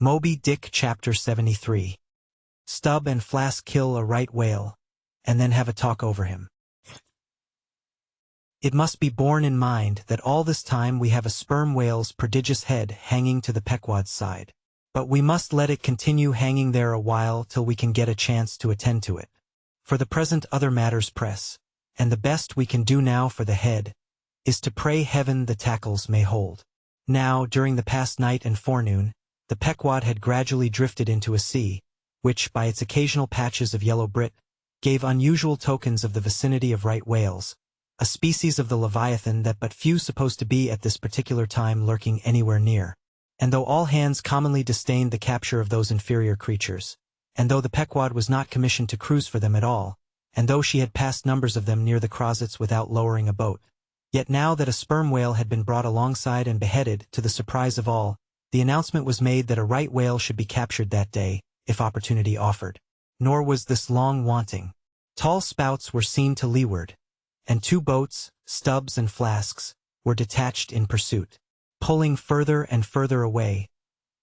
Moby Dick Chapter 73. Stubb and Flask kill a right whale, and then have a talk over him. It must be borne in mind that all this time we have a sperm whale's prodigious head hanging to the Pequod's side. But we must let it continue hanging there a while till we can get a chance to attend to it. For the present other matters press, and the best we can do now for the head is to pray heaven the tackles may hold. Now, during the past night and forenoon, the Pequod had gradually drifted into a sea, which, by its occasional patches of yellow brit, gave unusual tokens of the vicinity of right whales, a species of the leviathan that but few supposed to be at this particular time lurking anywhere near. And though all hands commonly disdained the capture of those inferior creatures, and though the Pequod was not commissioned to cruise for them at all, and though she had passed numbers of them near the crozets without lowering a boat, yet now that a sperm whale had been brought alongside and beheaded, to the surprise of all, the announcement was made that a right whale should be captured that day, if opportunity offered. Nor was this long wanting. Tall spouts were seen to leeward, and 2 boats, Stubbs and Flasks, were detached in pursuit. Pulling further and further away,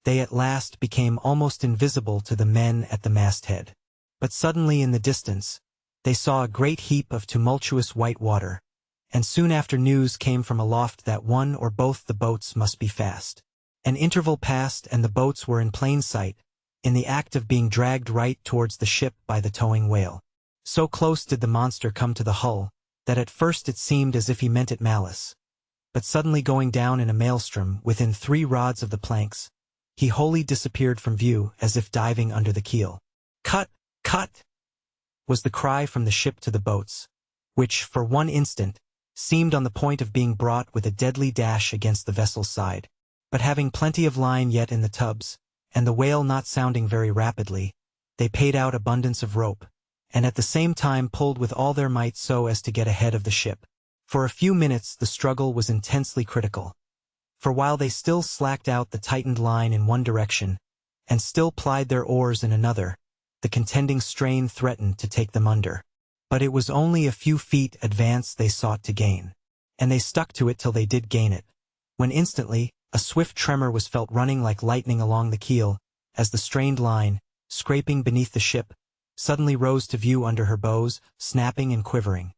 they at last became almost invisible to the men at the masthead. But suddenly in the distance, they saw a great heap of tumultuous white water, and soon after news came from aloft that one or both the boats must be fast. An interval passed and the boats were in plain sight, in the act of being dragged right towards the ship by the towing whale. So close did the monster come to the hull, that at first it seemed as if he meant it malice. But suddenly going down in a maelstrom within 3 rods of the planks, he wholly disappeared from view as if diving under the keel. "Cut! Cut!" was the cry from the ship to the boats, which, for one instant, seemed on the point of being brought with a deadly dash against the vessel's side. But having plenty of line yet in the tubs, and the whale not sounding very rapidly, they paid out abundance of rope, and at the same time pulled with all their might so as to get ahead of the ship. For a few minutes the struggle was intensely critical. For while they still slacked out the tightened line in one direction, and still plied their oars in another, the contending strain threatened to take them under. But it was only a few feet advance they sought to gain, and they stuck to it till they did gain it, when instantly a swift tremor was felt running like lightning along the keel, as the strained line, scraping beneath the ship, suddenly rose to view under her bows, snapping and quivering,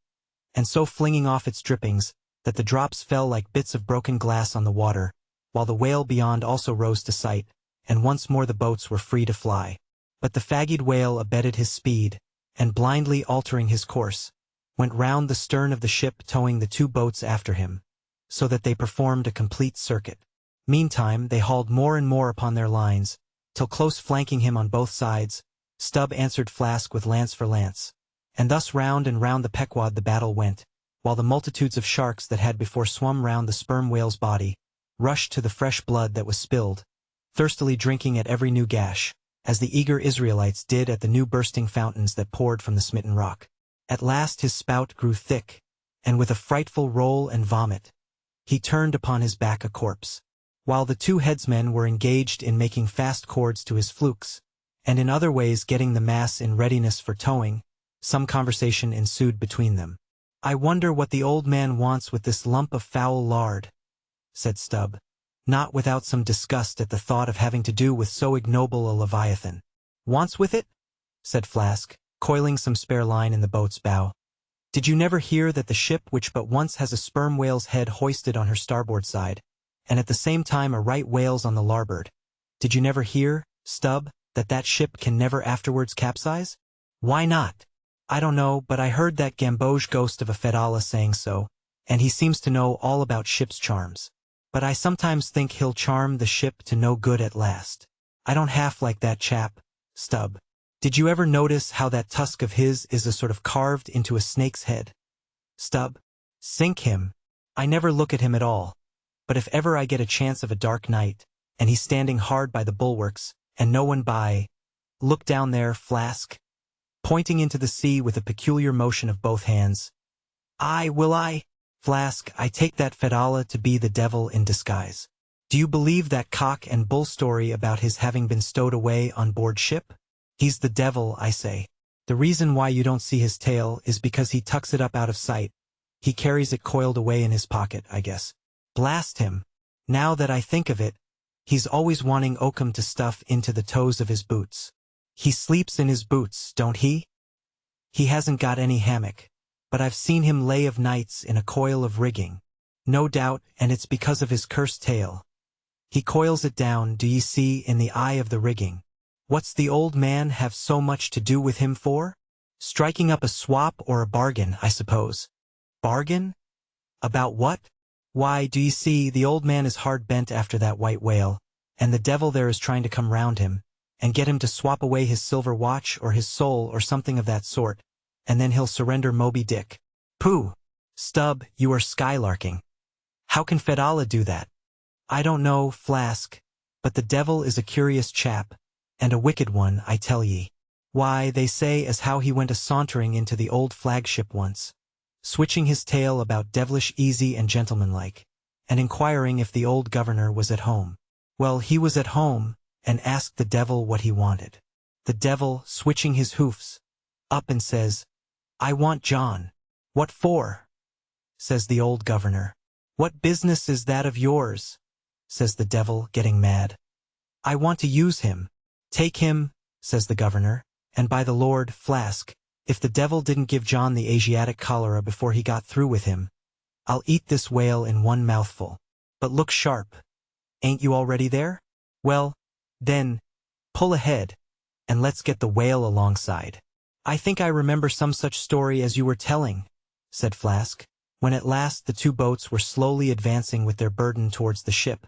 and so flinging off its drippings, that the drops fell like bits of broken glass on the water, while the whale beyond also rose to sight, and once more the boats were free to fly. But the fagged whale abated his speed, and blindly altering his course, went round the stern of the ship towing the 2 boats after him, so that they performed a complete circuit. Meantime they hauled more and more upon their lines, till close flanking him on both sides, Stubb answered Flask with lance for lance, and thus round and round the Pequod the battle went, while the multitudes of sharks that had before swum round the sperm whale's body rushed to the fresh blood that was spilled, thirstily drinking at every new gash, as the eager Israelites did at the new bursting fountains that poured from the smitten rock. At last his spout grew thick, and with a frightful roll and vomit, he turned upon his back a corpse. While the 2 headsmen were engaged in making fast cords to his flukes, and in other ways getting the mass in readiness for towing, some conversation ensued between them. "I wonder what the old man wants with this lump of foul lard," said Stubb, not without some disgust at the thought of having to do with so ignoble a leviathan. "Wants with it?" said Flask, coiling some spare line in the boat's bow. "Did you never hear that the ship which but once has a sperm whale's head hoisted on her starboard side, and at the same time a right whale's on the larboard, did you never hear, Stubb, that ship can never afterwards capsize?" "Why not?" "I don't know, but I heard that gamboge ghost of a Fedallah saying so, and he seems to know all about ship's charms. But I sometimes think he'll charm the ship to no good at last. I don't half like that chap, Stubb. Did you ever notice how that tusk of his is a sort of carved into a snake's head? Stubb, sink him. I never look at him at all. But if ever I get a chance of a dark night, and he's standing hard by the bulwarks, and no one by, look down there, Flask," pointing into the sea with a peculiar motion of both hands. Will I? Flask, I take that Fedallah to be the devil in disguise. Do you believe that cock and bull story about his having been stowed away on board ship? He's the devil, I say. The reason why you don't see his tail is because he tucks it up out of sight. He carries it coiled away in his pocket, I guess. Blast him. Now that I think of it, He's always wanting oakum to stuff into the toes of his boots. He sleeps in his boots, don't he? He hasn't got any hammock, but I've seen him lay of nights in a coil of rigging. No doubt, and it's because of his cursed tail. He coils it down, do ye see, in the eye of the rigging. What's the old man have so much to do with him for? Striking up a swap or a bargain, I suppose. Bargain? About what? Why, do ye see, the old man is hard bent after that white whale, and the devil there is trying to come round him, and get him to swap away his silver watch or his soul or something of that sort, and then he'll surrender Moby Dick. Pooh! Stubb, you are skylarking. How can Fedallah do that? I don't know, Flask, but the devil is a curious chap, and a wicked one, I tell ye. Why, they say as how he went a-sauntering into the old flagship once, switching his tail about devilish easy and gentlemanlike, and inquiring if the old governor was at home. Well, he was at home, and asked the devil what he wanted. The devil, switching his hoofs, up and says, I want John. What for? Says the old governor. What business is that of yours? Says the devil, getting mad. I want to use him. Take him, says the governor, and by the Lord, Flask, if the devil didn't give John the Asiatic cholera before he got through with him, I'll eat this whale in one mouthful. But look sharp. Ain't you already there? Well, then, pull ahead, and let's get the whale alongside. I think I remember some such story as you were telling, said Flask, when at last the two boats were slowly advancing with their burden towards the ship.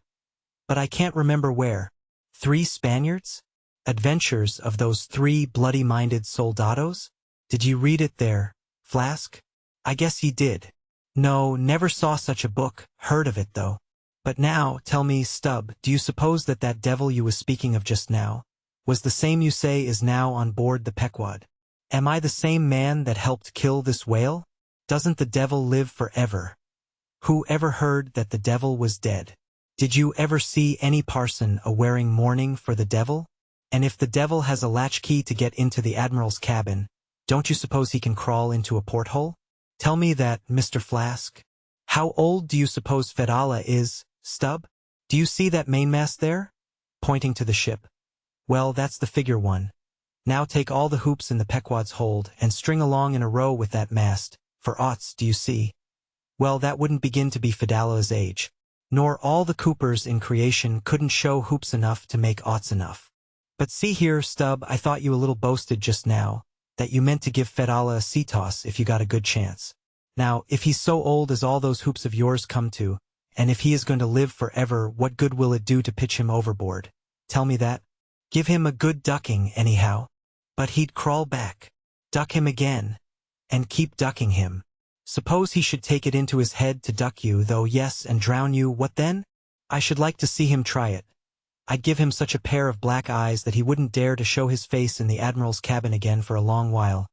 But I can't remember where. 3 Spaniards? Adventures of those 3 bloody-minded soldados? Did you read it there, Flask? I guess ye did. No, never saw such a book, heard of it though. But now, tell me, Stubb, do you suppose that that devil you was speaking of just now was the same you say is now on board the Pequod? Am I the same man that helped kill this whale? Doesn't the devil live forever? Who ever heard that the devil was dead? Did you ever see any parson a-wearing mourning for the devil? And if the devil has a latchkey to get into the admiral's cabin, don't you suppose he can crawl into a porthole? Tell me that, Mr. Flask. How old do you suppose Fedallah is, Stubb? Do you see that mainmast there? Pointing to the ship. Well, that's the figure one. Now take all the hoops in the Pequod's hold and string along in a row with that mast, for aughts, do you see? Well, that wouldn't begin to be Fedallah's age. Nor all the coopers in creation couldn't show hoops enough to make aughts enough. But see here, Stubb, I thought you a little boasted just now, that you meant to give Fedallah a sea toss if you got a good chance. Now, if he's so old as all those hoops of yours come to, and if he is going to live forever, what good will it do to pitch him overboard? Tell me that. Give him a good ducking, anyhow. But he'd crawl back. Duck him again. And keep ducking him. Suppose he should take it into his head to duck you, though, yes, and drown you, what then? I should like to see him try it. I'd give him such a pair of black eyes that he wouldn't dare to show his face in the admiral's cabin again for a long while,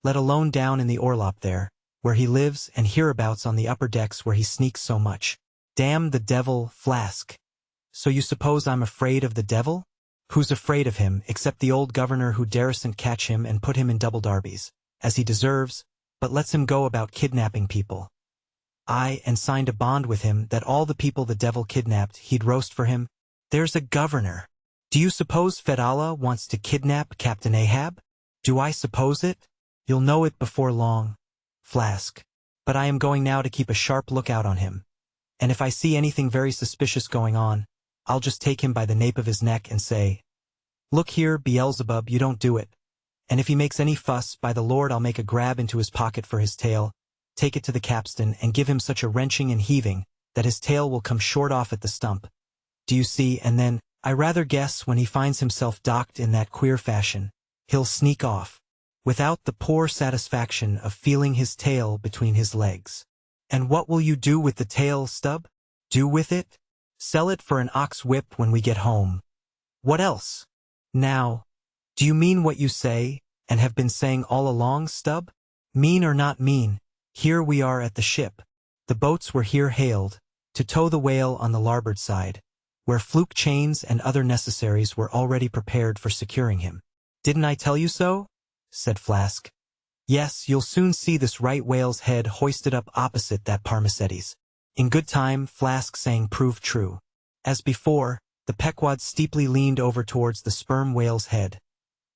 let alone down in the orlop there, where he lives, and hereabouts on the upper decks where he sneaks so much. Damn the devil, Flask. So you suppose I'm afraid of the devil? Who's afraid of him, except the old governor who daresn't catch him and put him in double darbies, as he deserves, but lets him go about kidnapping people. Aye, and signed a bond with him that all the people the devil kidnapped he'd roast for him. There's a governor. Do you suppose Fedallah wants to kidnap Captain Ahab? Do I suppose it? You'll know it before long, Flask. But I am going now to keep a sharp lookout on him. And if I see anything very suspicious going on, I'll just take him by the nape of his neck and say, Look here, Beelzebub, you don't do it. And if he makes any fuss, by the Lord I'll make a grab into his pocket for his tail, take it to the capstan, and give him such a wrenching and heaving that his tail will come short off at the stump. Do you see? And then, I rather guess when he finds himself docked in that queer fashion, he'll sneak off, without the poor satisfaction of feeling his tail between his legs. And what will you do with the tail, Stubb? Do with it? Sell it for an ox whip when we get home. What else? Now, do you mean what you say, and have been saying all along, Stubb? Mean or not mean, here we are at the ship. The boats were here hailed, to tow the whale on the larboard side, where fluke chains and other necessaries were already prepared for securing him. Didn't I tell you so? Said Flask. Yes, you'll soon see this right whale's head hoisted up opposite that Parmacetes. In good time, Flask saying proved true. As before, the The Pequod steeply leaned over towards the sperm whale's head.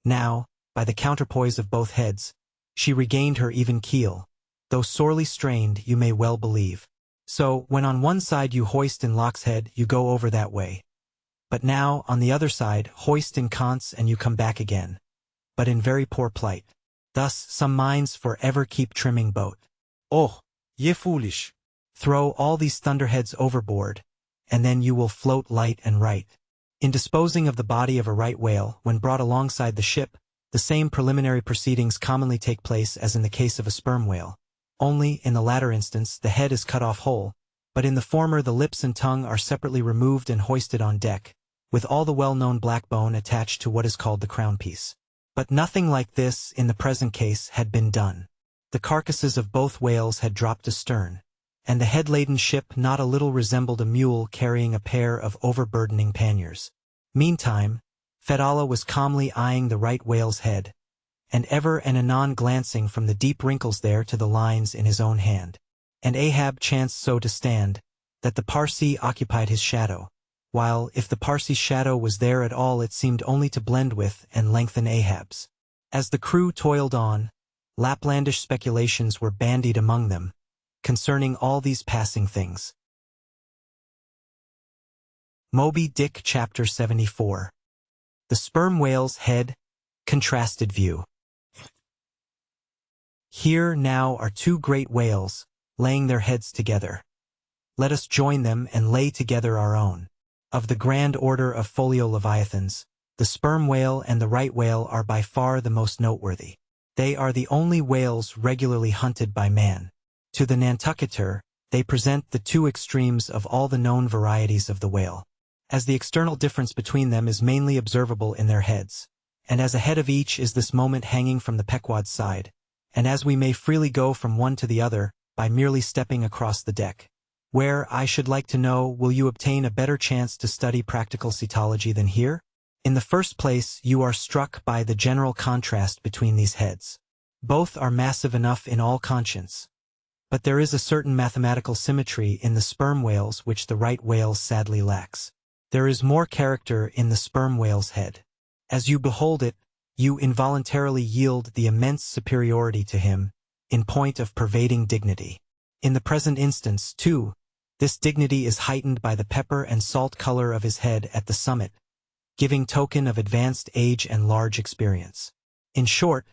Now, by the counterpoise of both heads, she regained her even keel, though sorely strained, you may well believe. So, when on one side you hoist in Locke's head, you go over that way. But now, on the other side, hoist in Kant's and you come back again. But in very poor plight. Thus, some minds forever keep trimming boat. Oh, ye foolish! Throw all these thunderheads overboard, and then you will float light and right. In disposing of the body of a right whale, when brought alongside the ship, the same preliminary proceedings commonly take place as in the case of a sperm whale. Only, in the latter instance, the head is cut off whole, but in the former the lips and tongue are separately removed and hoisted on deck, with all the well-known black bone attached to what is called the crown piece. But nothing like this, in the present case, had been done. The carcasses of both whales had dropped astern, and the head-laden ship not a little resembled a mule carrying a pair of overburdening panniers. Meantime, Fedallah was calmly eyeing the right whale's head, and ever and anon glancing from the deep wrinkles there to the lines in his own hand. And Ahab chanced so to stand, that the Parsee occupied his shadow, while, if the Parsee's shadow was there at all, it seemed only to blend with and lengthen Ahab's. As the crew toiled on, Laplandish speculations were bandied among them, concerning all these passing things. Moby Dick Chapter 74. The Sperm Whale's Head, Contrasted View. Here now are two great whales, laying their heads together. Let us join them and lay together our own. Of the grand order of folio leviathans, the sperm whale and the right whale are by far the most noteworthy. They are the only whales regularly hunted by man. To the Nantucketer, they present the two extremes of all the known varieties of the whale. As the external difference between them is mainly observable in their heads, and as a head of each is this moment hanging from the Pequod's side, and as we may freely go from one to the other, by merely stepping across the deck. Where, I should like to know, will you obtain a better chance to study practical cetology than here? In the first place, you are struck by the general contrast between these heads. Both are massive enough in all conscience. But there is a certain mathematical symmetry in the sperm whales which the right whale sadly lacks. There is more character in the sperm whale's head. As you behold it, you involuntarily yield the immense superiority to him, in point of pervading dignity. In the present instance, too, this dignity is heightened by the pepper and salt color of his head at the summit, giving token of advanced age and large experience. In short,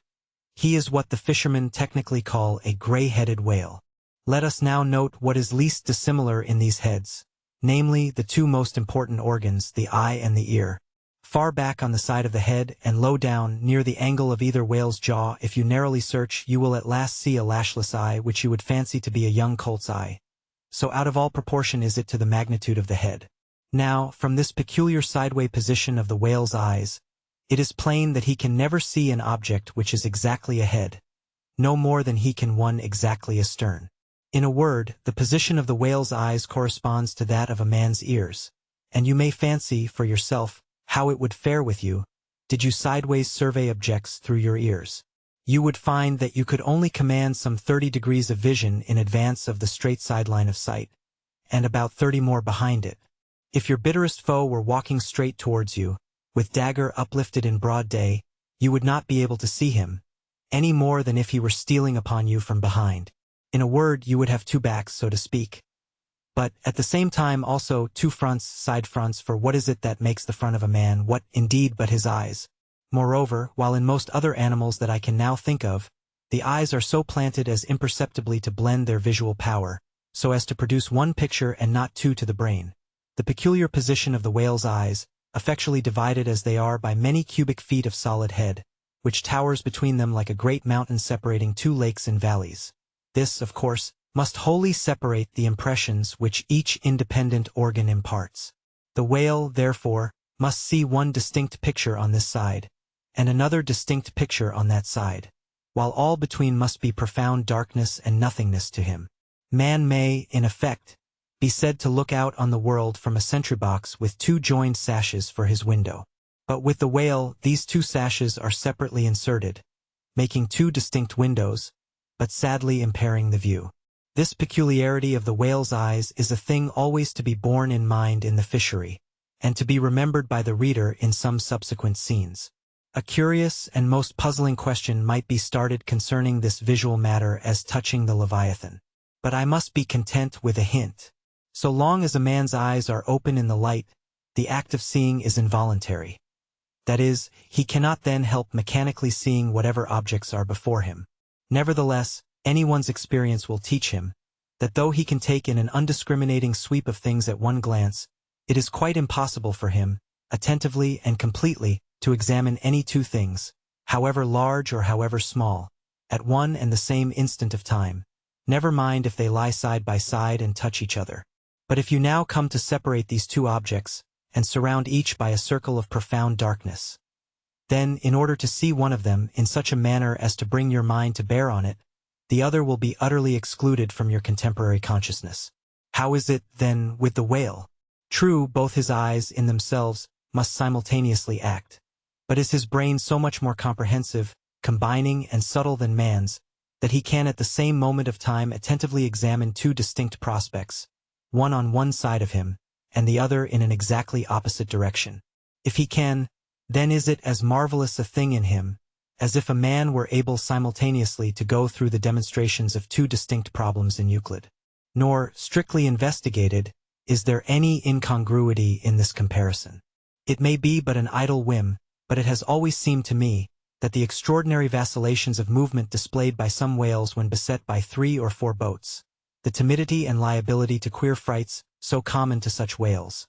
he is what the fishermen technically call a gray-headed whale. Let us now note what is least dissimilar in these heads, namely the two most important organs, the eye and the ear. Far back on the side of the head and low down near the angle of either whale's jaw, if you narrowly search, you will at last see a lashless eye which you would fancy to be a young colt's eye. So out of all proportion is it to the magnitude of the head. Now, from this peculiar sideway position of the whale's eyes, it is plain that he can never see an object which is exactly ahead, no more than he can one exactly astern. In a word, the position of the whale's eyes corresponds to that of a man's ears, and you may fancy, for yourself, how it would fare with you, did you sideways survey objects through your ears. You would find that you could only command some 30 degrees of vision in advance of the straight sideline of sight, and about 30 more behind it. If your bitterest foe were walking straight towards you, with dagger uplifted in broad day, you would not be able to see him, any more than if he were stealing upon you from behind. In a word, you would have two backs, so to speak. But, at the same time also, two fronts, side fronts, for what is it that makes the front of a man, what, indeed, but his eyes? Moreover, while in most other animals that I can now think of, the eyes are so planted as imperceptibly to blend their visual power, so as to produce one picture and not two to the brain. The peculiar position of the whale's eyes, effectually divided as they are by many cubic feet of solid head, which towers between them like a great mountain separating two lakes and valleys. This, of course, must wholly separate the impressions which each independent organ imparts. The whale, therefore, must see one distinct picture on this side, and another distinct picture on that side, while all between must be profound darkness and nothingness to him. Man may, in effect, be said to look out on the world from a sentry box with two joined sashes for his window. But with the whale, these two sashes are separately inserted, making two distinct windows, but sadly impairing the view. This peculiarity of the whale's eyes is a thing always to be borne in mind in the fishery, and to be remembered by the reader in some subsequent scenes. A curious and most puzzling question might be started concerning this visual matter as touching the Leviathan. But I must be content with a hint. So long as a man's eyes are open in the light, the act of seeing is involuntary. That is, he cannot then help mechanically seeing whatever objects are before him. Nevertheless, anyone's experience will teach him that though he can take in an undiscriminating sweep of things at one glance, it is quite impossible for him, attentively and completely, to examine any two things, however large or however small, at one and the same instant of time, never mind if they lie side by side and touch each other. But if you now come to separate these two objects, and surround each by a circle of profound darkness, then, in order to see one of them in such a manner as to bring your mind to bear on it, the other will be utterly excluded from your contemporary consciousness. How is it, then, with the whale? True, both his eyes, in themselves, must simultaneously act. But is his brain so much more comprehensive, combining, and subtle than man's, that he can at the same moment of time attentively examine two distinct prospects, one on one side of him, and the other in an exactly opposite direction? If he can, then is it as marvelous a thing in him, as if a man were able simultaneously to go through the demonstrations of two distinct problems in Euclid. Nor, strictly investigated, is there any incongruity in this comparison. It may be but an idle whim, but it has always seemed to me that the extraordinary vacillations of movement displayed by some whales when beset by 3 or 4 boats, the timidity and liability to queer frights so common to such whales,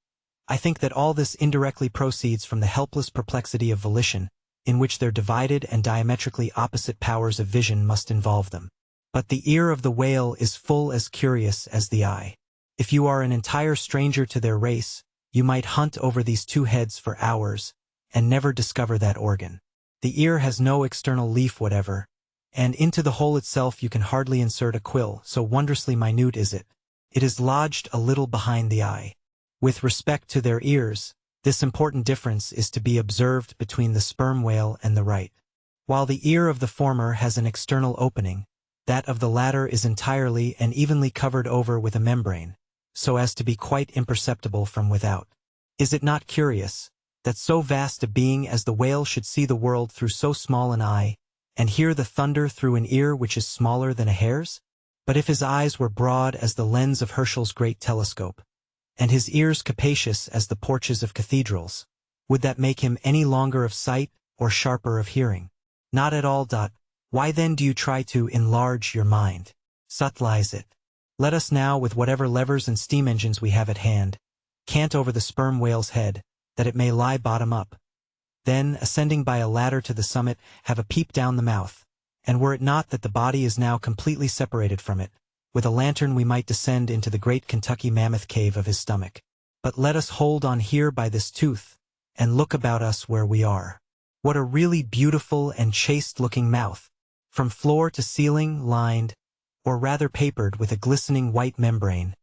I think that all this indirectly proceeds from the helpless perplexity of volition, in which their divided and diametrically opposite powers of vision must involve them. But the ear of the whale is full as curious as the eye. If you are an entire stranger to their race, you might hunt over these two heads for hours, and never discover that organ. The ear has no external leaf whatever, and into the hole itself you can hardly insert a quill, so wondrously minute is it. It is lodged a little behind the eye. With respect to their ears, this important difference is to be observed between the sperm whale and the right. While the ear of the former has an external opening, that of the latter is entirely and evenly covered over with a membrane, so as to be quite imperceptible from without. Is it not curious that so vast a being as the whale should see the world through so small an eye, and hear the thunder through an ear which is smaller than a hare's? But if his eyes were broad as the lens of Herschel's great telescope, and his ears capacious as the porches of cathedrals, would that make him any longer of sight or sharper of hearing? Not at all. Why then do you try to enlarge your mind? Subtilize it. Let us now, with whatever levers and steam engines we have at hand, cant over the sperm whale's head, that it may lie bottom up. Then, ascending by a ladder to the summit, have a peep down the mouth, and were it not that the body is now completely separated from it, with a lantern we might descend into the great Kentucky mammoth cave of his stomach. But let us hold on here by this tooth, and look about us where we are. What a really beautiful and chaste-looking mouth, from floor to ceiling lined, or rather papered with a glistening white membrane,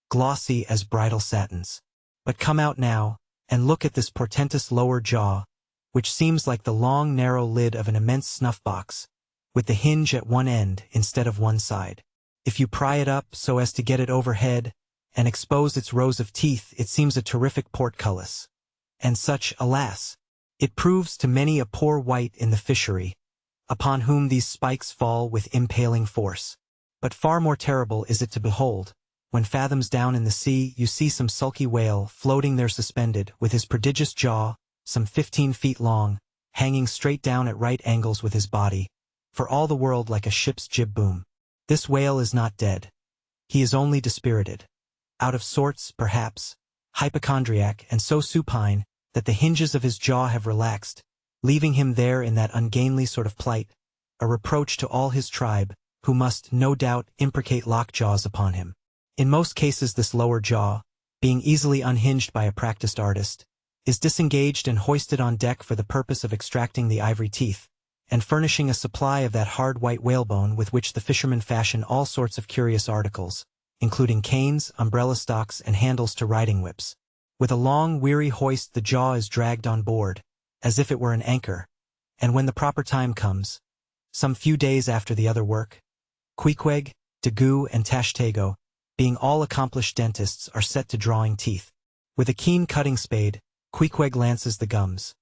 glossy as bridal satins. But come out now, and look at this portentous lower jaw, which seems like the long narrow lid of an immense snuff-box, with the hinge at one end instead of one side. If you pry it up so as to get it overhead, and expose its rows of teeth, it seems a terrific portcullis. And such, alas! It proves to many a poor wight in the fishery, upon whom these spikes fall with impaling force. But far more terrible is it to behold, when fathoms down in the sea you see some sulky whale floating there suspended, with his prodigious jaw, some 15 feet long, hanging straight down at right angles with his body, for all the world like a ship's jib boom. This whale is not dead. He is only dispirited. Out of sorts, perhaps, hypochondriac, and so supine that the hinges of his jaw have relaxed, leaving him there in that ungainly sort of plight, a reproach to all his tribe, who must, no doubt, imprecate lockjaws upon him. In most cases this lower jaw, being easily unhinged by a practiced artist, is disengaged and hoisted on deck for the purpose of extracting the ivory teeth, and furnishing a supply of that hard white whalebone with which the fishermen fashion all sorts of curious articles, including canes, umbrella stocks, and handles to riding whips. With a long, weary hoist the jaw is dragged on board, as if it were an anchor, and when the proper time comes, some few days after the other work, Queequeg, Daggoo, and Tashtego, being all accomplished dentists, are set to drawing teeth. With a keen cutting spade, Queequeg lances the gums.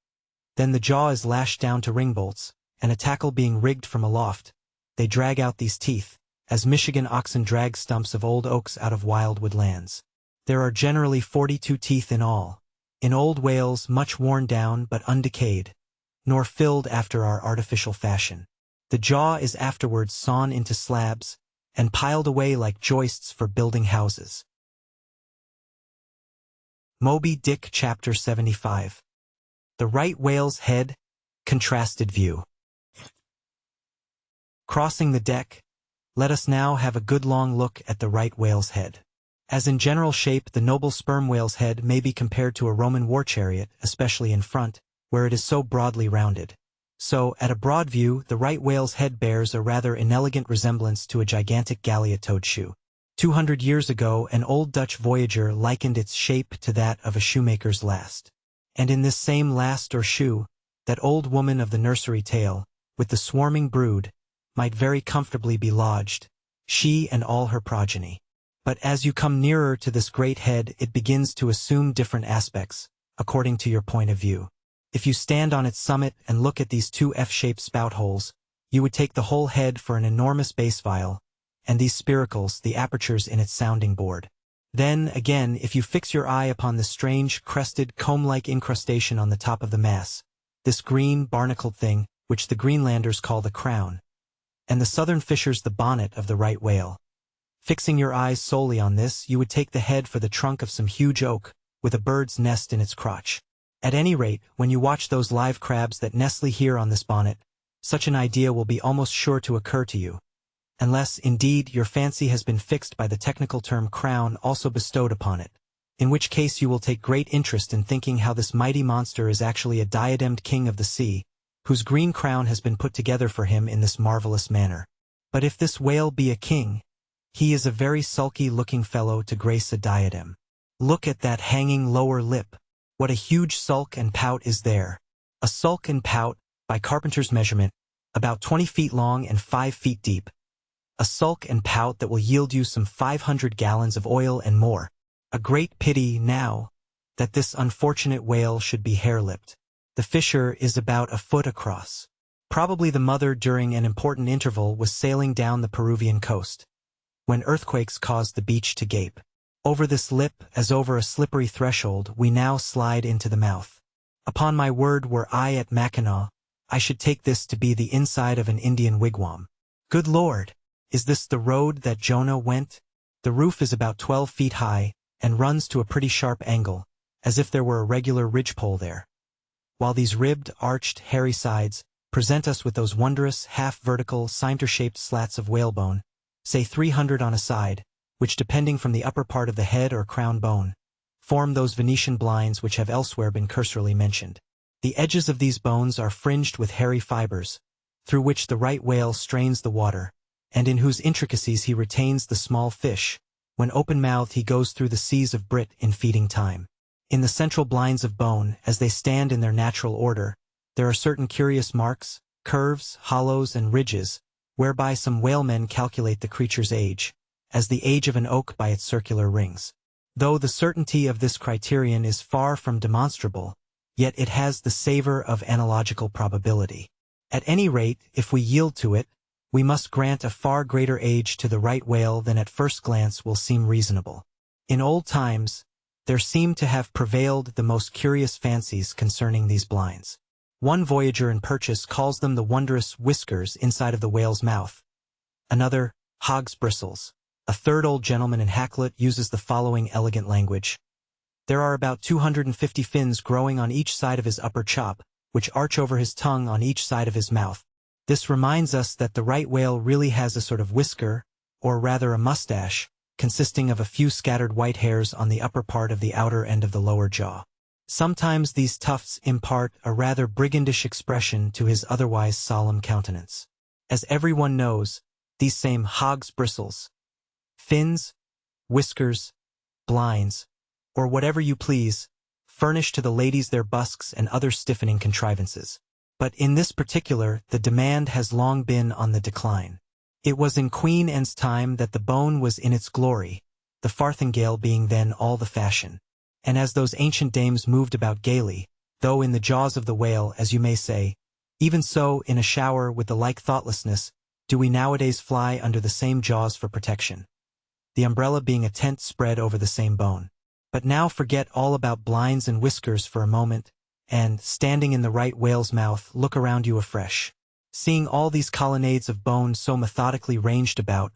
Then the jaw is lashed down to ring bolts, and a tackle being rigged from aloft, they drag out these teeth, as Michigan oxen drag stumps of old oaks out of wildwood lands. There are generally 42 teeth in all, in old whales much worn down but undecayed, nor filled after our artificial fashion. The jaw is afterwards sawn into slabs, and piled away like joists for building houses. Moby Dick Chapter 75. The Right Whale's Head, Contrasted View. Crossing the deck, let us now have a good long look at the right whale's head. As in general shape, the noble sperm whale's head may be compared to a Roman war chariot, especially in front, where it is so broadly rounded. So, at a broad view, the right whale's head bears a rather inelegant resemblance to a gigantic galliot-toed shoe. 200 years ago, an old Dutch voyager likened its shape to that of a shoemaker's last. And in this same last or shoe, that old woman of the nursery tale, with the swarming brood, might very comfortably be lodged, she and all her progeny. But as you come nearer to this great head, it begins to assume different aspects, according to your point of view. If you stand on its summit and look at these two F-shaped spout holes, you would take the whole head for an enormous bass viol, and these spiracles the apertures in its sounding board. Then, again, if you fix your eye upon the strange, crested, comb-like incrustation on the top of the mass, this green, barnacled thing, which the Greenlanders call the crown, and the southern fishers the bonnet of the right whale. Fixing your eyes solely on this, you would take the head for the trunk of some huge oak, with a bird's nest in its crotch. At any rate, when you watch those live crabs that nestle here on this bonnet, such an idea will be almost sure to occur to you, unless, indeed, your fancy has been fixed by the technical term crown also bestowed upon it, in which case you will take great interest in thinking how this mighty monster is actually a diademed king of the sea, whose green crown has been put together for him in this marvelous manner. But if this whale be a king, he is a very sulky-looking fellow to grace a diadem. Look at that hanging lower lip. What a huge sulk and pout is there. A sulk and pout, by carpenter's measurement, about 20 feet long and 5 feet deep. A sulk and pout that will yield you some 500 gallons of oil and more. A great pity, now, that this unfortunate whale should be hair-lipped. The fissure is about a foot across. Probably the mother during an important interval was sailing down the Peruvian coast, when earthquakes caused the beach to gape. Over this lip, as over a slippery threshold, we now slide into the mouth. Upon my word, were I at Mackinac, I should take this to be the inside of an Indian wigwam. Good Lord! Is this the road that Jonah went? The roof is about 12 feet high, and runs to a pretty sharp angle, as if there were a regular ridgepole there. While these ribbed, arched, hairy sides present us with those wondrous, half-vertical, cimeter-shaped slats of whalebone, say 300 on a side, which, depending from the upper part of the head or crown bone, form those Venetian blinds which have elsewhere been cursorily mentioned. The edges of these bones are fringed with hairy fibers, through which the right whale strains the water, and in whose intricacies he retains the small fish, when open-mouthed he goes through the seas of Brit in feeding time. In the central blinds of bone, as they stand in their natural order, there are certain curious marks, curves, hollows, and ridges, whereby some whalemen calculate the creature's age, as the age of an oak by its circular rings. Though the certainty of this criterion is far from demonstrable, yet it has the savor of analogical probability. At any rate, if we yield to it, we must grant a far greater age to the right whale than at first glance will seem reasonable. In old times, there seem to have prevailed the most curious fancies concerning these blinds. One voyager in Purchas calls them the wondrous whiskers inside of the whale's mouth. Another, hog's bristles. A third old gentleman in Hakluyt uses the following elegant language. There are about 250 fins growing on each side of his upper chop, which arch over his tongue on each side of his mouth. This reminds us that the right whale really has a sort of whisker, or rather a mustache, consisting of a few scattered white hairs on the upper part of the outer end of the lower jaw. Sometimes these tufts impart a rather brigandish expression to his otherwise solemn countenance. As everyone knows, these same hog's bristles, fins, whiskers, blinds, or whatever you please, furnish to the ladies their busks and other stiffening contrivances. But in this particular, the demand has long been on the decline. It was in Queen Anne's time that the bone was in its glory, the farthingale being then all the fashion. And as those ancient dames moved about gaily, though in the jaws of the whale, as you may say, even so, in a shower with the like thoughtlessness, do we nowadays fly under the same jaws for protection, the umbrella being a tent spread over the same bone. But now forget all about blinds and whiskers for a moment, and, standing in the right whale's mouth, look around you afresh. Seeing all these colonnades of bone so methodically ranged about,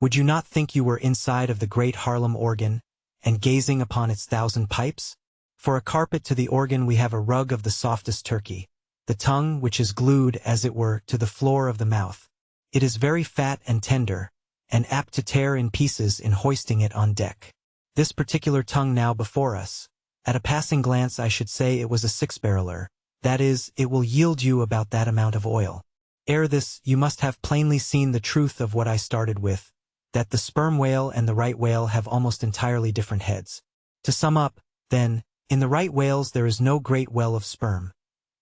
would you not think you were inside of the great Harlem organ, and gazing upon its 1,000 pipes? For a carpet to the organ we have a rug of the softest turkey, the tongue which is glued, as it were, to the floor of the mouth. It is very fat and tender, and apt to tear in pieces in hoisting it on deck. This particular tongue now before us, at a passing glance I should say it was a 6-barreler, that is, it will yield you about that amount of oil. Ere this, you must have plainly seen the truth of what I started with, that the sperm whale and the right whale have almost entirely different heads. To sum up, then, in the right whales there is no great well of sperm,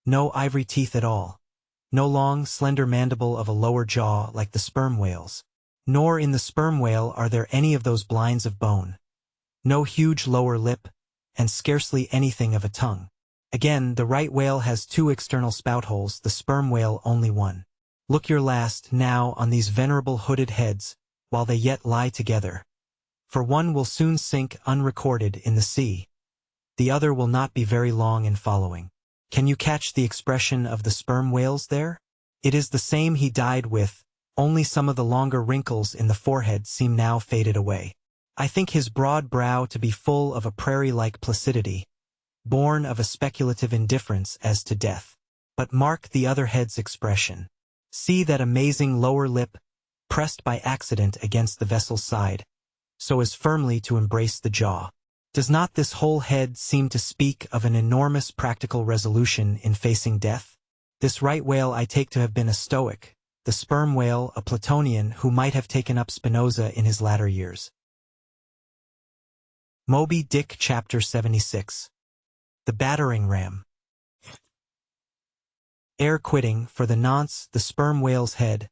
no ivory teeth at all, no long, slender mandible of a lower jaw like the sperm whales, nor in the sperm whale are there any of those blinds of bone, no huge lower lip, and scarcely anything of a tongue. Again, the right whale has 2 external spout holes, the sperm whale only 1. Look your last, now, on these venerable hooded heads, while they yet lie together. For one will soon sink unrecorded in the sea. The other will not be very long in following. Can you catch the expression of the sperm whales there? It is the same he died with, only some of the longer wrinkles in the forehead seem now faded away. I think his broad brow to be full of a prairie-like placidity, born of a speculative indifference as to death. But mark the other head's expression. See that amazing lower lip, pressed by accident against the vessel's side, so as firmly to embrace the jaw. Does not this whole head seem to speak of an enormous practical resolution in facing death? This right whale I take to have been a Stoic, the sperm whale a Platonian who might have taken up Spinoza in his latter years. Moby Dick Chapter 76. The Battering Ram. Ere quitting, for the nonce, the sperm whale's head,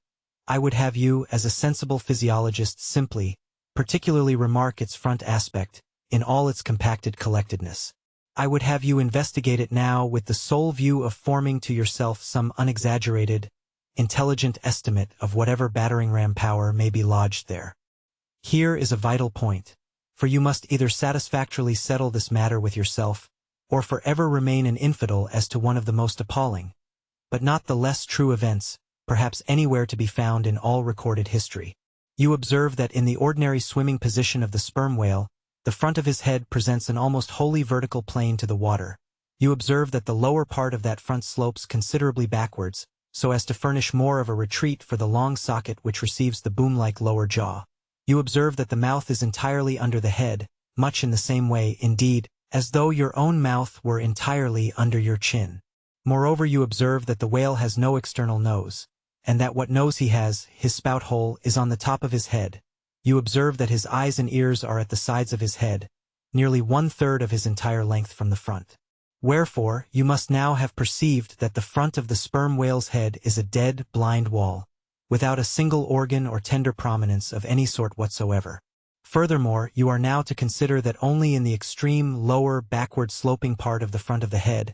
I would have you, as a sensible physiologist, simply, particularly remark its front aspect, in all its compacted collectedness. I would have you investigate it now with the sole view of forming to yourself some unexaggerated, intelligent estimate of whatever battering ram power may be lodged there. Here is a vital point, for you must either satisfactorily settle this matter with yourself, or forever remain an infidel as to one of the most appalling, but not the less true events, perhaps anywhere to be found in all recorded history. You observe that in the ordinary swimming position of the sperm whale, the front of his head presents an almost wholly vertical plane to the water. You observe that the lower part of that front slopes considerably backwards, so as to furnish more of a retreat for the long socket which receives the boom-like lower jaw. You observe that the mouth is entirely under the head, much in the same way, indeed, as though your own mouth were entirely under your chin. Moreover, you observe that the whale has no external nose, and that what nose he has, his spout hole, is on the top of his head. You observe that his eyes and ears are at the sides of his head, nearly 1/3 of his entire length from the front. Wherefore, you must now have perceived that the front of the sperm whale's head is a dead, blind wall, without a single organ or tender prominence of any sort whatsoever. Furthermore, you are now to consider that only in the extreme lower backward sloping part of the front of the head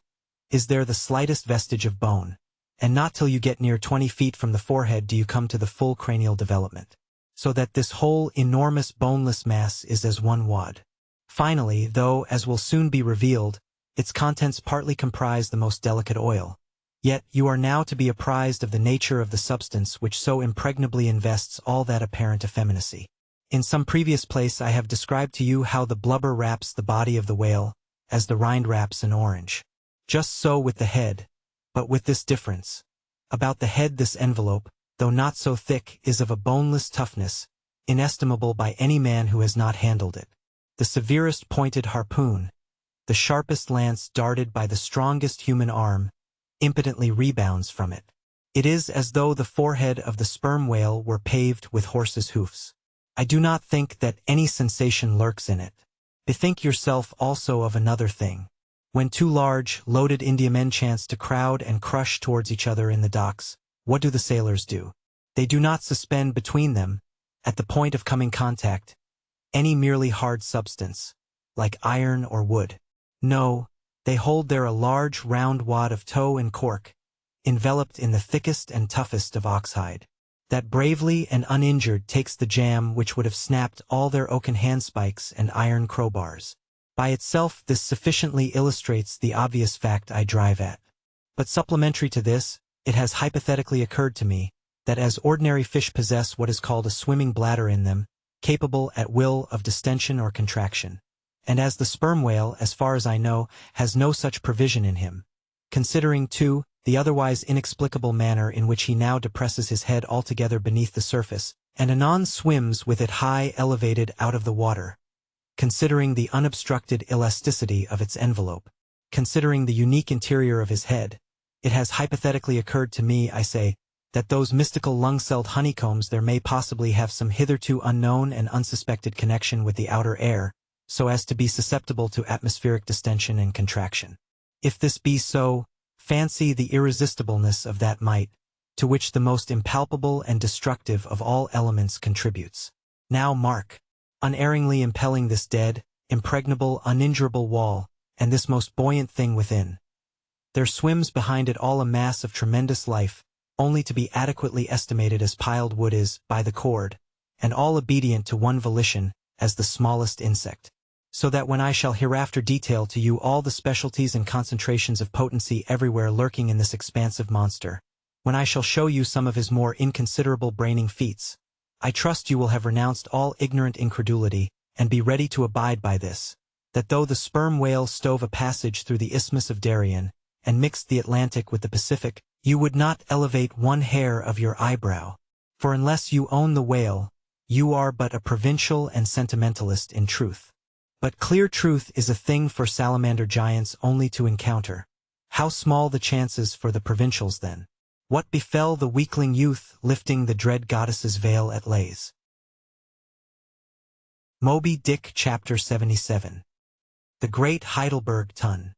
is there the slightest vestige of bone, and not till you get near 20 feet from the forehead do you come to the full cranial development, so that this whole enormous boneless mass is as one wad. Finally, though, as will soon be revealed, its contents partly comprise the most delicate oil, yet you are now to be apprised of the nature of the substance which so impregnably invests all that apparent effeminacy. In some previous place I have described to you how the blubber wraps the body of the whale, as the rind wraps an orange. Just so with the head, but with this difference. About the head this envelope, though not so thick, is of a boneless toughness, inestimable by any man who has not handled it. The severest pointed harpoon, the sharpest lance darted by the strongest human arm, impotently rebounds from it. It is as though the forehead of the sperm whale were paved with horses' hoofs. I do not think that any sensation lurks in it. Bethink yourself also of another thing. When 2 large, loaded Indiamen chance to crowd and crush towards each other in the docks, what do the sailors do? They do not suspend between them, at the point of coming contact, any merely hard substance, like iron or wood. No, they hold there a large round wad of tow and cork, enveloped in the thickest and toughest of oxhide, that bravely and uninjured takes the jam which would have snapped all their oaken handspikes and iron crowbars. By itself this sufficiently illustrates the obvious fact I drive at. But supplementary to this, it has hypothetically occurred to me that as ordinary fish possess what is called a swimming bladder in them, capable at will of distension or contraction, and as the sperm whale, as far as I know, has no such provision in him. Considering, too, the otherwise inexplicable manner in which he now depresses his head altogether beneath the surface, and anon swims with it high elevated out of the water. Considering the unobstructed elasticity of its envelope. Considering the unique interior of his head, it has hypothetically occurred to me, I say, that those mystical lung-celled honeycombs there may possibly have some hitherto unknown and unsuspected connection with the outer air, so as to be susceptible to atmospheric distension and contraction. If this be so, fancy the irresistibleness of that might, to which the most impalpable and destructive of all elements contributes. Now mark, unerringly impelling this dead, impregnable, uninjurable wall, and this most buoyant thing within. There swims behind it all a mass of tremendous life, only to be adequately estimated as piled wood is, by the cord, and all obedient to one volition, as the smallest insect. So that when I shall hereafter detail to you all the specialties and concentrations of potency everywhere lurking in this expansive monster, when I shall show you some of his more inconsiderable braining feats, I trust you will have renounced all ignorant incredulity, and be ready to abide by this, that though the sperm whale stove a passage through the Isthmus of Darien, and mixed the Atlantic with the Pacific, you would not elevate one hair of your eyebrow, for unless you own the whale, you are but a provincial and sentimentalist in truth. But clear truth is a thing for salamander giants only to encounter. How small the chances for the provincials then? What befell the weakling youth lifting the dread goddess's veil at Lays? Moby Dick Chapter 77. The Great Heidelberg Tun.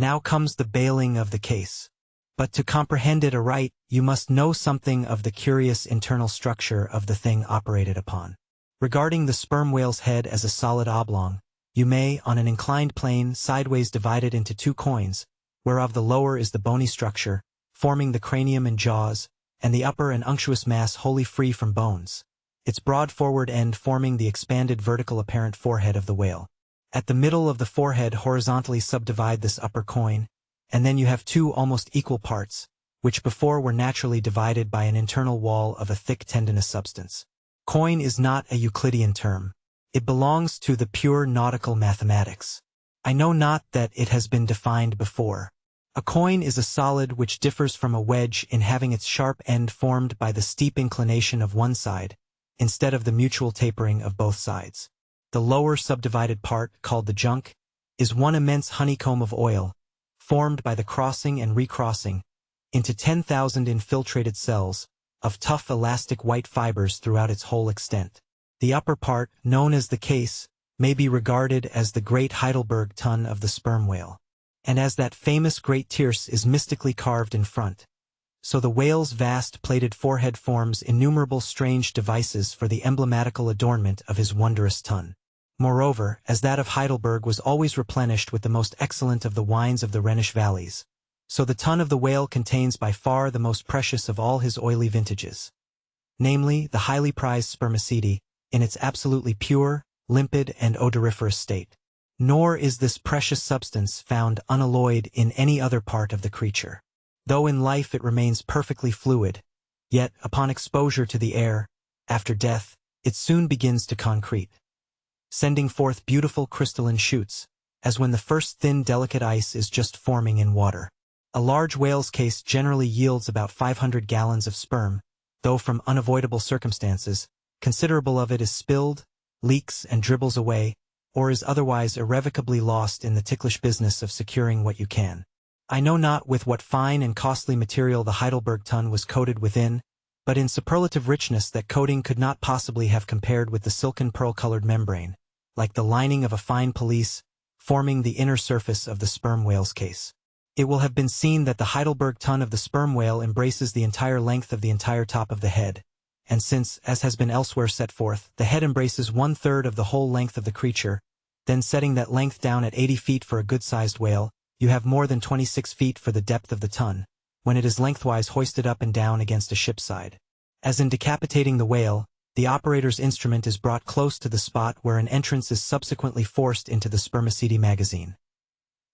Now comes the bailing of the case. But to comprehend it aright, you must know something of the curious internal structure of the thing operated upon. Regarding the sperm whale's head as a solid oblong, you may, on an inclined plane, sideways divide it into two coins, whereof the lower is the bony structure, forming the cranium and jaws, and the upper an unctuous mass wholly free from bones, its broad forward end forming the expanded vertical apparent forehead of the whale. At the middle of the forehead horizontally subdivide this upper coin, and then you have two almost equal parts, which before were naturally divided by an internal wall of a thick tendinous substance. Coin is not a Euclidean term. It belongs to the pure nautical mathematics. I know not that it has been defined before. A coin is a solid which differs from a wedge in having its sharp end formed by the steep inclination of one side, instead of the mutual tapering of both sides. The lower subdivided part, called the junk, is one immense honeycomb of oil, formed by the crossing and recrossing, into 10,000 infiltrated cells, of tough elastic white fibers throughout its whole extent. The upper part, known as the case, may be regarded as the great Heidelberg tun of the sperm whale. And as that famous great tierce is mystically carved in front, so the whale's vast plated forehead forms innumerable strange devices for the emblematical adornment of his wondrous tun. Moreover, as that of Heidelberg was always replenished with the most excellent of the wines of the Rhenish valleys, so the tun of the whale contains by far the most precious of all his oily vintages, namely, the highly prized spermaceti, in its absolutely pure, limpid, and odoriferous state. Nor is this precious substance found unalloyed in any other part of the creature. Though in life it remains perfectly fluid, yet, upon exposure to the air, after death, it soon begins to concrete, sending forth beautiful crystalline shoots, as when the first thin delicate ice is just forming in water. A large whale's case generally yields about 500 gallons of sperm, though from unavoidable circumstances, considerable of it is spilled, leaks and dribbles away, or is otherwise irrevocably lost in the ticklish business of securing what you can. I know not with what fine and costly material the Heidelberg tun was coated within, but in superlative richness that coating could not possibly have compared with the silken pearl-colored membrane, like the lining of a fine pelisse, forming the inner surface of the sperm whale's case. It will have been seen that the Heidelberg tun of the sperm whale embraces the entire length of the entire top of the head, and since, as has been elsewhere set forth, the head embraces 1/3 of the whole length of the creature, then setting that length down at 80 feet for a good-sized whale, you have more than 26 feet for the depth of the ton, when it is lengthwise hoisted up and down against a ship's side. As in decapitating the whale, the operator's instrument is brought close to the spot where an entrance is subsequently forced into the spermaceti magazine.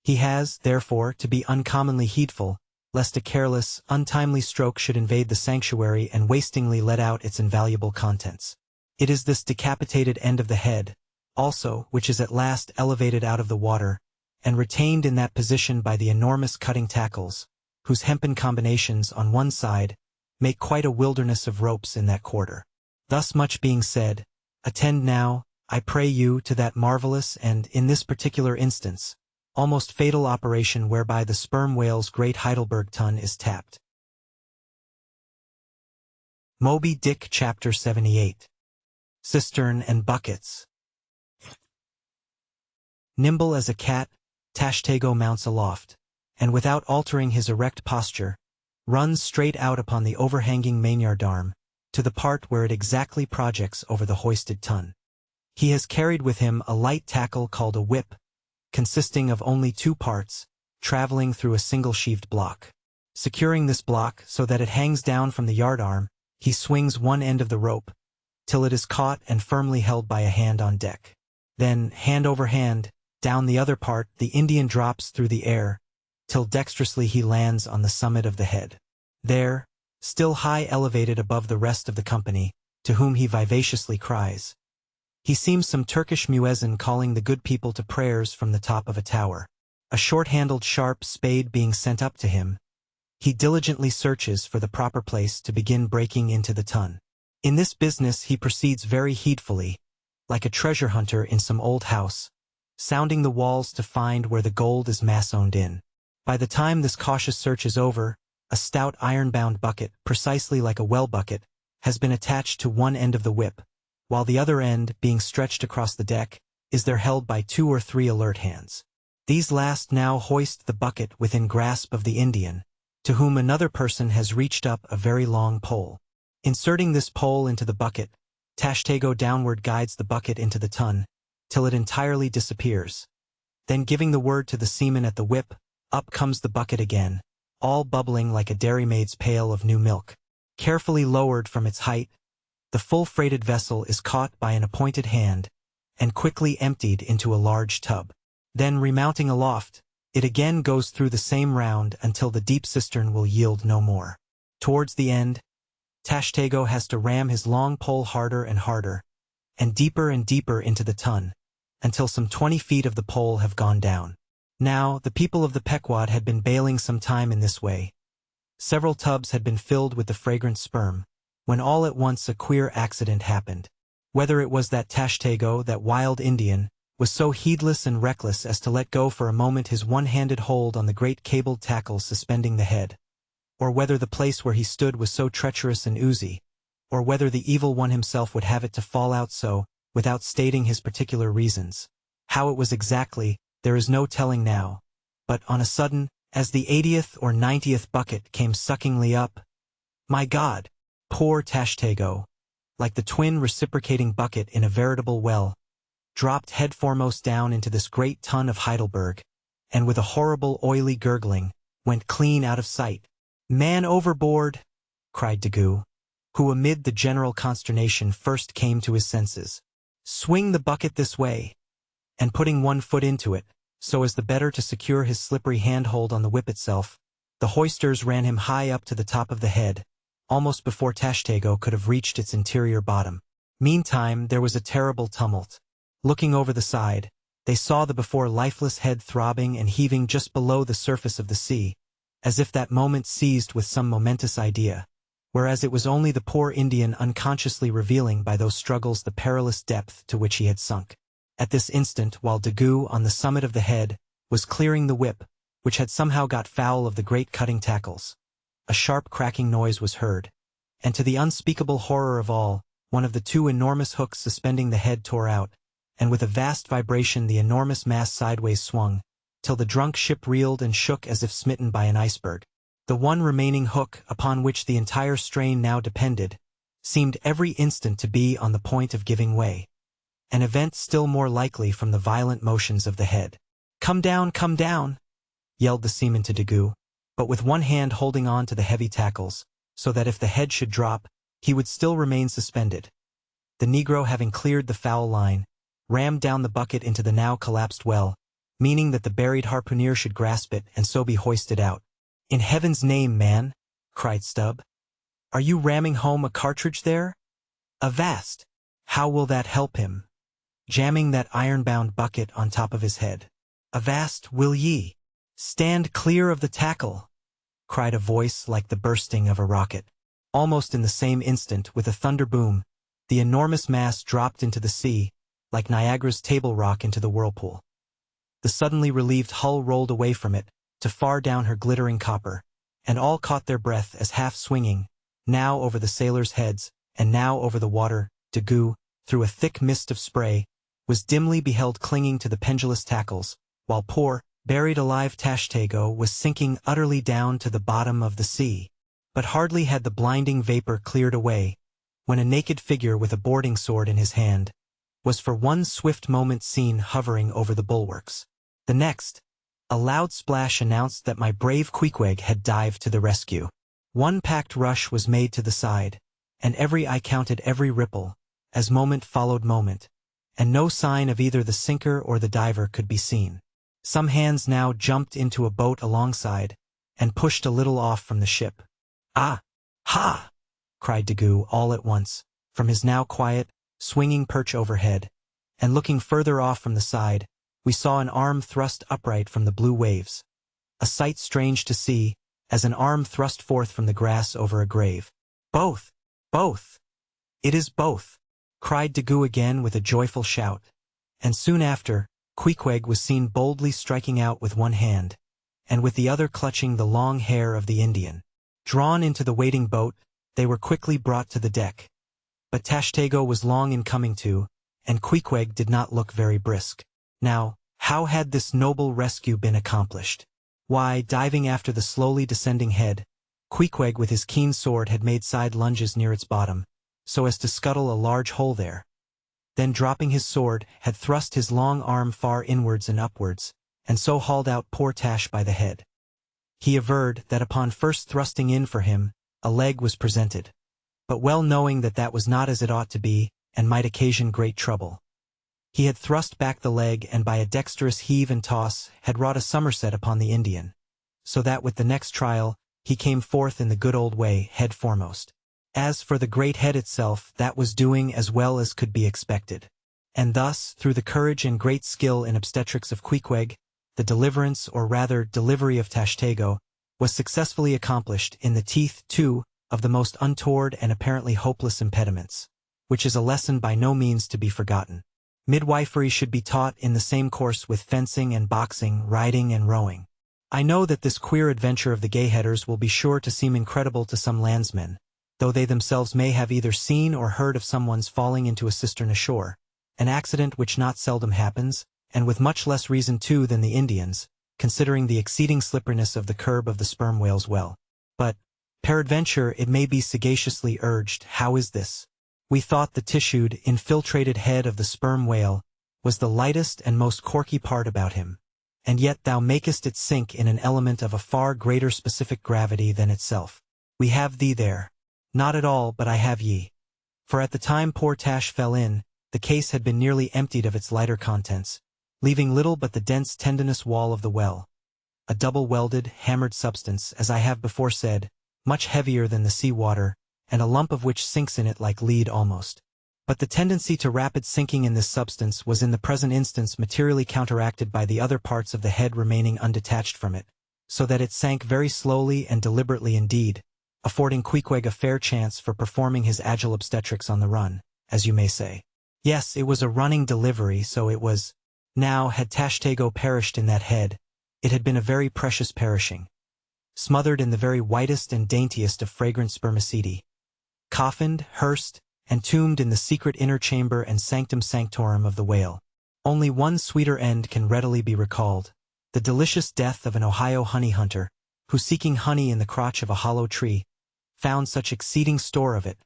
He has, therefore, to be uncommonly heedful, lest a careless, untimely stroke should invade the sanctuary and wastingly let out its invaluable contents. It is this decapitated end of the head, also, which is at last elevated out of the water, and retained in that position by the enormous cutting tackles, whose hempen combinations on one side make quite a wilderness of ropes in that quarter. Thus much being said, attend now, I pray you, to that marvelous and, in this particular instance, almost fatal operation whereby the sperm whale's great Heidelberg ton is tapped. Moby Dick Chapter 78. Cistern and Buckets. Nimble as a cat, Tashtego mounts aloft, and without altering his erect posture, runs straight out upon the overhanging mainyard arm, to the part where it exactly projects over the hoisted ton. He has carried with him a light tackle called a whip, consisting of only 2 parts, traveling through a single-sheaved block. Securing this block so that it hangs down from the yardarm, he swings one end of the rope, till it is caught and firmly held by a hand on deck. Then, hand over hand, down the other part the Indian drops through the air, till dexterously he lands on the summit of the head. There, still high elevated above the rest of the company, to whom he vivaciously cries. He seems some Turkish muezzin calling the good people to prayers from the top of a tower. A short-handled sharp spade being sent up to him, he diligently searches for the proper place to begin breaking into the ton. In this business he proceeds very heedfully, like a treasure hunter in some old house, sounding the walls to find where the gold is massoned in. By the time this cautious search is over, a stout iron-bound bucket, precisely like a well bucket, has been attached to one end of the whip, while the other end, being stretched across the deck, is there held by 2 or 3 alert hands. These last now hoist the bucket within grasp of the Indian, to whom another person has reached up a very long pole. Inserting this pole into the bucket, Tashtego downward guides the bucket into the ton, till it entirely disappears. Then giving the word to the seaman at the whip, up comes the bucket again, all bubbling like a dairymaid's pail of new milk. Carefully lowered from its height, the full-freighted vessel is caught by an appointed hand, and quickly emptied into a large tub. Then remounting aloft, it again goes through the same round until the deep cistern will yield no more. Towards the end, Tashtego has to ram his long pole harder and harder, and deeper into the ton, until some 20 feet of the pole have gone down. Now, the people of the Pequod had been bailing some time in this way. Several tubs had been filled with the fragrant sperm, when all at once a queer accident happened. Whether it was that Tashtego, that wild Indian, was so heedless and reckless as to let go for a moment his one-handed hold on the great cabled tackle suspending the head, or whether the place where he stood was so treacherous and oozy, or whether the evil one himself would have it to fall out so, without stating his particular reasons. How it was exactly, there is no telling now, but on a sudden, as the 80th or 90th bucket came suckingly up, my God! Poor Tashtego, like the twin reciprocating bucket in a veritable well, dropped headforemost down into this great ton of Heidelberg, and with a horrible oily gurgling, went clean out of sight. "Man overboard!" cried Daggoo, who amid the general consternation first came to his senses. "Swing the bucket this way," and putting one foot into it, so as the better to secure his slippery handhold on the whip itself, the hoisters ran him high up to the top of the head, almost before Tashtego could have reached its interior bottom. Meantime there was a terrible tumult. Looking over the side, they saw the before lifeless head throbbing and heaving just below the surface of the sea, as if that moment seized with some momentous idea, whereas it was only the poor Indian unconsciously revealing by those struggles the perilous depth to which he had sunk. At this instant, while Daggoo, on the summit of the head, was clearing the whip, which had somehow got foul of the great cutting tackles, a sharp cracking noise was heard, and to the unspeakable horror of all, one of the 2 enormous hooks suspending the head tore out, and with a vast vibration the enormous mass sideways swung, till the drunk ship reeled and shook as if smitten by an iceberg. The one remaining hook, upon which the entire strain now depended, seemed every instant to be on the point of giving way, an event still more likely from the violent motions of the head. Come down, yelled the seaman to Daggoo, but with one hand holding on to the heavy tackles, so that if the head should drop, he would still remain suspended. The Negro, having cleared the foul line, rammed down the bucket into the now collapsed well, meaning that the buried harpooner should grasp it and so be hoisted out. In heaven's name, man, cried Stubb. Are you ramming home a cartridge there? Avast! How will that help him? Jamming that iron-bound bucket on top of his head. Avast, will ye? Stand clear of the tackle, cried a voice like the bursting of a rocket. Almost in the same instant, with a thunder boom, the enormous mass dropped into the sea, like Niagara's Table Rock into the whirlpool. The suddenly relieved hull rolled away from it, to far down her glittering copper, and all caught their breath as half-swinging, now over the sailors' heads, and now over the water, Daggoo, through a thick mist of spray, was dimly beheld clinging to the pendulous tackles, while poor, buried alive Tashtego was sinking utterly down to the bottom of the sea. But hardly had the blinding vapor cleared away, when a naked figure with a boarding sword in his hand was for one swift moment seen hovering over the bulwarks. The next, a loud splash announced that my brave Queequeg had dived to the rescue. One packed rush was made to the side, and every eye counted every ripple, as moment followed moment, and no sign of either the sinker or the diver could be seen. Some hands now jumped into a boat alongside, and pushed a little off from the ship. Ah! Ha! cried Daggoo all at once, from his now quiet, swinging perch overhead, and looking further off from the side, we saw an arm thrust upright from the blue waves. A sight strange to see, as an arm thrust forth from the grass over a grave. Both! Both! It is both! Cried Daggoo again with a joyful shout, and soon after, Queequeg was seen boldly striking out with one hand, and with the other clutching the long hair of the Indian. Drawn into the waiting boat, they were quickly brought to the deck. But Tashtego was long in coming to, and Queequeg did not look very brisk. Now, how had this noble rescue been accomplished? Why, diving after the slowly descending head, Queequeg with his keen sword had made side lunges near its bottom, so as to scuttle a large hole there. Then dropping his sword, had thrust his long arm far inwards and upwards, and so hauled out poor Tash by the head. He averred that upon first thrusting in for him, a leg was presented, but well knowing that that was not as it ought to be, and might occasion great trouble, he had thrust back the leg and by a dexterous heave and toss had wrought a somerset upon the Indian, so that with the next trial, he came forth in the good old way, head foremost. As for the great head itself, that was doing as well as could be expected. And thus, through the courage and great skill in obstetrics of Queequeg, the deliverance, or rather delivery of Tashtego, was successfully accomplished in the teeth, too, of the most untoward and apparently hopeless impediments, which is a lesson by no means to be forgotten. Midwifery should be taught in the same course with fencing and boxing, riding and rowing. I know that this queer adventure of the gayheaders will be sure to seem incredible to some landsmen, though they themselves may have either seen or heard of someone's falling into a cistern ashore, an accident which not seldom happens, and with much less reason too than the Indians, considering the exceeding slipperiness of the curb of the sperm whale's well. But, peradventure, it may be sagaciously urged, how is this? We thought the tissued, infiltrated head of the sperm whale was the lightest and most corky part about him, and yet thou makest it sink in an element of a far greater specific gravity than itself. We have thee there. Not at all, but I have ye. For at the time poor Tash fell in, the case had been nearly emptied of its lighter contents, leaving little but the dense tendinous wall of the well, a double-welded, hammered substance, as I have before said, much heavier than the sea water, and a lump of which sinks in it like lead almost. But the tendency to rapid sinking in this substance was in the present instance materially counteracted by the other parts of the head remaining undetached from it, so that it sank very slowly and deliberately indeed, affording Queequeg a fair chance for performing his agile obstetrics on the run, as you may say. Yes, it was a running delivery, so it was. Now, had Tashtego perished in that head, it had been a very precious perishing, smothered in the very whitest and daintiest of fragrant spermaceti, coffined, hearsed, and tombed in the secret inner chamber and sanctum sanctorum of the whale. Only one sweeter end can readily be recalled, the delicious death of an Ohio honey hunter, who seeking honey in the crotch of a hollow tree, found such exceeding store of it,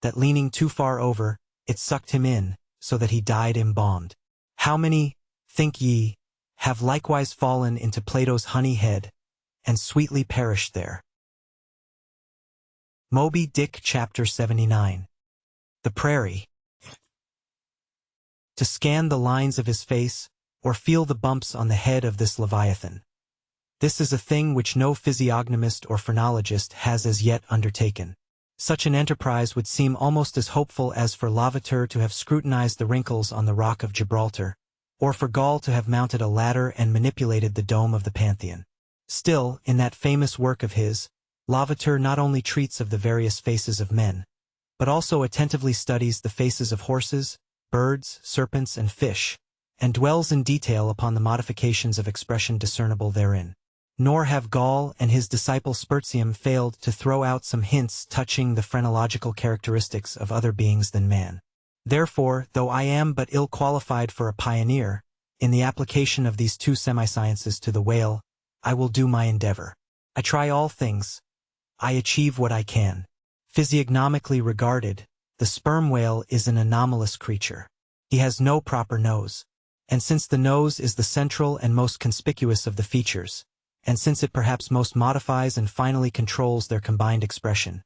that leaning too far over, it sucked him in, so that he died embalmed. How many, think ye, have likewise fallen into Plato's honey head, and sweetly perished there? Moby Dick Chapter 79. The Prairie. To scan the lines of his face, or feel the bumps on the head of this leviathan. This is a thing which no physiognomist or phrenologist has as yet undertaken. Such an enterprise would seem almost as hopeful as for Lavater to have scrutinized the wrinkles on the rock of Gibraltar, or for Gall to have mounted a ladder and manipulated the dome of the Pantheon. Still, in that famous work of his, Lavater not only treats of the various faces of men, but also attentively studies the faces of horses, birds, serpents, and fish, and dwells in detail upon the modifications of expression discernible therein. Nor have Gall and his disciple Spurzheim failed to throw out some hints touching the phrenological characteristics of other beings than man. Therefore, though I am but ill qualified for a pioneer, in the application of these two semi-sciences to the whale, I will do my endeavor. I try all things. I achieve what I can. Physiognomically regarded, the sperm whale is an anomalous creature. He has no proper nose. And since the nose is the central and most conspicuous of the features, and since it perhaps most modifies and finally controls their combined expression,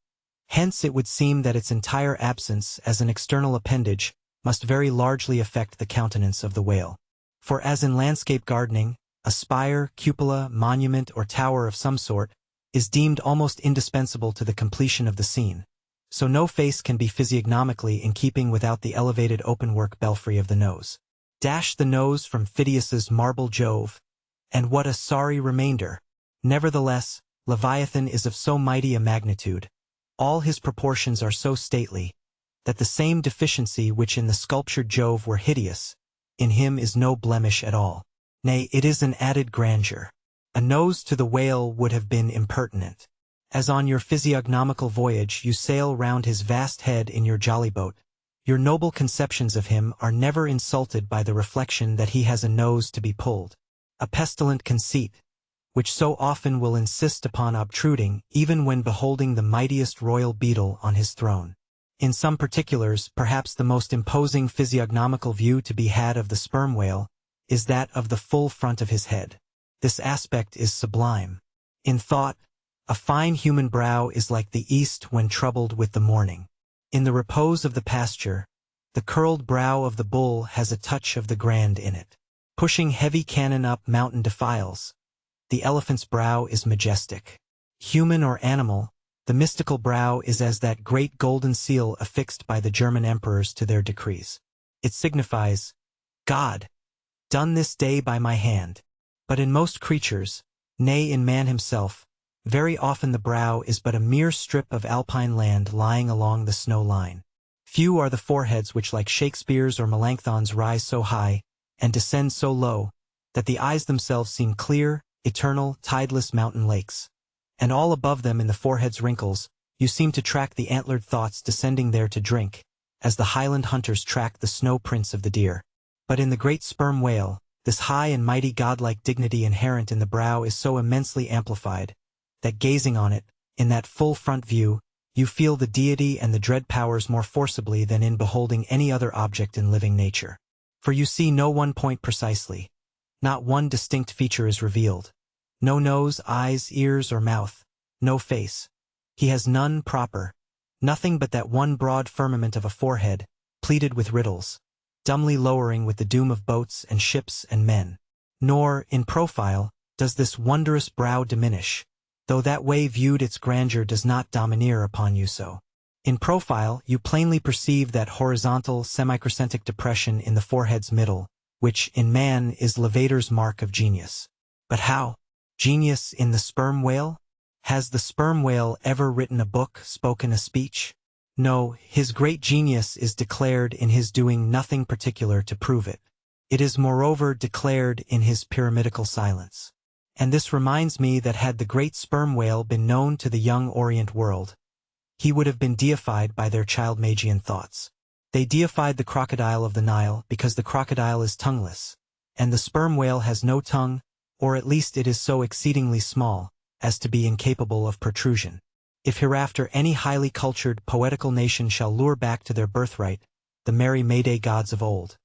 hence it would seem that its entire absence as an external appendage must very largely affect the countenance of the whale. For as in landscape gardening, a spire, cupola, monument, or tower of some sort is deemed almost indispensable to the completion of the scene, so no face can be physiognomically in keeping without the elevated openwork belfry of the nose. Dash the nose from Phidias's marble Jove, and what a sorry remainder! Nevertheless, Leviathan is of so mighty a magnitude, all his proportions are so stately, that the same deficiency which in the sculptured Jove were hideous, in him is no blemish at all. Nay, it is an added grandeur. A nose to the whale would have been impertinent. As on your physiognomical voyage you sail round his vast head in your jolly boat, your noble conceptions of him are never insulted by the reflection that he has a nose to be pulled. A pestilent conceit, which so often will insist upon obtruding even when beholding the mightiest royal beetle on his throne. In some particulars, perhaps the most imposing physiognomical view to be had of the sperm whale is that of the full front of his head. This aspect is sublime. In thought, a fine human brow is like the east when troubled with the morning. In the repose of the pasture, the curled brow of the bull has a touch of the grand in it. Pushing heavy cannon up mountain defiles, the elephant's brow is majestic. Human or animal, the mystical brow is as that great golden seal affixed by the German emperors to their decrees. It signifies, God, done this day by my hand. But in most creatures, nay in man himself, very often the brow is but a mere strip of alpine land lying along the snow line. Few are the foreheads which like Shakespeare's or Melanchthon's rise so high, and descend so low, that the eyes themselves seem clear, eternal, tideless mountain lakes. And all above them in the forehead's wrinkles, you seem to track the antlered thoughts descending there to drink, as the highland hunters track the snow prints of the deer. But in the great sperm whale, this high and mighty godlike dignity inherent in the brow is so immensely amplified, that gazing on it, in that full front view, you feel the deity and the dread powers more forcibly than in beholding any other object in living nature. For you see no one point precisely. Not one distinct feature is revealed. No nose, eyes, ears, or mouth. No face. He has none proper. Nothing but that one broad firmament of a forehead, pleated with riddles, dumbly lowering with the doom of boats and ships and men. Nor, in profile, does this wondrous brow diminish, though that way viewed its grandeur does not domineer upon you so. In profile, you plainly perceive that horizontal, semicrescentic depression in the forehead's middle, which, in man, is Lavater's mark of genius. But how? Genius in the sperm whale? Has the sperm whale ever written a book, spoken a speech? No, his great genius is declared in his doing nothing particular to prove it. It is moreover declared in his pyramidical silence. And this reminds me that had the great sperm whale been known to the young Orient world, he would have been deified by their child-Magian thoughts. They deified the crocodile of the Nile because the crocodile is tongueless, and the sperm whale has no tongue, or at least it is so exceedingly small, as to be incapable of protrusion. If hereafter any highly cultured, poetical nation shall lure back to their birthright the merry May-Day gods of old,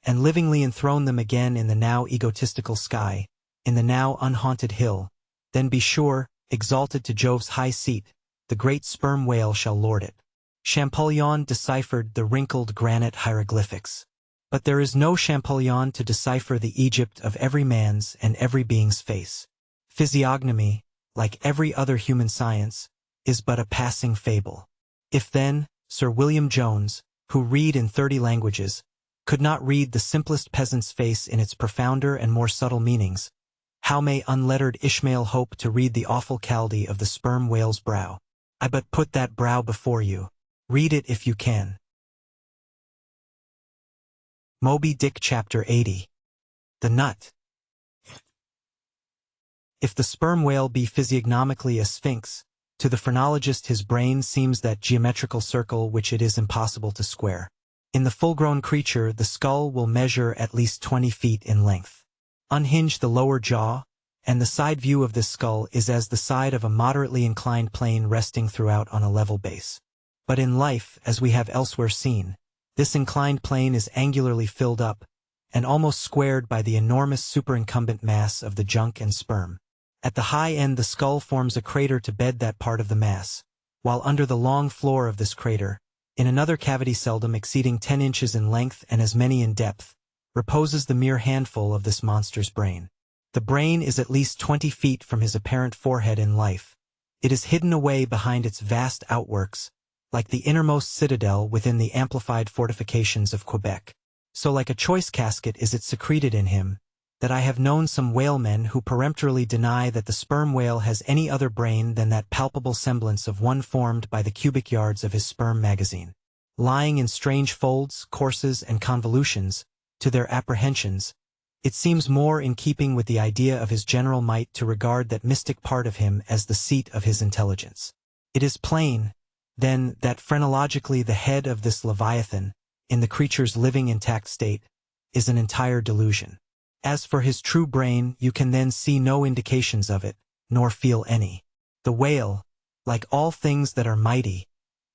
and livingly enthrone them again in the now egotistical sky, in the now unhaunted hill, then be sure, exalted to Jove's high seat, the great sperm whale shall lord it. Champollion deciphered the wrinkled granite hieroglyphics. But there is no Champollion to decipher the Egypt of every man's and every being's face. Physiognomy, like every other human science, is but a passing fable. If then, Sir William Jones, who read in 30 languages, could not read the simplest peasant's face in its profounder and more subtle meanings, how may unlettered Ishmael hope to read the awful Chaldee of the sperm whale's brow? I but put that brow before you. Read it if you can. Moby Dick Chapter 80. The Nut. If the sperm whale be physiognomically a sphinx, to the phrenologist his brain seems that geometrical circle which it is impossible to square. In the full-grown creature the skull will measure at least 20 feet in length. Unhinge the lower jaw, and the side view of this skull is as the side of a moderately inclined plane resting throughout on a level base. But in life, as we have elsewhere seen, this inclined plane is angularly filled up, and almost squared by the enormous superincumbent mass of the junk and sperm. At the high end the skull forms a crater to bed that part of the mass, while under the long floor of this crater, in another cavity seldom exceeding 10 inches in length and as many in depth, reposes the mere handful of this monster's brain. The brain is at least 20 feet from his apparent forehead in life. It is hidden away behind its vast outworks, like the innermost citadel within the amplified fortifications of Quebec. So like a choice casket is it secreted in him, that I have known some whalemen who peremptorily deny that the sperm whale has any other brain than that palpable semblance of one formed by the cubic yards of his sperm magazine. Lying in strange folds, courses, and convolutions, to their apprehensions, it seems more in keeping with the idea of his general might to regard that mystic part of him as the seat of his intelligence. It is plain, then, that phrenologically the head of this Leviathan, in the creature's living intact state, is an entire delusion. As for his true brain, you can then see no indications of it, nor feel any. The whale, like all things that are mighty,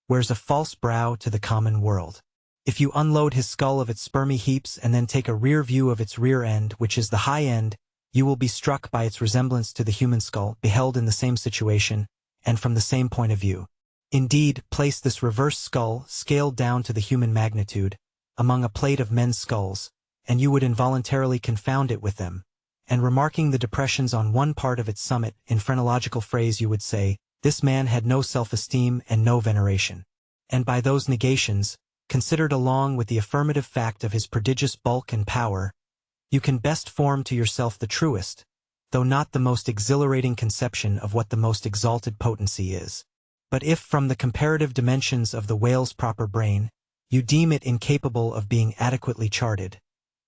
wears a false brow to the common world. If you unload his skull of its spermy heaps and then take a rear view of its rear end, which is the high end, you will be struck by its resemblance to the human skull, beheld in the same situation, and from the same point of view. Indeed, place this reverse skull, scaled down to the human magnitude, among a plate of men's skulls, and you would involuntarily confound it with them, and remarking the depressions on one part of its summit, in phrenological phrase you would say, this man had no self-esteem and no veneration. And by those negations, considered along with the affirmative fact of his prodigious bulk and power, you can best form to yourself the truest, though not the most exhilarating conception of what the most exalted potency is. But if from the comparative dimensions of the whale's proper brain, you deem it incapable of being adequately charted,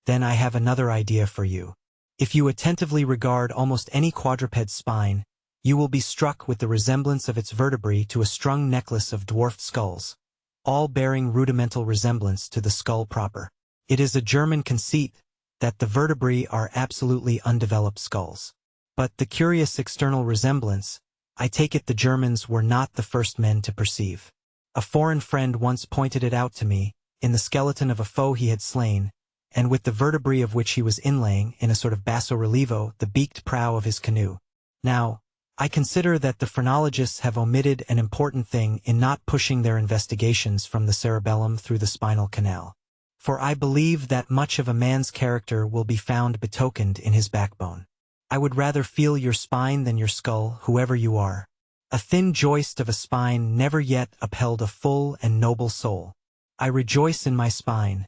then I have another idea for you. If you attentively regard almost any quadruped's spine, you will be struck with the resemblance of its vertebrae to a strung necklace of dwarfed skulls, all bearing rudimental resemblance to the skull proper. It is a German conceit that the vertebrae are absolutely undeveloped skulls. But the curious external resemblance, I take it the Germans were not the first men to perceive. A foreign friend once pointed it out to me, in the skeleton of a foe he had slain, and with the vertebrae of which he was inlaying, in a sort of basso relievo, the beaked prow of his canoe. Now, I consider that the phrenologists have omitted an important thing in not pushing their investigations from the cerebellum through the spinal canal. For I believe that much of a man's character will be found betokened in his backbone. I would rather feel your spine than your skull, whoever you are. A thin joist of a spine never yet upheld a full and noble soul. I rejoice in my spine,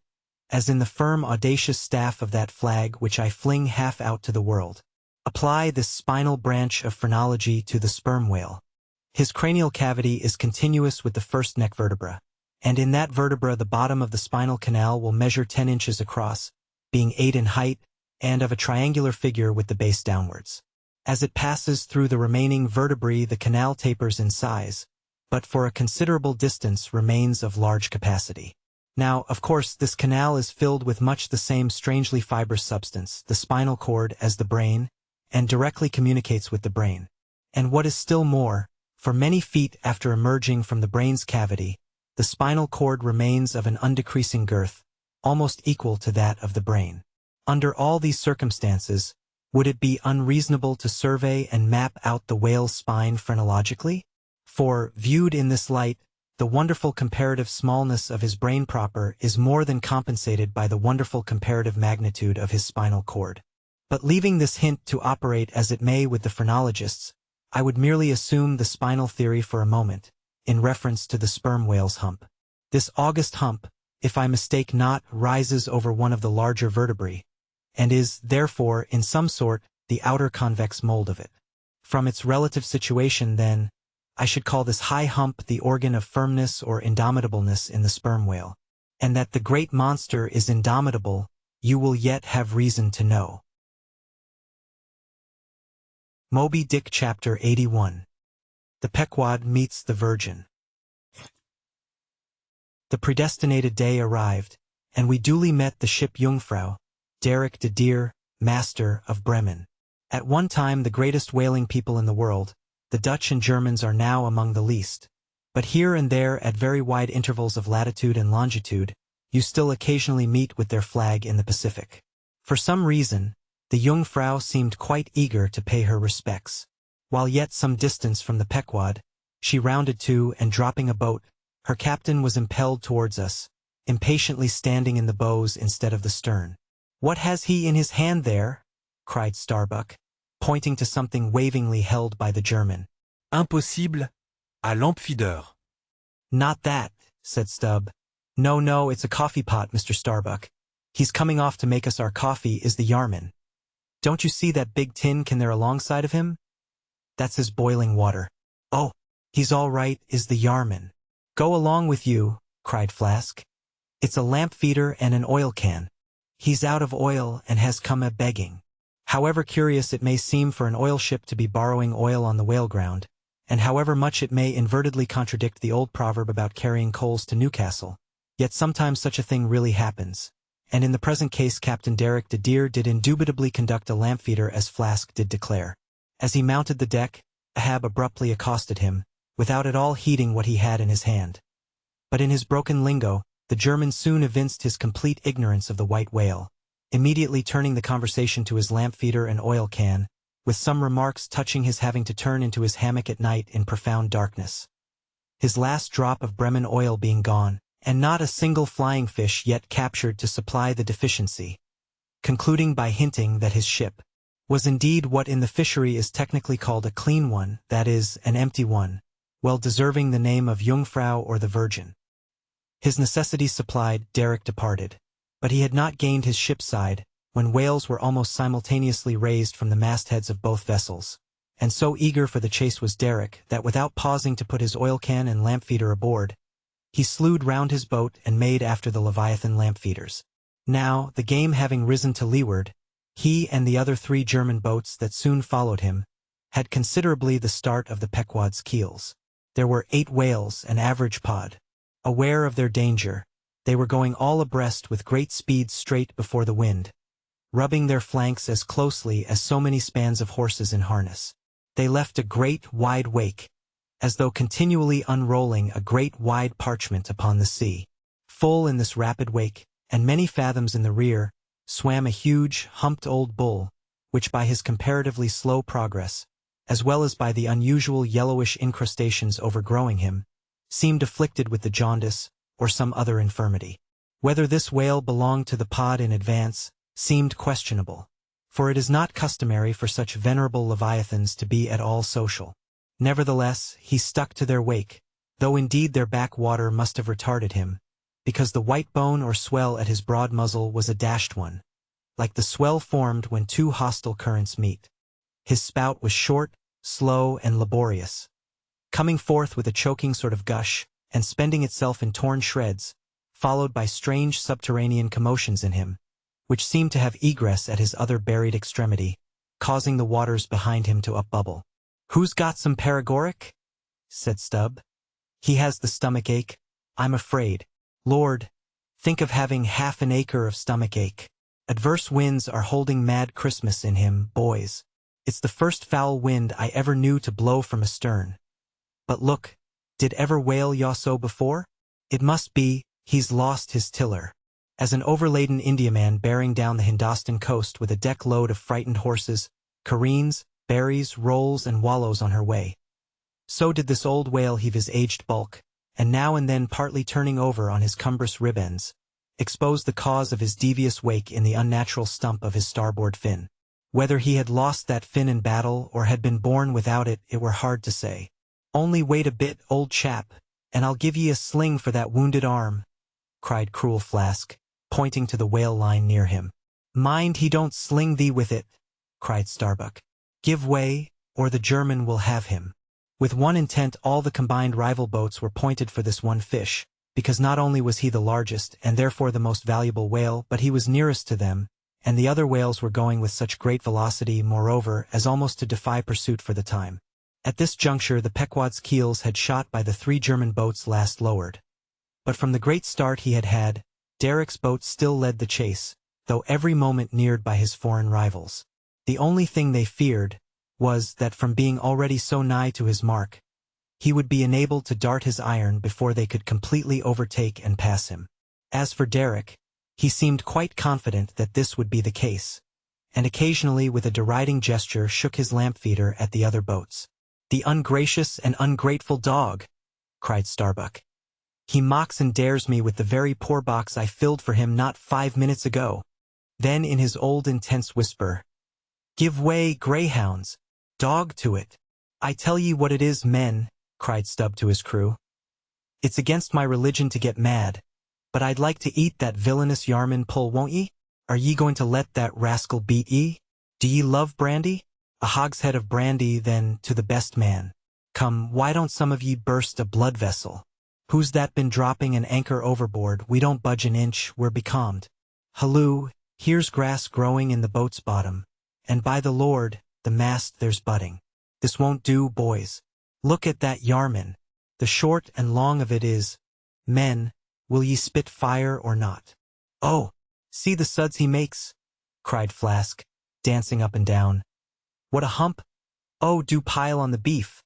as in the firm audacious staff of that flag which I fling half out to the world. Apply this spinal branch of phrenology to the sperm whale. His cranial cavity is continuous with the first neck vertebra, and in that vertebra the bottom of the spinal canal will measure 10 inches across, being 8 in height, and of a triangular figure with the base downwards. As it passes through the remaining vertebrae the canal tapers in size, but for a considerable distance remains of large capacity. Now, of course, this canal is filled with much the same strangely fibrous substance, the spinal cord, as the brain, and directly communicates with the brain. And what is still more, For many feet after emerging from the brain's cavity, the spinal cord remains of an undecreasing girth, almost equal to that of the brain. Under all these circumstances, would it be unreasonable to survey and map out the whale's spine phrenologically? For, viewed in this light, the wonderful comparative smallness of his brain proper is more than compensated by the wonderful comparative magnitude of his spinal cord. But leaving this hint to operate as it may with the phrenologists, I would merely assume the spinal theory for a moment, in reference to the sperm whale's hump. This august hump, if I mistake not, rises over one of the larger vertebrae, and is, therefore, in some sort, the outer convex mold of it. From its relative situation, then, I should call this high hump the organ of firmness or indomitableness in the sperm whale. And that the great monster is indomitable, you will yet have reason to know. Moby Dick Chapter 81. The Pequod Meets the Virgin. The predestinated day arrived, and we duly met the ship Jungfrau, Derek de Deer, master of Bremen. At one time the greatest whaling people in the world, the Dutch and Germans are now among the least. But here and there at very wide intervals of latitude and longitude, you still occasionally meet with their flag in the Pacific. For some reason, the Jungfrau seemed quite eager to pay her respects. While yet some distance from the Pequod, she rounded to and dropping a boat, her captain was impelled towards us, impatiently standing in the bows instead of the stern. "What has he in his hand there?" cried Starbuck, pointing to something wavingly held by the German. "Impossible, à lampe-feeder." "Not that," said Stubb. No, it's a coffee pot, Mr. Starbuck. He's coming off to make us our coffee, is the Yarman. Don't you see that big tin can there alongside of him? That's his boiling water. Oh, he's all right, is the Yarman. Go along with you, cried Flask. It's a lamp feeder and an oil can. He's out of oil and has come a-begging. However curious it may seem for an oil ship to be borrowing oil on the whale ground, and however much it may invertedly contradict the old proverb about carrying coals to Newcastle, yet sometimes such a thing really happens, and in the present case Captain Derek de Deer did indubitably conduct a lamp feeder as Flask did declare. As he mounted the deck, Ahab abruptly accosted him, without at all heeding what he had in his hand. But in his broken lingo, the German soon evinced his complete ignorance of the white whale, immediately turning the conversation to his lamp feeder and oil can, with some remarks touching his having to turn into his hammock at night in profound darkness. His last drop of Bremen oil being gone, and not a single flying fish yet captured to supply the deficiency, concluding by hinting that his ship was indeed what in the fishery is technically called a clean one, that is, an empty one, well deserving the name of Jungfrau or the Virgin. His necessities supplied, Derek departed, but he had not gained his ship's side, when whales were almost simultaneously raised from the mastheads of both vessels, and so eager for the chase was Derek that without pausing to put his oil can and lamp feeder aboard, he slewed round his boat and made after the Leviathan lamp feeders. Now, the game having risen to leeward, he and the other 3 German boats that soon followed him had considerably the start of the Pequod's keels. There were 8 whales, an average pod. Aware of their danger, they were going all abreast with great speed straight before the wind, rubbing their flanks as closely as so many spans of horses in harness. They left a great wide wake, as though continually unrolling a great wide parchment upon the sea. Full in this rapid wake, and many fathoms in the rear, swam a huge, humped old bull, which by his comparatively slow progress, as well as by the unusual yellowish incrustations overgrowing him, seemed afflicted with the jaundice, or some other infirmity. Whether this whale belonged to the pod in advance, seemed questionable, for it is not customary for such venerable leviathans to be at all social. Nevertheless, he stuck to their wake, though indeed their back water must have retarded him, because the white bone or swell at his broad muzzle was a dashed one, like the swell formed when 2 hostile currents meet. His spout was short, slow, and laborious, coming forth with a choking sort of gush, and spending itself in torn shreds, followed by strange subterranean commotions in him, which seemed to have egress at his other buried extremity, causing the waters behind him to upbubble. "Who's got some paregoric?" said Stubb. "He has the stomach ache, I'm afraid. Lord, think of having half an acre of stomach ache. Adverse winds are holding mad Christmas in him, boys. It's the first foul wind I ever knew to blow from astern. But look, did ever whale yaw so before? It must be, he's lost his tiller. As an overladen Indiaman bearing down the Hindostan coast with a deck load of frightened horses, careens, berries, rolls, and wallows on her way, so did this old whale heave his aged bulk, and now and then partly turning over on his cumbrous rib ends, expose the cause of his devious wake in the unnatural stump of his starboard fin. Whether he had lost that fin in battle or had been born without it, it were hard to say. "Only wait a bit, old chap, and I'll give ye a sling for that wounded arm," cried cruel Flask, pointing to the whale line near him. "Mind he don't sling thee with it," cried Starbuck. "Give way, or the German will have him." With one intent all the combined rival boats were pointed for this one fish, because not only was he the largest and therefore the most valuable whale, but he was nearest to them, and the other whales were going with such great velocity, moreover, as almost to defy pursuit for the time. At this juncture the Pequod's keels had shot by the 3 German boats last lowered. But from the great start he had had, Derek's boat still led the chase, though every moment neared by his foreign rivals. The only thing they feared was that from being already so nigh to his mark, he would be enabled to dart his iron before they could completely overtake and pass him. As for Derek, he seemed quite confident that this would be the case, and occasionally with a deriding gesture shook his lamp feeder at the other boats. "The ungracious and ungrateful dog!" cried Starbuck. "He mocks and dares me with the very poor box I filled for him not 5 minutes ago." Then in his old intense whisper, "Give way, greyhounds! Dog to it! I tell ye what it is, men," cried Stubb to his crew. "It's against my religion to get mad, but I'd like to eat that villainous Yarman pull, won't ye? Are ye going to let that rascal beat ye? Do ye love brandy? A hogshead of brandy, then, to the best man. Come, why don't some of ye burst a blood vessel? Who's that been dropping an anchor overboard? We don't budge an inch, we're becalmed. Halloo, here's grass growing in the boat's bottom, and by the Lord, the mast there's budding. This won't do, boys. Look at that Yarman. The short and long of it is, men, will ye spit fire or not?" "Oh, see the suds he makes," cried Flask, dancing up and down. "What a hump! Oh, do pile on the beef.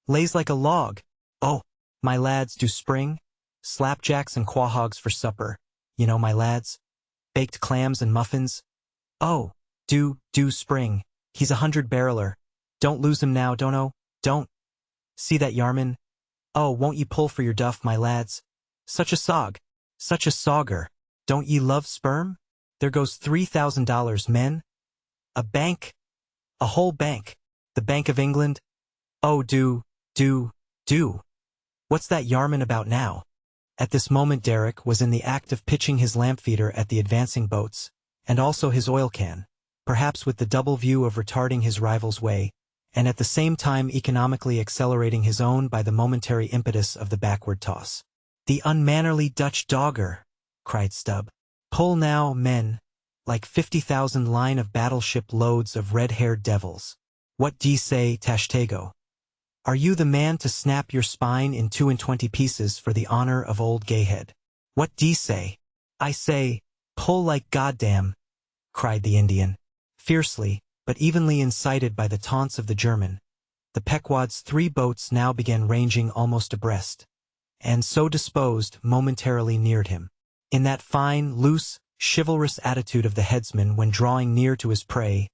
Lays like a log. Oh, my lads, do spring. Slapjacks and quahogs for supper, you know, my lads. Baked clams and muffins. Oh, do spring. He's a 100-barreler. Don't lose him now, don't. See that Yarman? Oh, won't ye pull for your duff, my lads? Such a sog. Such a sogger. Don't ye love sperm? There goes $3,000, men. A bank. A whole bank. The Bank of England. Oh, do. What's that Yarman about now?" At this moment Derek was in the act of pitching his lamp feeder at the advancing boats, and also his oil can, perhaps with the double view of retarding his rival's way, and at the same time economically accelerating his own by the momentary impetus of the backward toss. "The unmannerly Dutch dogger!" cried Stubb. "Pull now, men, like 50,000 line of battleship loads of red-haired devils. What d'ye say, Tashtego? Are you the man to snap your spine in 22 pieces for the honor of old Gayhead? What d'ye say?" "I say, pull like goddamn," cried the Indian. Fiercely, but evenly incited by the taunts of the German, the Pequod's 3 boats now began ranging almost abreast, and so disposed momentarily neared him. In that fine, loose, chivalrous attitude of the headsman when drawing near to his prey,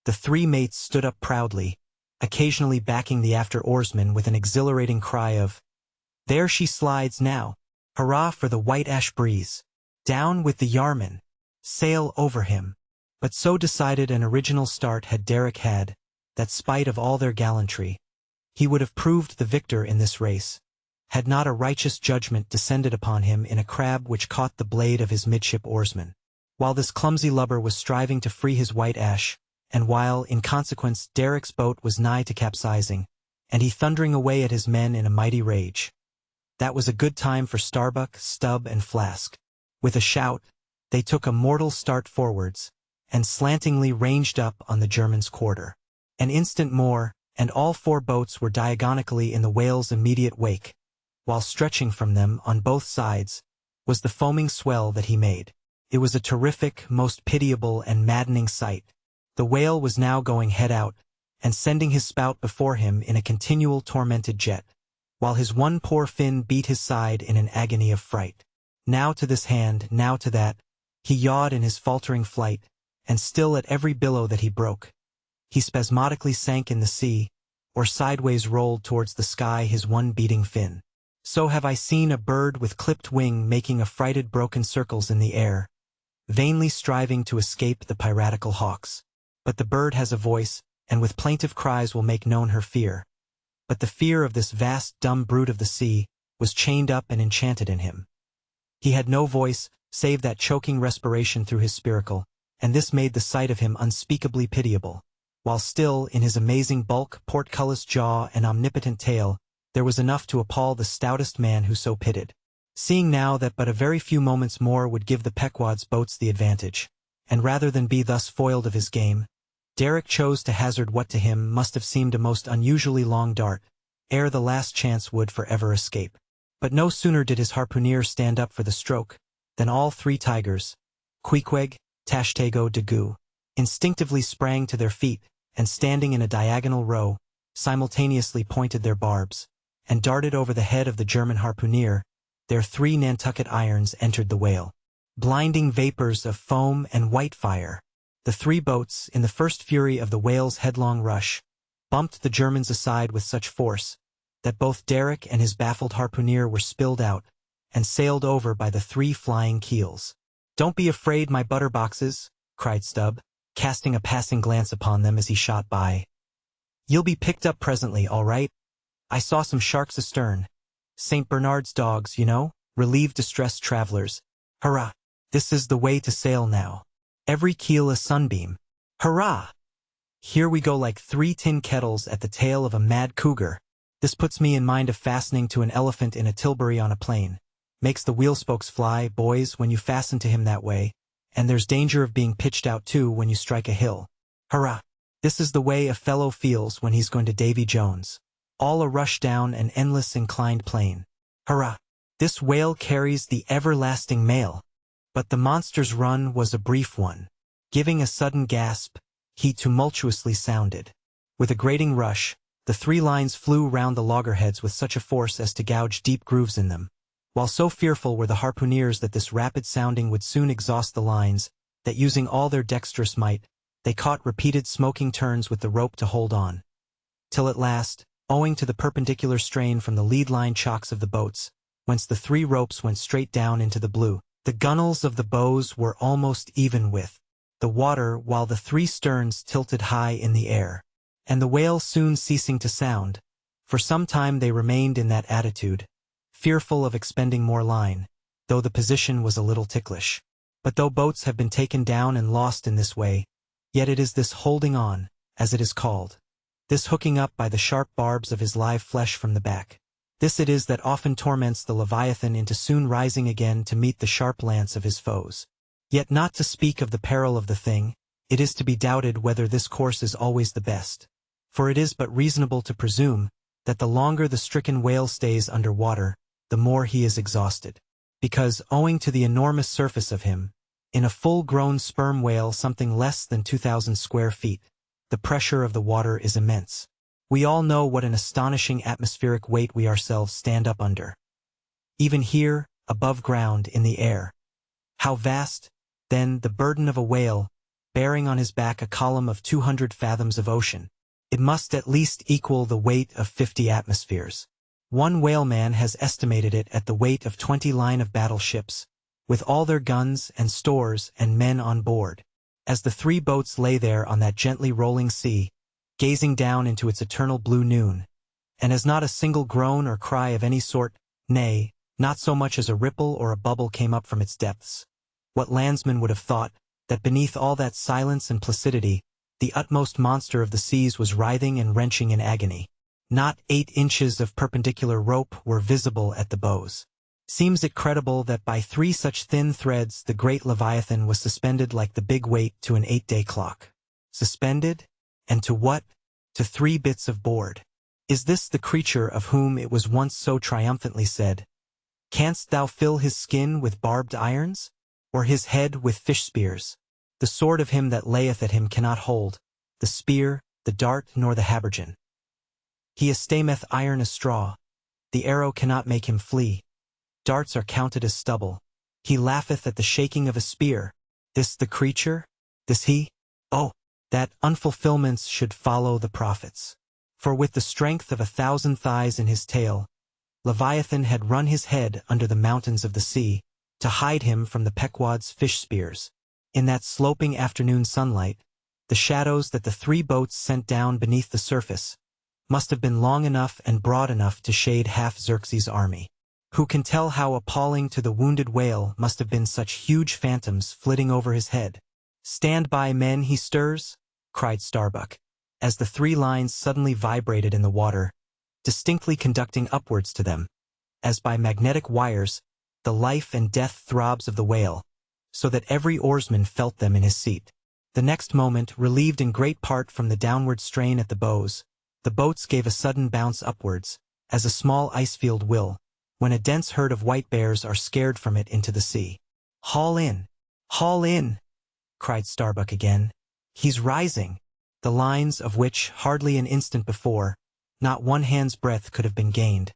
the 3 mates stood up proudly, occasionally backing the after oarsman with an exhilarating cry of, "There she slides now! Hurrah for the white ash breeze! Down with the Yarman! Sail over him!" But so decided an original start had Derek had, that spite of all their gallantry, he would have proved the victor in this race, had not a righteous judgment descended upon him in a crab which caught the blade of his midship oarsman. While this clumsy lubber was striving to free his white ash, and while, in consequence, Derek's boat was nigh to capsizing, and he thundering away at his men in a mighty rage, that was a good time for Starbuck, Stubb, and Flask. With a shout, they took a mortal start forwards, and slantingly ranged up on the German's quarter. An instant more, and all 4 boats were diagonically in the whale's immediate wake, while stretching from them, on both sides, was the foaming swell that he made. It was a terrific, most pitiable and maddening sight. The whale was now going head out, and sending his spout before him in a continual tormented jet, while his one poor fin beat his side in an agony of fright. Now to this hand, now to that, he yawed in his faltering flight, and still at every billow that he broke, he spasmodically sank in the sea, or sideways rolled towards the sky his one beating fin. So have I seen a bird with clipped wing making affrighted broken circles in the air, vainly striving to escape the piratical hawks. But the bird has a voice, and with plaintive cries will make known her fear. But the fear of this vast dumb brute of the sea was chained up and enchanted in him. He had no voice, save that choking respiration through his spiracle, and this made the sight of him unspeakably pitiable. While still, in his amazing bulk, portcullis jaw, and omnipotent tail, there was enough to appall the stoutest man who so pitted. Seeing now that but a very few moments more would give the Pequod's boats the advantage, and rather than be thus foiled of his game, Derek chose to hazard what to him must have seemed a most unusually long dart, ere the last chance would forever escape. But no sooner did his harpooner stand up for the stroke, than all three tigers, Queequeg, Tashtego, Dagu, instinctively sprang to their feet, and standing in a diagonal row, simultaneously pointed their barbs, and darted over the head of the German harpooner. Their 3 Nantucket irons entered the whale. Blinding vapors of foam and white fire. The 3 boats, in the first fury of the whale's headlong rush, bumped the Germans aside with such force that both Derek and his baffled harpooner were spilled out and sailed over by the 3 flying keels. "Don't be afraid, my butterboxes," cried Stubb, casting a passing glance upon them as he shot by. "You'll be picked up presently, all right. I saw some sharks astern. St. Bernard's dogs, you know, relieve distressed travelers. Hurrah! This is the way to sail now. Every keel a sunbeam. Hurrah! Here we go like 3 tin kettles at the tail of a mad cougar. This puts me in mind of fastening to an elephant in a tilbury on a plain. Makes the wheel spokes fly, boys, when you fasten to him that way, and there's danger of being pitched out too when you strike a hill. Hurrah! This is the way a fellow feels when he's going to Davy Jones. All a rush down an endless inclined plane. Hurrah! This whale carries the everlasting mail." But the monster's run was a brief one. Giving a sudden gasp, he tumultuously sounded. With a grating rush, the 3 lines flew round the loggerheads with such a force as to gouge deep grooves in them, while so fearful were the harpooneers that this rapid sounding would soon exhaust the lines, that using all their dexterous might, they caught repeated smoking turns with the rope to hold on. Till at last, owing to the perpendicular strain from the lead-line chocks of the boats, whence the 3 ropes went straight down into the blue, the gunwales of the bows were almost even with the water, while the 3 sterns tilted high in the air. And the whale soon ceasing to sound, for some time they remained in that attitude, fearful of expending more line, though the position was a little ticklish. But though boats have been taken down and lost in this way, yet it is this holding on, as it is called, this hooking up by the sharp barbs of his live flesh from the back, this it is that often torments the Leviathan into soon rising again to meet the sharp lance of his foes. Yet not to speak of the peril of the thing, it is to be doubted whether this course is always the best, for it is but reasonable to presume that the longer the stricken whale stays under water, the more he is exhausted, because, owing to the enormous surface of him, in a full-grown sperm whale something less than 2,000 square feet, the pressure of the water is immense. We all know what an astonishing atmospheric weight we ourselves stand up under. Even here, above ground, in the air. How vast, then, the burden of a whale, bearing on his back a column of 200 fathoms of ocean. It must at least equal the weight of 50 atmospheres. One whaleman has estimated it at the weight of 20 line-of-battle ships, with all their guns and stores and men on board. As the 3 boats lay there on that gently rolling sea, gazing down into its eternal blue noon, and as not a single groan or cry of any sort, nay, not so much as a ripple or a bubble came up from its depths, what landsman would have thought that beneath all that silence and placidity, the utmost monster of the seas was writhing and wrenching in agony? Not 8 inches of perpendicular rope were visible at the bows. Seems it credible that by 3 such thin threads the great Leviathan was suspended like the big weight to an 8-day clock? Suspended? And to what? To 3 bits of board. Is this the creature of whom it was once so triumphantly said, "Canst thou fill his skin with barbed irons? Or his head with fish spears? The sword of him that layeth at him cannot hold, the spear, the dart, nor the habergeon. He estameth iron as straw. The arrow cannot make him flee. Darts are counted as stubble. He laugheth at the shaking of a spear. This the creature? This he? Oh, that unfulfillments should follow the prophets. For with the strength of 1,000 thighs in his tail, Leviathan had run his head under the mountains of the sea, to hide him from the Pequod's fish spears. In that sloping afternoon sunlight, the shadows that the 3 boats sent down beneath the surface must have been long enough and broad enough to shade half Xerxes' army. Who can tell how appalling to the wounded whale must have been such huge phantoms flitting over his head? "Stand by, men, he stirs," cried Starbuck, as the 3 lines suddenly vibrated in the water, distinctly conducting upwards to them, as by magnetic wires, the life and death throbs of the whale, so that every oarsman felt them in his seat. The next moment, relieved in great part from the downward strain at the bows, the boats gave a sudden bounce upwards, as a small icefield will, when a dense herd of white bears are scared from it into the sea. "Haul in! Haul in!" cried Starbuck again. "He's rising!" The lines, of which, hardly an instant before, not one hand's breadth could have been gained,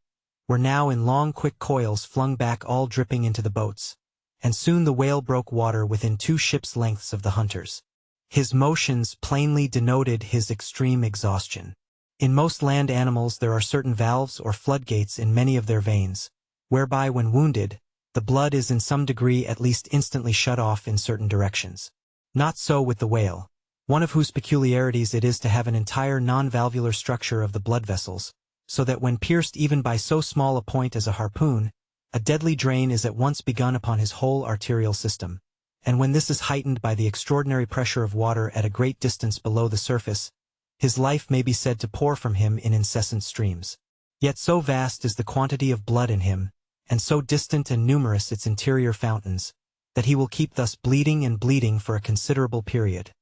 were now in long quick coils flung back all dripping into the boats, and soon the whale broke water within 2 ships' lengths of the hunters. His motions plainly denoted his extreme exhaustion. In most land animals there are certain valves or floodgates in many of their veins, whereby when wounded, the blood is in some degree at least instantly shut off in certain directions. Not so with the whale, one of whose peculiarities it is to have an entire non-valvular structure of the blood vessels, so that when pierced even by so small a point as a harpoon, a deadly drain is at once begun upon his whole arterial system, and when this is heightened by the extraordinary pressure of water at a great distance below the surface, his life may be said to pour from him in incessant streams. Yet so vast is the quantity of blood in him, and so distant and numerous its interior fountains, that he will keep thus bleeding and bleeding for a considerable period.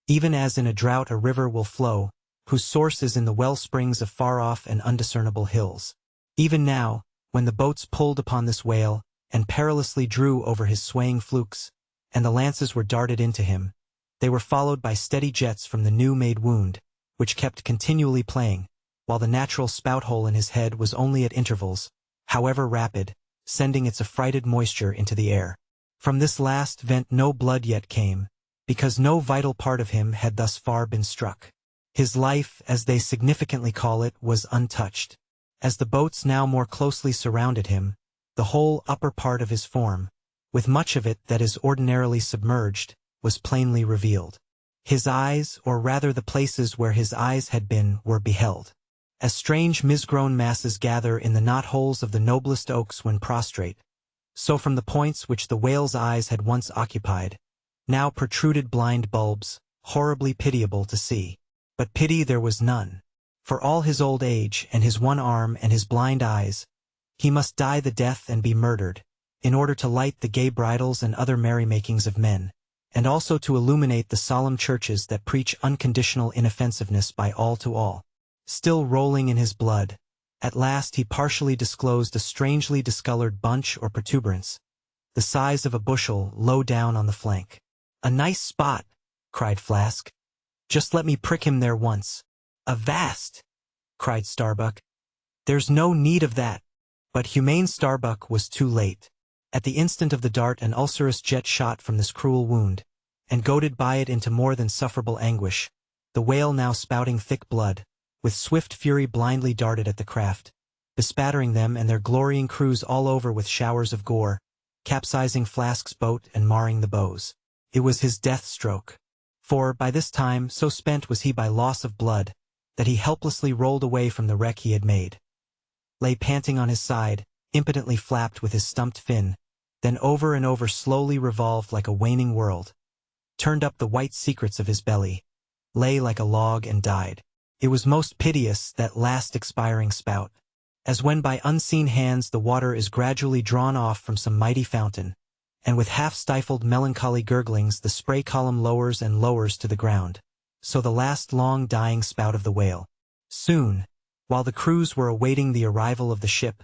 Even as in a drought a river will flow, whose source is in the well-springs of far-off and undiscernible hills. Even now, when the boats pulled upon this whale, and perilously drew over his swaying flukes, and the lances were darted into him, they were followed by steady jets from the new-made wound, which kept continually playing, while the natural spout-hole in his head was only at intervals, however rapid, sending its affrighted moisture into the air. From this last vent no blood yet came, because no vital part of him had thus far been struck. His life, as they significantly call it, was untouched. As the boats now more closely surrounded him, the whole upper part of his form, with much of it that is ordinarily submerged, was plainly revealed. His eyes, or rather the places where his eyes had been, were beheld. As strange misgrown masses gather in the knot-holes of the noblest oaks when prostrate, so from the points which the whale's eyes had once occupied, now protruded blind bulbs, horribly pitiable to see. But pity there was none. For all his old age, and his one arm, and his blind eyes, he must die the death and be murdered, in order to light the gay bridals and other merrymakings of men, and also to illuminate the solemn churches that preach unconditional inoffensiveness by all to all. Still rolling in his blood, at last he partially disclosed a strangely discolored bunch or protuberance, the size of a bushel, low down on the flank. "A nice spot," cried Flask. "Just let me prick him there once." "Avast!" cried Starbuck. "There's no need of that." But humane Starbuck was too late. At the instant of the dart an ulcerous jet shot from this cruel wound, and goaded by it into more than sufferable anguish, the whale now spouting thick blood, with swift fury blindly darted at the craft, bespattering them and their glorying crews all over with showers of gore, capsizing Flask's boat and marring the bows. It was his death stroke. For, by this time, so spent was he by loss of blood, that he helplessly rolled away from the wreck he had made, lay panting on his side, impotently flapped with his stumped fin, then over and over slowly revolved like a waning world, turned up the white secrets of his belly, lay like a log and died. It was most piteous, that last expiring spout, as when by unseen hands the water is gradually drawn off from some mighty fountain, and with half-stifled melancholy gurglings the spray column lowers and lowers to the ground, so the last long dying spout of the whale. Soon, while the crews were awaiting the arrival of the ship,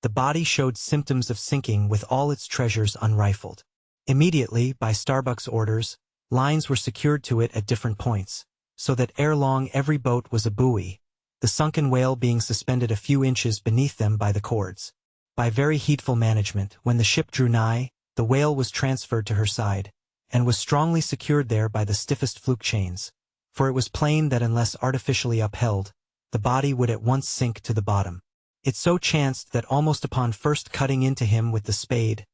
the body showed symptoms of sinking with all its treasures unrifled. Immediately, by Starbuck's orders, lines were secured to it at different points, so that ere long every boat was a buoy, the sunken whale being suspended a few inches beneath them by the cords. By very heedful management, when the ship drew nigh, the whale was transferred to her side, and was strongly secured there by the stiffest fluke chains, for it was plain that unless artificially upheld, the body would at once sink to the bottom. It so chanced that almost upon first cutting into him with the spade,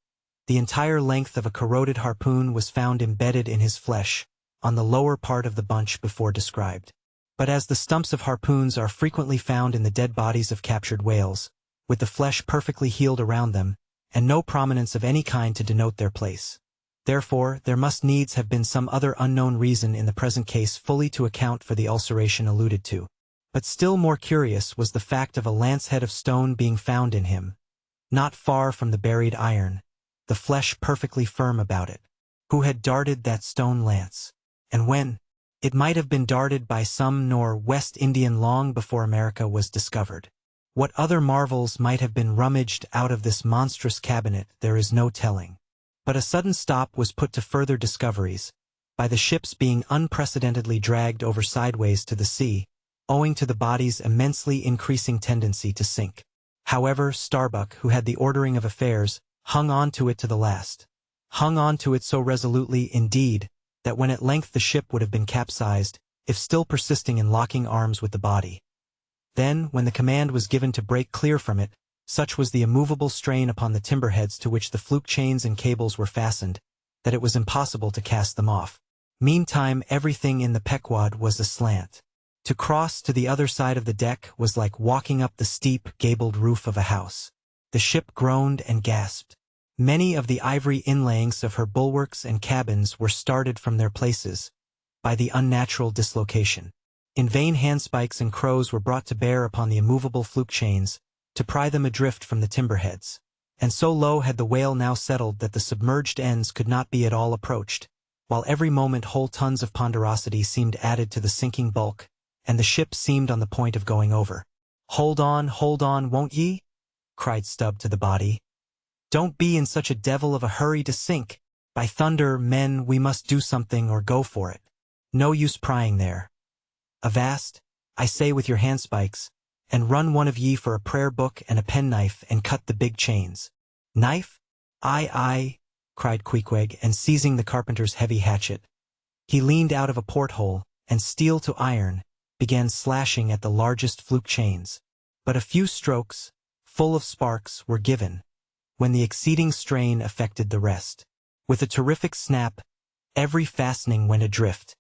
the entire length of a corroded harpoon was found embedded in his flesh, on the lower part of the bunch before described. But as the stumps of harpoons are frequently found in the dead bodies of captured whales, with the flesh perfectly healed around them, and no prominence of any kind to denote their place. Therefore, there must needs have been some other unknown reason in the present case fully to account for the ulceration alluded to. But still more curious was the fact of a lance-head of stone being found in him, not far from the buried iron, the flesh perfectly firm about it. Who had darted that stone lance? And when? It might have been darted by some West Indian long before America was discovered. What other marvels might have been rummaged out of this monstrous cabinet there is no telling. But a sudden stop was put to further discoveries, by the ships being unprecedentedly dragged over sideways to the sea, owing to the body's immensely increasing tendency to sink. However, Starbuck, who had the ordering of affairs, hung on to it to the last. Hung on to it so resolutely, indeed, that when at length the ship would have been capsized, if still persisting in locking arms with the body. Then, when the command was given to break clear from it, such was the immovable strain upon the timber-heads to which the fluke chains and cables were fastened, that it was impossible to cast them off. Meantime everything in the Pequod was aslant. To cross to the other side of the deck was like walking up the steep, gabled roof of a house. The ship groaned and gasped. Many of the ivory inlayings of her bulwarks and cabins were started from their places by the unnatural dislocation. In vain handspikes and crows were brought to bear upon the immovable fluke chains, to pry them adrift from the timber-heads, and so low had the whale now settled that the submerged ends could not be at all approached, while every moment whole tons of ponderosity seemed added to the sinking bulk, and the ship seemed on the point of going over. Hold on, won't ye?" cried Stubb to the body. "Don't be in such a devil of a hurry to sink. By thunder, men, we must do something or go for it. No use prying there. Avast, I say with your handspikes, and run one of ye for a prayer book and a penknife and cut the big chains." "Knife? Aye, aye," cried Queequeg, and seizing the carpenter's heavy hatchet, he leaned out of a porthole, and steel to iron, began slashing at the largest fluke chains. But a few strokes, full of sparks, were given, when the exceeding strain affected the rest. With a terrific snap, every fastening went adrift.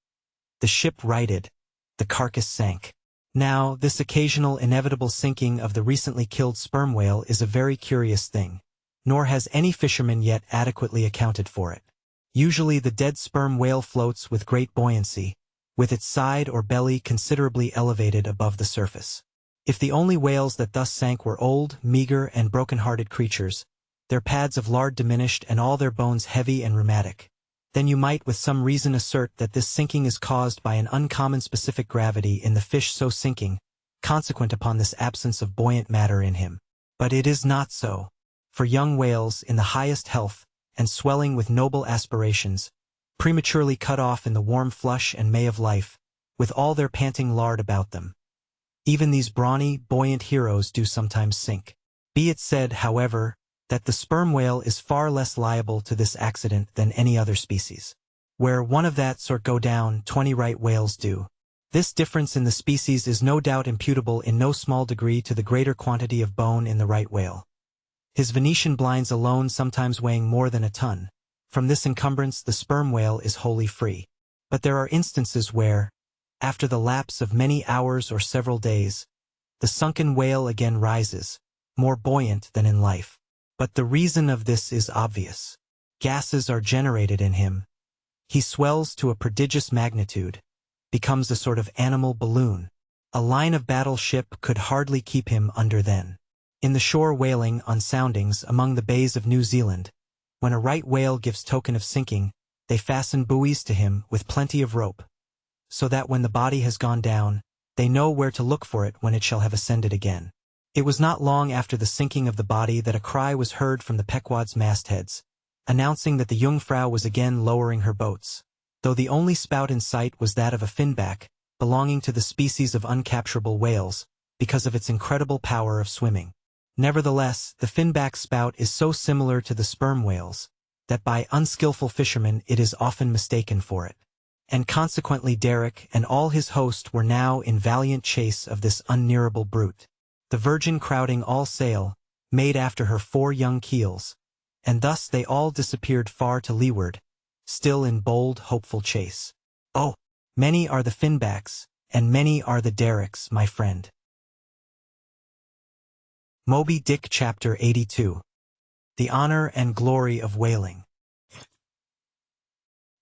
The ship righted, the carcass sank. Now, this occasional inevitable sinking of the recently killed sperm whale is a very curious thing, nor has any fisherman yet adequately accounted for it. Usually the dead sperm whale floats with great buoyancy, with its side or belly considerably elevated above the surface. If the only whales that thus sank were old, meager, and broken-hearted creatures, their pads of lard diminished and all their bones heavy and rheumatic, then you might with some reason assert that this sinking is caused by an uncommon specific gravity in the fish so sinking, consequent upon this absence of buoyant matter in him. But it is not so, for young whales in the highest health, and swelling with noble aspirations, prematurely cut off in the warm flush and May of life, with all their panting lard about them. Even these brawny, buoyant heroes do sometimes sink. Be it said, however, that the sperm whale is far less liable to this accident than any other species. Where one of that sort go down, 20 right whales do. This difference in the species is no doubt imputable in no small degree to the greater quantity of bone in the right whale. His Venetian blinds alone sometimes weighing more than a ton. From this encumbrance the sperm whale is wholly free. But there are instances where, after the lapse of many hours or several days, the sunken whale again rises, more buoyant than in life. But the reason of this is obvious. Gases are generated in him. He swells to a prodigious magnitude, becomes a sort of animal balloon. A line of battle ship could hardly keep him under then. In the shore whaling on soundings among the bays of New Zealand, when a right whale gives token of sinking, they fasten buoys to him with plenty of rope, so that when the body has gone down, they know where to look for it when it shall have ascended again. It was not long after the sinking of the body that a cry was heard from the Pequod's mastheads, announcing that the Jungfrau was again lowering her boats, though the only spout in sight was that of a finback, belonging to the species of uncapturable whales, because of its incredible power of swimming. Nevertheless, the finback spout is so similar to the sperm whales, that by unskillful fishermen it is often mistaken for it. And consequently Derek and all his host were now in valiant chase of this unnearable brute, the Virgin crowding all sail, made after her 4 young keels, and thus they all disappeared far to leeward, still in bold, hopeful chase. Oh, many are the finbacks, and many are the Derricks, my friend. Moby Dick Chapter 82. The Honor and Glory of Whaling.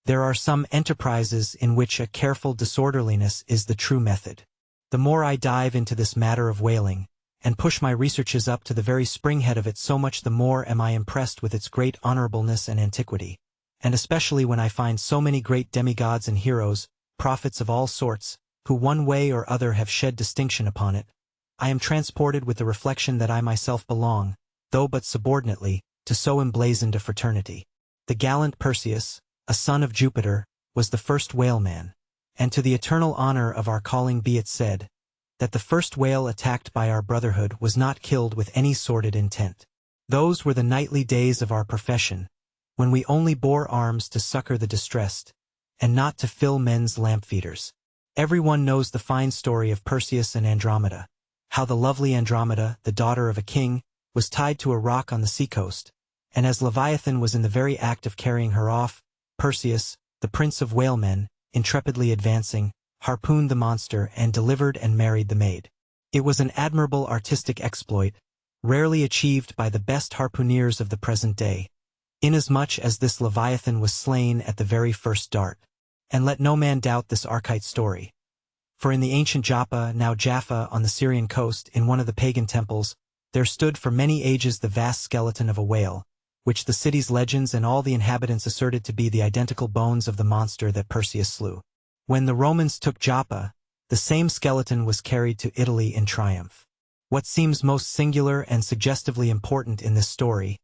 There are some enterprises in which a careful disorderliness is the true method. The more I dive into this matter of whaling, and push my researches up to the very springhead of it, so much the more am I impressed with its great honorableness and antiquity, and especially when I find so many great demigods and heroes, prophets of all sorts, who one way or other have shed distinction upon it. I am transported with the reflection that I myself belong, though but subordinately, to so emblazoned a fraternity. The gallant Perseus, a son of Jupiter, was the first whaleman, and to the eternal honor of our calling be it said, that the first whale attacked by our brotherhood was not killed with any sordid intent. Those were the knightly days of our profession, when we only bore arms to succor the distressed, and not to fill men's lamp feeders. Everyone knows the fine story of Perseus and Andromeda, how the lovely Andromeda, the daughter of a king, was tied to a rock on the seacoast, and as Leviathan was in the very act of carrying her off, Perseus, the prince of whalemen, intrepidly advancing, harpooned the monster and delivered and married the maid. It was an admirable artistic exploit, rarely achieved by the best harpooneers of the present day, inasmuch as this Leviathan was slain at the very first dart. And let no man doubt this archite story. For in the ancient Joppa, now Jaffa, on the Syrian coast, in one of the pagan temples, there stood for many ages the vast skeleton of a whale, which the city's legends and all the inhabitants asserted to be the identical bones of the monster that Perseus slew. When the Romans took Joppa, the same skeleton was carried to Italy in triumph. What seems most singular and suggestively important in this story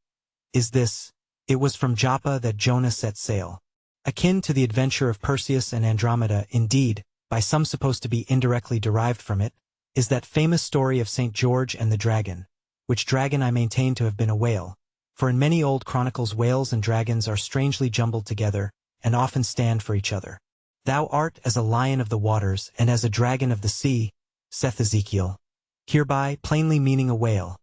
is this: it was from Joppa that Jonah set sail. Akin to the adventure of Perseus and Andromeda, indeed, by some supposed to be indirectly derived from it, is that famous story of St. George and the dragon, which dragon I maintain to have been a whale, for in many old chronicles whales and dragons are strangely jumbled together, and often stand for each other. Thou art as a lion of the waters and as a dragon of the sea, saith Ezekiel, hereby plainly meaning a whale.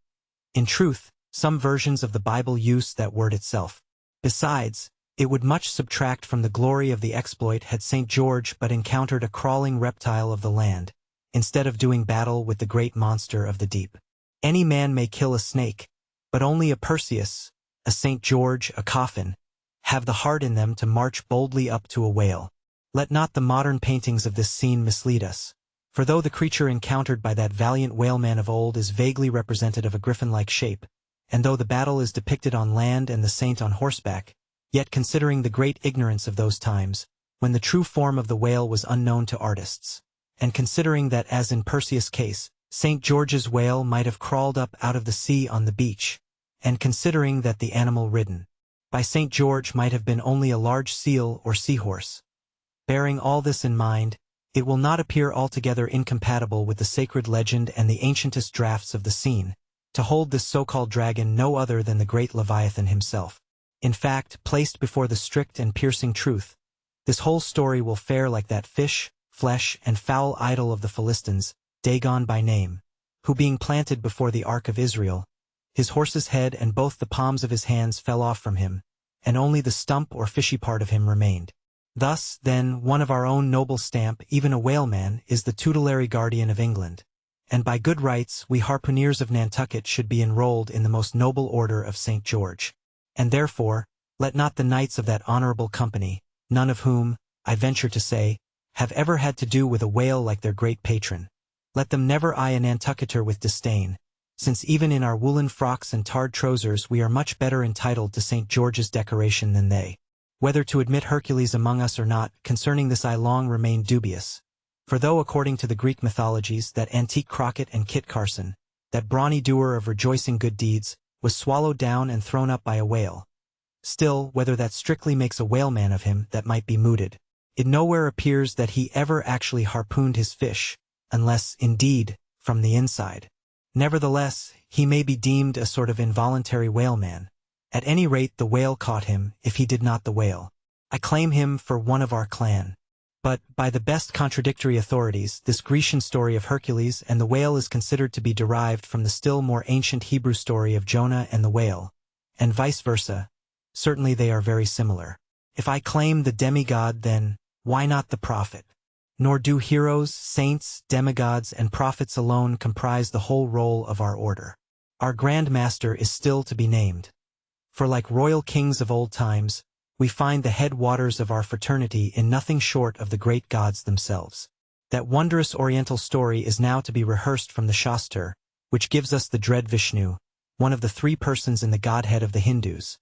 In truth, some versions of the Bible use that word itself. Besides, it would much subtract from the glory of the exploit had St. George but encountered a crawling reptile of the land, instead of doing battle with the great monster of the deep. Any man may kill a snake, but only a Perseus, a St. George, a coffin, have the heart in them to march boldly up to a whale. Let not the modern paintings of this scene mislead us, for though the creature encountered by that valiant whaleman of old is vaguely represented of a griffin-like shape, and though the battle is depicted on land and the saint on horseback, yet considering the great ignorance of those times, when the true form of the whale was unknown to artists, and considering that as in Perseus' case, St. George's whale might have crawled up out of the sea on the beach, and considering that the animal ridden by St. George might have been only a large seal or seahorse, bearing all this in mind, it will not appear altogether incompatible with the sacred legend and the ancientest drafts of the scene, to hold this so-called dragon no other than the great Leviathan himself. In fact, placed before the strict and piercing truth, this whole story will fare like that fish, flesh, and foul idol of the Philistines, Dagon by name, who being planted before the ark of Israel, his horse's head and both the palms of his hands fell off from him, and only the stump or fishy part of him remained. Thus, then, one of our own noble stamp, even a whaleman, is the tutelary guardian of England, and by good rights we harpooneers of Nantucket should be enrolled in the most noble order of St. George. And therefore, let not the knights of that honorable company, none of whom, I venture to say, have ever had to do with a whale like their great patron, let them never eye a Nantucketer with disdain, since even in our woolen frocks and tarred trousers we are much better entitled to St. George's decoration than they. Whether to admit Hercules among us or not, concerning this I long remained dubious. For though according to the Greek mythologies that antique Crockett and Kit Carson, that brawny doer of rejoicing good deeds, was swallowed down and thrown up by a whale, still, whether that strictly makes a whaleman of him, that might be mooted. It nowhere appears that he ever actually harpooned his fish, unless, indeed, from the inside. Nevertheless, he may be deemed a sort of involuntary whaleman. At any rate, the whale caught him, if he did not the whale. I claim him for one of our clan. But, by the best contradictory authorities, this Grecian story of Hercules and the whale is considered to be derived from the still more ancient Hebrew story of Jonah and the whale, and vice versa. Certainly they are very similar. If I claim the demigod, then why not the prophet? Nor do heroes, saints, demigods, and prophets alone comprise the whole roll of our order. Our Grand Master is still to be named. For like royal kings of old times, we find the headwaters of our fraternity in nothing short of the great gods themselves. That wondrous oriental story is now to be rehearsed from the Shastra, which gives us the dread Vishnu, one of the three persons in the Godhead of the Hindus.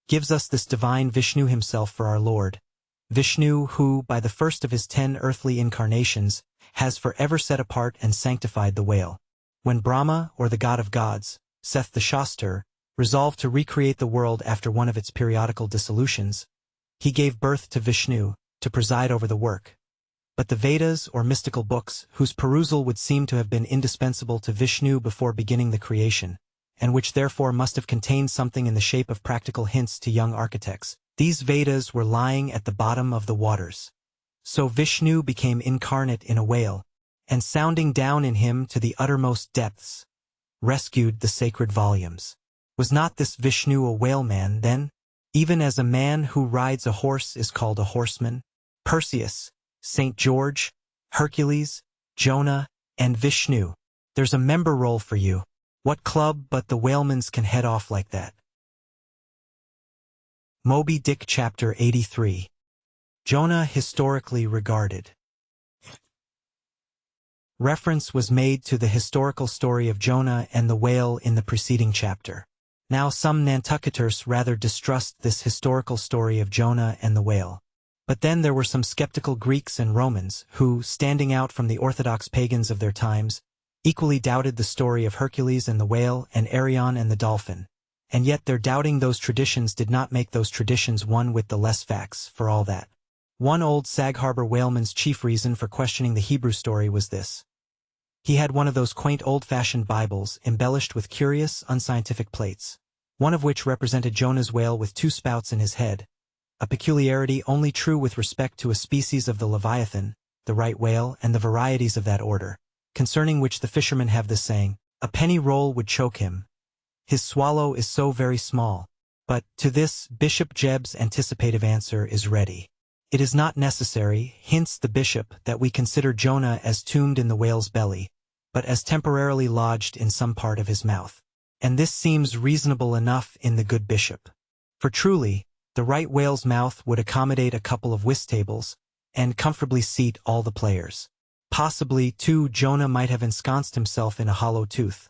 Gives us this divine Vishnu himself for our Lord. Vishnu who, by the first of his 10 earthly incarnations, has forever set apart and sanctified the whale. When Brahma, or the god of gods, saith the Shastra, resolved to recreate the world after one of its periodical dissolutions, he gave birth to Vishnu, to preside over the work. But the Vedas, or mystical books, whose perusal would seem to have been indispensable to Vishnu before beginning the creation, and which therefore must have contained something in the shape of practical hints to young architects, these Vedas were lying at the bottom of the waters. So Vishnu became incarnate in a whale, and sounding down in him to the uttermost depths, rescued the sacred volumes. Was not this Vishnu a whaleman, then? Even as a man who rides a horse is called a horseman? Perseus, St. George, Hercules, Jonah, and Vishnu. There's a member roll for you. What club but the whalemans can head off like that? Moby Dick Chapter 83. Jonah historically regarded. Reference was made to the historical story of Jonah and the whale in the preceding chapter. Now some Nantucketers rather distrust this historical story of Jonah and the whale. But then there were some skeptical Greeks and Romans who, standing out from the orthodox pagans of their times, equally doubted the story of Hercules and the whale and Arion and the dolphin. And yet their doubting those traditions did not make those traditions one with the less facts, for all that. One old Sag Harbor whaleman's chief reason for questioning the Hebrew story was this. He had one of those quaint old-fashioned Bibles embellished with curious, unscientific plates, one of which represented Jonah's whale with 2 spouts in his head, a peculiarity only true with respect to a species of the Leviathan, the right whale, and the varieties of that order, concerning which the fishermen have this saying, "A penny roll would choke him. His swallow is so very small." But to this, Bishop Jebb's anticipative answer is ready. It is not necessary, hints the bishop, that we consider Jonah as tombed in the whale's belly, but as temporarily lodged in some part of his mouth. And this seems reasonable enough in the good bishop. For truly, the right whale's mouth would accommodate a couple of whist tables, and comfortably seat all the players. Possibly, too, Jonah might have ensconced himself in a hollow tooth.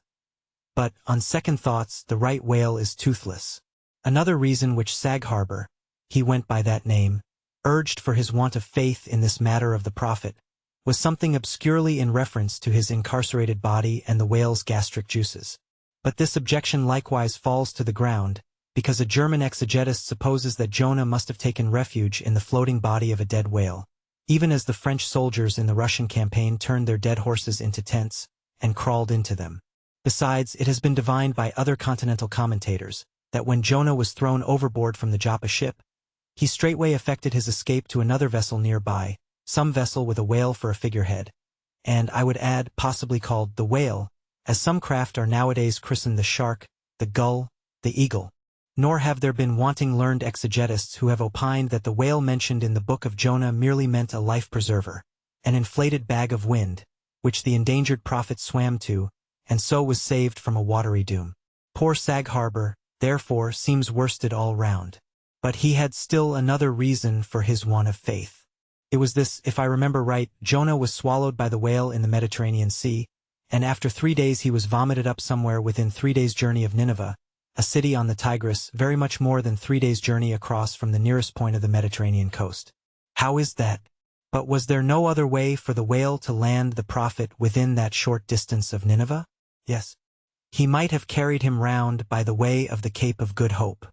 But, on second thoughts, the right whale is toothless. Another reason which Sag Harbor, he went by that name, urged for his want of faith in this matter of the prophet, was something obscurely in reference to his incarcerated body and the whale's gastric juices. But this objection likewise falls to the ground, because a German exegetist supposes that Jonah must have taken refuge in the floating body of a dead whale, even as the French soldiers in the Russian campaign turned their dead horses into tents, and crawled into them. Besides, it has been divined by other continental commentators, that when Jonah was thrown overboard from the Joppa ship, he straightway effected his escape to another vessel nearby, some vessel with a whale for a figurehead, and I would add possibly called the whale, as some craft are nowadays christened the shark, the gull, the eagle. Nor have there been wanting learned exegetists who have opined that the whale mentioned in the book of Jonah merely meant a life-preserver, an inflated bag of wind, which the endangered prophet swam to, and so was saved from a watery doom. Poor Sag Harbor, therefore, seems worsted all round. But he had still another reason for his want of faith. It was this: if I remember right, Jonah was swallowed by the whale in the Mediterranean Sea, and after 3 days he was vomited up somewhere within 3 days' journey of Nineveh, a city on the Tigris, very much more than 3 days' journey across from the nearest point of the Mediterranean coast. How is that? But was there no other way for the whale to land the prophet within that short distance of Nineveh? Yes. He might have carried him round by the way of the Cape of Good Hope.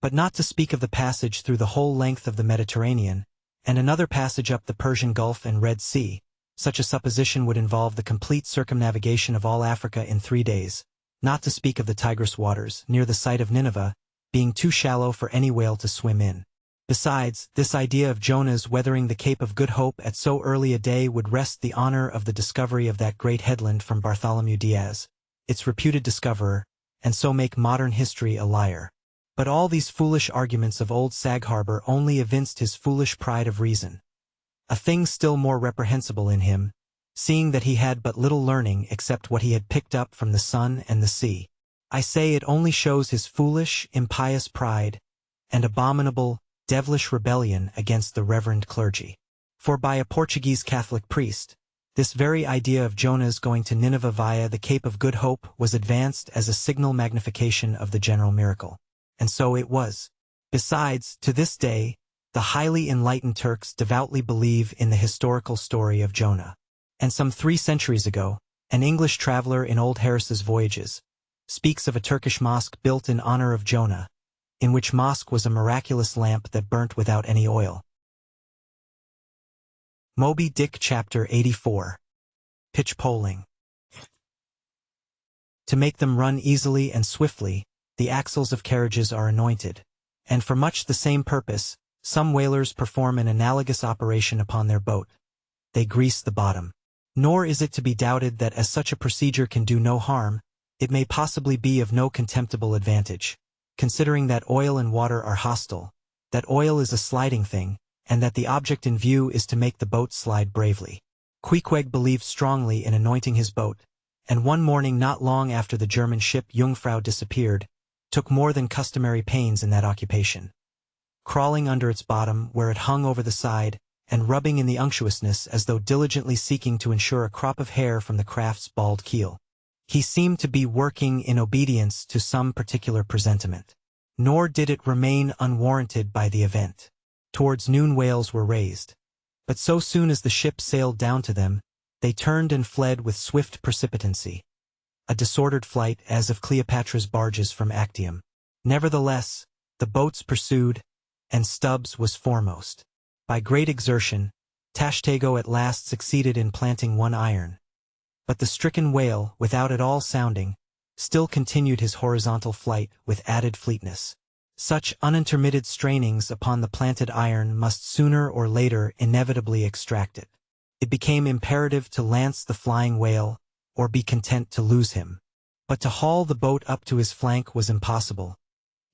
But not to speak of the passage through the whole length of the Mediterranean, and another passage up the Persian Gulf and Red Sea, Such a supposition would involve the complete circumnavigation of all Africa in 3 days, not to speak of the Tigris waters, near the site of Nineveh, being too shallow for any whale to swim in. Besides, this idea of Jonah's weathering the Cape of Good Hope at so early a day would wrest the honor of the discovery of that great headland from Bartholomew Diaz, its reputed discoverer, and so make modern history a liar. But all these foolish arguments of old Sag Harbor only evinced his foolish pride of reason. A thing still more reprehensible in him, seeing that he had but little learning except what he had picked up from the sun and the sea. I say it only shows his foolish, impious pride, and abominable, devilish rebellion against the reverend clergy. For by a Portuguese Catholic priest, this very idea of Jonah's going to Nineveh via the Cape of Good Hope was advanced as a signal magnification of the general miracle. And so it was. Besides, to this day, the highly enlightened Turks devoutly believe in the historical story of Jonah. And some 3 centuries ago, an English traveler in Old Harris's Voyages speaks of a Turkish mosque built in honor of Jonah, in which mosque was a miraculous lamp that burnt without any oil. Moby Dick Chapter 84. Pitch Poling. To make them run easily and swiftly, the axles of carriages are anointed, and for much the same purpose, some whalers perform an analogous operation upon their boat. They grease the bottom. Nor is it to be doubted that as such a procedure can do no harm, it may possibly be of no contemptible advantage, considering that oil and water are hostile, that oil is a sliding thing, and that the object in view is to make the boat slide bravely. Queequeg believed strongly in anointing his boat, and one morning not long after the German ship Jungfrau disappeared, took more than customary pains in that occupation. Crawling under its bottom where it hung over the side, and rubbing in the unctuousness as though diligently seeking to ensure a crop of hair from the craft's bald keel. He seemed to be working in obedience to some particular presentiment. Nor did it remain unwarranted by the event. Towards noon whales were raised. But so soon as the ship sailed down to them, they turned and fled with swift precipitancy. A disordered flight as of Cleopatra's barges from Actium. Nevertheless, the boats pursued, and Stubbs was foremost. By great exertion, Tashtego at last succeeded in planting one iron. But the stricken whale, without at all sounding, still continued his horizontal flight with added fleetness. Such unintermitted strainings upon the planted iron must sooner or later inevitably extract it. It became imperative to lance the flying whale, or be content to lose him. But to haul the boat up to his flank was impossible.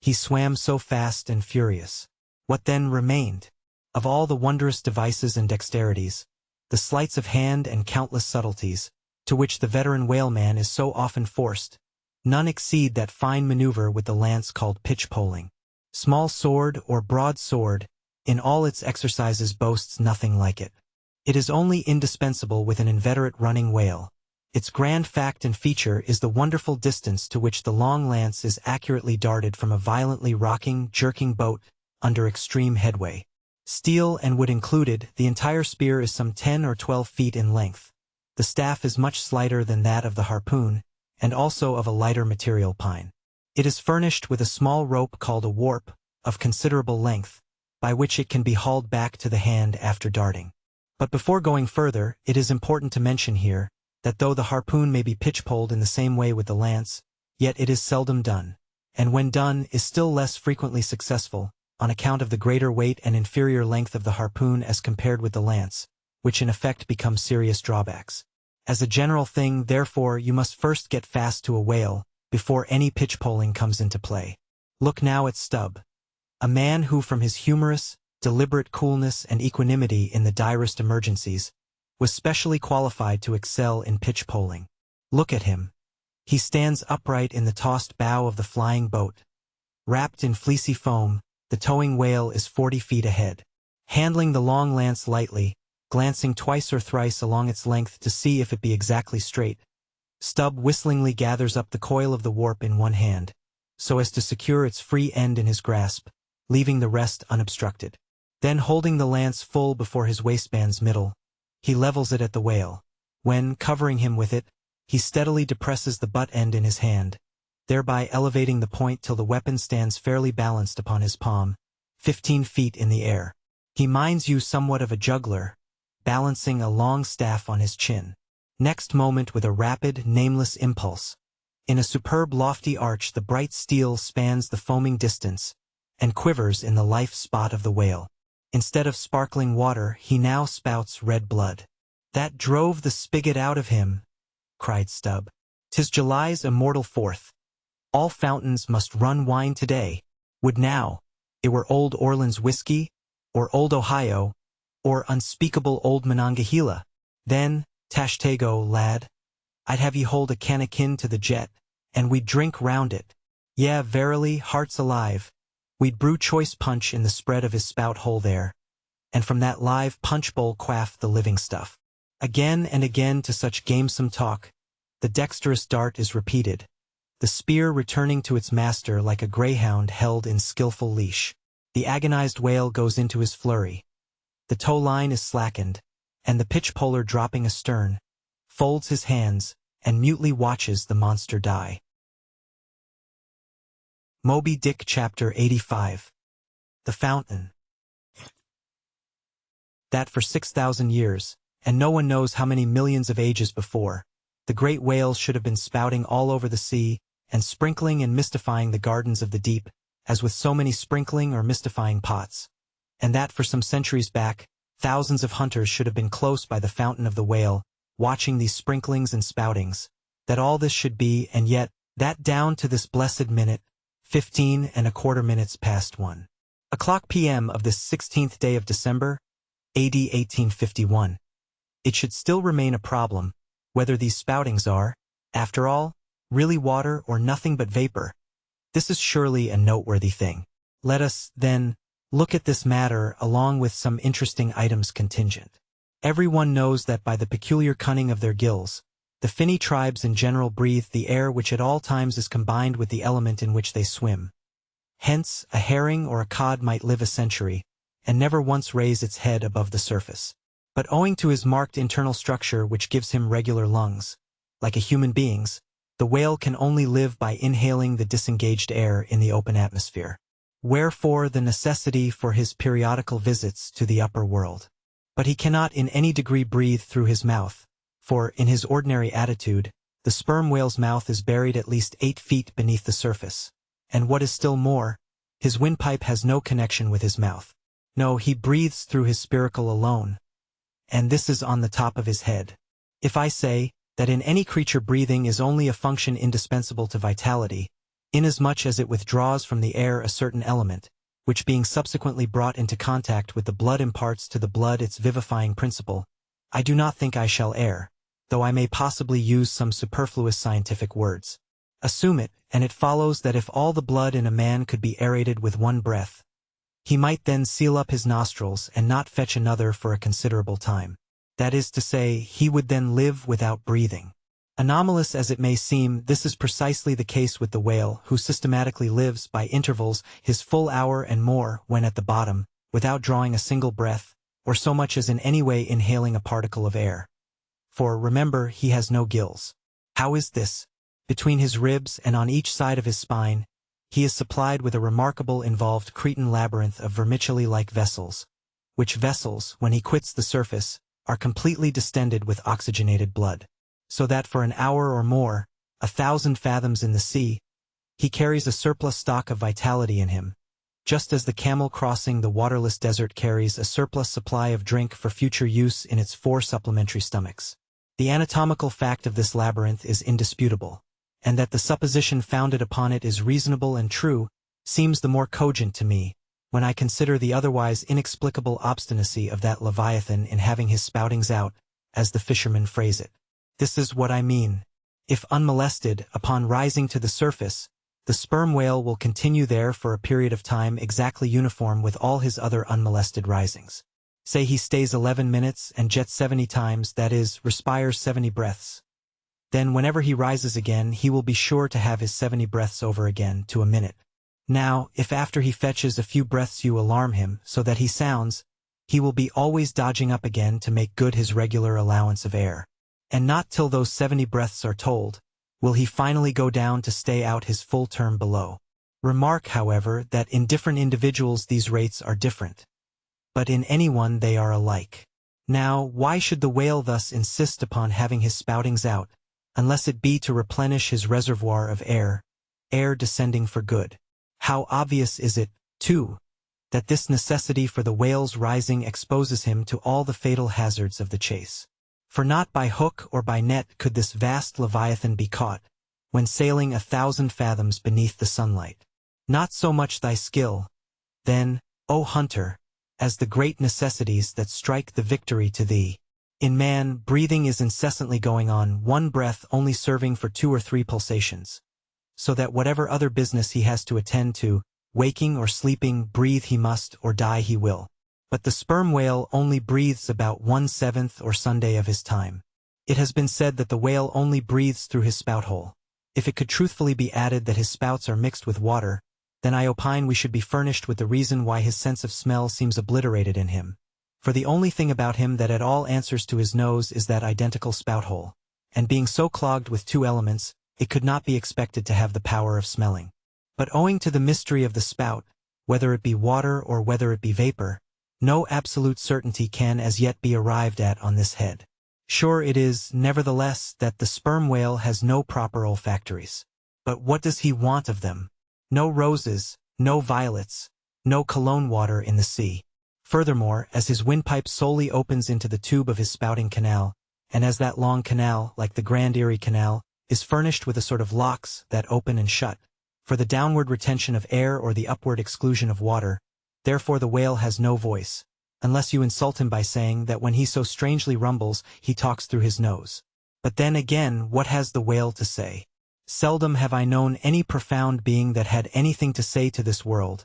He swam so fast and furious. What then remained? Of all the wondrous devices and dexterities, the sleights of hand and countless subtleties, to which the veteran whaleman is so often forced, none exceed that fine maneuver with the lance called pitch-poling. Small sword or broad sword, in all its exercises boasts nothing like it. It is only indispensable with an inveterate running whale. Its grand fact and feature is the wonderful distance to which the long lance is accurately darted from a violently rocking, jerking boat under extreme headway. Steel and wood included, the entire spear is some 10 or 12 feet in length. The staff is much slighter than that of the harpoon, and also of a lighter material pine. It is furnished with a small rope called a warp, of considerable length, by which it can be hauled back to the hand after darting. But before going further, it is important to mention here, that though the harpoon may be pitch-poled in the same way with the lance, yet it is seldom done, and when done is still less frequently successful, on account of the greater weight and inferior length of the harpoon as compared with the lance, which in effect become serious drawbacks. As a general thing, therefore, you must first get fast to a whale, before any pitch-poling comes into play. Look now at Stubb, a man who from his humorous, deliberate coolness and equanimity in the direst emergencies, was specially qualified to excel in pitch-poling. Look at him. He stands upright in the tossed bow of the flying boat. Wrapped in fleecy foam, the towing whale is 40 feet ahead. Handling the long lance lightly, glancing twice or thrice along its length to see if it be exactly straight, Stubb whistlingly gathers up the coil of the warp in one hand, so as to secure its free end in his grasp, leaving the rest unobstructed. Then holding the lance full before his waistband's middle, he levels it at the whale, when, covering him with it, he steadily depresses the butt end in his hand, thereby elevating the point till the weapon stands fairly balanced upon his palm, 15 feet in the air. He minds you somewhat of a juggler, balancing a long staff on his chin. Next moment, with a rapid, nameless impulse, in a superb lofty arch, the bright steel spans the foaming distance and quivers in the life spot of the whale. Instead of sparkling water, he now spouts red blood. "That drove the spigot out of him," cried Stubb. "'Tis July's immortal 4th. All fountains must run wine today. Would now it were Old Orleans whiskey, or Old Ohio, or unspeakable Old Monongahela. Then, Tashtego, lad, I'd have ye hold a cannikin to the jet, and we'd drink round it. Yea, verily, hearts alive, we'd brew choice punch in the spread of his spout hole there, and from that live punch bowl quaff the living stuff." Again and again to such gamesome talk, the dexterous dart is repeated, the spear returning to its master like a greyhound held in skillful leash. The agonized whale goes into his flurry. The tow line is slackened, and the pitch-poler dropping astern, folds his hands and mutely watches the monster die. Moby Dick Chapter 85. The Fountain. That for 6,000 years, and no one knows how many millions of ages before, the great whales should have been spouting all over the sea and sprinkling and mystifying the gardens of the deep, as with so many sprinkling or mystifying pots. And that for some centuries back, thousands of hunters should have been close by the fountain of the whale, watching these sprinklings and spoutings. That all this should be, and yet, that down to this blessed minute, 15 1/4 minutes past 1 o'clock p.m. of this 16th day of December, AD 1851, it should still remain a problem whether these spoutings are, after all, really water or nothing but vapor. This is surely a noteworthy thing. Let us, then, look at this matter along with some interesting items contingent. Everyone knows that by the peculiar cunning of their gills, the finny tribes in general breathe the air which at all times is combined with the element in which they swim. Hence, a herring or a cod might live a century, and never once raise its head above the surface. But owing to his marked internal structure which gives him regular lungs, like a human being's, the whale can only live by inhaling the disengaged air in the open atmosphere. Wherefore the necessity for his periodical visits to the upper world. But he cannot in any degree breathe through his mouth, for, in his ordinary attitude, the sperm whale's mouth is buried at least 8 feet beneath the surface, and what is still more, his windpipe has no connection with his mouth. No, he breathes through his spiracle alone, and this is on the top of his head. If I say that in any creature breathing is only a function indispensable to vitality, inasmuch as it withdraws from the air a certain element, which being subsequently brought into contact with the blood imparts to the blood its vivifying principle, I do not think I shall err, though I may possibly use some superfluous scientific words. Assume it, and it follows that if all the blood in a man could be aerated with one breath, he might then seal up his nostrils and not fetch another for a considerable time. That is to say, he would then live without breathing. Anomalous as it may seem, this is precisely the case with the whale, who systematically lives, by intervals, his full hour and more, when at the bottom, without drawing a single breath, or so much as in any way inhaling a particle of air. For, remember, he has no gills. How is this? Between his ribs and on each side of his spine, he is supplied with a remarkable involved Cretan labyrinth of vermicelli-like vessels, which vessels, when he quits the surface, are completely distended with oxygenated blood, so that for an hour or more, 1,000 fathoms in the sea, he carries a surplus stock of vitality in him, just as the camel crossing the waterless desert carries a surplus supply of drink for future use in its 4 supplementary stomachs. The anatomical fact of this labyrinth is indisputable, and that the supposition founded upon it is reasonable and true seems the more cogent to me when I consider the otherwise inexplicable obstinacy of that Leviathan in having his spoutings out, as the fishermen phrase it. This is what I mean. If unmolested, upon rising to the surface, the sperm whale will continue there for a period of time exactly uniform with all his other unmolested risings. Say he stays 11 minutes and jets 70 times, that is, respires 70 breaths. Then whenever he rises again, he will be sure to have his 70 breaths over again to a minute. Now, if after he fetches a few breaths you alarm him so that he sounds, he will be always dodging up again to make good his regular allowance of air. And not till those 70 breaths are told, will he finally go down to stay out his full term below. Remark, however, that in different individuals these rates are different, but in anyone they are alike. Now, why should the whale thus insist upon having his spoutings out, unless it be to replenish his reservoir of air descending for good? How obvious is it, too, that this necessity for the whale's rising exposes him to all the fatal hazards of the chase. For not by hook or by net could this vast leviathan be caught, when sailing 1,000 fathoms beneath the sunlight. Not so much thy skill, then, O hunter, as the great necessities that strike the victory to thee. In man, breathing is incessantly going on, one breath only serving for 2 or 3 pulsations, so that whatever other business he has to attend to, waking or sleeping, breathe he must or die he will. But the sperm whale only breathes about 1/7 or Sunday of his time. It has been said that the whale only breathes through his spout hole. If it could truthfully be added that his spouts are mixed with water, then I opine we should be furnished with the reason why his sense of smell seems obliterated in him. For the only thing about him that at all answers to his nose is that identical spout hole, and being so clogged with 2 elements, it could not be expected to have the power of smelling. But owing to the mystery of the spout, whether it be water or whether it be vapor, no absolute certainty can as yet be arrived at on this head. Sure it is, nevertheless, that the sperm whale has no proper olfactories. But what does he want of them? No roses, no violets, no cologne water in the sea. Furthermore, as his windpipe solely opens into the tube of his spouting canal, and as that long canal, like the Grand Erie Canal, is furnished with a sort of locks that open and shut, for the downward retention of air or the upward exclusion of water, therefore the whale has no voice, unless you insult him by saying that when he so strangely rumbles, he talks through his nose. But then again, what has the whale to say? Seldom have I known any profound being that had anything to say to this world,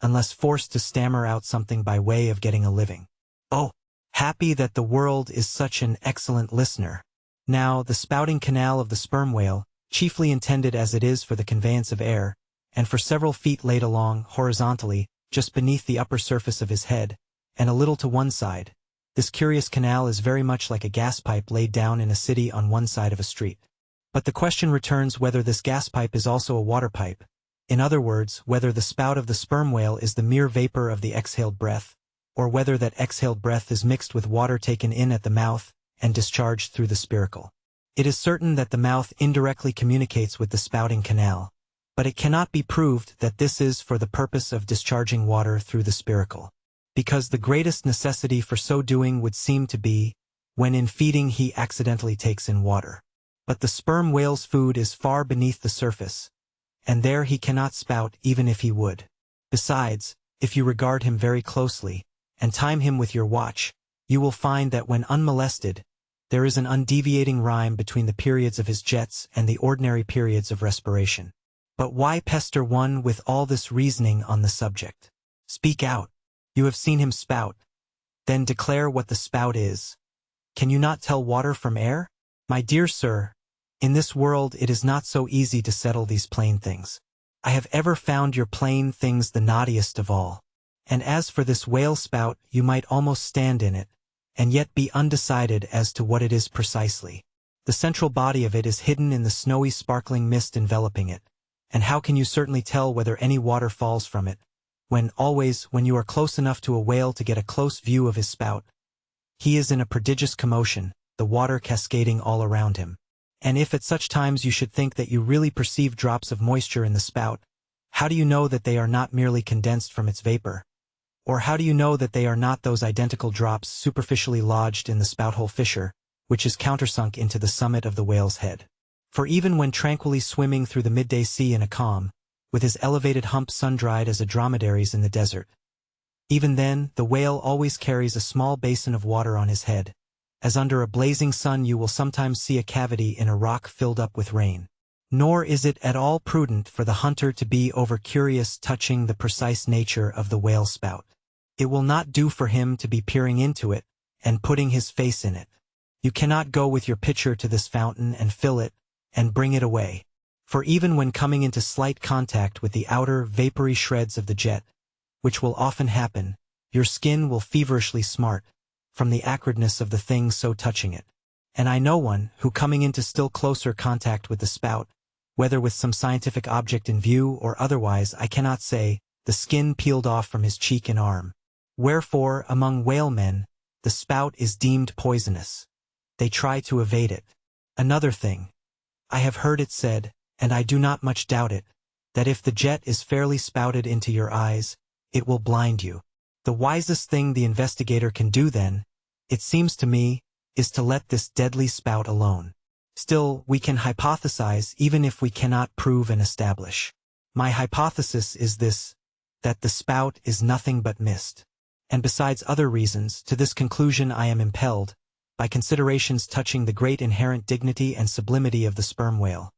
unless forced to stammer out something by way of getting a living. Oh, happy that the world is such an excellent listener. Now, the spouting canal of the sperm whale, chiefly intended as it is for the conveyance of air, and for several feet laid along, horizontally, just beneath the upper surface of his head, and a little to one side, this curious canal is very much like a gas pipe laid down in a city on one side of a street. But the question returns whether this gas pipe is also a water pipe, in other words, whether the spout of the sperm whale is the mere vapor of the exhaled breath, or whether that exhaled breath is mixed with water taken in at the mouth and discharged through the spiracle. It is certain that the mouth indirectly communicates with the spouting canal, but it cannot be proved that this is for the purpose of discharging water through the spiracle, because the greatest necessity for so doing would seem to be, when in feeding he accidentally takes in water. But the sperm whale's food is far beneath the surface, and there he cannot spout even if he would. Besides, if you regard him very closely, and time him with your watch, you will find that when unmolested, there is an undeviating rhyme between the periods of his jets and the ordinary periods of respiration. But why pester one with all this reasoning on the subject? Speak out. You have seen him spout. Then declare what the spout is. Can you not tell water from air? My dear sir, in this world it is not so easy to settle these plain things. I have ever found your plain things the knottiest of all. And as for this whale spout, you might almost stand in it, and yet be undecided as to what it is precisely. The central body of it is hidden in the snowy sparkling mist enveloping it, and how can you certainly tell whether any water falls from it, when always, when you are close enough to a whale to get a close view of his spout, he is in a prodigious commotion, the water cascading all around him. And if at such times you should think that you really perceive drops of moisture in the spout, how do you know that they are not merely condensed from its vapor? Or how do you know that they are not those identical drops superficially lodged in the spout-hole fissure, which is countersunk into the summit of the whale's head? For even when tranquilly swimming through the midday sea in a calm, with his elevated hump sun-dried as a dromedary's in the desert, even then, the whale always carries a small basin of water on his head, as under a blazing sun you will sometimes see a cavity in a rock filled up with rain. Nor is it at all prudent for the hunter to be over-curious touching the precise nature of the whale spout. It will not do for him to be peering into it, and putting his face in it. You cannot go with your pitcher to this fountain and fill it, and bring it away. For even when coming into slight contact with the outer, vapory shreds of the jet, which will often happen, your skin will feverishly smart, from the acridness of the thing so touching it. And I know one, who coming into still closer contact with the spout, whether with some scientific object in view or otherwise I cannot say, the skin peeled off from his cheek and arm. Wherefore, among whale men, The spout is deemed poisonous. They try to evade it. Another thing. I have heard it said, and I do not much doubt it, that if the jet is fairly spouted into your eyes, it will blind you. The wisest thing the investigator can do then, it seems to me, is to let this deadly spout alone. Still, we can hypothesize even if we cannot prove and establish. My hypothesis is this, that the spout is nothing but mist. And besides other reasons, to this conclusion I am impelled, by considerations touching the great inherent dignity and sublimity of the sperm whale.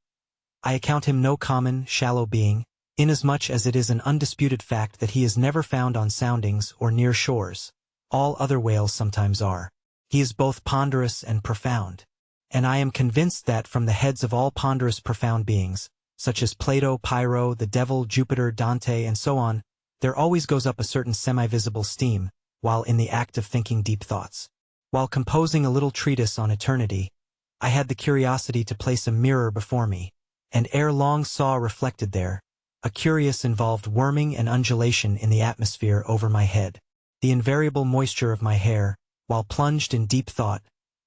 I account him no common, shallow being, inasmuch as it is an undisputed fact that he is never found on soundings or near shores. All other whales sometimes are. He is both ponderous and profound. And I am convinced that from the heads of all ponderous profound beings, such as Plato, Pyrrho, the devil, Jupiter, Dante, and so on, there always goes up a certain semi-visible steam, while in the act of thinking deep thoughts. While composing a little treatise on eternity, I had the curiosity to place a mirror before me, and ere long saw reflected there, a curious involved worming and undulation in the atmosphere over my head. The invariable moisture of my hair, while plunged in deep thought,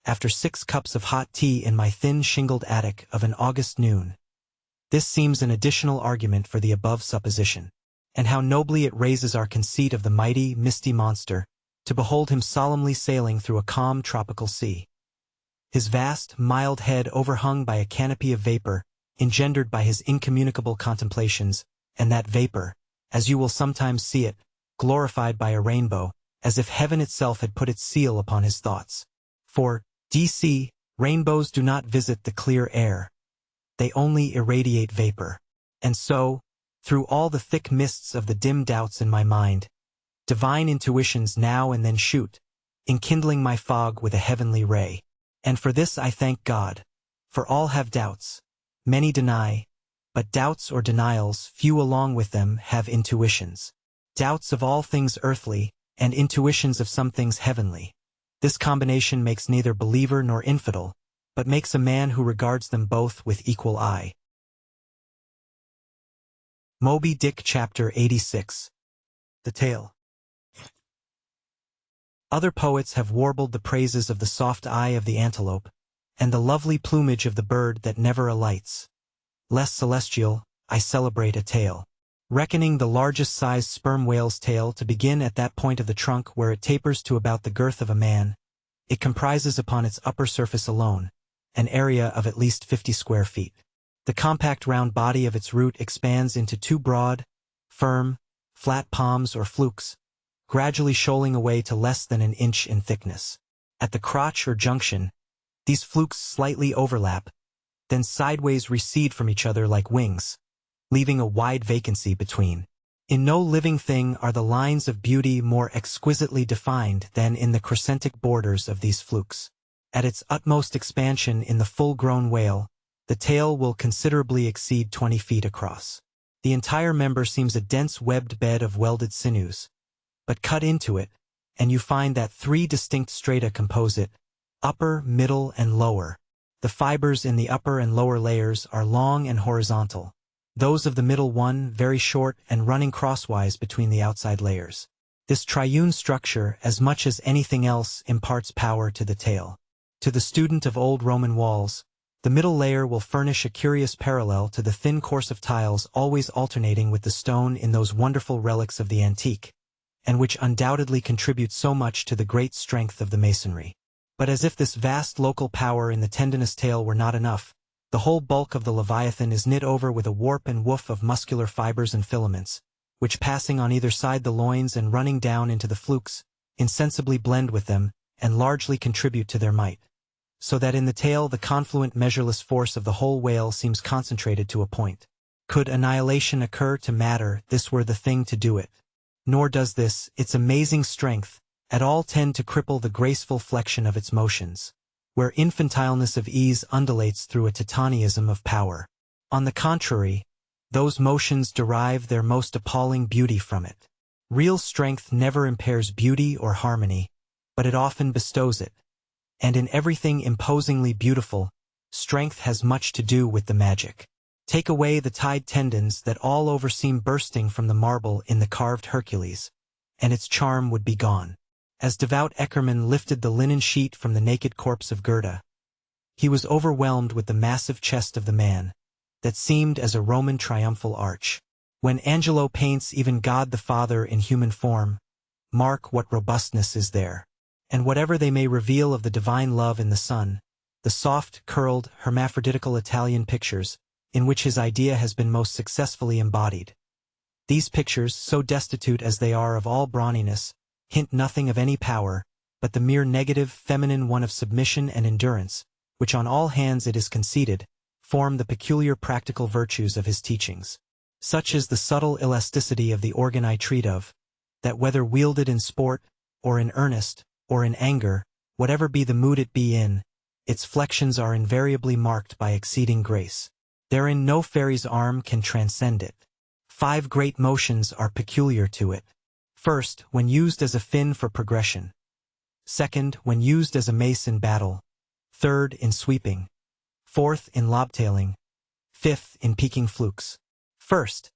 after 6 cups of hot tea in my thin shingled attic of an August noon. This seems an additional argument for the above supposition. And how nobly it raises our conceit of the mighty, misty monster, to behold him solemnly sailing through a calm tropical sea. His vast, mild head overhung by a canopy of vapor, engendered by his incommunicable contemplations, and that vapor, as you will sometimes see it, glorified by a rainbow, as if heaven itself had put its seal upon his thoughts. For, D.C., rainbows do not visit the clear air. They only irradiate vapor. And so, through all the thick mists of the dim doubts in my mind, divine intuitions now and then shoot, enkindling my fog with a heavenly ray. And for this I thank God. For all have doubts. Many deny, but doubts or denials, few along with them, have intuitions. Doubts of all things earthly, and intuitions of some things heavenly. This combination makes neither believer nor infidel, but makes a man who regards them both with equal eye. Moby Dick Chapter 86. The Tale. Other poets have warbled the praises of the soft eye of the antelope, and the lovely plumage of the bird that never alights. Less celestial, I celebrate a tale. Reckoning the largest sized sperm whale's tail to begin at that point of the trunk where it tapers to about the girth of a man, it comprises upon its upper surface alone an area of at least 50 square feet. The compact round body of its root expands into 2 broad, firm, flat palms or flukes, gradually shoaling away to less than an inch in thickness. At the crotch or junction, these flukes slightly overlap, then sideways recede from each other like wings, leaving a wide vacancy between. In no living thing are the lines of beauty more exquisitely defined than in the crescentic borders of these flukes. At its utmost expansion in the full-grown whale, the tail will considerably exceed 20 feet across. The entire member seems a dense webbed bed of welded sinews. But cut into it, and you find that 3 distinct strata compose it, upper, middle, and lower. The fibers in the upper and lower layers are long and horizontal. Those of the middle one very short and running crosswise between the outside layers. This triune structure, as much as anything else, imparts power to the tail. To the student of old Roman walls, the middle layer will furnish a curious parallel to the thin course of tiles always alternating with the stone in those wonderful relics of the antique, and which undoubtedly contribute so much to the great strength of the masonry. But as if this vast local power in the tendinous tail were not enough, the whole bulk of the Leviathan is knit over with a warp and woof of muscular fibers and filaments, which passing on either side the loins and running down into the flukes, insensibly blend with them, and largely contribute to their might. So that in the tail the confluent measureless force of the whole whale seems concentrated to a point. Could annihilation occur to matter, this were the thing to do it. Nor does this, its amazing strength, at all tend to cripple the graceful flexion of its motions, where infantileness of ease undulates through a titanism of power. On the contrary, those motions derive their most appalling beauty from it. Real strength never impairs beauty or harmony, but it often bestows it. And in everything imposingly beautiful, strength has much to do with the magic. Take away the tied tendons that all over seem bursting from the marble in the carved Hercules, and its charm would be gone. As devout Eckermann lifted the linen sheet from the naked corpse of Goethe, he was overwhelmed with the massive chest of the man, that seemed as a Roman triumphal arch. When Angelo paints even God the Father in human form, mark what robustness is there. And whatever they may reveal of the divine love in the Son, the soft, curled, hermaphroditical Italian pictures, in which his idea has been most successfully embodied. These pictures, so destitute as they are of all brawniness, hint nothing of any power, but the mere negative, feminine one of submission and endurance, which on all hands it is conceded, form the peculiar practical virtues of his teachings. Such is the subtle elasticity of the organ I treat of, that whether wielded in sport, or in earnest, or in anger, whatever be the mood it be in, its flexions are invariably marked by exceeding grace. Therein no fairy's arm can transcend it. 5 great motions are peculiar to it. First, when used as a fin for progression. Second, when used as a mace in battle. Third, in sweeping. Fourth, in lobtailing. Fifth, in peaking flukes. First,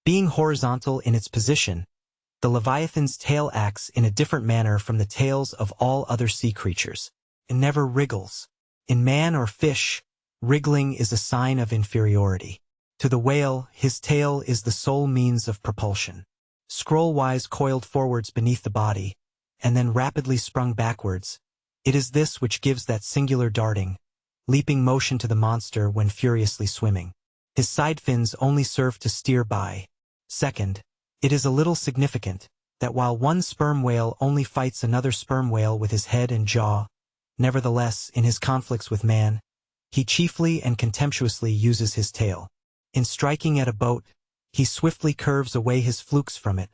being horizontal in its position, the Leviathan's tail acts in a different manner from the tails of all other sea creatures. It never wriggles. In man or fish, wriggling is a sign of inferiority. To the whale, his tail is the sole means of propulsion. Scroll-wise coiled forwards beneath the body, and then rapidly sprung backwards, it is this which gives that singular darting, leaping motion to the monster when furiously swimming. His side fins only serve to steer by. Second, it is a little significant that while one sperm whale only fights another sperm whale with his head and jaw, nevertheless, in his conflicts with man, he chiefly and contemptuously uses his tail. In striking at a boat, he swiftly curves away his flukes from it,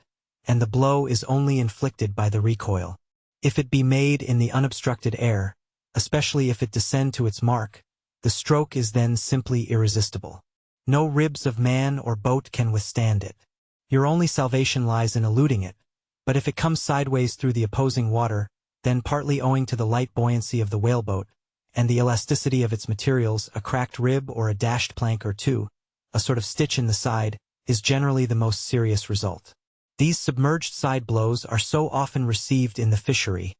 and the blow is only inflicted by the recoil. If it be made in the unobstructed air, especially if it descend to its mark, the stroke is then simply irresistible. No ribs of man or boat can withstand it. Your only salvation lies in eluding it, but if it comes sideways through the opposing water, then partly owing to the light buoyancy of the whaleboat, and the elasticity of its materials, a cracked rib or a dashed plank or two, a sort of stitch in the side, is generally the most serious result. These submerged side blows are so often received in the fishery,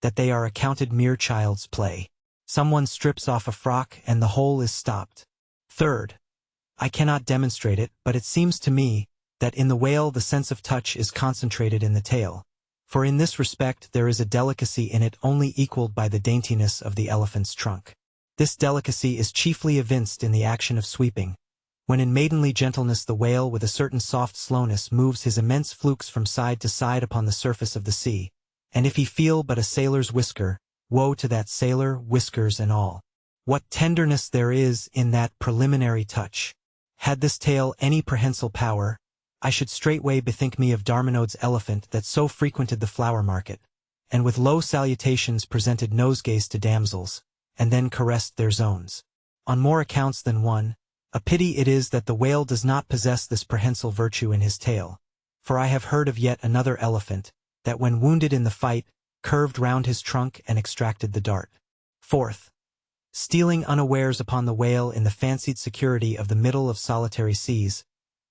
that they are accounted mere child's play. Someone strips off a frock and the whole is stopped. Third, I cannot demonstrate it, but it seems to me that in the whale the sense of touch is concentrated in the tail, for in this respect there is a delicacy in it only equaled by the daintiness of the elephant's trunk. This delicacy is chiefly evinced in the action of sweeping, when in maidenly gentleness the whale with a certain soft slowness moves his immense flukes from side to side upon the surface of the sea, and if he feel but a sailor's whisker, woe to that sailor, whiskers and all. What tenderness there is in that preliminary touch! Had this tale any prehensile power, I should straightway bethink me of Darminode's elephant that so frequented the flower market, and with low salutations presented nosegays to damsels, and then caressed their zones. On more accounts than one, a pity it is that the whale does not possess this prehensile virtue in his tail, for I have heard of yet another elephant, that when wounded in the fight, curved round his trunk and extracted the dart. Fourth, stealing unawares upon the whale in the fancied security of the middle of solitary seas,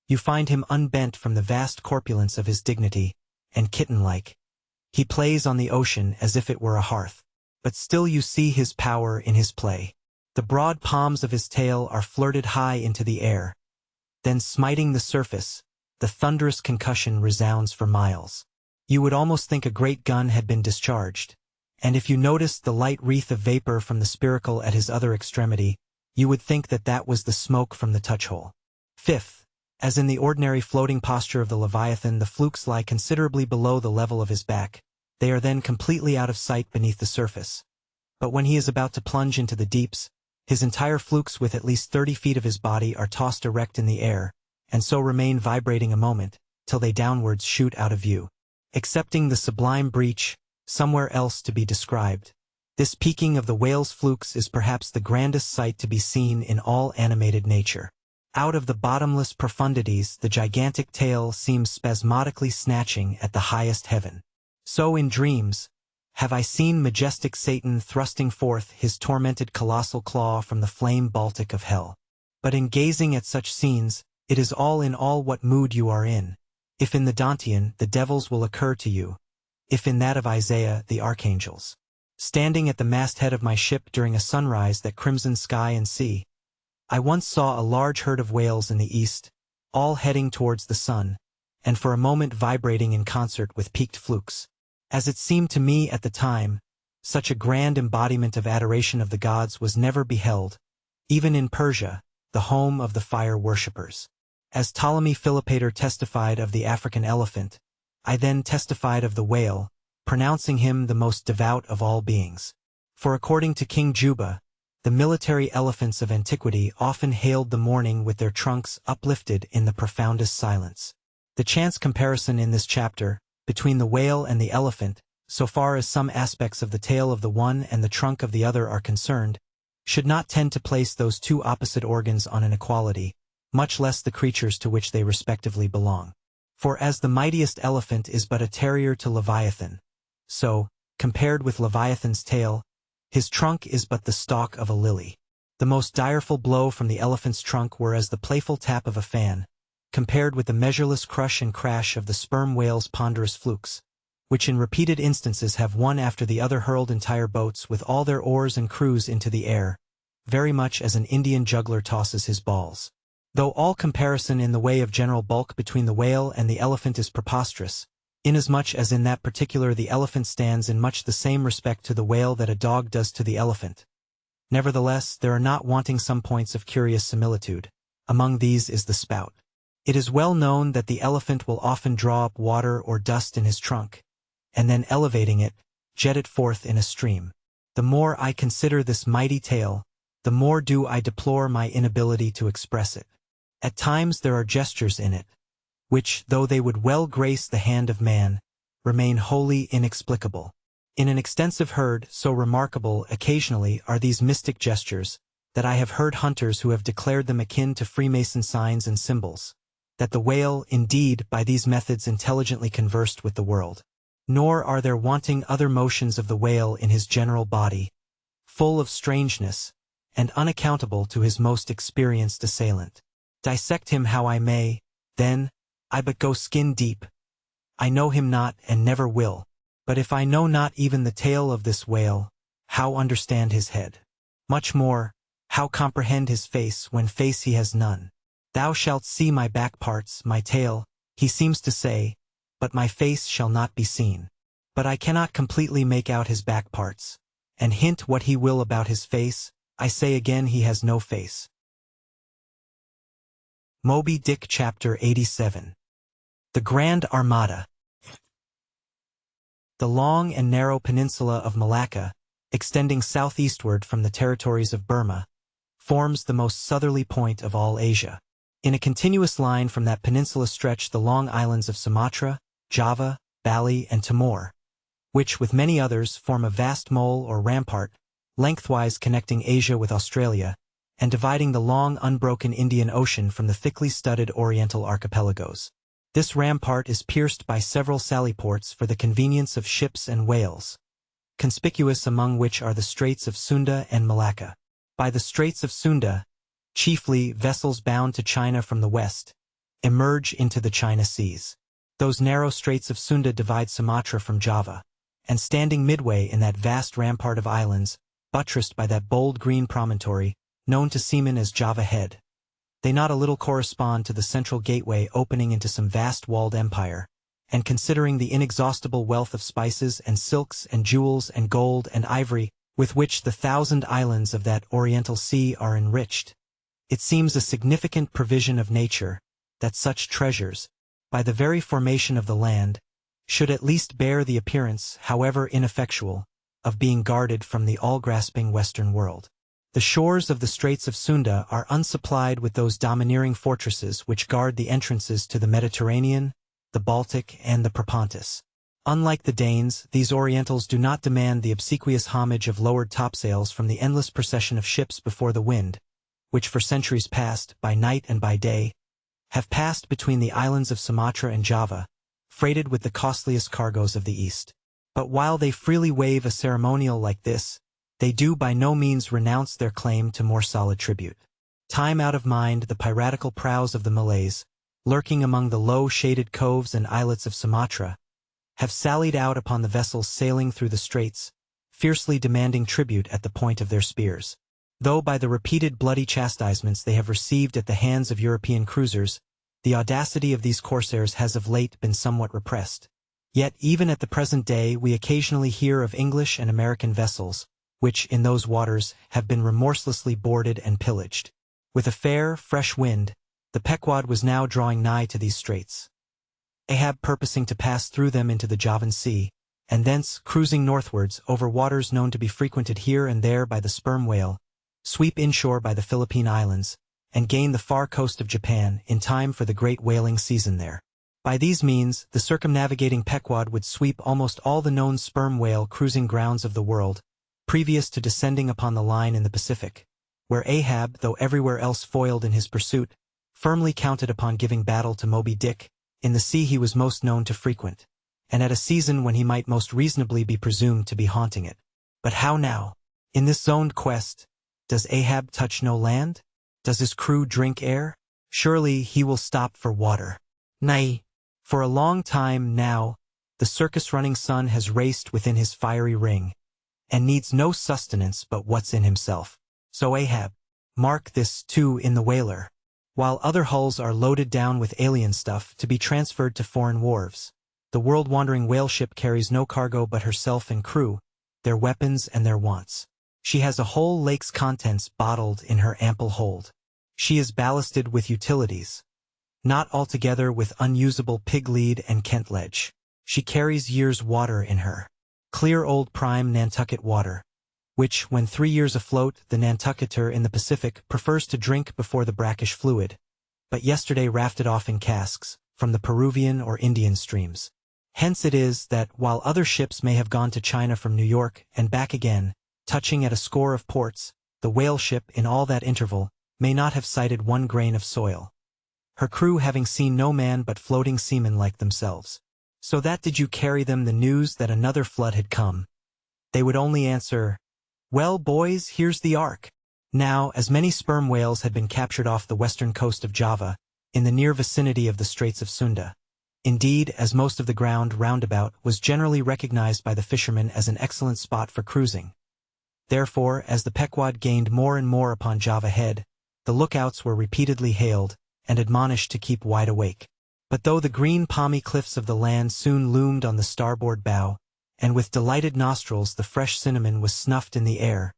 you find him unbent from the vast corpulence of his dignity, and kitten-like. He plays on the ocean as if it were a hearth, but still you see his power in his play. The broad palms of his tail are flirted high into the air. Then smiting the surface, the thunderous concussion resounds for miles. You would almost think a great gun had been discharged, and if you noticed the light wreath of vapor from the spiracle at his other extremity, you would think that that was the smoke from the touch-hole. Fifth, as in the ordinary floating posture of the Leviathan, the flukes lie considerably below the level of his back. They are then completely out of sight beneath the surface. But when he is about to plunge into the deeps, his entire flukes with at least 30 feet of his body are tossed erect in the air, and so remain vibrating a moment, till they downwards shoot out of view. Excepting the sublime breach, somewhere else to be described, this peaking of the whale's flukes is perhaps the grandest sight to be seen in all animated nature. Out of the bottomless profundities the gigantic tail seems spasmodically snatching at the highest heaven. So in dreams, have I seen majestic Satan thrusting forth his tormented colossal claw from the flame Baltic of hell. But in gazing at such scenes, it is all in all what mood you are in. If in the Dantean the devils will occur to you, if in that of Isaiah the archangels. Standing at the masthead of my ship during a sunrise that crimsoned sky and sea, I once saw a large herd of whales in the east, all heading towards the sun, and for a moment vibrating in concert with peaked flukes. As it seemed to me at the time, such a grand embodiment of adoration of the gods was never beheld, even in Persia, the home of the fire worshippers. As Ptolemy Philopator testified of the African elephant, I then testified of the whale, pronouncing him the most devout of all beings. For according to King Juba, the military elephants of antiquity often hailed the morning with their trunks uplifted in the profoundest silence. The chance comparison in this chapter, between the whale and the elephant, so far as some aspects of the tail of the one and the trunk of the other are concerned, should not tend to place those two opposite organs on an equality, much less the creatures to which they respectively belong. For as the mightiest elephant is but a terrier to Leviathan, so, compared with Leviathan's tail, his trunk is but the stalk of a lily. The most direful blow from the elephant's trunk were as the playful tap of a fan, compared with the measureless crush and crash of the sperm whale's ponderous flukes, which in repeated instances have one after the other hurled entire boats with all their oars and crews into the air, very much as an Indian juggler tosses his balls. Though all comparison in the way of general bulk between the whale and the elephant is preposterous, inasmuch as in that particular the elephant stands in much the same respect to the whale that a dog does to the elephant. Nevertheless, there are not wanting some points of curious similitude. Among these is the spout. It is well known that the elephant will often draw up water or dust in his trunk, and then elevating it, jet it forth in a stream. The more I consider this mighty tail, the more do I deplore my inability to express it. At times there are gestures in it, which, though they would well grace the hand of man, remain wholly inexplicable. In an extensive herd so remarkable occasionally are these mystic gestures, that I have heard hunters who have declared them akin to Freemason signs and symbols, that the whale, indeed, by these methods intelligently conversed with the world. Nor are there wanting other motions of the whale in his general body, full of strangeness, and unaccountable to his most experienced assailant. Dissect him how I may, then, I but go skin deep. I know him not and never will, but if I know not even the tail of this whale, how understand his head? Much more, how comprehend his face when face he has none? Thou shalt see my back parts, my tail, he seems to say, but my face shall not be seen. But I cannot completely make out his back parts, and hint what he will about his face, I say again he has no face. Moby Dick Chapter 87. The Grand Armada. The long and narrow peninsula of Malacca, extending southeastward from the territories of Burma, forms the most southerly point of all Asia. In a continuous line from that peninsula stretch the long islands of Sumatra, Java, Bali, and Timor, which, with many others, form a vast mole or rampart, lengthwise connecting Asia with Australia, and dividing the long unbroken Indian Ocean from the thickly studded Oriental archipelagos. This rampart is pierced by several sallyports for the convenience of ships and whales, conspicuous among which are the Straits of Sunda and Malacca. By the Straits of Sunda, chiefly vessels bound to China from the west, emerge into the China Seas. Those narrow Straits of Sunda divide Sumatra from Java, and standing midway in that vast rampart of islands, buttressed by that bold green promontory, known to seamen as Java Head, they not a little correspond to the central gateway opening into some vast walled empire, and considering the inexhaustible wealth of spices and silks and jewels and gold and ivory with which the 1,000 islands of that Oriental Sea are enriched, it seems a significant provision of nature that such treasures, by the very formation of the land, should at least bear the appearance, however ineffectual, of being guarded from the all-grasping Western world. The shores of the Straits of Sunda are unsupplied with those domineering fortresses which guard the entrances to the Mediterranean, the Baltic, and the Propontis. Unlike the Danes, these Orientals do not demand the obsequious homage of lowered topsails from the endless procession of ships before the wind, which for centuries past, by night and by day, have passed between the islands of Sumatra and Java, freighted with the costliest cargoes of the East. But while they freely waive a ceremonial like this, they do by no means renounce their claim to more solid tribute. Time out of mind the piratical prows of the Malays, lurking among the low shaded coves and islets of Sumatra, have sallied out upon the vessels sailing through the straits, fiercely demanding tribute at the point of their spears. Though by the repeated bloody chastisements they have received at the hands of European cruisers, the audacity of these corsairs has of late been somewhat repressed. Yet even at the present day we occasionally hear of English and American vessels, which, in those waters, have been remorselessly boarded and pillaged. With a fair, fresh wind, the Pequod was now drawing nigh to these straits, Ahab purposing to pass through them into the Javan Sea, and thence, cruising northwards over waters known to be frequented here and there by the sperm whale, sweep inshore by the Philippine Islands, and gain the far coast of Japan in time for the great whaling season there. By these means, the circumnavigating Pequod would sweep almost all the known sperm whale cruising grounds of the world, previous to descending upon the line in the Pacific, where Ahab, though everywhere else foiled in his pursuit, firmly counted upon giving battle to Moby Dick, in the sea he was most known to frequent, and at a season when he might most reasonably be presumed to be haunting it. But how now? In this zoned quest, does Ahab touch no land? Does his crew drink air? Surely he will stop for water. Nay, for a long time now, the circus-running sun has raced within his fiery ring, and needs no sustenance but what's in himself. So Ahab, mark this too in the whaler, while other hulls are loaded down with alien stuff to be transferred to foreign wharves, the world-wandering whale ship carries no cargo but herself and crew, their weapons and their wants. She has a whole lake's contents bottled in her ample hold. She is ballasted with utilities, not altogether with unusable pig lead and Kent ledge. She carries years' water in her, clear old prime Nantucket water, which, when 3 years afloat, the Nantucketer in the Pacific prefers to drink before the brackish fluid, but yesterday rafted off in casks, from the Peruvian or Indian streams. Hence it is that, while other ships may have gone to China from New York and back again, touching at a score of ports, the whale ship, in all that interval, may not have sighted one grain of soil, her crew having seen no man but floating seamen like themselves. So that did you carry them the news that another flood had come, they would only answer, "Well, boys, here's the ark." Now, as many sperm whales had been captured off the western coast of Java, in the near vicinity of the Straits of Sunda. Indeed, as most of the ground roundabout was generally recognized by the fishermen as an excellent spot for cruising. Therefore, as the Pequod gained more and more upon Java Head, the lookouts were repeatedly hailed and admonished to keep wide awake. But though the green palmy cliffs of the land soon loomed on the starboard bow, and with delighted nostrils the fresh cinnamon was snuffed in the air,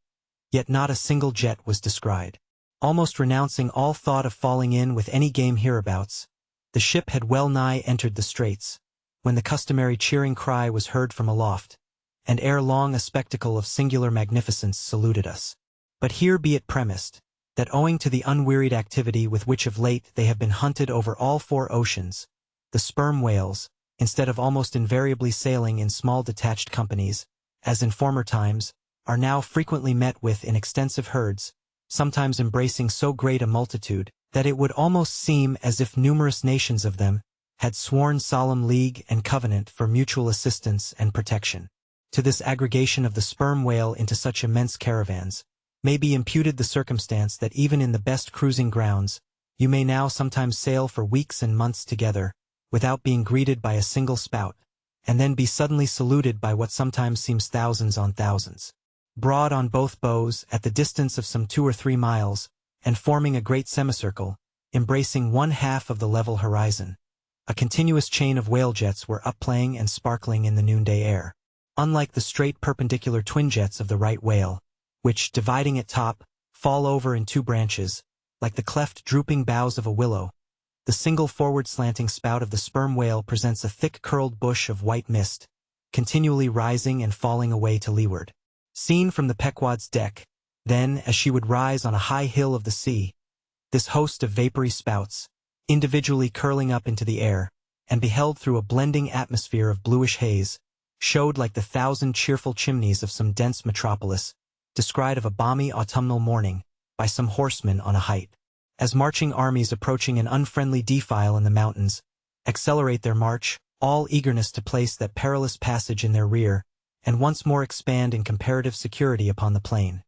yet not a single jet was descried. Almost renouncing all thought of falling in with any game hereabouts, the ship had well nigh entered the straits, when the customary cheering cry was heard from aloft, and ere long a spectacle of singular magnificence saluted us. But here be it premised, that owing to the unwearied activity with which of late they have been hunted over all 4 oceans, the sperm whales, instead of almost invariably sailing in small detached companies, as in former times, are now frequently met with in extensive herds, sometimes embracing so great a multitude, that it would almost seem as if numerous nations of them had sworn solemn league and covenant for mutual assistance and protection. To this aggregation of the sperm whale into such immense caravans may be imputed the circumstance that even in the best cruising grounds, you may now sometimes sail for weeks and months together, without being greeted by a single spout, and then be suddenly saluted by what sometimes seems thousands on thousands. Broad on both bows, at the distance of some 2 or 3 miles, and forming a great semicircle, embracing 1/2 of the level horizon, a continuous chain of whale jets were up-playing and sparkling in the noonday air. Unlike the straight perpendicular twin jets of the right whale, which, dividing at top, fall over in 2 branches, like the cleft drooping boughs of a willow, the single forward slanting spout of the sperm whale presents a thick curled bush of white mist, continually rising and falling away to leeward. Seen from the Pequod's deck, then, as she would rise on a high hill of the sea, this host of vapory spouts, individually curling up into the air, and beheld through a blending atmosphere of bluish haze, showed like the 1,000 cheerful chimneys of some dense metropolis, descried of a balmy autumnal morning, by some horsemen on a height. As marching armies approaching an unfriendly defile in the mountains, accelerate their march, all eagerness to place that perilous passage in their rear, and once more expand in comparative security upon the plain.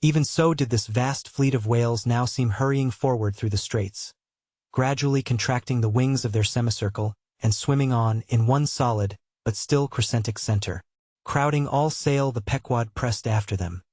Even so did this vast fleet of whales now seem hurrying forward through the straits, gradually contracting the wings of their semicircle, and swimming on, in one solid, but still crescentic center. Crowding all sail, the Pequod pressed after them,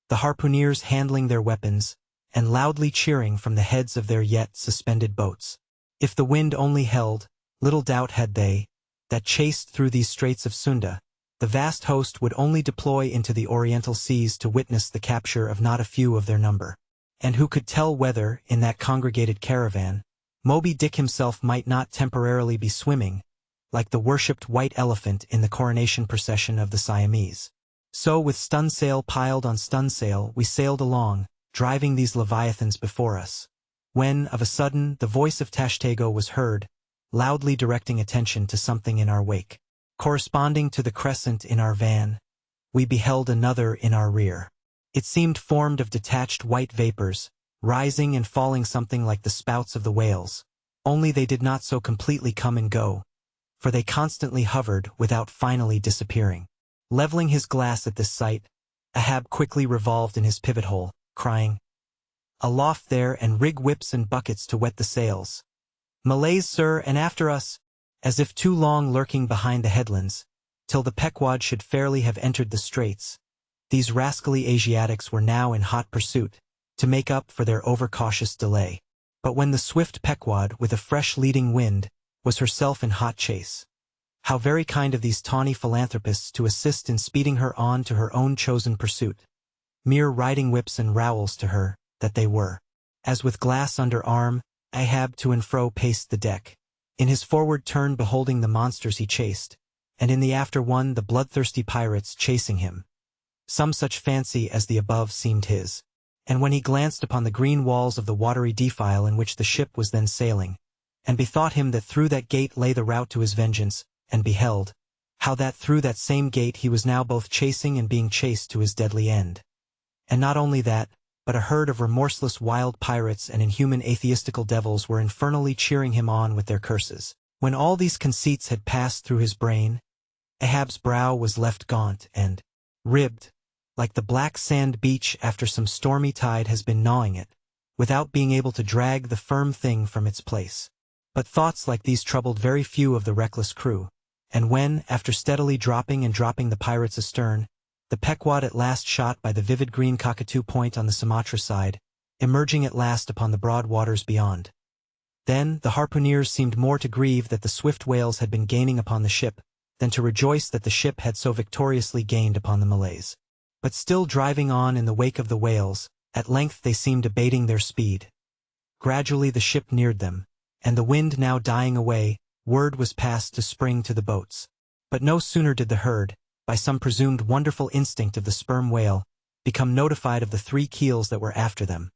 the harpooneers handling their weapons, and loudly cheering from the heads of their yet suspended boats. If the wind only held, little doubt had they, that chased through these straits of Sunda, the vast host would only deploy into the oriental seas to witness the capture of not a few of their number. And who could tell whether, in that congregated caravan, Moby Dick himself might not temporarily be swimming, like the worshipped white elephant in the coronation procession of the Siamese. So with stunsail piled on stunsail we sailed along, driving these leviathans before us, when, of a sudden, the voice of Tashtego was heard, loudly directing attention to something in our wake. Corresponding to the crescent in our van, we beheld another in our rear. It seemed formed of detached white vapors, rising and falling something like the spouts of the whales, only they did not so completely come and go, for they constantly hovered without finally disappearing. Leveling his glass at this sight, Ahab quickly revolved in his pivot hole, crying, "Aloft there, and rig whips and buckets to wet the sails. Malays, sir, and after us!" As if too long lurking behind the headlands, till the Pequod should fairly have entered the straits, these rascally Asiatics were now in hot pursuit, to make up for their overcautious delay. But when the swift Pequod, with a fresh leading wind, was herself in hot chase, how very kind of these tawny philanthropists to assist in speeding her on to her own chosen pursuit. Mere riding whips and rowels to her, that they were. As with glass under arm, Ahab to and fro paced the deck, in his forward turn beholding the monsters he chased, and in the after one the bloodthirsty pirates chasing him. Some such fancy as the above seemed his. And when he glanced upon the green walls of the watery defile in which the ship was then sailing, and bethought him that through that gate lay the route to his vengeance, and beheld, how that through that same gate he was now both chasing and being chased to his deadly end. And not only that, but a herd of remorseless wild pirates and inhuman atheistical devils were infernally cheering him on with their curses. When all these conceits had passed through his brain, Ahab's brow was left gaunt and ribbed, like the black sand beach after some stormy tide has been gnawing it, without being able to drag the firm thing from its place. But thoughts like these troubled very few of the reckless crew, and when, after steadily dropping the pirates astern, the Pequod at last shot by the vivid green cockatoo point on the Sumatra side, emerging at last upon the broad waters beyond. Then the harpooneers seemed more to grieve that the swift whales had been gaining upon the ship, than to rejoice that the ship had so victoriously gained upon the Malays. But still driving on in the wake of the whales, at length they seemed abating their speed. Gradually the ship neared them, and the wind now dying away, word was passed to spring to the boats. But no sooner did the herd, by some presumed wonderful instinct of the sperm whale, become notified of the 3 keels that were after them,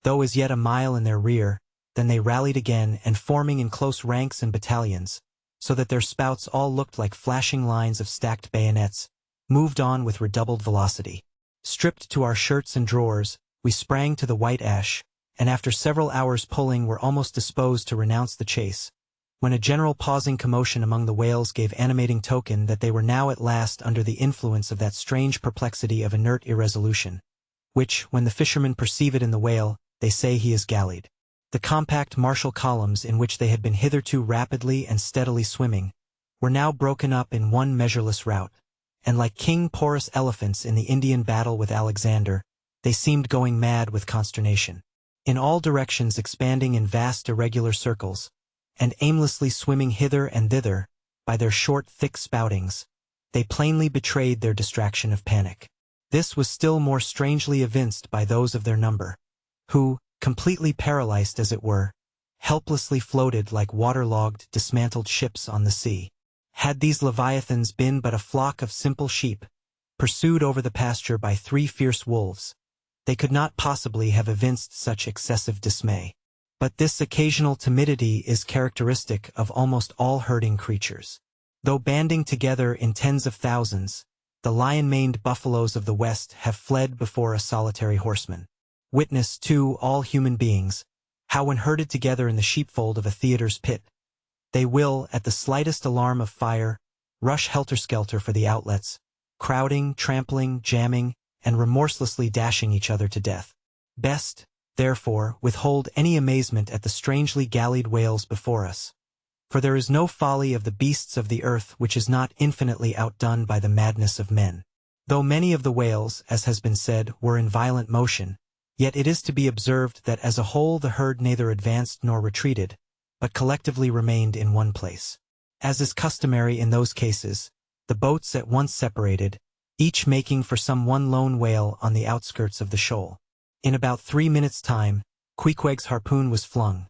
though as yet a mile in their rear, than they rallied again and forming in close ranks and battalions, so that their spouts all looked like flashing lines of stacked bayonets, moved on with redoubled velocity. Stripped to our shirts and drawers, we sprang to the white ash, and after several hours pulling were almost disposed to renounce the chase, when a general pausing commotion among the whales gave animating token that they were now at last under the influence of that strange perplexity of inert irresolution, which, when the fishermen perceive it in the whale, they say he is gallied. The compact martial columns in which they had been hitherto rapidly and steadily swimming, were now broken up in one measureless rout, and like king porous elephants in the Indian battle with Alexander, they seemed going mad with consternation. In all directions expanding in vast irregular circles, and aimlessly swimming hither and thither, by their short thick spoutings, they plainly betrayed their distraction of panic. This was still more strangely evinced by those of their number, who, completely paralyzed as it were, helplessly floated like waterlogged, dismantled ships on the sea. Had these leviathans been but a flock of simple sheep, pursued over the pasture by 3 fierce wolves, they could not possibly have evinced such excessive dismay. But this occasional timidity is characteristic of almost all herding creatures. Though banding together in tens of thousands, the lion-maned buffaloes of the West have fled before a solitary horseman. Witness, too, all human beings, how when herded together in the sheepfold of a theater's pit, they will, at the slightest alarm of fire, rush helter-skelter for the outlets, crowding, trampling, jamming, and remorselessly dashing each other to death. Best, therefore, withhold any amazement at the strangely gallied whales before us. For there is no folly of the beasts of the earth which is not infinitely outdone by the madness of men. Though many of the whales, as has been said, were in violent motion, yet it is to be observed that as a whole the herd neither advanced nor retreated, but collectively remained in one place. As is customary in those cases, the boats at once separated, each making for some one lone whale on the outskirts of the shoal. In about 3 minutes' time, Queequeg's harpoon was flung.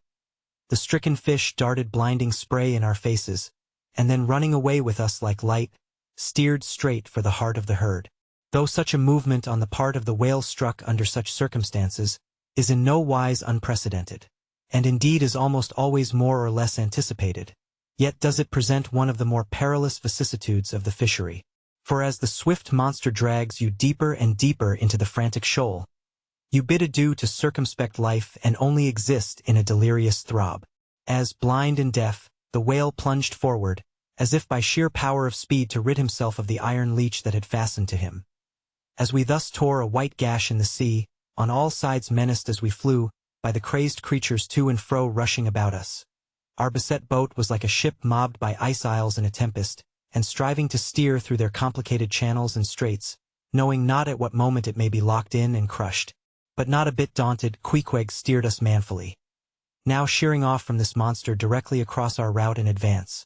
The stricken fish darted blinding spray in our faces, and then running away with us like light, steered straight for the heart of the herd. Though such a movement on the part of the whale struck under such circumstances is in no wise unprecedented, and indeed is almost always more or less anticipated, yet does it present one of the more perilous vicissitudes of the fishery. For as the swift monster drags you deeper and deeper into the frantic shoal, you bid adieu to circumspect life and only exist in a delirious throb. As, blind and deaf, the whale plunged forward, as if by sheer power of speed to rid himself of the iron leech that had fastened to him. As we thus tore a white gash in the sea, on all sides menaced as we flew, by the crazed creatures to and fro rushing about us, our beset boat was like a ship mobbed by ice isles in a tempest, and striving to steer through their complicated channels and straits, knowing not at what moment it may be locked in and crushed. But not a bit daunted, Queequeg steered us manfully, now sheering off from this monster directly across our route in advance,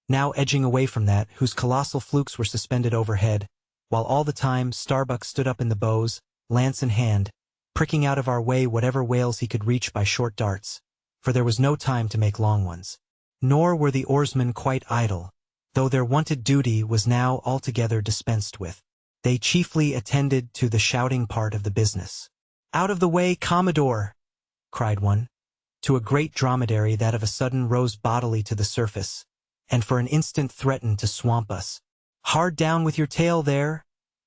now edging away from that whose colossal flukes were suspended overhead, while all the time Starbuck stood up in the bows, lance in hand, pricking out of our way whatever whales he could reach by short darts, for there was no time to make long ones. Nor were the oarsmen quite idle, though their wonted duty was now altogether dispensed with. They chiefly attended to the shouting part of the business. "Out of the way, Commodore!" cried one, to a great dromedary that of a sudden rose bodily to the surface, and for an instant threatened to swamp us. "Hard down with your tail there!"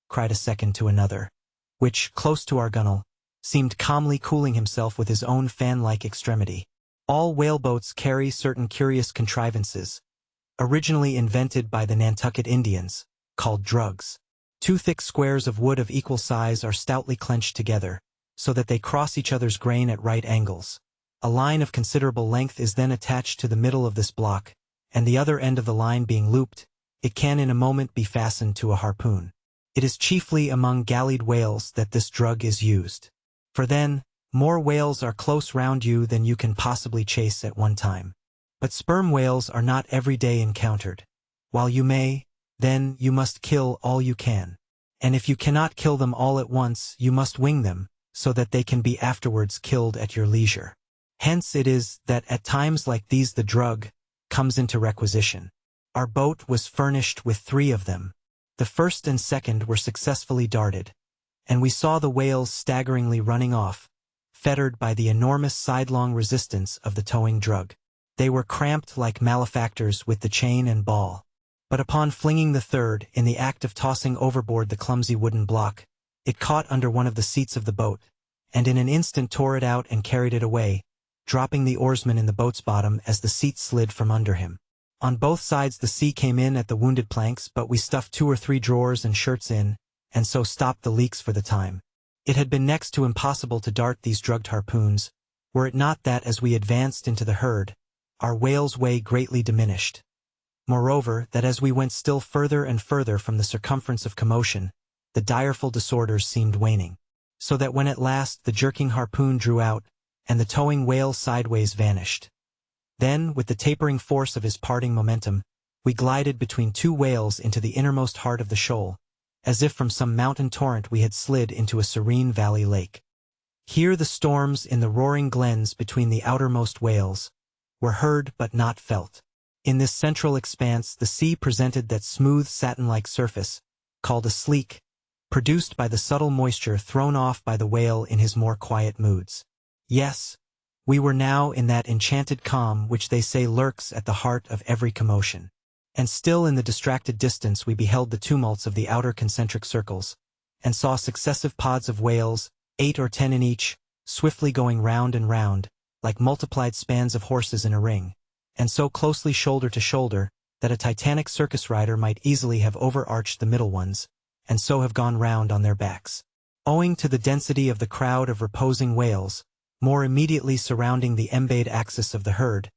cried a second to another, which, close to our gunwale, seemed calmly cooling himself with his own fan-like extremity. All whaleboats carry certain curious contrivances, originally invented by the Nantucket Indians, called drugs. 2 thick squares of wood of equal size are stoutly clenched together, so that they cross each other's grain at right angles. A line of considerable length is then attached to the middle of this block, and the other end of the line being looped, it can in a moment be fastened to a harpoon. It is chiefly among gallied whales that this drug is used. For then, more whales are close round you than you can possibly chase at one time. But sperm whales are not every day encountered. While you may, then you must kill all you can. And if you cannot kill them all at once, you must wing them, so that they can be afterwards killed at your leisure. Hence it is that at times like these the drug comes into requisition. Our boat was furnished with 3 of them. The first and second were successfully darted, and we saw the whales staggeringly running off, fettered by the enormous sidelong resistance of the towing drug. They were cramped like malefactors with the chain and ball. But upon flinging the third, in the act of tossing overboard the clumsy wooden block, it caught under one of the seats of the boat, and in an instant tore it out and carried it away, dropping the oarsman in the boat's bottom as the seat slid from under him. On both sides the sea came in at the wounded planks, but we stuffed 2 or 3 drawers and shirts in, and so stopped the leaks for the time. It had been next to impossible to dart these drugged harpoons, were it not that as we advanced into the herd, our whale's way greatly diminished. Moreover, that as we went still further and further from the circumference of commotion, the direful disorders seemed waning, so that when at last the jerking harpoon drew out, and the towing whale sideways vanished, then, with the tapering force of his parting momentum, we glided between 2 whales into the innermost heart of the shoal, as if from some mountain torrent we had slid into a serene valley lake. Here the storms in the roaring glens between the outermost whales were heard but not felt. In this central expanse the sea presented that smooth satin-like surface, called a sleek, produced by the subtle moisture thrown off by the whale in his more quiet moods. Yes, we were now in that enchanted calm which they say lurks at the heart of every commotion. And still in the distracted distance we beheld the tumults of the outer concentric circles, and saw successive pods of whales, 8 or 10 in each, swiftly going round and round, like multiplied spans of horses in a ring, and so closely shoulder to shoulder, that a titanic circus rider might easily have overarched the middle ones, and so have gone round on their backs. Owing to the density of the crowd of reposing whales, more immediately surrounding the embayed axis of the herd,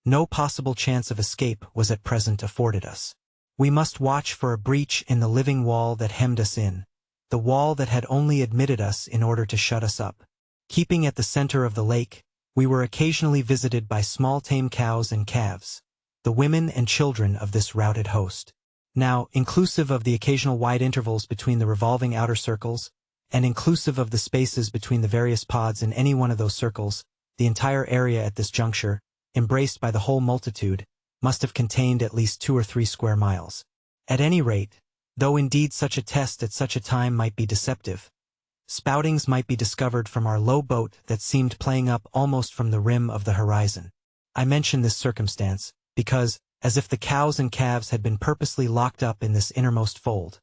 No possible chance of escape was at present afforded us. We must watch for a breach in the living wall that hemmed us in, the wall that had only admitted us in order to shut us up. Keeping at the center of the lake, we were occasionally visited by small tame cows and calves, the women and children of this routed host. Now, inclusive of the occasional wide intervals between the revolving outer circles, and inclusive of the spaces between the various pods in any one of those circles, the entire area at this juncture, embraced by the whole multitude, must have contained at least 2 or 3 square miles. At any rate, though indeed such a test at such a time might be deceptive, spoutings might be discovered from our low boat that seemed playing up almost from the rim of the horizon. I mention this circumstance, because, as if the cows and calves had been purposely locked up in this innermost fold,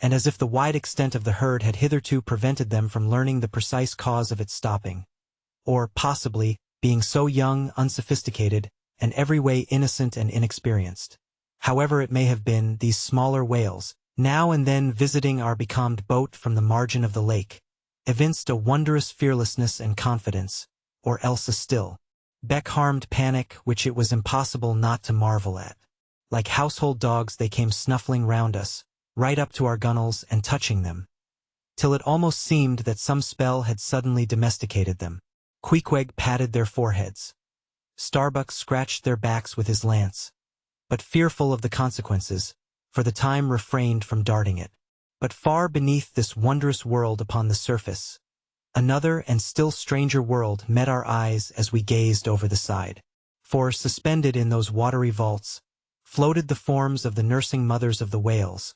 and as if the wide extent of the herd had hitherto prevented them from learning the precise cause of its stopping, or, possibly, being so young, unsophisticated, and every way innocent and inexperienced. However it may have been, these smaller whales, now and then visiting our becalmed boat from the margin of the lake, evinced a wondrous fearlessness and confidence, or else a still, beck-harmed panic which it was impossible not to marvel at. Like household dogs they came snuffling round us, right up to our gunwales and touching them, till it almost seemed that some spell had suddenly domesticated them. Queequeg patted their foreheads. Starbuck scratched their backs with his lance, but fearful of the consequences, for the time refrained from darting it. But far beneath this wondrous world upon the surface, another and still stranger world met our eyes as we gazed over the side. For, suspended in those watery vaults, floated the forms of the nursing mothers of the whales,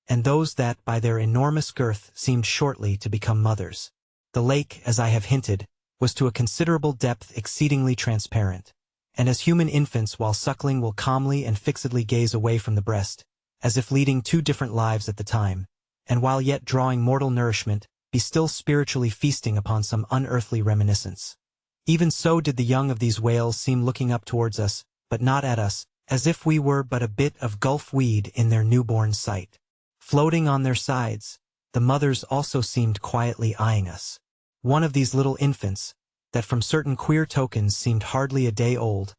and those that, by their enormous girth, seemed shortly to become mothers. The lake, as I have hinted, was to a considerable depth exceedingly transparent, and as human infants while suckling will calmly and fixedly gaze away from the breast, as if leading 2 different lives at the time, and while yet drawing mortal nourishment, be still spiritually feasting upon some unearthly reminiscence. Even so did the young of these whales seem looking up towards us, but not at us, as if we were but a bit of gulf weed in their newborn sight. Floating on their sides, the mothers also seemed quietly eyeing us. One of these little infants, that from certain queer tokens seemed hardly a day old,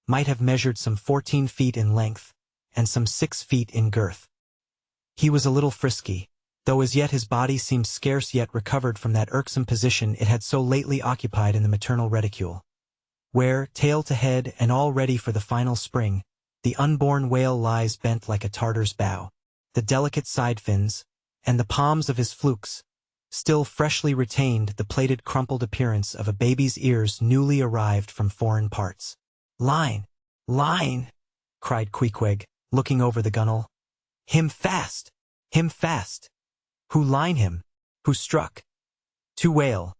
might have measured some 14 feet in length, and some 6 feet in girth. He was a little frisky, though as yet his body seemed scarce yet recovered from that irksome position it had so lately occupied in the maternal reticule, where, tail to head and all ready for the final spring, the unborn whale lies bent like a Tartar's bow. The delicate side fins, and the palms of his flukes, still freshly retained the plated crumpled appearance of a baby's ears newly arrived from foreign parts. "Line! Line!" cried Queequeg, looking over the gunwale. "Him fast! Him fast! Who line him? Who struck?" "2 whale.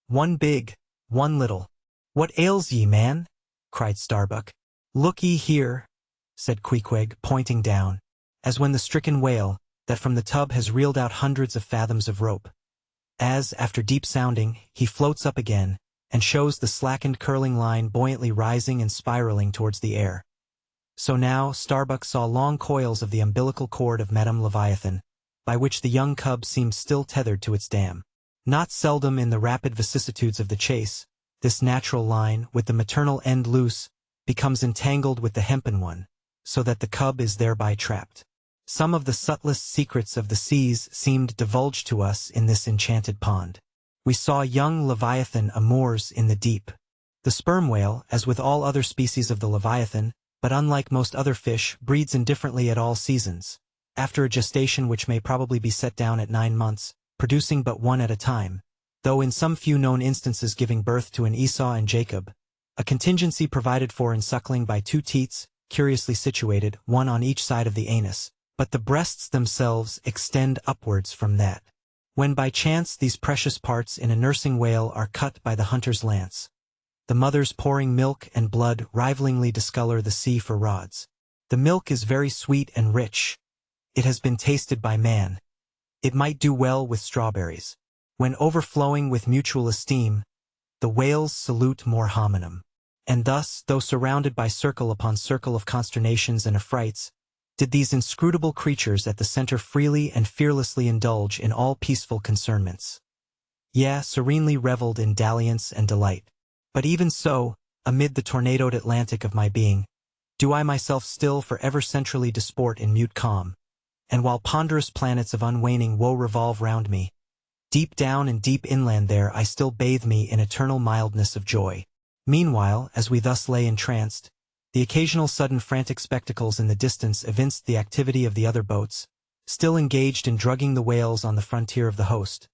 1 big, 1 little." "What ails ye, man?" cried Starbuck. "Look ye here," said Queequeg, pointing down, as when the stricken whale, that from the tub has reeled out hundreds of fathoms of rope, as, after deep sounding, he floats up again, and shows the slackened curling line buoyantly rising and spiraling towards the air. So now Starbuck saw long coils of the umbilical cord of Madame Leviathan, by which the young cub seemed still tethered to its dam. Not seldom in the rapid vicissitudes of the chase, this natural line, with the maternal end loose, becomes entangled with the hempen one, so that the cub is thereby trapped. Some of the subtlest secrets of the seas seemed divulged to us in this enchanted pond. We saw young Leviathan amours in the deep. The sperm whale, as with all other species of the Leviathan, but unlike most other fish, breeds indifferently at all seasons, after a gestation which may probably be set down at 9 months, producing but 1 at a time, though in some few known instances giving birth to an Esau and Jacob, a contingency provided for in suckling by 2 teats, curiously situated, 1 on each side of the anus, but the breasts themselves extend upwards from that. When by chance these precious parts in a nursing whale are cut by the hunter's lance, the mothers pouring milk and blood rivalingly discolor the sea for rods. The milk is very sweet and rich. It has been tasted by man. It might do well with strawberries. When overflowing with mutual esteem, the whales salute more hominum. And thus, though surrounded by circle upon circle of consternations and affrights, did these inscrutable creatures at the center freely and fearlessly indulge in all peaceful concernments. Yea, serenely reveled in dalliance and delight. But even so, amid the tornadoed Atlantic of my being, do I myself still forever centrally disport in mute calm, and while ponderous planets of unwaning woe revolve round me, deep down and deep inland there I still bathe me in eternal mildness of joy. Meanwhile, as we thus lay entranced, the occasional sudden frantic spectacles in the distance evinced the activity of the other boats, still engaged in drugging the whales on the frontier of the host,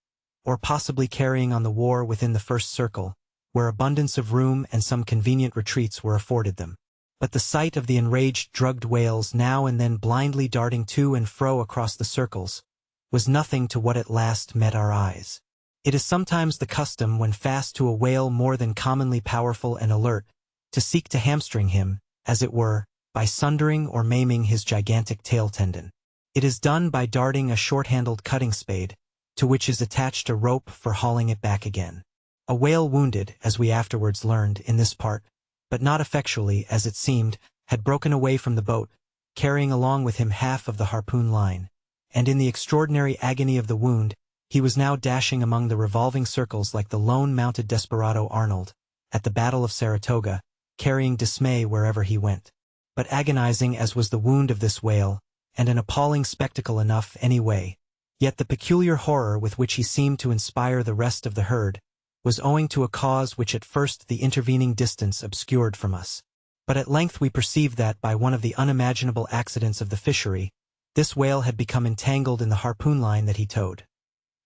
or possibly carrying on the war within the first circle, where abundance of room and some convenient retreats were afforded them. But the sight of the enraged drugged whales now and then blindly darting to and fro across the circles was nothing to what at last met our eyes. It is sometimes the custom when fast to a whale more than commonly powerful and alert, to seek to hamstring him, as it were, by sundering or maiming his gigantic tail tendon. It is done by darting a short-handled cutting spade, to which is attached a rope for hauling it back again. A whale wounded, as we afterwards learned, in this part, but not effectually, as it seemed, had broken away from the boat, carrying along with him half of the harpoon line, and in the extraordinary agony of the wound, he was now dashing among the revolving circles like the lone mounted desperado Arnold, at the Battle of Saratoga, carrying dismay wherever he went. But agonizing as was the wound of this whale, and an appalling spectacle enough anyway, yet the peculiar horror with which he seemed to inspire the rest of the herd was owing to a cause which at first the intervening distance obscured from us. But at length we perceived that by one of the unimaginable accidents of the fishery, this whale had become entangled in the harpoon line that he towed.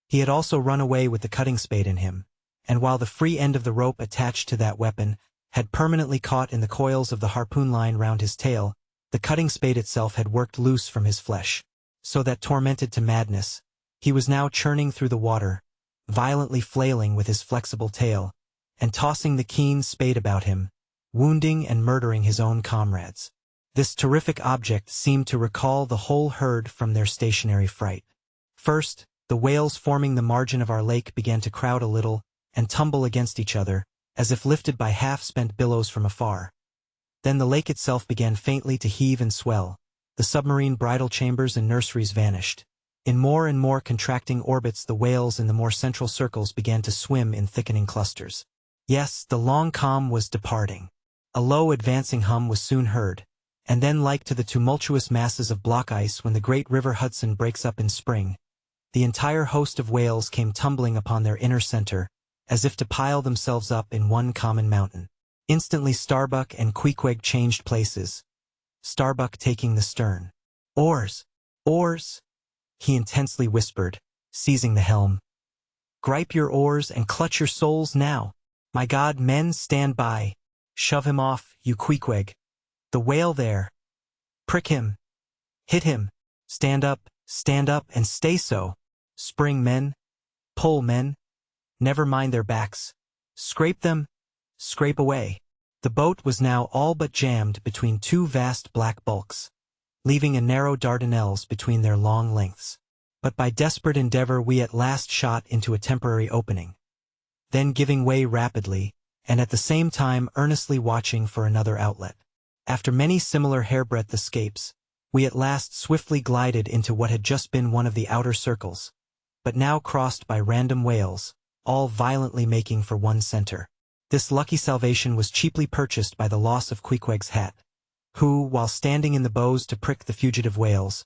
He had also run away with the cutting spade in him, and while the free end of the rope attached to that weapon had permanently caught in the coils of the harpoon line round his tail, the cutting spade itself had worked loose from his flesh, so that, tormented to madness, he was now churning through the water, violently flailing with his flexible tail, and tossing the keen spade about him, wounding and murdering his own comrades. This terrific object seemed to recall the whole herd from their stationary fright. First, the whales forming the margin of our lake began to crowd a little and tumble against each other, as if lifted by half-spent billows from afar. Then the lake itself began faintly to heave and swell, the submarine bridal chambers and nurseries vanished. In more and more contracting orbits the whales in the more central circles began to swim in thickening clusters. Yes, the long calm was departing. A low advancing hum was soon heard, and then, like to the tumultuous masses of block ice when the great river Hudson breaks up in spring, the entire host of whales came tumbling upon their inner center, as if to pile themselves up in one common mountain. Instantly Starbuck and Queequeg changed places, Starbuck taking the stern. "Oars! Oars!" he intensely whispered, seizing the helm. "Gripe your oars and clutch your souls now! My God, men, stand by! Shove him off, you Queequeg! The whale there! Prick him! Hit him! Stand up, and stay so! Spring, men! Pull, men! Never mind their backs! Scrape them! Scrape away!" The boat was now all but jammed between two vast black bulks, leaving a narrow Dardanelles between their long lengths. But by desperate endeavor we at last shot into a temporary opening. Then giving way rapidly, and at the same time earnestly watching for another outlet. After many similar hairbreadth escapes, we at last swiftly glided into what had just been one of the outer circles, but now crossed by random whales, all violently making for one center. This lucky salvation was cheaply purchased by the loss of Queequeg's hat, who, while standing in the bows to prick the fugitive whales,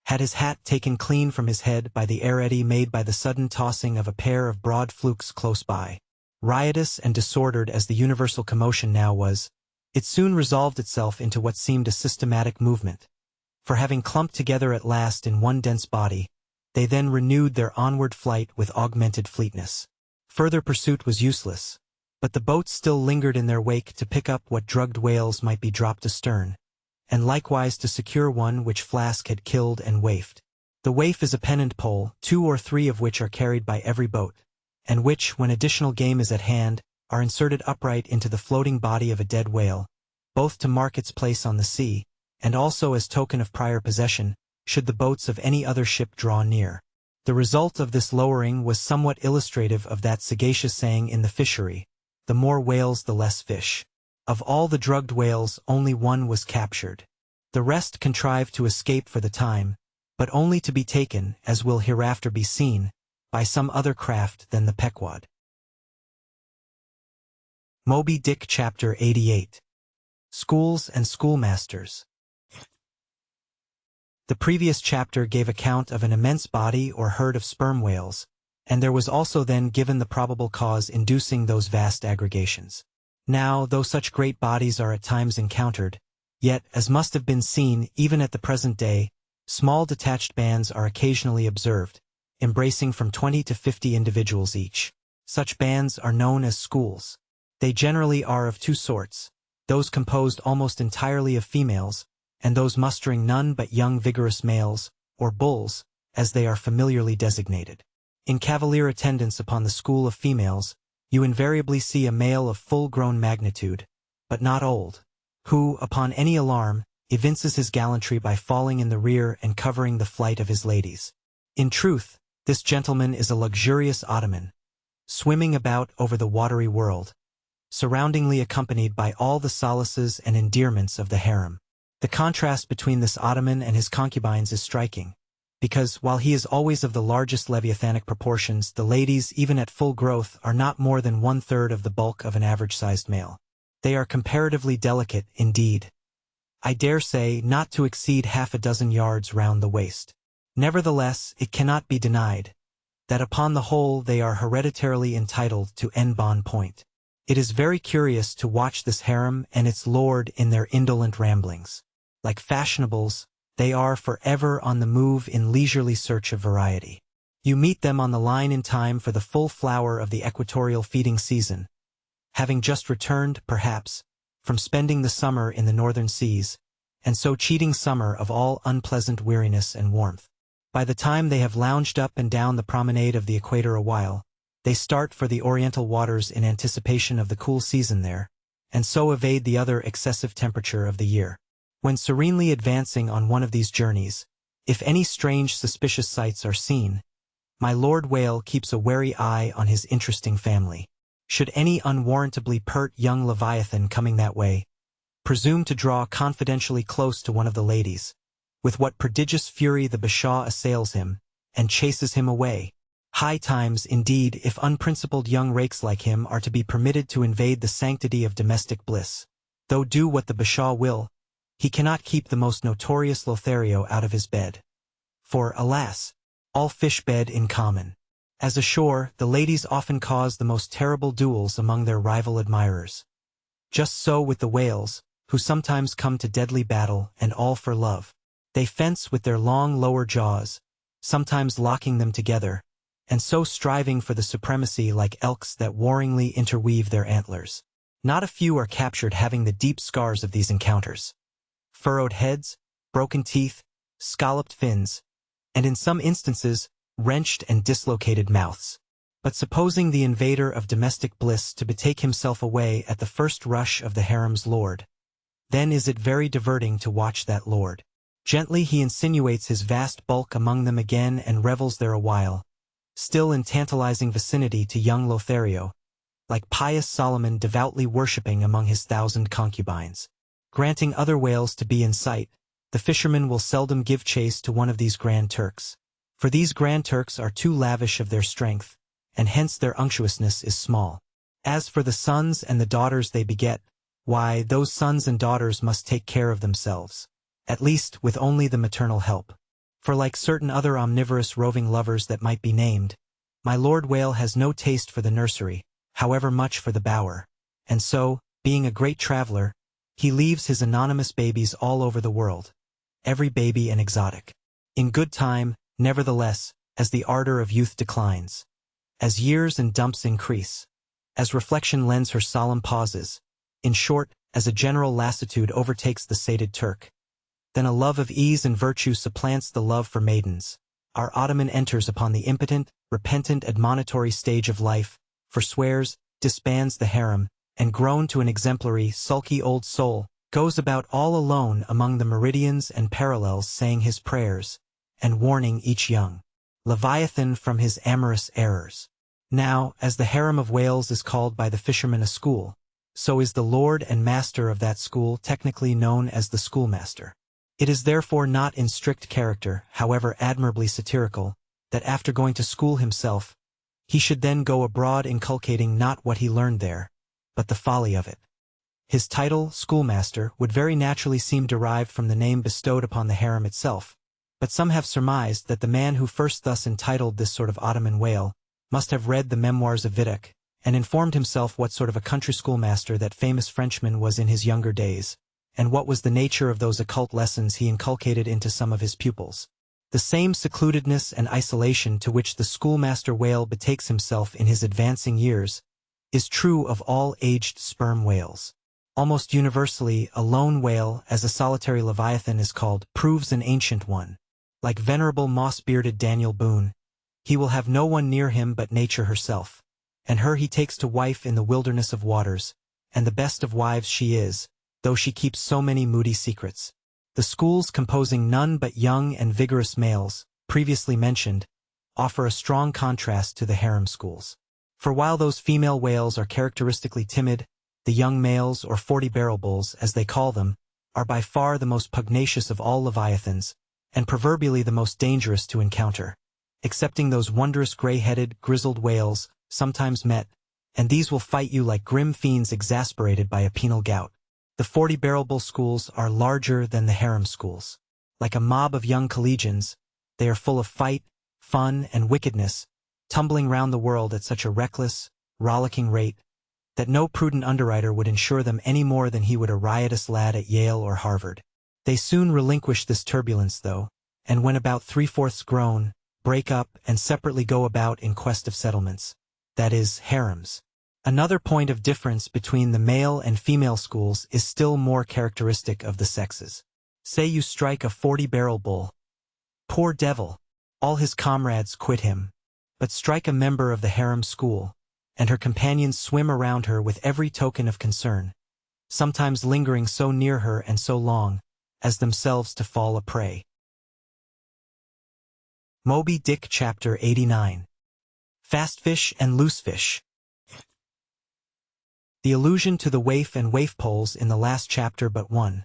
had his hat taken clean from his head by the air eddy made by the sudden tossing of a pair of broad flukes close by. Riotous and disordered as the universal commotion now was, it soon resolved itself into what seemed a systematic movement, for having clumped together at last in one dense body, they then renewed their onward flight with augmented fleetness. Further pursuit was useless, but the boats still lingered in their wake to pick up what drugged whales might be dropped astern, and likewise to secure one which Flask had killed and waifed. The waif is a pennant pole, 2 or 3 of which are carried by every boat, and which, when additional game is at hand, are inserted upright into the floating body of a dead whale, both to mark its place on the sea, and also as token of prior possession, should the boats of any other ship draw near. The result of this lowering was somewhat illustrative of that sagacious saying in the fishery, "The more whales the less fish." Of all the drugged whales only one was captured. The rest contrived to escape for the time, but only to be taken, as will hereafter be seen, by some other craft than the Pequod. Moby Dick Chapter 88. Schools and Schoolmasters. The previous chapter gave account of an immense body or herd of sperm whales, and there was also then given the probable cause inducing those vast aggregations. Now, though such great bodies are at times encountered, yet, as must have been seen even at the present day, small detached bands are occasionally observed, embracing from 20 to 50 individuals each. Such bands are known as schools. They generally are of two sorts, those composed almost entirely of females, and those mustering none but young vigorous males, or bulls, as they are familiarly designated. In cavalier attendance upon the school of females, you invariably see a male of full-grown magnitude, but not old, who, upon any alarm, evinces his gallantry by falling in the rear and covering the flight of his ladies. In truth, this gentleman is a luxurious ottoman, swimming about over the watery world, surroundingly accompanied by all the solaces and endearments of the harem. The contrast between this ottoman and his concubines is striking, because, while he is always of the largest leviathanic proportions, the ladies, even at full growth, are not more than 1/3 of the bulk of an average-sized male. They are comparatively delicate, indeed. I dare say not to exceed half a dozen yards round the waist. Nevertheless, it cannot be denied that upon the whole they are hereditarily entitled to en bon point. It is very curious to watch this harem and its lord in their indolent ramblings. Like fashionables, they are forever on the move in leisurely search of variety. You meet them on the line in time for the full flower of the equatorial feeding season, having just returned, perhaps, from spending the summer in the northern seas, and so cheating summer of all unpleasant weariness and warmth. By the time they have lounged up and down the promenade of the equator a while, they start for the oriental waters in anticipation of the cool season there, and so evade the other excessive temperature of the year. When serenely advancing on one of these journeys, if any strange suspicious sights are seen, my Lord Whale keeps a wary eye on his interesting family. Should any unwarrantably pert young leviathan coming that way presume to draw confidentially close to one of the ladies, with what prodigious fury the bashaw assails him, and chases him away. High times, indeed, if unprincipled young rakes like him are to be permitted to invade the sanctity of domestic bliss. Though do what the bashaw will, he cannot keep the most notorious Lothario out of his bed. For, alas, all fish bed in common. As ashore, the ladies often cause the most terrible duels among their rival admirers. Just so with the whales, who sometimes come to deadly battle, and all for love. They fence with their long lower jaws, sometimes locking them together, and so striving for the supremacy like elks that warringly interweave their antlers. Not a few are captured having the deep scars of these encounters. Furrowed heads, broken teeth, scalloped fins, and in some instances, wrenched and dislocated mouths. But supposing the invader of domestic bliss to betake himself away at the first rush of the harem's lord, then is it very diverting to watch that lord. Gently he insinuates his vast bulk among them again and revels there a while, still in tantalizing vicinity to young Lothario, like pious Solomon devoutly worshipping among his 1,000 concubines. Granting other whales to be in sight, the fishermen will seldom give chase to one of these Grand Turks, for these Grand Turks are too lavish of their strength, and hence their unctuousness is small. As for the sons and the daughters they beget, why, those sons and daughters must take care of themselves, at least with only the maternal help. For like certain other omnivorous roving lovers that might be named, my Lord Whale has no taste for the nursery, however much for the bower, and so, being a great traveler, he leaves his anonymous babies all over the world, every baby an exotic. In good time, nevertheless, as the ardor of youth declines, as years and dumps increase, as reflection lends her solemn pauses, in short, as a general lassitude overtakes the sated Turk, then a love of ease and virtue supplants the love for maidens. Our ottoman enters upon the impotent, repentant admonitory stage of life, forswears, disbands the harem, and grown to an exemplary, sulky old soul, goes about all alone among the meridians and parallels saying his prayers, and warning each young leviathan from his amorous errors. Now, as the harem of whales is called by the fishermen a school, so is the lord and master of that school technically known as the schoolmaster. It is therefore not in strict character, however admirably satirical, that after going to school himself, he should then go abroad inculcating not what he learned there, but the folly of it. His title, schoolmaster, would very naturally seem derived from the name bestowed upon the harem itself, but some have surmised that the man who first thus entitled this sort of Ottoman whale must have read the memoirs of Vidocq, and informed himself what sort of a country schoolmaster that famous Frenchman was in his younger days, and what was the nature of those occult lessons he inculcated into some of his pupils. The same secludedness and isolation to which the schoolmaster whale betakes himself in his advancing years is true of all aged sperm whales. Almost universally, a lone whale, as a solitary leviathan is called, proves an ancient one. Like venerable moss-bearded Daniel Boone, he will have no one near him but nature herself, and her he takes to wife in the wilderness of waters, and the best of wives she is, though she keeps so many moody secrets. The schools composing none but young and vigorous males, previously mentioned, offer a strong contrast to the harem schools. For while those female whales are characteristically timid, the young males, or 40-barrel bulls as they call them, are by far the most pugnacious of all leviathans, and proverbially the most dangerous to encounter, excepting those wondrous gray-headed, grizzled whales, sometimes met, and these will fight you like grim fiends exasperated by a penal gout. The 40-barrel bull schools are larger than the harem schools. Like a mob of young collegians, they are full of fight, fun, and wickedness, tumbling round the world at such a reckless, rollicking rate, that no prudent underwriter would insure them any more than he would a riotous lad at Yale or Harvard. They soon relinquish this turbulence, though, and when about 3/4 grown, break up and separately go about in quest of settlements, that is, harems. Another point of difference between the male and female schools is still more characteristic of the sexes. Say you strike a 40-barrel bull. Poor devil! All his comrades quit him. But strike a member of the harem school, and her companions swim around her with every token of concern, sometimes lingering so near her and so long, as themselves to fall a prey. Moby Dick Chapter 89. Fastfish and Loosefish. The allusion to the waif and waif poles in the last chapter but one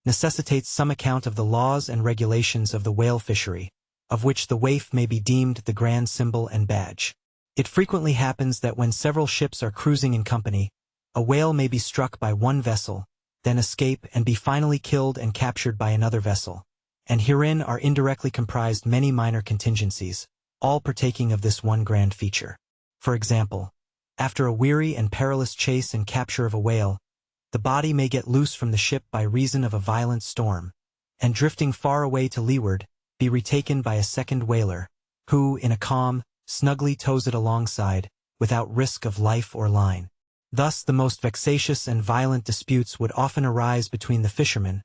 necessitates some account of the laws and regulations of the whale fishery, of which the waif may be deemed the grand symbol and badge. It frequently happens that when several ships are cruising in company, a whale may be struck by one vessel, then escape and be finally killed and captured by another vessel, and herein are indirectly comprised many minor contingencies, all partaking of this one grand feature. For example, after a weary and perilous chase and capture of a whale, the body may get loose from the ship by reason of a violent storm, and drifting far away to leeward, be retaken by a second whaler, who, in a calm, snugly tows it alongside, without risk of life or line. Thus the most vexatious and violent disputes would often arise between the fishermen,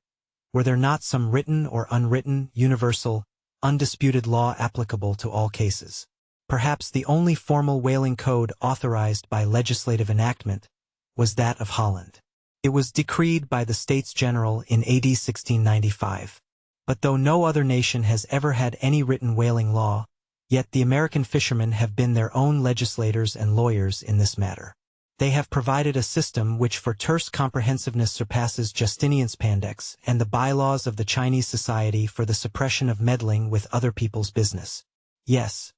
were there not some written or unwritten, universal, undisputed law applicable to all cases. Perhaps the only formal whaling code authorized by legislative enactment was that of Holland. It was decreed by the States General in AD 1695. But though no other nation has ever had any written whaling law, yet the American fishermen have been their own legislators and lawyers in this matter. They have provided a system which for terse comprehensiveness surpasses Justinian's Pandex and the bylaws of the Chinese Society for the suppression of meddling with other people's business. Yes,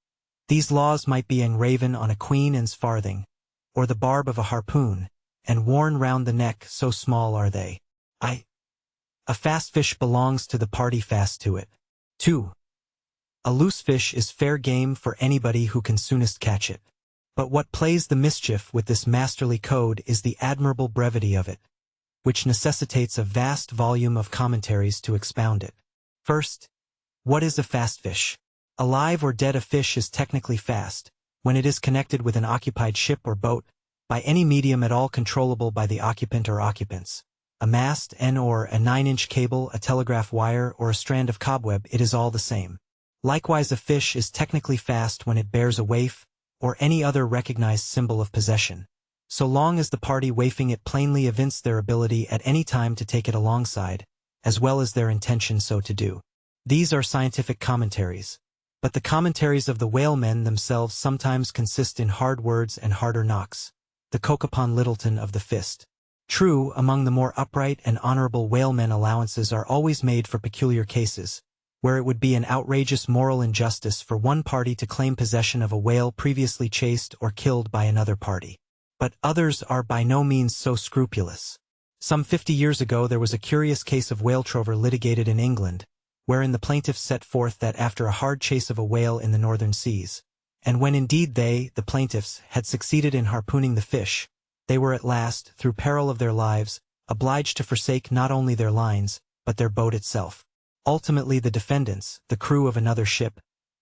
these laws might be engraven on a Queen Anne's farthing, or the barb of a harpoon, and worn round the neck, so small are they. A fast fish belongs to the party fast to it. 2. A loose fish is fair game for anybody who can soonest catch it. But what plays the mischief with this masterly code is the admirable brevity of it, which necessitates a vast volume of commentaries to expound it. First, what is a fast fish? Alive or dead, a fish is technically fast, when it is connected with an occupied ship or boat, by any medium at all controllable by the occupant or occupants. A mast, an oar, a 9-inch cable, a telegraph wire, or a strand of cobweb, it is all the same. Likewise, a fish is technically fast when it bears a waif, or any other recognized symbol of possession, so long as the party waifing it plainly evince their ability at any time to take it alongside, as well as their intention so to do. These are scientific commentaries, but the commentaries of the whalemen themselves sometimes consist in hard words and harder knocks, the Cokopon Littleton of the fist. True, among the more upright and honorable whalemen allowances are always made for peculiar cases, where it would be an outrageous moral injustice for one party to claim possession of a whale previously chased or killed by another party. but others are by no means so scrupulous. Some 50 years ago there was a curious case of whale trover litigated in England, wherein the plaintiffs set forth that after a hard chase of a whale in the northern seas, and when indeed they, the plaintiffs, had succeeded in harpooning the fish, they were at last, through peril of their lives, obliged to forsake not only their lines, but their boat itself. Ultimately the defendants, the crew of another ship,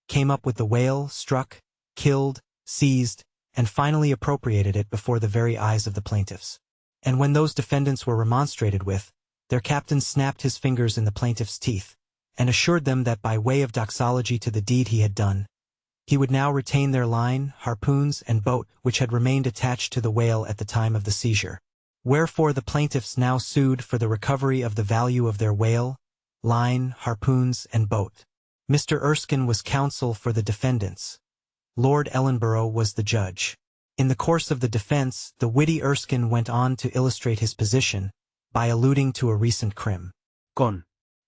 came up with the whale, struck, killed, seized, and finally appropriated it before the very eyes of the plaintiffs. And when those defendants were remonstrated with, their captain snapped his fingers in the plaintiffs' teeth, and assured them that by way of doxology to the deed he had done, he would now retain their line, harpoons, and boat which had remained attached to the whale at the time of the seizure. Wherefore the plaintiffs now sued for the recovery of the value of their whale, line, harpoons, and boat. Mr. Erskine was counsel for the defendants. Lord Ellenborough was the judge. In the course of the defense, the witty Erskine went on to illustrate his position by alluding to a recent crim.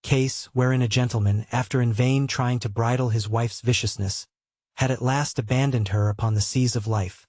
Case wherein a gentleman, after in vain trying to bridle his wife's viciousness, had at last abandoned her upon the seas of life,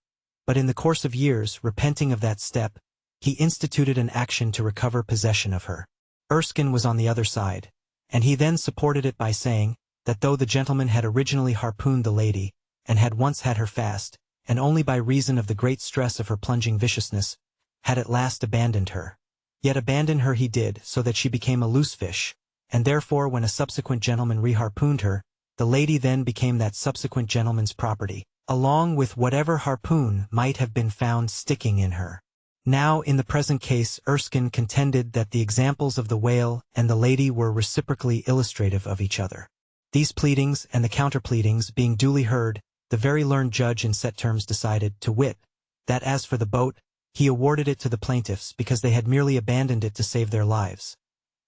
but in the course of years, repenting of that step, he instituted an action to recover possession of her. Erskine was on the other side, and he then supported it by saying that though the gentleman had originally harpooned the lady, and had once had her fast, and only by reason of the great stress of her plunging viciousness, had at last abandoned her, yet abandon her he did so that she became a loose fish, and therefore when a subsequent gentleman reharpooned her, the lady then became that subsequent gentleman's property, along with whatever harpoon might have been found sticking in her. Now in the present case Erskine contended that the examples of the whale and the lady were reciprocally illustrative of each other. These pleadings and the counter-pleadings being duly heard, the very learned judge in set terms decided, to wit, that as for the boat, he awarded it to the plaintiffs because they had merely abandoned it to save their lives,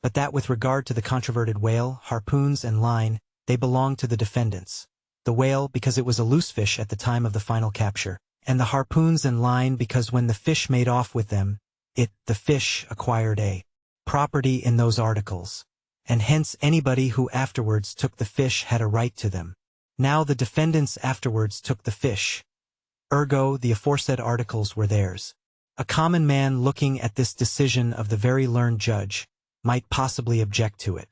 but that with regard to the controverted whale, harpoons, and line, they belonged to the defendants. The whale because it was a loose fish at the time of the final capture, and the harpoons and line because when the fish made off with them, the fish, acquired a property in those articles, and hence anybody who afterwards took the fish had a right to them. Now the defendants afterwards took the fish. Ergo, the aforesaid articles were theirs. A common man looking at this decision of the very learned judge might possibly object to it.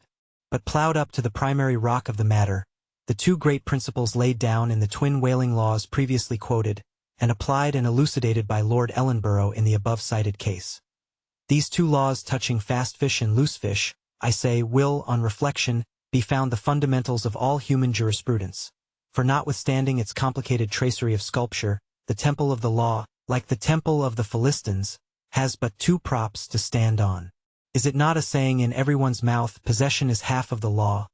But plowed up to the primary rock of the matter, the two great principles laid down in the twin whaling laws previously quoted, and applied and elucidated by Lord Ellenborough in the above-cited case. These two laws touching fast fish and loose fish, I say, will, on reflection, be found the fundamentals of all human jurisprudence, for notwithstanding its complicated tracery of sculpture, the temple of the law, like the temple of the Philistines, has but two props to stand on. Is it not a saying in everyone's mouth, possession is half of the law?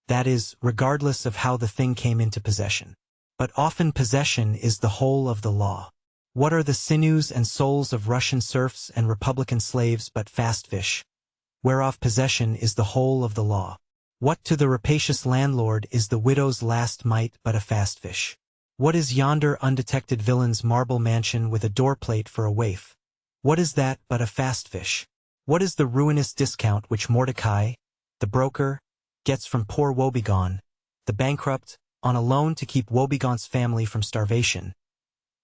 That is, regardless of how the thing came into possession. But often possession is the whole of the law. What are the sinews and souls of Russian serfs and Republican slaves but fast fish, whereof possession is the whole of the law? What to the rapacious landlord is the widow's last mite but a fast fish? What is yonder undetected villain's marble mansion with a door-plate for a waif? What is that but a fast fish? What is the ruinous discount which Mordecai, the broker, gets from poor Woebegone, the bankrupt, on a loan to keep Woebegone's family from starvation?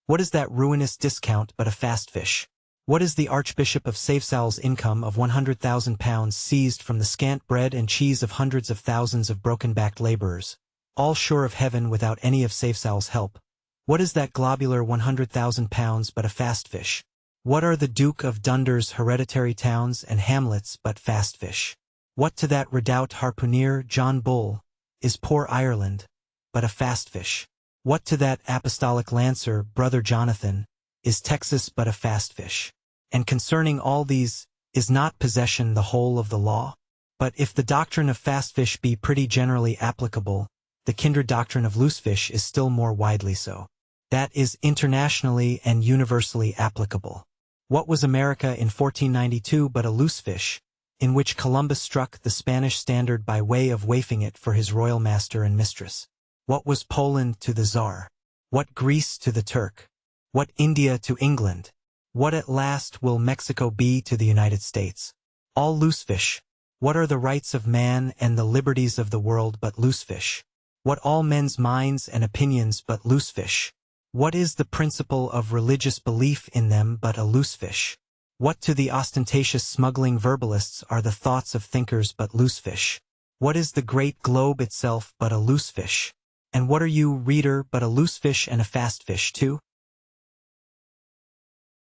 What is that ruinous discount but a fast fish? What is the Archbishop of Safesowell's income of £100,000 seized from the scant bread and cheese of hundreds of thousands of broken-backed laborers, all sure of heaven without any of Safesowell's help? What is that globular £100,000 but a fast fish? What are the Duke of Dunder's hereditary towns and hamlets but fast fish? What to that redoubt harpooner, John Bull, is poor Ireland, but a fast fish? What to that apostolic lancer, Brother Jonathan, is Texas but a fast fish? And concerning all these, is not possession the whole of the law? But if the doctrine of fast fish be pretty generally applicable, the kindred doctrine of loose fish is still more widely so. That is internationally and universally applicable. What was America in 1492 but a loose fish, in which Columbus struck the Spanish standard by way of waifing it for his royal master and mistress? What was Poland to the Tsar? What Greece to the Turk? What India to England? What at last will Mexico be to the United States? All loose fish. What are the rights of man and the liberties of the world but loose fish? What all men's minds and opinions but loose fish? What is the principle of religious belief in them but a loose fish? What to the ostentatious smuggling verbalists are the thoughts of thinkers but loose fish? What is the great globe itself but a loose fish? And what are you, reader, but a loose fish and a fast fish too?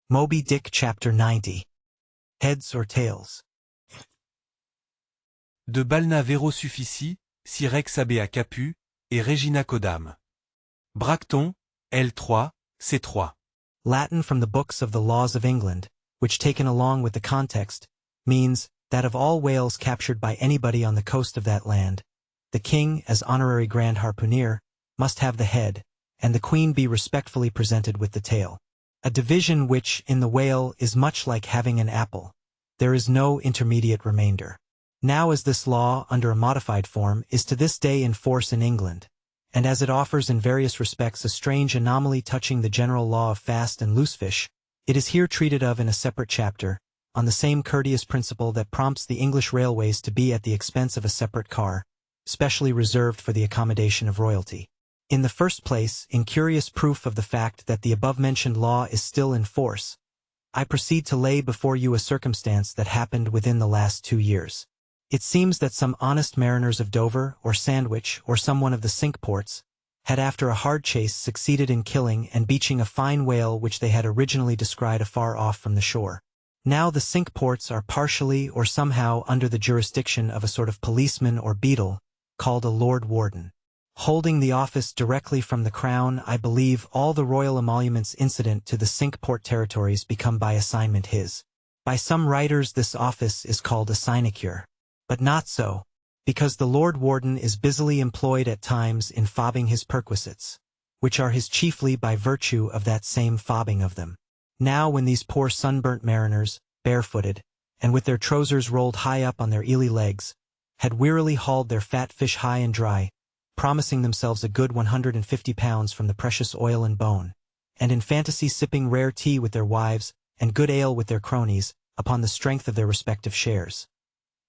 Moby Dick Chapter 90. Heads or tails? De Balna Vero Suffici, Sirex Abea Capu, et Regina Codam. Bracton, L3, C3. Latin from the books of the laws of England, which taken along with the context, means that of all whales captured by anybody on the coast of that land, the king, as honorary grand harpooner, must have the head, and the queen be respectfully presented with the tail. A division which, in the whale, is much like having an apple. There is no intermediate remainder. Now as this law, under a modified form, is to this day in force in England, and as it offers in various respects a strange anomaly touching the general law of fast and loose fish, it is here treated of in a separate chapter, on the same courteous principle that prompts the English railways to be at the expense of a separate car, specially reserved for the accommodation of royalty. In the first place, in curious proof of the fact that the above-mentioned law is still in force, I proceed to lay before you a circumstance that happened within the last 2 years. It seems that some honest mariners of Dover, or Sandwich, or some one of the Cinque Ports, had after a hard chase succeeded in killing and beaching a fine whale which they had originally descried afar off from the shore. Now the Cinque Ports are partially or somehow under the jurisdiction of a sort of policeman or beadle, called a Lord Warden. Holding the office directly from the Crown, I believe all the royal emoluments incident to the Cinque Port territories become by assignment his. By some writers this office is called a sinecure. But not so, because the Lord Warden is busily employed at times in fobbing his perquisites, which are his chiefly by virtue of that same fobbing of them. Now when these poor sunburnt mariners, barefooted, and with their trousers rolled high up on their eely legs, had wearily hauled their fat fish high and dry, promising themselves a good 150 pounds from the precious oil and bone, and in fantasy sipping rare tea with their wives, and good ale with their cronies, upon the strength of their respective shares.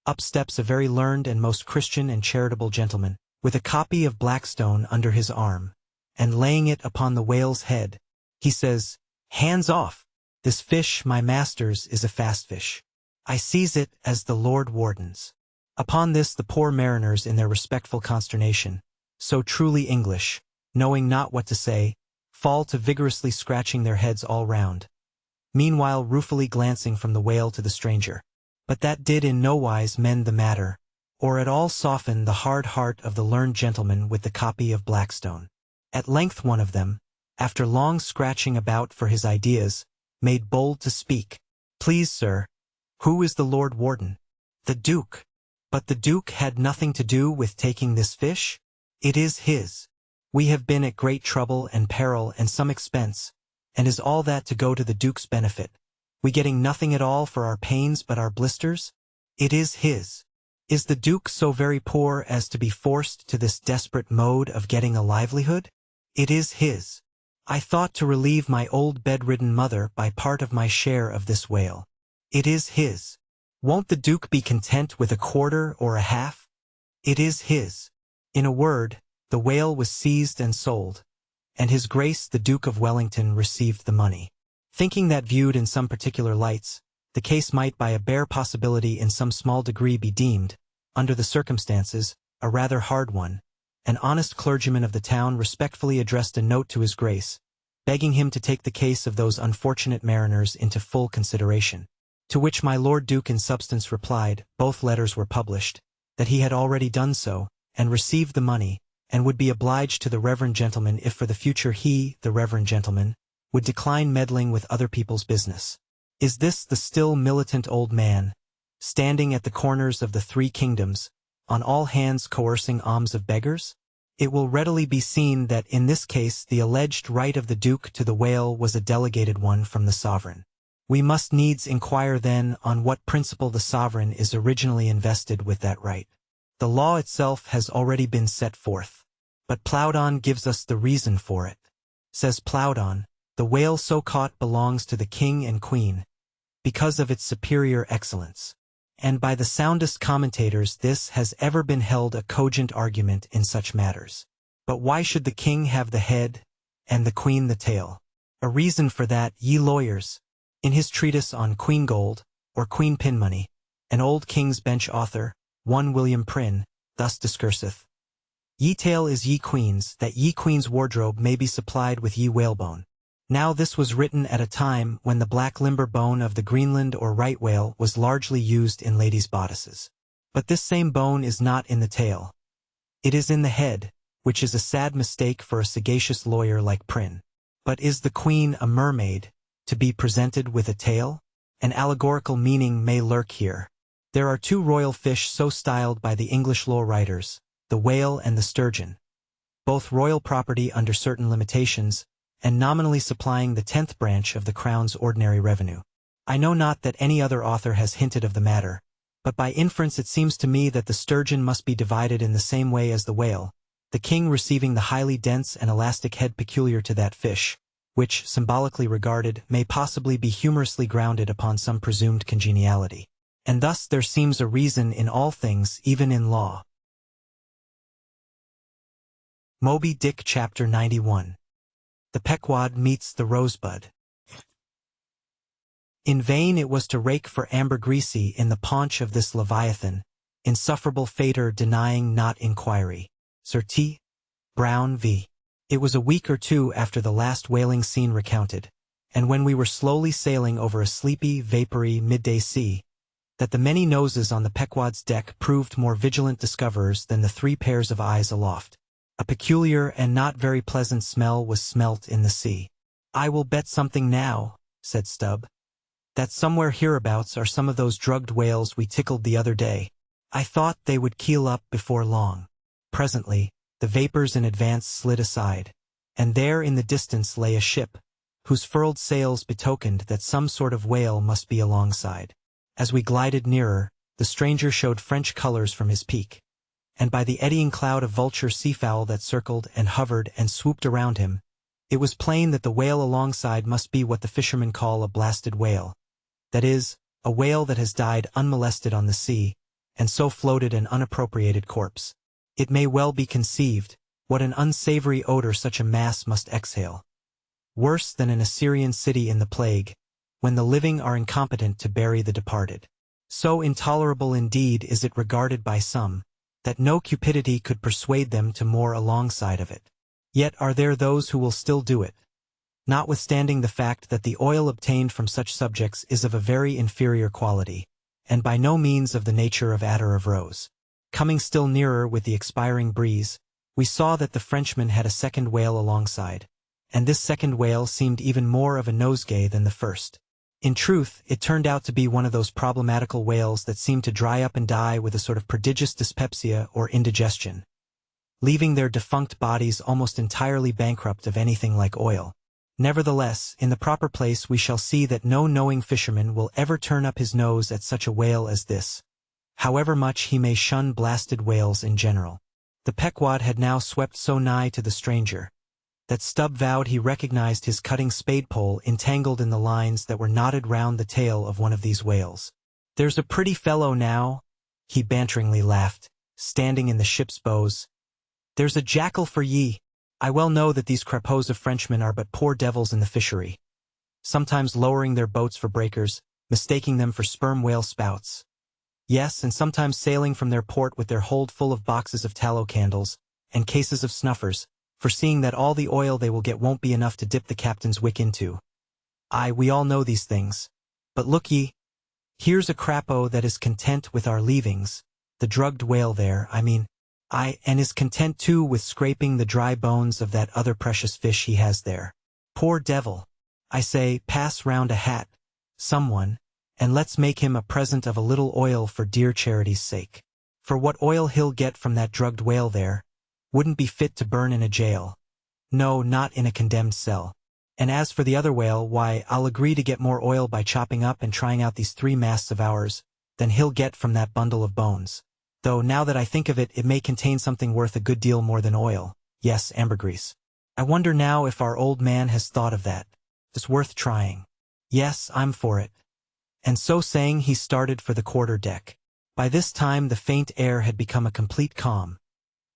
Up steps a very learned and most Christian and charitable gentleman, with a copy of Blackstone under his arm, and laying it upon the whale's head, he says, "Hands off! This fish, my master's, is a fast fish. I seize it as the Lord Warden's." Upon this the poor mariners in their respectful consternation, so truly English, knowing not what to say, fall to vigorously scratching their heads all round, meanwhile ruefully glancing from the whale to the stranger. But that did in no wise mend the matter, or at all soften the hard heart of the learned gentleman with the copy of Blackstone. At length one of them, after long scratching about for his ideas, made bold to speak. "Please, sir, who is the Lord Warden?" "The Duke." "But the Duke had nothing to do with taking this fish?" "It is his. We have been at great trouble and peril and some expense, and is all that to go to the Duke's benefit? We getting nothing at all for our pains but our blisters? It is his. Is the Duke so very poor as to be forced to this desperate mode of getting a livelihood? It is his. I thought to relieve my old bedridden mother by part of my share of this whale. It is his. Won't the Duke be content with a quarter or a half? It is his. In a word, the whale was seized and sold, and His Grace the Duke of Wellington received the money. Thinking that viewed in some particular lights, the case might by a bare possibility in some small degree be deemed, under the circumstances, a rather hard one, an honest clergyman of the town respectfully addressed a note to His Grace, begging him to take the case of those unfortunate mariners into full consideration. To which my Lord Duke in substance replied, both letters were published, that he had already done so, and received the money, and would be obliged to the reverend gentleman if for the future he, the reverend gentleman, would decline meddling with other people's business. Is this the still militant old man, standing at the corners of the 3 kingdoms, on all hands coercing alms of beggars? It will readily be seen that in this case the alleged right of the Duke to the whale was a delegated one from the sovereign. We must needs inquire then on what principle the sovereign is originally invested with that right. The law itself has already been set forth, but Plowdon gives us the reason for it. Says Plowdon, "The whale so caught belongs to the king and queen, because of its superior excellence." And by the soundest commentators this has ever been held a cogent argument in such matters. But why should the king have the head, and the queen the tail. A reason for that, ye lawyers. In his treatise on Queen Gold, or Queen Pin Money, an old King's Bench author, one William Prynne, thus discourseth. Ye tail is ye queen's, that ye queen's wardrobe may be supplied with ye whalebone. Now this was written at a time when the black limber bone of the Greenland or right whale was largely used in ladies' bodices. But this same bone is not in the tail. It is in the head, which is a sad mistake for a sagacious lawyer like Prynne. But is the queen a mermaid, to be presented with a tail? An allegorical meaning may lurk here. There are two royal fish so styled by the English law writers, the whale and the sturgeon, both royal property under certain limitations, and nominally supplying the 10th branch of the crown's ordinary revenue. I know not that any other author has hinted of the matter, but by inference it seems to me that the sturgeon must be divided in the same way as the whale, the king receiving the highly dense and elastic head peculiar to that fish, which, symbolically regarded, may possibly be humorously grounded upon some presumed congeniality. And thus there seems a reason in all things, even in law. Moby Dick Chapter 91. The Pequod meets the Rosebud. In vain it was to rake for ambergrisy in the paunch of this leviathan, insufferable fater denying not inquiry. Sir T. Brown v. It was a week or two after the last whaling scene recounted, and when we were slowly sailing over a sleepy, vapory midday sea, that the many noses on the Pequod's deck proved more vigilant discoverers than the 3 pairs of eyes aloft. A peculiar and not very pleasant smell was smelt in the sea. "I will bet something now," said Stubb, "that somewhere hereabouts are some of those drugged whales we tickled the other day. I thought they would keel up before long." Presently, the vapors in advance slid aside, and there in the distance lay a ship, whose furled sails betokened that some sort of whale must be alongside. As we glided nearer, the stranger showed French colors from his peak, and by the eddying cloud of vulture seafowl that circled and hovered and swooped around him, it was plain that the whale alongside must be what the fishermen call a blasted whale. That is, a whale that has died unmolested on the sea, and so floated an unappropriated corpse. It may well be conceived what an unsavory odor such a mass must exhale. Worse than an Assyrian city in the plague, when the living are incompetent to bury the departed. So intolerable indeed is it regarded by some, that no cupidity could persuade them to moor alongside of it. Yet are there those who will still do it, notwithstanding the fact that the oil obtained from such subjects is of a very inferior quality, and by no means of the nature of attar of rose. Coming still nearer with the expiring breeze, we saw that the Frenchman had a second whale alongside, and this second whale seemed even more of a nosegay than the first. In truth, it turned out to be one of those problematical whales that seem to dry up and die with a sort of prodigious dyspepsia or indigestion, leaving their defunct bodies almost entirely bankrupt of anything like oil. Nevertheless, in the proper place we shall see that no knowing fisherman will ever turn up his nose at such a whale as this, however much he may shun blasted whales in general. The Pequod had now swept so nigh to the stranger, that Stubb vowed he recognized his cutting spade pole entangled in the lines that were knotted round the tail of one of these whales. "There's a pretty fellow now," he banteringly laughed, standing in the ship's bows. "There's a jackal for ye. I well know that these crapauds of Frenchmen are but poor devils in the fishery, sometimes lowering their boats for breakers, mistaking them for sperm whale spouts. Yes, and sometimes sailing from their port with their hold full of boxes of tallow candles, and cases of snuffers, foreseeing that all the oil they will get won't be enough to dip the captain's wick into. Aye, we all know these things. But look ye, here's a crapo that is content with our leavings, the drugged whale there, I mean, aye, and is content too with scraping the dry bones of that other precious fish he has there. Poor devil! I say, pass round a hat, someone, and let's make him a present of a little oil for dear charity's sake. For what oil he'll get from that drugged whale there wouldn't be fit to burn in a jail. No, not in a condemned cell. And as for the other whale, why, I'll agree to get more oil by chopping up and trying out these 3 masts of ours than he'll get from that bundle of bones. Though now that I think of it, it may contain something worth a good deal more than oil. Yes, ambergris. I wonder now if our old man has thought of that. It's worth trying. Yes, I'm for it." And so saying, he started for the quarter-deck. By this time the faint air had become a complete calm,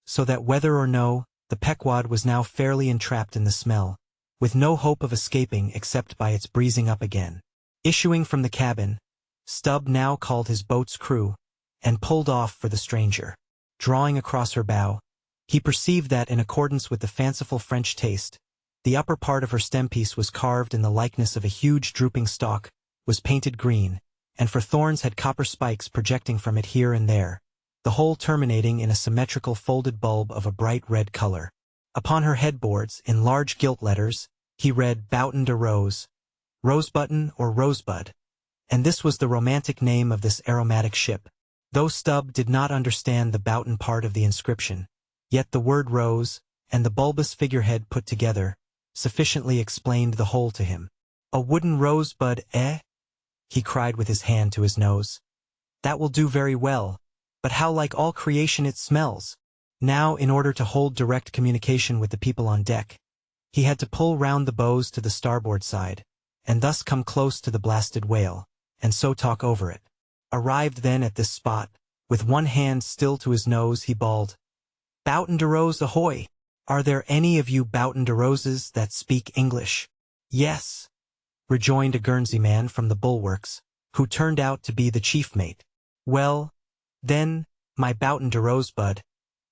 so that whether or no, the Pequod was now fairly entrapped in the smell, with no hope of escaping except by its breezing up again. Issuing from the cabin, Stubb now called his boat's crew, and pulled off for the stranger. Drawing across her bow, he perceived that in accordance with the fanciful French taste, the upper part of her stempiece was carved in the likeness of a huge drooping stalk, was painted green, and for thorns had copper spikes projecting from it here and there, the whole terminating in a symmetrical folded bulb of a bright red color. Upon her headboards, in large gilt letters, he read Boughton de Rose, Rosebutton or Rosebud, and this was the romantic name of this aromatic ship. Though Stubb did not understand the Boughton part of the inscription, yet the word rose, and the bulbous figurehead put together, sufficiently explained the whole to him. "A wooden rosebud, eh?" he cried with his hand to his nose. "That will do very well, but how like all creation it smells!" Now, in order to hold direct communication with the people on deck, he had to pull round the bows to the starboard side, and thus come close to the blasted whale, and so talk over it. Arrived then at this spot, with one hand still to his nose, he bawled, "Boughton de Rose ahoy! Are there any of you Boughton de Roses that speak English?" "Yes," rejoined a Guernsey man from the bulwarks, who turned out to be the chief mate. "Well, then, my Boughton de Rosebud,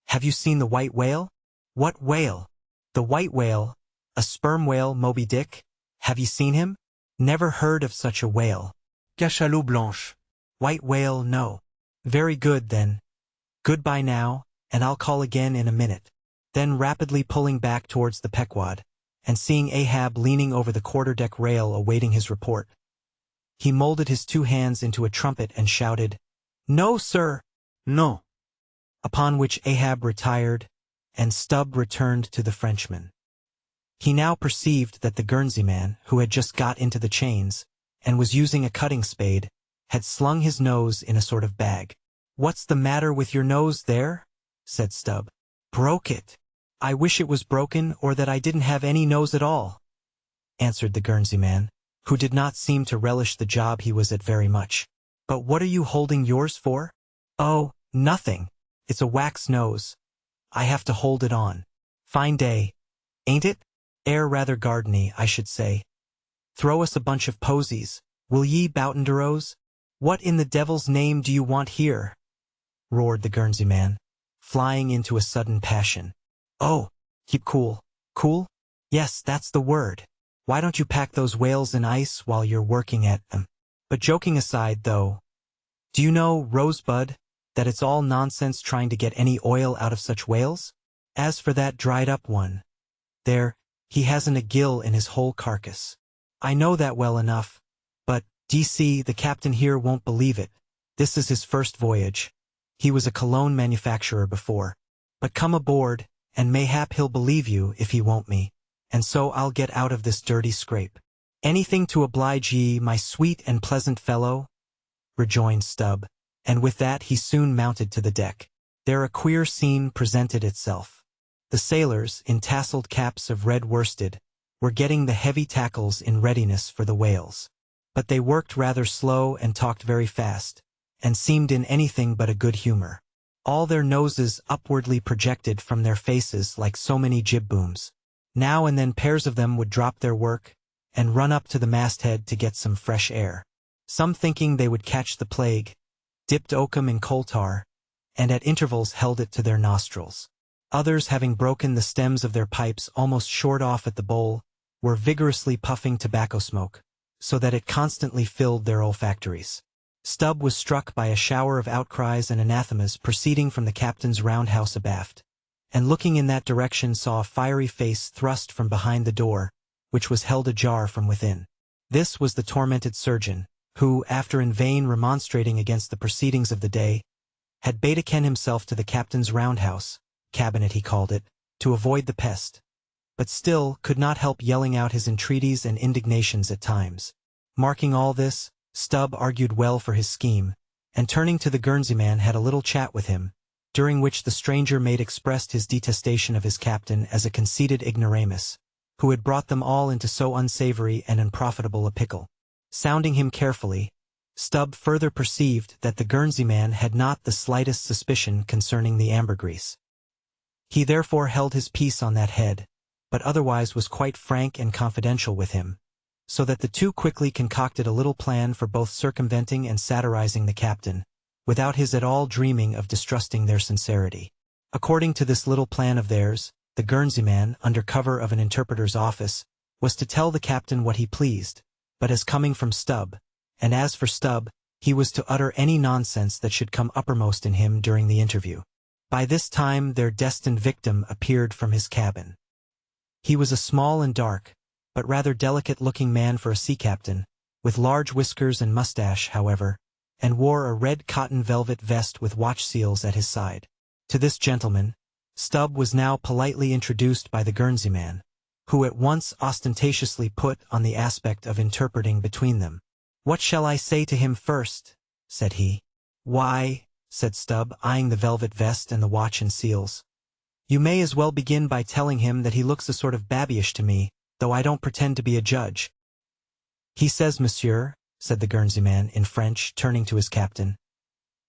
have you seen the white whale?" "What whale?" "The white whale, a sperm whale, Moby Dick. Have you seen him?" "Never heard of such a whale." Cachalot blanche. "White whale, no." "Very good, then. Goodbye now, and I'll call again in a minute." Then rapidly pulling back towards the Pequod, and seeing Ahab leaning over the quarter-deck rail awaiting his report, he molded his two hands into a trumpet and shouted, "No, sir!" "No." Upon which Ahab retired, and Stubb returned to the Frenchman. He now perceived that the Guernsey man, who had just got into the chains, and was using a cutting spade, had slung his nose in a sort of bag. "What's the matter with your nose there?" said Stubb. "Broke it. I wish it was broken, or that I didn't have any nose at all," answered the Guernsey man, who did not seem to relish the job he was at very much. "But what are you holding yours for?" "Oh, nothing. It's a wax nose. I have to hold it on. Fine day, ain't it? Air rather gardeny, I should say. Throw us a bunch of posies, will ye, Boughton de Rose?" "What in the devil's name do you want here?" roared the Guernsey man, flying into a sudden passion. "Oh, keep cool." "Cool? Yes, that's the word. Why don't you pack those whales in ice while you're working at them? But joking aside, though, do you know, Rosebud, that it's all nonsense trying to get any oil out of such whales? As for that dried-up one, there, he hasn't a gill in his whole carcass. I know that well enough, but, d'ye see, the captain here won't believe it. This is his first voyage. He was a cologne manufacturer before. But come aboard, and mayhap he'll believe you if he won't me, and so I'll get out of this dirty scrape." "Anything to oblige ye, my sweet and pleasant fellow," rejoined Stubb, and with that he soon mounted to the deck. There a queer scene presented itself. The sailors, in tasseled caps of red worsted, were getting the heavy tackles in readiness for the whales. But they worked rather slow and talked very fast, and seemed in anything but a good humor. All their noses upwardly projected from their faces like so many jib-booms. Now and then pairs of them would drop their work, and run up to the masthead to get some fresh air. Some thinking they would catch the plague, dipped oakum in coal tar, and at intervals held it to their nostrils. Others, having broken the stems of their pipes almost short off at the bowl, were vigorously puffing tobacco smoke, so that it constantly filled their olfactories. Stubb was struck by a shower of outcries and anathemas proceeding from the captain's roundhouse abaft, and looking in that direction saw a fiery face thrust from behind the door, which was held ajar from within. This was the tormented surgeon, who, after in vain remonstrating against the proceedings of the day, had betaken himself to the captain's roundhouse, cabinet he called it, to avoid the pest, but still could not help yelling out his entreaties and indignations at times. Marking all this, Stubb argued well for his scheme, and turning to the Guernsey man had a little chat with him, during which the stranger made expressed his detestation of his captain as a conceited ignoramus, who had brought them all into so unsavory and unprofitable a pickle. Sounding him carefully, Stubb further perceived that the Guernsey man had not the slightest suspicion concerning the ambergris. He therefore held his peace on that head, but otherwise was quite frank and confidential with him, so that the two quickly concocted a little plan for both circumventing and satirizing the captain, without his at all dreaming of distrusting their sincerity. According to this little plan of theirs, the Guernsey man, under cover of an interpreter's office, was to tell the captain what he pleased, but as coming from Stubb, and as for Stubb, he was to utter any nonsense that should come uppermost in him during the interview. By this time their destined victim appeared from his cabin. He was a small and dark, but rather delicate-looking man for a sea captain, with large whiskers and mustache, however, and wore a red cotton velvet vest with watch seals at his side. To this gentleman, Stubb was now politely introduced by the Guernsey man, who at once ostentatiously put on the aspect of interpreting between them. "What shall I say to him first?" said he. "Why," said Stubb, eyeing the velvet vest and the watch and seals, "you may as well begin by telling him that he looks a sort of babyish to me, though I don't pretend to be a judge." "He says, monsieur," said the Guernsey man in French, turning to his captain,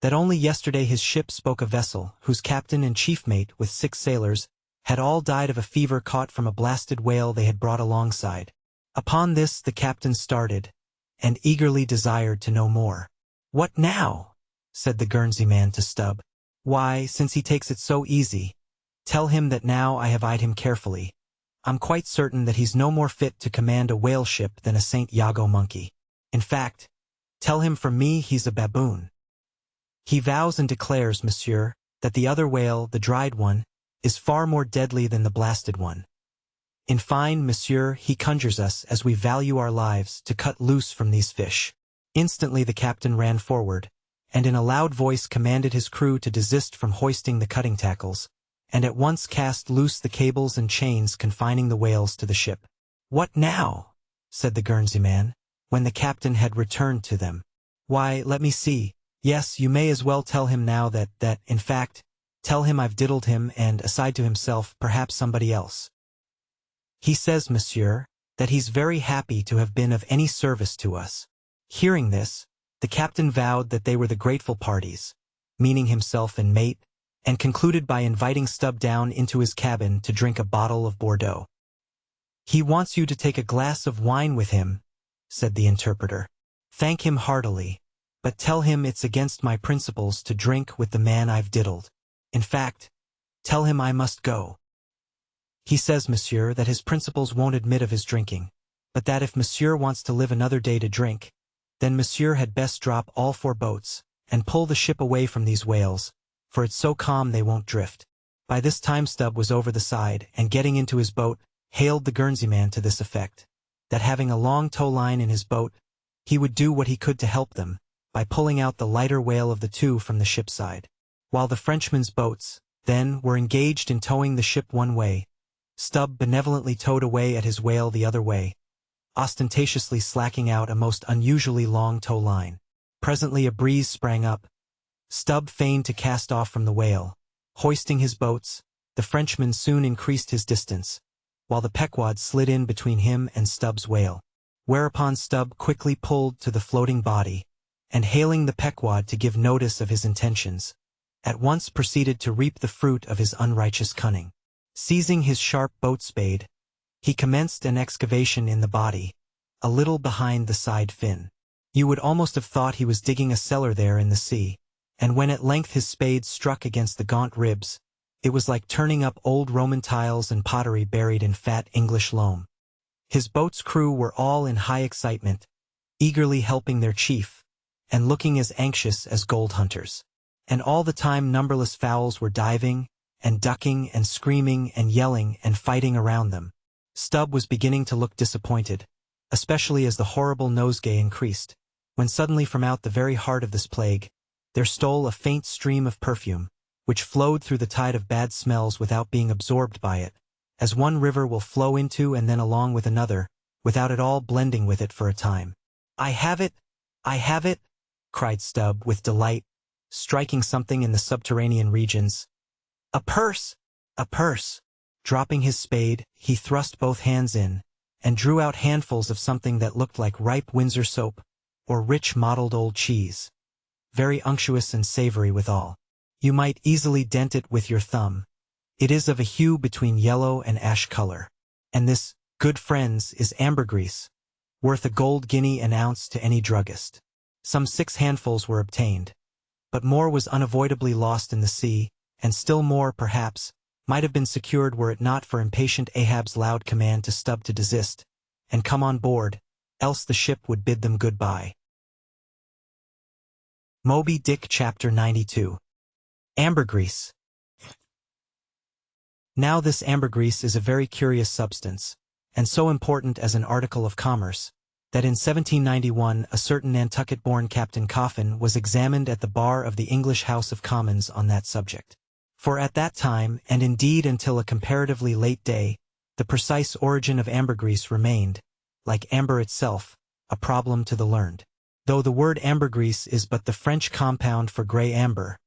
"that only yesterday his ship spoke a vessel, whose captain and chief mate, with 6 sailors, had all died of a fever caught from a blasted whale they had brought alongside." Upon this the captain started, and eagerly desired to know more. "What now?" said the Guernsey man to Stubb. "Why, since he takes it so easy, tell him that now I have eyed him carefully, I'm quite certain that he's no more fit to command a whale ship than a St. Iago monkey. In fact, tell him from me he's a baboon. He vows and declares, monsieur, that the other whale, the dried one, is far more deadly than the blasted one. In fine, monsieur, he conjures us, as we value our lives, to cut loose from these fish." Instantly the captain ran forward, and in a loud voice commanded his crew to desist from hoisting the cutting tackles, and at once cast loose the cables and chains confining the whales to the ship. "What now?" said the Guernsey man, when the captain had returned to them. "Why, let me see. Yes, you may as well tell him now that, in fact, tell him I've diddled him and, aside to himself, perhaps somebody else. He says, monsieur, that he's very happy to have been of any service to us." Hearing this, the captain vowed that they were the grateful parties, meaning himself and mate, and concluded by inviting Stubb down into his cabin to drink a bottle of Bordeaux. "He wants you to take a glass of wine with him," said the interpreter. "Thank him heartily, but tell him it's against my principles to drink with the man I've diddled. In fact, tell him I must go. He says, monsieur, that his principles won't admit of his drinking, but that if monsieur wants to live another day to drink, then monsieur had best drop all 4 boats, and pull the ship away from these whales, for it's so calm they won't drift." By this time Stubb was over the side, and getting into his boat, hailed the Guernsey man to this effect, that having a long tow line in his boat, he would do what he could to help them, by pulling out the lighter whale of the 2 from the ship's side. While the Frenchmen's boats, then, were engaged in towing the ship one way, Stubb benevolently towed away at his whale the other way, ostentatiously slacking out a most unusually long tow line. Presently a breeze sprang up. Stubb feigned to cast off from the whale. Hoisting his boats, the Frenchman soon increased his distance, while the Pequod slid in between him and Stubb's whale. Whereupon Stubb quickly pulled to the floating body, and hailing the Pequod to give notice of his intentions, at once proceeded to reap the fruit of his unrighteous cunning. Seizing his sharp boat spade, he commenced an excavation in the body, a little behind the side fin. You would almost have thought he was digging a cellar there in the sea, and when at length his spade struck against the gaunt ribs, it was like turning up old Roman tiles and pottery buried in fat English loam. His boat's crew were all in high excitement, eagerly helping their chief, and looking as anxious as gold hunters. And all the time numberless fowls were diving, and ducking, and screaming, and yelling, and fighting around them. Stubb was beginning to look disappointed, especially as the horrible nosegay increased, when suddenly from out the very heart of this plague, there stole a faint stream of perfume, which flowed through the tide of bad smells without being absorbed by it, as one river will flow into and then along with another, without at all blending with it for a time. "I have it! I have it!" cried Stubb with delight, striking something in the subterranean regions. "A purse! A purse!" Dropping his spade, he thrust both hands in, and drew out handfuls of something that looked like ripe Windsor soap, or rich mottled old cheese. Very unctuous and savory withal. You might easily dent it with your thumb. It is of a hue between yellow and ash color. And this, good friends, is ambergris, worth a gold guinea an ounce to any druggist. Some 6 handfuls were obtained, but more was unavoidably lost in the sea, and still more, perhaps, might have been secured were it not for impatient Ahab's loud command to Stubb to desist, and come on board, else the ship would bid them goodbye. Moby Dick Chapter 92. Ambergris. Now this ambergris is a very curious substance, and so important as an article of commerce, that in 1791 a certain Nantucket-born Captain Coffin was examined at the bar of the English House of Commons on that subject. For at that time, and indeed until a comparatively late day, the precise origin of ambergris remained, like amber itself, a problem to the learned. Though the word ambergris is but the French compound for grey amber,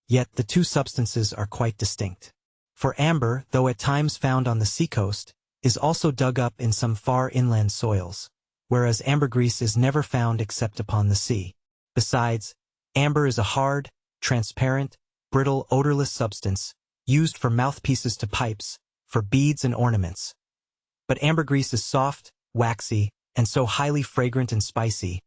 yet the two substances are quite distinct. For amber, though at times found on the seacoast, is also dug up in some far inland soils, whereas ambergris is never found except upon the sea. Besides, amber is a hard, transparent, brittle, odorless substance, used for mouthpieces to pipes, for beads and ornaments. But ambergris is soft, waxy, and so highly fragrant and spicy,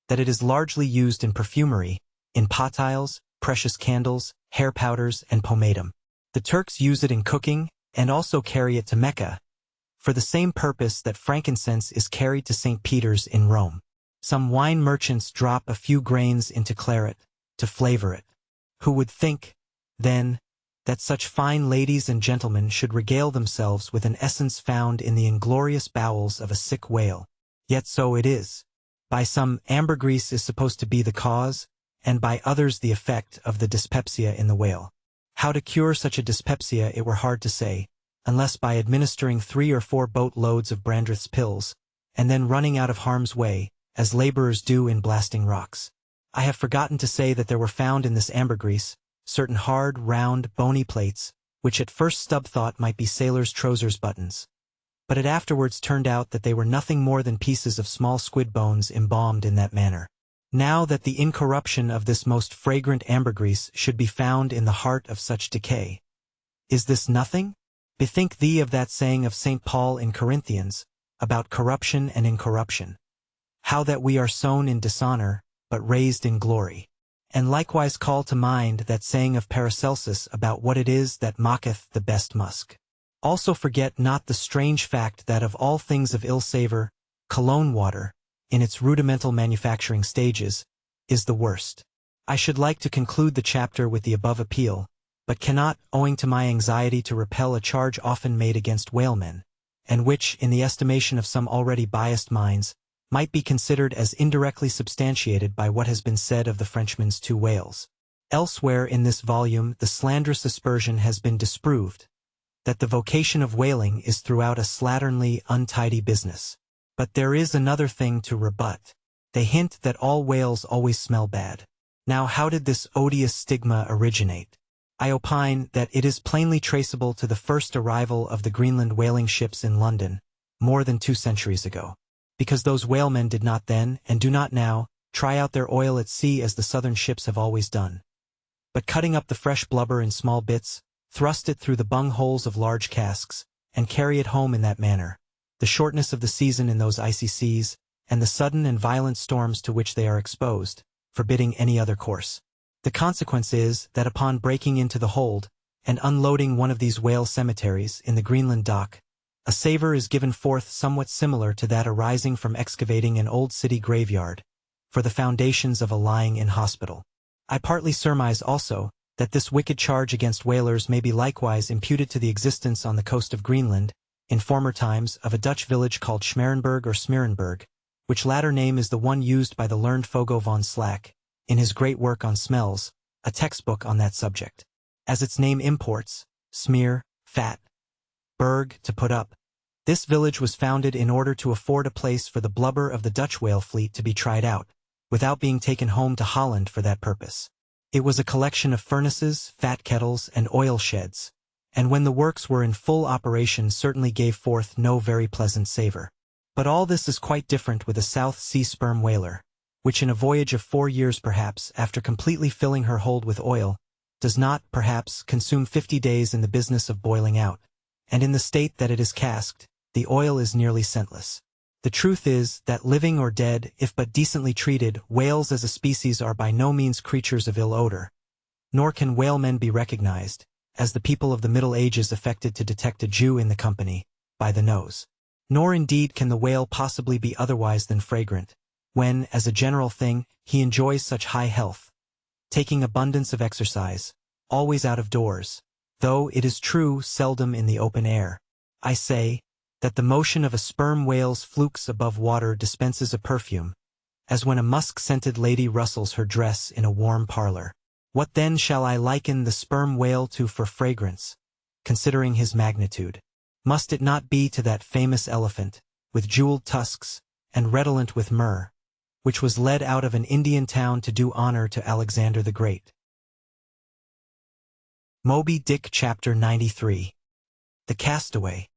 that it is largely used in perfumery, in potiles, precious candles, hair powders, and pomatum. The Turks use it in cooking, and also carry it to Mecca, for the same purpose that frankincense is carried to St. Peter's in Rome. Some wine merchants drop a few grains into claret, to flavor it. Who would think, then, that such fine ladies and gentlemen should regale themselves with an essence found in the inglorious bowels of a sick whale? Yet so it is. By some, ambergris is supposed to be the cause, and by others the effect of the dyspepsia in the whale. How to cure such a dyspepsia it were hard to say, unless by administering 3 or 4 boat loads of Brandreth's pills, and then running out of harm's way, as laborers do in blasting rocks. I have forgotten to say that there were found in this ambergris certain hard, round, bony plates, which at first Stubb thought might be sailors' trousers buttons. But it afterwards turned out that they were nothing more than pieces of small squid bones embalmed in that manner. Now that the incorruption of this most fragrant ambergris should be found in the heart of such decay, is this nothing? Bethink thee of that saying of St. Paul in Corinthians, about corruption and incorruption. How that we are sown in dishonor, but raised in glory. And likewise call to mind that saying of Paracelsus about what it is that mocketh the best musk. Also forget not the strange fact that of all things of ill savor, cologne water, in its rudimental manufacturing stages, is the worst. I should like to conclude the chapter with the above appeal, but cannot, owing to my anxiety to repel a charge often made against whalemen, and which, in the estimation of some already biased minds, might be considered as indirectly substantiated by what has been said of the Frenchman's 2 whales. Elsewhere in this volume the slanderous aspersion has been disproved, that the vocation of whaling is throughout a slatternly, untidy business. But there is another thing to rebut. They hint that all whales always smell bad. Now how did this odious stigma originate? I opine that it is plainly traceable to the first arrival of the Greenland whaling ships in London, more than 2 centuries ago. Because those whalemen did not then, and do not now, try out their oil at sea as the southern ships have always done. But cutting up the fresh blubber in small bits, thrust it through the bung holes of large casks, and carry it home in that manner. The shortness of the season in those icy seas, and the sudden and violent storms to which they are exposed, forbidding any other course. The consequence is, that upon breaking into the hold, and unloading one of these whale cemeteries in the Greenland dock, a savor is given forth somewhat similar to that arising from excavating an old city graveyard, for the foundations of a lying-in hospital. I partly surmise also, that this wicked charge against whalers may be likewise imputed to the existence on the coast of Greenland, in former times, of a Dutch village called Schmerenberg or Smerenberg, which latter name is the one used by the learned Fogo von Slack, in his great work on smells, a textbook on that subject. As its name imports, smear, fat, berg, to put up, this village was founded in order to afford a place for the blubber of the Dutch whale fleet to be tried out, without being taken home to Holland for that purpose. It was a collection of furnaces, fat kettles, and oil sheds, and when the works were in full operation certainly gave forth no very pleasant savor. But all this is quite different with a South Sea sperm whaler, which in a voyage of 4 years perhaps, after completely filling her hold with oil, does not, perhaps, consume 50 days in the business of boiling out, and in the state that it is casked, the oil is nearly scentless. The truth is that living or dead, if but decently treated, whales as a species are by no means creatures of ill odor. Nor can whalemen be recognized, as the people of the Middle Ages affected to detect a Jew in the company, by the nose. Nor indeed can the whale possibly be otherwise than fragrant, when, as a general thing, he enjoys such high health, taking abundance of exercise, always out of doors, though it is true seldom in the open air. I say, that the motion of a sperm whale's flukes above water dispenses a perfume, as when a musk-scented lady rustles her dress in a warm parlor. What then shall I liken the sperm whale to for fragrance, considering his magnitude? Must it not be to that famous elephant, with jeweled tusks, and redolent with myrrh, which was led out of an Indian town to do honor to Alexander the Great? Moby Dick Chapter 93. The Castaway.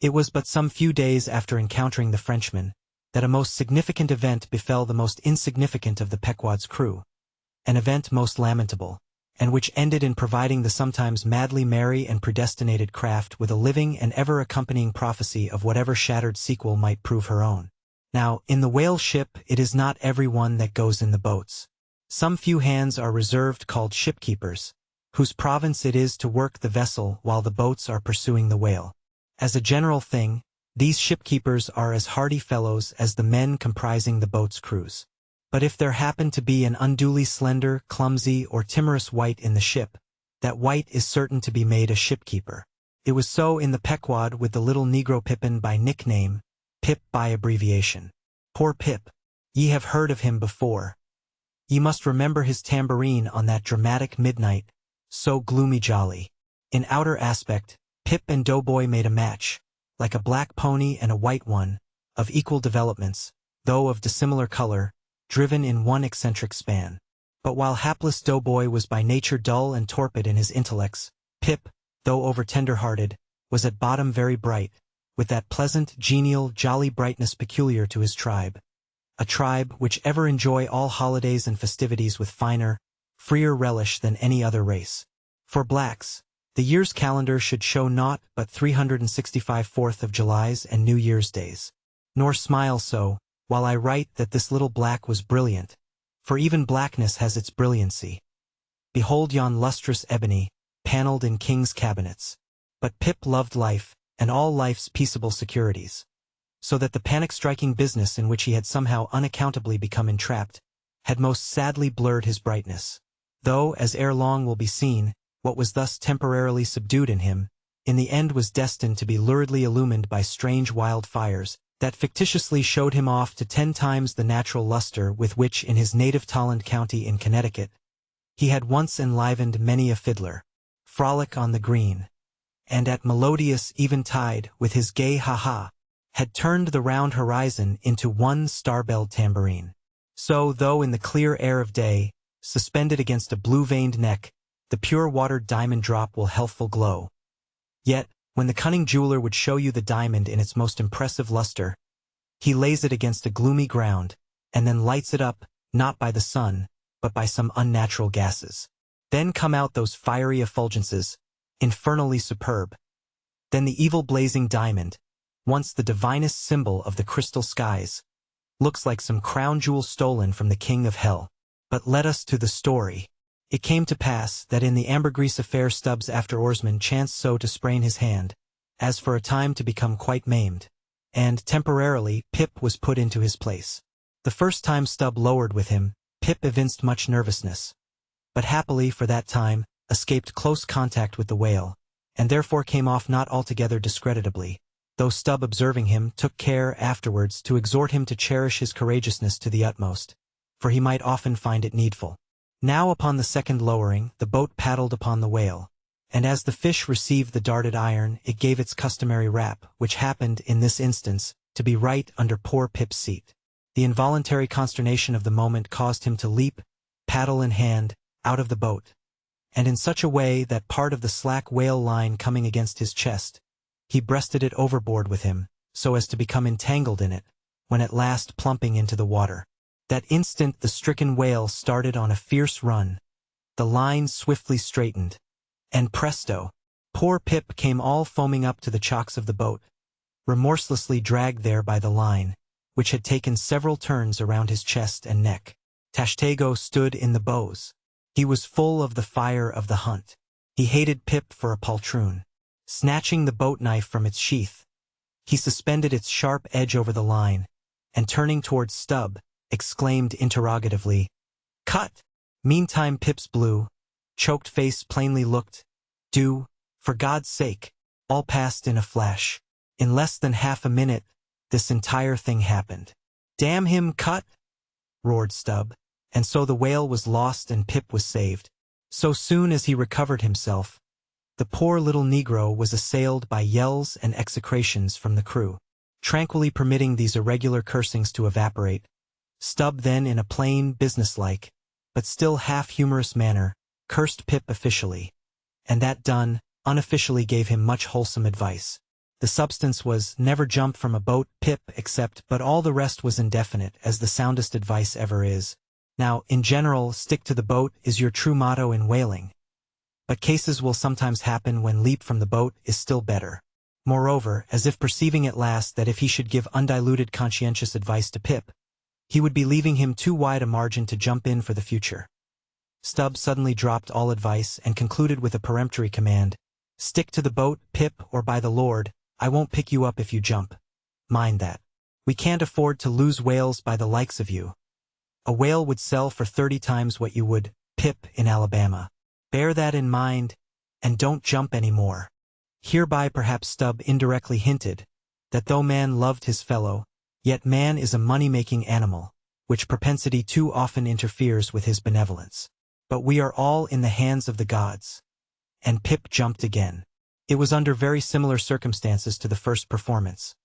It was but some few days after encountering the Frenchman, that a most significant event befell the most insignificant of the Pequod's crew, an event most lamentable, and which ended in providing the sometimes madly merry and predestinated craft with a living and ever-accompanying prophecy of whatever shattered sequel might prove her own. Now, in the whale ship it is not every one that goes in the boats. Some few hands are reserved called shipkeepers, whose province it is to work the vessel while the boats are pursuing the whale. As a general thing, these shipkeepers are as hardy fellows as the men comprising the boat's crews. But if there happen to be an unduly slender, clumsy, or timorous wight in the ship, that wight is certain to be made a shipkeeper. It was so in the Pequod with the little Negro Pippin by nickname, Pip by abbreviation. Poor Pip! Ye have heard of him before. Ye must remember his tambourine on that dramatic midnight, so gloomy jolly. In outer aspect, Pip and Doughboy made a match, like a black pony and a white one, of equal developments, though of dissimilar color, driven in one eccentric span. But while hapless Doughboy was by nature dull and torpid in his intellects, Pip, though over-tender-hearted, was at bottom very bright, with that pleasant, genial, jolly brightness peculiar to his tribe. A tribe which ever enjoy all holidays and festivities with finer, freer relish than any other race. For blacks, the year's calendar should show naught but 365 4th of Julys and New Year's days. Nor smile so, while I write that this little black was brilliant, for even blackness has its brilliancy. Behold yon lustrous ebony, panelled in king's cabinets. But Pip loved life, and all life's peaceable securities, so that the panic-striking business in which he had somehow unaccountably become entrapped, had most sadly blurred his brightness. Though, as ere long will be seen, what was thus temporarily subdued in him, in the end was destined to be luridly illumined by strange wild fires, that fictitiously showed him off to 10 times the natural luster with which in his native Tolland County in Connecticut, he had once enlivened many a fiddler, frolic on the green, and at melodious eventide with his gay ha-ha, had turned the round horizon into one star-belled tambourine. So, though in the clear air of day, suspended against a blue-veined neck, the pure-watered diamond drop will healthful glow, yet, when the cunning jeweler would show you the diamond in its most impressive luster, he lays it against a gloomy ground, and then lights it up, not by the sun, but by some unnatural gases. Then come out those fiery effulgences, infernally superb. Then the evil blazing diamond, once the divinest symbol of the crystal skies, looks like some crown jewel stolen from the king of hell. But let us to the story. It came to pass that in the ambergris affair Stubbs after oarsman chanced so to sprain his hand, as for a time to become quite maimed, and, temporarily, Pip was put into his place. The first time Stubb lowered with him, Pip evinced much nervousness, but happily for that time, escaped close contact with the whale, and therefore came off not altogether discreditably, though Stubb observing him took care afterwards to exhort him to cherish his courageousness to the utmost, for he might often find it needful. Now upon the second lowering, the boat paddled upon the whale, and as the fish received the darted iron, it gave its customary rap, which happened, in this instance, to be right under poor Pip's seat. The involuntary consternation of the moment caused him to leap, paddle in hand, out of the boat, and in such a way that part of the slack whale line coming against his chest, he breasted it overboard with him, so as to become entangled in it, when at last plumping into the water. That instant the stricken whale started on a fierce run, the line swiftly straightened, and presto, Poor Pip came all foaming up to the chocks of the boat, remorselessly dragged there by the line, which had taken several turns around his chest and neck. Tashtego stood in the bows. He was full of the fire of the hunt. He hated Pip for a poltroon. Snatching the boat knife from its sheath, he suspended its sharp edge over the line, and turning towards Stubb, exclaimed interrogatively, "Cut!" Meantime Pip's blue, choked face plainly looked, "Do, for God's sake." All passed in a flash. In less than half a minute, this entire thing happened. "Damn him, cut!" roared Stubb, and so the whale was lost and Pip was saved. So soon as he recovered himself, the poor little Negro was assailed by yells and execrations from the crew. Tranquilly permitting these irregular cursings to evaporate, Stubb then in a plain, businesslike, but still half-humorous manner, cursed Pip officially, and that done, unofficially gave him much wholesome advice. The substance was, never jump from a boat, Pip, except, but all the rest was indefinite, as the soundest advice ever is. Now, in general, stick to the boat is your true motto in whaling. But cases will sometimes happen when leap from the boat is still better. Moreover, as if perceiving at last that if he should give undiluted conscientious advice to Pip, he would be leaving him too wide a margin to jump in for the future, Stubb suddenly dropped all advice and concluded with a peremptory command, "Stick to the boat, Pip, or by the Lord, I won't pick you up if you jump. Mind that. We can't afford to lose whales by the likes of you. A whale would sell for 30 times what you would, Pip, in Alabama. Bear that in mind, and don't jump any more." Hereby perhaps Stubb indirectly hinted that though man loved his fellow, yet man is a money-making animal, which propensity too often interferes with his benevolence. But we are all in the hands of the gods. And Pip jumped again. It was under very similar circumstances to the first performance.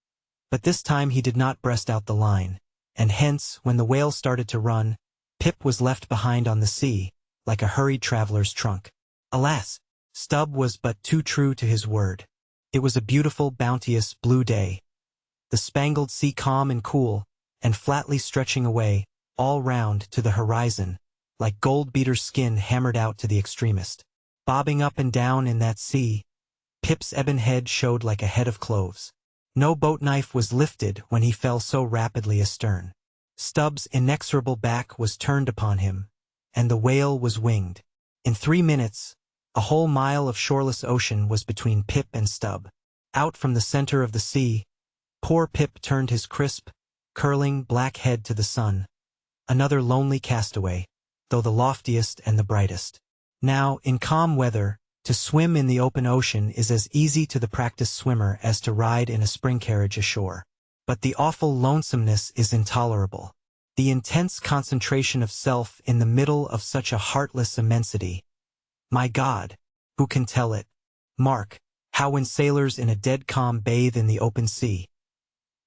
But this time he did not breast out the line, and hence, when the whale started to run, Pip was left behind on the sea, like a hurried traveler's trunk. Alas! Stubb was but too true to his word. It was a beautiful, bounteous, blue day. The spangled sea calm and cool, and flatly stretching away, all round, to the horizon, like gold-beater's skin hammered out to the extremist. Bobbing up and down in that sea, Pip's ebon head showed like a head of cloves. No boat knife was lifted when he fell so rapidly astern. Stubb's inexorable back was turned upon him, and the whale was winged. In 3 minutes, a whole mile of shoreless ocean was between Pip and Stubb. Out from the center of the sea, poor Pip turned his crisp, curling black head to the sun, another lonely castaway, though the loftiest and the brightest. Now, in calm weather, to swim in the open ocean is as easy to the practiced swimmer as to ride in a spring carriage ashore. But the awful lonesomeness is intolerable. The intense concentration of self in the middle of such a heartless immensity. My God, who can tell it? Mark, how when sailors in a dead calm bathe in the open sea.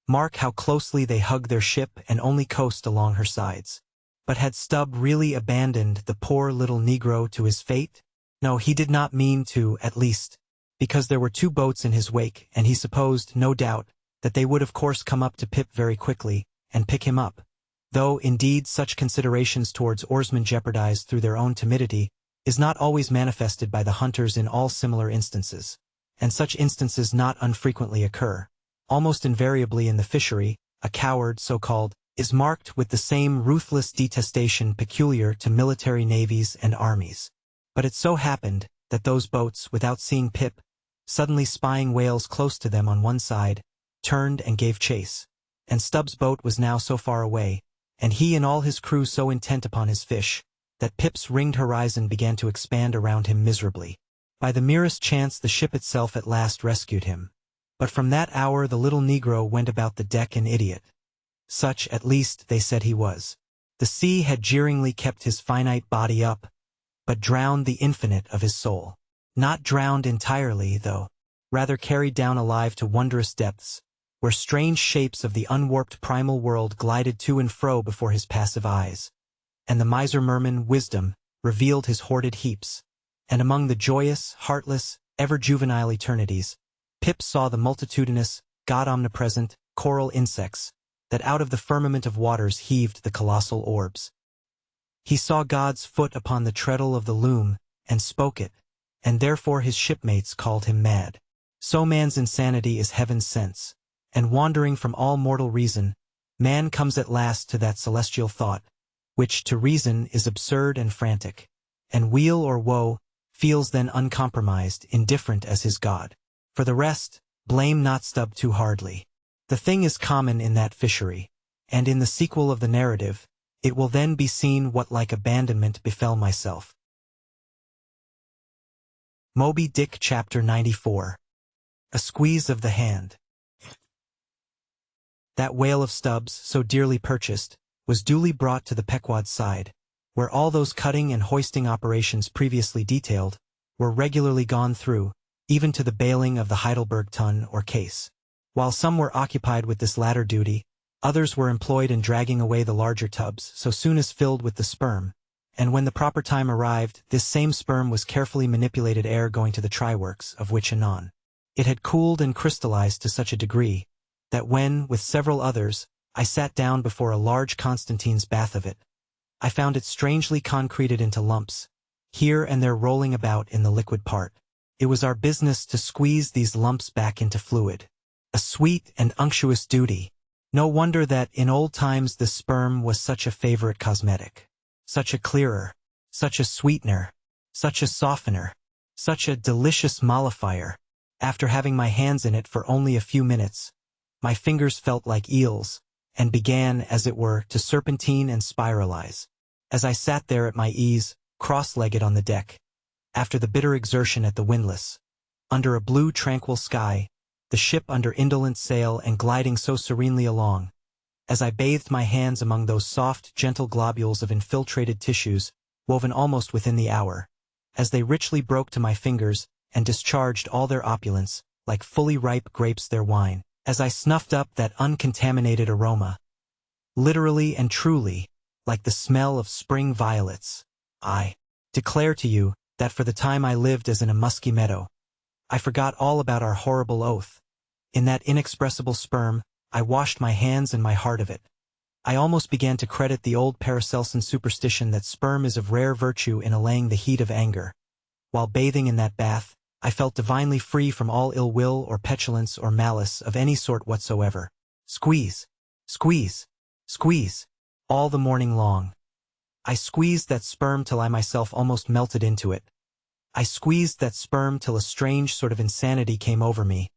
Mark how closely they hug their ship and only coast along her sides. But had Stubb really abandoned the poor little Negro to his fate? No, he did not mean to, at least, because there were 2 boats in his wake, and he supposed, no doubt, that they would of course come up to Pip very quickly, and pick him up. Though, indeed, such considerations towards oarsmen jeopardized through their own timidity is not always manifested by the hunters in all similar instances, and such instances not unfrequently occur. Almost invariably in the fishery, a coward, so-called, is marked with the same ruthless detestation peculiar to military navies and armies. But it so happened that those boats, without seeing Pip, suddenly spying whales close to them on one side, turned and gave chase. And Stubb's boat was now so far away, and he and all his crew so intent upon his fish, that Pip's ringed horizon began to expand around him miserably. By the merest chance the ship itself at last rescued him. But from that hour the little Negro went about the deck an idiot. Such, at least, they said he was. The sea had jeeringly kept his finite body up, but drowned the infinite of his soul. Not drowned entirely, though, rather carried down alive to wondrous depths, where strange shapes of the unwarped primal world glided to and fro before his passive eyes. And the miser merman, Wisdom, revealed his hoarded heaps. And among the joyous, heartless, ever-juvenile eternities, Pip saw the multitudinous, God-omnipresent, coral insects, that out of the firmament of waters heaved the colossal orbs. He saw God's foot upon the treadle of the loom, and spoke it, and therefore his shipmates called him mad. So man's insanity is heaven's sense, and wandering from all mortal reason, man comes at last to that celestial thought, which to reason is absurd and frantic, and weal or woe feels then uncompromised, indifferent as his God. For the rest, blame not Stub too hardly. The thing is common in that fishery, and in the sequel of the narrative, it will then be seen what like abandonment befell myself. Moby Dick Chapter 94. A Squeeze of the Hand. That whale of Stubb's, so dearly purchased, was duly brought to the Pequod's side, where all those cutting and hoisting operations previously detailed were regularly gone through, even to the bailing of the Heidelberg tun or case. While some were occupied with this latter duty, others were employed in dragging away the larger tubs so soon as filled with the sperm, and when the proper time arrived, this same sperm was carefully manipulated ere going to the try-works, of which anon. It had cooled and crystallized to such a degree, that when, with several others, I sat down before a large Constantine's bath of it, I found it strangely concreted into lumps, here and there rolling about in the liquid part. It was our business to squeeze these lumps back into fluid. A sweet and unctuous duty. No wonder that in old times the sperm was such a favorite cosmetic, such a clearer, such a sweetener, such a softener, such a delicious mollifier. After having my hands in it for only a few minutes, my fingers felt like eels, and began, as it were, to serpentine and spiralize. As I sat there at my ease, cross-legged on the deck, after the bitter exertion at the windlass, under a blue tranquil sky, the ship under indolent sail and gliding so serenely along, as I bathed my hands among those soft, gentle globules of infiltrated tissues, woven almost within the hour, as they richly broke to my fingers and discharged all their opulence, like fully ripe grapes their wine, as I snuffed up that uncontaminated aroma, literally and truly, like the smell of spring violets, I declare to you that for the time I lived as in a musky meadow. I forgot all about our horrible oath. In that inexpressible sperm, I washed my hands and my heart of it. I almost began to credit the old Paracelsan superstition that sperm is of rare virtue in allaying the heat of anger. While bathing in that bath, I felt divinely free from all ill will or petulance or malice of any sort whatsoever. Squeeze, squeeze, squeeze, all the morning long. I squeezed that sperm till I myself almost melted into it. I squeezed that sperm till a strange sort of insanity came over me,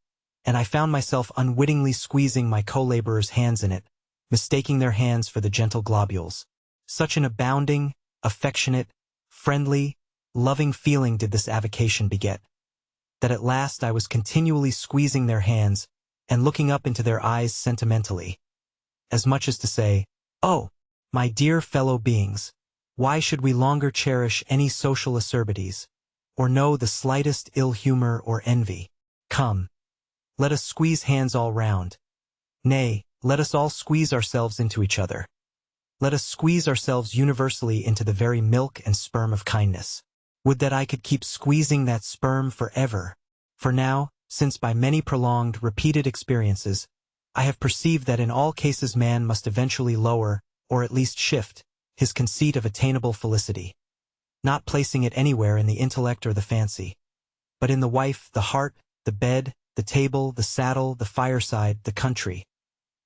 and I found myself unwittingly squeezing my co-laborers' hands in it, mistaking their hands for the gentle globules. Such an abounding, affectionate, friendly, loving feeling did this avocation beget, that at last I was continually squeezing their hands and looking up into their eyes sentimentally, as much as to say, "Oh, my dear fellow beings, why should we longer cherish any social acerbities, or know the slightest ill humor or envy? Come, let us squeeze hands all round. Nay, let us all squeeze ourselves into each other. Let us squeeze ourselves universally into the very milk and sperm of kindness. Would that I could keep squeezing that sperm forever. For now, since by many prolonged, repeated experiences, I have perceived that in all cases man must eventually lower, or at least shift, his conceit of attainable felicity, not placing it anywhere in the intellect or the fancy, but in the wife, the heart, the bed, the table, the saddle, the fireside, the country.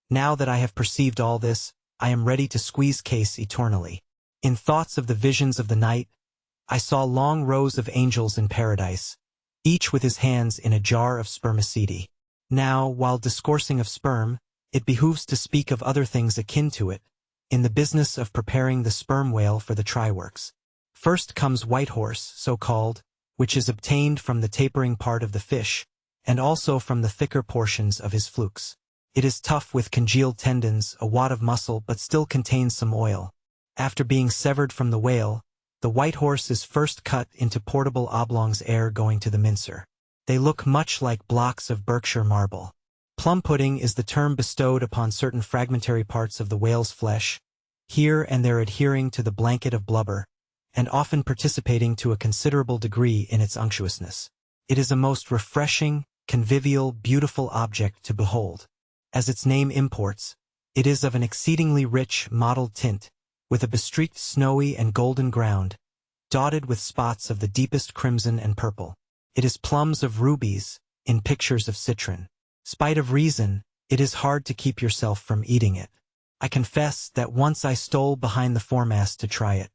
Now that I have perceived all this, I am ready to squeeze case eternally. In thoughts of the visions of the night, I saw long rows of angels in paradise, each with his hands in a jar of spermaceti. Now, while discoursing of sperm, it behooves to speak of other things akin to it, in the business of preparing the sperm whale for the try-works. First comes white horse, so called, which is obtained from the tapering part of the fish, and also from the thicker portions of his flukes. It is tough with congealed tendons, a wad of muscle, but still contains some oil. After being severed from the whale, the white horse is first cut into portable oblongs ere going to the mincer. They look much like blocks of Berkshire marble. Plum pudding is the term bestowed upon certain fragmentary parts of the whale's flesh, here and there adhering to the blanket of blubber, and often participating to a considerable degree in its unctuousness. It is a most refreshing, convivial, beautiful object to behold. As its name imports, it is of an exceedingly rich, mottled tint, with a bestreaked snowy and golden ground, dotted with spots of the deepest crimson and purple. It is plums of rubies, in pictures of citron. Spite of reason, it is hard to keep yourself from eating it. I confess that once I stole behind the foremast to try it.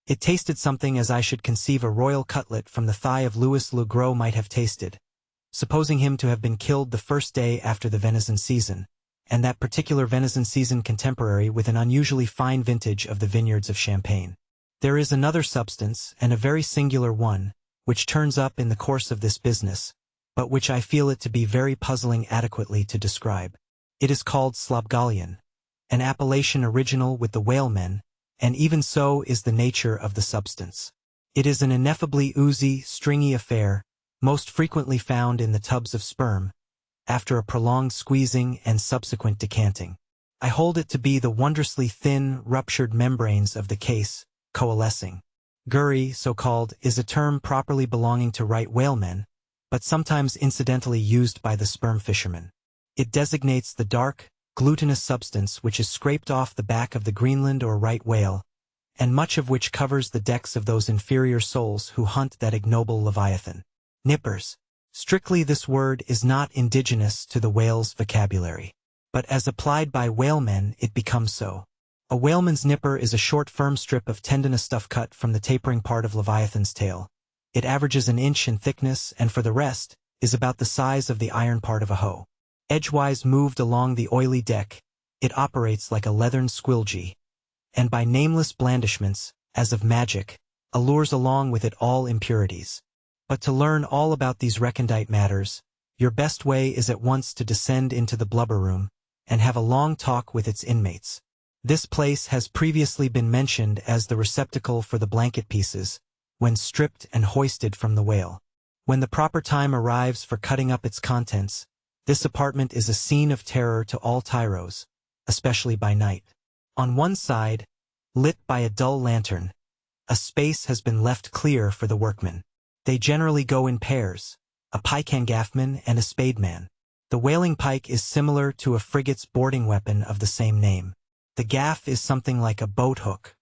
It tasted something as I should conceive a royal cutlet from the thigh of Louis Le Gros might have tasted, supposing him to have been killed the first day after the venison season, and that particular venison season contemporary with an unusually fine vintage of the vineyards of Champagne. There is another substance, and a very singular one, which turns up in the course of this business, but which I feel it to be very puzzling adequately to describe. It is called slobgolion, an appellation original with the whalemen, and even so is the nature of the substance. It is an ineffably oozy, stringy affair, most frequently found in the tubs of sperm, after a prolonged squeezing and subsequent decanting. I hold it to be the wondrously thin, ruptured membranes of the case, coalescing. Gurry, so called, is a term properly belonging to right whalemen, but sometimes incidentally used by the sperm fishermen. It designates the dark, glutinous substance which is scraped off the back of the Greenland or right whale, and much of which covers the decks of those inferior souls who hunt that ignoble leviathan. Nippers. Strictly this word is not indigenous to the whale's vocabulary, but as applied by whalemen it becomes so. A whaleman's nipper is a short firm strip of tendinous stuff cut from the tapering part of leviathan's tail. It averages an inch in thickness and for the rest, is about the size of the iron part of a hoe. Edgewise moved along the oily deck, it operates like a leathern squilgee, and by nameless blandishments, as of magic, allures along with it all impurities. But to learn all about these recondite matters, your best way is at once to descend into the blubber room, and have a long talk with its inmates. This place has previously been mentioned as the receptacle for the blanket pieces, when stripped and hoisted from the whale. When the proper time arrives for cutting up its contents, this apartment is a scene of terror to all tyros, especially by night. On one side, lit by a dull lantern, a space has been left clear for the workmen. They generally go in pairs, a pike-gaffman and a spademan. The whaling pike is similar to a frigate's boarding weapon of the same name. The gaff is something like a boat hook.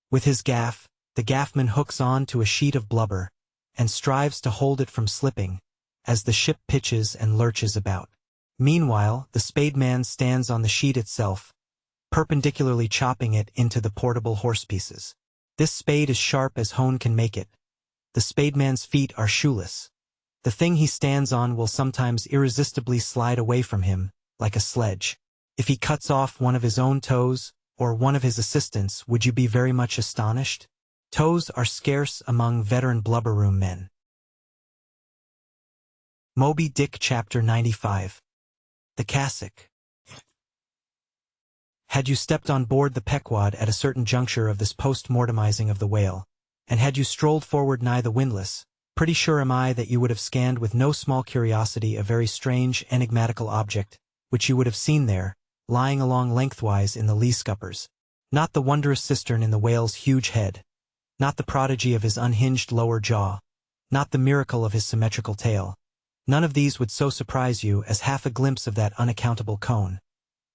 With his gaff, the gaffman hooks on to a sheet of blubber, and strives to hold it from slipping, as the ship pitches and lurches about. Meanwhile, the spademan stands on the sheet itself, perpendicularly chopping it into the portable horse pieces. This spade is sharp as hone can make it. The spademan's feet are shoeless. The thing he stands on will sometimes irresistibly slide away from him, like a sledge. If he cuts off one of his own toes, or one of his assistants, would you be very much astonished? Toes are scarce among veteran blubber room men. Moby Dick Chapter 95. The Cassock. Had you stepped on board the Pequod at a certain juncture of this post-mortemizing of the whale, and had you strolled forward nigh the windlass, pretty sure am I that you would have scanned with no small curiosity a very strange, enigmatical object, which you would have seen there, lying along lengthwise in the lee scuppers. Not the wondrous cistern in the whale's huge head, not the prodigy of his unhinged lower jaw, not the miracle of his symmetrical tail. None of these would so surprise you as half a glimpse of that unaccountable cone.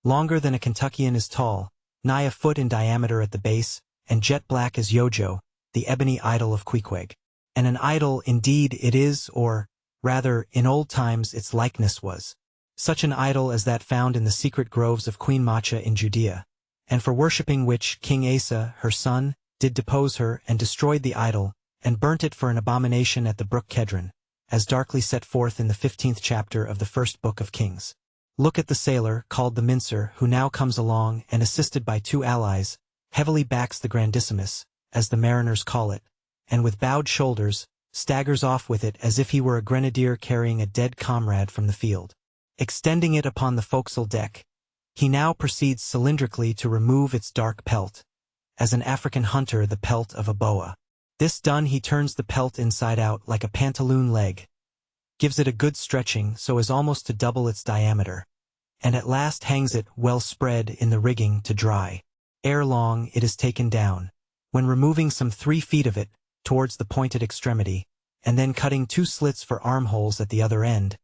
Longer than a Kentuckian is tall, nigh a foot in diameter at the base, and jet black as Yojo, the ebony idol of Queequeg. And an idol indeed it is, or, rather, in old times its likeness was. Such an idol as that found in the secret groves of Queen Macha in Judea, and for worshipping which King Asa, her son, did depose her and destroyed the idol, and burnt it for an abomination at the brook Kedron, as darkly set forth in the 15th chapter of the first book of Kings. Look at the sailor, called the mincer, who now comes along and assisted by two allies, heavily backs the grandissimus, as the mariners call it, and with bowed shoulders, staggers off with it as if he were a grenadier carrying a dead comrade from the field. Extending it upon the forecastle deck, he now proceeds cylindrically to remove its dark pelt, as an African hunter the pelt of a boa. This done, he turns the pelt inside out like a pantaloon leg, gives it a good stretching so as almost to double its diameter, and at last hangs it well spread in the rigging to dry. Ere long it is taken down, when removing some 3 feet of it towards the pointed extremity, and then cutting 2 slits for armholes at the other end,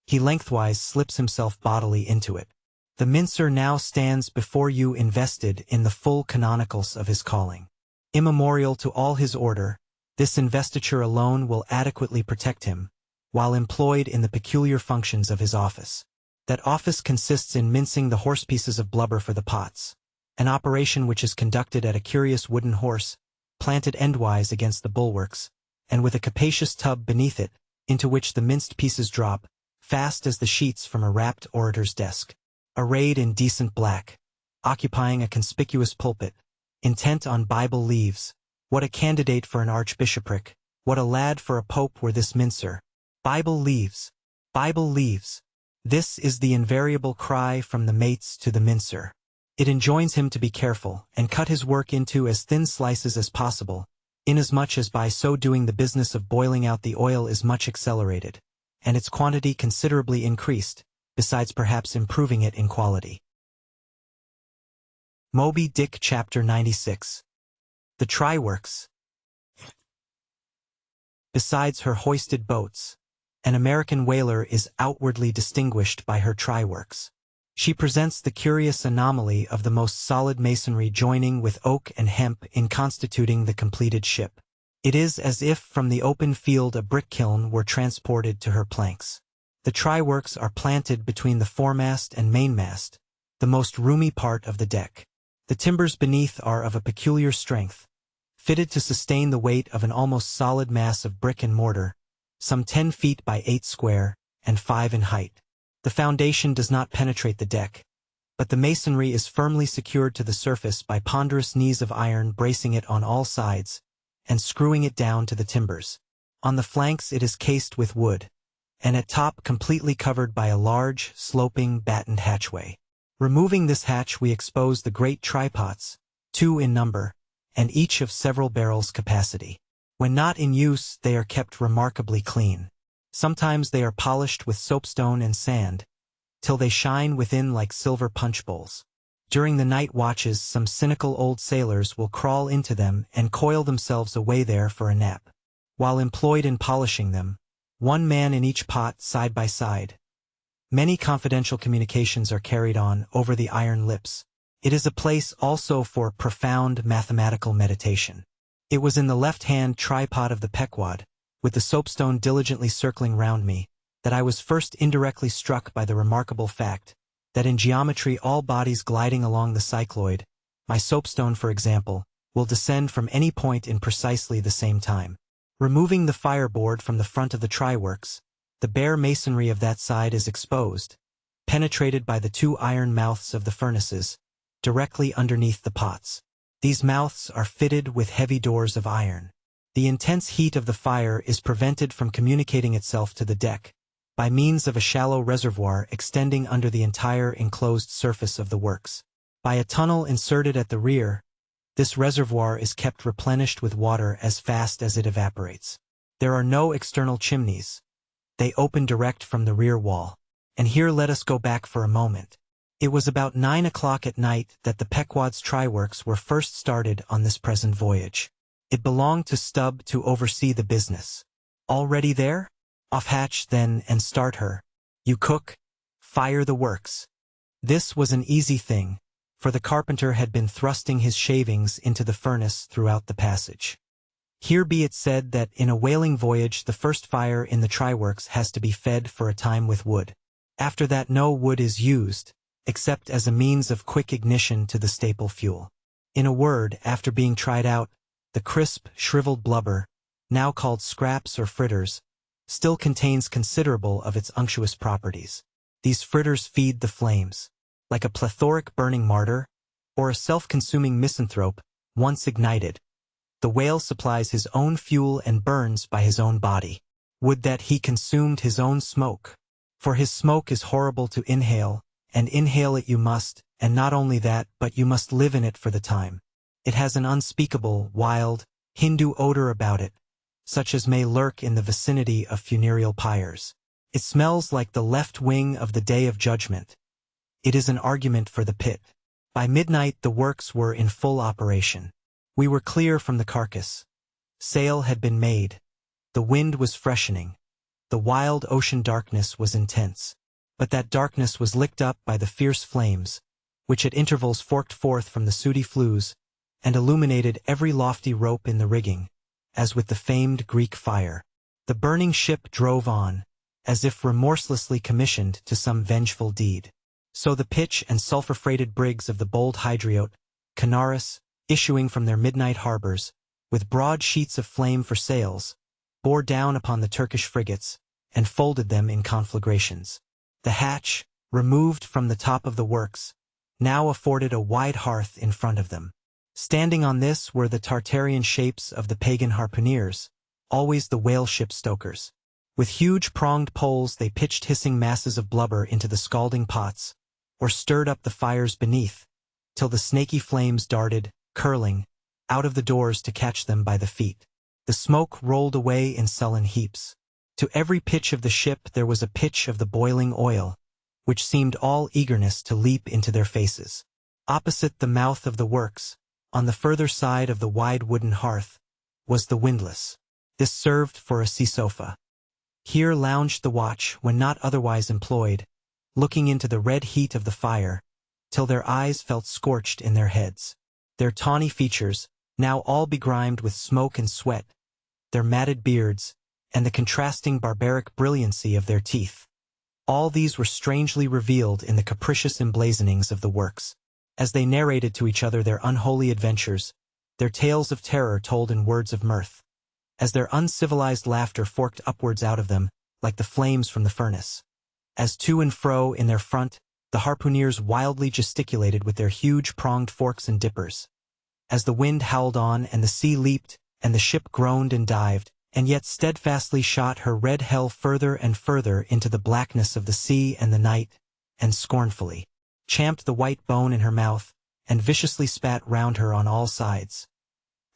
he lengthwise slips himself bodily into it. The mincer now stands before you invested in the full canonicals of his calling. Immemorial to all his order, This investiture alone will adequately protect him, while employed in the peculiar functions of his office. That office consists in mincing the horse pieces of blubber for the pots, an operation which is conducted at a curious wooden horse, planted endwise against the bulwarks, and with a capacious tub beneath it, into which the minced pieces drop, fast as the sheets from a rapt orator's desk. Arrayed in decent black, occupying a conspicuous pulpit, intent on Bible leaves, what a candidate for an archbishopric, what a lad for a pope were this mincer. Bible leaves, Bible leaves. This is the invariable cry from the mates to the mincer. It enjoins him to be careful, and cut his work into as thin slices as possible, inasmuch as by so doing the business of boiling out the oil is much accelerated, and its quantity considerably increased, besides perhaps improving it in quality. Moby Dick Chapter 96. The Try-Works. Besides her hoisted boats, an American whaler is outwardly distinguished by her try-works. She presents the curious anomaly of the most solid masonry joining with oak and hemp in constituting the completed ship. It is as if from the open field a brick kiln were transported to her planks. The try-works are planted between the foremast and mainmast, the most roomy part of the deck. The timbers beneath are of a peculiar strength, fitted to sustain the weight of an almost solid mass of brick and mortar, some 10 feet by 8 square, and 5 in height. The foundation does not penetrate the deck, but the masonry is firmly secured to the surface by ponderous knees of iron bracing it on all sides, and screwing it down to the timbers. On the flanks it is cased with wood, and at top completely covered by a large, sloping, battened hatchway. Removing this hatch we expose the great trypots, 2 in number, and each of several barrels capacity. When not in use they are kept remarkably clean. Sometimes they are polished with soapstone and sand, till they shine within like silver punch bowls. During the night watches some cynical old sailors will crawl into them and coil themselves away there for a nap. While employed in polishing them, one man in each pot side by side. Many confidential communications are carried on over the iron lips. It is a place also for profound mathematical meditation. It was in the left-hand tripod of the Pequod, with the soapstone diligently circling round me, that I was first indirectly struck by the remarkable fact that in geometry all bodies gliding along the cycloid, my soapstone for example, will descend from any point in precisely the same time. Removing the fireboard from the front of the try-works, the bare masonry of that side is exposed, penetrated by the 2 iron mouths of the furnaces, directly underneath the pots. These mouths are fitted with heavy doors of iron. The intense heat of the fire is prevented from communicating itself to the deck, by means of a shallow reservoir extending under the entire enclosed surface of the works. By a tunnel inserted at the rear, this reservoir is kept replenished with water as fast as it evaporates. There are no external chimneys. They open direct from the rear wall. And here let us go back for a moment. It was about 9 o'clock at night that the Pequod's try-works were first started on this present voyage. It belonged to Stubb to oversee the business. Already there? Off hatch, then, and start her. You cook, fire the works. This was an easy thing, for the carpenter had been thrusting his shavings into the furnace throughout the passage. Here be it said that in a whaling voyage the first fire in the try-works has to be fed for a time with wood. After that no wood is used, except as a means of quick ignition to the staple fuel. In a word, after being tried out, the crisp, shriveled blubber, now called scraps or fritters, still contains considerable of its unctuous properties. These fritters feed the flames. Like a plethoric burning martyr, or a self-consuming misanthrope, once ignited, the whale supplies his own fuel and burns by his own body. Would that he consumed his own smoke! For his smoke is horrible to inhale, and inhale it you must, and not only that, but you must live in it for the time. It has an unspeakable, wild, Hindu odor about it, such as may lurk in the vicinity of funereal pyres. It smells like the left wing of the Day of Judgment. It is an argument for the pit. By midnight the works were in full operation. We were clear from the carcass. Sail had been made. The wind was freshening. The wild ocean darkness was intense. But that darkness was licked up by the fierce flames, which at intervals forked forth from the sooty flues, and illuminated every lofty rope in the rigging, as with the famed Greek fire. The burning ship drove on, as if remorselessly commissioned to some vengeful deed. So the pitch and sulfur-freighted brigs of the bold Hydriote, Canaris, issuing from their midnight harbors, with broad sheets of flame for sails, bore down upon the Turkish frigates, and folded them in conflagrations. The hatch, removed from the top of the works, now afforded a wide hearth in front of them. Standing on this were the Tartarian shapes of the pagan harpooneers, always the whale-ship stokers. With huge pronged poles they pitched hissing masses of blubber into the scalding pots, or stirred up the fires beneath, till the snaky flames darted, curling, out of the doors to catch them by the feet. The smoke rolled away in sullen heaps. To every pitch of the ship there was a pitch of the boiling oil, which seemed all eagerness to leap into their faces. Opposite the mouth of the works, on the further side of the wide wooden hearth, was the windlass. This served for a sea sofa. Here lounged the watch when not otherwise employed, looking into the red heat of the fire, till their eyes felt scorched in their heads. Their tawny features, now all begrimed with smoke and sweat, their matted beards, and the contrasting barbaric brilliancy of their teeth. All these were strangely revealed in the capricious emblazonings of the works. As they narrated to each other their unholy adventures, their tales of terror told in words of mirth, as their uncivilized laughter forked upwards out of them, like the flames from the furnace. As to and fro in their front, the harpooneers wildly gesticulated with their huge pronged forks and dippers. As the wind howled on and the sea leaped, and the ship groaned and dived, and yet steadfastly shot her red hell further and further into the blackness of the sea and the night, and scornfully champed the white bone in her mouth, and viciously spat round her on all sides.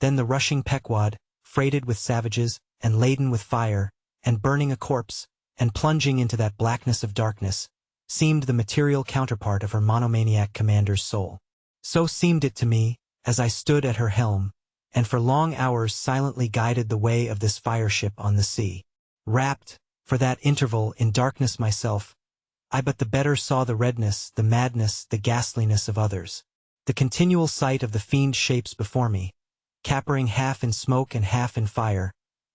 Then the rushing Pequod, freighted with savages, and laden with fire, and burning a corpse, and plunging into that blackness of darkness, seemed the material counterpart of her monomaniac commander's soul. So seemed it to me, as I stood at her helm, and for long hours silently guided the way of this fire-ship on the sea. Wrapped, for that interval, in darkness myself, I but the better saw the redness, the madness, the ghastliness of others. The continual sight of the fiend shapes before me, capering half in smoke and half in fire,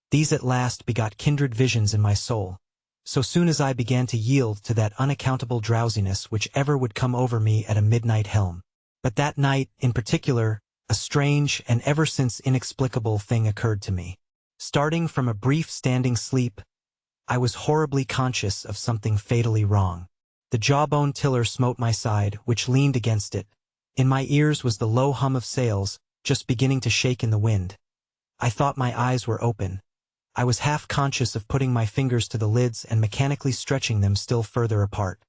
these at last begot kindred visions in my soul, so soon as I began to yield to that unaccountable drowsiness which ever would come over me at a midnight helm. But that night, in particular, a strange and ever since inexplicable thing occurred to me. Starting from a brief standing sleep, I was horribly conscious of something fatally wrong. The jawbone tiller smote my side, which leaned against it. In my ears was the low hum of sails, just beginning to shake in the wind. I thought my eyes were open. I was half conscious of putting my fingers to the lids and mechanically stretching them still further apart.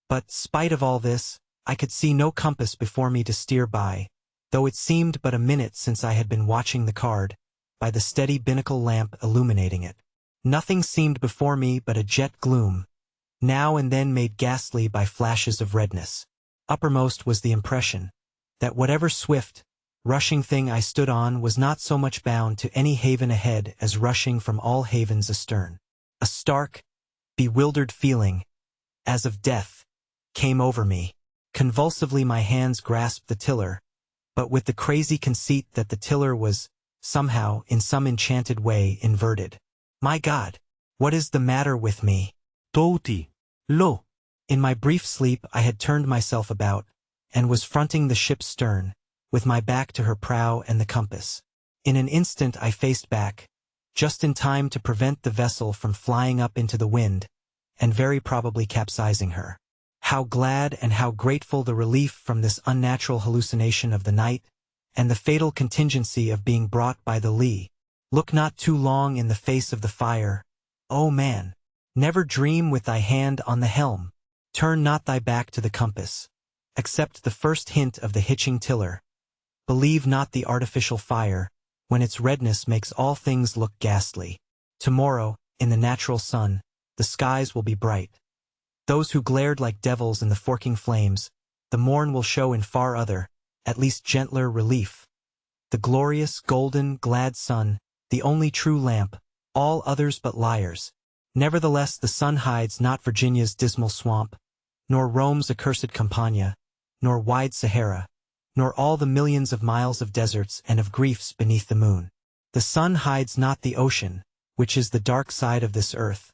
But, spite of all this, I could see no compass before me to steer by, though it seemed but a minute since I had been watching the card, by the steady binnacle lamp illuminating it. Nothing seemed before me but a jet gloom, now and then made ghastly by flashes of redness. Uppermost was the impression that whatever swift, rushing thing I stood on was not so much bound to any haven ahead as rushing from all havens astern. A stark, bewildered feeling, as of death, came over me. Convulsively my hands grasped the tiller, but with the crazy conceit that the tiller was, somehow, in some enchanted way, inverted. My God, what is the matter with me? Touti. Lo! In my brief sleep I had turned myself about, and was fronting the ship's stern, with my back to her prow and the compass. In an instant I faced back, just in time to prevent the vessel from flying up into the wind, and very probably capsizing her. How glad and how grateful the relief from this unnatural hallucination of the night, and the fatal contingency of being brought by the lee. Look not too long in the face of the fire, O man! Never dream with thy hand on the helm. Turn not thy back to the compass. Accept the first hint of the hitching tiller. Believe not the artificial fire, when its redness makes all things look ghastly. Tomorrow, in the natural sun, the skies will be bright. Those who glared like devils in the forking flames, the morn will show in far other, at least gentler relief. The glorious, golden, glad sun, the only true lamp, all others but liars. Nevertheless the sun hides not Virginia's dismal swamp, nor Rome's accursed Campagna, nor wide Sahara, nor all the millions of miles of deserts and of griefs beneath the moon. The sun hides not the ocean, which is the dark side of this earth,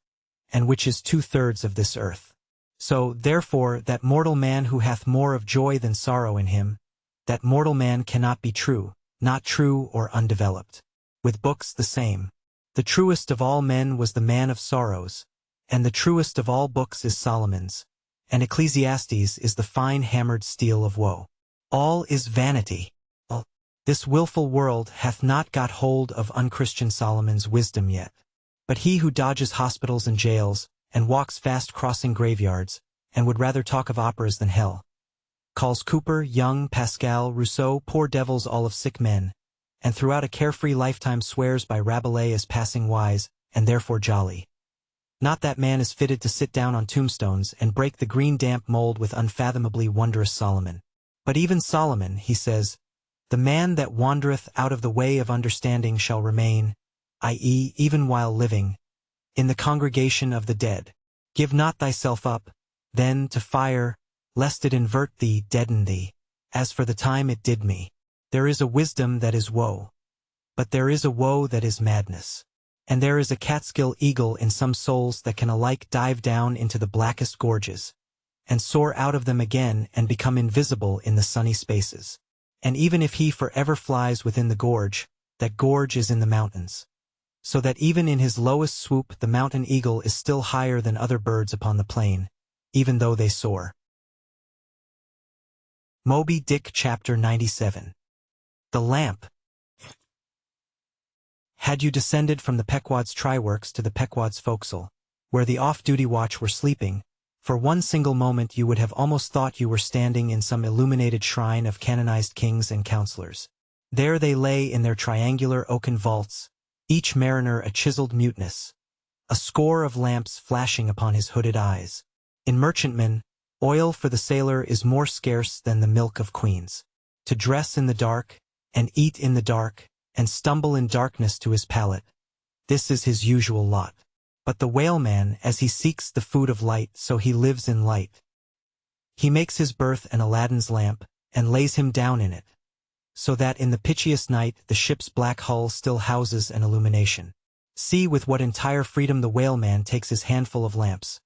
and which is 2/3 of this earth. So, therefore, that mortal man who hath more of joy than sorrow in him, that mortal man cannot be true, not true or undeveloped. With books the same. The truest of all men was the man of sorrows, and the truest of all books is Solomon's, and Ecclesiastes is the fine hammered steel of woe. All is vanity. This wilful world hath not got hold of unchristian Solomon's wisdom yet. But he who dodges hospitals and jails, and walks fast crossing graveyards, and would rather talk of operas than hell, calls Cooper, Young, Pascal, Rousseau poor devils all of sick men, and throughout a carefree lifetime swears by Rabelais as passing wise, and therefore jolly. Not that man is fitted to sit down on tombstones and break the green damp mold with unfathomably wondrous Solomon. But even Solomon, he says, the man that wandereth out of the way of understanding shall remain, i.e., even while living, in the congregation of the dead. Give not thyself up, then, to fire, lest it invert thee, deaden thee, as for the time it did me. There is a wisdom that is woe. But there is a woe that is madness. And there is a Catskill eagle in some souls that can alike dive down into the blackest gorges, and soar out of them again and become invisible in the sunny spaces. And even if he forever flies within the gorge, that gorge is in the mountains. So that even in his lowest swoop the mountain eagle is still higher than other birds upon the plain, even though they soar. Moby Dick Chapter 97. The Lamp. Had you descended from the Pequod's try-works to the Pequod's forecastle, where the off-duty watch were sleeping, for one single moment you would have almost thought you were standing in some illuminated shrine of canonized kings and counselors. There they lay in their triangular oaken vaults, each mariner a chiseled muteness, a score of lamps flashing upon his hooded eyes. In merchantmen, oil for the sailor is more scarce than the milk of queens. To dress in the dark, and eat in the dark, and stumble in darkness to his palate, this is his usual lot. But the whaleman, as he seeks the food of light, so he lives in light. He makes his berth an Aladdin's lamp, and lays him down in it, so that in the pitchiest night the ship's black hull still houses an illumination. See with what entire freedom the whaleman takes his handful of lamps,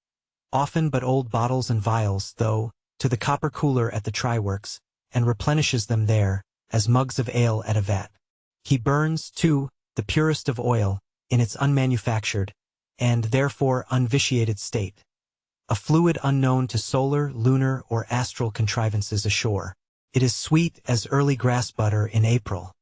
often but old bottles and vials, though, to the copper cooler at the try-works, and replenishes them there, as mugs of ale at a vat. He burns, too, the purest of oil, in its unmanufactured, and therefore unvitiated state, a fluid unknown to solar, lunar, or astral contrivances ashore. It is sweet as early grass butter in April.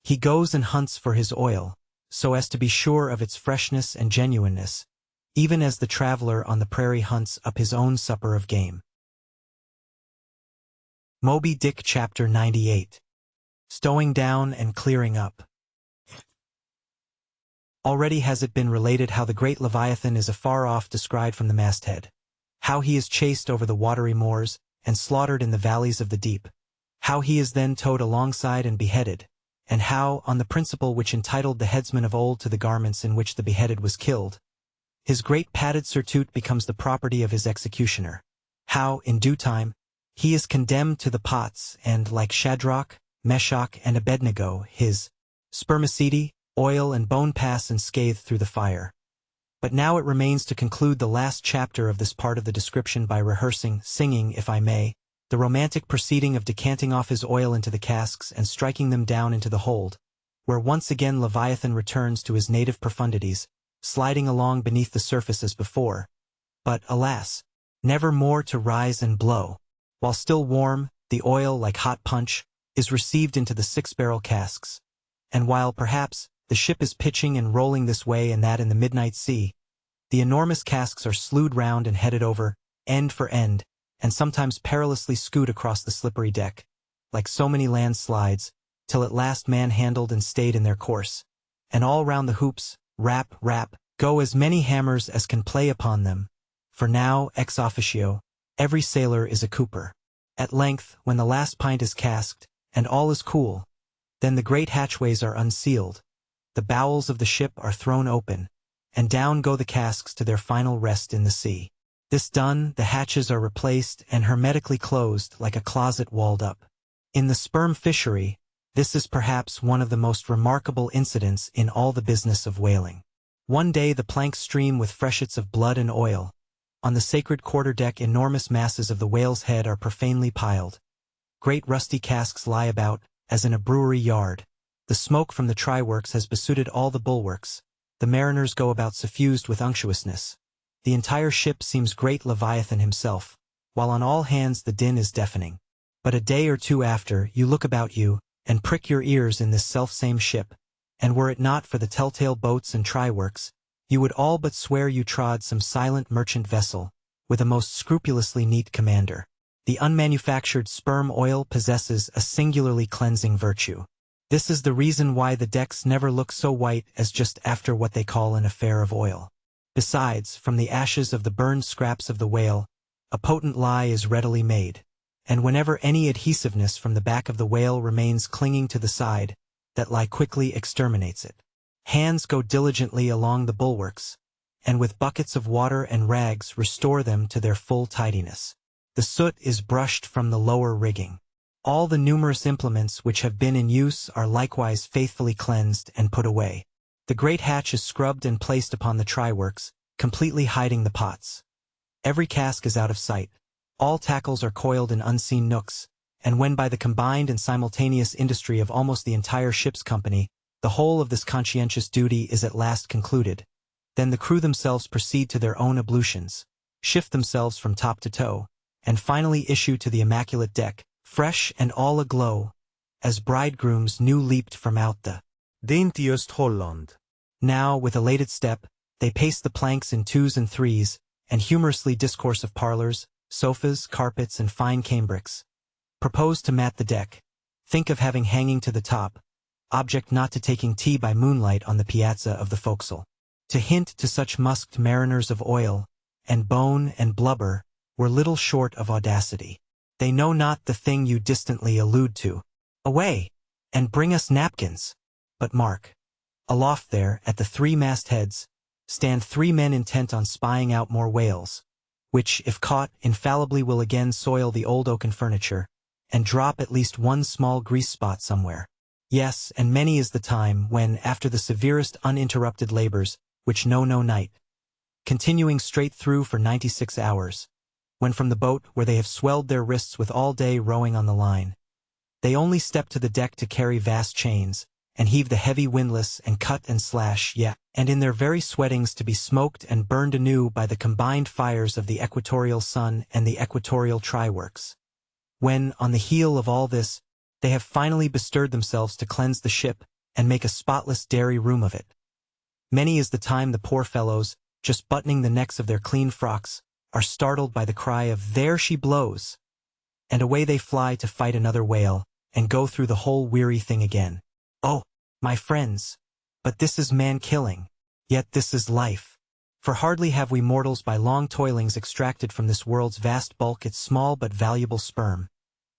He goes and hunts for his oil, so as to be sure of its freshness and genuineness, even as the traveler on the prairie hunts up his own supper of game. Moby Dick Chapter 98. Stowing down and clearing up. Already has it been related how the great Leviathan is afar off descried from the masthead, how he is chased over the watery moors, and slaughtered in the valleys of the deep, how he is then towed alongside and beheaded, and how, on the principle which entitled the headsman of old to the garments in which the beheaded was killed, his great padded surtout becomes the property of his executioner, how, in due time, he is condemned to the pots, and, like Shadrach, Meshach, and Abednego, his spermaceti, oil and bone pass unscathed through the fire. But now it remains to conclude the last chapter of this part of the description by rehearsing, singing, if I may, the romantic proceeding of decanting off his oil into the casks and striking them down into the hold, where once again Leviathan returns to his native profundities, sliding along beneath the surface as before, but, alas, never more to rise and blow. While still warm, the oil, like hot punch, is received into the 6-barrel casks, and while, perhaps, the ship is pitching and rolling this way and that in the midnight sea, the enormous casks are slewed round and headed over, end for end, and sometimes perilously scoot across the slippery deck, like so many landslides, till at last man-handled and stayed in their course, and all round the hoops, rap, rap, go as many hammers as can play upon them, for now, ex officio, every sailor is a cooper. At length, when the last pint is casked, and all is cool, then the great hatchways are unsealed, the bowels of the ship are thrown open, and down go the casks to their final rest in the sea. This done, the hatches are replaced and hermetically closed like a closet walled up. In the sperm fishery, This is perhaps one of the most remarkable incidents in all the business of whaling. One day the planks stream with freshets of blood and oil. On the sacred quarterdeck enormous masses of the whale's head are profanely piled. Great rusty casks lie about, as in a brewery yard. The smoke from the try-works has besooted all the bulwarks. The mariners go about suffused with unctuousness. The entire ship seems great Leviathan himself, while on all hands the din is deafening. But a day or two after, you look about you, and prick your ears in this selfsame ship, and were it not for the telltale boats and try-works, you would all but swear you trod some silent merchant vessel, with a most scrupulously neat commander. The unmanufactured sperm oil possesses a singularly cleansing virtue. This is the reason why the decks never look so white as just after what they call an affair of oil. Besides, from the ashes of the burned scraps of the whale, a potent lye is readily made, and whenever any adhesiveness from the back of the whale remains clinging to the side, that lye quickly exterminates it. Hands go diligently along the bulwarks, and with buckets of water and rags restore them to their full tidiness. The soot is brushed from the lower rigging. All the numerous implements which have been in use are likewise faithfully cleansed and put away. The great hatch is scrubbed and placed upon the try-works, completely hiding the pots. Every cask is out of sight. All tackles are coiled in unseen nooks, and when by the combined and simultaneous industry of almost the entire ship's company, the whole of this conscientious duty is at last concluded, then the crew themselves proceed to their own ablutions, shift themselves from top to toe, and finally issue to the immaculate deck, fresh and all aglow, as bridegrooms new leaped from out the dainty Holland. Now, with elated step, they pace the planks in twos and threes, and humorously discourse of parlors, sofas, carpets, and fine cambrics. Propose to mat the deck, think of having hanging to the top, object not to taking tea by moonlight on the piazza of the forecastle. To hint to such musked mariners of oil, and bone and blubber, were little short of audacity. They know not the thing you distantly allude to. Away, and bring us napkins. But mark, aloft there, at the three mastheads, stand three men intent on spying out more whales, which, if caught, infallibly will again soil the old oaken furniture, and drop at least one small grease spot somewhere. Yes, and many is the time when, after the severest uninterrupted labors, which know no night, continuing straight through for 96 hours, when from the boat where they have swelled their wrists with all day rowing on the line, they only step to the deck to carry vast chains, and heave the heavy windlass and cut and slash, and in their very sweatings to be smoked and burned anew by the combined fires of the equatorial sun and the equatorial try-works. When, on the heel of all this, they have finally bestirred themselves to cleanse the ship and make a spotless dairy room of it. Many is the time the poor fellows, just buttoning the necks of their clean frocks, are startled by the cry of "There she blows!" and away they fly to fight another whale, and go through the whole weary thing again. Oh, my friends, but this is man-killing, yet this is life. For hardly have we mortals by long toilings extracted from this world's vast bulk its small but valuable sperm,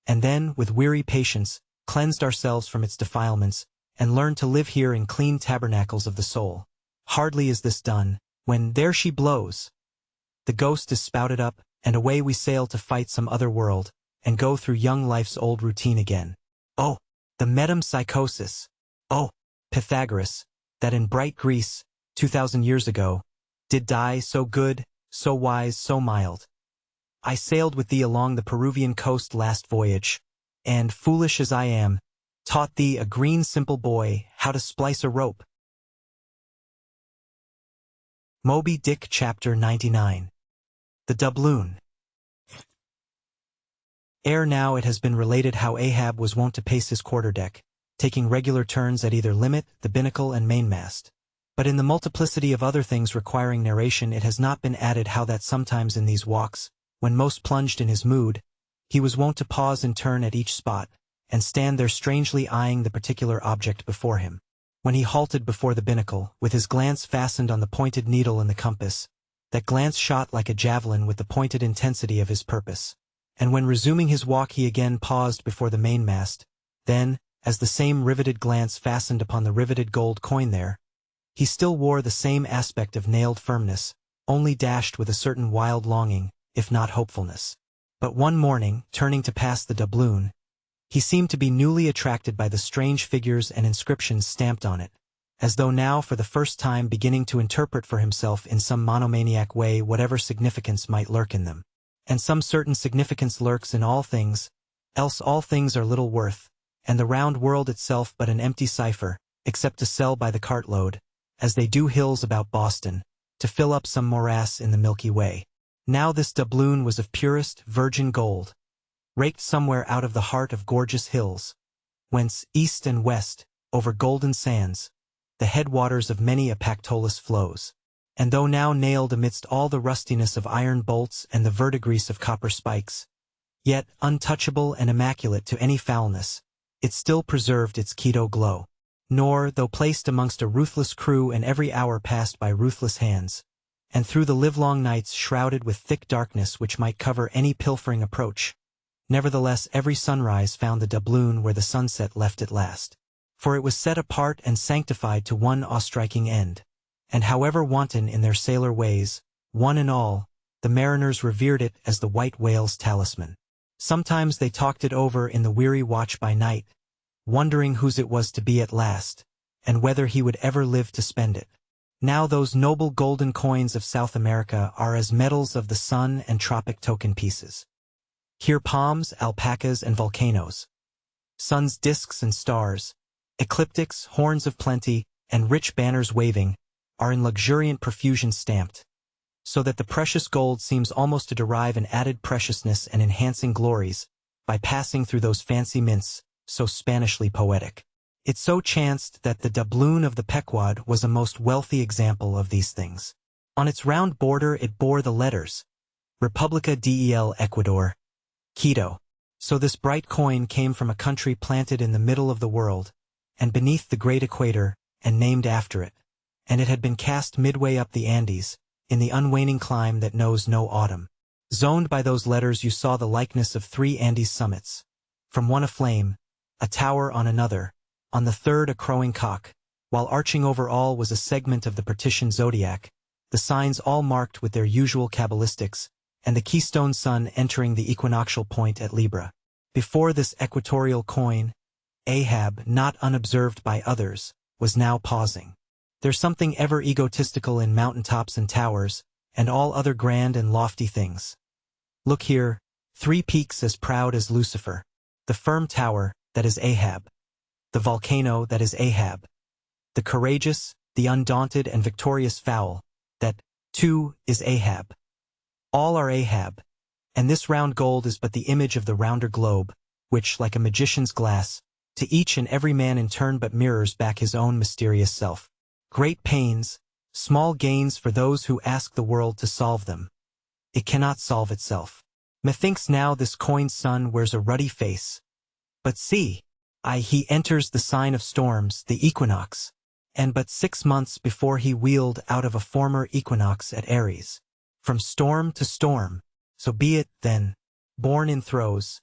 and then, with weary patience, cleansed ourselves from its defilements, and learned to live here in clean tabernacles of the soul. Hardly is this done, when "There she blows!" the ghost is spouted up, and away we sail to fight some other world, and go through young life's old routine again. Oh, the metempsychosis! Oh, Pythagoras, that in bright Greece, 2000 years ago, did die so good, so wise, so mild. I sailed with thee along the Peruvian coast last voyage, and, foolish as I am, taught thee, a green simple boy, how to splice a rope. Moby Dick Chapter 99. The Doubloon. Ere now it has been related how Ahab was wont to pace his quarterdeck, taking regular turns at either limit, the binnacle, and mainmast. But in the multiplicity of other things requiring narration it has not been added how that sometimes in these walks, when most plunged in his mood, he was wont to pause in turn at each spot, and stand there strangely eyeing the particular object before him. When he halted before the binnacle, with his glance fastened on the pointed needle in the compass, that glance shot like a javelin with the pointed intensity of his purpose. And when resuming his walk he again paused before the mainmast, then, as the same riveted glance fastened upon the riveted gold coin there, he still wore the same aspect of nailed firmness, only dashed with a certain wild longing, if not hopefulness. But one morning, turning to pass the doubloon, He seemed to be newly attracted by the strange figures and inscriptions stamped on it, as though now for the first time beginning to interpret for himself in some monomaniac way whatever significance might lurk in them. And some certain significance lurks in all things, else all things are little worth, and the round world itself but an empty cipher, except to sell by the cartload, as they do hills about Boston, to fill up some morass in the Milky Way. Now this doubloon was of purest, virgin gold, raked somewhere out of the heart of gorgeous hills, whence, east and west, over golden sands, the headwaters of many a Pactolus flows. And though now nailed amidst all the rustiness of iron bolts and the verdigris of copper spikes, yet, untouchable and immaculate to any foulness, it still preserved its Quito glow. Nor, though placed amongst a ruthless crew and every hour passed by ruthless hands, and through the livelong nights shrouded with thick darkness which might cover any pilfering approach, nevertheless every sunrise found the doubloon where the sunset left it last. For it was set apart and sanctified to one awe-striking end. And however wanton in their sailor ways, one and all, the mariners revered it as the white whale's talisman. Sometimes they talked it over in the weary watch by night, wondering whose it was to be at last, and whether he would ever live to spend it. Now those noble golden coins of South America are as medals of the sun and tropic token pieces. Here palms, alpacas, and volcanoes, sun's disks and stars, ecliptics, horns of plenty, and rich banners waving, are in luxuriant profusion stamped, so that the precious gold seems almost to derive an added preciousness and enhancing glories by passing through those fancy mints, so Spanishly poetic. It so chanced that the doubloon of the Pequod was a most wealthy example of these things. On its round border it bore the letters, Republica del Ecuador, Quito. So this bright coin came from a country planted in the middle of the world, and beneath the great equator, and named after it. And it had been cast midway up the Andes, in the unwaning clime that knows no autumn. Zoned by those letters you saw the likeness of 3 Andes summits, from one aflame, a tower on another, on the third a crowing cock, while arching over all was a segment of the partition zodiac, the signs all marked with their usual cabalistics, and the keystone sun entering the equinoctial point at Libra. Before this equatorial coin, Ahab, not unobserved by others, was now pausing. There's something ever egotistical in mountaintops and towers, and all other grand and lofty things. Look here, 3 peaks as proud as Lucifer. The firm tower, that is Ahab. The volcano, that is Ahab. The courageous, the undaunted and victorious fowl, that, too, is Ahab. All are Ahab, and this round gold is but the image of the rounder globe, which, like a magician's glass, to each and every man in turn but mirrors back his own mysterious self. Great pains, small gains for those who ask the world to solve them. It cannot solve itself. Methinks now this coined sun wears a ruddy face. But see, he enters the sign of storms, the equinox, and but 6 months before he wheeled out of a former equinox at Aries. From storm to storm, so be it, then, born in throes.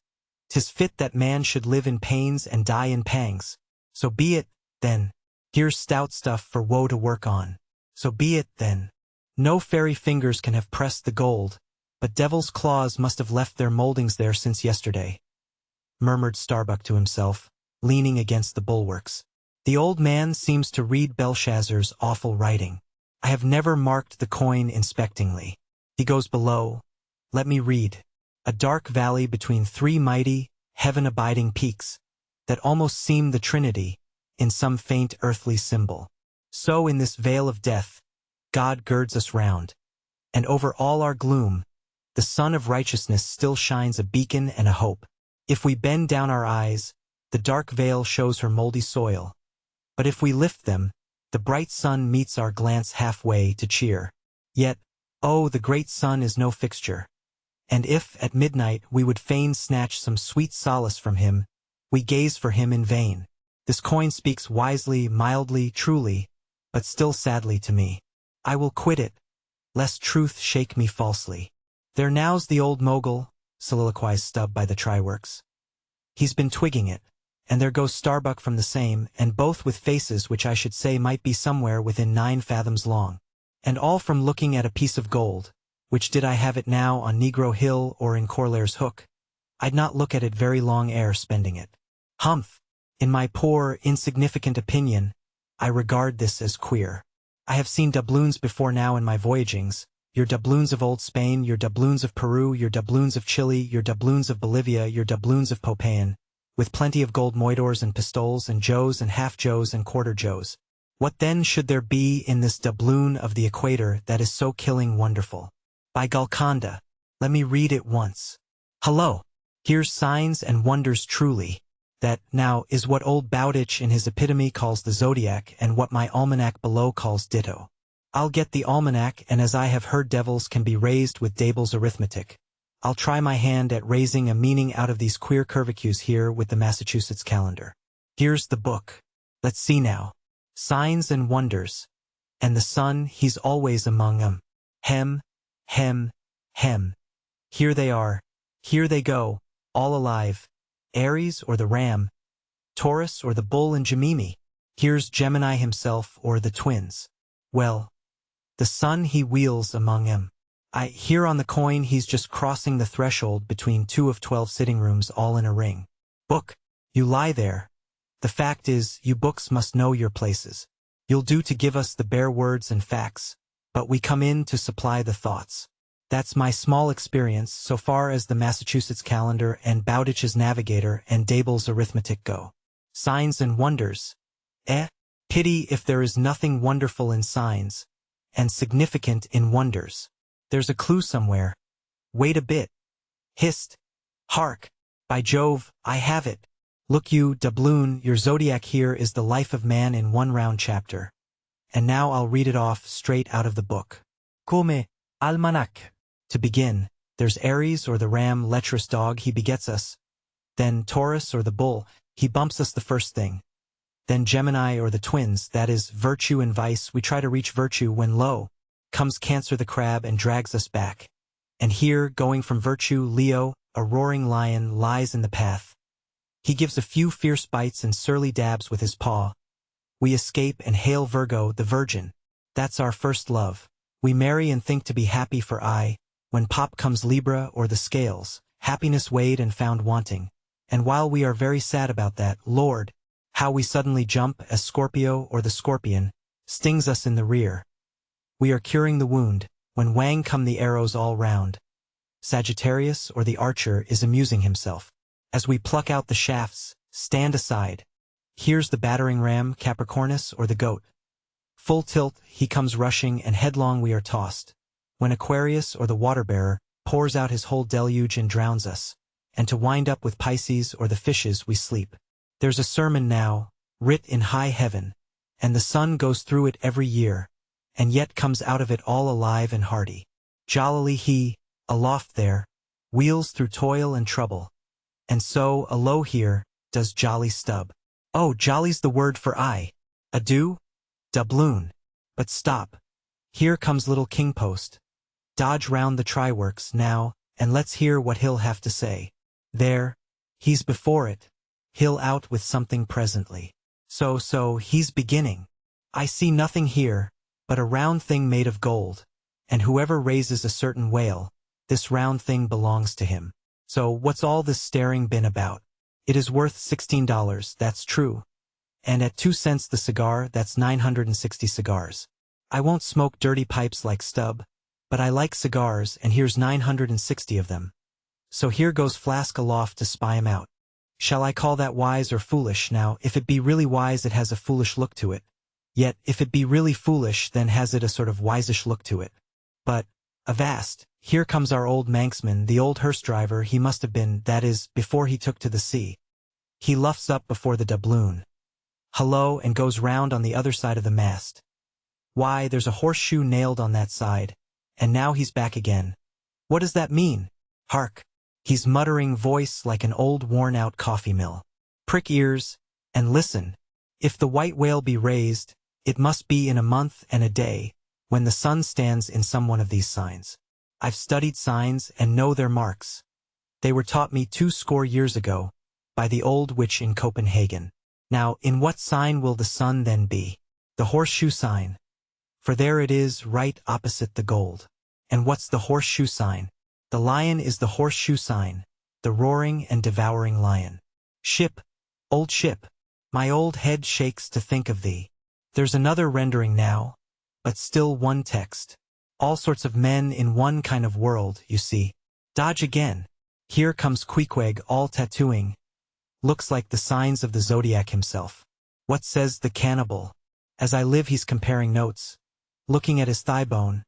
'Tis fit that man should live in pains and die in pangs, so be it, then. Here's stout stuff for woe to work on. So be it, then. No fairy fingers can have pressed the gold, but devil's claws must have left their moldings there since yesterday, murmured Starbuck to himself, leaning against the bulwarks. The old man seems to read Belshazzar's awful writing. I have never marked the coin inspectingly. He goes below. Let me read. A dark valley between 3 mighty, heaven-abiding peaks, that almost seem the Trinity, in some faint earthly symbol. So in this vale of death, God girds us round, and over all our gloom, the sun of righteousness still shines a beacon and a hope. If we bend down our eyes, the dark veil shows her moldy soil, but if we lift them, the bright sun meets our glance halfway to cheer. Yet, oh, the great sun is no fixture, and if, at midnight, we would fain snatch some sweet solace from him, we gaze for him in vain. This coin speaks wisely, mildly, truly, but still sadly to me. I will quit it, lest truth shake me falsely. There now's the old mogul, soliloquized Stubb by the try-works. He's been twigging it, and there goes Starbuck from the same, and both with faces which I should say might be somewhere within 9 fathoms long. And all from looking at a piece of gold, which did I have it now on Negro Hill or in Corlair's Hook, I'd not look at it very long ere spending it. Humph! In my poor, insignificant opinion, I regard this as queer. I have seen doubloons before now in my voyagings, your doubloons of old Spain, your doubloons of Peru, your doubloons of Chile, your doubloons of Bolivia, your doubloons of Popayan, with plenty of gold moidores and pistoles and joes and half-joes and quarter-joes. What then should there be in this doubloon of the equator that is so killing wonderful? By Golconda, let me read it once. Hello! Here's signs and wonders truly. That, now, is what old Bowditch in his epitome calls the zodiac and what my almanac below calls ditto. I'll get the almanac, and as I have heard devils can be raised with Dable's arithmetic, I'll try my hand at raising a meaning out of these queer curvicues here with the Massachusetts calendar. Here's the book. Let's see now. Signs and wonders. And the sun, he's always among 'em. Hem, hem, hem. Here they are. Here they go, all alive. Aries or the ram, Taurus or the bull and Gemini. Here's Gemini himself or the twins. Well, the sun he wheels among 'em. Here on the coin he's just crossing the threshold between 2 of 12 sitting rooms all in a ring. Book, you lie there. The fact is, you books must know your places. You'll do to give us the bare words and facts, but we come in to supply the thoughts. That's my small experience so far as the Massachusetts calendar and Bowditch's navigator and Dable's arithmetic go. Signs and wonders. Pity if there is nothing wonderful in signs, and significant in wonders. There's a clue somewhere. Wait a bit. Hist. Hark. By Jove, I have it. Look you, doubloon, your zodiac here is the life of man in one round chapter. And now I'll read it off straight out of the book. Come, almanac. To begin, there's Aries or the ram, lecherous dog, he begets us. Then Taurus or the bull, he bumps us the first thing. Then Gemini or the twins, that is, virtue and vice, we try to reach virtue when lo, comes Cancer the crab and drags us back. And here, going from virtue, Leo, a roaring lion, lies in the path. He gives a few fierce bites and surly dabs with his paw. We escape and hail Virgo, the virgin. That's our first love. We marry and think to be happy for aye. When pop comes Libra or the scales, happiness weighed and found wanting. And while we are very sad about that, Lord, how we suddenly jump as Scorpio or the scorpion stings us in the rear. We are curing the wound, when wang come the arrows all round. Sagittarius or the archer is amusing himself. As we pluck out the shafts, stand aside. Here's the battering ram, Capricornus or the goat. Full tilt, he comes rushing and headlong we are tossed. When Aquarius or the water-bearer pours out his whole deluge and drowns us, and to wind up with Pisces or the fishes we sleep. There's a sermon now, writ in high heaven, and the sun goes through it every year, and yet comes out of it all alive and hearty. Jollily he, aloft there, wheels through toil and trouble, and so, alow here, does jolly stub. Oh, jolly's the word for I. Adieu? Doubloon. But stop. Here comes little King Post. Dodge round the try-works now, and let's hear what he'll have to say. There, he's before it. He'll out with something presently. So, he's beginning. I see nothing here, but a round thing made of gold, and whoever raises a certain whale, this round thing belongs to him. So, what's all this staring been about? It is worth $16, that's true. And at 2 cents the cigar, that's 960 cigars. I won't smoke dirty pipes like Stubb, but I like cigars, and here's 960 of them. So here goes flask aloft to spy 'em out. Shall I call that wise or foolish? Now, if it be really wise it has a foolish look to it. Yet, if it be really foolish then has it a sort of wisish look to it. But, avast, here comes our old Manxman, the old hearse driver he must have been, that is, before he took to the sea. He luffs up before the doubloon. Hullo, and goes round on the other side of the mast. Why, there's a horseshoe nailed on that side, and now he's back again. What does that mean? Hark! He's muttering voice like an old worn-out coffee mill. Prick ears, and listen. If the white whale be raised, it must be in a month and a day, when the sun stands in some one of these signs. I've studied signs and know their marks. They were taught me 20 years ago, by the old witch in Copenhagen. Now, in what sign will the sun then be? The horseshoe sign. For there it is, right opposite the gold. And what's the horseshoe sign? The lion is the horseshoe sign. the roaring and devouring lion. Ship, old ship, my old head shakes to think of thee. There's another rendering now, but still one text. All sorts of men in one kind of world, you see. Dodge again. Here comes Queequeg all tattooing. Looks like the signs of the zodiac himself. What says the cannibal? As I live he's comparing notes. Looking at his thigh bone.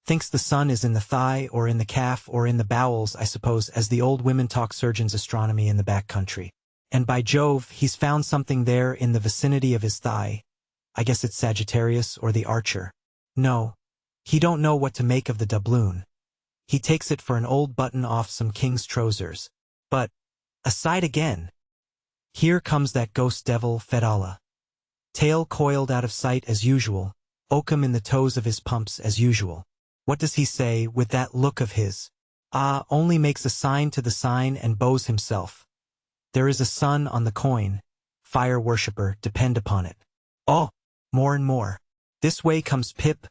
Thinks the sun is in the thigh or in the calf or in the bowels, I suppose, as the old women talk surgeon's astronomy in the back country. And by Jove, he's found something there in the vicinity of his thigh. I guess it's Sagittarius or the Archer. No, he don't know what to make of the doubloon. He takes it for an old button off some king's trousers. But, aside again. Here comes that ghost devil Fedallah. Tail coiled out of sight as usual, oakum in the toes of his pumps as usual. What does he say with that look of his? Only makes a sign to the sign and bows himself. There is a sun on the coin. Fire worshipper, depend upon it. Oh, more and more. This way comes Pip.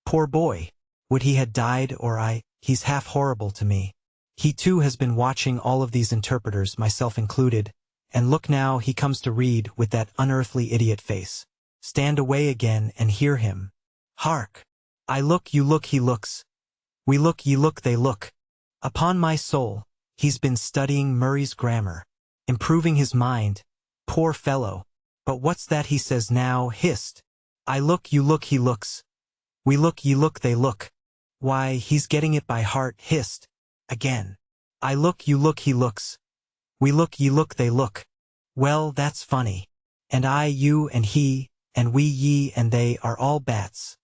Poor boy. Would he had died or he's half horrible to me. He too has been watching all of these interpreters, myself included, and look now he comes to read with that unearthly idiot face. Stand away again and hear him. Hark! I look, you look, he looks. We look, ye look, they look. Upon my soul, he's been studying Murray's grammar. Improving his mind. Poor fellow. But what's that he says now, hist? I look, you look, he looks. We look, ye look, they look. Why, he's getting it by heart, hist. Again. I look, you look, he looks. We look, ye look, they look. Well, that's funny. And I, you, and he, and we, ye, and they are all bats.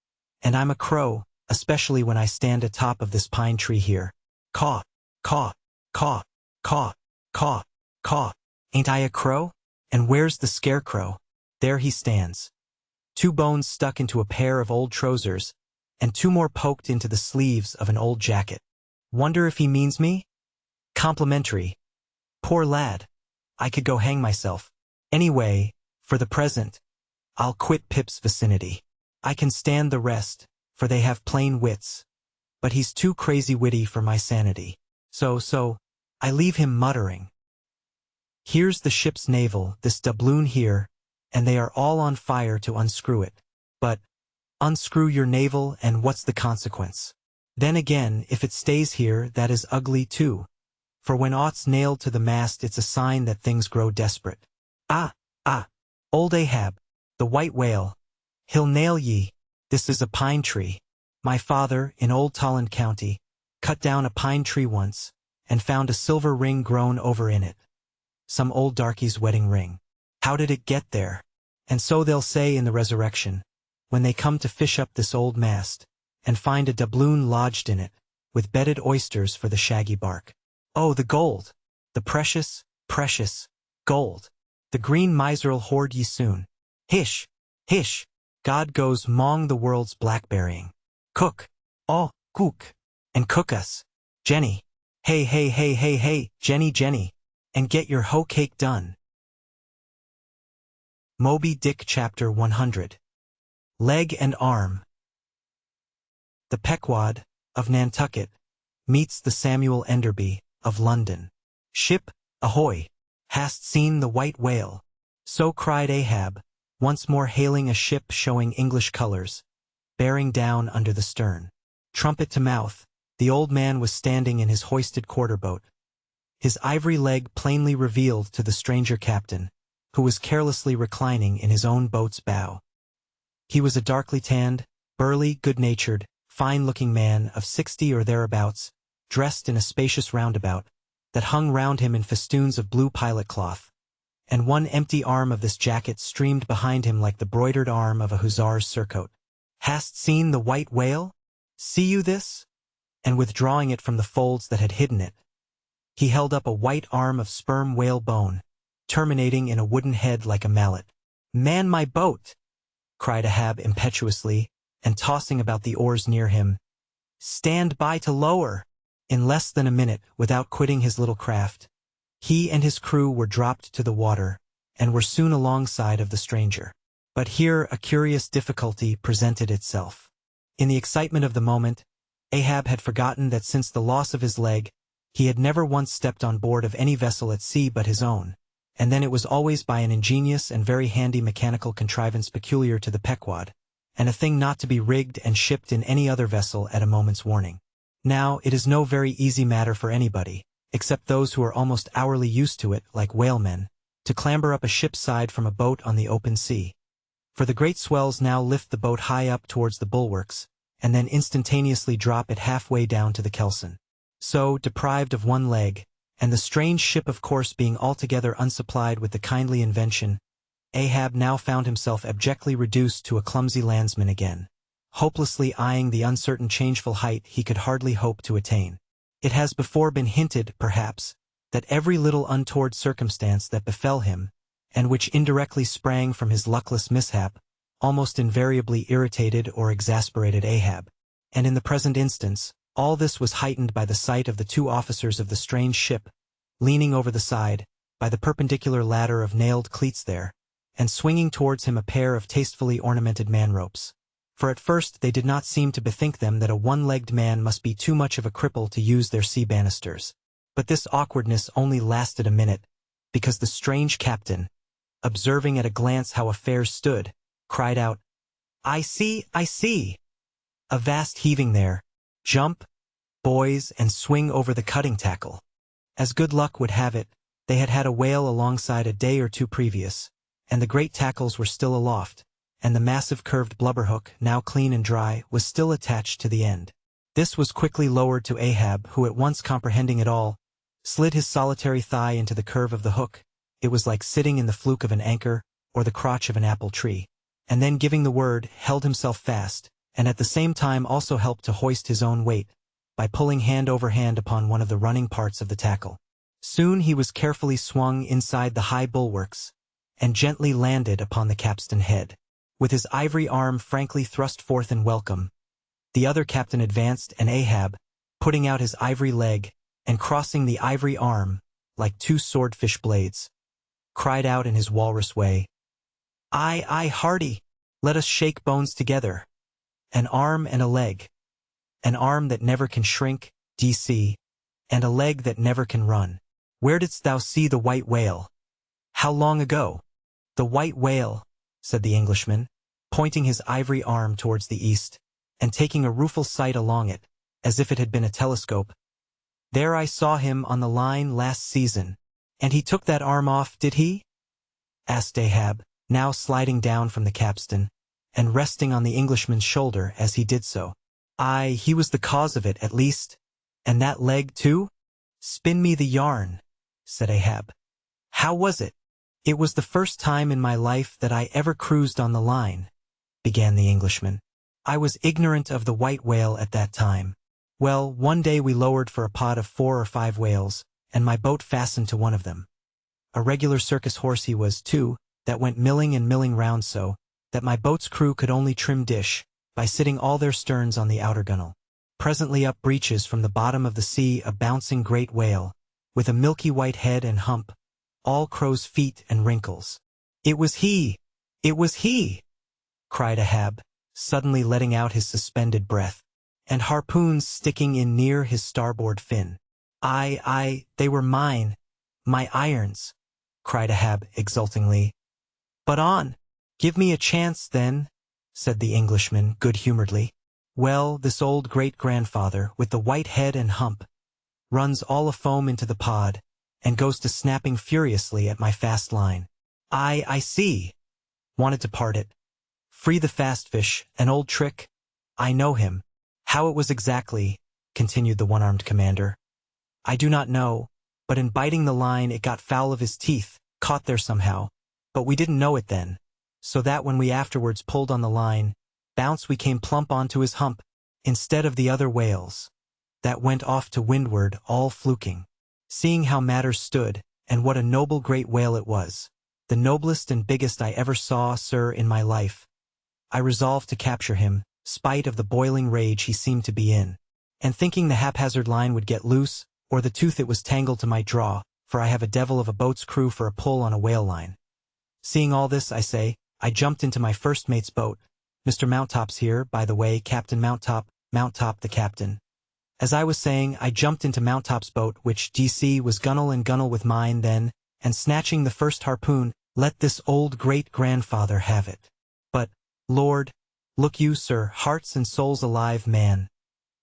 And I'm a crow, especially when I stand atop of this pine tree here. Caw, caw, caw, caw, caw, caw. Ain't I a crow? And where's the scarecrow? There he stands. 2 bones stuck into a pair of old trousers, and 2 more poked into the sleeves of an old jacket. Wonder if he means me? Complimentary. Poor lad. I could go hang myself. Anyway, for the present, I'll quit Pip's vicinity. I can stand the rest, for they have plain wits. But he's too crazy witty for my sanity. So, I leave him muttering. Here's the ship's navel, this doubloon here, and they are all on fire to unscrew it. But, unscrew your navel and what's the consequence? Then again, if it stays here, that is ugly too. For when aught's nailed to the mast it's a sign that things grow desperate. Old Ahab, the white whale. He'll nail ye. This is a pine tree. My father, in old Tolland County, cut down a pine tree once, and found a silver ring grown over in it. Some old darky's wedding ring. How did it get there? And so they'll say in the resurrection, when they come to fish up this old mast, and find a doubloon lodged in it, with bedded oysters for the shaggy bark. Oh, the gold! The precious, precious gold! The green miser'll hoard ye soon. Hish! Hish! God goes 'mong the world's blackberrying. Cook! Oh, cook! And cook us! Jenny! Hey, hey, hey, hey, hey, Jenny, Jenny! And get your hoe cake done. Moby Dick Chapter 100. Leg and Arm. The Pequod, of Nantucket, meets the Samuel Enderby, of London. Ship, ahoy! Hast seen the white whale? So cried Ahab, once more hailing a ship showing English colors, bearing down under the stern. Trumpet to mouth, the old man was standing in his hoisted quarter-boat, his ivory leg plainly revealed to the stranger captain, who was carelessly reclining in his own boat's bow. He was a darkly tanned, burly, good-natured, fine-looking man of 60 or thereabouts, dressed in a spacious roundabout, that hung round him in festoons of blue pilot cloth, and one empty arm of this jacket streamed behind him like the broidered arm of a hussar's surcoat. Hast seen the white whale? See you this? And withdrawing it from the folds that had hidden it, he held up a white arm of sperm whale bone, terminating in a wooden head like a mallet. Man my boat! Cried Ahab impetuously, and tossing about the oars near him. Stand by to lower! In less than a minute, without quitting his little craft, he and his crew were dropped to the water, and were soon alongside of the stranger. But here a curious difficulty presented itself. In the excitement of the moment, Ahab had forgotten that since the loss of his leg, He had never once stepped on board of any vessel at sea but his own, and then it was always by an ingenious and very handy mechanical contrivance peculiar to the Pequod, and a thing not to be rigged and shipped in any other vessel at a moment's warning. Now, it is no very easy matter for anybody, except those who are almost hourly used to it, like whalemen, to clamber up a ship's side from a boat on the open sea. For the great swells now lift the boat high up towards the bulwarks, and then instantaneously drop it halfway down to the kelson. So, deprived of one leg, and the strange ship of course being altogether unsupplied with the kindly invention, Ahab now found himself abjectly reduced to a clumsy landsman again, hopelessly eyeing the uncertain changeful height he could hardly hope to attain. It has before been hinted, perhaps, that every little untoward circumstance that befell him, and which indirectly sprang from his luckless mishap, almost invariably irritated or exasperated Ahab. And in the present instance, all this was heightened by the sight of the two officers of the strange ship, leaning over the side, by the perpendicular ladder of nailed cleats there, and swinging towards him a pair of tastefully ornamented man-ropes. For at first they did not seem to bethink them that a one-legged man must be too much of a cripple to use their sea banisters. But this awkwardness only lasted a minute, because the strange captain, observing at a glance how affairs stood, cried out, "I see, I see! A vast heaving there. Jump, boys, and swing over the cutting tackle." As good luck would have it, they had had a whale alongside a day or two previous, and the great tackles were still aloft, and the massive curved blubberhook, now clean and dry, was still attached to the end. This was quickly lowered to Ahab, who at once comprehending it all, slid his solitary thigh into the curve of the hook. It was like sitting in the fluke of an anchor, or the crotch of an apple tree, and then giving the word, held himself fast, and at the same time also helped to hoist his own weight, by pulling hand over hand upon one of the running parts of the tackle. Soon he was carefully swung inside the high bulwarks, and gently landed upon the capstan head. With his ivory arm frankly thrust forth in welcome, the other captain advanced, and Ahab, putting out his ivory leg, and crossing the ivory arm, like two swordfish blades, cried out in his walrus way, "Aye, aye, hearty, let us shake bones together. An arm and a leg. An arm that never can shrink, DC, and a leg that never can run. Where didst thou see the white whale? How long ago?" "The white whale," said the Englishman, pointing his ivory arm towards the east, and taking a rueful sight along it, as if it had been a telescope. "There I saw him on the line last season." "And he took that arm off, did he?" asked Ahab, now sliding down from the capstan, and resting on the Englishman's shoulder as he did so. "Aye, he was the cause of it, at least. And that leg, too?" "Spin me the yarn," said Ahab. "How was it?" "It was the first time in my life that I ever cruised on the line," began the Englishman. "I was ignorant of the white whale at that time. Well, one day we lowered for a pod of 4 or 5 whales, and my boat fastened to one of them. A regular circus horse he was, too, that went milling and milling round so, that my boat's crew could only trim dish, by sitting all their sterns on the outer gunwale. Presently up breaches from the bottom of the sea a bouncing great whale, with a milky white head and hump, all crow's feet and wrinkles. "It was he! It was he!" cried Ahab, suddenly letting out his suspended breath, and harpoons sticking in near his starboard fin. "Aye, aye, they were mine, my irons," cried Ahab exultingly. "But on! Give me a chance, then," said the Englishman good-humoredly. "Well, this old great-grandfather, with the white head and hump, runs all afoam into the pod, and goes to snapping furiously at my fast line. "Aye, I see. Wanted to part it. Free the fast fish, an old trick. I know him. How it was exactly," continued the one-armed commander, "I do not know, but in biting the line it got foul of his teeth, caught there somehow, but we didn't know it then, so that when we afterwards pulled on the line, bounce we came plump onto his hump, instead of the other whales, that went off to windward all fluking. Seeing how matters stood, and what a noble great whale it was, the noblest and biggest I ever saw, sir, in my life, I resolved to capture him, spite of the boiling rage he seemed to be in, and thinking the haphazard line would get loose, or the tooth it was tangled to my draw, for I have a devil of a boat's crew for a pull on a whale line. Seeing all this, I say, I jumped into my first mate's boat. Mr. Mounttop's here, by the way, Captain Mounttop the captain, As I was saying, I jumped into Mounttop's boat, which DC was gunwale and gunwale with mine then, and snatching the first harpoon, let this old great-grandfather have it. But, Lord, look you, sir, hearts and souls alive, man.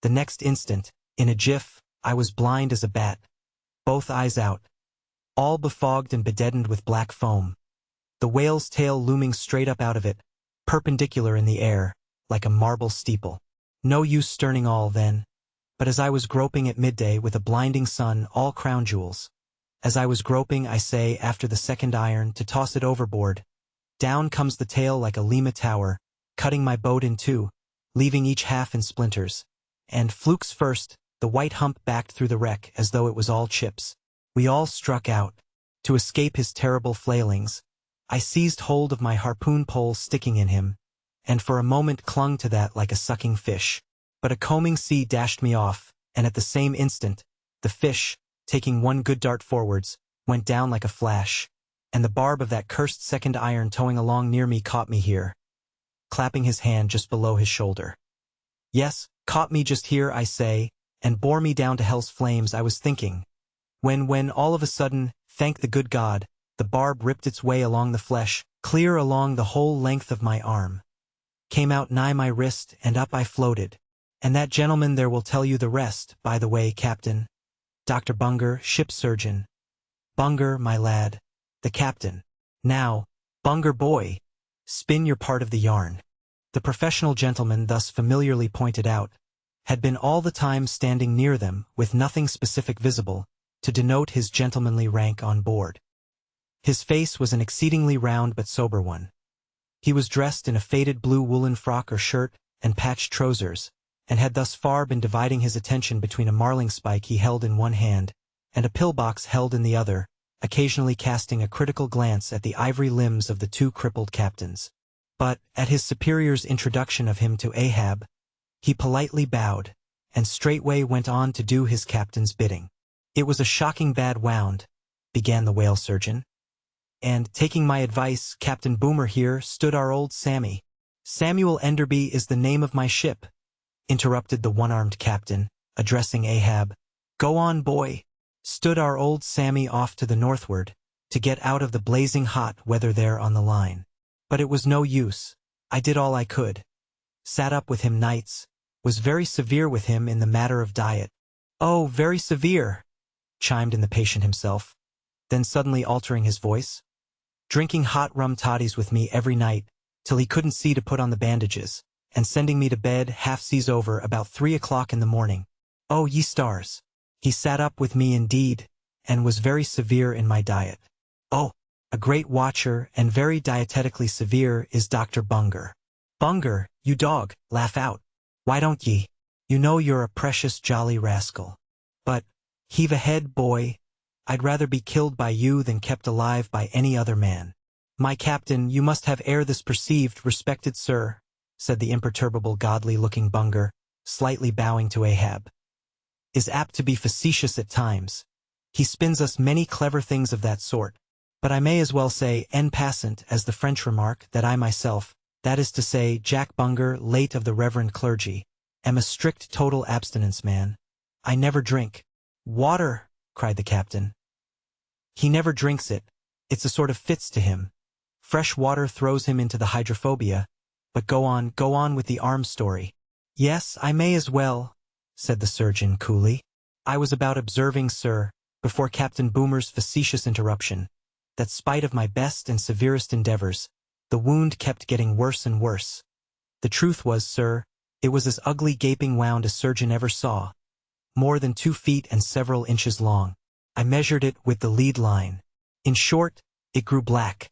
The next instant, in a jiff, I was blind as a bat, both eyes out, all befogged and bedeadened with black foam, the whale's tail looming straight up out of it, perpendicular in the air, like a marble steeple. No use sterning all then, but as I was groping at midday with a blinding sun, all crown jewels, as I was groping, I say, after the second iron, to toss it overboard, down comes the tail like a Lima tower, cutting my boat in two, leaving each half in splinters, and, flukes first, the white hump backed through the wreck as though it was all chips. We all struck out. To escape his terrible flailings, I seized hold of my harpoon pole sticking in him, and for a moment clung to that like a sucking fish. But a combing sea dashed me off, and at the same instant, the fish, taking one good dart forwards, went down like a flash, and the barb of that cursed second iron towing along near me caught me here, clapping his hand just below his shoulder. Yes, caught me just here, I say, and bore me down to hell's flames. I was thinking, when all of a sudden, thank the good God, the barb ripped its way along the flesh, clear along the whole length of my arm, came out nigh my wrist, and up I floated. And that gentleman there will tell you the rest, by the way, Captain. Dr. Bunger, ship's surgeon. Bunger, my lad, the captain. Now, Bunger boy, spin your part of the yarn. The professional gentleman thus familiarly pointed out had been all the time standing near them with nothing specific visible to denote his gentlemanly rank on board. His face was an exceedingly round but sober one. He was dressed in a faded blue woolen frock or shirt and patched trousers, and had thus far been dividing his attention between a marlingspike he held in one hand and a pillbox held in the other, occasionally casting a critical glance at the ivory limbs of the two crippled captains. But, at his superior's introduction of him to Ahab, he politely bowed, and straightway went on to do his captain's bidding. It was a shocking bad wound, began the whale surgeon. And, taking my advice, Captain Boomer here, stood our old Sammy. Samuel Enderby is the name of my ship, interrupted the one-armed captain, addressing Ahab. Go on, boy. Stood our old Sammy off to the northward, to get out of the blazing hot weather there on the line. But it was no use. I did all I could. Sat up with him nights, was very severe with him in the matter of diet. Oh, very severe, chimed in the patient himself, then suddenly altering his voice. Drinking hot rum toddies with me every night, till he couldn't see to put on the bandages, and sending me to bed half-seas over about 3 o'clock in the morning. Oh, ye stars! He sat up with me indeed, and was very severe in my diet. Oh, a great watcher and very dietetically severe is Dr. Bunger. Bunger, you dog, laugh out. Why don't ye? You know you're a precious jolly rascal. But, heave ahead, boy. I'd rather be killed by you than kept alive by any other man. My captain, you must have ere this perceived, respected sir, said the imperturbable godly-looking Bunger, slightly bowing to Ahab, is apt to be facetious at times. He spins us many clever things of that sort. But I may as well say en passant, as the French remark, that I myself, that is to say, Jack Bunger, late of the reverend clergy, am a strict total abstinence man. I never drink. Water, cried the captain. He never drinks it. It's a sort of fits to him. Fresh water throws him into the hydrophobia. But go on with the arm story. Yes, I may as well, said the surgeon coolly. I was about observing, sir, before Captain Boomer's facetious interruption, that spite of my best and severest endeavors, the wound kept getting worse and worse. The truth was, sir, it was as ugly gaping wound as surgeon ever saw, more than 2 feet and several inches long. I measured it with the lead line. In short, it grew black.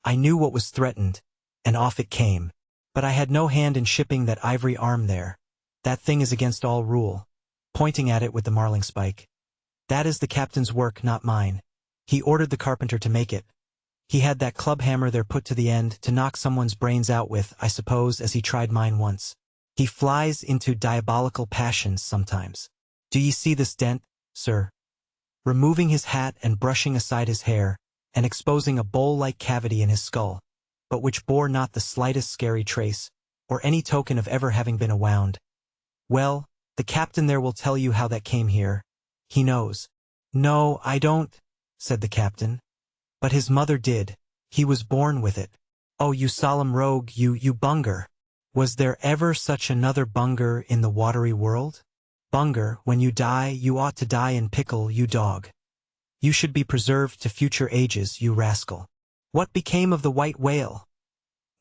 I knew what was threatened, and off it came. But I had no hand in shipping that ivory arm there. That thing is against all rule, pointing at it with the marlingspike. That is the captain's work, not mine. He ordered the carpenter to make it. He had that club hammer there put to the end to knock someone's brains out with, I suppose, as he tried mine once. He flies into diabolical passions sometimes. Do ye see this dent, sir? Removing his hat and brushing aside his hair, and exposing a bowl-like cavity in his skull, but which bore not the slightest scary trace, or any token of ever having been a wound. Well, The captain there will tell you how that came here. He knows. No, I don't, said the captain. But his mother did. He was born with it. Oh, you solemn rogue, you bunger. Was there ever such another bunger in the watery world? Bunger, when you die, you ought to die in pickle, you dog. You should be preserved to future ages, you rascal. What became of the white whale?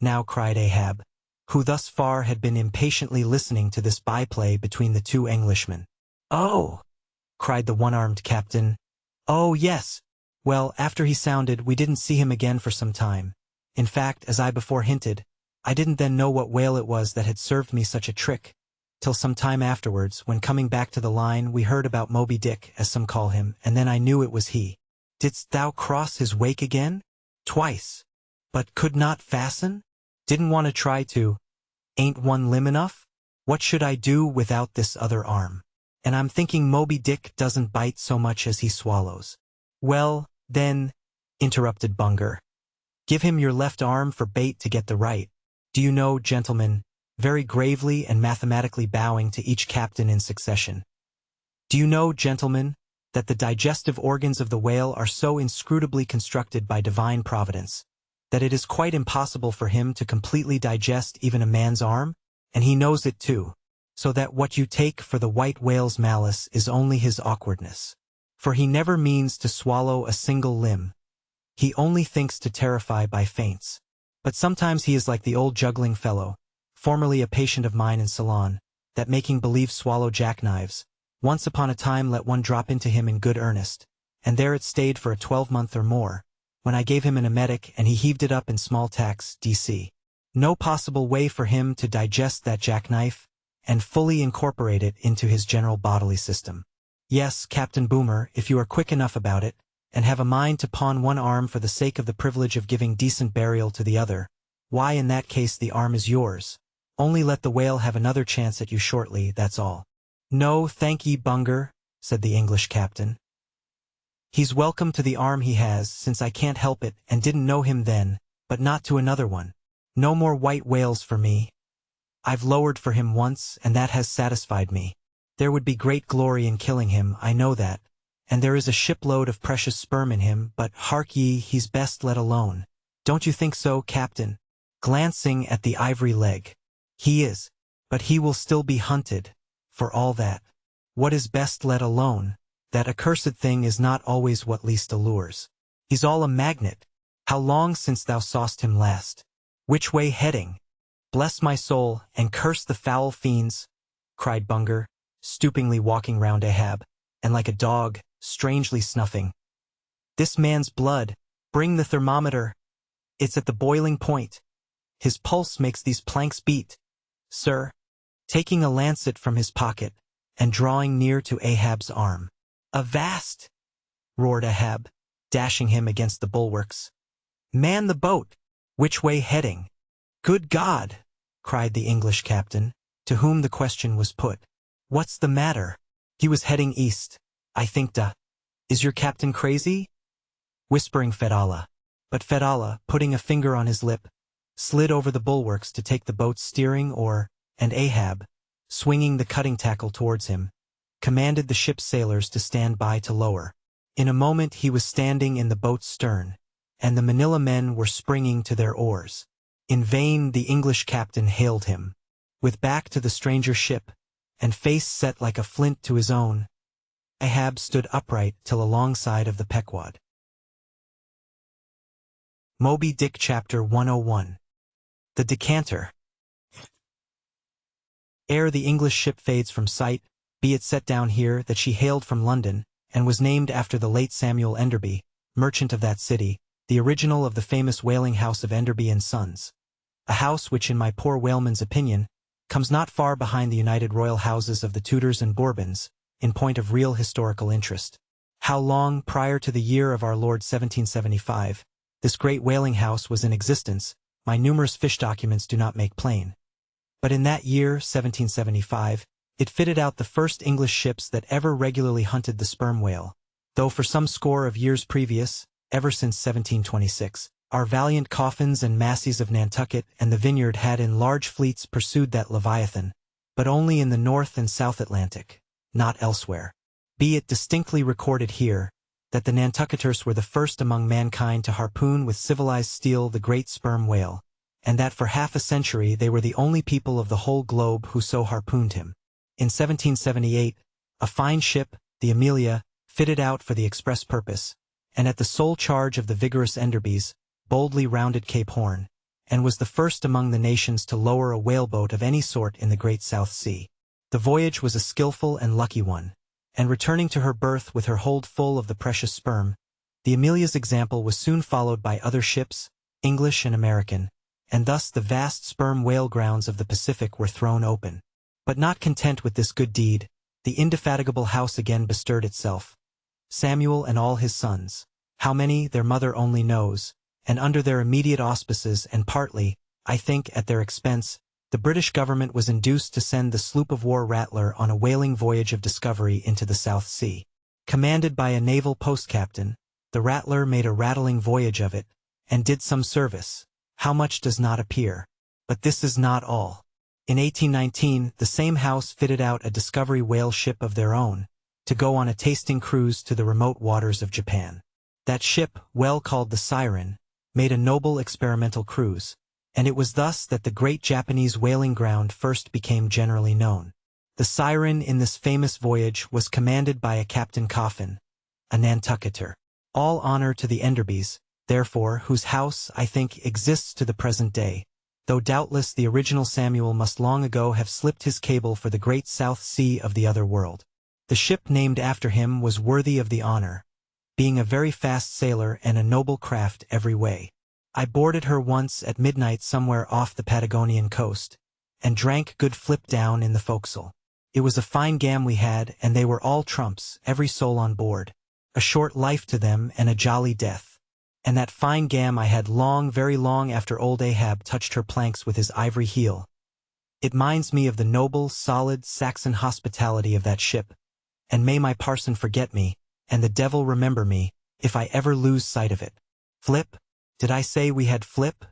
Now cried Ahab, who thus far had been impatiently listening to this byplay between the two Englishmen. Oh! cried the one-armed captain. Oh, yes. Well, after he sounded, we didn't see him again for some time. In fact, as I before hinted, I didn't then know what whale it was that had served me such a trick, till some time afterwards, when coming back to the line, we heard about Moby Dick, as some call him, and then I knew it was he. Didst thou cross his wake again? Twice. But could not fasten? Didn't want to try to. Ain't one limb enough? What should I do without this other arm? And I'm thinking Moby Dick doesn't bite so much as he swallows. Well, then, interrupted Bunger, give him your left arm for bait to get the right. Do you know, gentlemen, very gravely and mathematically bowing to each captain in succession, do you know, gentlemen, that the digestive organs of the whale are so inscrutably constructed by divine providence, that it is quite impossible for him to completely digest even a man's arm? And he knows it too, so that what you take for the white whale's malice is only his awkwardness. For he never means to swallow a single limb. He only thinks to terrify by feints. But sometimes he is like the old juggling fellow, formerly a patient of mine in Ceylon, that making believe swallow jackknives, once upon a time let one drop into him in good earnest, and there it stayed for a 12-month or more, when I gave him an emetic and he heaved it up in small tacks, DC. No possible way for him to digest that jackknife, and fully incorporate it into his general bodily system. Yes, Captain Boomer, if you are quick enough about it, and have a mind to pawn one arm for the sake of the privilege of giving decent burial to the other, why in that case the arm is yours. Only let the whale have another chance at you shortly, that's all. No, thank ye, Bunger, said the English captain. He's welcome to the arm he has, since I can't help it, and didn't know him then, but not to another one. No more white whales for me. I've lowered for him once, and that has satisfied me. There would be great glory in killing him, I know that, and there is a shipload of precious sperm in him, but hark ye, he's best let alone. Don't you think so, Captain? Glancing at the ivory leg. He is, but he will still be hunted, for all that. What is best let alone? That accursed thing is not always what least allures. He's all a magnet. How long since thou saw'st him last? Which way heading? Bless my soul, and curse the foul fiends, cried Bunger, stoopingly walking round Ahab, and like a dog, strangely snuffing. This man's blood, bring the thermometer. It's at the boiling point. His pulse makes these planks beat. Sir, taking a lancet from his pocket, and drawing near to Ahab's arm. Avast! Roared Ahab, dashing him against the bulwarks. Man the boat! Which way heading? Good God! Cried the English captain, to whom the question was put. What's the matter? He was heading east, I think. Is your captain crazy? Whispering Fedallah. But Fedallah, putting a finger on his lip, slid over the bulwarks to take the boat's steering oar, and Ahab, swinging the cutting tackle towards him, commanded the ship's sailors to stand by to lower. In a moment he was standing in the boat's stern, and the Manila men were springing to their oars. In vain the English captain hailed him. With back to the stranger ship, and face set like a flint to his own, Ahab stood upright till alongside of the Pequod. Moby Dick Chapter 101. The Decanter. Ere the English ship fades from sight, be it set down here that she hailed from London, and was named after the late Samuel Enderby, merchant of that city, the original of the famous whaling house of Enderby and Sons. A house which, in my poor whaleman's opinion, comes not far behind the united royal houses of the Tudors and Bourbons, in point of real historical interest. How long prior to the year of our Lord 1775, this great whaling house was in existence, my numerous fish documents do not make plain. But in that year, 1775, it fitted out the first English ships that ever regularly hunted the sperm whale, though for some score of years previous, ever since 1726, our valiant Coffins and Massies of Nantucket and the Vineyard had in large fleets pursued that Leviathan, but only in the North and South Atlantic, not elsewhere. Be it distinctly recorded here, that the Nantucketers were the first among mankind to harpoon with civilized steel the great sperm whale, and that for half a century they were the only people of the whole globe who so harpooned him. In 1778, a fine ship, the Amelia, fitted out for the express purpose, and at the sole charge of the vigorous Enderbys, boldly rounded Cape Horn, and was the first among the nations to lower a whaleboat of any sort in the Great South Sea. The voyage was a skillful and lucky one, and returning to her berth with her hold full of the precious sperm, the Amelia's example was soon followed by other ships, English and American, and thus the vast sperm whale grounds of the Pacific were thrown open. But not content with this good deed, the indefatigable house again bestirred itself. Samuel and all his sons, how many their mother only knows, and under their immediate auspices and partly, I think, at their expense, the British government was induced to send the sloop-of-war Rattler on a whaling voyage of discovery into the South Sea. Commanded by a naval post-captain, the Rattler made a rattling voyage of it, and did some service. How much does not appear. But this is not all. In 1819, the same house fitted out a discovery whale ship of their own, to go on a tasting cruise to the remote waters of Japan. That ship, well called the Siren, made a noble experimental cruise, and it was thus that the great Japanese whaling ground first became generally known. The Siren in this famous voyage was commanded by a Captain Coffin, a Nantucketer. All honor to the Enderbys, therefore, whose house, I think, exists to the present day, though doubtless the original Samuel must long ago have slipped his cable for the great South Sea of the other world. The ship named after him was worthy of the honor, being a very fast sailor and a noble craft every way. I boarded her once at midnight somewhere off the Patagonian coast, and drank good flip down in the forecastle. It was a fine gam we had, and they were all trumps, every soul on board. A short life to them and a jolly death. And that fine gam I had long, very long after old Ahab touched her planks with his ivory heel. It minds me of the noble, solid, Saxon hospitality of that ship, and may my parson forget me, and the devil remember me, if I ever lose sight of it. Flip? Did I say we had flip?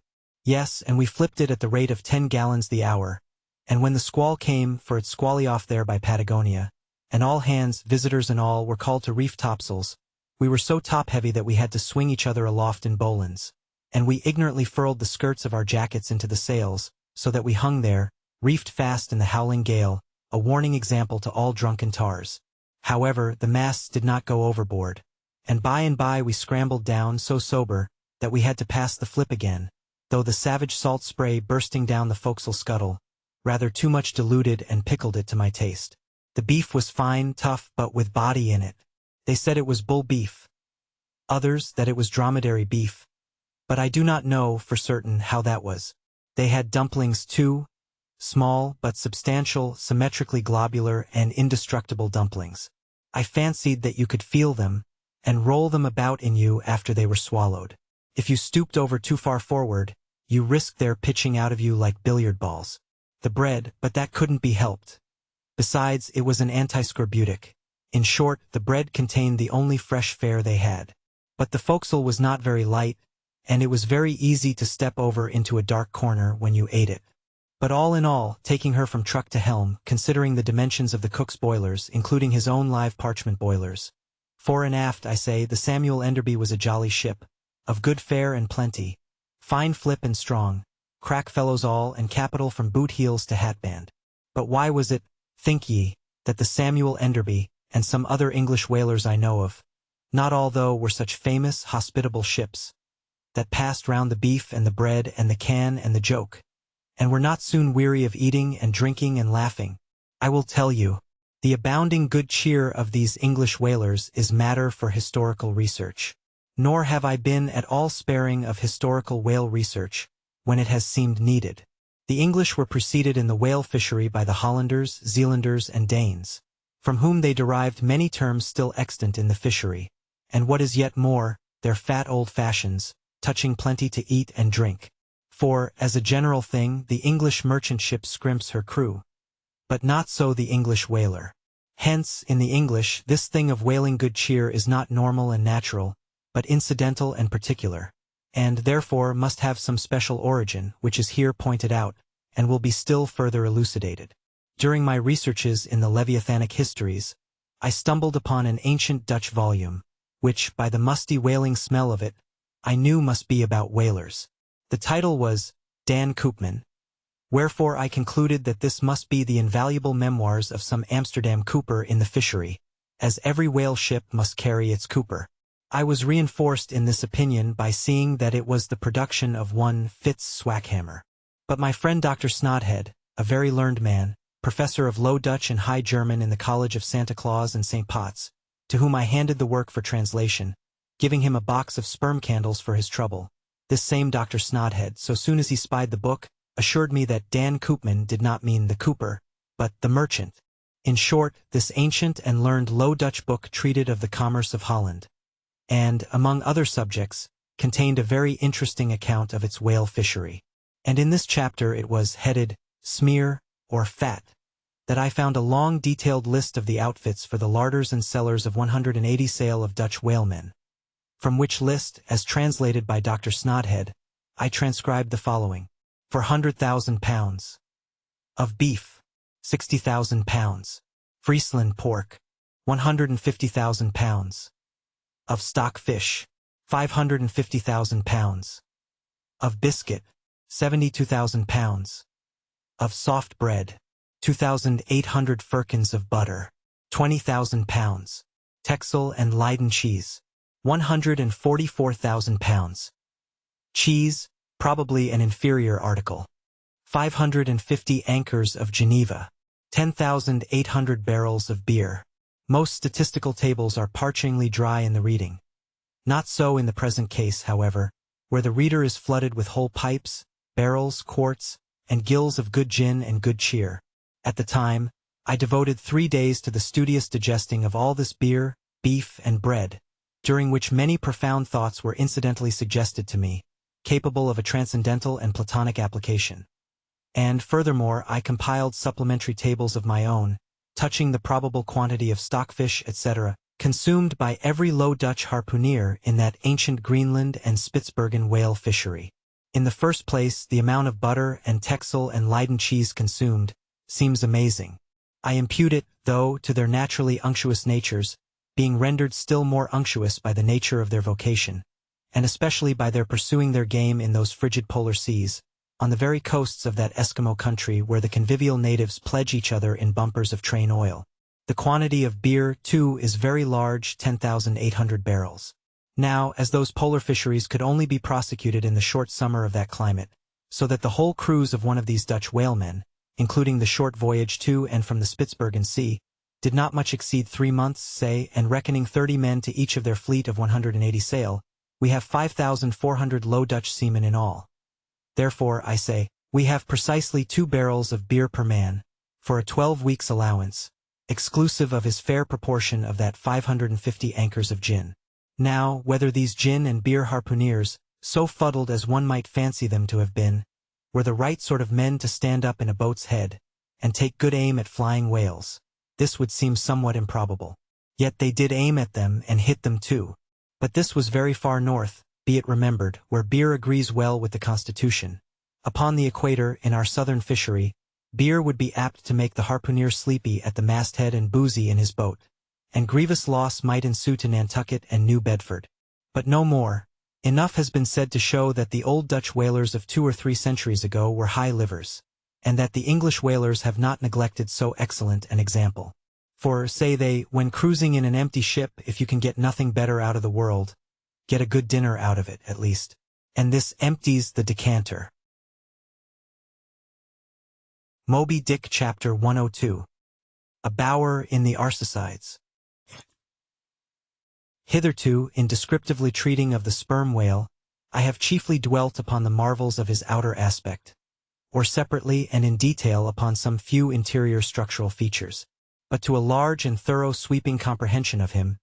Yes, and we flipped it at the rate of 10 gallons the hour, and when the squall came, for it's squally off there by Patagonia, and all hands, visitors and all, were called to reef topsails, we were so top-heavy that we had to swing each other aloft in bowlines, and we ignorantly furled the skirts of our jackets into the sails, so that we hung there, reefed fast in the howling gale, a warning example to all drunken tars. However, the masts did not go overboard, and by we scrambled down so sober that we had to pass the flip again, though the savage salt spray bursting down the forecastle scuttle, rather too much diluted and pickled it to my taste. The beef was fine, tough, but with body in it. They said it was bull beef. Others that it was dromedary beef. But I do not know for certain how that was. They had dumplings too, small but substantial, symmetrically globular and indestructible dumplings. I fancied that you could feel them, and roll them about in you after they were swallowed. If you stooped over too far forward, you risked their pitching out of you like billiard balls. The bread, but that couldn't be helped. Besides, it was an antiscorbutic. In short, the bread contained the only fresh fare they had. But the forecastle was not very light, and it was very easy to step over into a dark corner when you ate it. But all in all, taking her from truck to helm, considering the dimensions of the cook's boilers, including his own live parchment boilers. Fore and aft, I say, the Samuel Enderby was a jolly ship, of good fare and plenty, fine flip and strong, crack fellows all, and capital from boot heels to hatband. But why was it, think ye, that the Samuel Enderby, and some other English whalers I know of, not all though were such famous, hospitable ships, that passed round the beef and the bread and the can and the joke, and were not soon weary of eating and drinking and laughing? I will tell you, the abounding good cheer of these English whalers is matter for historical research. Nor have I been at all sparing of historical whale research, when it has seemed needed. The English were preceded in the whale fishery by the Hollanders, Zealanders, and Danes, from whom they derived many terms still extant in the fishery, and what is yet more, their fat old fashions, touching plenty to eat and drink. For, as a general thing, the English merchant ship scrimps her crew. But not so the English whaler. Hence, in the English, this thing of whaling good cheer is not normal and natural, but incidental and particular, and therefore must have some special origin, which is here pointed out, and will be still further elucidated. During my researches in the Leviathanic histories, I stumbled upon an ancient Dutch volume, which, by the musty whaling smell of it, I knew must be about whalers. The title was Dan Koopman, wherefore I concluded that this must be the invaluable memoirs of some Amsterdam cooper in the fishery, as every whale ship must carry its cooper. I was reinforced in this opinion by seeing that it was the production of one Fitz Swackhammer. But my friend Dr. Snodhead, a very learned man, professor of Low Dutch and High German in the College of Santa Claus and St. Potts, to whom I handed the work for translation, giving him a box of sperm candles for his trouble. This same Dr. Snodhead, so soon as he spied the book, assured me that Dan Koopman did not mean the cooper, but the merchant. In short, this ancient and learned Low Dutch book treated of the commerce of Holland, and, among other subjects, contained a very interesting account of its whale fishery. And in this chapter it was headed, Smear, or Fat, that I found a long detailed list of the outfits for the larders and cellars of 180 sail of Dutch whalemen, from which list, as translated by Dr. Snodhead, I transcribed the following. For 100,000 pounds of beef, 60,000 pounds, Friesland pork, 150,000 pounds, of stock fish, 550,000 pounds, of biscuit, 72,000 pounds, of soft bread, 2,800 firkins of butter, 20,000 pounds, Texel and Leyden cheese, 144,000 pounds, cheese, probably an inferior article, 550 anchors of Geneva, 10,800 barrels of beer. Most statistical tables are parchingly dry in the reading. Not so in the present case, however, where the reader is flooded with whole pipes, barrels, quarts, and gills of good gin and good cheer. At the time, I devoted 3 days to the studious digesting of all this beer, beef, and bread, during which many profound thoughts were incidentally suggested to me, capable of a transcendental and Platonic application. And, furthermore, I compiled supplementary tables of my own, touching the probable quantity of stockfish, etc., consumed by every Low Dutch harpooner in that ancient Greenland and Spitzbergen whale fishery. In the first place, the amount of butter and Texel and Leyden cheese consumed seems amazing. I impute it, though, to their naturally unctuous natures, being rendered still more unctuous by the nature of their vocation, and especially by their pursuing their game in those frigid polar seas, on the very coasts of that Eskimo country where the convivial natives pledge each other in bumpers of train oil. The quantity of beer, too, is very large, 10,800 barrels. Now, as those polar fisheries could only be prosecuted in the short summer of that climate, so that the whole cruise of one of these Dutch whalemen, including the short voyage to and from the Spitzbergen Sea, did not much exceed 3 months, say, and reckoning 30 men to each of their fleet of 180 sail, we have 5,400 Low Dutch seamen in all. Therefore, I say, we have precisely 2 barrels of beer per man, for a 12 weeks' allowance, exclusive of his fair proportion of that 550 anchors of gin. Now, whether these gin and beer harpooneers, so fuddled as one might fancy them to have been, were the right sort of men to stand up in a boat's head, and take good aim at flying whales, this would seem somewhat improbable. Yet they did aim at them and hit them too. But this was very far north, be it remembered, where beer agrees well with the constitution. Upon the equator, in our southern fishery, beer would be apt to make the harpooner sleepy at the masthead and boozy in his boat, and grievous loss might ensue to Nantucket and New Bedford. But no more. Enough has been said to show that the old Dutch whalers of 2 or 3 centuries ago were high livers, and that the English whalers have not neglected so excellent an example. For, say they, when cruising in an empty ship, if you can get nothing better out of the world, get a good dinner out of it, at least. And this empties the decanter. Moby Dick Chapter 102. A Bower in the Arsacides. Hitherto, in descriptively treating of the sperm whale, I have chiefly dwelt upon the marvels of his outer aspect, or separately and in detail upon some few interior structural features. But to a large and thorough sweeping comprehension of him,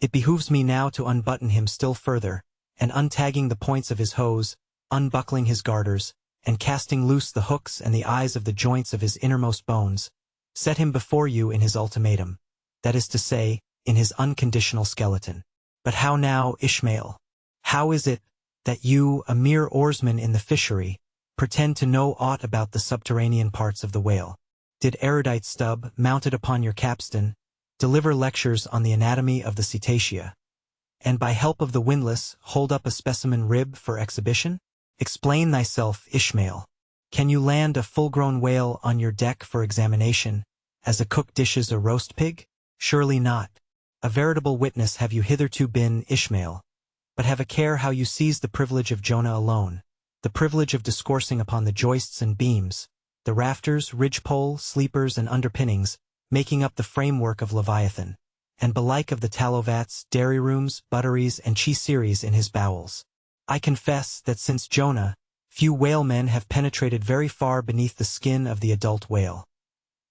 it behooves me now to unbutton him still further, and untagging the points of his hose, unbuckling his garters, and casting loose the hooks and the eyes of the joints of his innermost bones, set him before you in his ultimatum, that is to say, in his unconditional skeleton. But how now, Ishmael? How is it that you, a mere oarsman in the fishery, pretend to know aught about the subterranean parts of the whale? did erudite stub, mounted upon your capstan, deliver lectures on the anatomy of the cetacea, and by help of the windlass hold up a specimen rib for exhibition? Explain thyself, Ishmael. Can you land a full-grown whale on your deck for examination, as a cook dishes a roast pig? Surely not. A veritable witness have you hitherto been, Ishmael. But have a care how you seize the privilege of Jonah alone, the privilege of discoursing upon the joists and beams, the rafters, ridgepole, sleepers, and underpinnings, making up the framework of Leviathan, and belike of the tallow vats, dairy rooms, butteries, and cheeseries in his bowels. I confess that since Jonah, few whalemen have penetrated very far beneath the skin of the adult whale.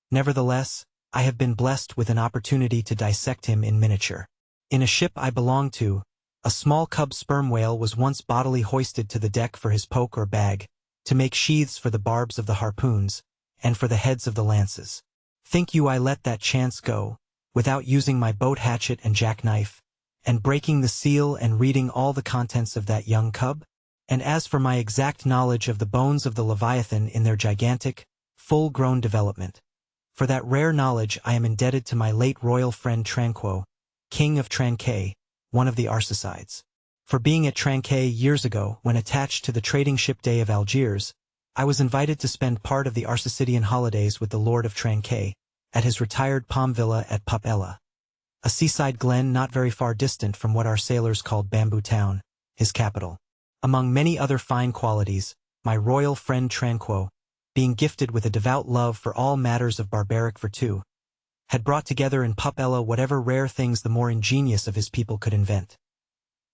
Nevertheless, I have been blessed with an opportunity to dissect him in miniature. In a ship I belonged to, a small cub sperm whale was once bodily hoisted to the deck for his poke or bag, to make sheaths for the barbs of the harpoons, and for the heads of the lances. Think you I let that chance go, without using my boat hatchet and jackknife, and breaking the seal and reading all the contents of that young cub? And as for my exact knowledge of the bones of the Leviathan in their gigantic, full-grown development, for that rare knowledge I am indebted to my late royal friend Tranquo, King of Tranquet, one of the Arsacides. For being at Tranquet years ago when attached to the trading ship Day of Algiers, I was invited to spend part of the Arsacidian holidays with the Lord of Tranquet, at his retired palm villa at Pup Ella, a seaside glen not very far distant from what our sailors called Bamboo Town, his capital. Among many other fine qualities, my royal friend Tranquo, being gifted with a devout love for all matters of barbaric virtue, had brought together in Pup Ella whatever rare things the more ingenious of his people could invent.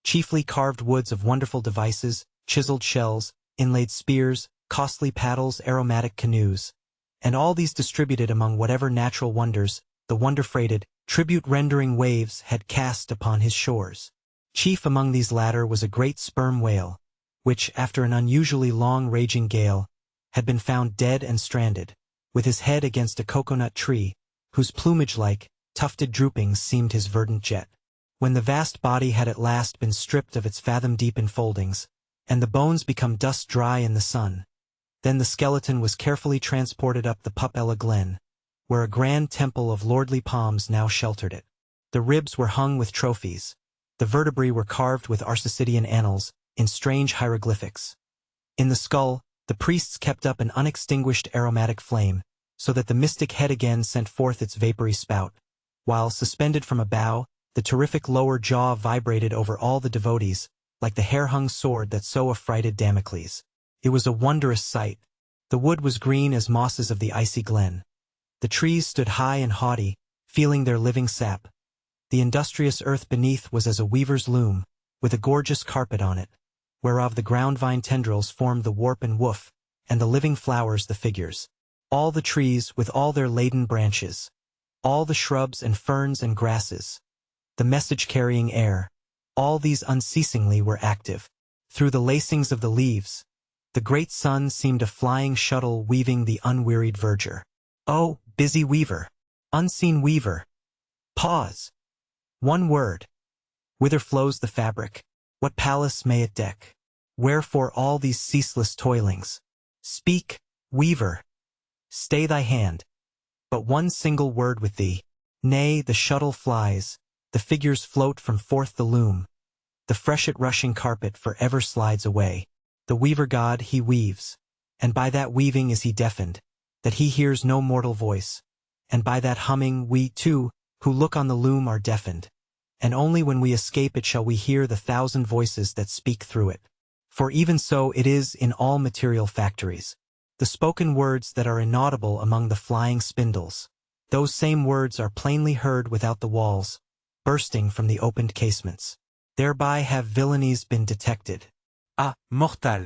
Chiefly carved woods of wonderful devices, chiseled shells, inlaid spears, costly paddles, aromatic canoes, and all these distributed among whatever natural wonders the wonder-freighted, tribute-rendering waves had cast upon his shores. Chief among these latter was a great sperm whale, which, after an unusually long raging gale, had been found dead and stranded, with his head against a coconut tree, whose plumage-like, tufted droopings seemed his verdant jet. When the vast body had at last been stripped of its fathom-deep enfoldings, and the bones become dust-dry in the sun, then the skeleton was carefully transported up the Pup Ella Glen, where a grand temple of lordly palms now sheltered it. The ribs were hung with trophies. The vertebrae were carved with Arsacidian annals, in strange hieroglyphics. In the skull, the priests kept up an unextinguished aromatic flame, so that the mystic head again sent forth its vapory spout, while, suspended from a bough, the terrific lower jaw vibrated over all the devotees, like the hair-hung sword that so affrighted Damocles. It was a wondrous sight. The wood was green as mosses of the icy glen. The trees stood high and haughty, feeling their living sap. The industrious earth beneath was as a weaver's loom, with a gorgeous carpet on it, whereof the ground-vine tendrils formed the warp and woof, and the living flowers the figures. All the trees, with all their laden branches, all the shrubs and ferns and grasses, the message-carrying air, all these unceasingly were active. Through the lacings of the leaves, the great sun seemed a flying shuttle weaving the unwearied verdure. Oh, busy weaver! Unseen weaver! Pause! One word. Whither flows the fabric? What palace may it deck? Wherefore all these ceaseless toilings? Speak, weaver! Stay thy hand. But one single word with thee. Nay, the shuttle flies, the figures float from forth the loom, the freshet-rushing carpet forever slides away. The weaver god he weaves, and by that weaving is he deafened, that he hears no mortal voice, and by that humming we, too, who look on the loom are deafened, and only when we escape it shall we hear the thousand voices that speak through it. For even so it is in all material factories. The spoken words that are inaudible among the flying spindles, those same words are plainly heard without the walls, bursting from the opened casements. Thereby have villainies been detected. Ah, mortal!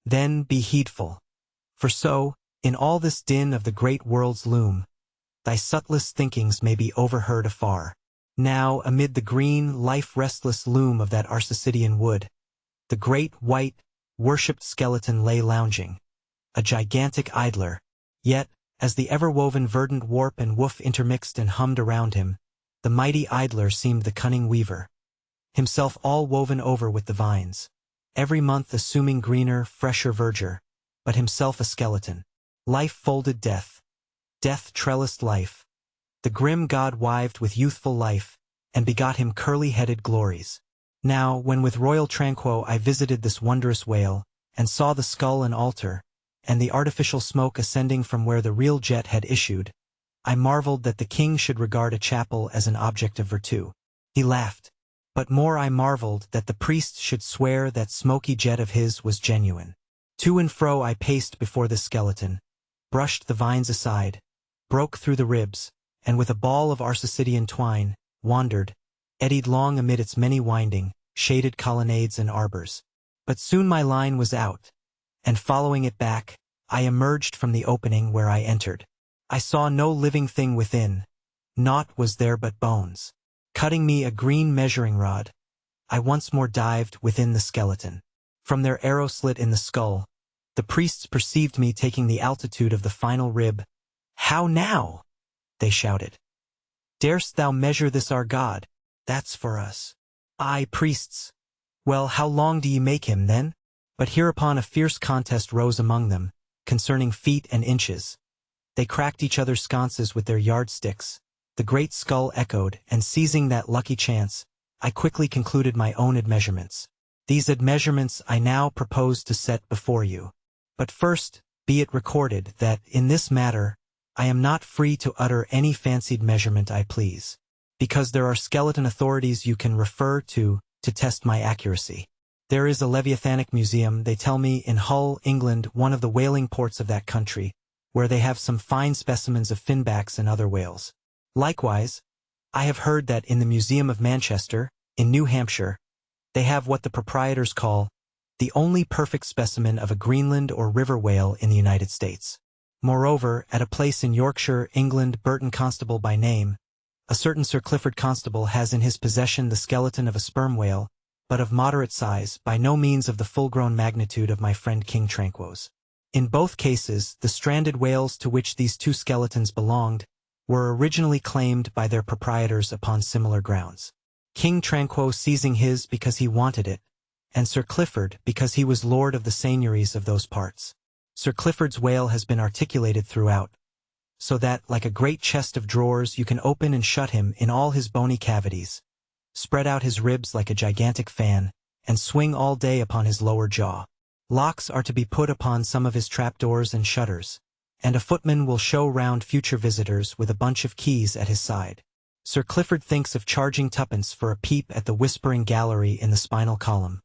Then be heedful. For so, in all this din of the great world's loom, thy subtlest thinkings may be overheard afar. Now, amid the green, life-restless loom of that Arsacidian wood, the great, white, worshipped skeleton lay lounging, a gigantic idler. Yet, as the ever-woven verdant warp and woof intermixed and hummed around him, the mighty idler seemed the cunning weaver, himself all woven over with the vines, every month assuming greener, fresher verdure, but himself a skeleton. Life folded death. death trellised life. The grim god wived with youthful life, and begot him curly-headed glories. Now, when with royal tranquo I visited this wondrous whale, and saw the skull and altar, and the artificial smoke ascending from where the real jet had issued, I marveled that the king should regard a chapel as an object of virtue. He laughed. But more I marveled that the priest should swear that smoky jet of his was genuine. To and fro I paced before this skeleton, brushed the vines aside, broke through the ribs, and with a ball of Arsacidian twine, wandered, eddied long amid its many winding, shaded colonnades and arbors. But soon my line was out, and following it back, I emerged from the opening where I entered. I saw no living thing within, naught was there but bones. Cutting me a green measuring rod, I once more dived within the skeleton. From their arrow slit in the skull, the priests perceived me taking the altitude of the final rib. "How now?" they shouted. "Darest thou measure this our god? That's for us." "Aye, priests. Well, how long do ye make him, then?" But hereupon a fierce contest rose among them, concerning feet and inches. They cracked each other's sconces with their yardsticks. The great skull echoed, and seizing that lucky chance, I quickly concluded my own admeasurements. These admeasurements I now propose to set before you. But first, be it recorded that, in this matter, I am not free to utter any fancied measurement I please, because there are skeleton authorities you can refer to test my accuracy. There is a Leviathanic museum, they tell me, in Hull, England, one of the whaling ports of that country, where they have some fine specimens of finbacks and other whales. Likewise, I have heard that in the Museum of Manchester, in New Hampshire, they have what the proprietors call the only perfect specimen of a Greenland or river whale in the United States. Moreover, at a place in Yorkshire, England, Burton Constable by name, a certain Sir Clifford Constable has in his possession the skeleton of a sperm whale, but of moderate size, by no means of the full-grown magnitude of my friend King Tranquo's. In both cases, the stranded whales to which these two skeletons belonged were originally claimed by their proprietors upon similar grounds. King Tranquo seizing his because he wanted it, and Sir Clifford because he was lord of the seigneuries of those parts. Sir Clifford's whale has been articulated throughout, so that, like a great chest of drawers, you can open and shut him in all his bony cavities, spread out his ribs like a gigantic fan, and swing all day upon his lower jaw. Locks are to be put upon some of his trapdoors and shutters, and a footman will show round future visitors with a bunch of keys at his side. Sir Clifford thinks of charging twopence for a peep at the whispering gallery in the spinal column,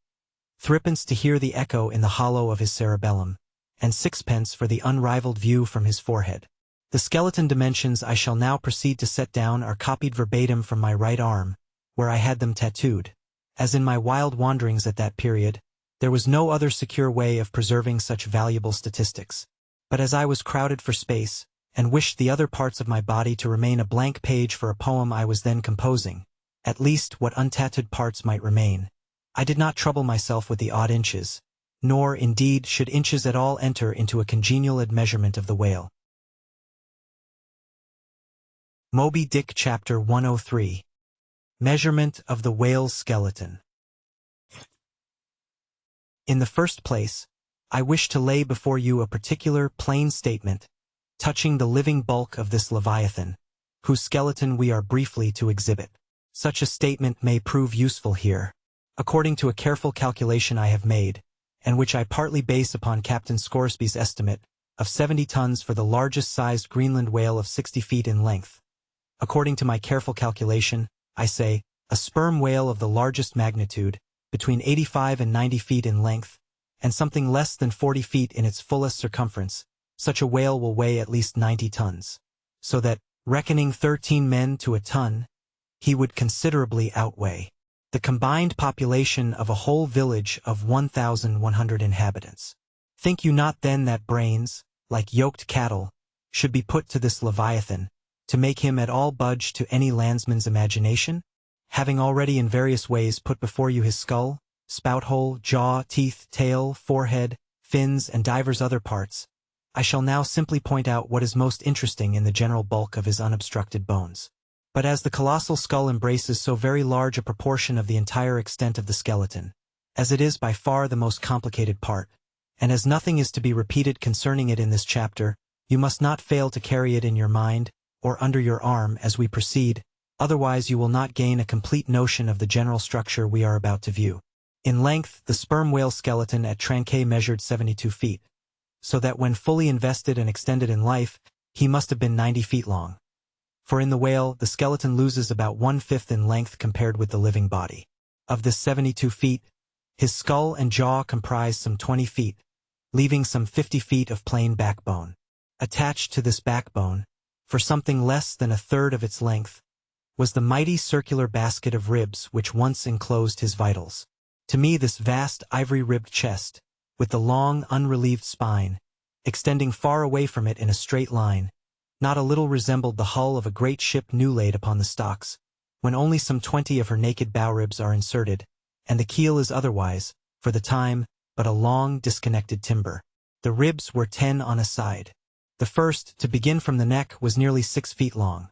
threepence to hear the echo in the hollow of his cerebellum, and sixpence for the unrivaled view from his forehead. The skeleton dimensions I shall now proceed to set down are copied verbatim from my right arm, where I had them tattooed, as in my wild wanderings at that period, there was no other secure way of preserving such valuable statistics. But as I was crowded for space, and wished the other parts of my body to remain a blank page for a poem I was then composing, at least what untattooed parts might remain, I did not trouble myself with the odd inches, nor, indeed, should inches at all enter into a congenial admeasurement of the whale. Moby Dick Chapter 103. Measurement of the whale's skeleton. In the first place, I wish to lay before you a particular, plain statement touching the living bulk of this Leviathan, whose skeleton we are briefly to exhibit. Such a statement may prove useful here. According to a careful calculation I have made, and which I partly base upon Captain Scoresby's estimate of 70 tons for the largest sized Greenland whale of 60 feet in length. According to my careful calculation, I say, a sperm whale of the largest magnitude, between 85 and 90 feet in length, and something less than 40 feet in its fullest circumference, such a whale will weigh at least 90 tons. So that, reckoning 13 men to a ton, he would considerably outweigh the combined population of a whole village of 1,100 inhabitants. Think you not then that brains, like yoked cattle, should be put to this Leviathan, to make him at all budge to any landsman's imagination? Having already in various ways put before you his skull, spout-hole, jaw, teeth, tail, forehead, fins, and divers other parts, I shall now simply point out what is most interesting in the general bulk of his unobstructed bones. But as the colossal skull embraces so very large a proportion of the entire extent of the skeleton, as it is by far the most complicated part, and as nothing is to be repeated concerning it in this chapter, You must not fail to carry it in your mind, or under your arm as we proceed, otherwise you will not gain a complete notion of the general structure we are about to view. In length, the sperm whale skeleton at Trancay measured 72 feet, so that when fully invested and extended in life, he must have been 90 feet long. For in the whale, the skeleton loses about 1/5 in length compared with the living body. Of this 72 feet, his skull and jaw comprise some 20 feet, leaving some 50 feet of plain backbone. Attached to this backbone, for something less than a third of its length, was the mighty circular basket of ribs which once enclosed his vitals. To me this vast ivory-ribbed chest, with the long unrelieved spine, extending far away from it in a straight line, not a little resembled the hull of a great ship new laid upon the stocks, when only some 20 of her naked bow ribs are inserted, and the keel is otherwise, for the time, but a long, disconnected timber. The ribs were 10 on a side. The first, to begin from the neck, was nearly 6 feet long.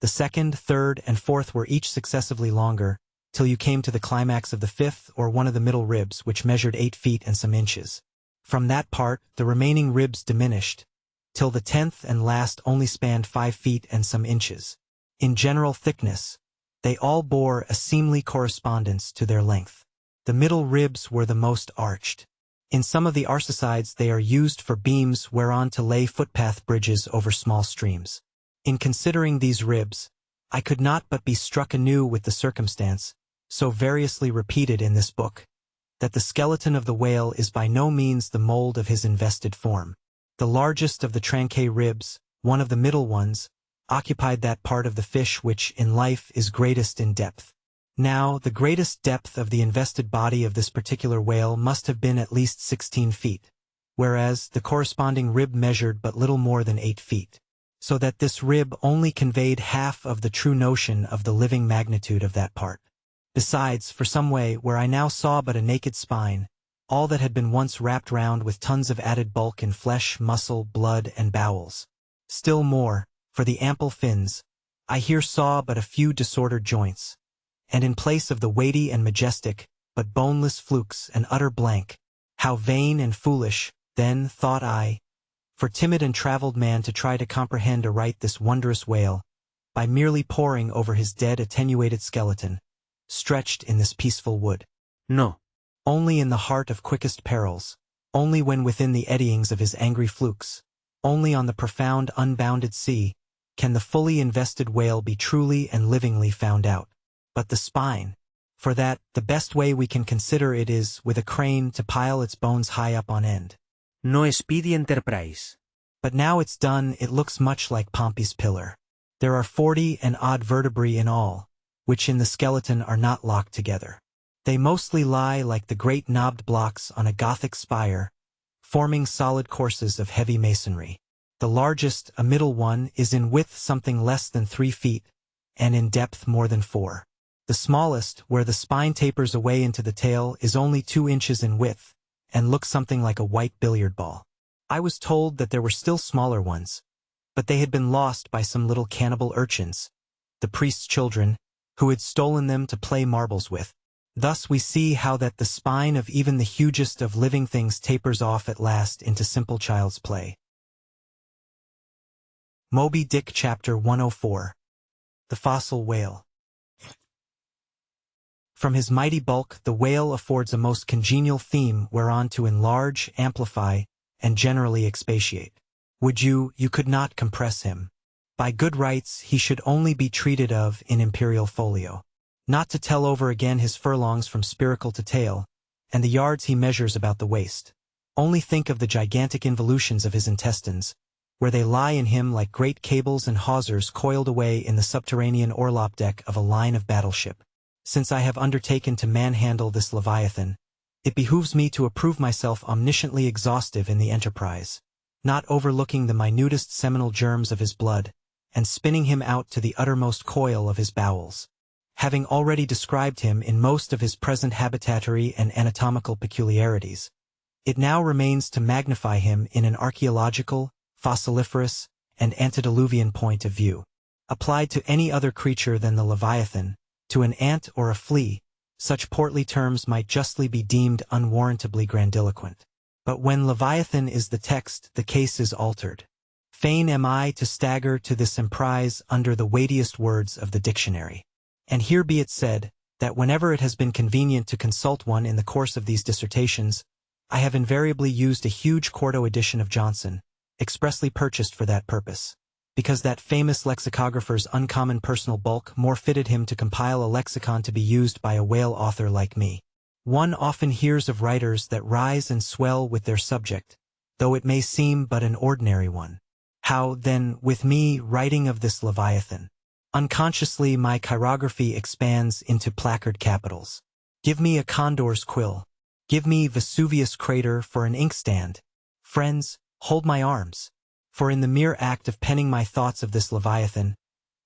The second, third, and fourth were each successively longer, till you came to the climax of the fifth or one of the middle ribs, which measured 8 feet and some inches. From that part, the remaining ribs diminished, till the 10th and last only spanned 5 feet and some inches. In general thickness, they all bore a seemly correspondence to their length. The middle ribs were the most arched. In some of the arsacides they are used for beams whereon to lay footpath bridges over small streams. In considering these ribs, I could not but be struck anew with the circumstance, so variously repeated in this book, that the skeleton of the whale is by no means the mold of his invested form. The largest of the Trancay ribs, one of the middle ones, occupied that part of the fish which, in life, is greatest in depth. Now, the greatest depth of the invested body of this particular whale must have been at least 16 feet, whereas the corresponding rib measured but little more than 8 feet, so that this rib only conveyed half of the true notion of the living magnitude of that part. Besides, for some way, where I now saw but a naked spine, all that had been once wrapped round with tons of added bulk in flesh, muscle, blood, and bowels. Still more, for the ample fins, I here saw but a few disordered joints, and in place of the weighty and majestic, but boneless flukes, an utter blank. How vain and foolish, then, thought I, for timid and traveled man to try to comprehend aright this wondrous whale, by merely poring over his dead attenuated skeleton, stretched in this peaceful wood. No. Only in the heart of quickest perils, only when within the eddyings of his angry flukes, only on the profound unbounded sea, can the fully invested whale be truly and livingly found out. But the spine, for that, the best way we can consider it is with a crane to pile its bones high up on end. No speedy enterprise. But now it's done, it looks much like Pompey's pillar. There are 40 and odd vertebrae in all, which in the skeleton are not locked together. They mostly lie like the great knobbed blocks on a Gothic spire, forming solid courses of heavy masonry. The largest, a middle one, is in width something less than 3 feet, and in depth more than 4. The smallest, where the spine tapers away into the tail, is only 2 inches in width, and looks something like a white billiard ball. I was told that there were still smaller ones, but they had been lost by some little cannibal urchins, the priest's children, who had stolen them to play marbles with. Thus we see how that the spine of even the hugest of living things tapers off at last into simple child's play. Moby Dick Chapter 104. The Fossil Whale. From his mighty bulk, the whale affords a most congenial theme whereon to enlarge, amplify, and generally expatiate. Would you could not compress him. By good rights, he should only be treated of in imperial folio. Not to tell over again his furlongs from spiracle to tail, and the yards he measures about the waist. Only think of the gigantic involutions of his intestines, where they lie in him like great cables and hawsers coiled away in the subterranean orlop deck of a line of battleship. Since I have undertaken to manhandle this Leviathan, it behooves me to approve myself omnisciently exhaustive in the enterprise, not overlooking the minutest seminal germs of his blood, and spinning him out to the uttermost coil of his bowels. Having already described him in most of his present habitatory and anatomical peculiarities, it now remains to magnify him in an archaeological, fossiliferous, and antediluvian point of view. Applied to any other creature than the Leviathan, to an ant or a flea, such portly terms might justly be deemed unwarrantably grandiloquent. But when Leviathan is the text, the case is altered. Fain am I to stagger to this emprise under the weightiest words of the dictionary. And here be it said, that whenever it has been convenient to consult one in the course of these dissertations, I have invariably used a huge quarto edition of Johnson, expressly purchased for that purpose, because that famous lexicographer's uncommon personal bulk more fitted him to compile a lexicon to be used by a whale author like me. One often hears of writers that rise and swell with their subject, though it may seem but an ordinary one. How, then, with me, writing of this Leviathan? Unconsciously my chirography expands into placard capitals. Give me a condor's quill. Give me Vesuvius crater for an inkstand. Friends, hold my arms. For in the mere act of penning my thoughts of this Leviathan,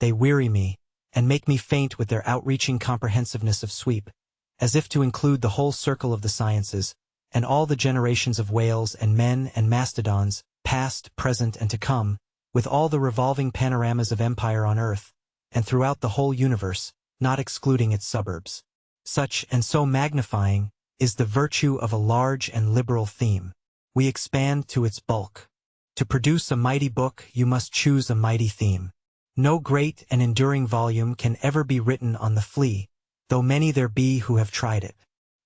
they weary me, and make me faint with their outreaching comprehensiveness of sweep, as if to include the whole circle of the sciences, and all the generations of whales and men and mastodons, past, present, and to come, with all the revolving panoramas of empire on earth, and throughout the whole universe, not excluding its suburbs. Such, and so magnifying, is the virtue of a large and liberal theme. We expand to its bulk. To produce a mighty book, you must choose a mighty theme. No great and enduring volume can ever be written on the flea, though many there be who have tried it.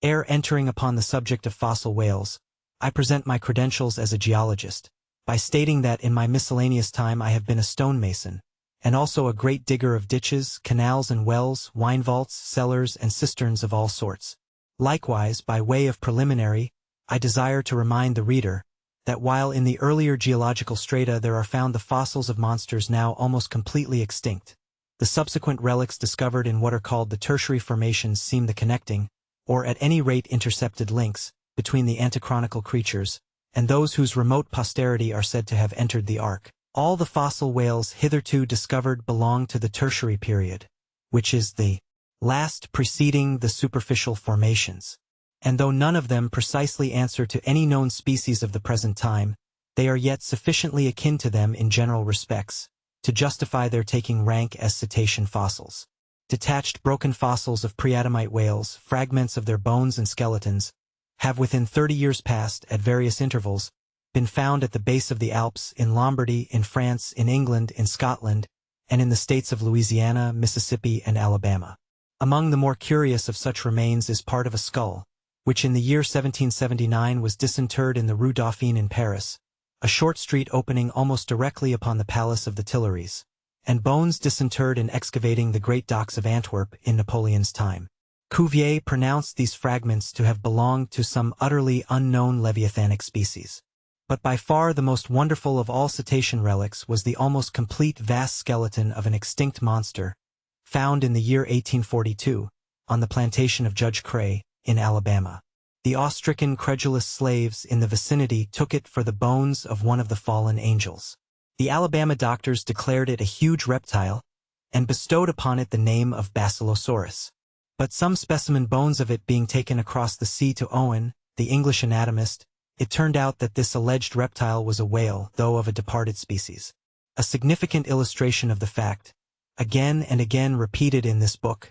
Ere entering upon the subject of fossil whales, I present my credentials as a geologist, by stating that in my miscellaneous time I have been a stonemason, and also a great digger of ditches, canals and wells, wine vaults, cellars, and cisterns of all sorts. Likewise, by way of preliminary, I desire to remind the reader that while in the earlier geological strata there are found the fossils of monsters now almost completely extinct, the subsequent relics discovered in what are called the tertiary formations seem the connecting, or at any rate intercepted links, between the antichronical creatures, and those whose remote posterity are said to have entered the ark. All the fossil whales hitherto discovered belong to the tertiary period, which is the last preceding the superficial formations. And though none of them precisely answer to any known species of the present time, they are yet sufficiently akin to them in general respects, to justify their taking rank as cetacean fossils. Detached broken fossils of pre-Adamite whales, fragments of their bones and skeletons, have within 30 years past, at various intervals, been found at the base of the Alps, in Lombardy, in France, in England, in Scotland, and in the states of Louisiana, Mississippi, and Alabama. Among the more curious of such remains is part of a skull, which in the year 1779 was disinterred in the Rue Dauphine in Paris, a short street opening almost directly upon the Palace of the Tuileries, and bones disinterred in excavating the great docks of Antwerp in Napoleon's time. Cuvier pronounced these fragments to have belonged to some utterly unknown leviathanic species. But by far the most wonderful of all cetacean relics was the almost complete vast skeleton of an extinct monster, found in the year 1842, on the plantation of Judge Cray, in Alabama. The awe-stricken credulous slaves in the vicinity took it for the bones of one of the fallen angels. The Alabama doctors declared it a huge reptile, and bestowed upon it the name of Basilosaurus. But some specimen bones of it being taken across the sea to Owen, the English anatomist, it turned out that this alleged reptile was a whale, though of a departed species. A significant illustration of the fact, again and again repeated in this book,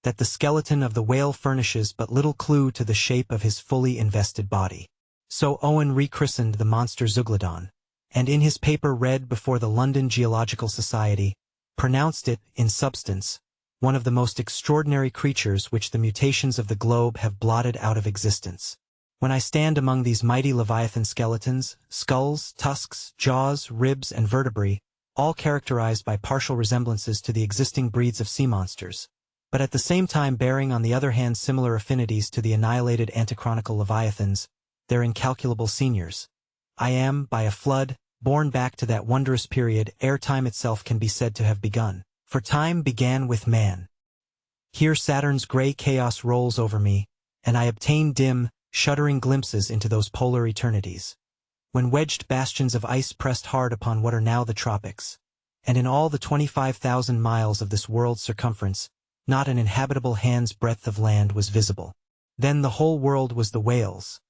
that the skeleton of the whale furnishes but little clue to the shape of his fully invested body. So Owen rechristened the monster Zeuglodon, and in his paper read before the London Geological Society, pronounced it, in substance, one of the most extraordinary creatures which the mutations of the globe have blotted out of existence. When I stand among these mighty Leviathan skeletons, skulls, tusks, jaws, ribs, and vertebrae, all characterized by partial resemblances to the existing breeds of sea monsters, but at the same time bearing on the other hand similar affinities to the annihilated antichronical leviathans, their incalculable seniors, I am, by a flood, borne back to that wondrous period ere time itself can be said to have begun. For time began with man. Here Saturn's gray chaos rolls over me, and I obtain dim, shuddering glimpses into those polar eternities, when wedged bastions of ice pressed hard upon what are now the tropics, and in all the 25,000 miles of this world's circumference, not an inhabitable hand's breadth of land was visible. Then the whole world was the whale's,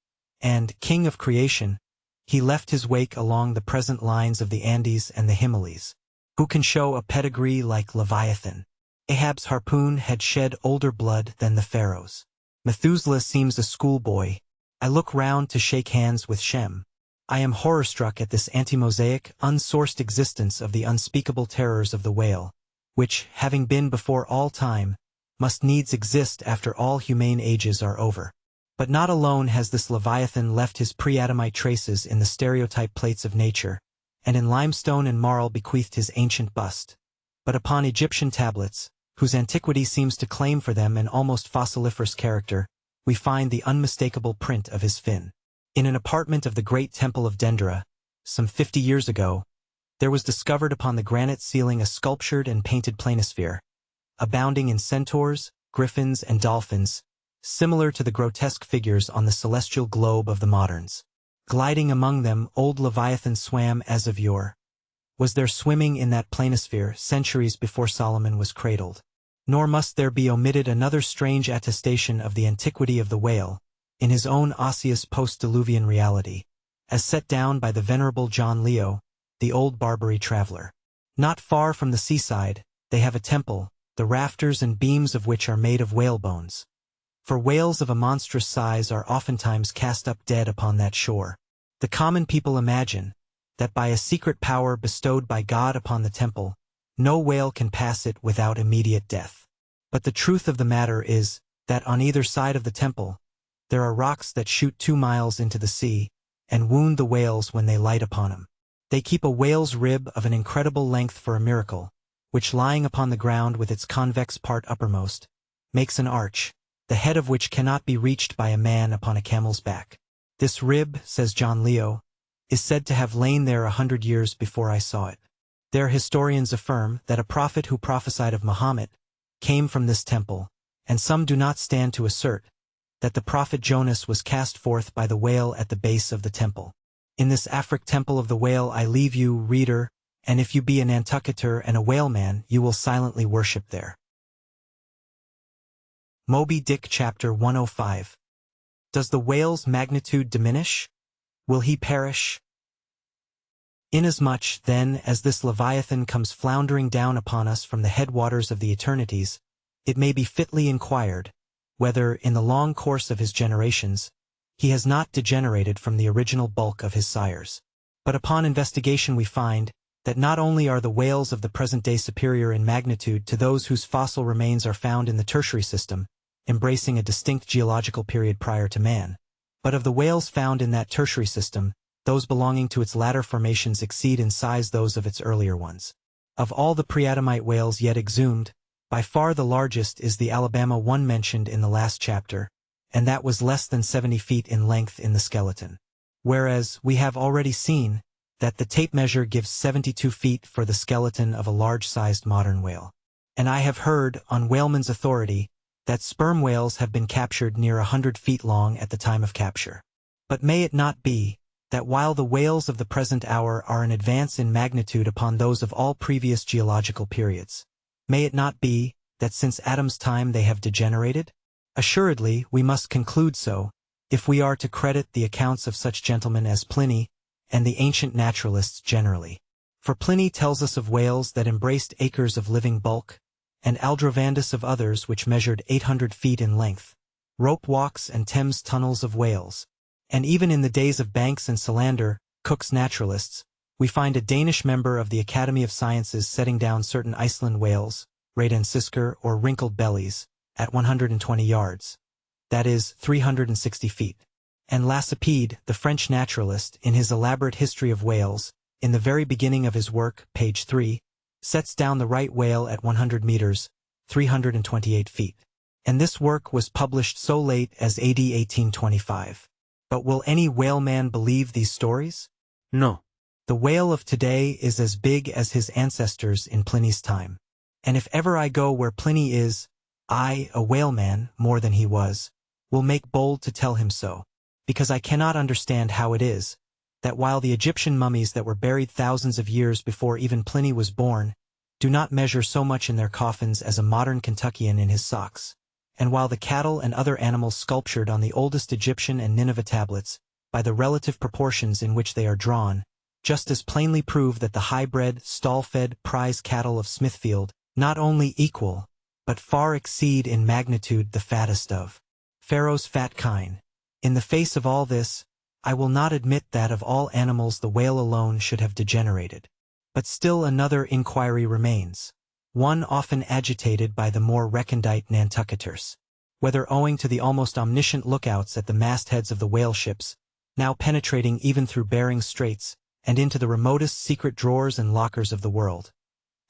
and, king of creation, he left his wake along the present lines of the Andes and the Himalayas. Who can show a pedigree like Leviathan? Ahab's harpoon had shed older blood than the Pharaoh's. Methuselah seems a schoolboy. I look round to shake hands with Shem. I am horror-struck at this anti-mosaic, unsourced existence of the unspeakable terrors of the whale, which, having been before all time, must needs exist after all humane ages are over. But not alone has this Leviathan left his pre-Adamite traces in the stereotype plates of nature, and in limestone and marl bequeathed his ancient bust, but upon Egyptian tablets, whose antiquity seems to claim for them an almost fossiliferous character, we find the unmistakable print of his fin. In an apartment of the great temple of Dendera, some 50 years ago, there was discovered upon the granite ceiling a sculptured and painted planisphere, abounding in centaurs, griffins, and dolphins, similar to the grotesque figures on the celestial globe of the moderns. Gliding among them, old Leviathan swam as of yore. Was there swimming in that planisphere centuries before Solomon was cradled? Nor must there be omitted another strange attestation of the antiquity of the whale, in his own osseous post-Diluvian reality, as set down by the venerable John Leo, the old Barbary traveler. Not far from the seaside, they have a temple, the rafters and beams of which are made of whale bones. For whales of a monstrous size are oftentimes cast up dead upon that shore. The common people imagine that by a secret power bestowed by God upon the temple, no whale can pass it without immediate death. But the truth of the matter is that on either side of the temple, there are rocks that shoot 2 miles into the sea, and wound the whales when they light upon them. They keep a whale's rib of an incredible length for a miracle, which lying upon the ground with its convex part uppermost, makes an arch, the head of which cannot be reached by a man upon a camel's back. This rib, says John Leo, is said to have lain there 100 years before I saw it. Their historians affirm that a prophet who prophesied of Muhammad came from this temple, and some do not stand to assert that the prophet Jonas was cast forth by the whale at the base of the temple. In this Afric temple of the whale I leave you, reader, and if you be a Nantucketer and a whaleman, you will silently worship there. Moby Dick Chapter 105. Does the whale's magnitude diminish? Will he perish? Inasmuch, then, as this Leviathan comes floundering down upon us from the headwaters of the eternities, it may be fitly inquired, whether, in the long course of his generations, he has not degenerated from the original bulk of his sires. But upon investigation we find that not only are the whales of the present day superior in magnitude to those whose fossil remains are found in the tertiary system, embracing a distinct geological period prior to man, but of the whales found in that tertiary system, those belonging to its latter formations exceed in size those of its earlier ones. Of all the pre-Adamite whales yet exhumed, by far the largest is the Alabama one mentioned in the last chapter, and that was less than 70 feet in length in the skeleton. Whereas, we have already seen that the tape measure gives 72 feet for the skeleton of a large-sized modern whale. And I have heard, on whaleman's authority, that sperm whales have been captured near 100 feet long at the time of capture. But may it not be that while the whales of the present hour are an advance in magnitude upon those of all previous geological periods, may it not be that since Adam's time they have degenerated? Assuredly, we must conclude so, if we are to credit the accounts of such gentlemen as Pliny and the ancient naturalists generally. For Pliny tells us of whales that embraced acres of living bulk, and Aldrovandus of others which measured 800 feet in length, rope walks and Thames tunnels of whales. And even in the days of Banks and Solander, Cook's naturalists, we find a Danish member of the Academy of Sciences setting down certain Iceland whales, Radensisker or wrinkled bellies, at 120 yards, that is, 360 feet. And Lacépède, the French naturalist, in his elaborate history of whales, in the very beginning of his work, page 3, sets down the right whale at 100 meters, 328 feet. And this work was published so late as AD 1825. But will any whaleman believe these stories? No. The whale of today is as big as his ancestors in Pliny's time. And if ever I go where Pliny is, I, a whaleman, more than he was, will make bold to tell him so, because I cannot understand how it is, that while the Egyptian mummies that were buried thousands of years before even Pliny was born, do not measure so much in their coffins as a modern Kentuckian in his socks, and while the cattle and other animals sculptured on the oldest Egyptian and Nineveh tablets, by the relative proportions in which they are drawn, just as plainly prove that the high-bred, stall-fed, prize cattle of Smithfield not only equal, but far exceed in magnitude the fattest of Pharaoh's fat kine. In the face of all this, I will not admit that of all animals the whale alone should have degenerated. But still another inquiry remains, one often agitated by the more recondite Nantucketers. Whether owing to the almost omniscient lookouts at the mastheads of the whale ships, now penetrating even through Bering Straits, and into the remotest secret drawers and lockers of the world,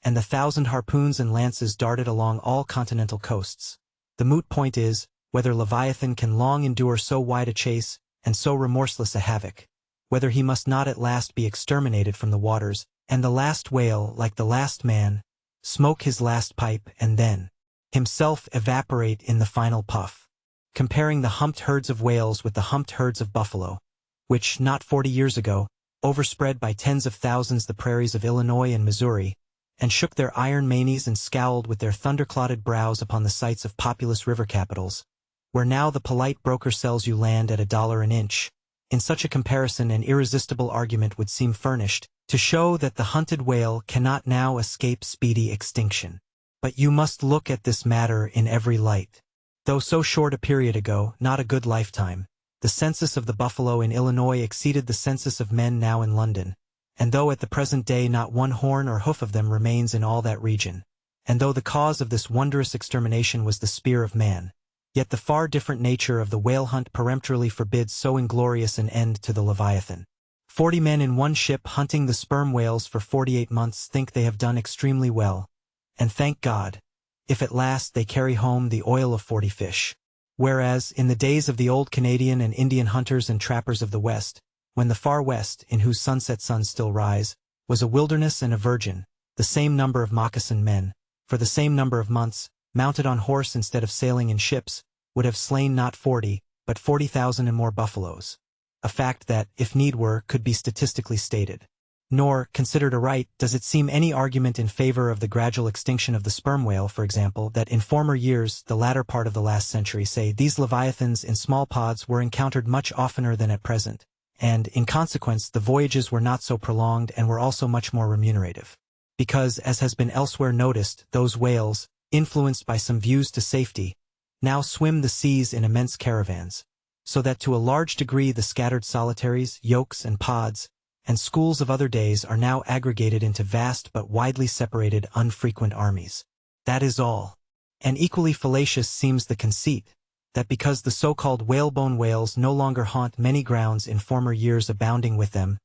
and the 1,000 harpoons and lances darted along all continental coasts. The moot point is, whether Leviathan can long endure so wide a chase, and so remorseless a havoc, whether he must not at last be exterminated from the waters, and the last whale, like the last man, smoke his last pipe and then himself evaporate in the final puff. Comparing the humped herds of whales with the humped herds of buffalo, which, not 40 years ago, overspread by tens of thousands the prairies of Illinois and Missouri, and shook their iron manes and scowled with their thunder-clotted brows upon the sites of populous river capitals, where now the polite broker sells you land at $1 an inch. In such a comparison an irresistible argument would seem furnished, to show that the hunted whale cannot now escape speedy extinction. But you must look at this matter in every light. Though so short a period ago, not a good lifetime, the census of the buffalo in Illinois exceeded the census of men now in London, and though at the present day not one horn or hoof of them remains in all that region, and though the cause of this wondrous extermination was the spear of man, yet the far different nature of the whale hunt peremptorily forbids so inglorious an end to the Leviathan. 40 men in one ship hunting the sperm whales for 48 months think they have done extremely well, and thank God, if at last they carry home the oil of 40 fish. Whereas, in the days of the old Canadian and Indian hunters and trappers of the West, when the far West, in whose sunset suns still rise, was a wilderness and a virgin, the same number of moccasined men, for the same number of months, mounted on horse instead of sailing in ships, would have slain not 40, but 40,000 and more buffaloes. A fact that, if need were, could be statistically stated. Nor, considered aright, does it seem any argument in favor of the gradual extinction of the sperm whale, for example, that in former years, the latter part of the last century, say, these leviathans in small pods were encountered much oftener than at present, and, in consequence, the voyages were not so prolonged and were also much more remunerative. Because, as has been elsewhere noticed, those whales, influenced by some views to safety, now swim the seas in immense caravans, so that to a large degree the scattered solitaries, yolks, and pods, and schools of other days are now aggregated into vast but widely separated unfrequent armies. That is all. And equally fallacious seems the conceit, that because the so-called whalebone whales no longer haunt many grounds in former years abounding with them,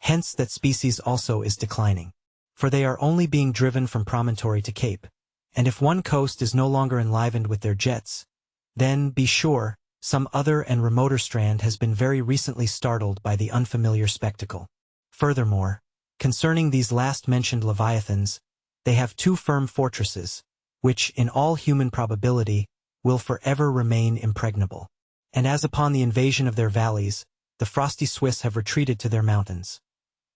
hence that species also is declining. For they are only being driven from promontory to cape, and if one coast is no longer enlivened with their jets, then, be sure, some other and remoter strand has been very recently startled by the unfamiliar spectacle. Furthermore, concerning these last-mentioned leviathans, they have 2 firm fortresses, which, in all human probability, will forever remain impregnable. And as upon the invasion of their valleys, the frosty Swiss have retreated to their mountains,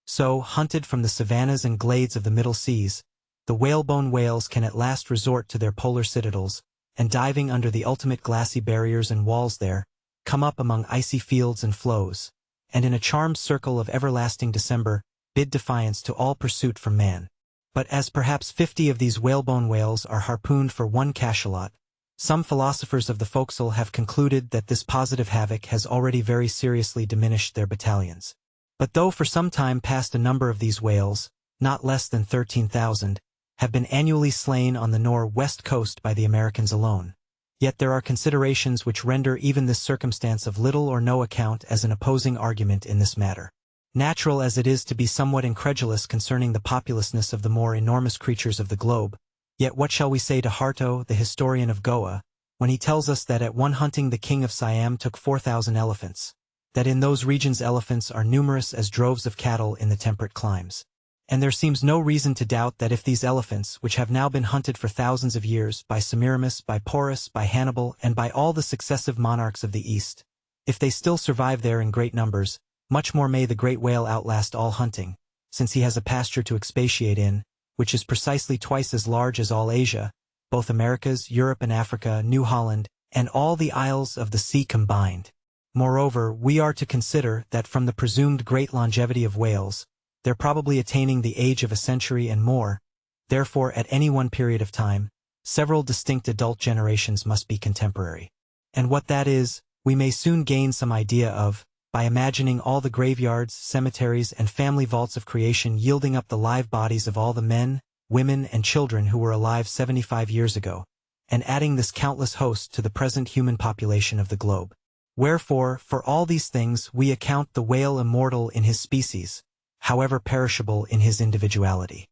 so, hunted from the savannas and glades of the Middle Seas, the whalebone whales can at last resort to their polar citadels, and diving under the ultimate glassy barriers and walls there, come up among icy fields and floes, and in a charmed circle of everlasting December, bid defiance to all pursuit from man. But as perhaps 50 of these whalebone whales are harpooned for 1 cachalot, some philosophers of the forecastle have concluded that this positive havoc has already very seriously diminished their battalions. But though for some time past a number of these whales, not less than 13,000, have been annually slain on the nor-west coast by the Americans alone, yet there are considerations which render even this circumstance of little or no account as an opposing argument in this matter. Natural as it is to be somewhat incredulous concerning the populousness of the more enormous creatures of the globe, yet what shall we say to Harto, the historian of Goa, when he tells us that at one hunting the king of Siam took 4,000 elephants, that in those regions elephants are numerous as droves of cattle in the temperate climes. And there seems no reason to doubt that if these elephants, which have now been hunted for thousands of years, by Semiramis, by Porus, by Hannibal, and by all the successive monarchs of the East, if they still survive there in great numbers, much more may the great whale outlast all hunting, since he has a pasture to expatiate in, which is precisely twice as large as all Asia, both Americas, Europe and Africa, New Holland, and all the isles of the sea combined. Moreover, we are to consider that from the presumed great longevity of whales, they're probably attaining the age of a century and more, therefore at any one period of time, several distinct adult generations must be contemporary. And what that is, we may soon gain some idea of, by imagining all the graveyards, cemeteries, and family vaults of creation yielding up the live bodies of all the men, women, and children who were alive 75 years ago, and adding this countless host to the present human population of the globe. Wherefore, for all these things we account the whale immortal in his species, however perishable in his individuality.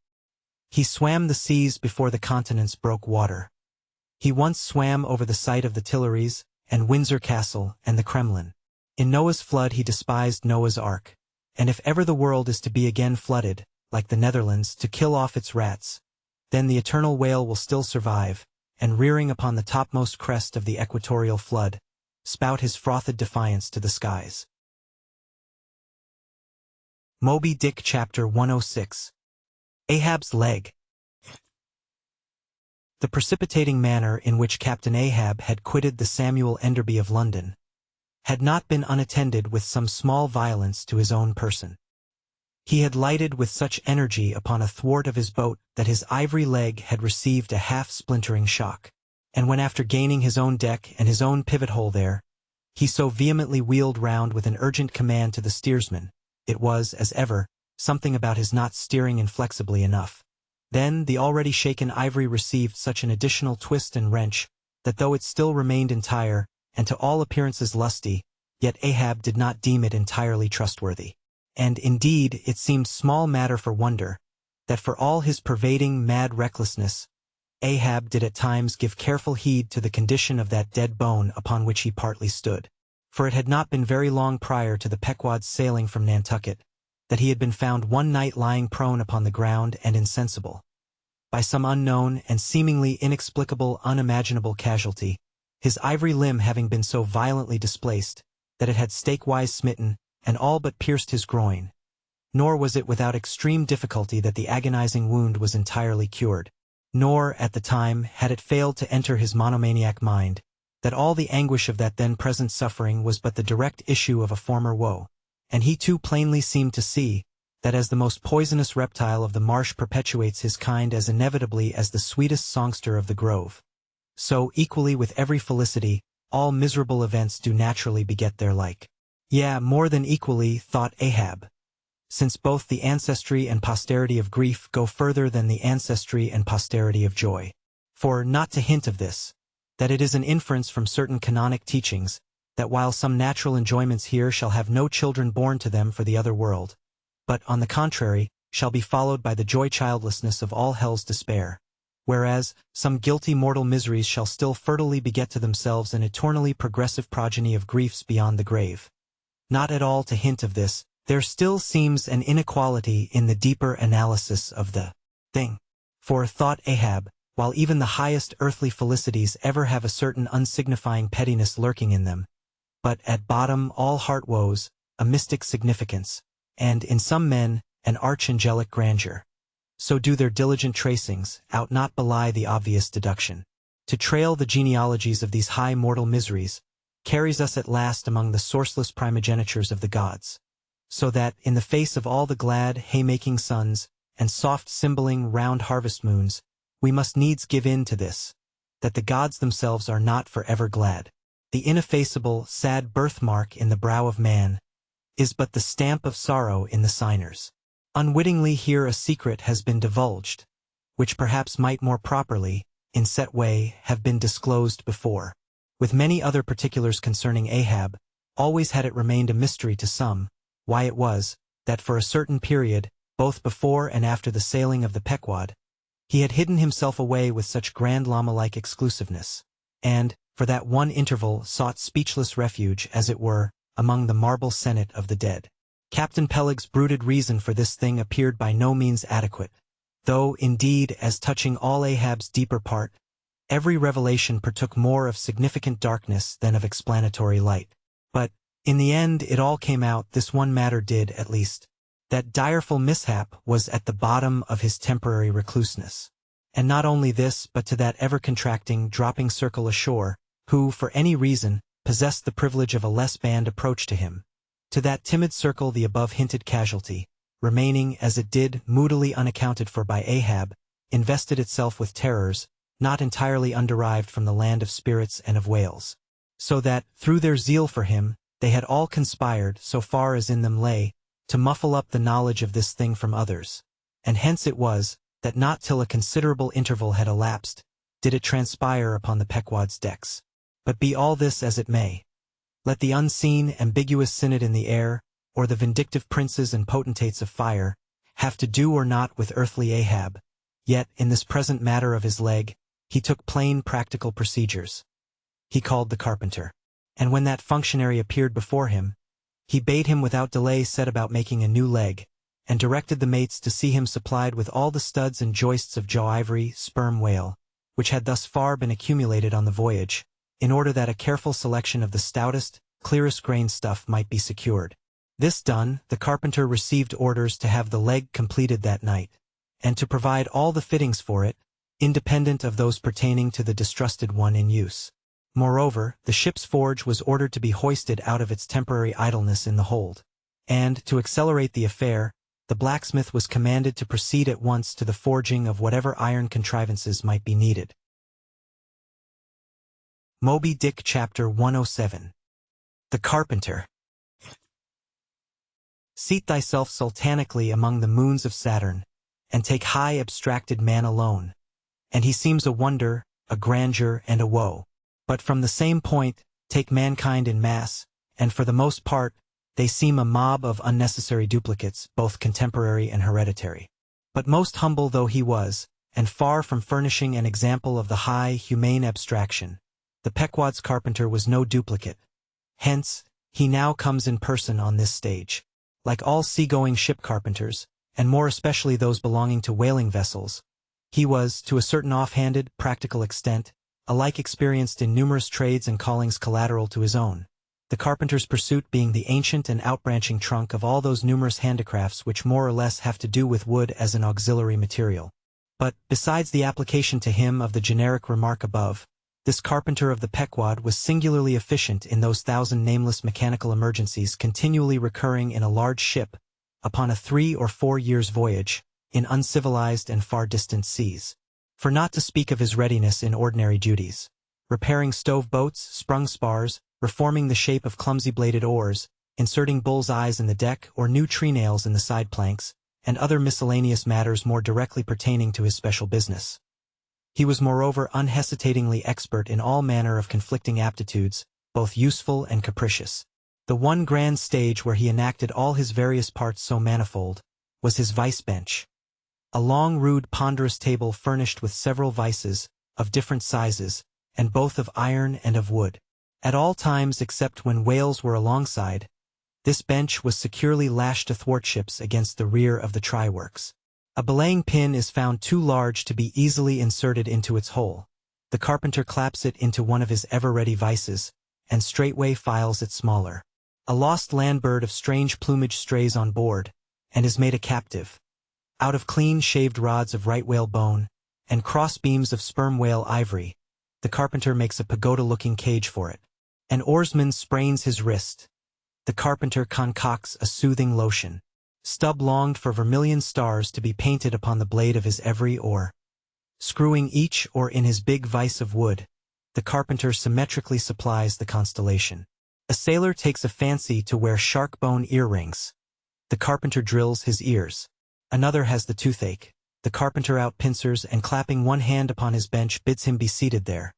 He swam the seas before the continents broke water. He once swam over the site of the Tuileries, and Windsor Castle, and the Kremlin. In Noah's flood he despised Noah's Ark, and if ever the world is to be again flooded, like the Netherlands, to kill off its rats, then the eternal whale will still survive, and rearing upon the topmost crest of the equatorial flood, spout his frothed defiance to the skies. Moby Dick Chapter 106. Ahab's Leg. The precipitating manner in which Captain Ahab had quitted the Samuel Enderby of London had not been unattended with some small violence to his own person. He had lighted with such energy upon a thwart of his boat that his ivory leg had received a half-splintering shock, and when after gaining his own deck and his own pivot-hole there, he so vehemently wheeled round with an urgent command to the steersman, it was, as ever, something about his not steering inflexibly enough. Then the already shaken ivory received such an additional twist and wrench, that though it still remained entire, and to all appearances lusty, yet Ahab did not deem it entirely trustworthy. And indeed it seemed small matter for wonder, that for all his pervading mad recklessness, Ahab did at times give careful heed to the condition of that dead bone upon which he partly stood. For it had not been very long prior to the Pequod's sailing from Nantucket, that he had been found one night lying prone upon the ground and insensible. By some unknown and seemingly inexplicable unimaginable casualty, his ivory limb having been so violently displaced, that it had stake-wise smitten, and all but pierced his groin. Nor was it without extreme difficulty that the agonizing wound was entirely cured. Nor, at the time, had it failed to enter his monomaniac mind, that all the anguish of that then present suffering was but the direct issue of a former woe. And he too plainly seemed to see, that as the most poisonous reptile of the marsh perpetuates his kind as inevitably as the sweetest songster of the grove, so equally with every felicity, all miserable events do naturally beget their like. Yea, more than equally, thought Ahab, since both the ancestry and posterity of grief go further than the ancestry and posterity of joy. For, not to hint of this, that it is an inference from certain canonic teachings, that while some natural enjoyments here shall have no children born to them for the other world, but, on the contrary, shall be followed by the joy-childlessness of all hell's despair, whereas, some guilty mortal miseries shall still fertilely beget to themselves an eternally progressive progeny of griefs beyond the grave. Not at all to hint of this, there still seems an inequality in the deeper analysis of the thing. For, thought Ahab, while even the highest earthly felicities ever have a certain unsignifying pettiness lurking in them, but at bottom all heart woes, a mystic significance, and, in some men, an archangelic grandeur, so do their diligent tracings out not belie the obvious deduction. To trail the genealogies of these high mortal miseries carries us at last among the sourceless primogenitures of the gods, so that, in the face of all the glad haymaking suns and soft cymbaling round harvest moons, we must needs give in to this, that the gods themselves are not forever glad. The ineffaceable, sad birthmark in the brow of man is but the stamp of sorrow in the signers. Unwittingly here a secret has been divulged, which perhaps might more properly, in set way, have been disclosed before. With many other particulars concerning Ahab, always had it remained a mystery to some, why it was, that for a certain period, both before and after the sailing of the Pequod, he had hidden himself away with such grand llama-like exclusiveness, and, for that one interval sought speechless refuge, as it were, among the marble senate of the dead. Captain Peleg's brooded reason for this thing appeared by no means adequate, though, indeed, as touching all Ahab's deeper part, every revelation partook more of significant darkness than of explanatory light. But, in the end it all came out, this one matter did, at least, that direful mishap was at the bottom of his temporary recluseness. And not only this, but to that ever-contracting, dropping circle ashore, who, for any reason, possessed the privilege of a less band approach to him, to that timid circle the above-hinted casualty, remaining, as it did, moodily unaccounted for by Ahab, invested itself with terrors, not entirely underived from the land of spirits and of whales. So that, through their zeal for him, they had all conspired, so far as in them lay, to muffle up the knowledge of this thing from others. And hence it was, that not till a considerable interval had elapsed, did it transpire upon the Pequod's decks. But be all this as it may, let the unseen, ambiguous synod in the air, or the vindictive princes and potentates of fire, have to do or not with earthly Ahab, yet, in this present matter of his leg, he took plain practical procedures. He called the carpenter. And when that functionary appeared before him, he bade him without delay set about making a new leg, and directed the mates to see him supplied with all the studs and joists of jaw ivory, sperm whale, which had thus far been accumulated on the voyage, in order that a careful selection of the stoutest, clearest-grained stuff might be secured. This done, the carpenter received orders to have the leg completed that night, and to provide all the fittings for it, independent of those pertaining to the distrusted one in use. Moreover, the ship's forge was ordered to be hoisted out of its temporary idleness in the hold. And, to accelerate the affair, the blacksmith was commanded to proceed at once to the forging of whatever iron contrivances might be needed. Moby Dick Chapter 107. The Carpenter. Seat thyself sultanically among the moons of Saturn, and take high abstracted man alone. And he seems a wonder, a grandeur, and a woe. But from the same point, take mankind in mass, and for the most part, they seem a mob of unnecessary duplicates, both contemporary and hereditary. But most humble though he was, and far from furnishing an example of the high, humane abstraction, the Pequod's carpenter was no duplicate. Hence, he now comes in person on this stage. Like all seagoing ship carpenters, and more especially those belonging to whaling vessels, he was, to a certain offhanded, practical extent, alike experienced in numerous trades and callings collateral to his own, the carpenter's pursuit being the ancient and outbranching trunk of all those numerous handicrafts which more or less have to do with wood as an auxiliary material. But, besides the application to him of the generic remark above, this carpenter of the Pequod was singularly efficient in those thousand nameless mechanical emergencies continually recurring in a large ship, upon a 3 or 4 years' voyage, in uncivilized and far distant seas. For not to speak of his readiness in ordinary duties, repairing stove boats, sprung spars, reforming the shape of clumsy-bladed oars, inserting bull's eyes in the deck or new tree-nails in the side planks, and other miscellaneous matters more directly pertaining to his special business. He was moreover unhesitatingly expert in all manner of conflicting aptitudes, both useful and capricious. The one grand stage where he enacted all his various parts so manifold, was his vice-bench. A long, rude, ponderous table furnished with several vices, of different sizes, and both of iron and of wood. At all times except when whales were alongside, this bench was securely lashed athwartships against the rear of the try-works. A belaying pin is found too large to be easily inserted into its hole. The carpenter claps it into one of his ever-ready vices, and straightway files it smaller. A lost land bird of strange plumage strays on board, and is made a captive. Out of clean shaved rods of right whale bone, and cross beams of sperm whale ivory, the carpenter makes a pagoda-looking cage for it. An oarsman sprains his wrist. The carpenter concocts a soothing lotion. Stubb longed for vermilion stars to be painted upon the blade of his every oar. Screwing each oar in his big vise of wood, the carpenter symmetrically supplies the constellation. A sailor takes a fancy to wear shark-bone earrings. The carpenter drills his ears. Another has the toothache. The carpenter out-pincers and clapping one hand upon his bench bids him be seated there.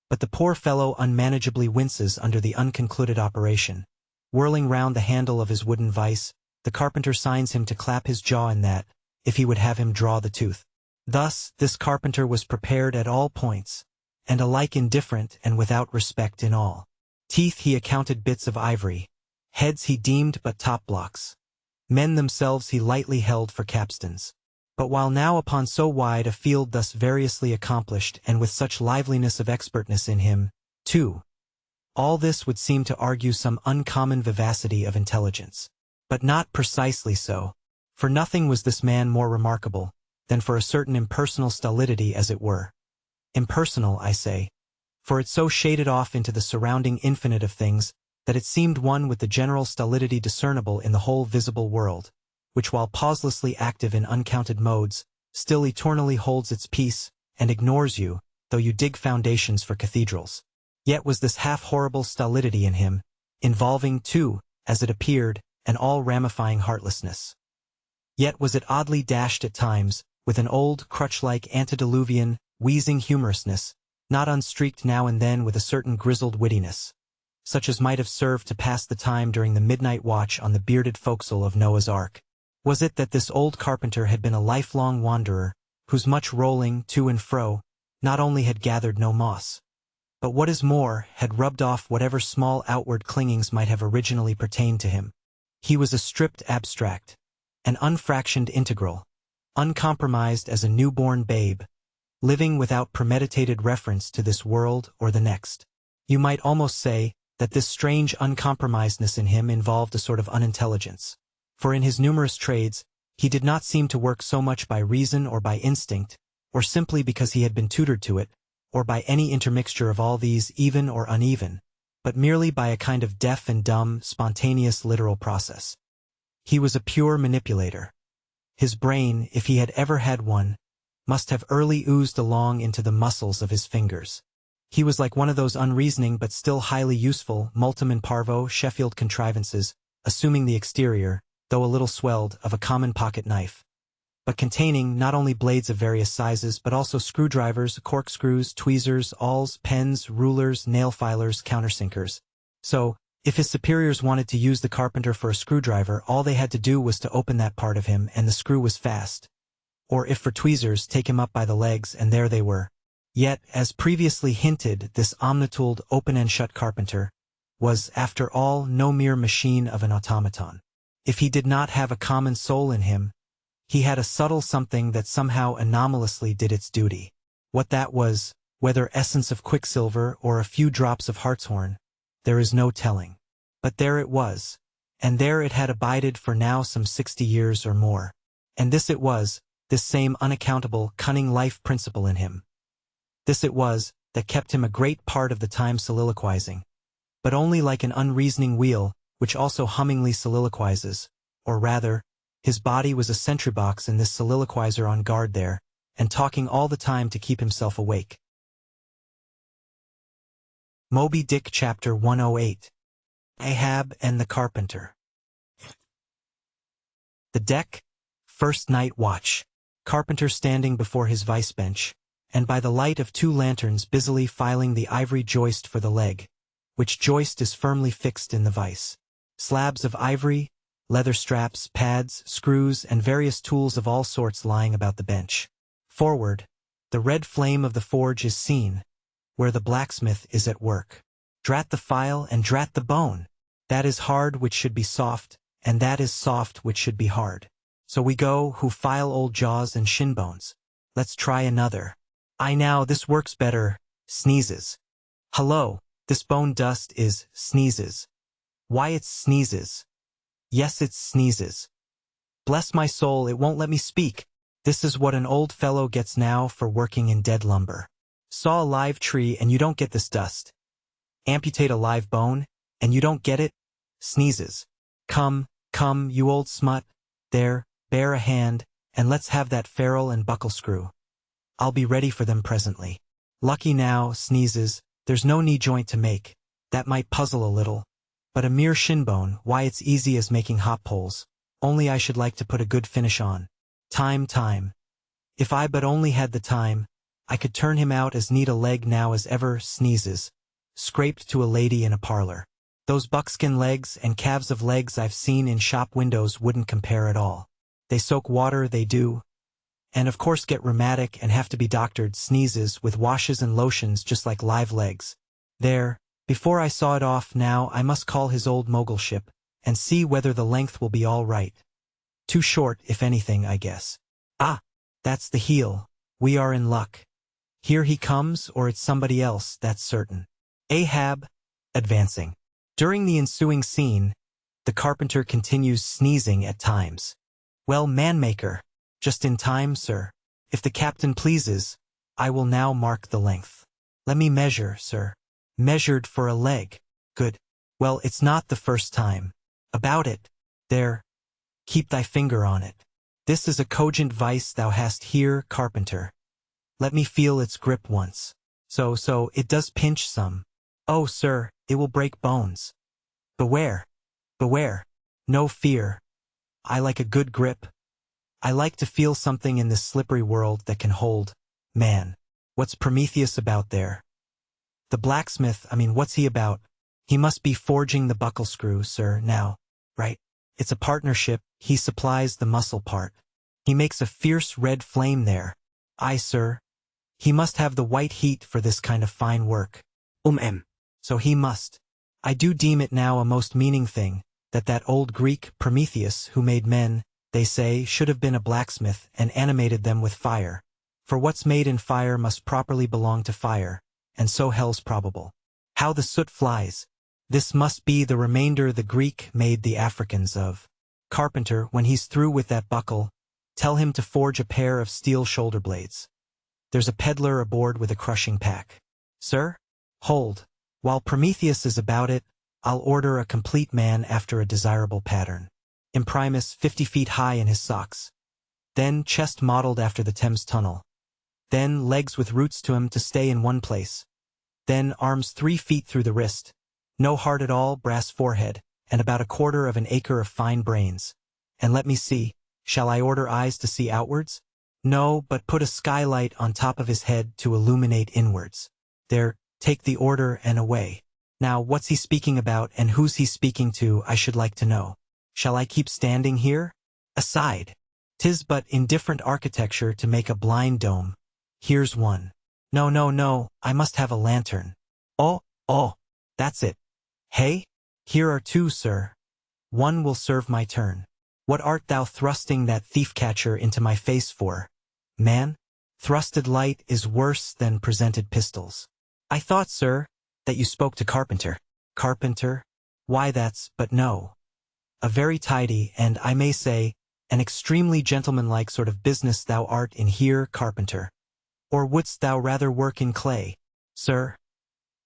But the poor fellow unmanageably winces under the unconcluded operation. Whirling round the handle of his wooden vice, the carpenter signs him to clap his jaw in that, if he would have him draw the tooth. Thus, this carpenter was prepared at all points, and alike indifferent and without respect in all. Teeth he accounted bits of ivory, heads he deemed but top-blocks. Men themselves he lightly held for capstans. But while now upon so wide a field thus variously accomplished and with such liveliness of expertness in him, too, all this would seem to argue some uncommon vivacity of intelligence. But not precisely so, for nothing was this man more remarkable than for a certain impersonal stolidity as it were. Impersonal, I say, for it so shaded off into the surrounding infinite of things that it seemed one with the general stolidity discernible in the whole visible world, which while pauselessly active in uncounted modes, still eternally holds its peace, and ignores you, though you dig foundations for cathedrals. Yet was this half-horrible stolidity in him, involving, too, as it appeared, an all-ramifying heartlessness. Yet was it oddly dashed at times, with an old, crutch-like antediluvian, wheezing humorousness, not unstreaked now and then with a certain grizzled wittiness, such as might have served to pass the time during the midnight watch on the bearded forecastle of Noah's Ark. Was it that this old carpenter had been a lifelong wanderer, whose much rolling to and fro not only had gathered no moss, but what is more, had rubbed off whatever small outward clingings might have originally pertained to him? He was a stripped abstract, an unfractioned integral, uncompromised as a newborn babe, living without premeditated reference to this world or the next. You might almost say that this strange uncompromisedness in him involved a sort of unintelligence, for in his numerous trades, he did not seem to work so much by reason or by instinct, or simply because he had been tutored to it, or by any intermixture of all these, even or uneven, but merely by a kind of deaf and dumb, spontaneous literal process. He was a pure manipulator. His brain, if he had ever had one, must have early oozed along into the muscles of his fingers. He was like one of those unreasoning but still highly useful multum in parvo Sheffield contrivances, assuming the exterior, though a little swelled, of a common pocket knife, but containing not only blades of various sizes but also screwdrivers, corkscrews, tweezers, awls, pens, rulers, nail filers, countersinkers. So, if his superiors wanted to use the carpenter for a screwdriver, all they had to do was to open that part of him and the screw was fast. Or if for tweezers, take him up by the legs and there they were. Yet, as previously hinted, this omnitooled open and shut carpenter was, after all, no mere machine of an automaton. If he did not have a common soul in him, he had a subtle something that somehow anomalously did its duty. What that was, whether essence of quicksilver or a few drops of hartshorn, there is no telling. But there it was, and there it had abided for now some 60 years or more. And this it was, this same unaccountable, cunning life principle in him. This it was that kept him a great part of the time soliloquizing, but only like an unreasoning wheel, which also hummingly soliloquizes, or rather, his body was a sentry box in this soliloquizer on guard there, and talking all the time to keep himself awake. Moby Dick Chapter 108. Ahab and the Carpenter. The deck, first night watch. Carpenter standing before his vice bench, and by the light of 2 lanterns busily filing the ivory joist for the leg, which joist is firmly fixed in the vice. Slabs of ivory, leather straps, pads, screws, and various tools of all sorts lying about the bench. Forward, the red flame of the forge is seen, where the blacksmith is at work. Drat the file and drat the bone! That is hard which should be soft, and that is soft which should be hard. So we go, who file old jaws and shin bones. Let's try another. I now, this works better, sneezes. Hello, this bone dust is, sneezes. Why it's sneezes. Yes, it's sneezes. Bless my soul, it won't let me speak. This is what an old fellow gets now for working in dead lumber. Saw a live tree and you don't get this dust. Amputate a live bone, and you don't get it, sneezes. Come, come, you old smut. There, bear a hand, and let's have that ferrule and buckle screw. I'll be ready for them presently. Lucky now, sneezes, there's no knee joint to make. That might puzzle a little. But a mere shin bone, why it's easy as making hop poles. Only I should like to put a good finish on. Time. If I but only had the time, I could turn him out as neat a leg now as ever, sneezes. Scraped to a lady in a parlor. Those buckskin legs and calves of legs I've seen in shop windows wouldn't compare at all. They soak water, they do. And of course get rheumatic and have to be doctored, sneezes, with washes and lotions just like live legs. There, before I saw it off now I must call his old mogulship, and see whether the length will be all right. Too short, if anything, I guess. Ah, that's the heel. We are in luck. Here he comes, or it's somebody else, that's certain. Ahab, advancing. During the ensuing scene, the carpenter continues sneezing at times. Well, manmaker, just in time, sir. If the captain pleases, I will now mark the length. Let me measure, sir. Measured for a leg. Good. Well, it's not the first time. About it. There. Keep thy finger on it. This is a cogent vice thou hast here, carpenter. Let me feel its grip once. So, it does pinch some. Oh, sir, it will break bones. Beware, beware, no fear. I like a good grip. I like to feel something in this slippery world that can hold. Man, what's Prometheus about there? The blacksmith, what's he about? He must be forging the buckle screw, sir, now, right? It's a partnership, he supplies the muscle part. He makes a fierce red flame there. Aye, sir. He must have the white heat for this kind of fine work. So he must. I do deem it now a most meaning thing, that old Greek Prometheus who made men, they say, should have been a blacksmith and animated them with fire. For what's made in fire must properly belong to fire, and so hell's probable. How the soot flies! This must be the remainder the Greek made the Africans of. Carpenter, when he's through with that buckle, tell him to forge a pair of steel shoulder blades. There's a peddler aboard with a crushing pack. Sir? Hold. While Prometheus is about it, I'll order a complete man after a desirable pattern. Imprimus 50 feet high in his socks. Then chest modeled after the Thames Tunnel. Then legs with roots to him to stay in one place. Then arms 3 feet through the wrist. No heart at all, brass forehead, and about 1/4 of an acre of fine brains. And let me see, shall I order eyes to see outwards? No, but put a skylight on top of his head to illuminate inwards. There, take the order and away. Now what's he speaking about and who's he speaking to, I should like to know. Shall I keep standing here? Aside. 'Tis but indifferent architecture to make a blind dome. Here's one. No, I must have a lantern. Oh, that's it. Hey? Here are 2, sir. One will serve my turn. What art thou thrusting that thief-catcher into my face for? Man? Thrusted light is worse than presented pistols. I thought, sir, that you spoke to Carpenter. Carpenter? Why but no. A very tidy, and I may say, an extremely gentlemanlike sort of business thou art in here, Carpenter. Or wouldst thou rather work in clay, sir?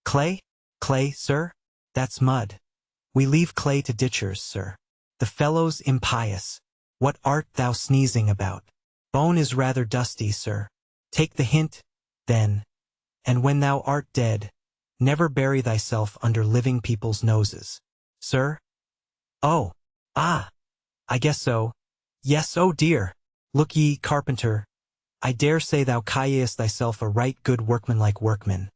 Clay? Clay, sir? That's mud. We leave clay to ditchers, sir. The fellow's impious. What art thou sneezing about? Bone is rather dusty, sir. Take the hint, then. And when thou art dead, never bury thyself under living people's noses. Sir? Oh, I guess so. Yes, oh dear. Look ye, Carpenter, I dare say thou callest thyself a right good workmanlike workman.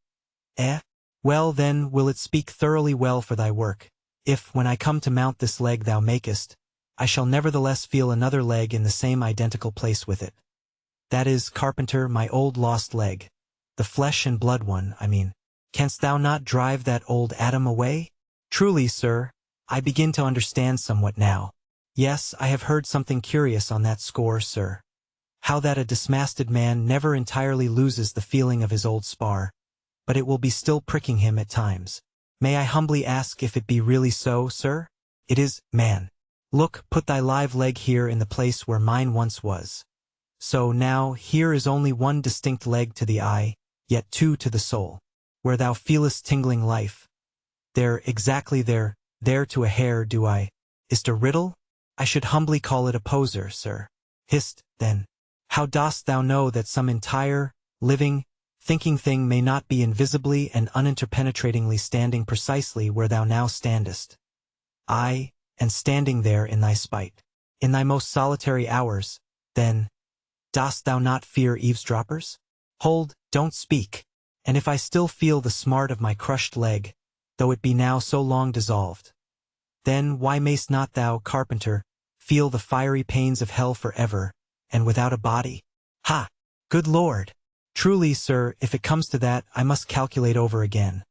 Well then will it speak thoroughly well for thy work, if, when I come to mount this leg thou makest, I shall nevertheless feel another leg in the same identical place with it. That is, Carpenter, my old lost leg. The flesh and blood one, I mean. Canst thou not drive that old Adam away? Truly, sir, I begin to understand somewhat now. Yes, I have heard something curious on that score, sir. How that a dismasted man never entirely loses the feeling of his old spar, but it will be still pricking him at times. May I humbly ask if it be really so, sir? It is, man. Look, put thy live leg here in the place where mine once was. So now, here is only one distinct leg to the eye, yet 2 to the soul. Where thou feelest tingling life. There, exactly there to a hair do I. Is't a riddle? I should humbly call it a poser, sir. Hist, then. How dost thou know that some entire, living, thinking thing may not be invisibly and uninterpenetratingly standing precisely where thou now standest? Aye, and standing there in thy spite. In thy most solitary hours, then, dost thou not fear eavesdroppers? Hold, don't speak. And if I still feel the smart of my crushed leg, though it be now so long dissolved, then why mayst not thou, Carpenter, feel the fiery pains of hell forever, and without a body? Ha! Good Lord! Truly, sir, if it comes to that, I must calculate over again.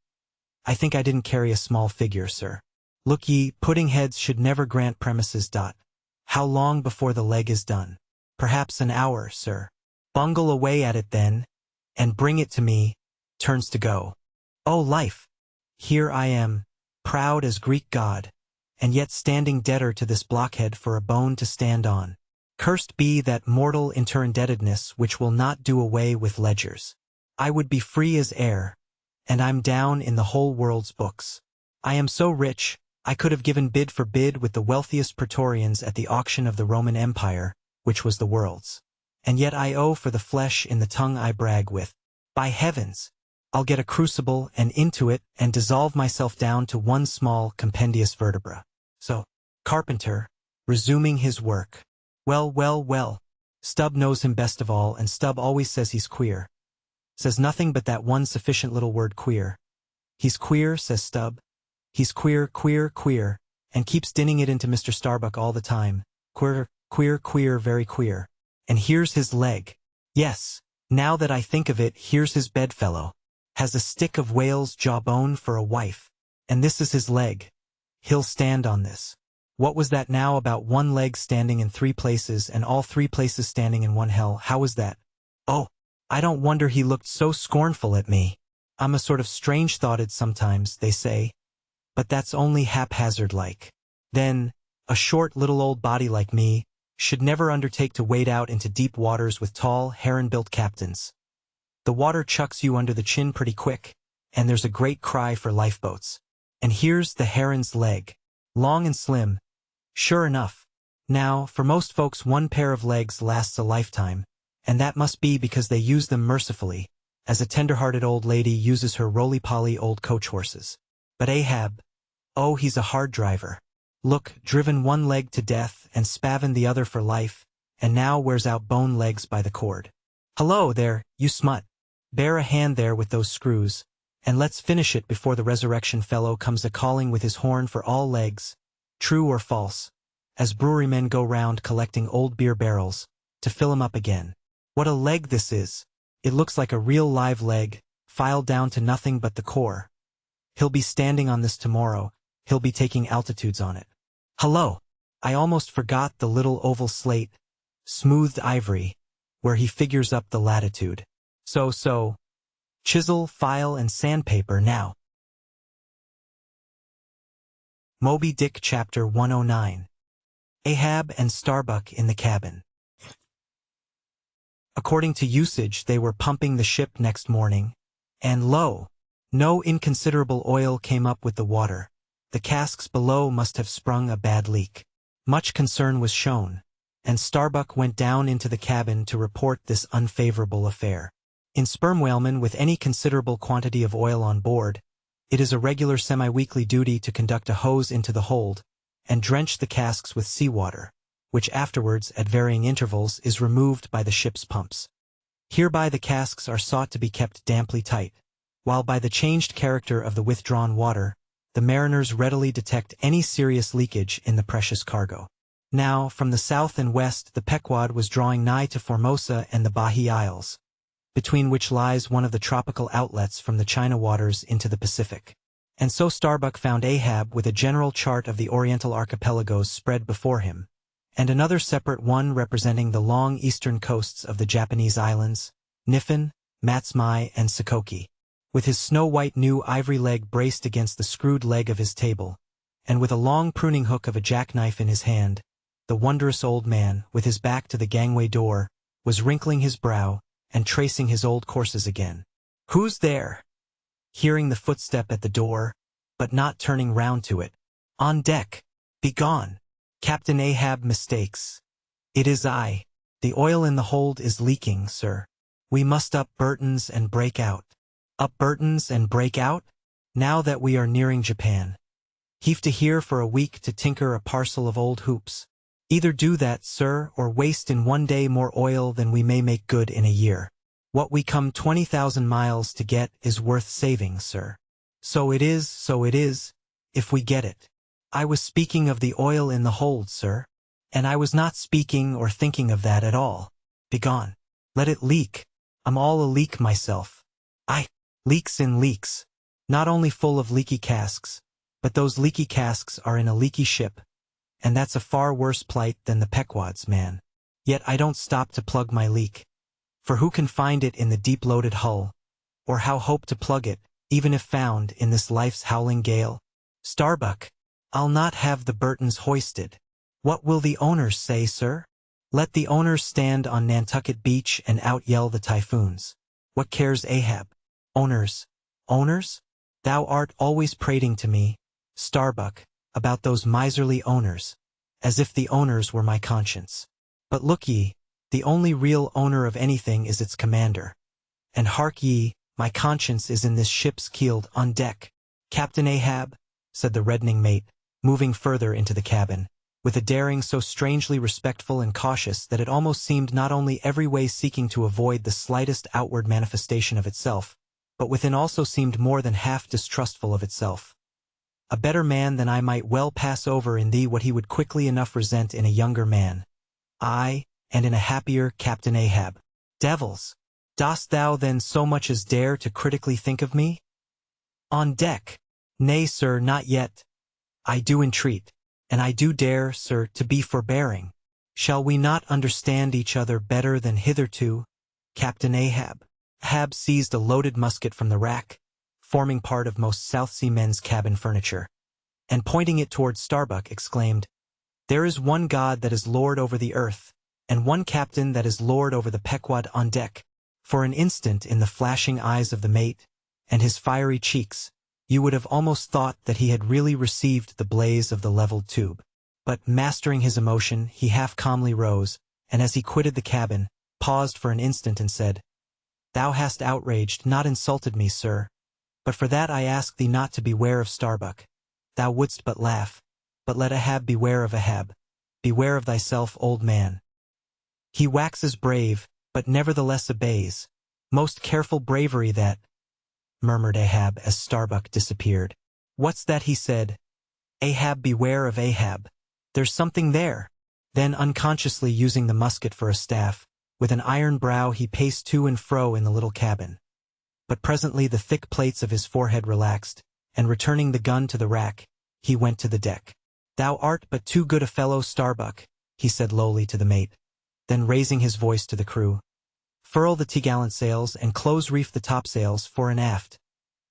I think I didn't carry a small figure, sir. Look ye, pudding heads should never grant premises. How long before the leg is done? Perhaps an hour, sir. Bungle away at it then, and bring it to me. Turns to go. Oh, life! Here I am, proud as Greek god, and yet standing debtor to this blockhead for a bone to stand on. Cursed be that mortal interindebtedness which will not do away with ledgers. I would be free as air, and I'm down in the whole world's books. I am so rich, I could have given bid for bid with the wealthiest praetorians at the auction of the Roman Empire, which was the world's. And yet I owe for the flesh in the tongue I brag with. By heavens! I'll get a crucible and into it and dissolve myself down to one small compendious vertebra. So, Carpenter, resuming his work. Well. Stubb knows him best of all, and Stubb always says he's queer. Says nothing but that one sufficient little word queer. He's queer, says Stubb. He's queer, and keeps dinning it into Mr. Starbuck all the time. Queer, very queer. And here's his leg. Yes, now that I think of it, here's his bedfellow. Has a stick of whale's jawbone for a wife. And this is his leg. He'll stand on this. What was that now about one leg standing in 3 places and all 3 places standing in one hell? How was that? Oh, I don't wonder he looked so scornful at me. I'm a sort of strange-thoughted sometimes, they say. But that's only haphazard-like. Then, a short little old body like me should never undertake to wade out into deep waters with tall, heron-built captains. The water chucks you under the chin pretty quick, and there's a great cry for lifeboats. And here's the heron's leg. Long and slim. Sure enough. Now, for most folks, one pair of legs lasts a lifetime, and that must be because they use them mercifully, as a tender-hearted old lady uses her roly-poly old coach horses. But Ahab, oh, he's a hard driver. Look, driven one leg to death and spavined the other for life, and now wears out bone legs by the cord. Hello there, you smut. Bear a hand there with those screws, and let's finish it before the resurrection fellow comes a-calling with his horn for all legs, true or false, as brewerymen go round collecting old beer barrels, to fill 'em up again. What a leg this is! It looks like a real live leg, filed down to nothing but the core. He'll be standing on this tomorrow, he'll be taking altitudes on it. Hello! I almost forgot the little oval slate, smoothed ivory, where he figures up the latitude. So, chisel, file, and sandpaper now. Moby Dick Chapter 109. Ahab and Starbuck in the cabin. According to usage, they were pumping the ship next morning, and lo! No inconsiderable oil came up with the water. The casks below must have sprung a bad leak. Much concern was shown, and Starbuck went down into the cabin to report this unfavorable affair. In sperm whalemen with any considerable quantity of oil on board, it is a regular semi-weekly duty to conduct a hose into the hold and drench the casks with seawater, which afterwards, at varying intervals, is removed by the ship's pumps. Hereby the casks are sought to be kept damply tight, while by the changed character of the withdrawn water, the mariners readily detect any serious leakage in the precious cargo. Now, from the south and west the Pequod was drawing nigh to Formosa and the Bahia Isles, between which lies one of the tropical outlets from the China waters into the Pacific. And so Starbuck found Ahab with a general chart of the Oriental archipelagos spread before him, and another separate one representing the long eastern coasts of the Japanese islands, Niffen, Matsumai, and Shikoku, with his snow-white new ivory leg braced against the screwed leg of his table, and with a long pruning hook of a jackknife in his hand, the wondrous old man, with his back to the gangway door, was wrinkling his brow and tracing his old courses again. Who's there? Hearing the footstep at the door, but not turning round to it. On deck. Begone. Captain Ahab mistakes. It is I. The oil in the hold is leaking, sir. We must up Burton's and break out. Up Burton's and break out? Now that we are nearing Japan. Heave to here for a week to tinker a parcel of old hoops. Either do that, sir, or waste in one day more oil than we may make good in a year. What we come 20,000 miles to get is worth saving, sir. So it is, if we get it. I was speaking of the oil in the hold, sir. And I was not speaking or thinking of that at all. Begone. Let it leak. I'm all a leak myself. Leaks in leaks. Not only full of leaky casks, but those leaky casks are in a leaky ship, and that's a far worse plight than the Pequod's, man. Yet I don't stop to plug my leak. For who can find it in the deep-loaded hull, or how hope to plug it, even if found in this life's howling gale? Starbuck, I'll not have the Burtons hoisted. What will the owners say, sir? Let the owners stand on Nantucket Beach and out-yell the typhoons. What cares Ahab? Owners? Owners? Thou art always prating to me, Starbuck, about those miserly owners, as if the owners were my conscience. But look ye, the only real owner of anything is its commander. And hark ye, My conscience is in this ship's keel on deck. Captain Ahab, said the reddening mate, moving further into the cabin, with a daring so strangely respectful and cautious that it almost seemed not only every way seeking to avoid the slightest outward manifestation of itself, but within also seemed more than half distrustful of itself. A better man than I might well pass over in thee what he would quickly enough resent in a younger man. Aye, and in a happier Captain Ahab. Devils! Dost thou then so much as dare to critically think of me? On deck? Nay, sir, not yet. I do entreat, and I do dare, sir, to be forbearing. Shall we not understand each other better than hitherto, Captain Ahab? Ahab seized a loaded musket from the rack, forming part of most South Sea men's cabin furniture, and pointing it towards Starbuck, exclaimed, There is one God that is Lord over the earth, and one captain that is Lord over the Pequod on deck. For an instant in the flashing eyes of the mate, and his fiery cheeks, you would have almost thought that he had really received the blaze of the leveled tube. But, mastering his emotion, he half calmly rose, and as he quitted the cabin, paused for an instant and said, Thou hast outraged, not insulted me, sir. But for that I ask thee not to beware of Starbuck. Thou wouldst but laugh. But let Ahab beware of Ahab. Beware of thyself, old man. He waxes brave, but nevertheless obeys. Most careful bravery that, murmured Ahab as Starbuck disappeared. What's that he said? Ahab, beware of Ahab. There's something there. Then unconsciously using the musket for a staff, with an iron brow he paced to and fro in the little cabin. But presently the thick plates of his forehead relaxed, and returning the gun to the rack, he went to the deck. Thou art but too good a fellow, Starbuck, he said lowly to the mate. Then raising his voice to the crew, Furl the t'gallant sails and close-reef the topsails fore and aft.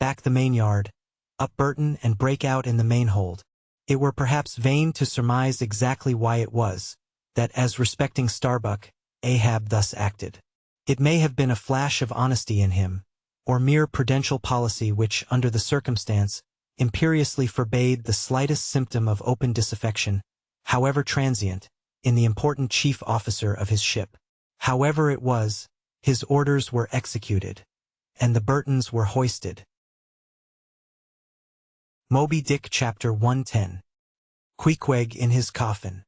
Back the main-yard, up Burton and break out in the main-hold. It were perhaps vain to surmise exactly why it was, that as respecting Starbuck, Ahab thus acted. It may have been a flash of honesty in him, or mere prudential policy which, under the circumstance, imperiously forbade the slightest symptom of open disaffection, however transient, in the important chief officer of his ship. However it was, his orders were executed, and the Burtons were hoisted. Moby Dick Chapter 110. Queequeg in his coffin.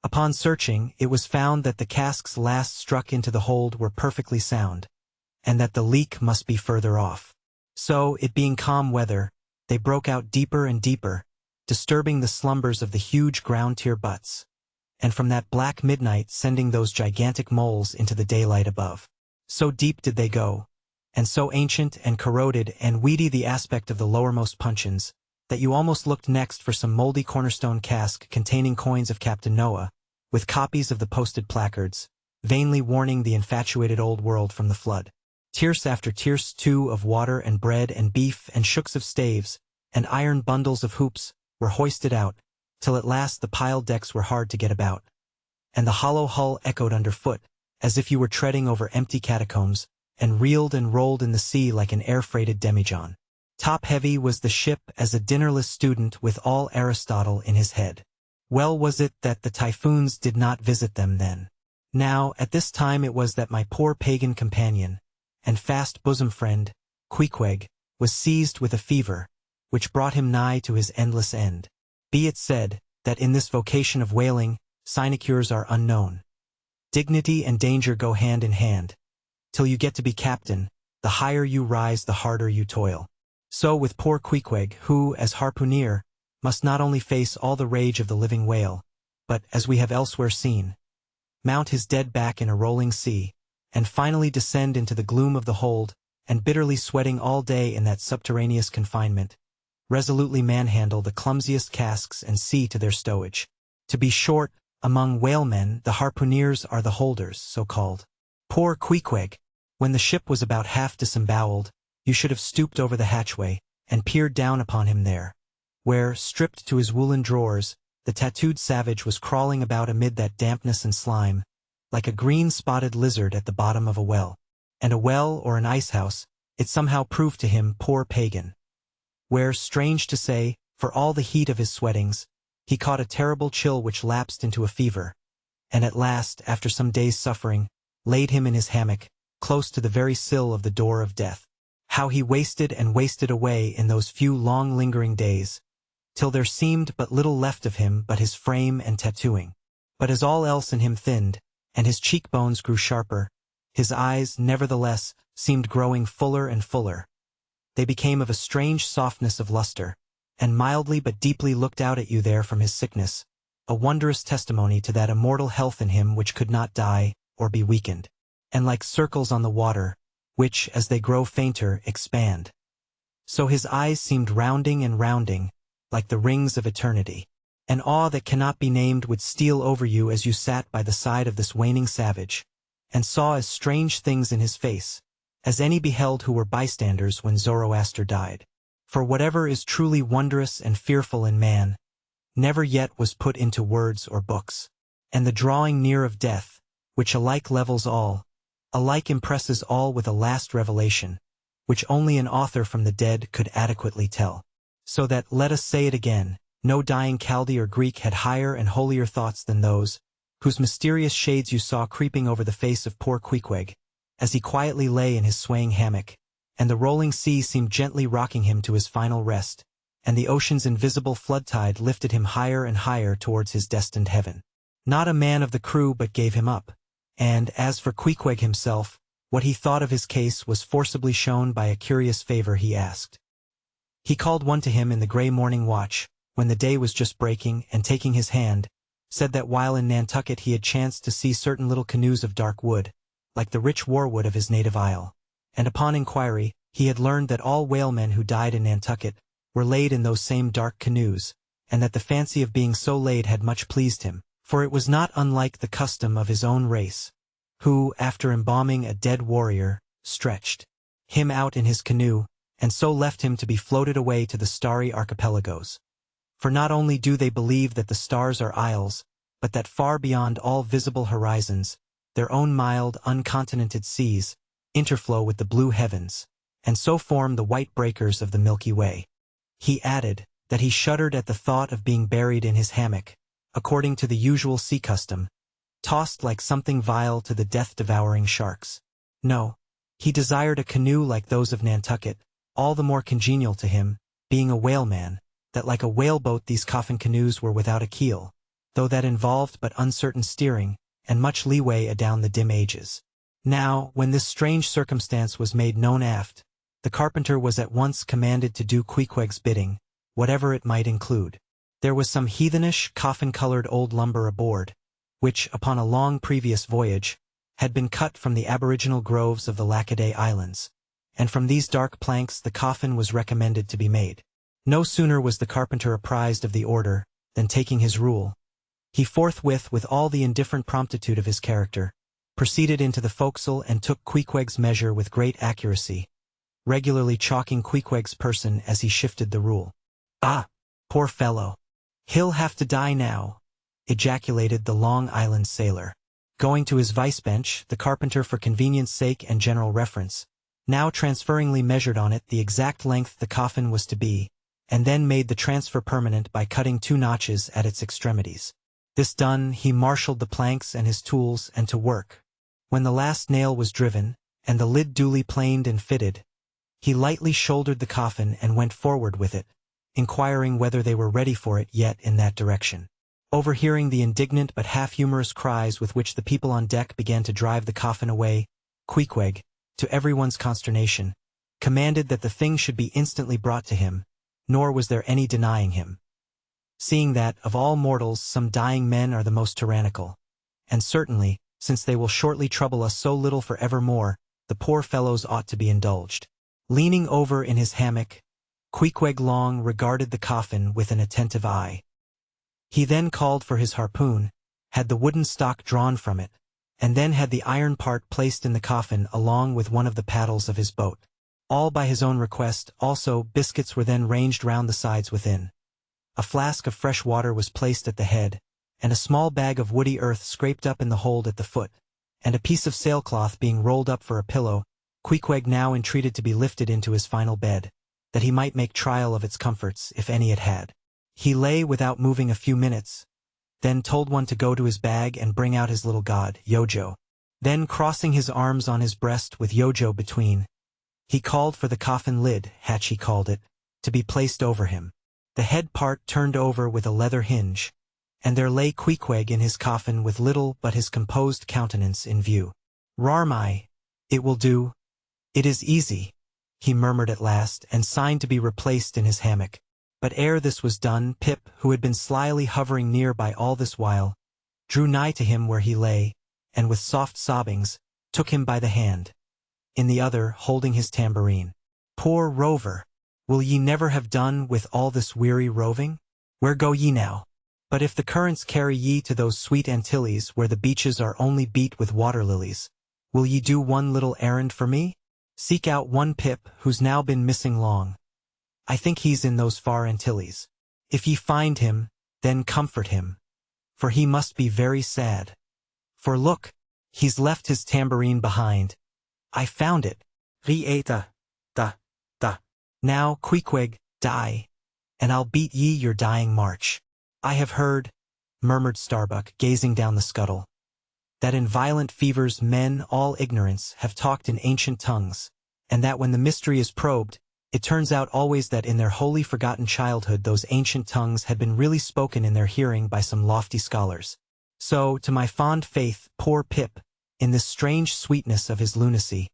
Upon searching, it was found that the casks last struck into the hold were perfectly sound, and that the leak must be further off. So, it being calm weather, they broke out deeper and deeper, disturbing the slumbers of the huge ground-tier butts, and from that black midnight sending those gigantic moles into the daylight above. So deep did they go, and so ancient and corroded and weedy the aspect of the lowermost puncheons, that you almost looked next for some moldy cornerstone cask containing coins of Captain Noah, with copies of the posted placards, vainly warning the infatuated old world from the flood. Tierce after tierce too of water and bread and beef and shooks of staves, and iron bundles of hoops, were hoisted out, till at last the piled decks were hard to get about, and the hollow hull echoed underfoot, as if you were treading over empty catacombs, and reeled and rolled in the sea like an air-freighted demijohn. Top-heavy was the ship as a dinnerless student with all Aristotle in his head. Well was it that the typhoons did not visit them then. Now, at this time it was that my poor pagan companion, and fast bosom friend, Queequeg, was seized with a fever, which brought him nigh to his endless end. Be it said, that in this vocation of whaling, sinecures are unknown. Dignity and danger go hand in hand. Till you get to be captain, the higher you rise the harder you toil. So with poor Queequeg, who, as harpooneer, must not only face all the rage of the living whale, but, as we have elsewhere seen, mount his dead back in a rolling sea, and finally descend into the gloom of the hold, and bitterly sweating all day in that subterraneous confinement, resolutely manhandle the clumsiest casks and see to their stowage. To be short, among whalemen the harpooneers are the holders, so called. Poor Queequeg! When the ship was about half disemboweled, you should have stooped over the hatchway, and peered down upon him there, where, stripped to his woolen drawers, the tattooed savage was crawling about amid that dampness and slime, like a green-spotted lizard at the bottom of a well. And a well or an ice-house, it somehow proved to him, poor pagan, where, strange to say, for all the heat of his sweatings, he caught a terrible chill which lapsed into a fever, and at last, after some days' suffering, laid him in his hammock, close to the very sill of the door of death. How he wasted and wasted away in those few long lingering days, till there seemed but little left of him but his frame and tattooing. But as all else in him thinned, and his cheekbones grew sharper, his eyes, nevertheless, seemed growing fuller and fuller. They became of a strange softness of luster, and mildly but deeply looked out at you there from his sickness, a wondrous testimony to that immortal health in him which could not die, or be weakened. And like circles on the water, which, as they grow fainter, expand. So his eyes seemed rounding and rounding, like the rings of eternity. An awe that cannot be named would steal over you as you sat by the side of this waning savage, and saw as strange things in his face, as any beheld who were bystanders when Zoroaster died. For whatever is truly wondrous and fearful in man, never yet was put into words or books. And the drawing near of death, which alike levels all, alike impresses all with a last revelation, which only an author from the dead could adequately tell. So that, let us say it again, no dying Chaldee or Greek had higher and holier thoughts than those, whose mysterious shades you saw creeping over the face of poor Queequeg, as he quietly lay in his swaying hammock, and the rolling sea seemed gently rocking him to his final rest, and the ocean's invisible flood tide lifted him higher and higher towards his destined heaven. Not a man of the crew but gave him up, and, as for Queequeg himself, what he thought of his case was forcibly shown by a curious favor he asked. He called one to him in the grey morning watch, when the day was just breaking, and taking his hand, said that while in Nantucket he had chanced to see certain little canoes of dark wood, like the rich warwood of his native isle, and upon inquiry, he had learned that all whalemen who died in Nantucket were laid in those same dark canoes, and that the fancy of being so laid had much pleased him, for it was not unlike the custom of his own race, who, after embalming a dead warrior, stretched him out in his canoe, and so left him to be floated away to the starry archipelagos. For not only do they believe that the stars are isles, but that far beyond all visible horizons, their own mild, uncontinented seas interflow with the blue heavens, and so form the white breakers of the Milky Way. He added that he shuddered at the thought of being buried in his hammock, according to the usual sea custom, tossed like something vile to the death-devouring sharks. No, he desired a canoe like those of Nantucket, all the more congenial to him, being a whaleman, that like a whaleboat these coffin canoes were without a keel, though that involved but uncertain steering, and much leeway adown the dim ages. Now, when this strange circumstance was made known aft, the carpenter was at once commanded to do Queequeg's bidding, whatever it might include. There was some heathenish, coffin-colored old lumber aboard, which, upon a long previous voyage, had been cut from the aboriginal groves of the Lackaday Islands, and from these dark planks the coffin was recommended to be made. No sooner was the carpenter apprised of the order, than taking his rule, he forthwith, with all the indifferent promptitude of his character, proceeded into the forecastle and took Queequeg's measure with great accuracy, regularly chalking Queequeg's person as he shifted the rule. "Ah, poor fellow! He'll have to die now," ejaculated the Long Island sailor. Going to his vice-bench, the carpenter, for convenience sake and general reference, now transferringly measured on it the exact length the coffin was to be, and then made the transfer permanent by cutting 2 notches at its extremities. This done, he marshaled the planks and his tools, and to work. When the last nail was driven, and the lid duly planed and fitted, he lightly shouldered the coffin and went forward with it, inquiring whether they were ready for it yet in that direction. Overhearing the indignant but half-humorous cries with which the people on deck began to drive the coffin away, Queequeg, to everyone's consternation, commanded that the thing should be instantly brought to him, nor was there any denying him. Seeing that, of all mortals, some dying men are the most tyrannical, and certainly, since they will shortly trouble us so little for evermore, the poor fellows ought to be indulged. Leaning over in his hammock, Queequeg long regarded the coffin with an attentive eye. He then called for his harpoon, had the wooden stock drawn from it, and then had the iron part placed in the coffin along with one of the paddles of his boat. All by his own request. Also, biscuits were then ranged round the sides within. A flask of fresh water was placed at the head, and a small bag of woody earth scraped up in the hold at the foot, and a piece of sailcloth being rolled up for a pillow, Queequeg now entreated to be lifted into his final bed, that he might make trial of its comforts, if any it had. He lay without moving a few minutes, then told one to go to his bag and bring out his little god, Yojo. Then crossing his arms on his breast with Yojo between, he called for the coffin lid, hatch he called it, to be placed over him. The head part turned over with a leather hinge, and there lay Queequeg in his coffin with little but his composed countenance in view. "Rarmai, it will do. It is easy," he murmured at last, and signed to be replaced in his hammock. But ere this was done, Pip, who had been slyly hovering near by all this while, drew nigh to him where he lay, and with soft sobbings, took him by the hand, in the other holding his tambourine. "Poor rover! Will ye never have done with all this weary roving? Where go ye now? But if the currents carry ye to those sweet Antilles where the beaches are only beat with water lilies, will ye do one little errand for me? Seek out one Pip who's now been missing long. I think he's in those far Antilles. If ye find him, then comfort him, for he must be very sad. For look, he's left his tambourine behind. I found it. Rieta, da. Now, Queequeg, die, and I'll beat ye your dying march. I have heard," murmured Starbuck, gazing down the scuttle, "that in violent fevers men, all ignorance, have talked in ancient tongues, and that when the mystery is probed, it turns out always that in their wholly forgotten childhood those ancient tongues had been really spoken in their hearing by some lofty scholars. So, to my fond faith, poor Pip, in this strange sweetness of his lunacy,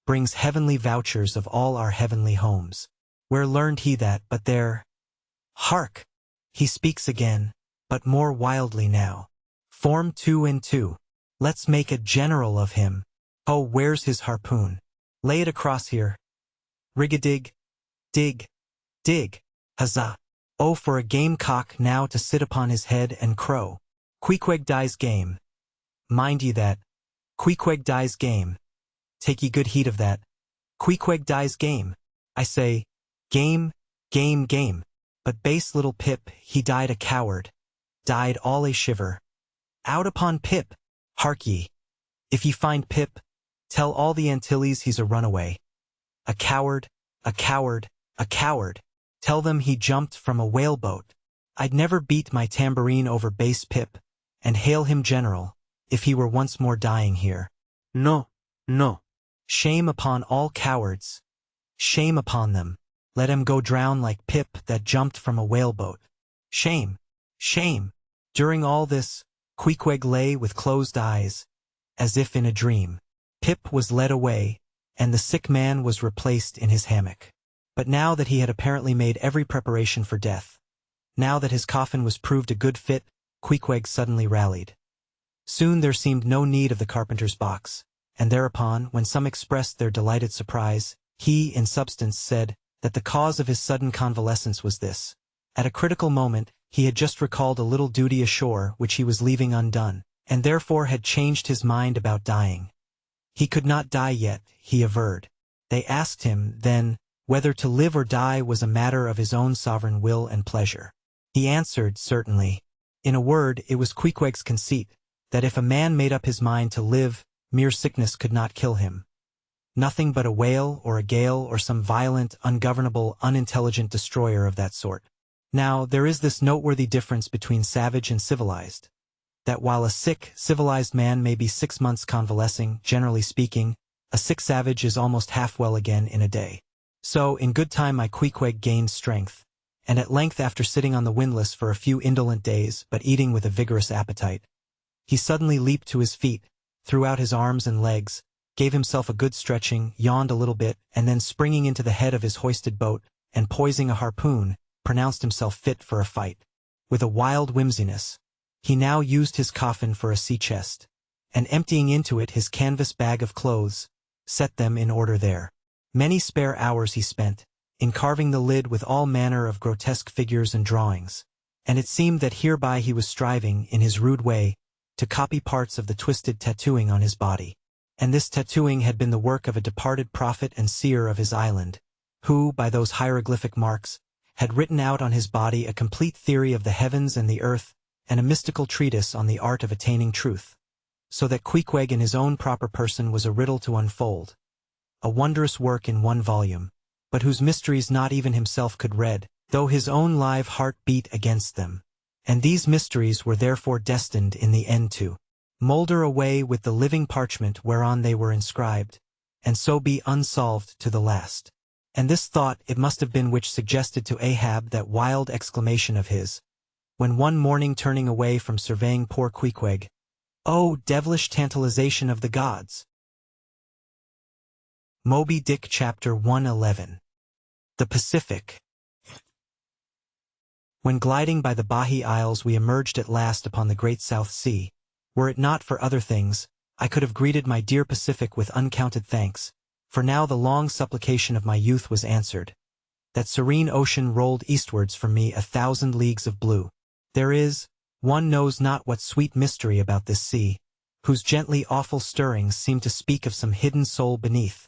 brings heavenly vouchers of all our heavenly homes. Where learned he that but there? Hark! He speaks again, but more wildly now. Form 2 and 2. Let's make a general of him. Oh, where's his harpoon? Lay it across here. Rig-a-dig, dig, huzzah! Oh, for a gamecock now to sit upon his head and crow. Queequeg dies game. Mind ye that. Queequeg dies game. Take ye good heed of that. Queequeg dies game. I say, game. But base little Pip, he died a coward. Died all a shiver. Out upon Pip! Hark ye. If ye find Pip, tell all the Antilles he's a runaway. A coward. Tell them he jumped from a whaleboat. I'd never beat my tambourine over base Pip, and hail him general, if he were once more dying here. No. Shame upon all cowards. Shame upon them. Let him go drown like Pip that jumped from a whaleboat. Shame. During all this, Queequeg lay with closed eyes, as if in a dream. Pip was led away, and the sick man was replaced in his hammock. But now that he had apparently made every preparation for death, now that his coffin was proved a good fit, Queequeg suddenly rallied. Soon there seemed no need of the carpenter's box, and thereupon, when some expressed their delighted surprise, he, in substance, said that the cause of his sudden convalescence was this. At a critical moment, he had just recalled a little duty ashore which he was leaving undone, and therefore had changed his mind about dying. He could not die yet, he averred. They asked him, then, whether to live or die was a matter of his own sovereign will and pleasure. He answered, certainly. In a word, it was Queequeg's conceit, that if a man made up his mind to live, mere sickness could not kill him. Nothing but a whale or a gale or some violent, ungovernable, unintelligent destroyer of that sort. Now, there is this noteworthy difference between savage and civilized, that while a sick, civilized man may be 6 months convalescing, generally speaking, a sick savage is almost half well again in a day. So, in good time my Queequeg gained strength, and at length after sitting on the windlass for a few indolent days, but eating with a vigorous appetite, he suddenly leaped to his feet, threw out his arms and legs, gave himself a good stretching, yawned a little bit, and then springing into the head of his hoisted boat, and poising a harpoon, pronounced himself fit for a fight. With a wild whimsiness, he now used his coffin for a sea chest, and emptying into it his canvas bag of clothes, set them in order there. Many spare hours he spent in carving the lid with all manner of grotesque figures and drawings, and it seemed that hereby he was striving, in his rude way, to copy parts of the twisted tattooing on his body. And this tattooing had been the work of a departed prophet and seer of his island, who, by those hieroglyphic marks, had written out on his body a complete theory of the heavens and the earth, and a mystical treatise on the art of attaining truth. So that Queequeg in his own proper person was a riddle to unfold, a wondrous work in one volume, but whose mysteries not even himself could read, though his own live heart beat against them. And these mysteries were therefore destined in the end to moulder away with the living parchment whereon they were inscribed, and so be unsolved to the last. And this thought it must have been which suggested to Ahab that wild exclamation of his, when one morning turning away from surveying poor Queequeg, "Oh, devilish tantalization of the gods!" Moby Dick Chapter 111. The Pacific. When gliding by the Bahi Isles we emerged at last upon the great South Sea. Were it not for other things, I could have greeted my dear Pacific with uncounted thanks, for now the long supplication of my youth was answered. That serene ocean rolled eastwards from me 1,000 leagues of blue. There is, one knows not what sweet mystery about this sea, whose gently awful stirrings seem to speak of some hidden soul beneath,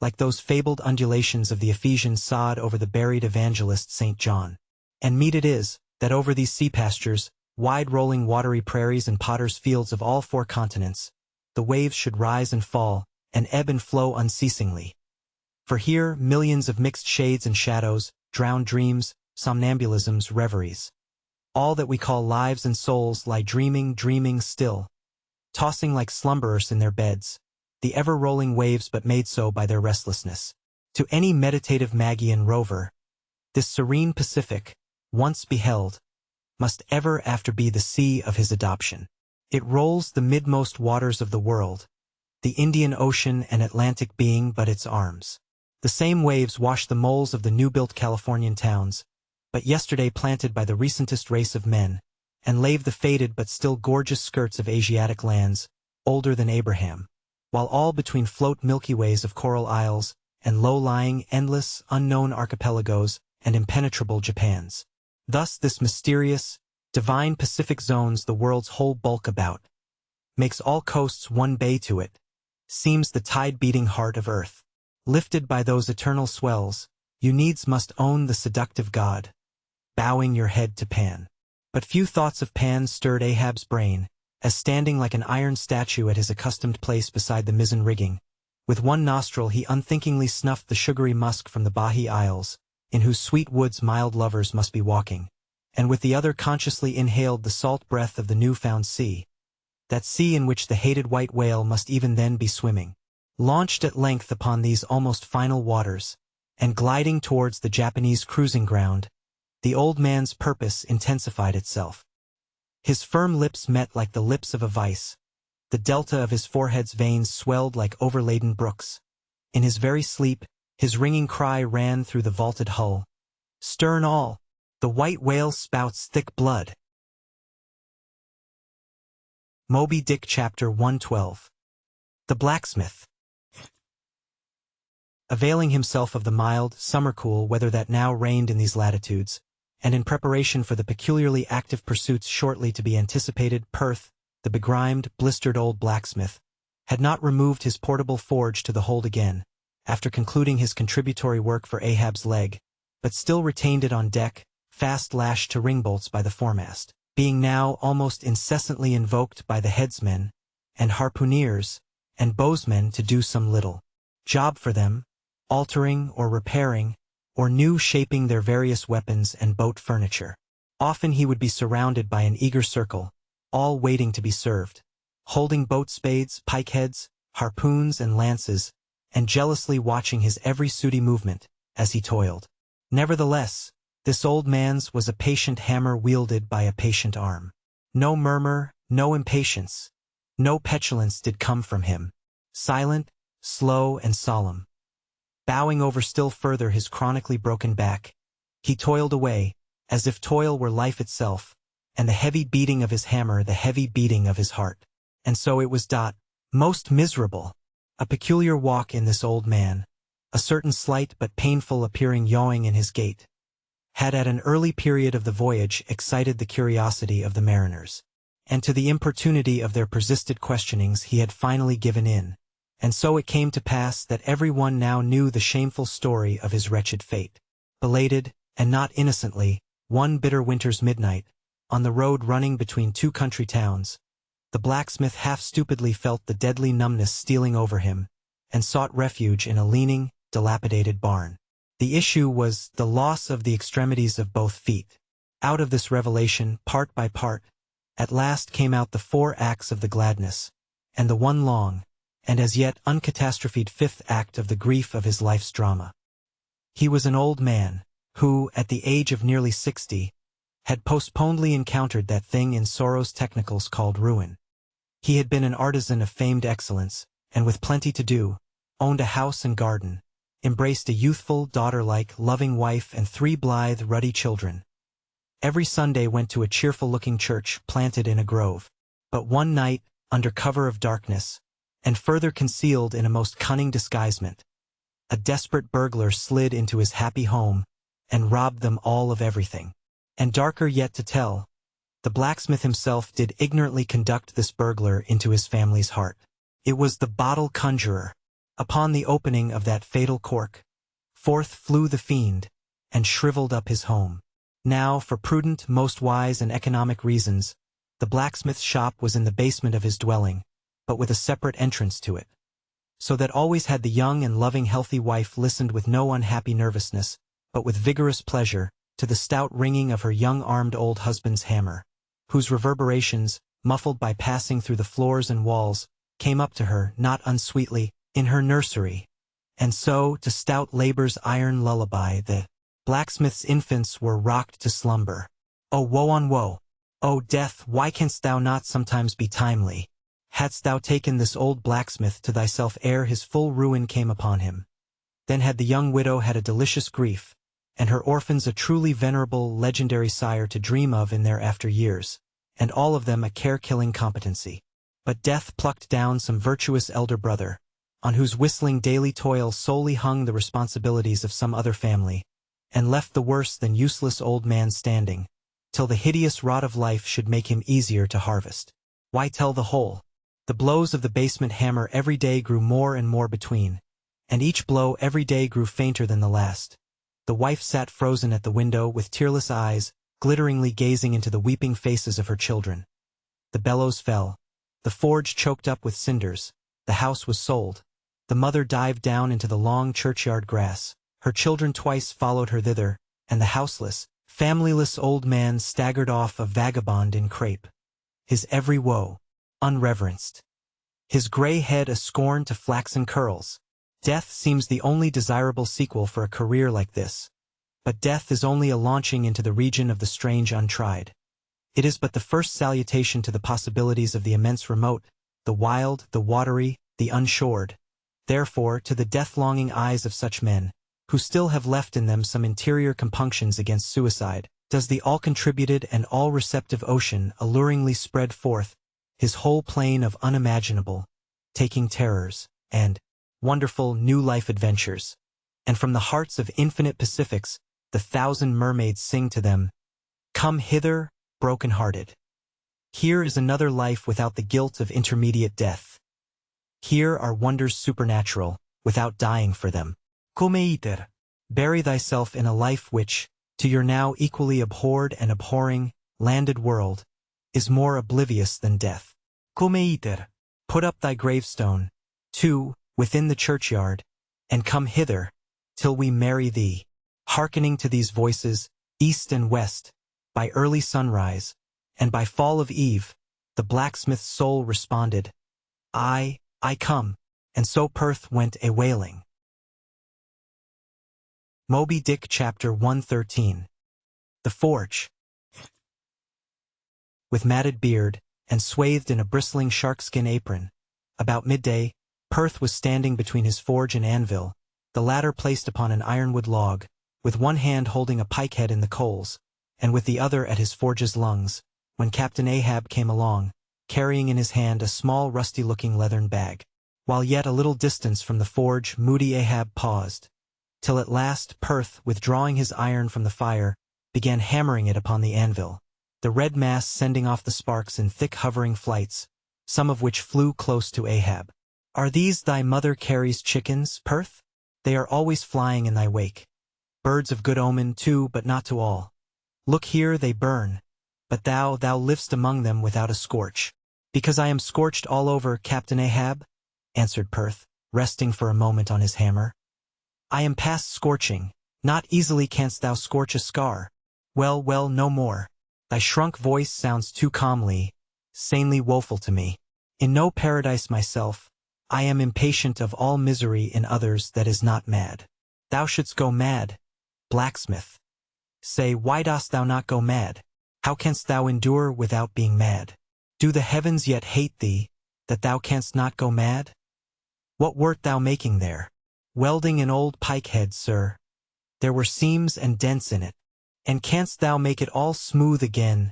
like those fabled undulations of the Ephesian sod over the buried evangelist St. John. And meet it is, that over these sea pastures, wide rolling watery prairies and potters' fields of all 4 continents, the waves should rise and fall, and ebb and flow unceasingly. For here millions of mixed shades and shadows, drowned dreams, somnambulisms, reveries. All that we call lives and souls lie dreaming still, tossing like slumberers in their beds, the ever-rolling waves but made so by their restlessness. To any meditative Magian rover, this serene Pacific, once beheld, must ever after be the sea of his adoption. It rolls the midmost waters of the world, the Indian Ocean and Atlantic being but its arms. The same waves wash the moles of the new-built Californian towns, but yesterday planted by the recentest race of men, and lave the faded but still gorgeous skirts of Asiatic lands, older than Abraham, while all between float milky ways of coral isles, and low-lying, endless, unknown archipelagos, and impenetrable Japans. Thus this mysterious, divine Pacific zones the world's whole bulk about, makes all coasts one bay to it, seems the tide-beating heart of earth. Lifted by those eternal swells, you needs must own the seductive god, bowing your head to Pan. But few thoughts of Pan stirred Ahab's brain, as standing like an iron statue at his accustomed place beside the mizzen rigging, with one nostril he unthinkingly snuffed the sugary musk from the Bahi Isles, in whose sweet woods mild lovers must be walking, and with the other consciously inhaled the salt breath of the new-found sea, that sea in which the hated white whale must even then be swimming. Launched at length upon these almost final waters, and gliding towards the Japanese cruising ground, the old man's purpose intensified itself. His firm lips met like the lips of a vice, the delta of his forehead's veins swelled like overladen brooks. In his very sleep, his ringing cry ran through the vaulted hull. Stern all, the white whale spouts thick blood. Moby Dick Chapter 112. The Blacksmith. Availing himself of the mild, summer-cool weather that now reigned in these latitudes, and in preparation for the peculiarly active pursuits shortly to be anticipated, Perth, the begrimed, blistered old blacksmith, had not removed his portable forge to the hold again, after concluding his contributory work for Ahab's leg, but still retained it on deck, fast lashed to ringbolts by the foremast, being now almost incessantly invoked by the headsmen, and harpooneers, and bowsmen to do some little job for them, altering or repairing, or new shaping their various weapons and boat furniture. Often he would be surrounded by an eager circle, all waiting to be served, holding boat spades, pikeheads, harpoons and lances, and jealously watching his every sooty movement, as he toiled. Nevertheless, this old man's was a patient hammer wielded by a patient arm. No murmur, no impatience, no petulance did come from him. Silent, slow and solemn, bowing over still further his chronically broken back, he toiled away, as if toil were life itself, and the heavy beating of his hammer the heavy beating of his heart. And so it was most miserable. A peculiar walk in this old man, a certain slight but painful appearing yawing in his gait, had at an early period of the voyage excited the curiosity of the mariners, and to the importunity of their persistent questionings he had finally given in, and so it came to pass that every one now knew the shameful story of his wretched fate. Belated, and not innocently, one bitter winter's midnight, on the road running between 2 country towns, the blacksmith half-stupidly felt the deadly numbness stealing over him, and sought refuge in a leaning, dilapidated barn. The issue was the loss of the extremities of both feet. Out of this revelation, part by part, At last came out the 4 acts of the gladness, and the one long, and as yet uncatastrophed 5th act of the grief of his life's drama. He was an old man, who, at the age of nearly 60, had postponedly encountered that thing in sorrow's technicals called ruin. He had been an artisan of famed excellence, and with plenty to do, owned a house and garden, embraced a youthful, daughter-like, loving wife and 3 blithe, ruddy children. Every Sunday went to a cheerful-looking church planted in a grove. But one night, under cover of darkness, and further concealed in a most cunning disguisement, a desperate burglar slid into his happy home and robbed them all of everything. And darker yet to tell, the blacksmith himself did ignorantly conduct this burglar into his family's heart. It was the bottle conjurer. Upon the opening of that fatal cork, forth flew the fiend, and shriveled up his home. Now, for prudent, most wise and economic reasons, the blacksmith's shop was in the basement of his dwelling, but with a separate entrance to it. So that always had the young and loving healthy wife listened with no unhappy nervousness, but with vigorous pleasure, to the stout ringing of her young armed old husband's hammer, whose reverberations, muffled by passing through the floors and walls, came up to her, not unsweetly, in her nursery. And so, to stout labor's iron lullaby, the blacksmith's infants were rocked to slumber. O woe on woe! O death, why canst thou not sometimes be timely? Hadst thou taken this old blacksmith to thyself ere his full ruin came upon him, then had the young widow had a delicious grief, and her orphans a truly venerable, legendary sire to dream of in their after years, and all of them a care-killing competency. But death plucked down some virtuous elder brother, on whose whistling daily toil solely hung the responsibilities of some other family, and left the worse than useless old man standing, till the hideous rot of life should make him easier to harvest. Why tell the whole? The blows of the basement hammer every day grew more and more between, and each blow every day grew fainter than the last. The wife sat frozen at the window with tearless eyes, glitteringly gazing into the weeping faces of her children. The bellows fell. The forge choked up with cinders. The house was sold. The mother dived down into the long churchyard grass. Her children twice followed her thither, and the houseless, familyless old man staggered off a vagabond in crape. His every woe, unreverenced. His gray head a scorn to flaxen curls. Death seems the only desirable sequel for a career like this. But death is only a launching into the region of the strange untried. It is but the first salutation to the possibilities of the immense remote, the wild, the watery, the unshored. Therefore, to the death-longing eyes of such men, who still have left in them some interior compunctions against suicide, does the all-contributed and all-receptive ocean alluringly spread forth his whole plain of unimaginable, taking terrors, and wonderful new life adventures. And from the hearts of infinite Pacifics, the 1,000 mermaids sing to them, "Come hither, broken-hearted. Here is another life without the guilt of intermediate death. Here are wonders supernatural, without dying for them. Come iter. Bury thyself in a life which, to your now equally abhorred and abhorring, landed world, is more oblivious than death. Come iter. Put up thy gravestone, too, within the churchyard, and come hither, till we marry thee." Hearkening to these voices, east and west, by early sunrise, and by fall of eve, the blacksmith's soul responded, I come, and so Perth went a-wailing. Moby Dick Chapter 113. The Forge. With matted beard, and swathed in a bristling sharkskin apron, about midday, Perth was standing between his forge and anvil, the latter placed upon an ironwood log, with one hand holding a pikehead in the coals, and with the other at his forge's lungs, when Captain Ahab came along, carrying in his hand a small rusty-looking leathern bag. While yet a little distance from the forge, moody Ahab paused, till at last Perth, withdrawing his iron from the fire, began hammering it upon the anvil, the red mass sending off the sparks in thick hovering flights, some of which flew close to Ahab. "Are these thy mother Carrie's chickens, Perth? They are always flying in thy wake. Birds of good omen, too, but not to all. Look here, they burn, but thou livest among them without a scorch." "Because I am scorched all over, Captain Ahab," answered Perth, resting for a moment on his hammer. "I am past scorching, not easily canst thou scorch a scar. Well, no more. Thy shrunk voice sounds too calmly, sanely woeful to me. In no paradise myself, I am impatient of all misery in others that is not mad. Thou shouldst go mad, blacksmith. Say, why dost thou not go mad? How canst thou endure without being mad? Do the heavens yet hate thee, that thou canst not go mad? What wert thou making there? Welding an old pike head, sir. There were seams and dents in it. And canst thou make it all smooth again,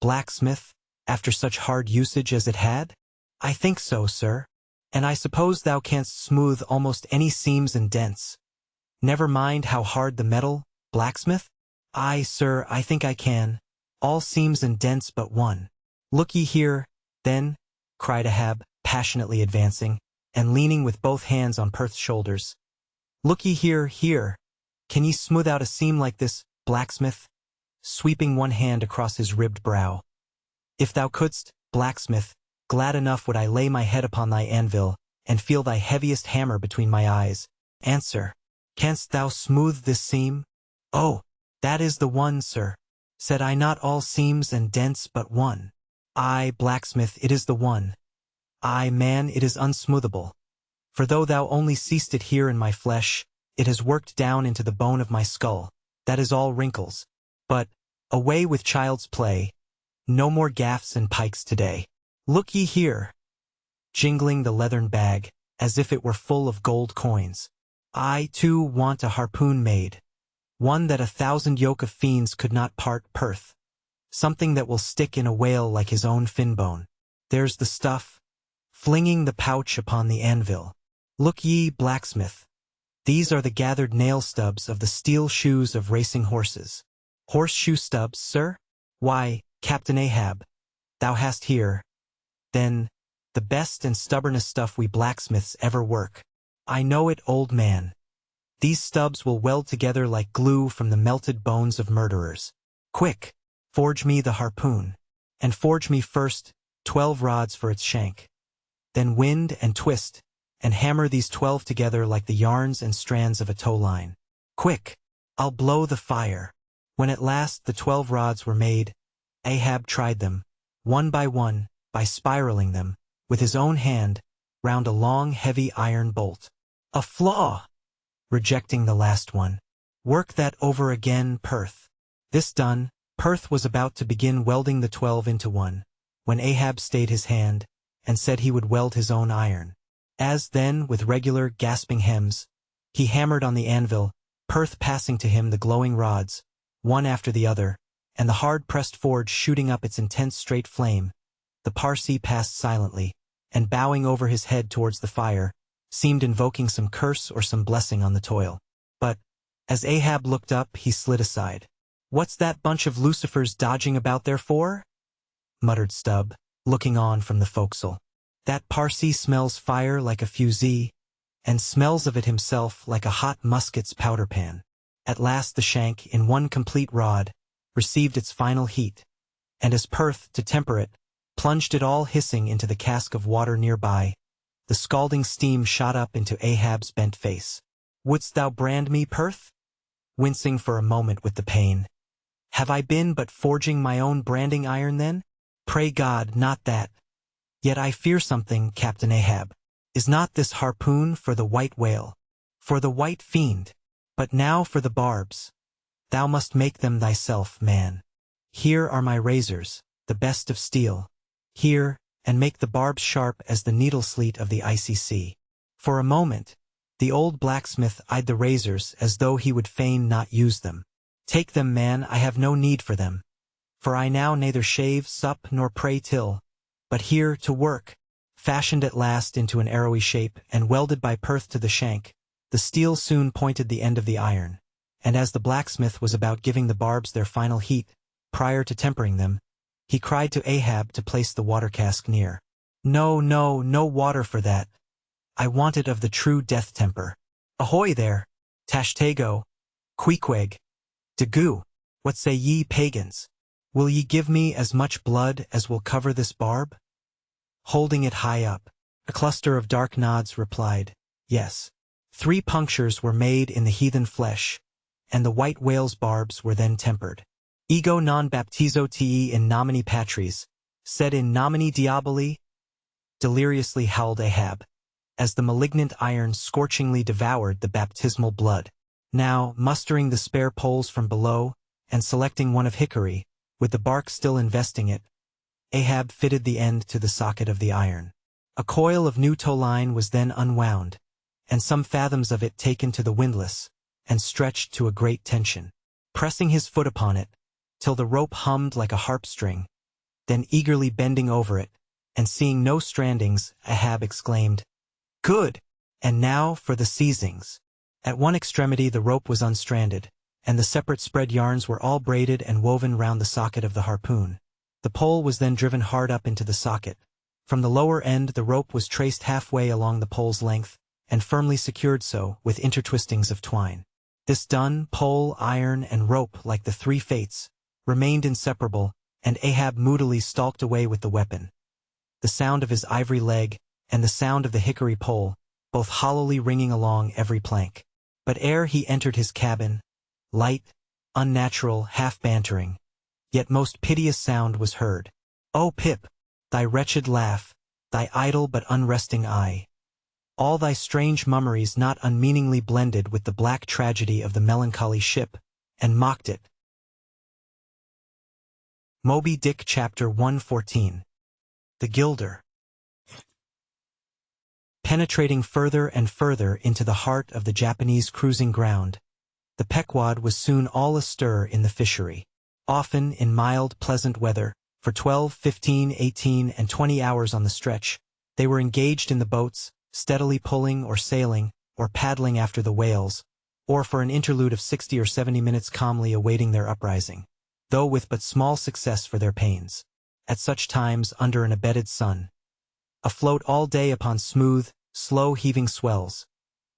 blacksmith, after such hard usage as it had? I think so, sir. And I suppose thou canst smooth almost any seams and dents. Never mind how hard the metal, blacksmith? Aye, sir, I think I can. All seams and dents but one. Look ye here, then, cried Ahab, passionately advancing, and leaning with both hands on Perth's shoulders. Look ye here, here. Can ye smooth out a seam like this, blacksmith? Sweeping one hand across his ribbed brow. If thou couldst, blacksmith, glad enough would I lay my head upon thy anvil, and feel thy heaviest hammer between my eyes. Answer. Canst thou smooth this seam? Oh, that is the one, sir. Said I not all seams and dents but one? Aye, blacksmith, it is the one. Aye, man, it is unsmoothable. For though thou only seest it here in my flesh, it has worked down into the bone of my skull. That is all wrinkles. But, away with child's play. No more gaffs and pikes today. Look ye here. Jingling the leathern bag, as if it were full of gold coins. I, too, want a harpoon made. One that 1,000 yoke of fiends could not part Perth. Something that will stick in a whale like his own fin bone. There's the stuff. Flinging the pouch upon the anvil. Look ye, blacksmith. These are the gathered nail stubs of the steel shoes of racing horses. Horseshoe stubs, sir? Why, Captain Ahab, thou hast here, then, the best and stubbornest stuff we blacksmiths ever work. I know it, old man. These stubs will weld together like glue from the melted bones of murderers. Quick, forge me the harpoon. And forge me first 12 rods for its shank. Then wind and twist, and hammer these 12 together like the yarns and strands of a tow line. Quick, I'll blow the fire. When at last the 12 rods were made, Ahab tried them, one, by spiraling them, with his own hand, round a long, heavy iron bolt. A flaw! Rejecting the last one. Work that over again, Perth. This done, Perth was about to begin welding the 12 into one, when Ahab stayed his hand, and said he would weld his own iron. As then, with regular, gasping hems, he hammered on the anvil, Perth passing to him the glowing rods, one after the other, and the hard-pressed forge shooting up its intense straight flame, the Parsee passed silently, and bowing over his head towards the fire, seemed invoking some curse or some blessing on the toil. But, as Ahab looked up, he slid aside. What's that bunch of lucifers dodging about there for? Muttered Stubb, looking on from the forecastle. That Parsee smells fire like a fusee, and smells of it himself like a hot musket's powder pan. At last the shank, in one complete rod, received its final heat, and as Perth, to temper it, plunged it all hissing into the cask of water nearby, the scalding steam shot up into Ahab's bent face. Wouldst thou brand me, Perth? Wincing for a moment with the pain. Have I been but forging my own branding iron then? Pray God, not that. Yet I fear something, Captain Ahab. Is not this harpoon for the white whale, for the white fiend, but now for the barbs? Thou must make them thyself, man. Here are my razors, the best of steel. Here, and make the barbs sharp as the needle-sleet of the icy sea. For a moment, the old blacksmith eyed the razors as though he would fain not use them. Take them, man, I have no need for them. For I now neither shave, sup, nor pray till, but here to work. Fashioned at last into an arrowy shape, and welded by Perth to the shank, the steel soon pointed the end of the iron, and as the blacksmith was about giving the barbs their final heat, prior to tempering them, he cried to Ahab to place the water cask near. No, no, no water for that. I want it of the true death temper. Ahoy there! Tashtego! Queequeg! Degoo! What say ye, pagans? Will ye give me as much blood as will cover this barb? Holding it high up, a cluster of dark nods replied, yes. 3 punctures were made in the heathen flesh, and the white whale's barbs were then tempered. Ego non baptizo te in nomine Patris, sed in nomine Diaboli, deliriously howled Ahab, as the malignant iron scorchingly devoured the baptismal blood. Now, mustering the spare poles from below, and selecting one of hickory, with the bark still investing it, Ahab fitted the end to the socket of the iron. A coil of new tow line was then unwound, and some fathoms of it taken to the windlass, and stretched to a great tension. Pressing his foot upon it, till the rope hummed like a harp string, then eagerly bending over it, and seeing no strandings, Ahab exclaimed, "Good! And now for the seizings." At one extremity the rope was unstranded, and the separate spread yarns were all braided and woven round the socket of the harpoon. The pole was then driven hard up into the socket. From the lower end the rope was traced halfway along the pole's length, and firmly secured so, with intertwistings of twine. This done, pole, iron, and rope, like the three fates, remained inseparable, and Ahab moodily stalked away with the weapon. The sound of his ivory leg, and the sound of the hickory pole, both hollowly ringing along every plank. But ere he entered his cabin, light, unnatural, half-bantering, yet most piteous sound was heard. "O Pip, thy wretched laugh, thy idle but unresting eye, all thy strange mummeries not unmeaningly blended with the black tragedy of the melancholy ship, and mocked it." Moby Dick Chapter 114. The Gilder. Penetrating further and further into the heart of the Japanese cruising ground, the Pequod was soon all astir in the fishery. Often, in mild, pleasant weather, for 12, 15, 18, and 20 hours on the stretch, they were engaged in the boats, steadily pulling or sailing, or paddling after the whales, or for an interlude of 60 or 70 minutes calmly awaiting their uprising, though with but small success for their pains. At such times, under an abetted sun, afloat all day upon smooth, slow-heaving swells,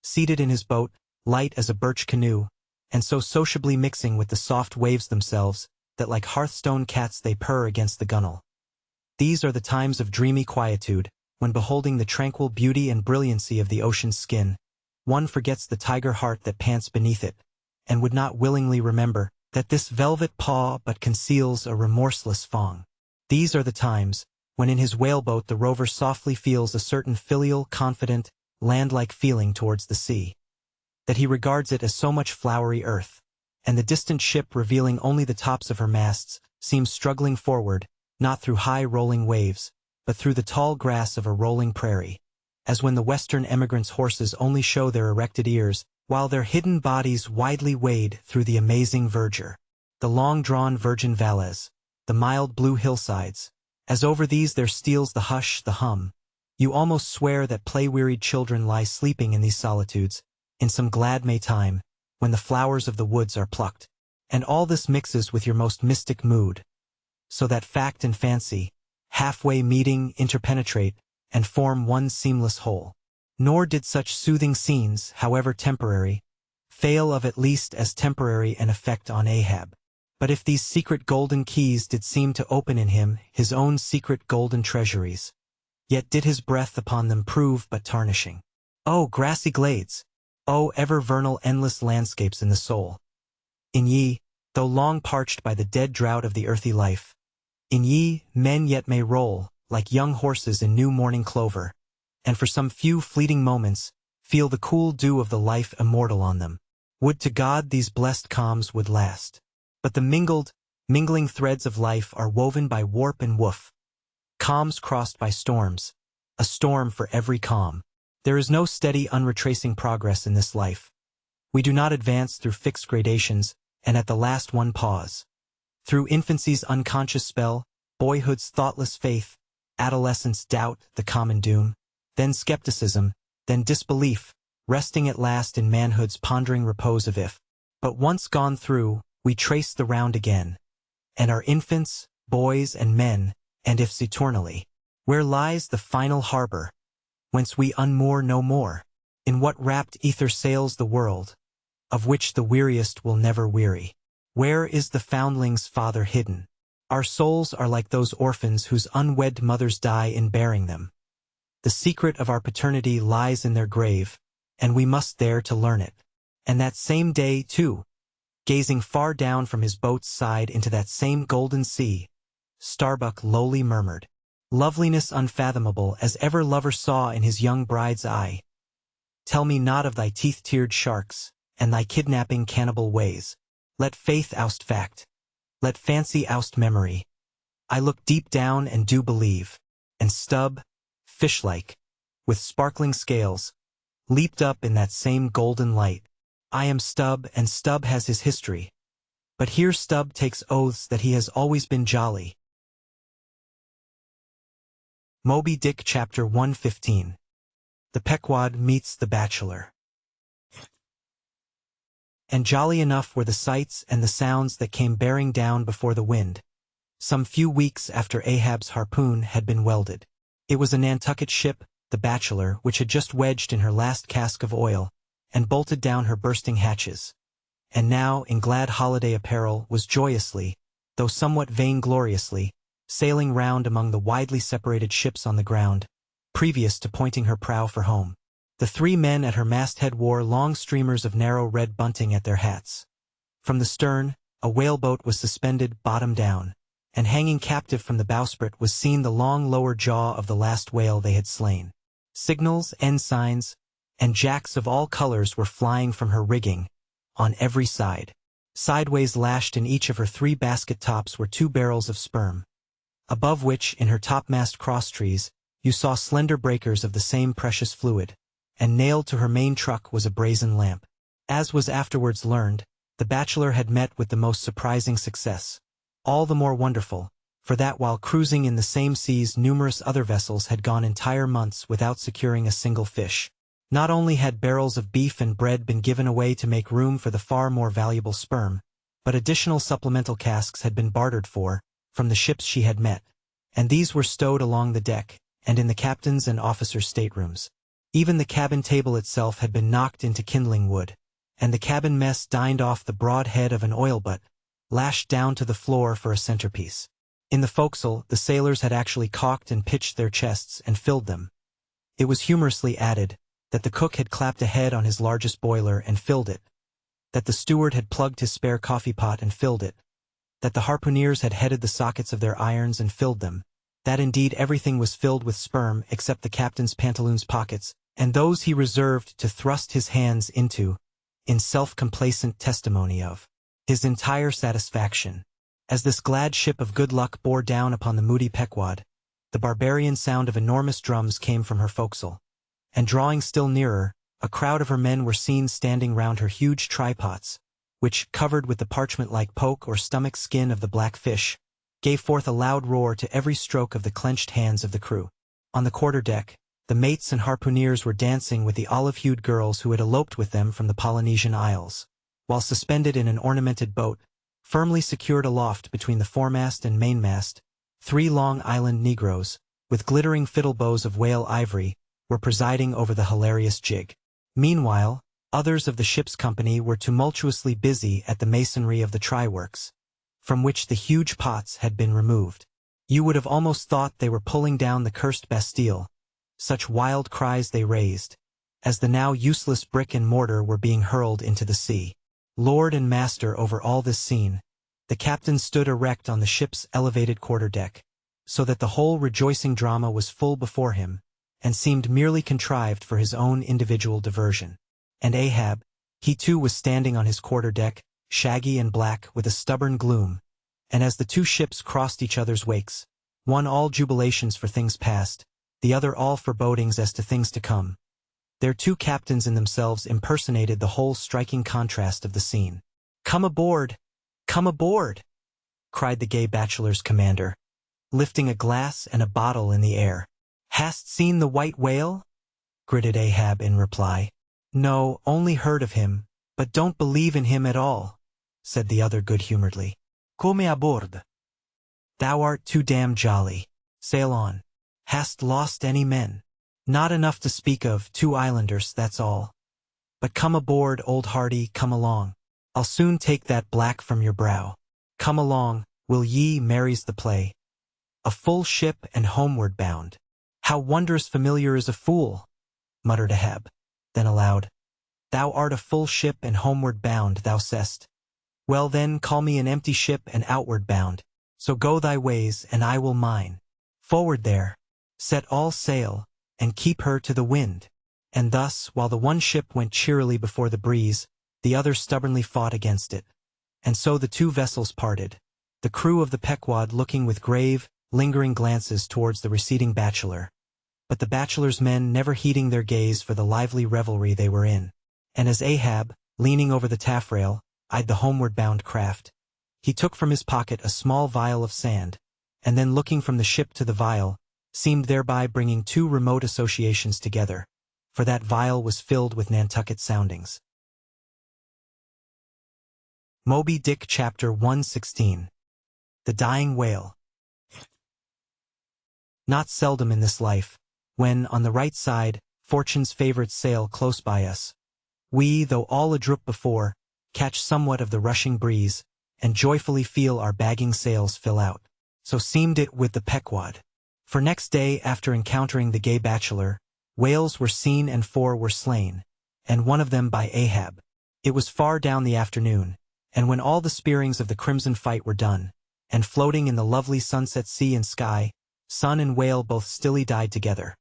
seated in his boat, light as a birch canoe, and so sociably mixing with the soft waves themselves, that like hearthstone cats they purr against the gunwale. These are the times of dreamy quietude, when beholding the tranquil beauty and brilliancy of the ocean's skin, one forgets the tiger heart that pants beneath it, and would not willingly remember that this velvet paw but conceals a remorseless fong. These are the times when in his whaleboat the rover softly feels a certain filial, confident, land-like feeling towards the sea, that he regards it as so much flowery earth, and the distant ship, revealing only the tops of her masts, seems struggling forward, not through high rolling waves, but through the tall grass of a rolling prairie, as when the western emigrants' horses only show their erected ears, while their hidden bodies widely wade through the amazing verdure. The long-drawn virgin valleys, the mild blue hillsides, as over these there steals the hush, the hum, you almost swear that play-wearied children lie sleeping in these solitudes, in some glad May time, when the flowers of the woods are plucked. And all this mixes with your most mystic mood, so that fact and fancy, halfway meeting, interpenetrate, and form one seamless whole. Nor did such soothing scenes, however temporary, fail of at least as temporary an effect on Ahab. But if these secret golden keys did seem to open in him his own secret golden treasuries, yet did his breath upon them prove but tarnishing. O grassy glades! O ever vernal endless landscapes in the soul! In ye, though long parched by the dead drought of the earthy life, in ye men yet may roll, like young horses in new morning clover, and for some few fleeting moments feel the cool dew of the life immortal on them. Would to God these blessed calms would last. But the mingling threads of life are woven by warp and woof. Calms crossed by storms, a storm for every calm. There is no steady, unretracing progress in this life. We do not advance through fixed gradations, and at the last one pause. Through infancy's unconscious spell, boyhood's thoughtless faith, adolescence doubt, the common doom, then skepticism, then disbelief, resting at last in manhood's pondering repose of if. But once gone through, we trace the round again, and are infants, boys, and men, and ifs eternally. Where lies the final harbor, whence we unmoor no more? In what rapt ether sails the world, of which the weariest will never weary? Where is the foundling's father hidden? Our souls are like those orphans whose unwed mothers die in bearing them. The secret of our paternity lies in their grave, and we must there to learn it. And that same day, too, gazing far down from his boat's side into that same golden sea. Starbuck lowly murmured, "Loveliness unfathomable as ever lover saw in his young bride's eye. Tell me not of thy teeth-tiered sharks, and thy kidnapping cannibal ways. Let faith oust fact. Let fancy oust memory. I look deep down and do believe." And Stubb, fish-like, with sparkling scales, leaped up in that same golden light. I am Stubb, and Stubb has his history. But here Stubb takes oaths that he has always been jolly. Moby Dick Chapter 115. The Pequod Meets the Bachelor. And jolly enough were the sights and the sounds that came bearing down before the wind, some few weeks after Ahab's harpoon had been welded. It was a Nantucket ship, the Bachelor, which had just wedged in her last cask of oil, and bolted down her bursting hatches, and now, in glad holiday apparel, was joyously, though somewhat vaingloriously, sailing round among the widely separated ships on the ground, previous to pointing her prow for home. The 3 men at her masthead wore long streamers of narrow red bunting at their hats. From the stern, a whaleboat was suspended bottom down, and hanging captive from the bowsprit was seen the long lower jaw of the last whale they had slain. Signals, ensigns, and jacks of all colors were flying from her rigging, on every side. Sideways lashed in each of her 3 basket tops were 2 barrels of sperm, above which, in her topmast crosstrees, you saw slender breakers of the same precious fluid, and nailed to her main truck was a brazen lamp. As was afterwards learned, the Bachelor had met with the most surprising success. All the more wonderful, for that while cruising in the same seas numerous other vessels had gone entire months without securing a single fish. Not only had barrels of beef and bread been given away to make room for the far more valuable sperm, but additional supplemental casks had been bartered for, from the ships she had met, and these were stowed along the deck, and in the captain's and officers' staterooms. Even the cabin table itself had been knocked into kindling wood, and the cabin mess dined off the broad head of an oil butt, lashed down to the floor for a centerpiece. In the forecastle, the sailors had actually caulked and pitched their chests and filled them. It was humorously added that the cook had clapped a head on his largest boiler and filled it, that the steward had plugged his spare coffee pot and filled it, that the harpooneers had headed the sockets of their irons and filled them, that indeed everything was filled with sperm except the captain's pantaloons pockets, and those he reserved to thrust his hands into, in self-complacent testimony of his entire satisfaction. As this glad ship of good luck bore down upon the moody Pequod, the barbarian sound of enormous drums came from her forecastle, and drawing still nearer, a crowd of her men were seen standing round her huge trypots, which, covered with the parchment-like poke or stomach skin of the black fish, gave forth a loud roar to every stroke of the clenched hands of the crew. On the quarter-deck, the mates and harpooneers were dancing with the olive-hued girls who had eloped with them from the Polynesian Isles, while suspended in an ornamented boat, firmly secured aloft between the foremast and mainmast, 3 long island negroes, with glittering fiddle bows of whale ivory, were presiding over the hilarious jig. Meanwhile, others of the ship's company were tumultuously busy at the masonry of the try-works, from which the huge pots had been removed. You would have almost thought they were pulling down the cursed Bastille, such wild cries they raised, as the now useless brick and mortar were being hurled into the sea. Lord and master over all this scene, the captain stood erect on the ship's elevated quarter-deck, so that the whole rejoicing drama was full before him, and seemed merely contrived for his own individual diversion. And Ahab, he too was standing on his quarter-deck, shaggy and black with a stubborn gloom, and as the 2 ships crossed each other's wakes, one all jubilations for things past, the other all forebodings as to things to come, their 2 captains in themselves impersonated the whole striking contrast of the scene. "Come aboard! Come aboard!" cried the gay Bachelor's commander, lifting a glass and a bottle in the air. "Hast seen the white whale?" gritted Ahab in reply. "No, only heard of him, but don't believe in him at all," said the other good-humoredly. "Come aboard. Thou art too damn jolly. Sail on. Hast lost any men?" "Not enough to speak of, 2 islanders, that's all. But come aboard, old hearty, come along. I'll soon take that black from your brow. Come along, will ye, merry's the play. A full ship and homeward bound." "How wondrous familiar is a fool," muttered Ahab. Then aloud, "Thou art a full ship and homeward bound, thou say'st. Well then, call me an empty ship and outward bound. So go thy ways, and I will mine. Forward there. Set all sail, and keep her to the wind. And thus, while the one ship went cheerily before the breeze, the other stubbornly fought against it. And so the two vessels parted, the crew of the Pequod looking with grave, lingering glances towards the receding bachelor, but the bachelor's men never heeding their gaze for the lively revelry they were in. And as Ahab, leaning over the taffrail, eyed the homeward-bound craft, he took from his pocket a small vial of sand, and then looking from the ship to the vial, seemed thereby bringing two remote associations together, for that vial was filled with Nantucket soundings. Moby Dick Chapter 116. The Dying Whale. Not seldom in this life, when, on the right side, fortune's favorites sail close by us, we, though all adroit before, catch somewhat of the rushing breeze, and joyfully feel our bagging sails fill out. So seemed it with the Pequod. For next day after encountering the gay bachelor, whales were seen and 4 were slain, and one of them by Ahab. It was far down the afternoon, and when all the spearings of the crimson fight were done, and floating in the lovely sunset sea and sky, sun and whale both stilly died together.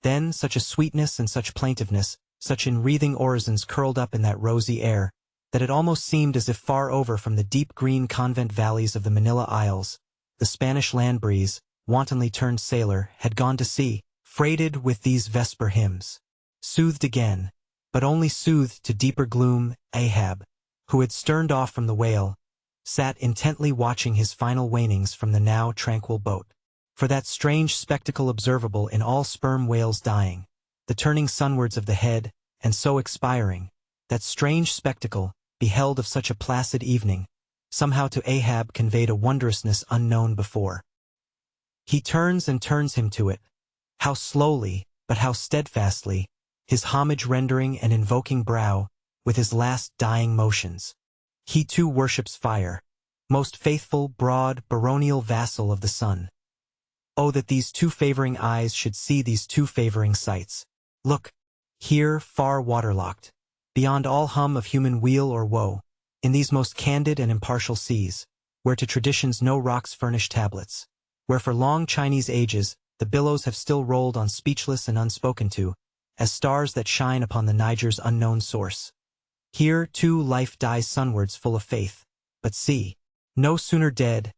Then such a sweetness and such plaintiveness, such enwreathing orisons curled up in that rosy air, that it almost seemed as if far over from the deep green convent valleys of the Manila Isles, the Spanish land breeze, wantonly turned sailor, had gone to sea, freighted with these vesper hymns. Soothed again, but only soothed to deeper gloom, Ahab, who had sterned off from the whale, sat intently watching his final wanings from the now tranquil boat. For that strange spectacle observable in all sperm whales dying, the turning sunwards of the head, and so expiring, that strange spectacle, beheld of such a placid evening, somehow to Ahab conveyed a wondrousness unknown before. He turns and turns him to it, how slowly, but how steadfastly, his homage rendering and invoking brow, with his last dying motions. He too worships fire, most faithful, broad, baronial vassal of the sun. Oh, that these two favoring eyes should see these two favoring sights. Look, here, far waterlocked, beyond all hum of human weal or woe, in these most candid and impartial seas, where to traditions no rocks furnish tablets, where for long Chinese ages the billows have still rolled on speechless and unspoken to, as stars that shine upon the Niger's unknown source. Here, too, life dies sunwards full of faith, but see, no sooner dead,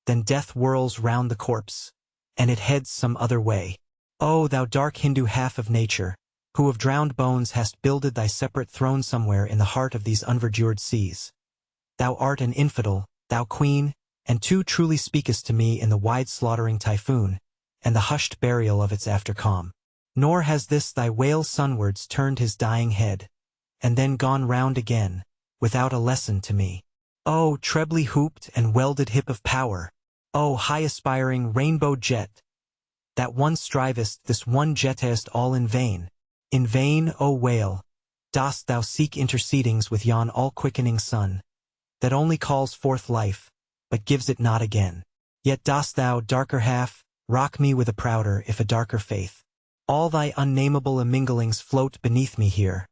than death whirls round the corpse, and it heads some other way. O thou dark Hindu half of nature, who of drowned bones hast builded thy separate throne somewhere in the heart of these unverdured seas. Thou art an infidel, thou queen, and too truly speakest to me in the wide slaughtering typhoon, and the hushed burial of its after calm. Nor has this thy whale sunwards turned his dying head, and then gone round again, without a lesson to me. O trebly hooped and welded hip of power! O high-aspiring rainbow jet! That one strivest, this one jettest all in vain. In vain, O whale, dost thou seek intercedings with yon all-quickening sun, that only calls forth life, but gives it not again. Yet dost thou, darker half, rock me with a prouder if a darker faith. All thy unnameable imminglings float beneath me here.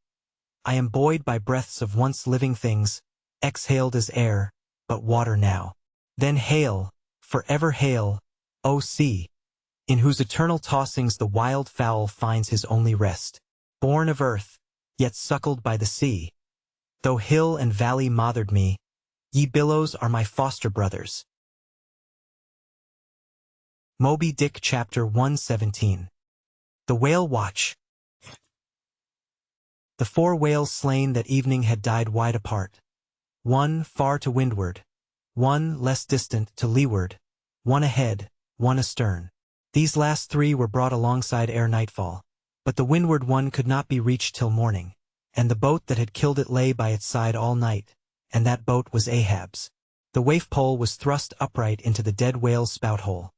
I am buoyed by breaths of once living things, exhaled as air, but water now. Then hail, forever hail, O sea, in whose eternal tossings the wild fowl finds his only rest. Born of earth, yet suckled by the sea. Though hill and valley mothered me, ye billows are my foster brothers. Moby Dick Chapter 117. The Whale Watch. The 4 whales slain that evening had died wide apart. One far to windward, one less distant to leeward, one ahead, one astern. These last 3 were brought alongside ere nightfall, but the windward one could not be reached till morning, and the boat that had killed it lay by its side all night, and that boat was Ahab's. The waif pole was thrust upright into the dead whale's spout hole,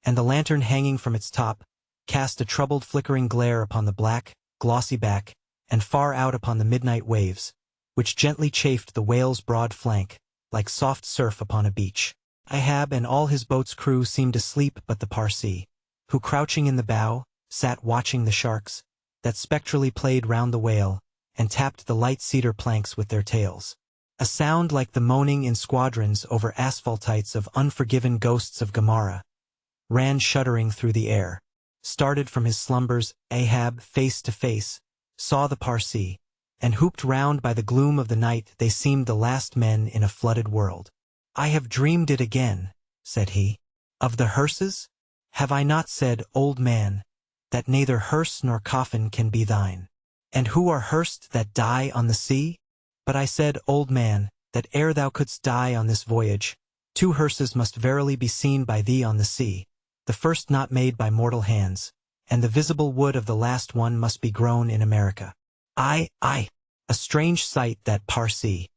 and the lantern hanging from its top cast a troubled flickering glare upon the black, glossy back, and far out upon the midnight waves, which gently chafed the whale's broad flank, like soft surf upon a beach. Ahab and all his boat's crew seemed asleep but the Parsee, who crouching in the bow, sat watching the sharks, that spectrally played round the whale, and tapped the light cedar planks with their tails. A sound like the moaning in squadrons over asphaltites of unforgiven ghosts of Gomorrah ran shuddering through the air. Started from his slumbers, Ahab, face to face, saw the Parsee, and hooped round by the gloom of the night they seemed the last men in a flooded world. "I have dreamed it again," said he. "Of the hearses? Have I not said, old man, that neither hearse nor coffin can be thine? And who are hearsed that die on the sea? But I said, old man, that ere thou couldst die on this voyage, 2 hearses must verily be seen by thee on the sea, the first not made by mortal hands, and the visible wood of the last one must be grown in America. Aye, a strange sight that Parsee.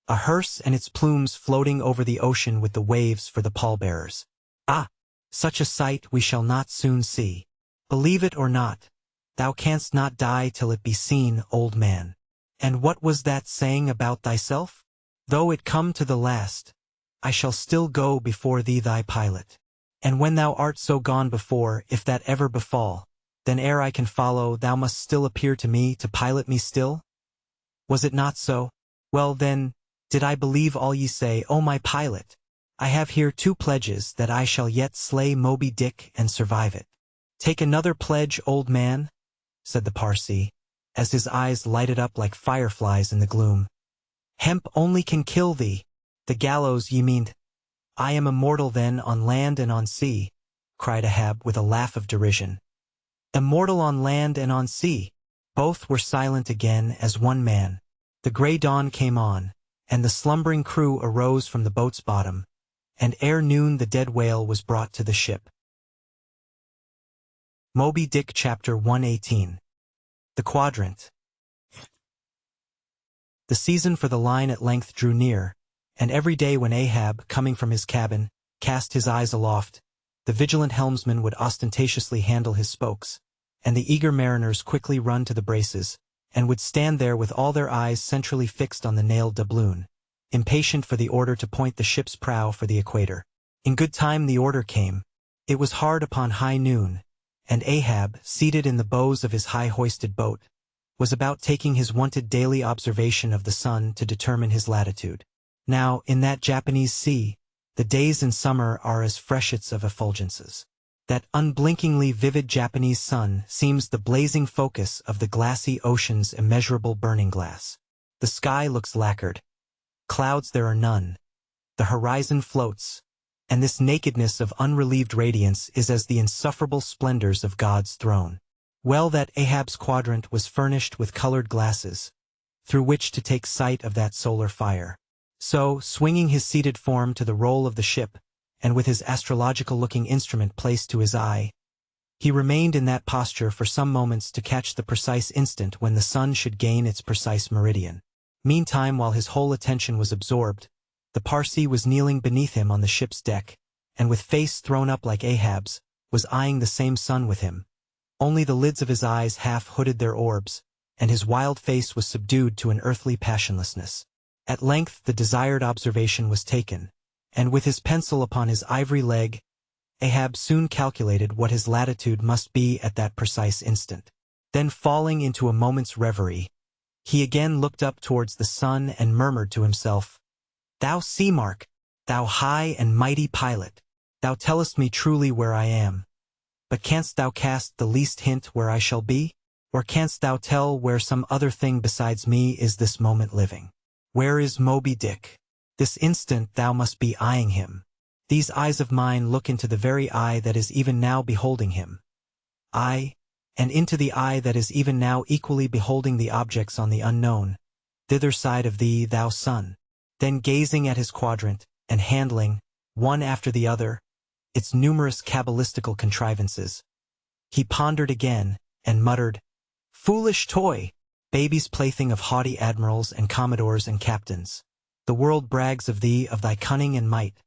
A hearse and its plumes floating over the ocean with the waves for the pallbearers. Ah, such a sight we shall not soon see. Believe it or not, thou canst not die till it be seen, old man. And what was that saying about thyself? Though it come to the last, I shall still go before thee thy pilot. And when thou art so gone before, if that ever befall, then ere I can follow thou must still appear to me to pilot me still? Was it not so? Well then, did I believe all ye say, O my pilot? I have here 2 pledges that I shall yet slay Moby Dick and survive it. Take another pledge, old man, said the Parsee, as his eyes lighted up like fireflies in the gloom. Hemp only can kill thee. The gallows ye mean. I am immortal then on land and on sea, cried Ahab with a laugh of derision. Immortal on land and on sea. Both were silent again as one man. The grey dawn came on, and the slumbering crew arose from the boat's bottom, and ere noon the dead whale was brought to the ship. Moby Dick Chapter 118. The Quadrant. The season for the line at length drew near, and every day when Ahab, coming from his cabin, cast his eyes aloft, the vigilant helmsman would ostentatiously handle his spokes, and the eager mariners quickly run to the braces, and would stand there with all their eyes centrally fixed on the nailed doubloon, impatient for the order to point the ship's prow for the equator. In good time the order came. It was hard upon high noon, and Ahab, seated in the bows of his high-hoisted boat, was about taking his wonted daily observation of the sun to determine his latitude. Now, in that Japanese sea, the days in summer are as freshets of effulgences. That unblinkingly vivid Japanese sun seems the blazing focus of the glassy ocean's immeasurable burning glass. The sky looks lacquered. Clouds there are none. The horizon floats, and this nakedness of unrelieved radiance is as the insufferable splendors of God's throne. Well that Ahab's quadrant was furnished with colored glasses, through which to take sight of that solar fire. So, swinging his seated form to the roll of the ship, and with his astrological-looking instrument placed to his eye, he remained in that posture for some moments to catch the precise instant when the sun should gain its precise meridian. Meantime, while his whole attention was absorbed, the Parsee was kneeling beneath him on the ship's deck, and with face thrown up like Ahab's, was eyeing the same sun with him. Only the lids of his eyes half hooded their orbs, and his wild face was subdued to an earthly passionlessness. At length the desired observation was taken, and with his pencil upon his ivory leg, Ahab soon calculated what his latitude must be at that precise instant. Then falling into a moment's reverie, he again looked up towards the sun and murmured to himself, "Thou sea mark, thou high and mighty pilot, thou tellest me truly where I am. But canst thou cast the least hint where I shall be? Or canst thou tell where some other thing besides me is this moment living? Where is Moby Dick? This instant thou must be eyeing him. These eyes of mine look into the very eye that is even now beholding him. Aye, and into the eye that is even now equally beholding the objects on the unknown, thither side of thee, thou sun." Then gazing at his quadrant, and handling, one after the other, its numerous cabalistical contrivances, he pondered again, and muttered, "Foolish toy, baby's plaything of haughty admirals and commodores and captains. The world brags of thee, of thy cunning and might.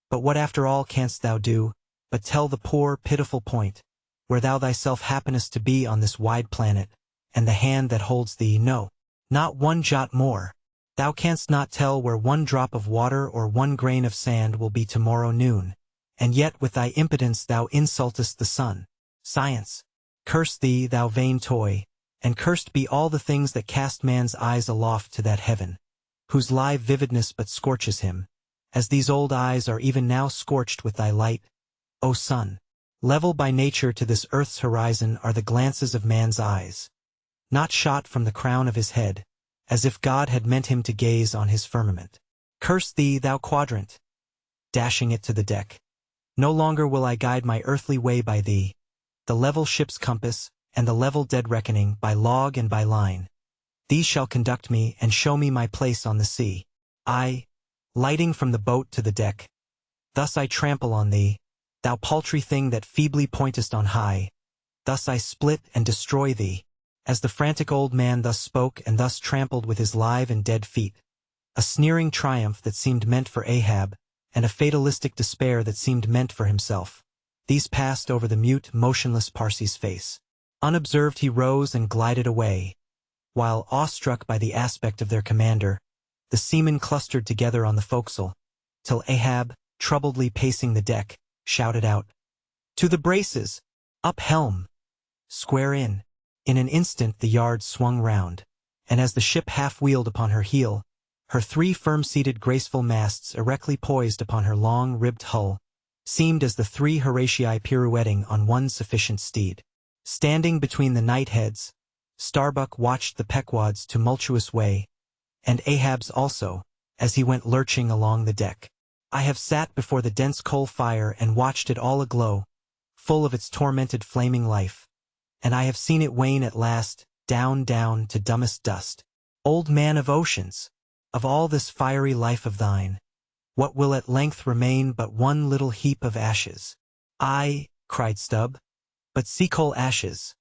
But what after all canst thou do, but tell the poor, pitiful point, where thou thyself happenest to be on this wide planet, and the hand that holds thee, no, not one jot more. Thou canst not tell where one drop of water or one grain of sand will be tomorrow noon, and yet with thy impudence thou insultest the sun. Science, curse thee, thou vain toy, and cursed be all the things that cast man's eyes aloft to that heaven, whose live vividness but scorches him, as these old eyes are even now scorched with thy light, O sun. Level by nature to this earth's horizon are the glances of man's eyes, not shot from the crown of his head, as if God had meant him to gaze on his firmament. Curse thee, thou quadrant! Dashing it to the deck. No longer will I guide my earthly way by thee, the level ship's compass, and the level dead reckoning by log and by line. These shall conduct me and show me my place on the sea. I, lighting from the boat to the deck, thus I trample on thee, thou paltry thing that feebly pointest on high, thus I split and destroy thee. As the frantic old man thus spoke and thus trampled with his live and dead feet, a sneering triumph that seemed meant for Ahab, and a fatalistic despair that seemed meant for himself. These passed over the mute, motionless Parsi's face. Unobserved he rose and glided away, while, awestruck by the aspect of their commander, the seamen clustered together on the forecastle, till Ahab, troubledly pacing the deck, shouted out, "To the braces! Up helm! Square in!" In an instant the yard swung round, and as the ship half-wheeled upon her heel, her three firm-seated graceful masts erectly poised upon her long-ribbed hull, seemed as the three Horatii pirouetting on one sufficient steed. Standing between the knight-heads, Starbuck watched the Pequod's tumultuous way, and Ahab's also, as he went lurching along the deck. I have sat before the dense coal fire and watched it all aglow, full of its tormented flaming life, and I have seen it wane at last, down, down to dumbest dust. Old man of oceans, of all this fiery life of thine, what will at length remain but one little heap of ashes? "Aye," cried Stubb, "but sea-coal ashes.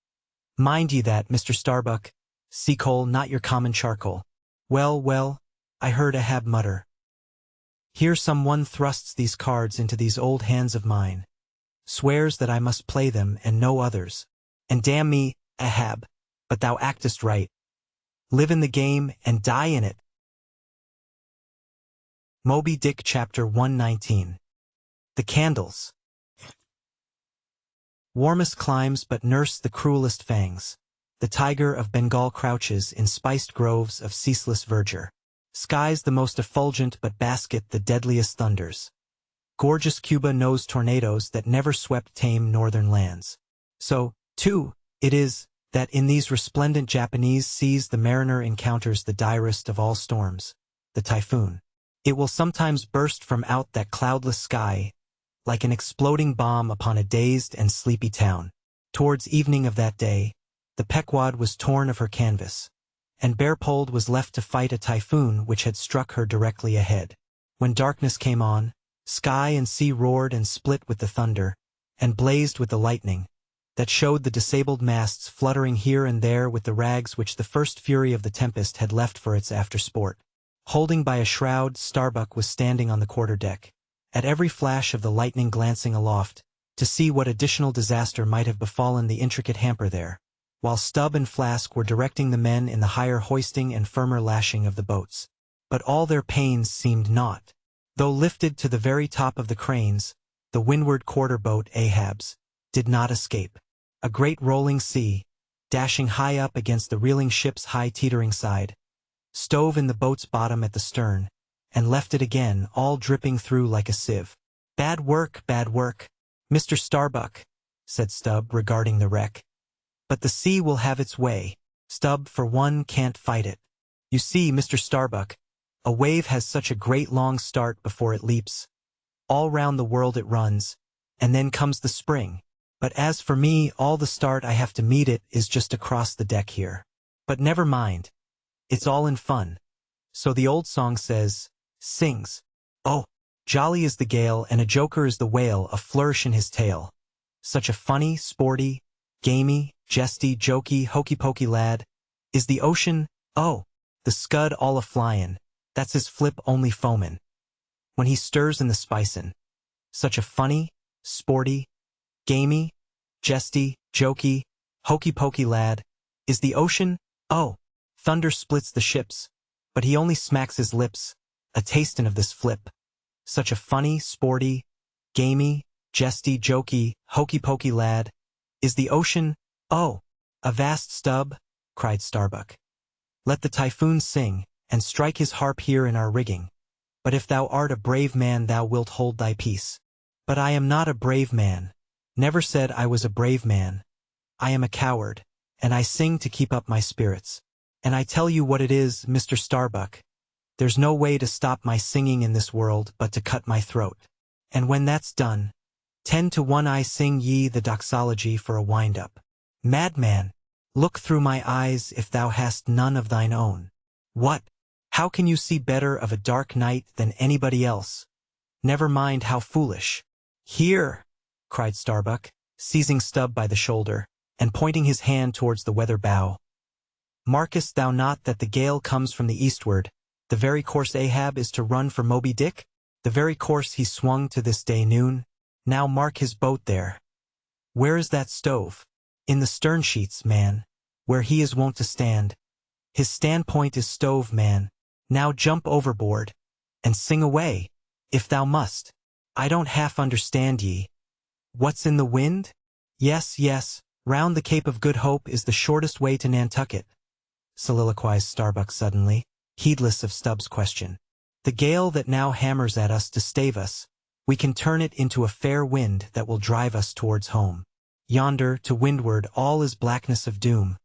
Mind ye that, Mr. Starbuck, sea-coal, not your common charcoal." "Well, well," I heard Ahab mutter. "Here some one thrusts these cards into these old hands of mine, swears that I must play them and no others. And damn me, Ahab, but thou actest right. Live in the game and die in it." Moby Dick Chapter 119. The Candles. Warmest climes but nurse the cruelest fangs. The tiger of Bengal crouches in spiced groves of ceaseless verdure. Skies the most effulgent but basket the deadliest thunders. Gorgeous Cuba knows tornadoes that never swept tame northern lands. So, too, it is, that in these resplendent Japanese seas the mariner encounters the direst of all storms, the typhoon. It will sometimes burst from out that cloudless sky, like an exploding bomb upon a dazed and sleepy town. Towards evening of that day, the Pequod was torn of her canvas, and Barepoled was left to fight a typhoon which had struck her directly ahead. When darkness came on, sky and sea roared and split with the thunder, and blazed with the lightning, that showed the disabled masts fluttering here and there with the rags which the first fury of the tempest had left for its after-sport. Holding by a shroud, Starbuck was standing on the quarter-deck, at every flash of the lightning glancing aloft, to see what additional disaster might have befallen the intricate hamper there, while Stubb and Flask were directing the men in the higher hoisting and firmer lashing of the boats. But all their pains seemed naught. Though lifted to the very top of the cranes, the windward quarter-boat Ahab's did not escape. A great rolling sea, dashing high up against the reeling ship's high teetering side, stove in the boat's bottom at the stern, and left it again, all dripping through like a sieve. Bad work, Mr. Starbuck," said Stubb, regarding the wreck. "But the sea will have its way. Stubb, for one, can't fight it. You see, Mr. Starbuck, a wave has such a great long start before it leaps. All round the world it runs, and then comes the spring. But as for me, all the start I have to meet it is just across the deck here. But never mind. It's all in fun. So the old song sings, "Oh, jolly is the gale, and a joker is the whale, a flourish in his tail. Such a funny, sporty, gamey, jesty, jokey, hokey-pokey lad is the ocean, oh, the scud all a-flyin', that's his flip only foamin', when he stirs in the spicin'. Such a funny, sporty, gamey, jesty, jokey, hokey-pokey lad is the ocean, oh." Thunder splits the ships, but he only smacks his lips, a tastin' of this flip. Such a funny, sporty, gamey, jesty, jokey, hokey-pokey lad is the ocean, oh. "Avast, Stubb," cried Starbuck. "Let the typhoon sing, and strike his harp here in our rigging. But if thou art a brave man thou wilt hold thy peace. But I am not a brave man. Never said I was a brave man. I am a coward, and I sing to keep up my spirits. And I tell you what it is, Mr. Starbuck. There's no way to stop my singing in this world but to cut my throat. And when that's done, 10 to 1 I sing ye the doxology for a wind-up. Madman, look through my eyes if thou hast none of thine own. What? How can you see better of a dark night than anybody else? Never mind how foolish. Here, cried Starbuck, seizing Stubb by the shoulder, and pointing his hand towards the weather bow. Markest thou not that the gale comes from the eastward, the very course Ahab is to run for Moby Dick? The very course he swung to this day noon? Now mark his boat there. Where is that stove? In the stern sheets, man, where he is wont to stand. His standpoint is stove, man. Now jump overboard, and sing away, if thou must. I don't half understand ye. What's in the wind? Yes, yes, round the Cape of Good Hope is the shortest way to Nantucket, soliloquized Starbuck suddenly, heedless of Stubb's question. The gale that now hammers at us to stave us, we can turn it into a fair wind that will drive us towards home. Yonder, to windward, all is blackness of doom,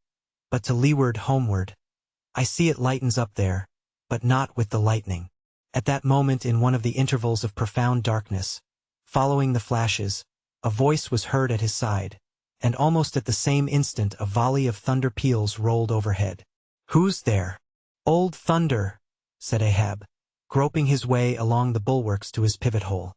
but to leeward, homeward, I see it lightens up there, but not with the lightning. At that moment, in one of the intervals of profound darkness, following the flashes, a voice was heard at his side, and almost at the same instant a volley of thunder peals rolled overhead. Who's there? Old Thunder, said Ahab, groping his way along the bulwarks to his pivot hole,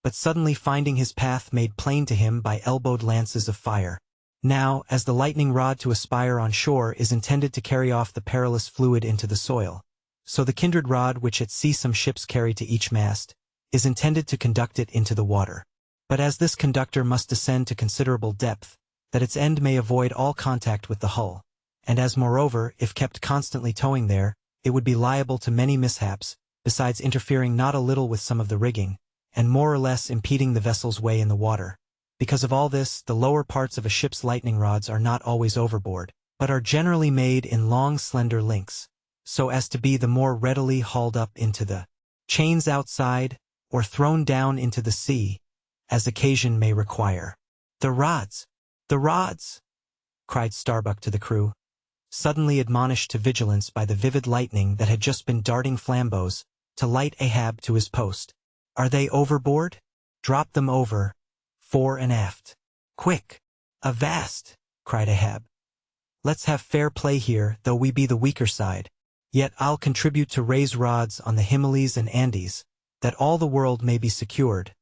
but suddenly finding his path made plain to him by elbowed lances of fire. Now, as the lightning rod to a spire on shore is intended to carry off the perilous fluid into the soil, so the kindred rod which at sea some ships carry to each mast, is intended to conduct it into the water. But as this conductor must descend to considerable depth, that its end may avoid all contact with the hull, and as moreover, if kept constantly towing there, it would be liable to many mishaps, besides interfering not a little with some of the rigging, and more or less impeding the vessel's way in the water. Because of all this, the lower parts of a ship's lightning rods are not always overboard, but are generally made in long slender links, so as to be the more readily hauled up into the chains outside, or thrown down into the sea, as occasion may require. The rods! The rods! Cried Starbuck to the crew, suddenly admonished to vigilance by the vivid lightning that had just been darting flambeaux to light Ahab to his post. Are they overboard? Drop them over, fore and aft. Quick! Avast! Cried Ahab. Let's have fair play here, though we be the weaker side. Yet I'll contribute to raise rods on the Himalayas and Andes, that all the world may be secured.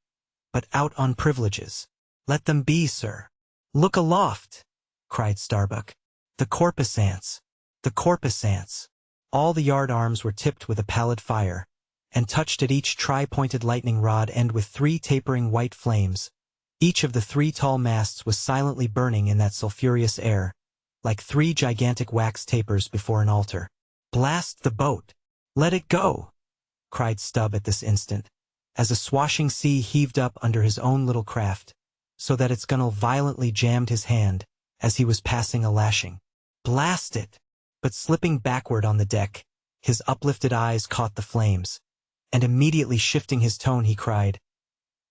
But out on privileges. Let them be, sir. Look aloft! Cried Starbuck. The corpusants! The corpusants! All the yard arms were tipped with a pallid fire, and touched at each tri-pointed lightning rod end with 3 tapering white flames. Each of the 3 tall masts was silently burning in that sulphurous air, like 3 gigantic wax tapers before an altar. Blast the boat! Let it go! Cried Stubb at this instant, as a swashing sea heaved up under his own little craft, so that its gunwale violently jammed his hand as he was passing a lashing. Blast it! But slipping backward on the deck, his uplifted eyes caught the flames, and immediately shifting his tone he cried,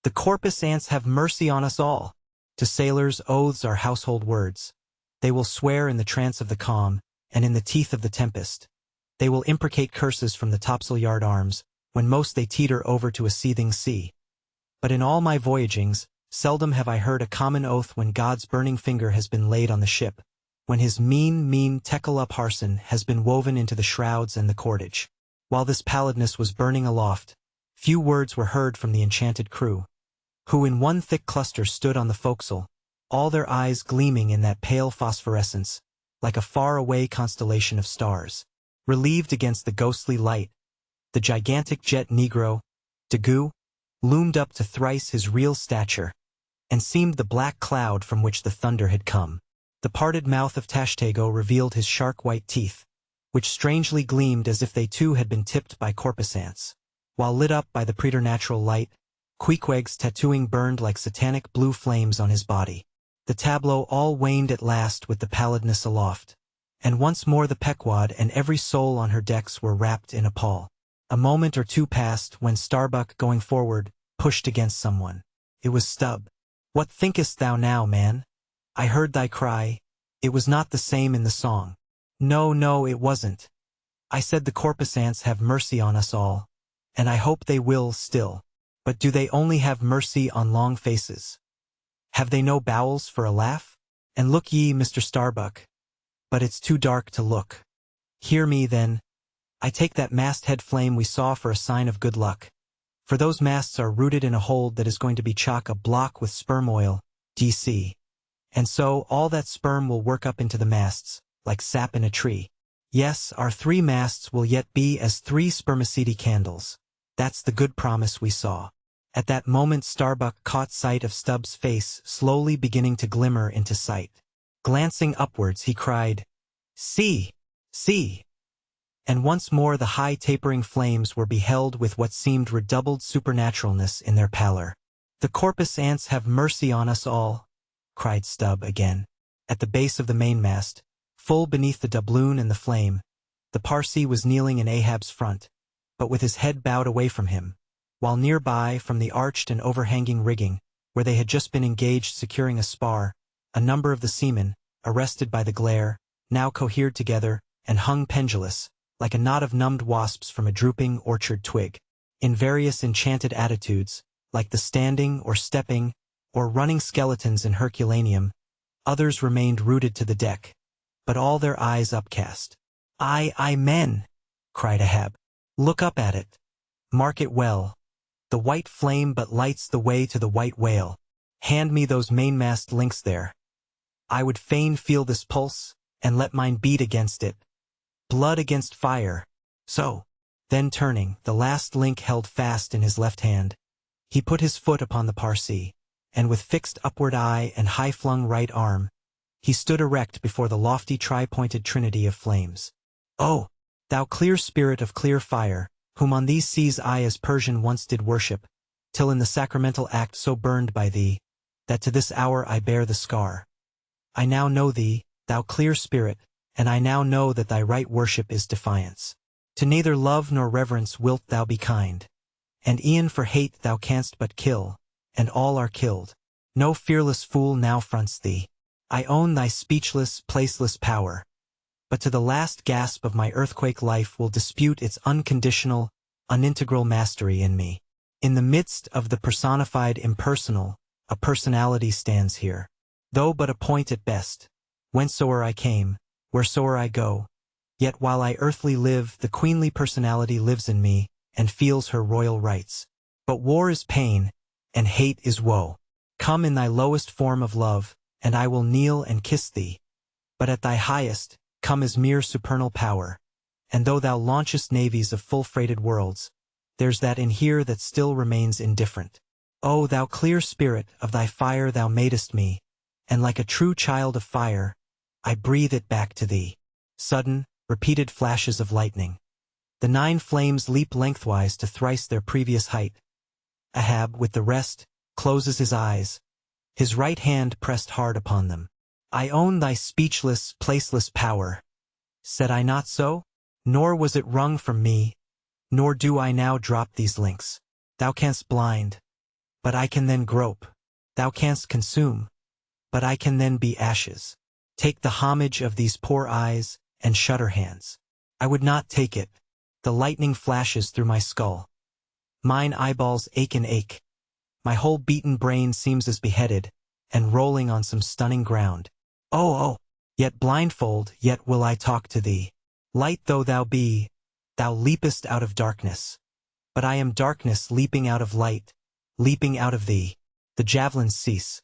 The corpusants have mercy on us all! To sailors oaths are household words. They will swear in the trance of the calm, and in the teeth of the tempest. They will imprecate curses from the topsail-yard arms, when most they teeter over to a seething sea. But in all my voyagings, seldom have I heard a common oath when God's burning finger has been laid on the ship, when his mean tekel-up-harson has been woven into the shrouds and the cordage. While this pallidness was burning aloft, few words were heard from the enchanted crew, who in one thick cluster stood on the forecastle, all their eyes gleaming in that pale phosphorescence, like a far-away constellation of stars. Relieved against the ghostly light, the gigantic jet negro, Daggoo, loomed up to thrice his real stature, and seemed the black cloud from which the thunder had come. The parted mouth of Tashtego revealed his shark-white teeth, which strangely gleamed as if they too had been tipped by corpusants. While lit up by the preternatural light, Queequeg's tattooing burned like satanic blue flames on his body. The tableau all waned at last with the pallidness aloft, and once more the Pequod and every soul on her decks were wrapped in a pall. A moment or two passed when Starbuck, going forward, pushed against someone. It was Stubb. "What thinkest thou now, man? I heard thy cry. It was not the same in the song." "No, no, it wasn't. I said the corpusants have mercy on us all, and I hope they will still. But do they only have mercy on long faces? Have they no bowels for a laugh? And look ye, Mr. Starbuck, but it's too dark to look. Hear me, then. I take that masthead flame we saw for a sign of good luck. For those masts are rooted in a hold that is going to be chock-a-block with sperm oil, DC. And so all that sperm will work up into the masts, like sap in a tree. Yes, our 3 masts will yet be as 3 spermaceti candles. That's the good promise we saw." At that moment Starbuck caught sight of Stubb's face slowly beginning to glimmer into sight. Glancing upwards he cried, "See! See!" And once more the high tapering flames were beheld with what seemed redoubled supernaturalness in their pallor. "The corpus ants have mercy on us all," cried Stubb again. At the base of the mainmast, full beneath the doubloon and the flame, the Parsee was kneeling in Ahab's front, but with his head bowed away from him, while nearby, from the arched and overhanging rigging, where they had just been engaged securing a spar, a number of the seamen, arrested by the glare, now cohered together and hung pendulous, like a knot of numbed wasps from a drooping orchard twig, in various enchanted attitudes, like the standing or stepping or running skeletons in Herculaneum. Others remained rooted to the deck, but all their eyes upcast. "Aye, men!" cried Ahab. "Look up at it. Mark it well. The white flame but lights the way to the white whale. Hand me those mainmast links there. I would fain feel this pulse, and let mine beat against it. Blood against fire. So." Then turning, the last link held fast in his left hand, he put his foot upon the Parsee, and with fixed upward eye and high-flung right arm, he stood erect before the lofty tri-pointed trinity of flames. "Oh, thou clear spirit of clear fire, whom on these seas I as Persian once did worship, till in the sacramental act so burned by thee, that to this hour I bear the scar. I now know thee, thou clear spirit, and I now know that thy right worship is defiance. To neither love nor reverence wilt thou be kind, and e'en for hate thou canst but kill, and all are killed. No fearless fool now fronts thee. I own thy speechless, placeless power, but to the last gasp of my earthquake life will dispute its unconditional, unintegral mastery in me. In the midst of the personified impersonal, a personality stands here, though but a point at best. Whencesoe'er I came, wheresoe'er I go, yet while I earthly live, the queenly personality lives in me, and feels her royal rights. But war is pain, and hate is woe. Come in thy lowest form of love, and I will kneel and kiss thee. But at thy highest, come as mere supernal power, and though thou launchest navies of full-freighted worlds, there's that in here that still remains indifferent. O thou clear spirit, of thy fire thou madest me, and like a true child of fire, I breathe it back to thee." Sudden, repeated flashes of lightning. The 9 flames leap lengthwise to thrice their previous height. Ahab, with the rest, closes his eyes, his right hand pressed hard upon them. "I own thy speechless, placeless power. Said I not so? Nor was it wrung from me, nor do I now drop these links. Thou canst blind, but I can then grope. Thou canst consume, but I can then be ashes. Take the homage of these poor eyes and shutter hands." I would not take it. The lightning flashes through my skull. Mine eyeballs ache and ache. My whole beaten brain seems as beheaded, and rolling on some stunning ground. Oh, yet blindfold, yet will I talk to thee. Light though thou be, thou leapest out of darkness. But I am darkness leaping out of light, leaping out of thee. The javelins cease.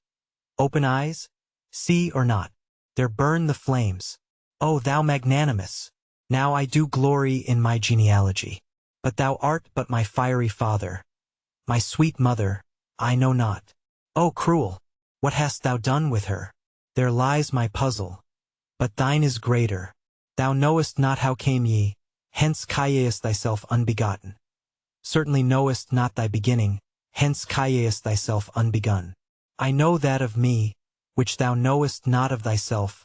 Open eyes? See or not? There burn the flames. O thou magnanimous! Now I do glory in my genealogy. But thou art but my fiery father. My sweet mother, I know not. O cruel! What hast thou done with her? There lies my puzzle. But thine is greater. Thou knowest not how came ye, hence callest thyself unbegotten. Certainly knowest not thy beginning, hence callest thyself unbegun. I know that of me, which thou knowest not of thyself.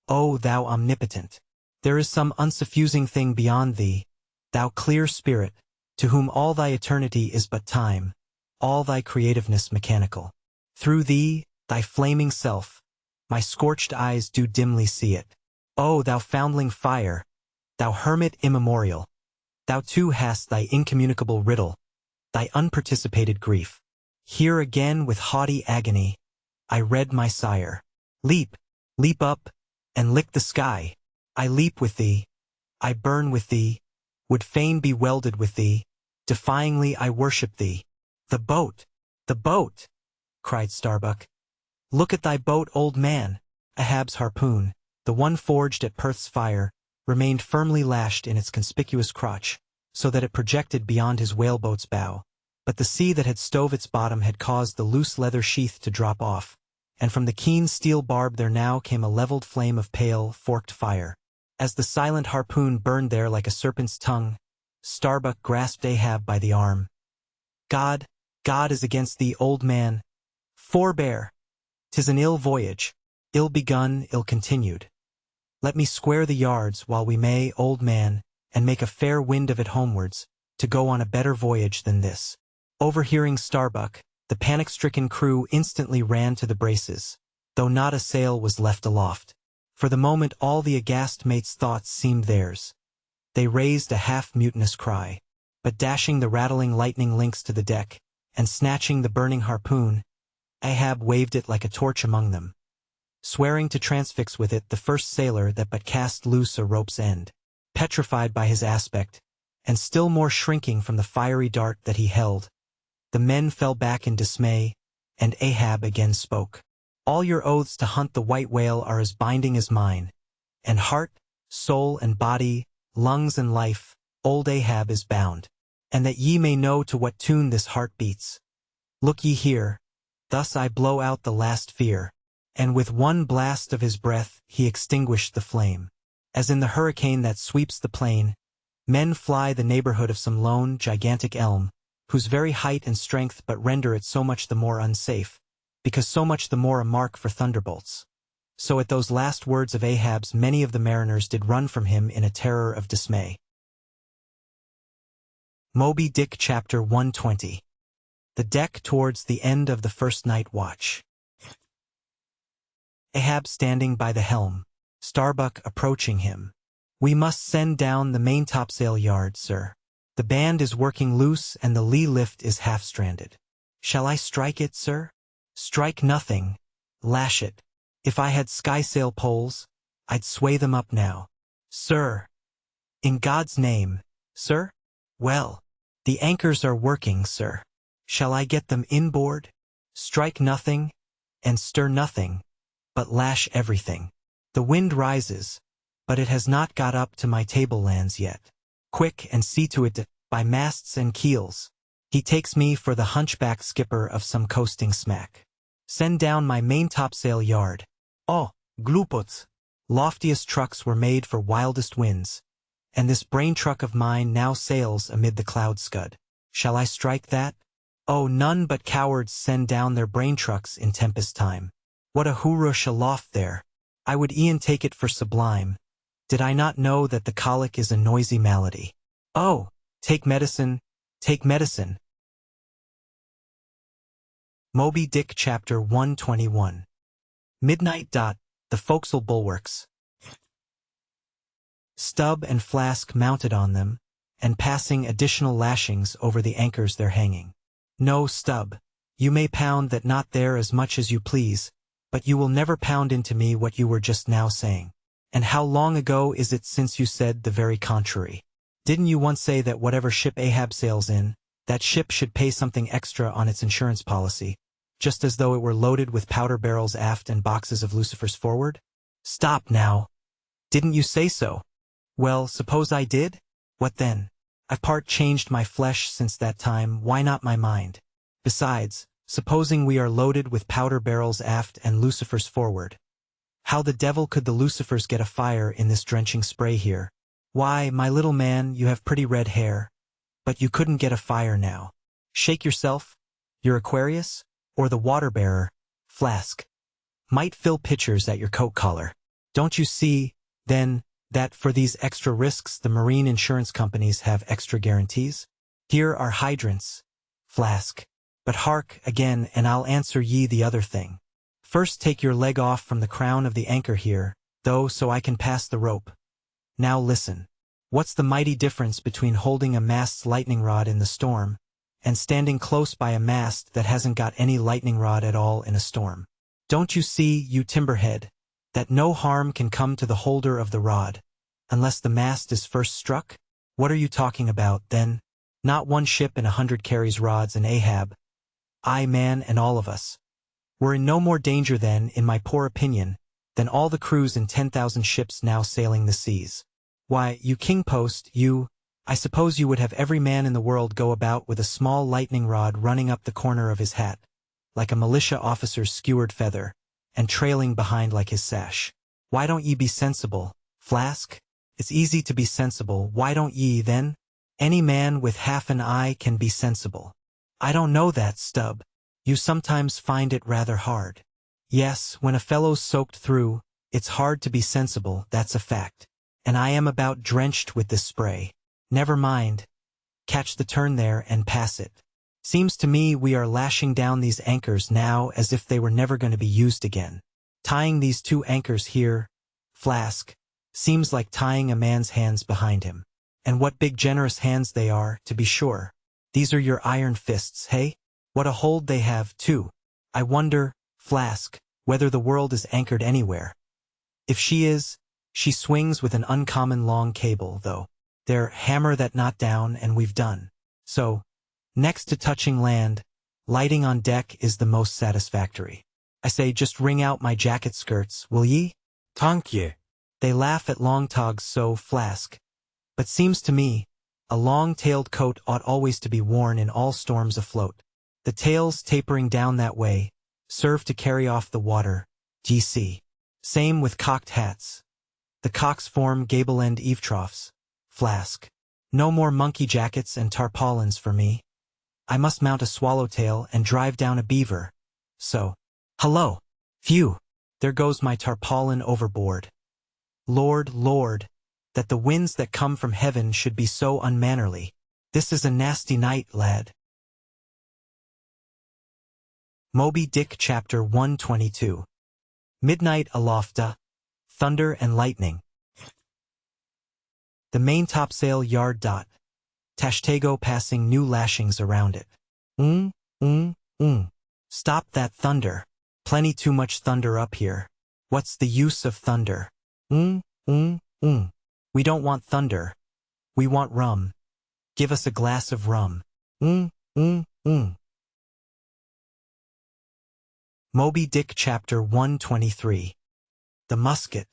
O thou omnipotent! There is some unsuffusing thing beyond thee, thou clear spirit, to whom all thy eternity is but time, all thy creativeness mechanical. Through thee, thy flaming self, my scorched eyes do dimly see it. O thou foundling fire, thou hermit immemorial, thou too hast thy incommunicable riddle, thy unparticipated grief. Here again with haughty agony, I read my sire. Leap, leap up, and lick the sky. I leap with thee, I burn with thee, would fain be welded with thee, defyingly I worship thee. The boat! The boat! Cried Starbuck. Look at thy boat, old man. Ahab's harpoon, the one forged at Perth's fire, remained firmly lashed in its conspicuous crotch, so that it projected beyond his whaleboat's bow. But the sea that had stove its bottom had caused the loose leather sheath to drop off, and from the keen steel barb there now came a leveled flame of pale, forked fire. As the silent harpoon burned there like a serpent's tongue, Starbuck grasped Ahab by the arm. God is against thee, old man. Forbear! 'Tis an ill voyage, ill begun, ill continued. Let me square the yards while we may, old man, and make a fair wind of it homewards, to go on a better voyage than this. Overhearing Starbuck, the panic-stricken crew instantly ran to the braces, though not a sail was left aloft. For the moment all the aghast mate's thoughts seemed theirs. They raised a half-mutinous cry, but dashing the rattling lightning links to the deck, and snatching the burning harpoon, Ahab waved it like a torch among them, swearing to transfix with it the first sailor that but cast loose a rope's end. Petrified by his aspect, and still more shrinking from the fiery dart that he held, the men fell back in dismay, and Ahab again spoke. All your oaths to hunt the white whale are as binding as mine, and heart, soul and body, lungs and life, old Ahab is bound. And that ye may know to what tune this heart beats, look ye here, thus I blow out the last fear. And with one blast of his breath he extinguished the flame. As in the hurricane that sweeps the plain, men fly the neighborhood of some lone, gigantic elm, whose very height and strength but render it so much the more unsafe, because so much the more a mark for thunderbolts. So at those last words of Ahab's many of the mariners did run from him in a terror of dismay. Moby Dick Chapter 120. The deck towards the end of the first night watch. Ahab standing by the helm, Starbuck approaching him. We must send down the main topsail yard, sir. The band is working loose and the lee lift is half-stranded. Shall I strike it, sir? Strike nothing. Lash it. If I had skysail poles, I'd sway them up now. Sir. In God's name, sir? Well. The anchors are working, sir. Shall I get them inboard? Strike nothing, and stir nothing, but lash everything. The wind rises, but it has not got up to my tablelands yet. Quick and see to it, by masts and keels. He takes me for the hunchback skipper of some coasting smack. Send down my main topsail yard. Oh, glupots! Loftiest trucks were made for wildest winds, and this brain truck of mine now sails amid the cloud scud. Shall I strike that? Oh, none but cowards send down their brain trucks in tempest time. What a hoorush aloft there! I would e'en take it for sublime, did I not know that the colic is a noisy malady. Oh, take medicine, take medicine. Moby Dick Chapter 121. Midnight. The forecastle bulwarks. Stub and flask mounted on them, and passing additional lashings over the anchors they're hanging. No, Stub, you may pound that not there as much as you please, but you will never pound into me what you were just now saying. And how long ago is it since you said the very contrary? Didn't you once say that whatever ship Ahab sails in, that ship should pay something extra on its insurance policy, just as though it were loaded with powder barrels aft and boxes of lucifers forward? Stop now! Didn't you say so? Well, suppose I did? What then? I've part changed my flesh since that time, why not my mind? Besides, supposing we are loaded with powder barrels aft and lucifers forward, how the devil could the lucifers get a fire in this drenching spray here? Why, my little man, you have pretty red hair, but you couldn't get a fire now. Shake yourself, your Aquarius, or the water-bearer, Flask, might fill pitchers at your coat collar. Don't you see, then, That for these extra risks the marine insurance companies have extra guarantees? Here are hydrants, Flask. But hark again, and I'll answer ye the other thing. First take your leg off from the crown of the anchor here, though, so I can pass the rope. Now listen. What's the mighty difference between holding a mast's lightning rod in the storm and standing close by a mast that hasn't got any lightning rod at all in a storm? Don't you see, you timberhead, that no harm can come to the holder of the rod unless the mast is first struck? What are you talking about, then? Not one ship in 100 carries rods, and Ahab, I, man, and all of us, we're in no more danger then, in my poor opinion, than all the crews in 10,000 ships now sailing the seas. Why, you king post, I suppose you would have every man in the world go about with a small lightning rod running up the corner of his hat, like a militia officer's skewered feather, and trailing behind like his sash. Why don't ye be sensible, Flask? It's easy to be sensible, why don't ye, then? Any man with half an eye can be sensible. I don't know that, Stubb. You sometimes find it rather hard. Yes, when a fellow's soaked through, it's hard to be sensible, that's a fact. And I am about drenched with this spray. Never mind. Catch the turn there and pass it. Seems to me we are lashing down these anchors now as if they were never going to be used again. Tying these 2 anchors here, Flask, seems like tying a man's hands behind him. And what big generous hands they are, to be sure. These are your iron fists, hey? What a hold they have, too. I wonder, Flask, whether the world is anchored anywhere. If she is, she swings with an uncommon long cable, though. There, hammer that knot down, and we've done. So, next to touching land, lighting on deck is the most satisfactory. I say, just wring out my jacket skirts, will ye? Tank ye. They laugh at long togs so, Flask. But seems to me, a long-tailed coat ought always to be worn in all storms afloat. The tails tapering down that way serve to carry off the water, GC. Same with cocked hats. The cocks form gable-end eave-troughs, Flask. No more monkey jackets and tarpaulins for me. I must mount a swallowtail and drive down a beaver. So. Hello! Phew! There goes my tarpaulin overboard. Lord, Lord, that the winds that come from heaven should be so unmannerly. This is a nasty night, lad. Moby Dick Chapter 122. Midnight alofta, thunder and lightning. The main topsail yard dot. Tashtego passing new lashings around it. Stop that thunder. Plenty too much thunder up here. What's the use of thunder? We don't want thunder. We want rum. Give us a glass of rum. Moby Dick Chapter 123. The Musket.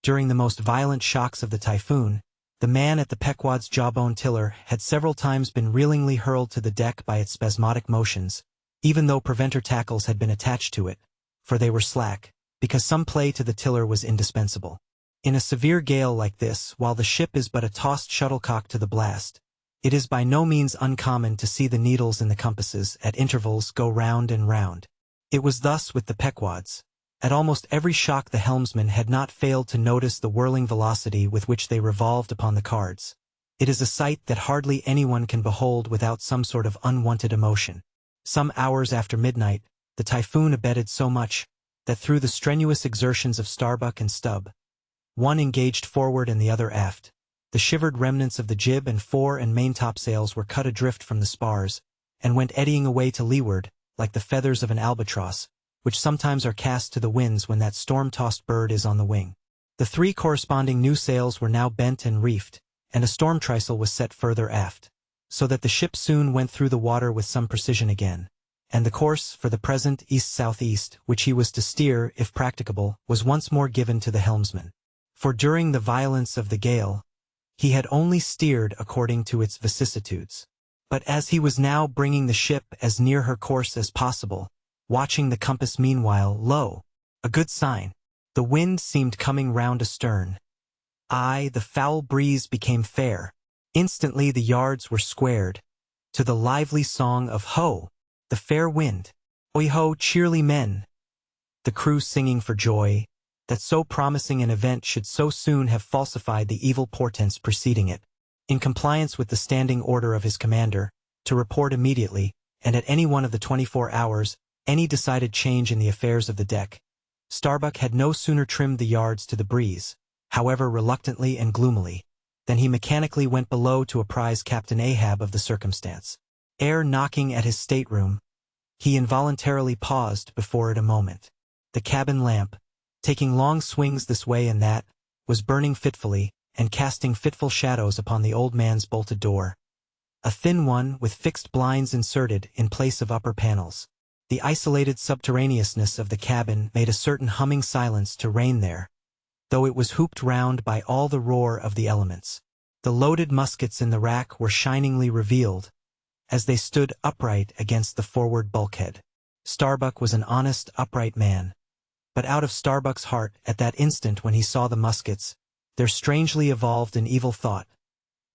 During the most violent shocks of the typhoon, the man at the Pequod's jawbone tiller had several times been reelingly hurled to the deck by its spasmodic motions, even though preventer tackles had been attached to it, for they were slack, because some play to the tiller was indispensable. In a severe gale like this, while the ship is but a tossed shuttlecock to the blast, it is by no means uncommon to see the needles in the compasses at intervals go round and round. It was thus with the Pequods. At almost every shock the helmsman had not failed to notice the whirling velocity with which they revolved upon the cards. It is a sight that hardly anyone can behold without some sort of unwanted emotion. Some hours after midnight, the typhoon abated so much that through the strenuous exertions of Starbuck and Stubb, one engaged forward and the other aft, the shivered remnants of the jib and fore and main topsails were cut adrift from the spars, and went eddying away to leeward, like the feathers of an albatross, which sometimes are cast to the winds when that storm-tossed bird is on the wing. The 3 corresponding new sails were now bent and reefed, and a storm trysail was set further aft, so that the ship soon went through the water with some precision again, and the course, for the present east-southeast, which he was to steer, if practicable, was once more given to the helmsman. For during the violence of the gale, he had only steered according to its vicissitudes. But as he was now bringing the ship as near her course as possible, watching the compass meanwhile, lo! A good sign. The wind seemed coming round astern. Aye, the foul breeze became fair. Instantly the yards were squared, to the lively song of Ho! The fair wind. Oi ho, cheerly men! The crew singing for joy, that so promising an event should so soon have falsified the evil portents preceding it. In compliance with the standing order of his commander, to report immediately, and at any one of the 24 hours, any decided change in the affairs of the deck, Starbuck had no sooner trimmed the yards to the breeze, however reluctantly and gloomily, than he mechanically went below to apprise Captain Ahab of the circumstance. Ere knocking at his stateroom, he involuntarily paused before it a moment. The cabin lamp, taking long swings this way and that, was burning fitfully, and casting fitful shadows upon the old man's bolted door. A thin one with fixed blinds inserted in place of upper panels. The isolated subterraneousness of the cabin made a certain humming silence to reign there, though it was hooped round by all the roar of the elements. The loaded muskets in the rack were shiningly revealed, as they stood upright against the forward bulkhead. Starbuck was an honest, upright man. But out of Starbuck's heart, at that instant when he saw the muskets, there strangely evolved an evil thought,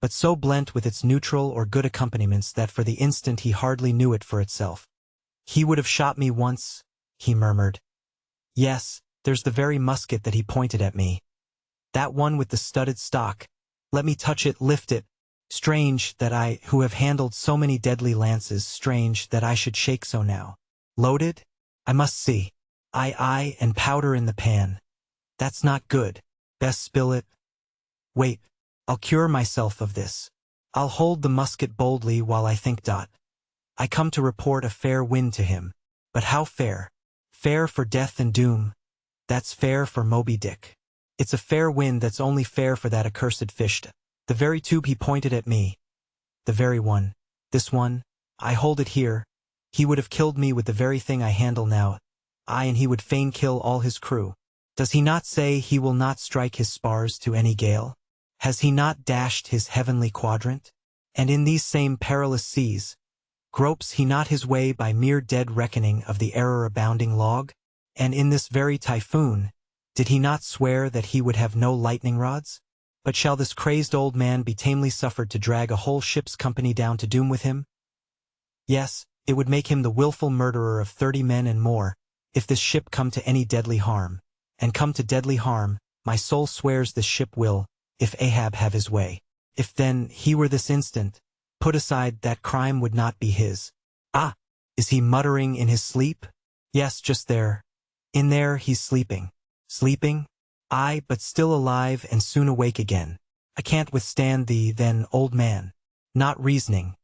but so blent with its neutral or good accompaniments that for the instant he hardly knew it for itself. "He would have shot me once," he murmured. "Yes, there's the very musket that he pointed at me. That one with the studded stock. Let me touch it, lift it. Strange that I, who have handled so many deadly lances, strange that I should shake so now. Loaded? I must see. Aye, and powder in the pan. That's not good. Best spill it. Wait, I'll cure myself of this. I'll hold the musket boldly while I think. I come to report a fair wind to him. But how fair? Fair for death and doom. That's fair for Moby Dick. It's a fair wind that's only fair for that accursed fish. The very tube he pointed at me. The very one. This one. I hold it here. He would have killed me with the very thing I handle now. Aye, and he would fain kill all his crew. Does he not say he will not strike his spars to any gale? Has he not dashed his heavenly quadrant? And in these same perilous seas, gropes he not his way by mere dead reckoning of the error-abounding log? And in this very typhoon, did he not swear that he would have no lightning rods? But shall this crazed old man be tamely suffered to drag a whole ship's company down to doom with him? Yes, it would make him the willful murderer of 30 men and more, if this ship come to any deadly harm. And come to deadly harm, my soul swears this ship will, if Ahab have his way. If then he were this instant put aside, that crime would not be his. Ah, is he muttering in his sleep? Yes, just there. In there he's sleeping. Sleeping? Aye, but still alive and soon awake again. I can't withstand thee then, old man. Not reasoning,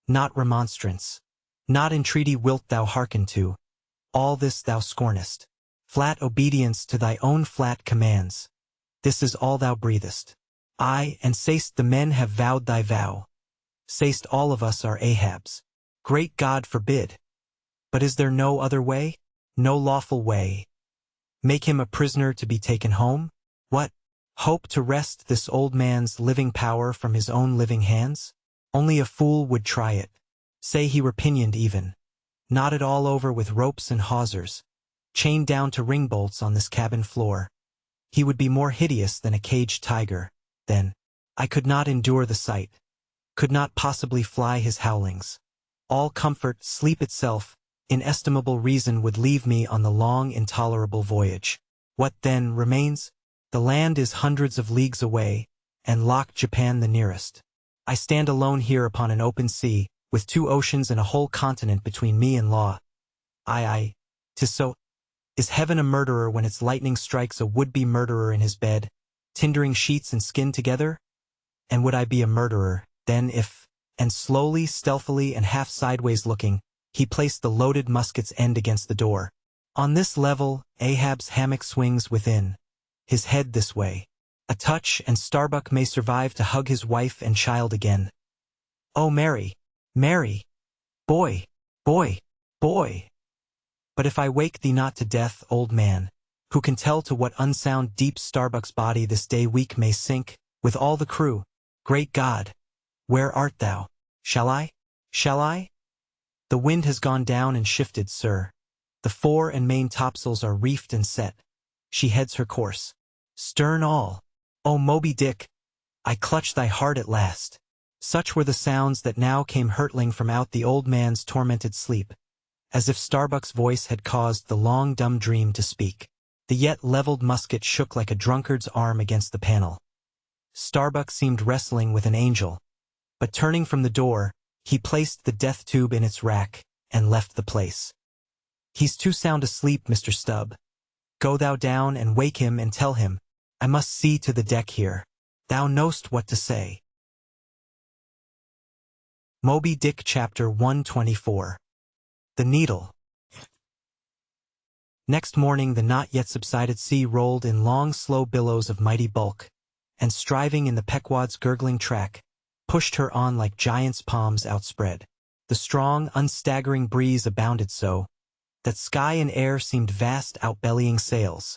not remonstrance, not entreaty wilt thou hearken to. All this thou scornest. Flat obedience to thy own flat commands. This is all thou breathest. Aye, and say'st the men have vowed thy vow. Say'st all of us are Ahabs. Great God forbid. But is there no other way? No lawful way? Make him a prisoner to be taken home? What? Hope to wrest this old man's living power from his own living hands? Only a fool would try it. Say he were pinioned even. Knotted all over with ropes and hawsers. Chained down to ring bolts on this cabin floor. He would be more hideous than a caged tiger. Then, I could not endure the sight. Could not possibly fly his howlings. All comfort, sleep itself, inestimable reason would leave me on the long, intolerable voyage. What then remains? The land is hundreds of leagues away, and Loch Japan the nearest. I stand alone here upon an open sea, with 2 oceans and a whole continent between me and law. Aye, 'tis so. Is heaven a murderer when its lightning strikes a would-be murderer in his bed, tindering sheets and skin together? And would I be a murderer, then, if, and slowly, stealthily, and half sideways looking, he placed the loaded musket's end against the door? On this level, Ahab's hammock swings within, his head this way. A touch, and Starbuck may survive to hug his wife and child again. Oh, Mary, Mary! Boy, boy, boy! But if I wake thee not to death, old man, who can tell to what unsound deep Starbuck's body this day week may sink, with all the crew? Great God! Where art thou? Shall I? Shall I? The wind has gone down and shifted, sir. The fore and main topsails are reefed and set. She heads her course. Stern all. O Moby Dick! I clutch thy heart at last. Such were the sounds that now came hurtling from out the old man's tormented sleep, as if Starbuck's voice had caused the long dumb dream to speak. The yet leveled musket shook like a drunkard's arm against the panel. Starbuck seemed wrestling with an angel, but turning from the door, he placed the death tube in its rack and left the place. "He's too sound asleep, Mr. Stubb. Go thou down and wake him and tell him, I must see to the deck here. Thou know'st what to say." Moby Dick Chapter 124. The Needle. Next morning the not yet subsided sea rolled in long slow billows of mighty bulk, and striving in the Pequod's gurgling track, pushed her on like giants' palms outspread. The strong, unstaggering breeze abounded so, that sky and air seemed vast outbellying sails.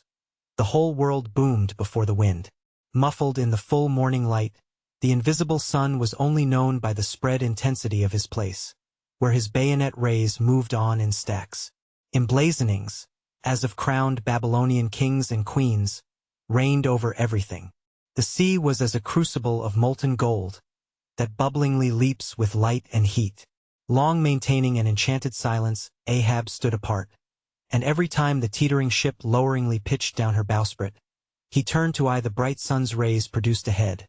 The whole world boomed before the wind. Muffled in the full morning light, the invisible sun was only known by the spread intensity of his place, where his bayonet rays moved on in stacks. Emblazonings, as of crowned Babylonian kings and queens, reigned over everything. The sea was as a crucible of molten gold, that bubblingly leaps with light and heat. Long maintaining an enchanted silence, Ahab stood apart, and every time the teetering ship loweringly pitched down her bowsprit, he turned to eye the bright sun's rays produced ahead,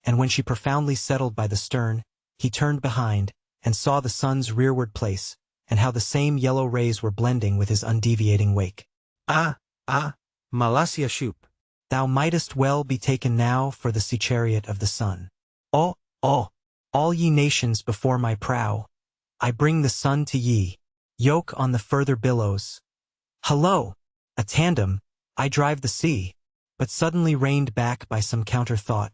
and when she profoundly settled by the stern, he turned behind, and saw the sun's rearward place, and how the same yellow rays were blending with his undeviating wake. Malasia Shoop. Thou mightest well be taken now for the sea chariot of the sun. Oh, all ye nations before my prow, I bring the sun to ye. Yoke on the further billows. Hullo! A tandem, I drive the sea. But suddenly reined back by some counter thought,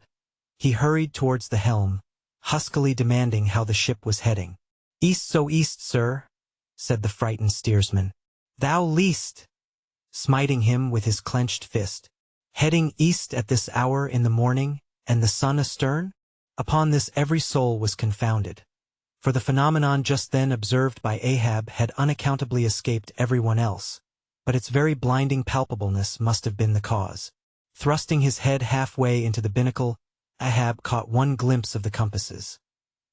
he hurried towards the helm, huskily demanding how the ship was heading. "East so east, sir," said the frightened steersman. "Thou least," smiting him with his clenched fist. "Heading east at this hour in the morning, and the sun astern?" Upon this every soul was confounded, for the phenomenon just then observed by Ahab had unaccountably escaped everyone else, but its very blinding palpableness must have been the cause. Thrusting his head halfway into the binnacle, Ahab caught one glimpse of the compasses.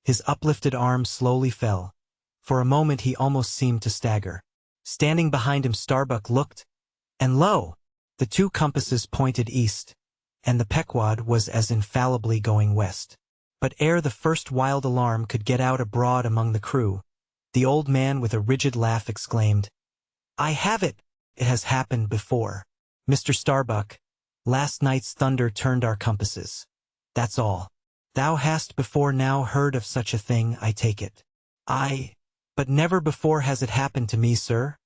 His uplifted arm slowly fell. For a moment he almost seemed to stagger. Standing behind him Starbuck looked, and lo! The two compasses pointed east, and the Pequod was as infallibly going west. But ere the first wild alarm could get out abroad among the crew, the old man with a rigid laugh exclaimed, "I have it! It has happened before. Mr. Starbuck, last night's thunder turned our compasses. That's all. Thou hast before now heard of such a thing, I take it." "Aye, but never before has it happened to me, sir,"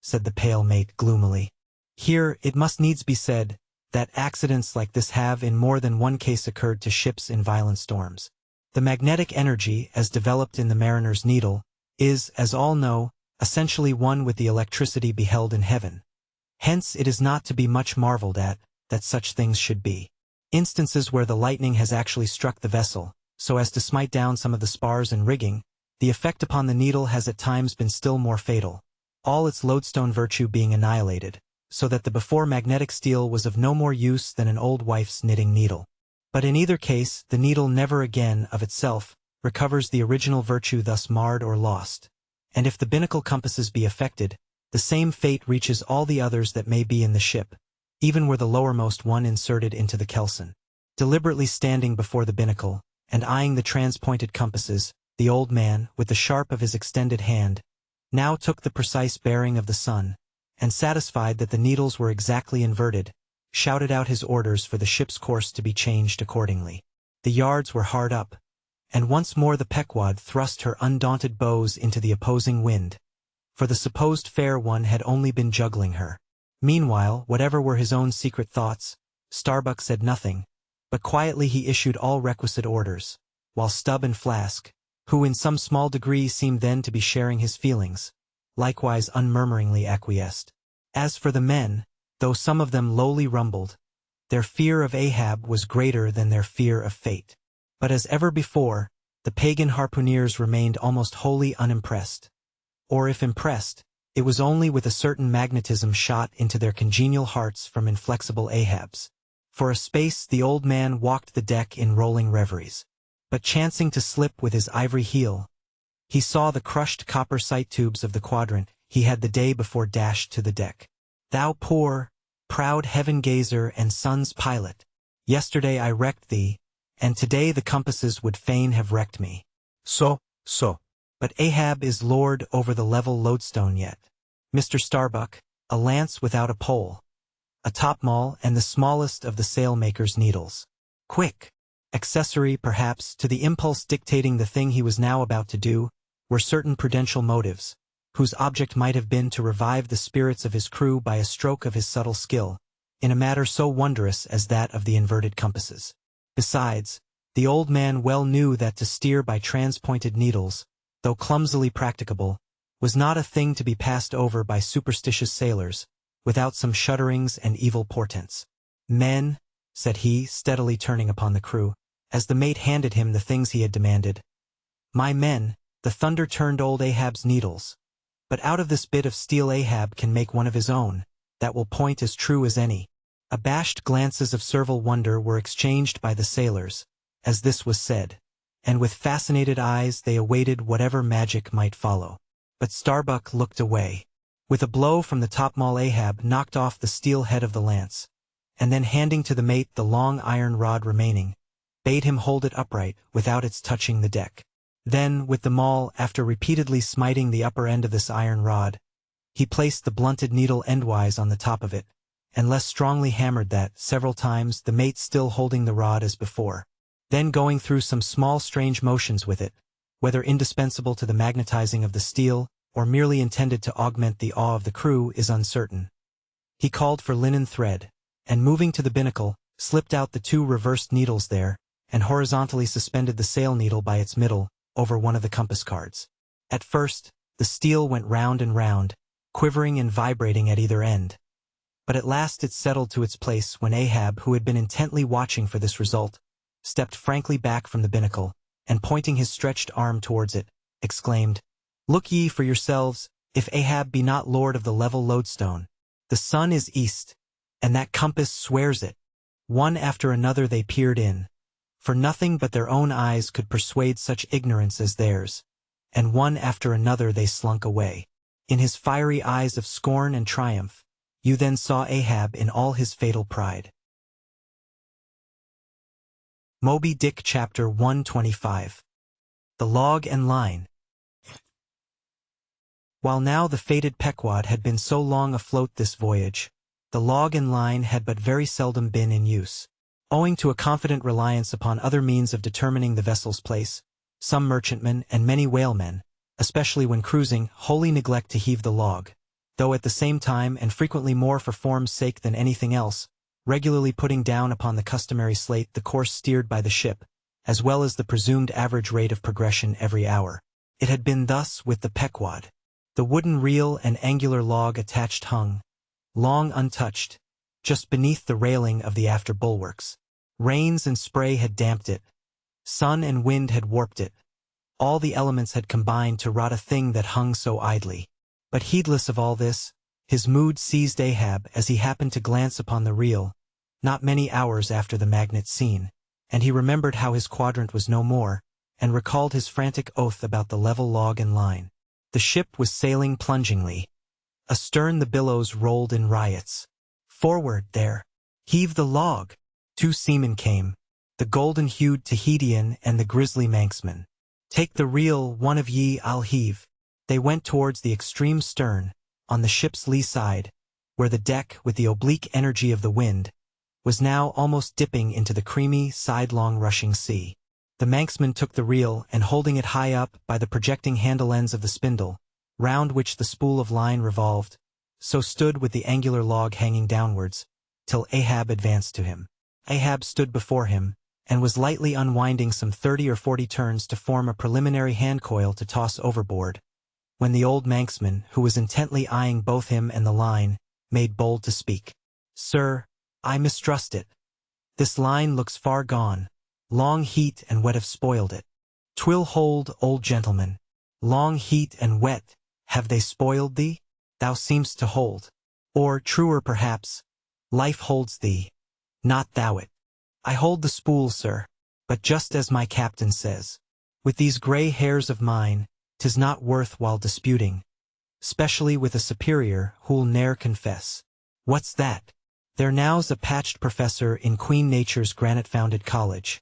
said the pale mate gloomily. Here it must needs be said that accidents like this have in more than one case occurred to ships in violent storms. The magnetic energy, as developed in the mariner's needle, is, as all know, essentially one with the electricity beheld in heaven. Hence it is not to be much marveled at that such things should be. Instances where the lightning has actually struck the vessel, so as to smite down some of the spars and rigging, the effect upon the needle has at times been still more fatal, all its lodestone virtue being annihilated, so that the before magnetic steel was of no more use than an old wife's knitting needle. But in either case, the needle never again, of itself, recovers the original virtue thus marred or lost. And if the binnacle compasses be affected, the same fate reaches all the others that may be in the ship, even were the lowermost one inserted into the kelson. Deliberately standing before the binnacle, and eyeing the transpointed compasses, the old man, with the sharp of his extended hand, now took the precise bearing of the sun, and satisfied that the needles were exactly inverted, shouted out his orders for the ship's course to be changed accordingly. The yards were hard up, and once more the Pequod thrust her undaunted bows into the opposing wind, for the supposed fair one had only been juggling her. Meanwhile, whatever were his own secret thoughts, Starbuck said nothing, but quietly he issued all requisite orders, while Stubb and Flask, who in some small degree seemed then to be sharing his feelings, likewise unmurmuringly acquiesced. As for the men, though some of them lowly rumbled, their fear of Ahab was greater than their fear of fate. But as ever before, the pagan harpooneers remained almost wholly unimpressed. Or if impressed, it was only with a certain magnetism shot into their congenial hearts from inflexible Ahab's. For a space the old man walked the deck in rolling reveries. But chancing to slip with his ivory heel, he saw the crushed copper sight tubes of the quadrant he had the day before dashed to the deck. "Thou poor, proud heaven-gazer and sun's pilot. Yesterday I wrecked thee, and today the compasses would fain have wrecked me. So. But Ahab is lord over the level lodestone yet. Mr. Starbuck, a lance without a pole, a topmaul and the smallest of the sailmaker's needles. Quick! Accessory, perhaps, to the impulse dictating the thing he was now about to do, were certain prudential motives, whose object might have been to revive the spirits of his crew by a stroke of his subtle skill, in a matter so wondrous as that of the inverted compasses. Besides, the old man well knew that to steer by transpointed needles, though clumsily practicable, was not a thing to be passed over by superstitious sailors, without some shudderings and evil portents. Men, said he, steadily turning upon the crew, as the mate handed him the things he had demanded. My men, the thunder turned old Ahab's needles. But out of this bit of steel Ahab can make one of his own, that will point as true as any. Abashed glances of servile wonder were exchanged by the sailors, as this was said, and with fascinated eyes they awaited whatever magic might follow. But Starbuck looked away. With a blow from the topmaul Ahab knocked off the steel head of the lance, and then handing to the mate the long iron rod remaining, bade him hold it upright without its touching the deck. Then, with the maul, after repeatedly smiting the upper end of this iron rod, he placed the blunted needle endwise on the top of it, and less strongly hammered that, several times, the mate still holding the rod as before. Then going through some small strange motions with it, whether indispensable to the magnetizing of the steel, or merely intended to augment the awe of the crew, is uncertain. He called for linen thread, and moving to the binnacle, slipped out the two reversed needles there, and horizontally suspended the sail needle by its middle, over one of the compass cards. At first, the steel went round and round, quivering and vibrating at either end. But at last it settled to its place when Ahab, who had been intently watching for this result, stepped frankly back from the binnacle, and pointing his stretched arm towards it, exclaimed, Look ye for yourselves, if Ahab be not lord of the level lodestone. The sun is east, and that compass swears it. One after another they peered in, for nothing but their own eyes could persuade such ignorance as theirs, and one after another they slunk away. In his fiery eyes of scorn and triumph, you then saw Ahab in all his fatal pride. Moby Dick Chapter 125. The Log and Line. While now the fated Pequod had been so long afloat this voyage, the log and line had but very seldom been in use. Owing to a confident reliance upon other means of determining the vessel's place, some merchantmen and many whalemen, especially when cruising, wholly neglect to heave the log, though at the same time, and frequently more for form's sake than anything else, regularly putting down upon the customary slate the course steered by the ship, as well as the presumed average rate of progression every hour. It had been thus with the Pequod. The wooden reel and angular log attached hung, long untouched, just beneath the railing of the after bulwarks. Rains and spray had damped it. Sun and wind had warped it. All the elements had combined to rot a thing that hung so idly. But heedless of all this, his mood seized Ahab as he happened to glance upon the reel, not many hours after the magnet scene, and he remembered how his quadrant was no more, and recalled his frantic oath about the level log and line. The ship was sailing plungingly. Astern the billows rolled in riots. Forward, there! Heave the log! Two seamen came, the golden-hued Tahitian and the grisly Manxman. Take the reel, one of ye, I'll heave. They went towards the extreme stern, on the ship's lee side, where the deck, with the oblique energy of the wind, was now almost dipping into the creamy, sidelong rushing sea. The Manxman took the reel, and holding it high up by the projecting handle ends of the spindle, round which the spool of line revolved, so stood with the angular log hanging downwards, till Ahab advanced to him. Ahab stood before him, and was lightly unwinding some 30 or 40 turns to form a preliminary hand-coil to toss overboard, when the old Manxman, who was intently eyeing both him and the line, made bold to speak. Sir, I mistrust it. This line looks far gone. Long heat and wet have spoiled it. 'Twill hold, old gentleman. Long heat and wet, have they spoiled thee? Thou seemst to hold. Or, truer perhaps, life holds thee, not thou it. I hold the spool, sir, but just as my captain says. With these grey hairs of mine, 'tis not worth while disputing, specially with a superior who'll ne'er confess. What's that? There now's a patched professor in Queen Nature's granite-founded college.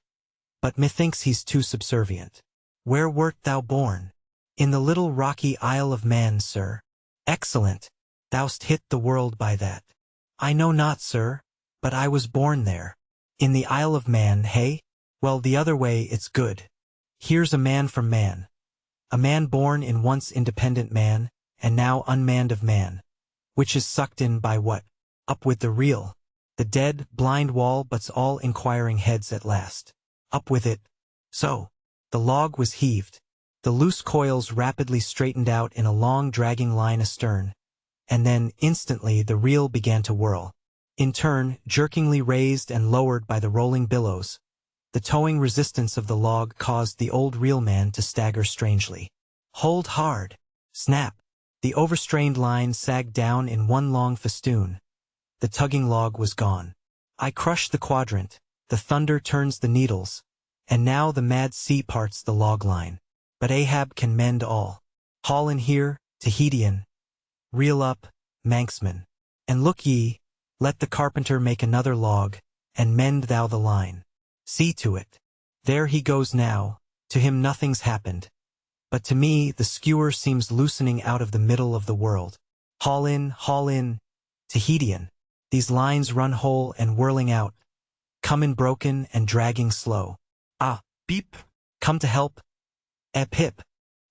But methinks he's too subservient. Where wert thou born? In the little rocky Isle of Man, sir. Excellent. Thou'st hit the world by that. I know not, sir, but I was born there. In the Isle of Man, hey? Well, the other way it's good. Here's a man from man. A man born in once independent man, and now unmanned of man. Which is sucked in by what? Up with the reel. The dead, blind wall butts all inquiring heads at last. Up with it. So. The log was heaved. The loose coils rapidly straightened out in a long dragging line astern. And then, instantly, the reel began to whirl. In turn, jerkingly raised and lowered by the rolling billows. The towing resistance of the log caused the old reelman to stagger strangely. Hold hard. Snap. The overstrained line sagged down in one long festoon. The tugging log was gone. I crush the quadrant. The thunder turns the needles. And now the mad sea parts the log line. But Ahab can mend all. Haul in here, Tahitian. Reel up, Manxman. And look ye, let the carpenter make another log, and mend thou the line. See to it. There he goes now, to him nothing's happened. But to me the skewer seems loosening out of the middle of the world. Haul in, Tahitian. These lines run whole and whirling out. Come in broken and dragging slow. Ah, Beep, come to help. Pip.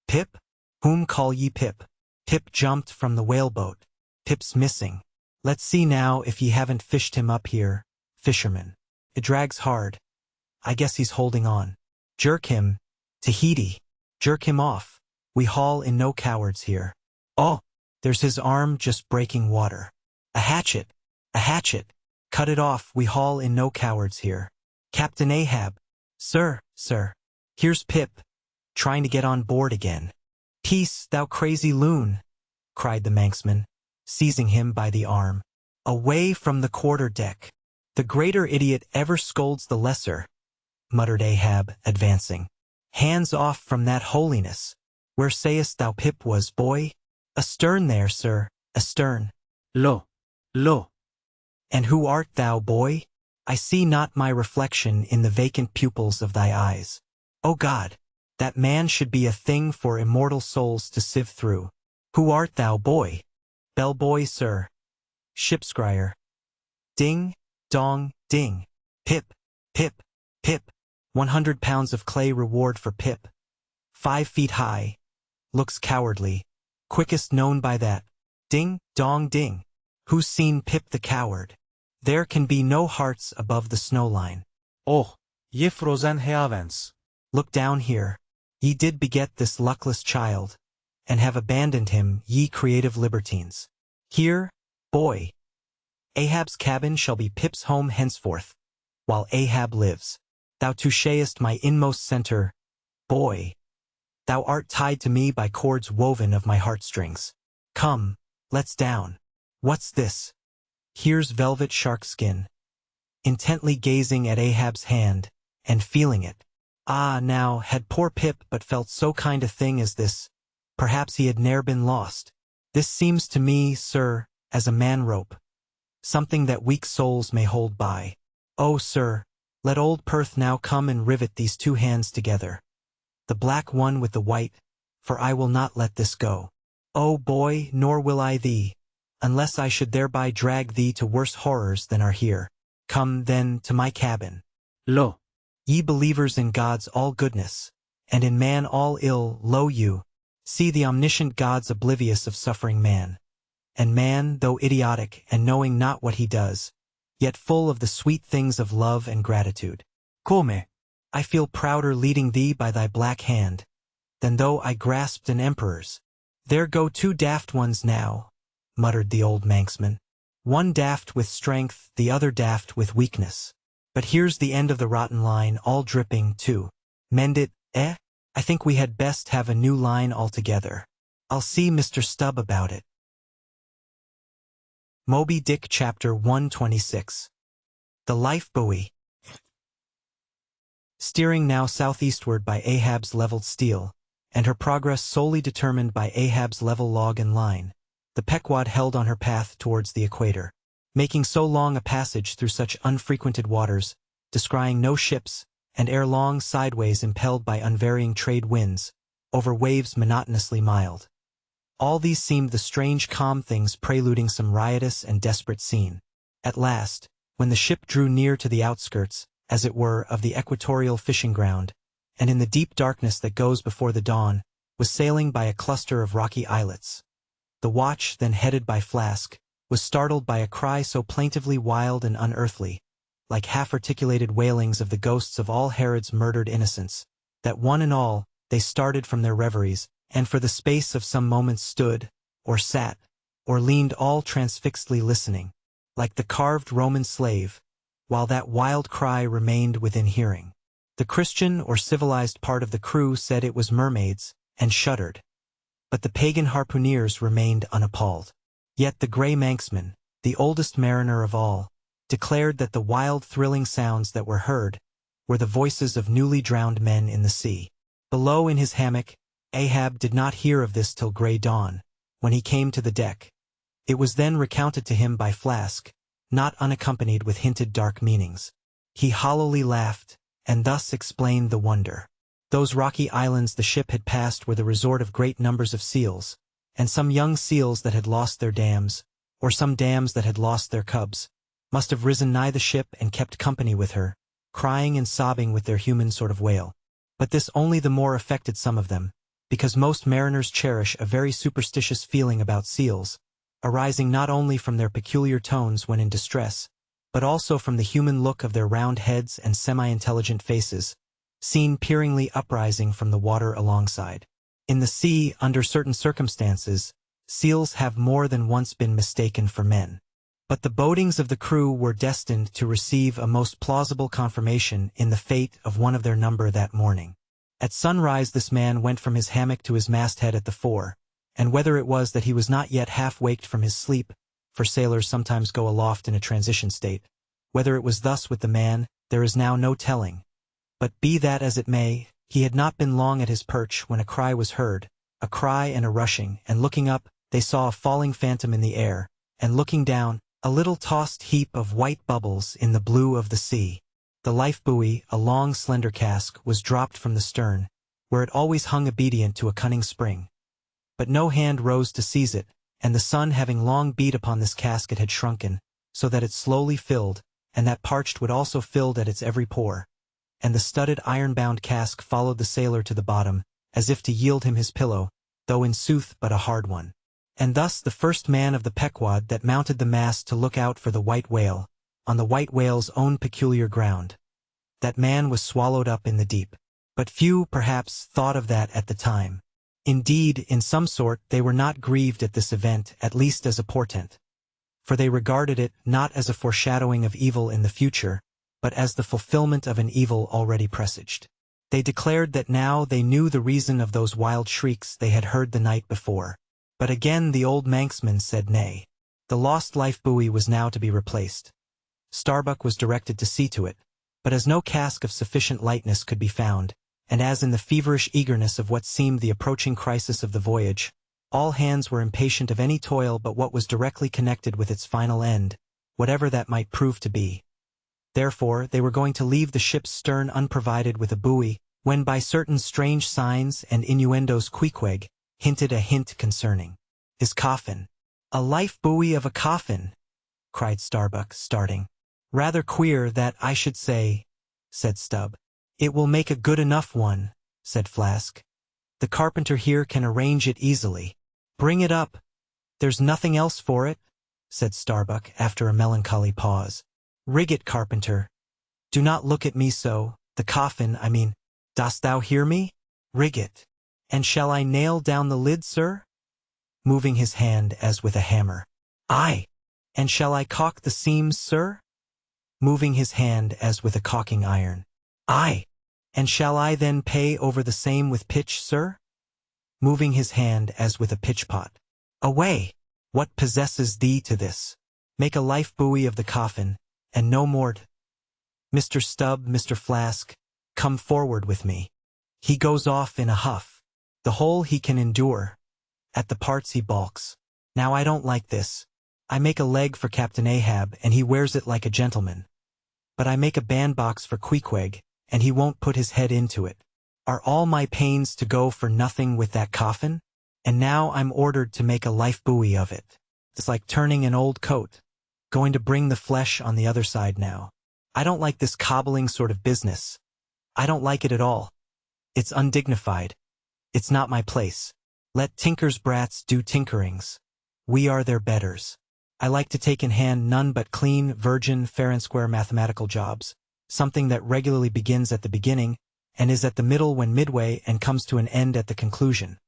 Pip? Whom call ye Pip? Pip jumped from the whaleboat. Pip's missing. Let's see now if ye haven't fished him up here, fisherman. It drags hard. I guess he's holding on. Jerk him, Tahiti. Jerk him off. We haul in no cowards here. Oh, there's his arm just breaking water. A hatchet. A hatchet. Cut it off, we haul in no cowards here. Captain Ahab. Sir. Here's Pip. Trying to get on board again. Peace, thou crazy loon, cried the Manxman, seizing him by the arm. Away from the quarter-deck. The greater idiot ever scolds the lesser, muttered Ahab, advancing. Hands off from that holiness. Where sayest thou Pip was, boy? Astern there, sir, astern. Lo. And who art thou, boy? I see not my reflection in the vacant pupils of thy eyes. O God, that man should be a thing for immortal souls to sieve through. Who art thou, boy? Bellboy, sir. Shipscrier. Ding, dong, ding. Pip. 100 pounds of clay reward for Pip. 5 feet high. Looks cowardly. Quickest known by that. Ding, dong, ding. Who's seen Pip the coward? There can be no hearts above the snow line. Oh, ye frozen heavens. Look down here. Ye did beget this luckless child, and have abandoned him, ye creative libertines. Here, boy. Ahab's cabin shall be Pip's home henceforth, while Ahab lives. Thou touchest my inmost center, boy. Thou art tied to me by cords woven of my heartstrings. Come, let's down. What's this? Here's velvet shark skin. Intently gazing at Ahab's hand, and feeling it. Ah, now, had poor Pip but felt so kind a thing as this, perhaps he had ne'er been lost. This seems to me, sir, as a man-rope. Something that weak souls may hold by. Oh, sir, let old Perth now come and rivet these two hands together. The black one with the white, for I will not let this go. Oh, boy, nor will I thee, unless I should thereby drag thee to worse horrors than are here. Come, then, to my cabin. Lo. Ye believers in God's all goodness, and in man all ill, lo you, see the omniscient God's oblivious of suffering man. And man, though idiotic and knowing not what he does, yet full of the sweet things of love and gratitude. Come, I feel prouder leading thee by thy black hand, than though I grasped an emperor's. There go 2 daft ones now, muttered the old Manxman. One daft with strength, the other daft with weakness. But here's the end of the rotten line, all dripping, too. Mend it, eh? I think we had best have a new line altogether. I'll see Mr. Stubb about it. Moby Dick Chapter 126. The Life Buoy. Steering now southeastward by Ahab's leveled steel, and her progress solely determined by Ahab's level log and line, the Pequod held on her path towards the equator. making so long a passage through such unfrequented waters, descrying no ships, and ere long sideways impelled by unvarying trade winds, over waves monotonously mild. All these seemed the strange calm things preluding some riotous and desperate scene. At last, when the ship drew near to the outskirts, as it were, of the equatorial fishing ground, and in the deep darkness that goes before the dawn, was sailing by a cluster of rocky islets. The watch, then headed by Flask, was startled by a cry so plaintively wild and unearthly, like half-articulated wailings of the ghosts of all Herod's murdered innocents, that one and all, they started from their reveries, and for the space of some moments stood, or sat, or leaned all transfixedly listening, like the carved Roman slave, while that wild cry remained within hearing. The Christian or civilized part of the crew said it was mermaids, and shuddered. But the pagan harpooneers remained unappalled. Yet the Grey Manxman, the oldest mariner of all, declared that the wild thrilling sounds that were heard were the voices of newly drowned men in the sea. Below in his hammock, Ahab did not hear of this till grey dawn, when he came to the deck. It was then recounted to him by Flask, not unaccompanied with hinted dark meanings. He hollowly laughed, and thus explained the wonder. Those rocky islands the ship had passed were the resort of great numbers of seals, and some young seals that had lost their dams, or some dams that had lost their cubs, must have risen nigh the ship and kept company with her, crying and sobbing with their human sort of wail. But this only the more affected some of them, because most mariners cherish a very superstitious feeling about seals, arising not only from their peculiar tones when in distress, but also from the human look of their round heads and semi-intelligent faces, seen peeringly uprising from the water alongside. In the sea, under certain circumstances, seals have more than once been mistaken for men. But the bodings of the crew were destined to receive a most plausible confirmation in the fate of one of their number that morning. At sunrise this man went from his hammock to his masthead at the fore, and whether it was that he was not yet half-waked from his sleep, for sailors sometimes go aloft in a transition state, whether it was thus with the man, there is now no telling. But be that as it may, he had not been long at his perch when a cry was heard, a cry and a rushing, and looking up, they saw a falling phantom in the air, and looking down, a little tossed heap of white bubbles in the blue of the sea. The life buoy, a long slender cask, was dropped from the stern, where it always hung obedient to a cunning spring. But no hand rose to seize it, and the sun having long beat upon this casket had shrunken, so that it slowly filled, and that parched would also filled at its every pore. And the studded iron-bound cask followed the sailor to the bottom, as if to yield him his pillow, though in sooth but a hard one. And thus the first man of the Pequod that mounted the mast to look out for the white whale, on the white whale's own peculiar ground. That man was swallowed up in the deep. But few, perhaps, thought of that at the time. Indeed, in some sort they were not grieved at this event, at least as a portent. For they regarded it not as a foreshadowing of evil in the future, but as the fulfillment of an evil already presaged. They declared that now they knew the reason of those wild shrieks they had heard the night before. But again the old Manxman said nay. The lost life buoy was now to be replaced. Starbuck was directed to see to it, but as no cask of sufficient lightness could be found, and as in the feverish eagerness of what seemed the approaching crisis of the voyage, all hands were impatient of any toil but what was directly connected with its final end, whatever that might prove to be. Therefore, they were going to leave the ship's stern unprovided with a buoy, when by certain strange signs and innuendos Queequeg hinted a hint concerning his coffin. "A life buoy of a coffin!" cried Starbuck, starting. "Rather queer, that, I should say," said Stubb. "It will make a good enough one," said Flask. "The carpenter here can arrange it easily." "Bring it up. There's nothing else for it," said Starbuck after a melancholy pause. "Rig it, carpenter. Do not look at me so, the coffin, I mean. Dost thou hear me? Rig it. And shall I nail down the lid, sir?" moving his hand as with a hammer. "Aye. And shall I caulk the seams, sir?" moving his hand as with a caulking iron. "Aye. And shall I then pay over the same with pitch, sir?" moving his hand as with a pitch-pot. "Away! What possesses thee to this? Make a life buoy of the coffin, and no more. Mr. Stubb, Mr. Flask, come forward with me." He goes off in a huff. The whole he can endure. At the parts he balks. "Now I don't like this. I make a leg for Captain Ahab, and he wears it like a gentleman. But I make a bandbox for Queequeg, and he won't put his head into it. Are all my pains to go for nothing with that coffin? And now I'm ordered to make a life buoy of it. It's like turning an old coat. Going to bring the flesh on the other side now. I don't like this cobbling sort of business. I don't like it at all. It's undignified. It's not my place. Let tinkers' brats do tinkerings. We are their betters. I like to take in hand none but clean, virgin, fair and square mathematical jobs, something that regularly begins at the beginning, and is at the middle when midway and comes to an end at the conclusion.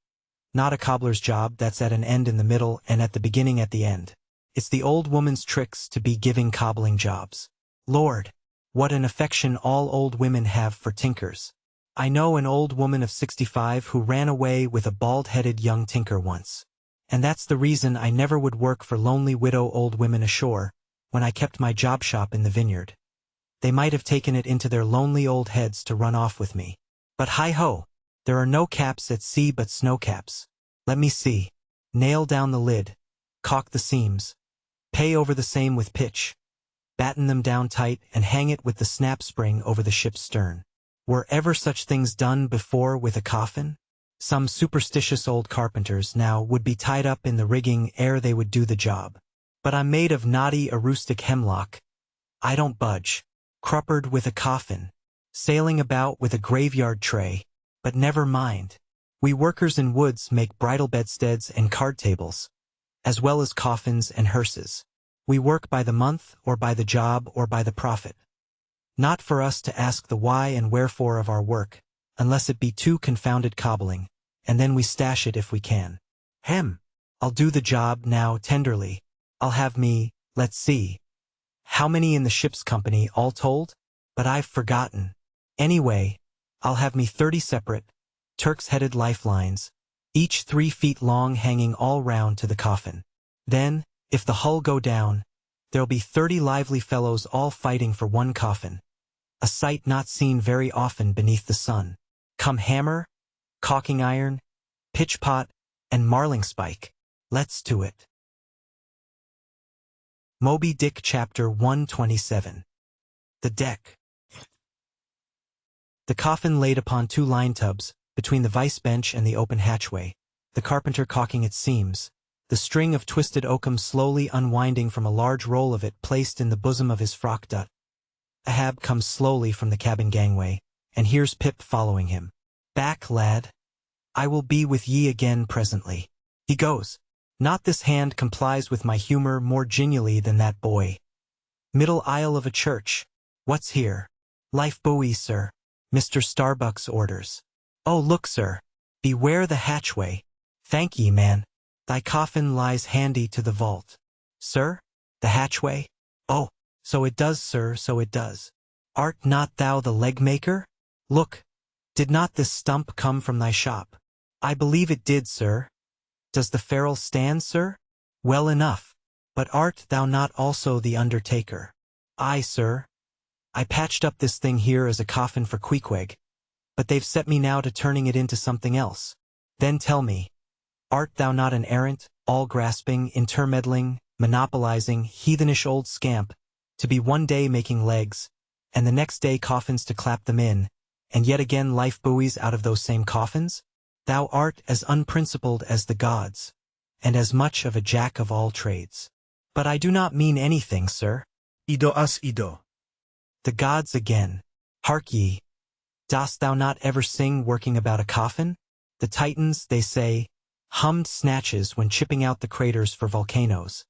Not a cobbler's job that's at an end in the middle and at the beginning at the end. It's the old woman's tricks to be giving cobbling jobs. Lord, what an affection all old women have for tinkers. I know an old woman of 65 who ran away with a bald-headed young tinker once. And that's the reason I never would work for lonely widow old women ashore, when I kept my job shop in the vineyard. They might have taken it into their lonely old heads to run off with me. But hi-ho, there are no caps at sea but snow caps. Let me see. Nail down the lid, caulk the seams, pay over the same with pitch, batten them down tight and hang it with the snap spring over the ship's stern. Were ever such things done before with a coffin? Some superstitious old carpenters now would be tied up in the rigging ere they would do the job. But I'm made of knotty arustic hemlock. I don't budge. Cruppered with a coffin. Sailing about with a graveyard tray. But never mind. We workers in woods make bridal bedsteads and card tables, as well as coffins and hearses. We work by the month or by the job or by the profit. Not for us to ask the why and wherefore of our work, unless it be too confounded cobbling, and then we stash it if we can. I'll do the job now tenderly. I'll have me, let's see. How many in the ship's company all told? But I've forgotten. Anyway, I'll have me 30 separate, Turk's-headed lifelines, each 3 feet long hanging all round to the coffin. Then, if the hull go down, there'll be 30 lively fellows all fighting for one coffin. A sight not seen very often beneath the sun. Come hammer, caulking iron, pitch pot, and marlingspike. Let's to it. Moby Dick Chapter 127. The Deck. The coffin laid upon 2 line tubs, between the vice bench and the open hatchway, the carpenter caulking its seams, the string of twisted oakum slowly unwinding from a large roll of it placed in the bosom of his frock dut. Ahab comes slowly from the cabin gangway, and here's Pip following him. Back, lad. I will be with ye again presently. He goes. Not this hand complies with my humor more genially than that boy. Middle aisle of a church. What's here? Life buoy, sir. Mr. Starbuck's orders. Oh, look, sir. Beware the hatchway. Thank ye, man. Thy coffin lies handy to the vault. Sir? The hatchway? Oh, so it does, sir, so it does. Art not thou the leg-maker? Look, did not this stump come from thy shop? I believe it did, sir. Does the ferrule stand, sir? Well enough. But art thou not also the undertaker? Aye, sir. I patched up this thing here as a coffin for Queequeg, but they've set me now to turning it into something else. Then tell me, art thou not an errant, all-grasping, intermeddling, monopolizing, heathenish old scamp, to be one day making legs, and the next day coffins to clap them in, and yet again life buoys out of those same coffins? Thou art as unprincipled as the gods, and as much of a jack of all trades. But I do not mean anything, sir. Ido as ido. The gods again. Hark ye. Dost thou not ever sing working about a coffin? The Titans, they say, hummed snatches when chipping out the craters for volcanoes,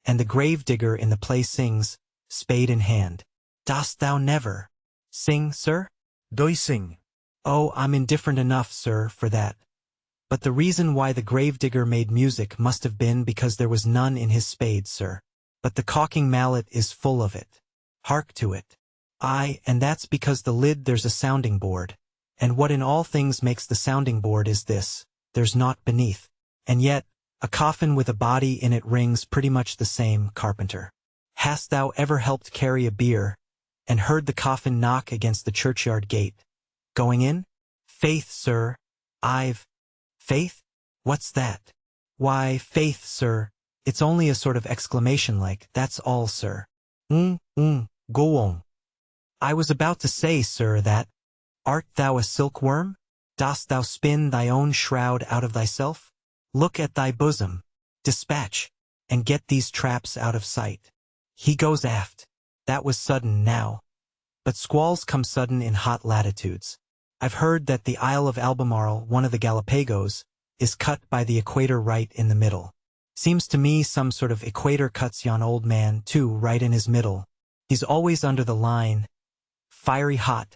and the grave digger in the play sings, spade in hand. Dost thou never sing, sir? Doi sing. Oh, I'm indifferent enough, sir, for that. But the reason why the gravedigger made music must have been because there was none in his spade, sir. But the caulking mallet is full of it. Hark to it. Aye, and that's because the lid there's a sounding board. And what in all things makes the sounding board is this, there's naught beneath. And yet, a coffin with a body in it rings pretty much the same, carpenter. Hast thou ever helped carry a bier, and heard the coffin knock against the churchyard gate? Going in? Faith, sir. Faith? What's that? Why, faith, sir. It's only a sort of exclamation like, "That's all, sir." Go on. I was about to say, sir, that, "Art thou a silkworm? Dost thou spin thy own shroud out of thyself? Look at thy bosom. Dispatch, and get these traps out of sight." He goes aft. That was sudden now. But squalls come sudden in hot latitudes. I've heard that the Isle of Albemarle, one of the Galapagos, is cut by the equator right in the middle. Seems to me some sort of equator cuts yon old man, too, right in his middle. He's always under the line. Fiery hot.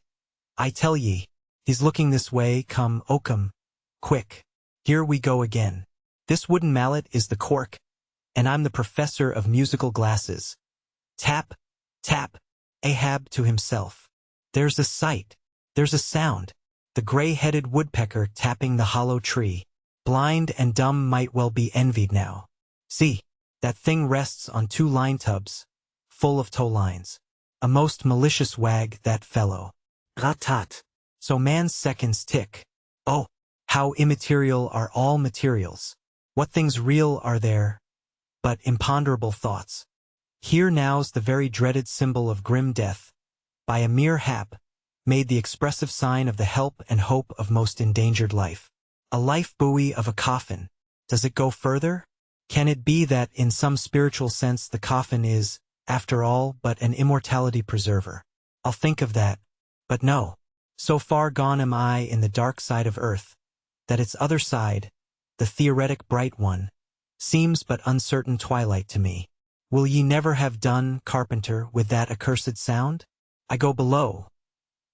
I tell ye, he's looking this way, come, Oakham. Quick. Here we go again. This wooden mallet is the cork, and I'm the professor of musical glasses. Tap, tap, Ahab to himself. There's a sight. There's a sound. The gray-headed woodpecker tapping the hollow tree. Blind and dumb might well be envied now. See, that thing rests on 2 line tubs, full of tow lines. A most malicious wag, that fellow. Rat-tat. So man's seconds tick. Oh, how immaterial are all materials. What things real are there, but imponderable thoughts. Here now's the very dreaded symbol of grim death, by a mere hap, made the expressive sign of the help and hope of most endangered life. A life buoy of a coffin. Does it go further? Can it be that in some spiritual sense the coffin is, after all, but an immortality preserver? I'll think of that. But no. So far gone am I in the dark side of earth, that its other side, the theoretic bright one, seems but uncertain twilight to me. Will ye never have done, carpenter, with that accursed sound? I go below.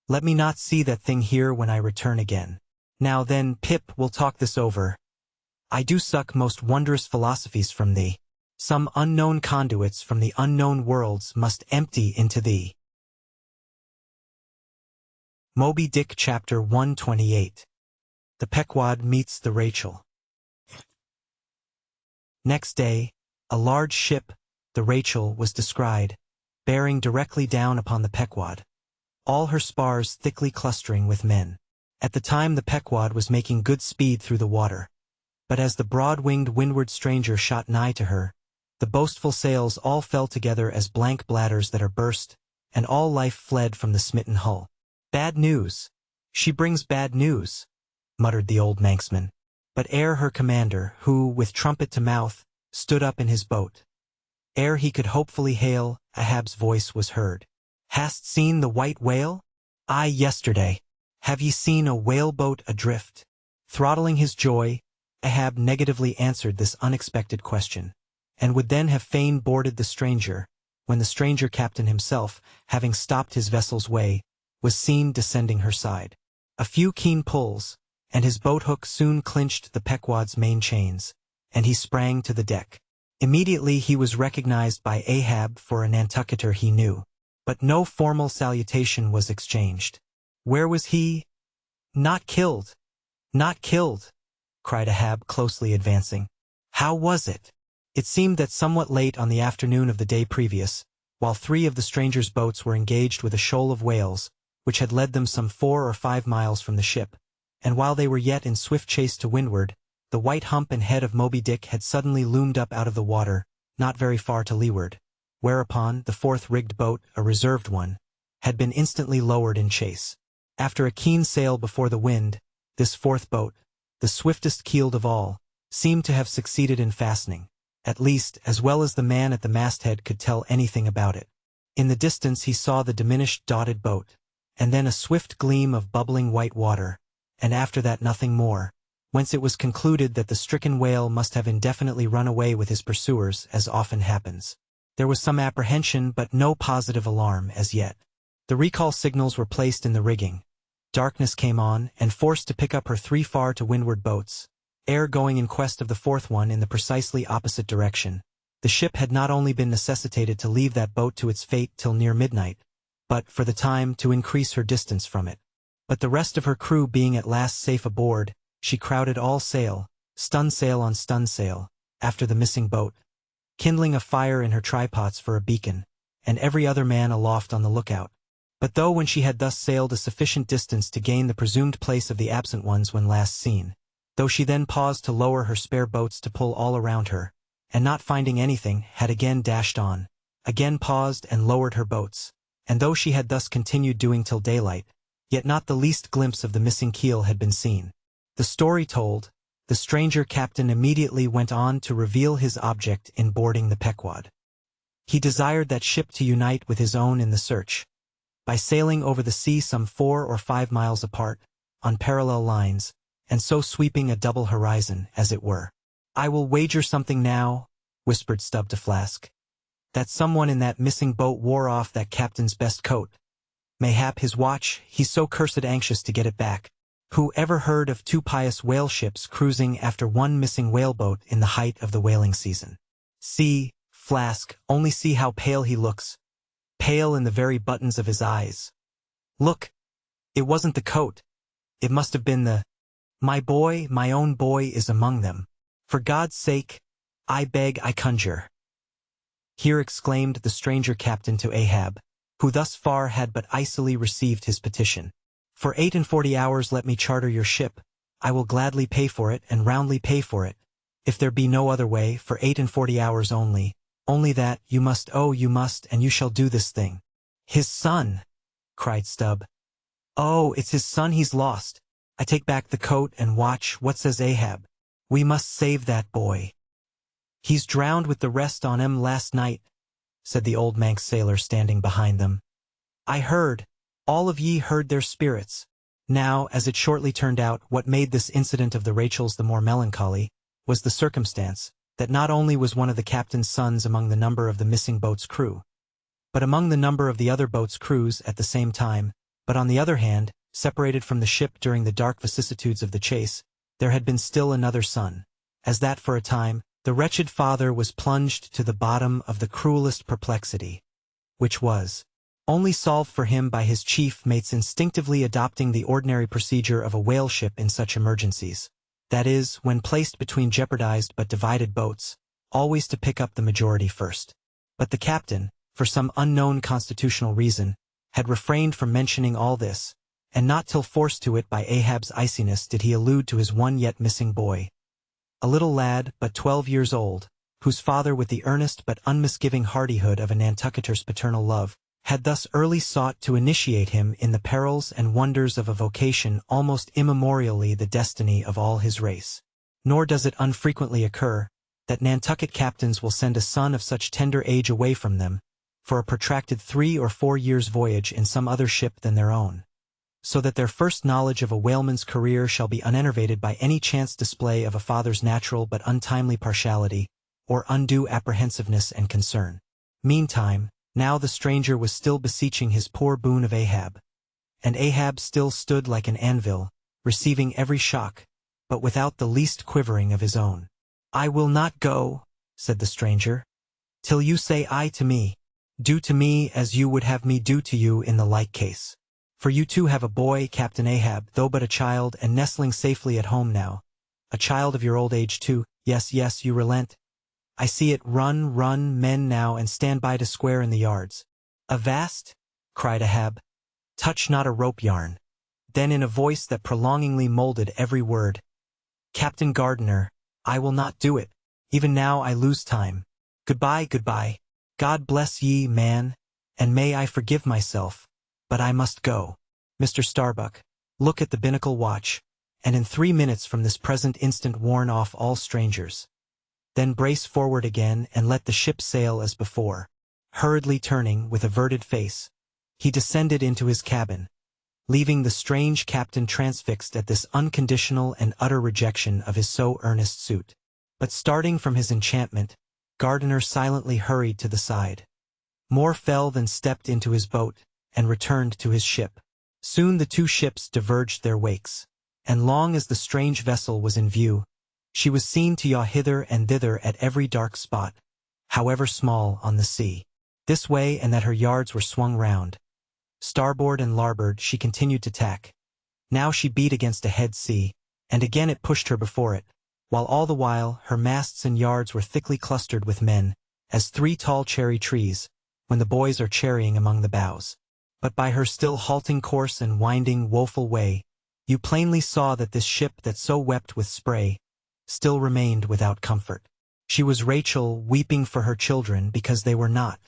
Let me not see that thing here when I return again. Now then, Pip, we'll talk this over. I do suck most wondrous philosophies from thee. Some unknown conduits from the unknown worlds must empty into thee. Moby Dick Chapter 128. The Pequod Meets the Rachel. Next day, a large ship, the Rachel, was descried, bearing directly down upon the Pequod, all her spars thickly clustering with men. At the time the Pequod was making good speed through the water, but as the broad-winged windward stranger shot nigh to her, the boastful sails all fell together as blank bladders that are burst, and all life fled from the smitten hull. "Bad news. She brings bad news," muttered the old Manxman. But ere her commander, who, with trumpet to mouth, stood up in his boat, ere he could hopefully hail, Ahab's voice was heard. "Hast seen the white whale?" "Aye, yesterday." "Have ye seen a whaleboat adrift?" Throttling his joy, Ahab negatively answered this unexpected question, and would then have fain boarded the stranger, when the stranger captain himself, having stopped his vessel's way, was seen descending her side. A few keen pulls, and his boat-hook soon clinched the Pequod's main chains, and he sprang to the deck. Immediately he was recognized by Ahab for a Nantucketer he knew, but no formal salutation was exchanged. Where was he? "Not killed! Not killed!" cried Ahab, closely advancing. "How was it?" It seemed that somewhat late on the afternoon of the day previous, while 3 of the stranger's boats were engaged with a shoal of whales, which had led them some 4 or 5 miles from the ship, and while they were yet in swift chase to windward, the white hump and head of Moby Dick had suddenly loomed up out of the water, not very far to leeward, whereupon the 4th rigged boat, a reserved one, had been instantly lowered in chase. After a keen sail before the wind, this 4th boat, the swiftest keeled of all, seemed to have succeeded in fastening, at least as well as the man at the masthead could tell anything about it. In the distance he saw the diminished dotted boat, and then a swift gleam of bubbling white water, and after that nothing more, whence it was concluded that the stricken whale must have indefinitely run away with his pursuers, as often happens. There was some apprehension but no positive alarm as yet. The recall signals were placed in the rigging. Darkness came on, and forced to pick up her 3 far to windward boats, ere going in quest of the 4th one in the precisely opposite direction. The ship had not only been necessitated to leave that boat to its fate till near midnight, but, for the time, to increase her distance from it. But the rest of her crew being at last safe aboard, she crowded all sail, stun sail on stun sail, after the missing boat, kindling a fire in her trypots for a beacon, and every other man aloft on the lookout. But though when she had thus sailed a sufficient distance to gain the presumed place of the absent ones when last seen, though she then paused to lower her spare boats to pull all around her, and not finding anything, had again dashed on, again paused and lowered her boats, and though she had thus continued doing till daylight, yet not the least glimpse of the missing keel had been seen. The story told, the stranger captain immediately went on to reveal his object in boarding the Pequod. He desired that ship to unite with his own in the search, by sailing over the sea some 4 or 5 miles apart, on parallel lines, and so sweeping a double horizon, as it were. "I will wager something now," whispered Stubb to Flask, "that someone in that missing boat wore off that captain's best coat. Mayhap his watch, he's so cursed anxious to get it back. Who ever heard of 2 pious whale ships cruising after one missing whaleboat in the height of the whaling season? See, Flask, only see how pale he looks. Pale in the very buttons of his eyes. Look, it wasn't the coat. It must have been the... My boy, my own boy, is among them. For God's sake, I beg, I conjure." Here exclaimed the stranger captain to Ahab, who thus far had but icily received his petition. "For 48 hours let me charter your ship. I will gladly pay for it, and roundly pay for it. If there be no other way, for 48 hours only that, you must, oh, you must, and you shall do this thing." "His son!" cried Stubb. "Oh, it's his son he's lost. I take back the coat and watch. What says Ahab? We must save that boy." "He's drowned with the rest on 'em last night," said the old Manx sailor standing behind them. "I heard. All of ye heard their spirits." Now, as it shortly turned out, what made this incident of the Rachels the more melancholy was the circumstance that not only was one of the captain's sons among the number of the missing boat's crew, but among the number of the other boat's crews at the same time, but on the other hand, separated from the ship during the dark vicissitudes of the chase, there had been still another son, as that for a time, the wretched father was plunged to the bottom of the cruelest perplexity, which was only solved for him by his chief mates instinctively adopting the ordinary procedure of a whale ship in such emergencies. That is, when placed between jeopardized but divided boats, always to pick up the majority first. But the captain, for some unknown constitutional reason, had refrained from mentioning all this, and not till forced to it by Ahab's iciness did he allude to his one yet missing boy. A little lad, but 12 years old, whose father with the earnest but unmisgiving hardihood of a Nantucketer's paternal love, had thus early sought to initiate him in the perils and wonders of a vocation almost immemorially the destiny of all his race. Nor does it unfrequently occur that Nantucket captains will send a son of such tender age away from them for a protracted 3 or 4 years' voyage in some other ship than their own, so that their first knowledge of a whaleman's career shall be unenervated by any chance display of a father's natural but untimely partiality or undue apprehensiveness and concern. Meantime, now the stranger was still beseeching his poor boon of Ahab, and Ahab still stood like an anvil, receiving every shock, but without the least quivering of his own. "I will not go," said the stranger, "till you say aye to me. Do to me as you would have me do to you in the like case. For you too have a boy, Captain Ahab, though but a child, and nestling safely at home now. A child of your old age too. Yes, yes, you relent. I see it. Run, run, men now, and stand by to square in the yards." "Avast!" cried Ahab. "Touch not a rope yarn." Then in a voice that prolongingly molded every word, "Captain Gardiner, I will not do it. Even now I lose time. Goodbye, goodbye. God bless ye, man, and may I forgive myself, but I must go. Mr. Starbuck, look at the binnacle watch, and in 3 minutes from this present instant warn off all strangers. Then brace forward again and let the ship sail as before." Hurriedly turning, with averted face, he descended into his cabin, leaving the strange captain transfixed at this unconditional and utter rejection of his so earnest suit. But starting from his enchantment, Gardiner silently hurried to the side. More fell than stepped into his boat, and returned to his ship. Soon the 2 ships diverged their wakes, and long as the strange vessel was in view, she was seen to yaw hither and thither at every dark spot, however small, on the sea. This way and that her yards were swung round. Starboard and larboard she continued to tack. Now she beat against a head sea, and again it pushed her before it, while all the while her masts and yards were thickly clustered with men, as 3 tall cherry trees, when the boys are cherrying among the boughs. But by her still halting course and winding, woeful way, you plainly saw that this ship that so wept with spray still remained without comfort. She was Rachel weeping for her children because they were not.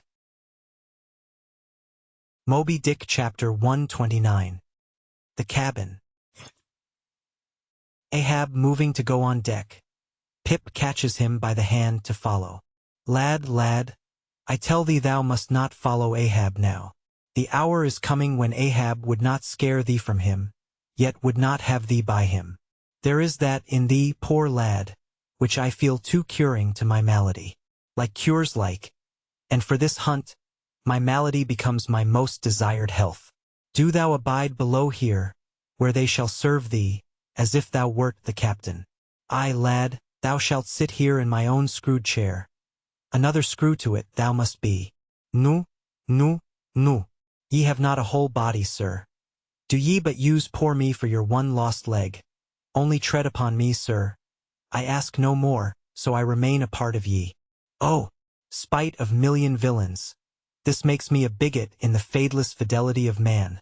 Moby Dick Chapter 129. The Cabin. Ahab moving to go on deck. Pip catches him by the hand to follow. Lad, lad, I tell thee thou must not follow Ahab now. The hour is coming when Ahab would not scare thee from him, yet would not have thee by him. There is that in thee, poor lad, which I feel too curing to my malady. Like cures like, and for this hunt, my malady becomes my most desired health. Do thou abide below here, where they shall serve thee, as if thou wert the captain. Ay, lad, thou shalt sit here in my own screwed chair. Another screw to it thou must be. Nu, nu, nu. Ye have not a whole body, sir. Do ye but use poor me for your one lost leg? Only tread upon me, sir. I ask no more, so I remain a part of ye. Oh, spite of million villains, this makes me a bigot in the fadeless fidelity of man.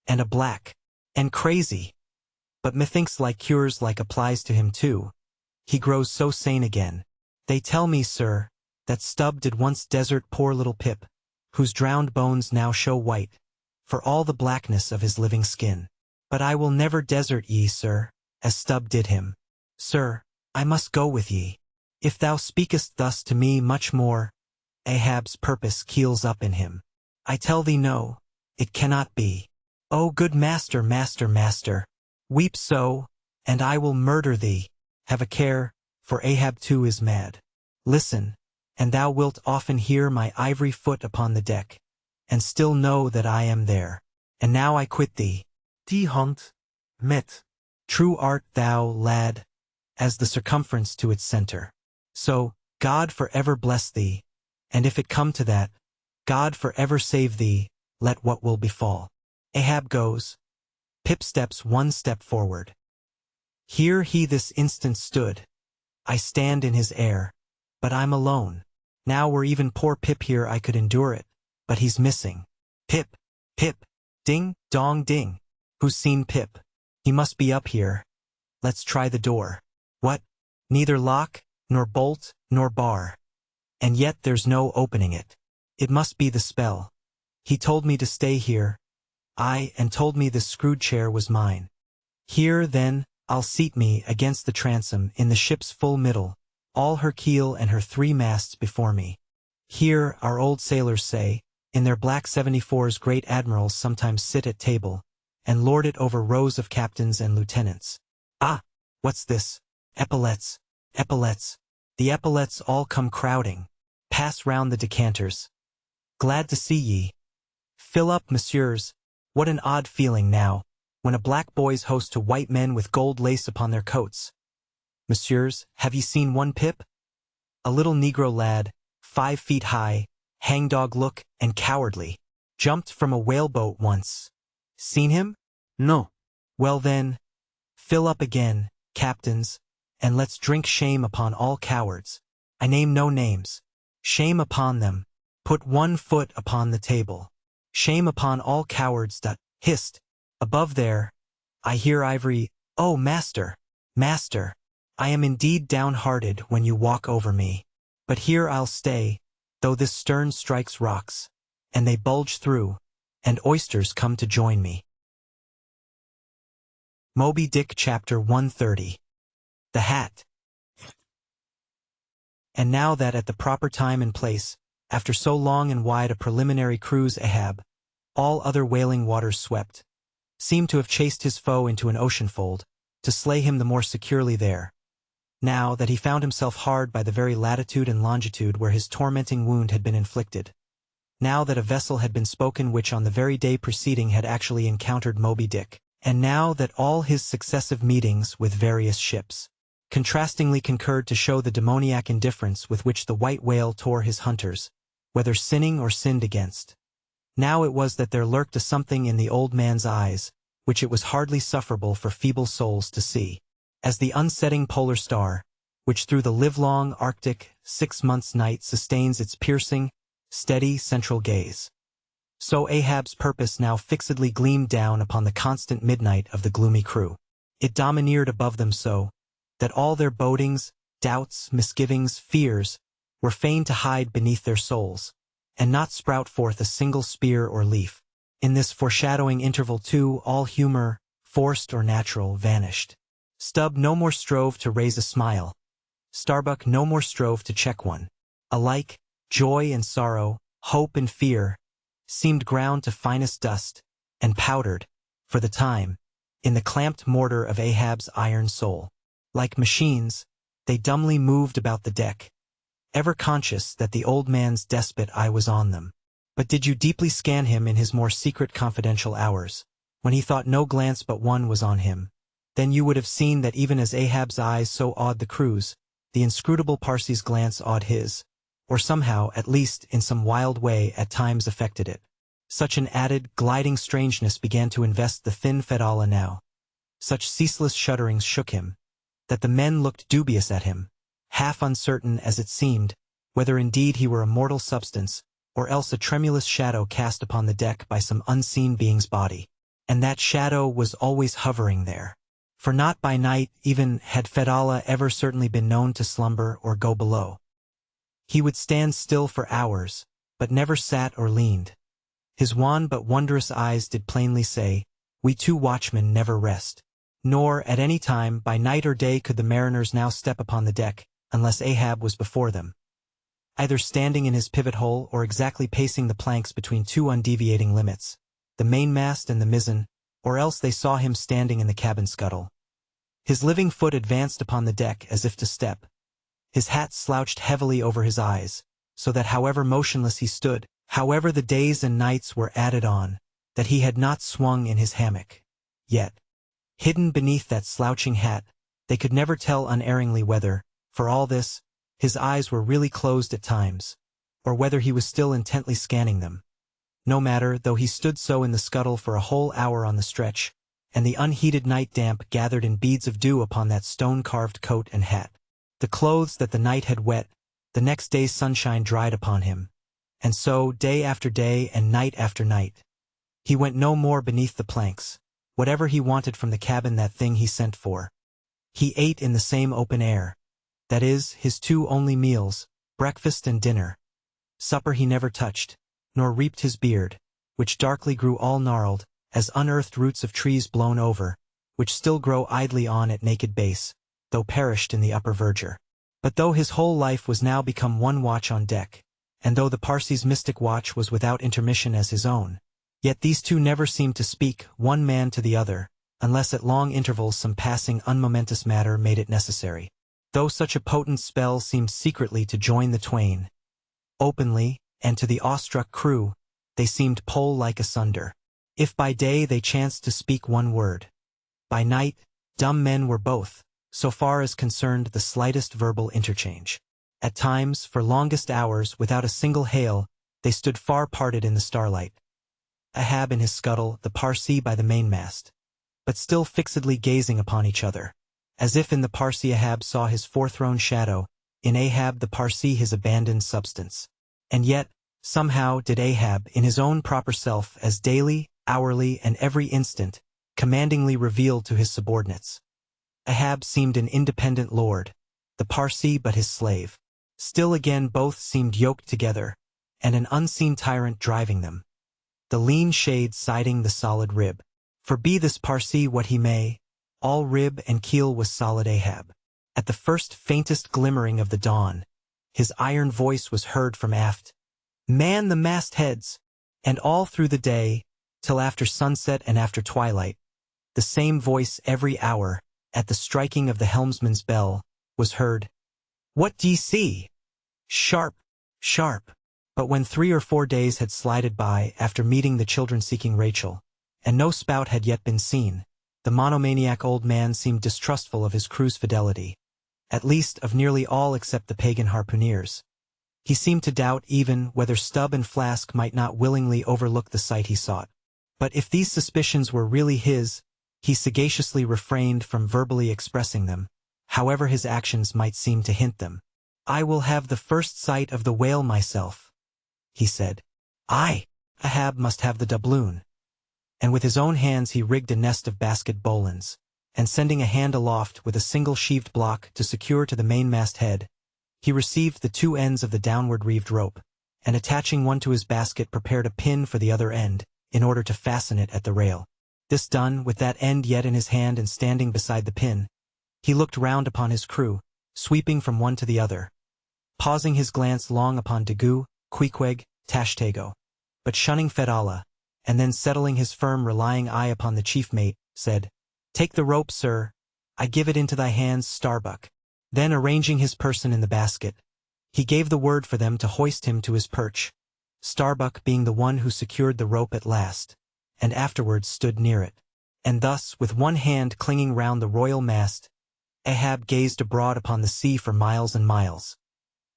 And a black. And crazy. But methinks like cures like applies to him too. He grows so sane again. They tell me, sir, that Stubb did once desert poor little Pip, whose drowned bones now show white, for all the blackness of his living skin. But I will never desert ye, sir, as Stubb did him. Sir, I must go with ye. If thou speakest thus to me much more, Ahab's purpose keels up in him. I tell thee no, it cannot be. O good master, master, master, weep so, and I will murder thee. Have a care, for Ahab too is mad. Listen, and thou wilt often hear my ivory foot upon the deck, and still know that I am there. And now I quit thee. Die hand, met. True art thou, lad, as the circumference to its center. So, God forever bless thee, and if it come to that, God forever save thee, let what will befall. Ahab goes. Pip steps one step forward. Here he this instant stood. I stand in his air, but I'm alone. Now were even poor Pip here I could endure it, but he's missing. Pip, Pip, ding, dong, ding. Who's seen Pip? He must be up here. Let's try the door. What? Neither lock, nor bolt, nor bar. And yet there's no opening it. It must be the spell. He told me to stay here. Aye, and told me this screwed chair was mine. Here, then, I'll seat me against the transom in the ship's full middle, all her keel and her 3 masts before me. Here, our old sailors say, in their black 74s great admirals sometimes sit at table, and lord it over rows of captains and lieutenants. Ah, what's this? Epaulets, epaulets. The epaulets all come crowding, pass round the decanters. Glad to see ye. Fill up, messieurs. What an odd feeling now, when a black boy's host to white men with gold lace upon their coats. Messieurs, have ye seen one Pip? A little Negro lad, 5 feet high, hangdog look, and cowardly. Jumped from a whaleboat once. Seen him? No. Well then, fill up again, captains, and let's drink shame upon all cowards. I name no names. Shame upon them. Put 1 foot upon the table. Shame upon all cowards. Hist. Above there, I hear ivory. Oh, master, master, I am indeed downhearted when you walk over me. But here I'll stay, though this stern strikes rocks, and they bulge through, and oysters come to join me. Moby Dick Chapter 130. The Hat. And now that at the proper time and place, after so long and wide a preliminary cruise Ahab, all other wailing waters swept, seemed to have chased his foe into an ocean fold, to slay him the more securely there. Now that he found himself hard by the very latitude and longitude where his tormenting wound had been inflicted. Now that a vessel had been spoken which on the very day preceding had actually encountered Moby Dick, and now that all his successive meetings with various ships contrastingly concurred to show the demoniac indifference with which the white whale tore his hunters, whether sinning or sinned against. Now it was that there lurked a something in the old man's eyes, which it was hardly sufferable for feeble souls to see, as the unsetting polar star, which through the livelong Arctic 6 months' night sustains its piercing, steady central gaze. So Ahab's purpose now fixedly gleamed down upon the constant midnight of the gloomy crew. It domineered above them so, that all their bodings, doubts, misgivings, fears, were fain to hide beneath their souls, and not sprout forth a single spear or leaf. In this foreshadowing interval too, all humor, forced or natural, vanished. Stubb no more strove to raise a smile. Starbuck no more strove to check one. Alike, joy and sorrow, hope and fear, seemed ground to finest dust, and powdered, for the time, in the clamped mortar of Ahab's iron soul. Like machines, they dumbly moved about the deck, ever conscious that the old man's despot eye was on them. But did you deeply scan him in his more secret confidential hours, when he thought no glance but one was on him, then you would have seen that even as Ahab's eyes so awed the crew's, the inscrutable Parsi's glance awed his, or somehow, at least in some wild way, at times affected it. Such an added, gliding strangeness began to invest the thin Fedallah now. Such ceaseless shudderings shook him, that the men looked dubious at him, half uncertain, as it seemed, whether indeed he were a mortal substance, or else a tremulous shadow cast upon the deck by some unseen being's body. And that shadow was always hovering there. For not by night even had Fedallah ever certainly been known to slumber or go below. He would stand still for hours, but never sat or leaned. His wan but wondrous eyes did plainly say, "We two watchmen never rest." Nor, at any time, by night or day, could the mariners now step upon the deck, unless Ahab was before them, either standing in his pivot hole or exactly pacing the planks between two undeviating limits, the mainmast and the mizzen, or else they saw him standing in the cabin scuttle. His living foot advanced upon the deck as if to step. His hat slouched heavily over his eyes, so that however motionless he stood, however the days and nights were added on, that he had not swung in his hammock. Yet, hidden beneath that slouching hat, they could never tell unerringly whether, for all this, his eyes were really closed at times, or whether he was still intently scanning them. No matter, though he stood so in the scuttle for a whole hour on the stretch, and the unheated night damp gathered in beads of dew upon that stone-carved coat and hat. The clothes that the night had wet, the next day's sunshine dried upon him, and so, day after day and night after night. He went no more beneath the planks. Whatever he wanted from the cabin, that thing he sent for. He ate in the same open air. That is, his two only meals, breakfast and dinner. Supper he never touched, nor reaped his beard, which darkly grew all gnarled, as unearthed roots of trees blown over, which still grow idly on at naked base, though perished in the upper verdure. But though his whole life was now become one watch on deck, and though the Parsi's mystic watch was without intermission as his own, yet these two never seemed to speak, one man to the other, unless at long intervals some passing unmomentous matter made it necessary. Though such a potent spell seemed secretly to join the twain, openly, and to the awestruck crew, they seemed pole-like asunder. If by day they chanced to speak one word, by night, dumb men were both, so far as concerned the slightest verbal interchange. At times, for longest hours, without a single hail, they stood far parted in the starlight. Ahab in his scuttle, the Parsi by the mainmast, but still fixedly gazing upon each other, as if in the Parsi Ahab saw his forthrown shadow, in Ahab the Parsi his abandoned substance. And yet, somehow did Ahab, in his own proper self, as daily, hourly, and every instant, commandingly revealed to his subordinates. Ahab seemed an independent lord, the Parsi but his slave. Still again both seemed yoked together, and an unseen tyrant driving them. The lean shade siding the solid rib. For be this Parsi what he may, all rib and keel was solid Ahab. At the first faintest glimmering of the dawn, his iron voice was heard from aft, "Man the mastheads!" And all through the day, till after sunset and after twilight, the same voice every hour, at the striking of the helmsman's bell, was heard, "What d'ye see? Sharp, sharp." But when 3 or 4 days had slided by after meeting the children seeking Rachel, and no spout had yet been seen, the monomaniac old man seemed distrustful of his crew's fidelity, at least of nearly all except the pagan harpooneers. He seemed to doubt even whether Stubb and Flask might not willingly overlook the sight he sought. But if these suspicions were really his, he sagaciously refrained from verbally expressing them, however his actions might seem to hint them. "I will have the first sight of the whale myself," he said. "Aye, Ahab must have the doubloon." And with his own hands he rigged a nest of basket bowlines, and sending a hand aloft with a single sheaved block to secure to the mainmast head, he received the two ends of the downward reeved rope, and attaching one to his basket prepared a pin for the other end, in order to fasten it at the rail. This done, with that end yet in his hand and standing beside the pin, he looked round upon his crew, sweeping from one to the other, pausing his glance long upon Daggoo, Queequeg, Tashtego, but shunning Fedallah, and then settling his firm relying eye upon the chief mate, said, "Take the rope, sir. I give it into thy hands, Starbuck." Then arranging his person in the basket, he gave the word for them to hoist him to his perch, Starbuck being the one who secured the rope at last, and afterwards stood near it. And thus, with one hand clinging round the royal mast, Ahab gazed abroad upon the sea for miles and miles.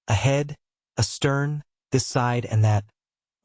Ahead, astern, this side and that,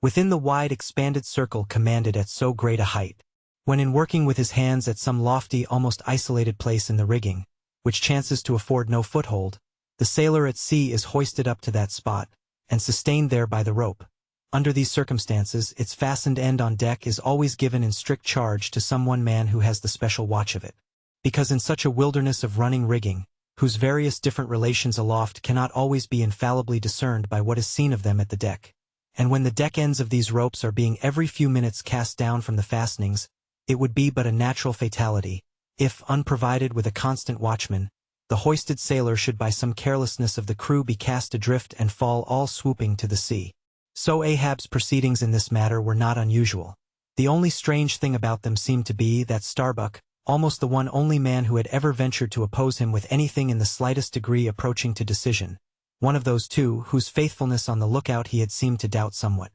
within the wide expanded circle commanded at so great a height. When in working with his hands at some lofty, almost isolated place in the rigging, which chances to afford no foothold, the sailor at sea is hoisted up to that spot, and sustained there by the rope. Under these circumstances, its fastened end on deck is always given in strict charge to some one man who has the special watch of it. Because in such a wilderness of running rigging, whose various different relations aloft cannot always be infallibly discerned by what is seen of them at the deck, and when the deck ends of these ropes are being every few minutes cast down from the fastenings, it would be but a natural fatality, if, unprovided with a constant watchman, the hoisted sailor should by some carelessness of the crew be cast adrift and fall all swooping to the sea. So Ahab's proceedings in this matter were not unusual. The only strange thing about them seemed to be that Starbuck, almost the one only man who had ever ventured to oppose him with anything in the slightest degree approaching to decision, one of those two whose faithfulness on the lookout he had seemed to doubt somewhat.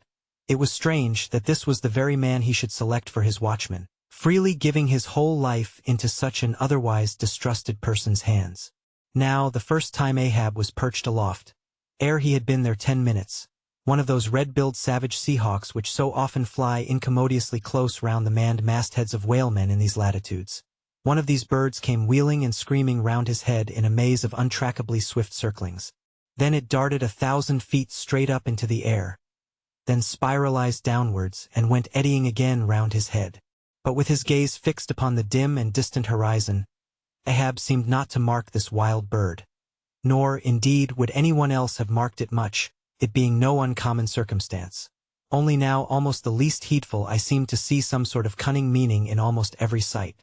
It was strange that this was the very man he should select for his watchman, freely giving his whole life into such an otherwise distrusted person's hands. Now, the first time Ahab was perched aloft, ere he had been there 10 minutes, one of those red-billed savage seahawks which so often fly incommodiously close round the manned mastheads of whalemen in these latitudes. One of these birds came wheeling and screaming round his head in a maze of untrackably swift circlings. Then it darted 1,000 feet straight up into the air, then spiralized downwards and went eddying again round his head. But with his gaze fixed upon the dim and distant horizon, Ahab seemed not to mark this wild bird. Nor, indeed, would anyone else have marked it much, it being no uncommon circumstance. Only now, almost the least heedful, I seemed to see some sort of cunning meaning in almost every sight.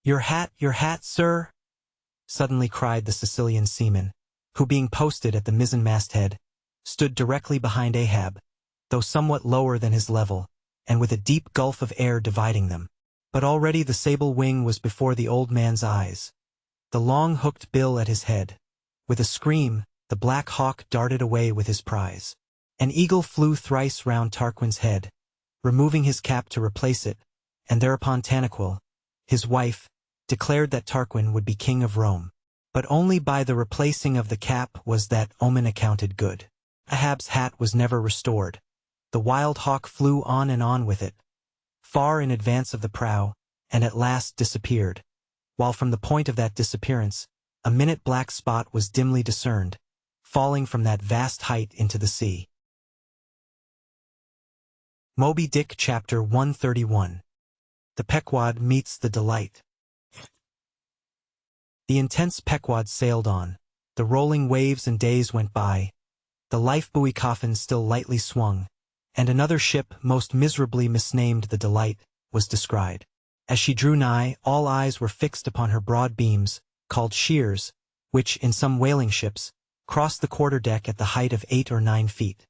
Your hat, sir!" suddenly cried the Sicilian seaman, who being posted at the mizzen masthead, stood directly behind Ahab, though somewhat lower than his level, and with a deep gulf of air dividing them. But already the sable wing was before the old man's eyes, the long hooked bill at his head. With a scream, the black hawk darted away with his prize. An eagle flew thrice round Tarquin's head, removing his cap to replace it, and thereupon Tanaquil, his wife, declared that Tarquin would be king of Rome. But only by the replacing of the cap was that omen accounted good. Ahab's hat was never restored. The wild hawk flew on and on with it, far in advance of the prow, and at last disappeared, while from the point of that disappearance, a minute black spot was dimly discerned, falling from that vast height into the sea. Moby Dick Chapter 131. The Pequod Meets the Delight. The intense Pequod sailed on, the rolling waves and days went by, the life-buoy coffin still lightly swung, and another ship, most miserably misnamed the Delight, was descried. As she drew nigh, all eyes were fixed upon her broad beams, called shears, which, in some whaling ships, crossed the quarter-deck at the height of 8 or 9 feet,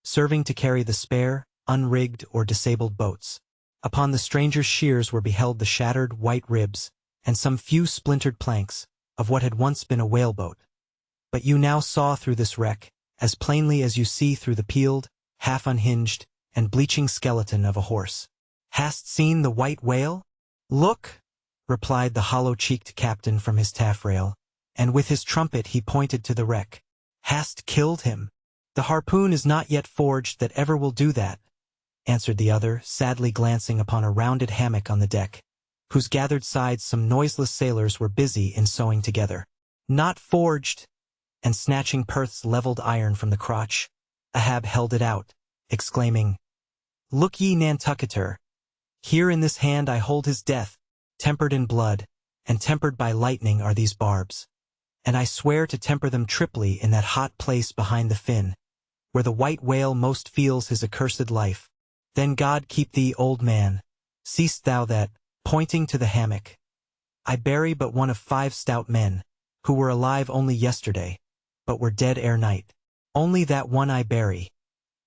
serving to carry the spare, unrigged, or disabled boats. Upon the stranger's shears were beheld the shattered white ribs, and some few splintered planks, of what had once been a whaleboat. But you now saw through this wreck, as plainly as you see through the peeled, half-unhinged, and bleaching skeleton of a horse. "Hast seen the white whale?" "Look," replied the hollow-cheeked captain from his taffrail, and with his trumpet he pointed to the wreck. "Hast killed him?" "The harpoon is not yet forged that ever will do that," answered the other, sadly glancing upon a rounded hammock on the deck, whose gathered sides some noiseless sailors were busy in sewing together. "Not forged!" And snatching Perth's leveled iron from the crotch, Ahab held it out, exclaiming, "Look ye, Nantucketer! Here in this hand I hold his death, tempered in blood, and tempered by lightning are these barbs. And I swear to temper them triply in that hot place behind the fin, where the white whale most feels his accursed life. Then God keep thee, old man. Seest thou that, pointing to the hammock, I bury but one of 5 stout men, who were alive only yesterday, but were dead ere night. Only that one I bury.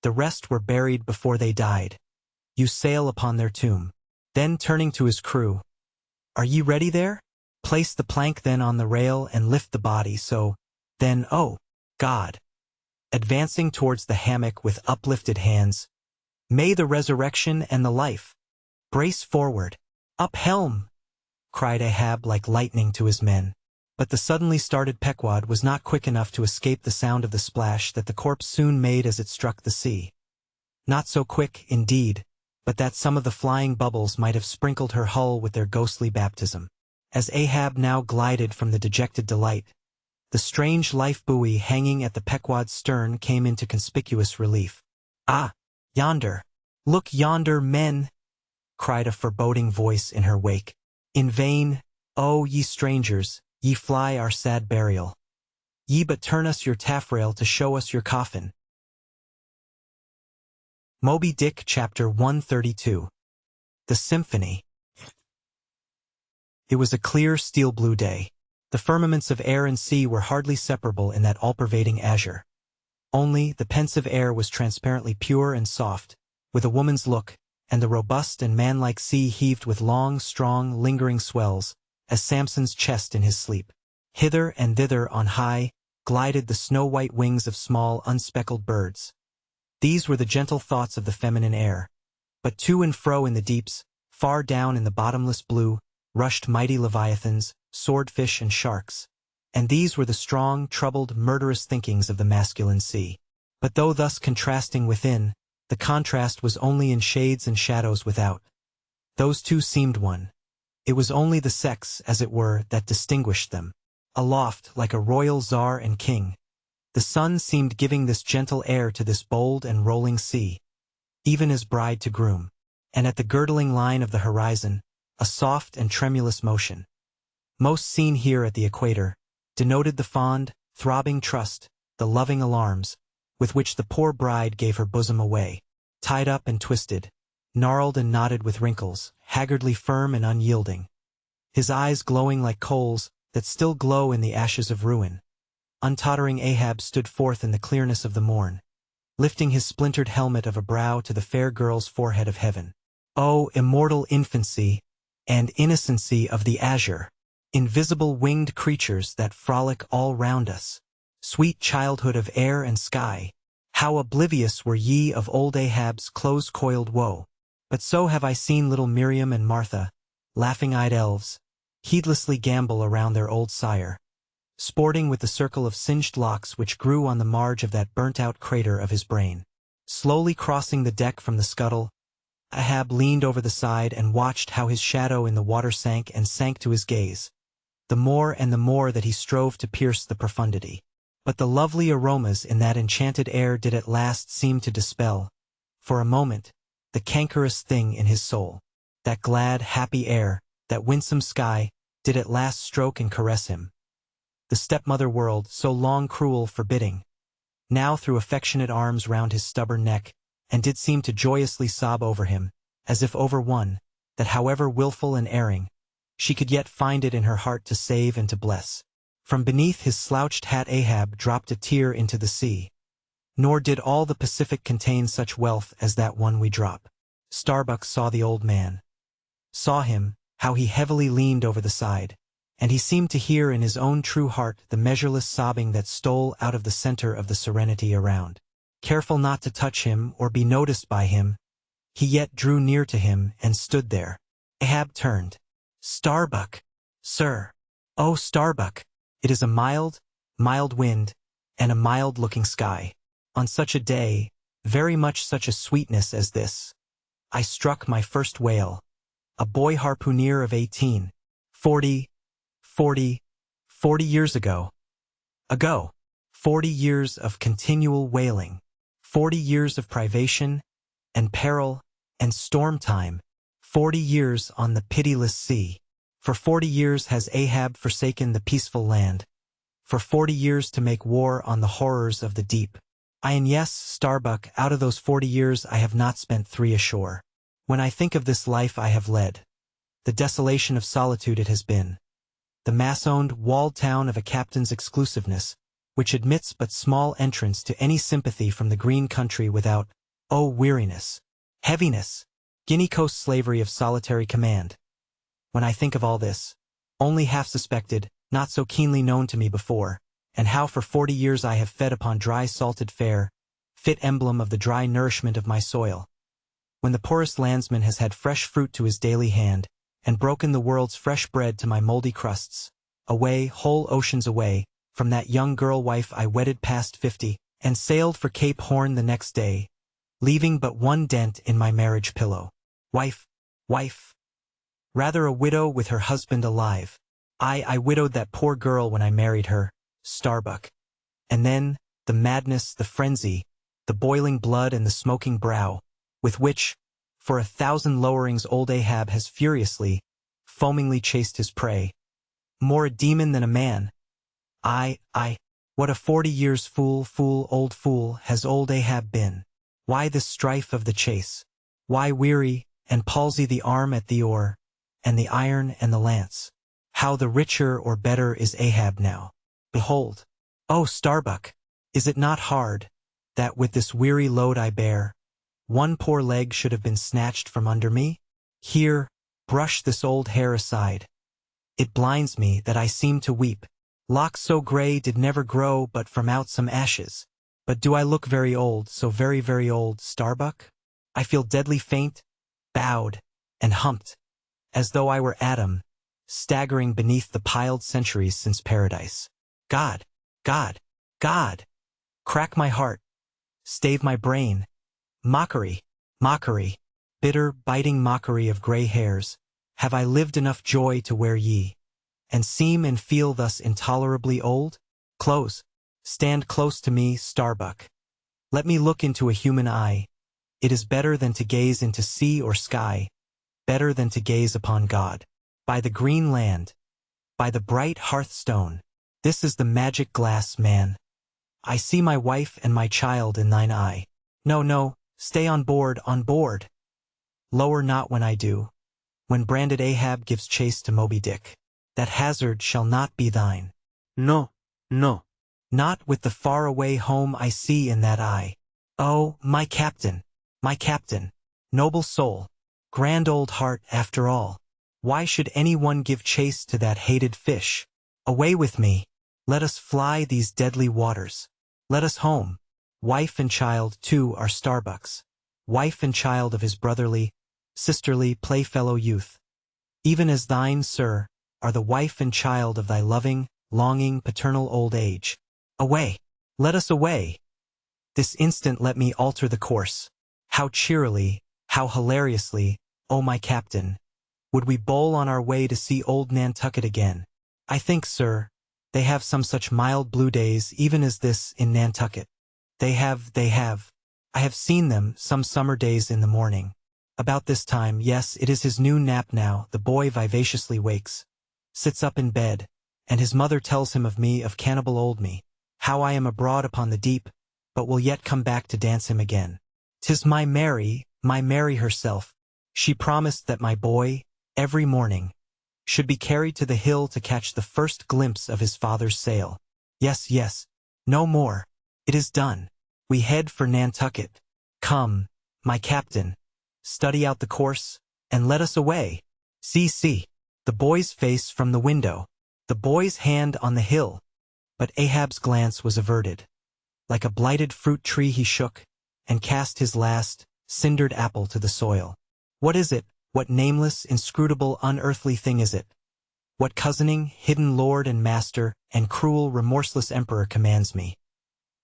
The rest were buried before they died. You sail upon their tomb. Then turning to his crew, are ye ready there? Place the plank then on the rail and lift the body so, then, oh, God! Advancing towards the hammock with uplifted hands, may the resurrection and the life! Brace forward! Up helm! Cried Ahab like lightning to his men. But the suddenly started Pequod was not quick enough to escape the sound of the splash that the corpse soon made as it struck the sea. Not so quick, indeed, but that some of the flying bubbles might have sprinkled her hull with their ghostly baptism. As Ahab now glided from the dejected Delight, the strange life buoy hanging at the Pequod's stern came into conspicuous relief. Ah! Yonder! Look yonder, men! Cried a foreboding voice in her wake. In vain, oh, ye strangers, ye fly our sad burial. Ye but turn us your taffrail to show us your coffin. Moby Dick Chapter 132. The Symphony. It was a clear steel-blue day. The firmaments of air and sea were hardly separable in that all-pervading azure. Only, the pensive air was transparently pure and soft, with a woman's look, and the robust and manlike sea heaved with long, strong, lingering swells, as Samson's chest in his sleep. Hither and thither on high, glided the snow-white wings of small, unspeckled birds. These were the gentle thoughts of the feminine air. But to and fro in the deeps, far down in the bottomless blue, rushed mighty leviathans, swordfish and sharks. And these were the strong, troubled, murderous thinkings of the masculine sea. But though thus contrasting within, the contrast was only in shades and shadows without. Those two seemed one. It was only the sex, as it were, that distinguished them. Aloft, like a royal czar and king, the sun seemed giving this gentle air to this bold and rolling sea, even as bride to groom. And at the girdling line of the horizon, a soft and tremulous motion, most seen here at the equator, denoted the fond, throbbing trust, the loving alarms, with which the poor bride gave her bosom away, tied up and twisted, gnarled and knotted with wrinkles, haggardly firm and unyielding. His eyes glowing like coals that still glow in the ashes of ruin. Untottering Ahab stood forth in the clearness of the morn, lifting his splintered helmet of a brow to the fair girl's forehead of heaven. O immortal infancy and innocency of the azure! Invisible winged creatures that frolic all round us! Sweet childhood of air and sky! How oblivious were ye of old Ahab's close-coiled woe! But so have I seen little Miriam and Martha, laughing-eyed elves, heedlessly gambol around their old sire, sporting with the circle of singed locks which grew on the marge of that burnt-out crater of his brain. Slowly crossing the deck from the scuttle, Ahab leaned over the side and watched how his shadow in the water sank and sank to his gaze, the more and the more that he strove to pierce the profundity. But the lovely aromas in that enchanted air did at last seem to dispel, for a moment, the cankerous thing in his soul. That glad, happy air, that winsome sky, did at last stroke and caress him. The stepmother world, so long cruel, forbidding, now threw affectionate arms round his stubborn neck, and did seem to joyously sob over him, as if over one, that however wilful and erring, she could yet find it in her heart to save and to bless. From beneath his slouched hat Ahab dropped a tear into the sea. Nor did all the Pacific contain such wealth as that one we drop. Starbuck saw the old man. Saw him, how he heavily leaned over the side, and he seemed to hear in his own true heart the measureless sobbing that stole out of the center of the serenity around. Careful not to touch him or be noticed by him, he yet drew near to him and stood there. Ahab turned. Starbuck! Sir! Oh, Starbuck! It is a mild, mild wind, and a mild-looking sky. On such a day, very much such a sweetness as this, I struck my first whale, a boy harpooner of 18, 40 years ago. 40 years of continual whaling, 40 years of privation, and peril, and storm time, 40 years on the pitiless sea. For 40 years has Ahab forsaken the peaceful land. For 40 years to make war on the horrors of the deep. And yes, Starbuck, out of those 40 years I have not spent 3 ashore. When I think of this life I have led, the desolation of solitude it has been, the mass-owned, walled town of a captain's exclusiveness, which admits but small entrance to any sympathy from the green country without, oh weariness, heaviness, Guinea Coast slavery of solitary command. When I think of all this, only half suspected, not so keenly known to me before, and how for 40 years I have fed upon dry salted fare, fit emblem of the dry nourishment of my soil. When the poorest landsman has had fresh fruit to his daily hand, and broken the world's fresh bread to my moldy crusts, away, whole oceans away, from that young girl wife I wedded past 50, and sailed for Cape Horn the next day, leaving but one dent in my marriage pillow. Wife. Rather a widow with her husband alive. I widowed that poor girl when I married her, Starbuck. And then, the madness, the frenzy, the boiling blood and the smoking brow, with which, for 1,000 lowerings old Ahab has furiously, foamingly chased his prey. More a demon than a man. What a 40 years old fool has old Ahab been. Why this strife of the chase? Why weary, and palsy the arm at the oar, and the iron and the lance? How the richer or better is Ahab now. Behold, O Starbuck, is it not hard, that with this weary load I bear, one poor leg should have been snatched from under me? Here, brush this old hair aside. It blinds me that I seem to weep. Locks so gray did never grow but from out some ashes. But do I look very old, so very, very old, Starbuck? I feel deadly faint, bowed, and humped, as though I were Adam, staggering beneath the piled centuries since paradise. God! Crack my heart, stave my brain. Mockery, bitter, biting mockery of gray hairs, have I lived enough joy to wear ye, and seem and feel thus intolerably old? Stand close to me, Starbuck. Let me look into a human eye. It is better than to gaze into sea or sky, better than to gaze upon God. By the green land, by the bright hearthstone, this is the magic glass, man. I see my wife and my child in thine eye. No, stay on board. Lower not when I do, when branded Ahab gives chase to Moby Dick. That hazard shall not be thine. No. Not with the faraway home I see in that eye. Oh, my captain, noble soul, grand old heart after all. Why should anyone give chase to that hated fish? Away with me. Let us fly these deadly waters. Let us home. Wife and child, too, are Starbuck's. Wife and child of his brotherly, sisterly, playfellow youth. Even as thine, sir, are the wife and child of thy loving, longing, paternal old age. Away! Let us away! This instant let me alter the course. How cheerily, how hilariously, O my captain, would we bowl on our way to see old Nantucket again. I think, sir, they have some such mild blue days even as this in Nantucket. They have. I have seen them some summer days in the morning. About this time, yes, it is his noon nap now, the boy vivaciously wakes, sits up in bed, and his mother tells him of me, of cannibal old me, how I am abroad upon the deep, but will yet come back to dance him again. 'Tis my Mary herself. She promised that my boy, every morning, should be carried to the hill to catch the first glimpse of his father's sail. Yes, no more. It is done. We head for Nantucket. Come, my captain, study out the course, and let us away. See, the boy's face from the window, the boy's hand on the hill. But Ahab's glance was averted. Like a blighted fruit tree he shook, and cast his last, cindered apple to the soil. What is it? What nameless, inscrutable, unearthly thing is it? What cozening, hidden lord and master, and cruel, remorseless emperor commands me?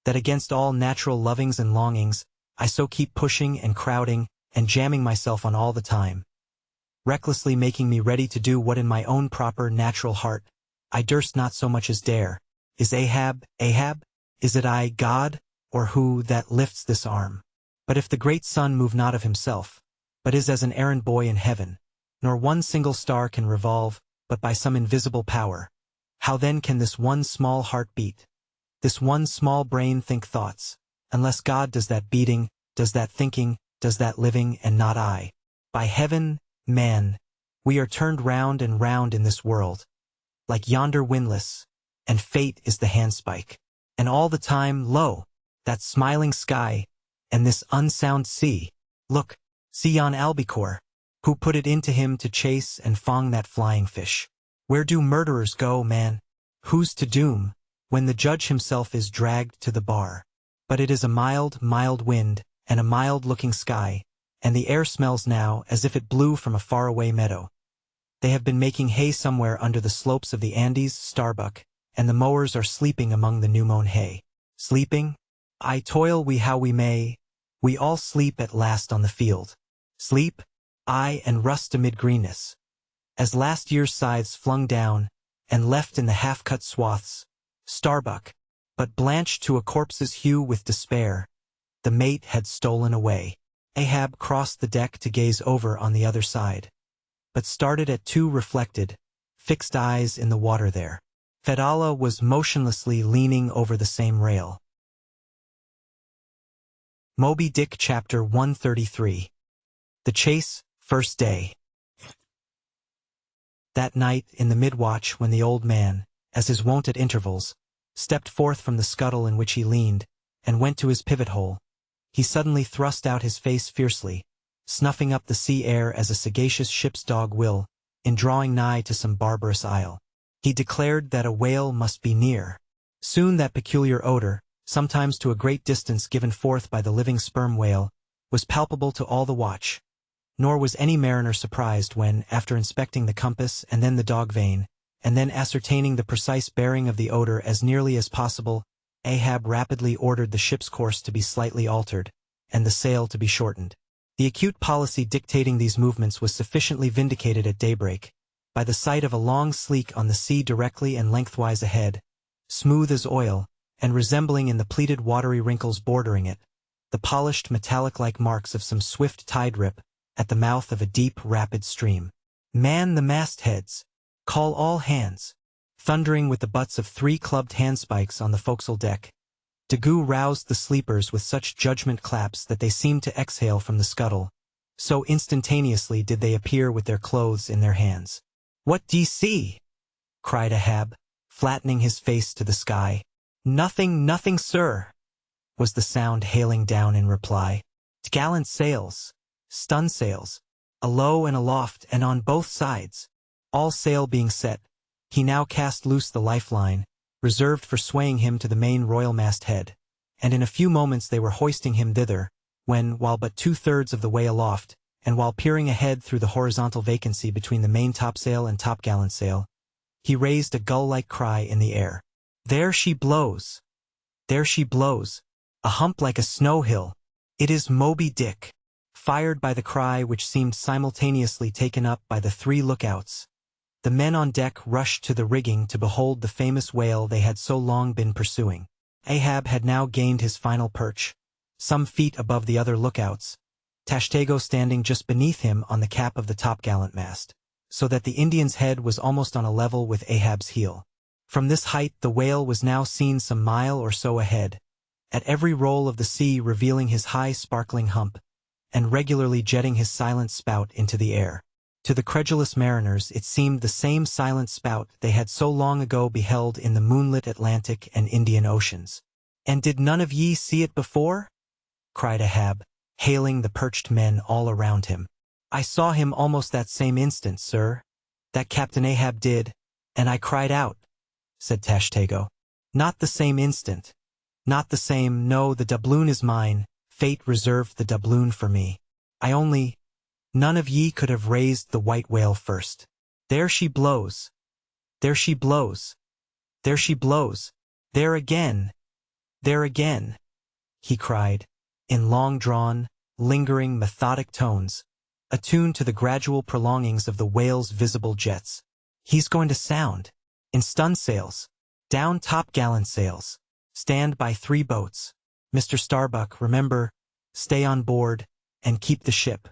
That against all natural lovings and longings, I so keep pushing and crowding, and jamming myself on all the time, recklessly making me ready to do what in my own proper, natural heart, I durst not so much as dare. Is Ahab? Is it I, God, or who, that lifts this arm? But if the great sun move not of himself, but is as an errand boy in heaven, nor one single star can revolve, but by some invisible power. How then can this one small heart beat? This one small brain think thoughts, unless God does that beating, does that thinking, does that living, and not I? By heaven, man, we are turned round and round in this world, like yonder windlass, and fate is the handspike. And all the time, lo, that smiling sky, and this unsound sea. Look, see yon albicore, who put it into him to chase and fong that flying fish. Where do murderers go, man? Who's to doom, when the judge himself is dragged to the bar? But it is a mild, mild wind, and a mild-looking sky, and the air smells now as if it blew from a faraway meadow. They have been making hay somewhere under the slopes of the Andes, Starbuck, and the mowers are sleeping among the new-mown hay. Sleeping? I toil we how we may, we all sleep at last on the field. Sleep? Aye, and rust amid greenness. As last year's scythes flung down, and left in the half-cut swaths, Starbuck, but blanched to a corpse's hue with despair, the mate had stolen away. Ahab crossed the deck to gaze over on the other side, but started at two reflected, fixed eyes in the water there. Fedallah was motionlessly leaning over the same rail. Moby Dick Chapter 133. The Chase, First Day. That night, in the mid-watch, when the old man, as his wont at intervals, stepped forth from the scuttle in which he leaned, and went to his pivot-hole, he suddenly thrust out his face fiercely, snuffing up the sea air as a sagacious ship's dog will, in drawing nigh to some barbarous isle. He declared that a whale must be near. Soon that peculiar odor, sometimes to a great distance given forth by the living sperm whale, was palpable to all the watch. Nor was any mariner surprised when, after inspecting the compass and then the dog vane, and then ascertaining the precise bearing of the odor as nearly as possible, Ahab rapidly ordered the ship's course to be slightly altered, and the sail to be shortened. The acute policy dictating these movements was sufficiently vindicated at daybreak, by the sight of a long sleek on the sea directly and lengthwise ahead, smooth as oil, and resembling in the pleated watery wrinkles bordering it, the polished metallic-like marks of some swift tide-rip, at the mouth of a deep, rapid stream. Man the mastheads! Call all hands! Thundering with the butts of 3 clubbed handspikes on the forecastle deck, Daggoo roused the sleepers with such judgment claps that they seemed to exhale from the scuttle, so instantaneously did they appear with their clothes in their hands. "What d'ye see?" cried Ahab, flattening his face to the sky. "Nothing, nothing, sir," was the sound hailing down in reply. "T'gallant sails, stun sails, alow and aloft and on both sides." All sail being set, he now cast loose the lifeline, reserved for swaying him to the main royal-mast head, and in a few moments they were hoisting him thither, when, while but 2/3 of the way aloft, and while peering ahead through the horizontal vacancy between the main topsail and topgallant sail, he raised a gull-like cry in the air. "There she blows! There she blows! A hump like a snow-hill! It is Moby Dick!" Fired by the cry which seemed simultaneously taken up by the 3 lookouts, the men on deck rushed to the rigging to behold the famous whale they had so long been pursuing. Ahab had now gained his final perch, some feet above the other lookouts, Tashtego standing just beneath him on the cap of the topgallant mast, so that the Indian's head was almost on a level with Ahab's heel. From this height the whale was now seen some mile or so ahead, at every roll of the sea revealing his high sparkling hump, and regularly jetting his silent spout into the air. To the credulous mariners it seemed the same silent spout they had so long ago beheld in the moonlit Atlantic and Indian Oceans. "And did none of ye see it before?" cried Ahab, hailing the perched men all around him. "I saw him almost that same instant, sir. That Captain Ahab did, and I cried out," said Tashtego. "Not the same instant. Not the same, no, the doubloon is mine, fate reserved the doubloon for me. I only, none of ye could have raised the white whale first. There she blows! There she blows! There she blows! There again! There again!" he cried, in long-drawn, lingering, methodic tones, attuned to the gradual prolongings of the whale's visible jets. "He's going to sound! In stun sails! Down topgallant sails! Stand by 3 boats! Mr. Starbuck, remember, stay on board, and keep the ship.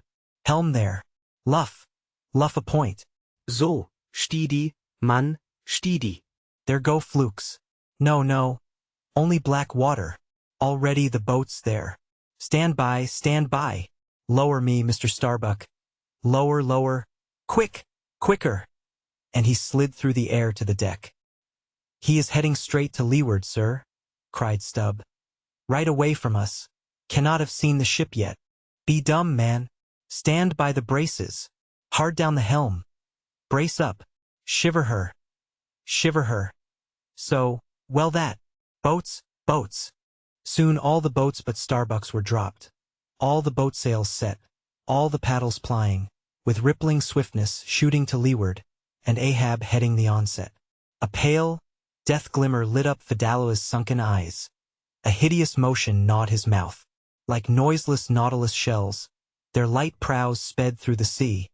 Helm there! Luff! Luff a point!" So, steady, man, steady. There go flukes. No, no. Only black water. Already the boat's there. Stand by, stand by. Lower me, Mr. Starbuck. Lower, lower. Quick, quicker. And he slid through the air to the deck. He is heading straight to leeward, sir, cried Stubb. Right away from us. Cannot have seen the ship yet. Be dumb, man. Stand by the braces. Hard down the helm. Brace up. Shiver her. Shiver her. So, well that. Boats, boats. Soon all the boats but Starbuck's were dropped. All the boat sails set. All the paddles plying, with rippling swiftness shooting to leeward, and Ahab heading the onset. A pale, death glimmer lit up Fedallo's sunken eyes. A hideous motion gnawed his mouth. Like noiseless nautilus shells, their light prows sped through the sea,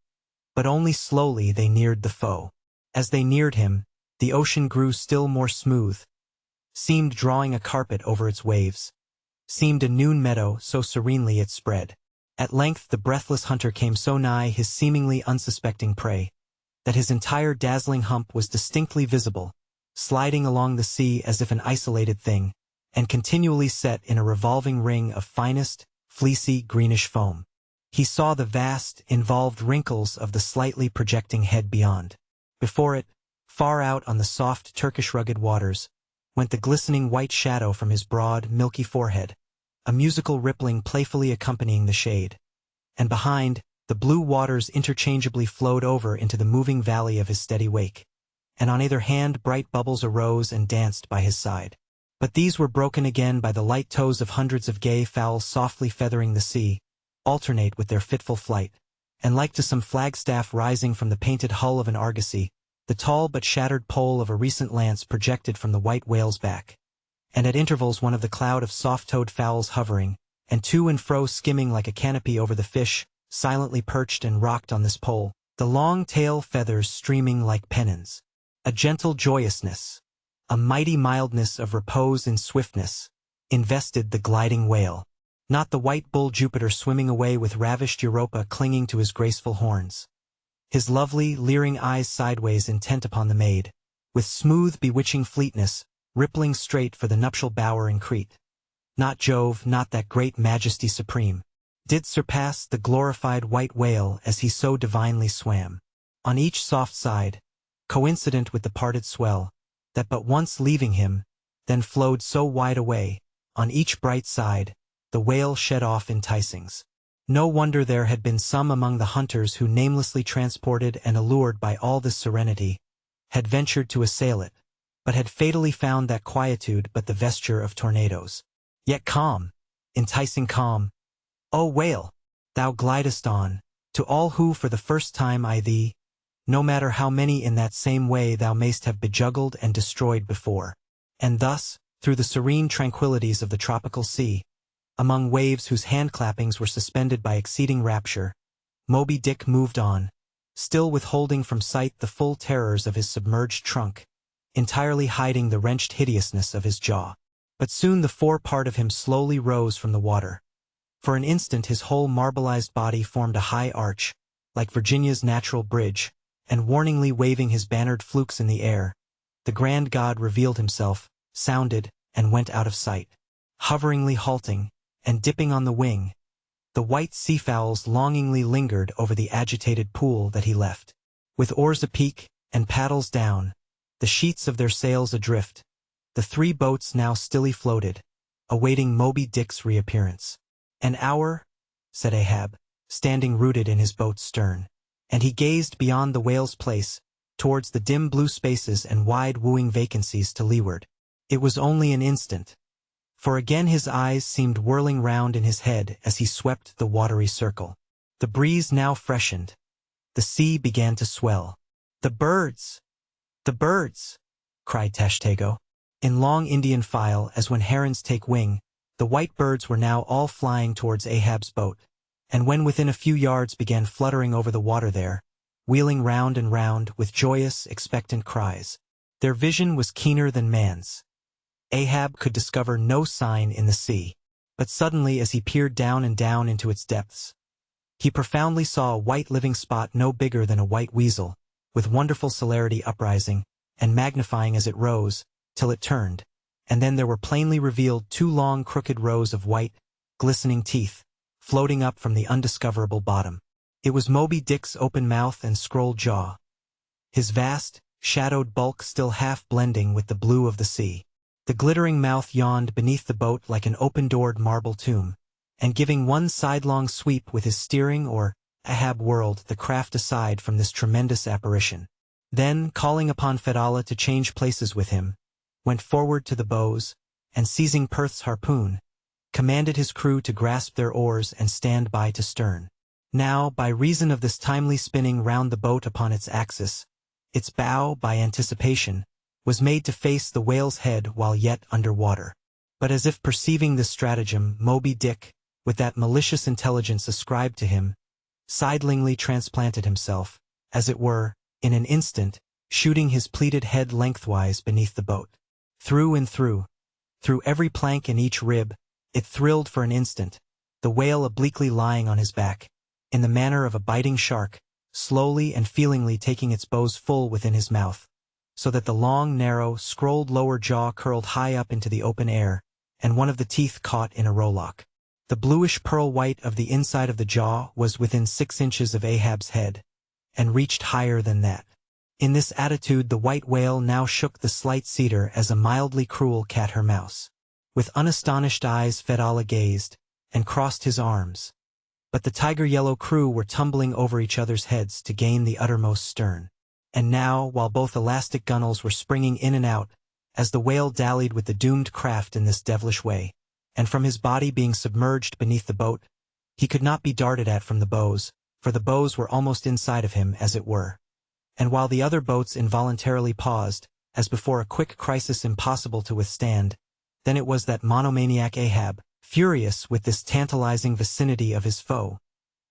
but only slowly they neared the foe. As they neared him, the ocean grew still more smooth, seemed drawing a carpet over its waves, seemed a noon meadow so serenely it spread. At length the breathless hunter came so nigh his seemingly unsuspecting prey, that his entire dazzling hump was distinctly visible, sliding along the sea as if an isolated thing, and continually set in a revolving ring of finest, fleecy, greenish foam. He saw the vast, involved wrinkles of the slightly projecting head beyond. Before it, far out on the soft Turkish rugged waters, went the glistening white shadow from his broad, milky forehead, a musical rippling playfully accompanying the shade. And behind, the blue waters interchangeably flowed over into the moving valley of his steady wake, and on either hand bright bubbles arose and danced by his side. But these were broken again by the light toes of hundreds of gay fowls softly feathering the sea, alternate with their fitful flight, and like to some flagstaff rising from the painted hull of an argosy, the tall but shattered pole of a recent lance projected from the white whale's back, and at intervals one of the cloud of soft-toed fowls hovering, and to and fro skimming like a canopy over the fish, silently perched and rocked on this pole, the long tail feathers streaming like pennons. A gentle joyousness, a mighty mildness of repose and swiftness, invested the gliding whale. Not the white bull Jupiter swimming away with ravished Europa clinging to his graceful horns. His lovely, leering eyes sideways intent upon the maid, with smooth, bewitching fleetness, rippling straight for the nuptial bower in Crete. Not Jove, not that great majesty supreme, did surpass the glorified white whale as he so divinely swam. On each soft side, coincident with the parted swell, that but once leaving him, then flowed so wide away, on each bright side, the whale shed off enticings. No wonder there had been some among the hunters who, namelessly transported and allured by all this serenity, had ventured to assail it, but had fatally found that quietude but the vesture of tornadoes. Yet calm, enticing calm, O whale, thou glidest on, to all who for the first time eye thee, no matter how many in that same way thou mayst have bejuggled and destroyed before. And thus, through the serene tranquillities of the tropical sea, among waves whose hand-clappings were suspended by exceeding rapture, Moby Dick moved on, still withholding from sight the full terrors of his submerged trunk, entirely hiding the wrenched hideousness of his jaw. But soon the fore part of him slowly rose from the water. For an instant his whole marbleized body formed a high arch, like Virginia's natural bridge, and warningly waving his bannered flukes in the air, the grand god revealed himself, sounded, and went out of sight. Hoveringly halting, and dipping on the wing, the white seafowls longingly lingered over the agitated pool that he left. With oars apeak, and paddles down, the sheets of their sails adrift, the three boats now stilly floated, awaiting Moby Dick's reappearance. "An hour," said Ahab, standing rooted in his boat's stern, and he gazed beyond the whale's place, towards the dim blue spaces and wide wooing vacancies to leeward. It was only an instant, for again his eyes seemed whirling round in his head as he swept the watery circle. The breeze now freshened. The sea began to swell. "The birds! The birds!" cried Tashtego. In long Indian file, as when herons take wing, the white birds were now all flying towards Ahab's boat, and when within a few yards began fluttering over the water there, wheeling round and round with joyous, expectant cries. Their vision was keener than man's. Ahab could discover no sign in the sea, but suddenly as he peered down and down into its depths, he profoundly saw a white living spot no bigger than a white weasel, with wonderful celerity uprising, and magnifying as it rose, till it turned, and then there were plainly revealed 2 long crooked rows of white, glistening teeth, floating up from the undiscoverable bottom. It was Moby Dick's open mouth and scrolled jaw, his vast, shadowed bulk still half blending with the blue of the sea. The glittering mouth yawned beneath the boat like an open-doored marble tomb, and giving one sidelong sweep with his steering or Ahab whirled the craft aside from this tremendous apparition. Then, calling upon Fedallah to change places with him, went forward to the bows, and seizing Perth's harpoon, commanded his crew to grasp their oars and stand by to stern. Now, by reason of this timely spinning round the boat upon its axis, its bow, by anticipation, was made to face the whale's head while yet under water. But as if perceiving this stratagem, Moby Dick, with that malicious intelligence ascribed to him, sidelingly transplanted himself, as it were, in an instant, shooting his pleated head lengthwise beneath the boat. Through and through every plank and each rib, it thrilled for an instant, the whale obliquely lying on his back, in the manner of a biting shark, slowly and feelingly taking its bows full within his mouth, so that the long, narrow, scrolled lower jaw curled high up into the open air, and one of the teeth caught in a rowlock. The bluish pearl white of the inside of the jaw was within 6 inches of Ahab's head, and reached higher than that. In this attitude the white whale now shook the slight cedar as a mildly cruel cat her mouse. With unastonished eyes Fedallah gazed, and crossed his arms. But the tiger-yellow crew were tumbling over each other's heads to gain the uttermost stern. And now, while both elastic gunwales were springing in and out, as the whale dallied with the doomed craft in this devilish way, and from his body being submerged beneath the boat, he could not be darted at from the bows, for the bows were almost inside of him as it were. And while the other boats involuntarily paused, as before a quick crisis impossible to withstand, then it was that monomaniac Ahab, furious with this tantalizing vicinity of his foe,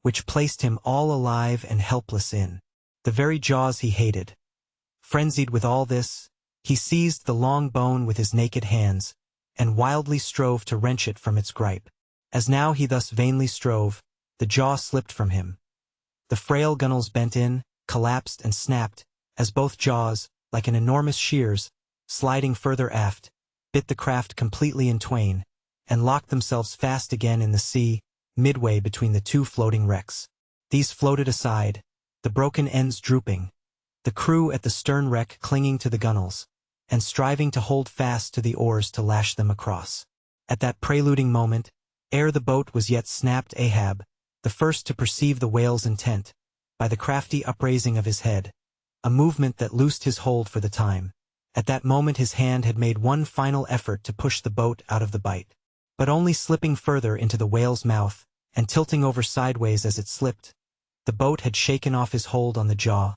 which placed him all alive and helpless in the very jaws he hated. Frenzied with all this, he seized the long bone with his naked hands, and wildly strove to wrench it from its gripe. As now he thus vainly strove, the jaw slipped from him. The frail gunwales bent in, collapsed and snapped, as both jaws, like an enormous shears, sliding further aft, bit the craft completely in twain, and locked themselves fast again in the sea, midway between the 2 floating wrecks. These floated aside, the broken ends drooping, the crew at the stern wreck clinging to the gunwales, and striving to hold fast to the oars to lash them across. At that preluding moment, ere the boat was yet snapped, Ahab, the first to perceive the whale's intent, by the crafty upraising of his head, a movement that loosed his hold for the time. At that moment his hand had made one final effort to push the boat out of the bite, but only slipping further into the whale's mouth, and tilting over sideways as it slipped, the boat had shaken off his hold on the jaw,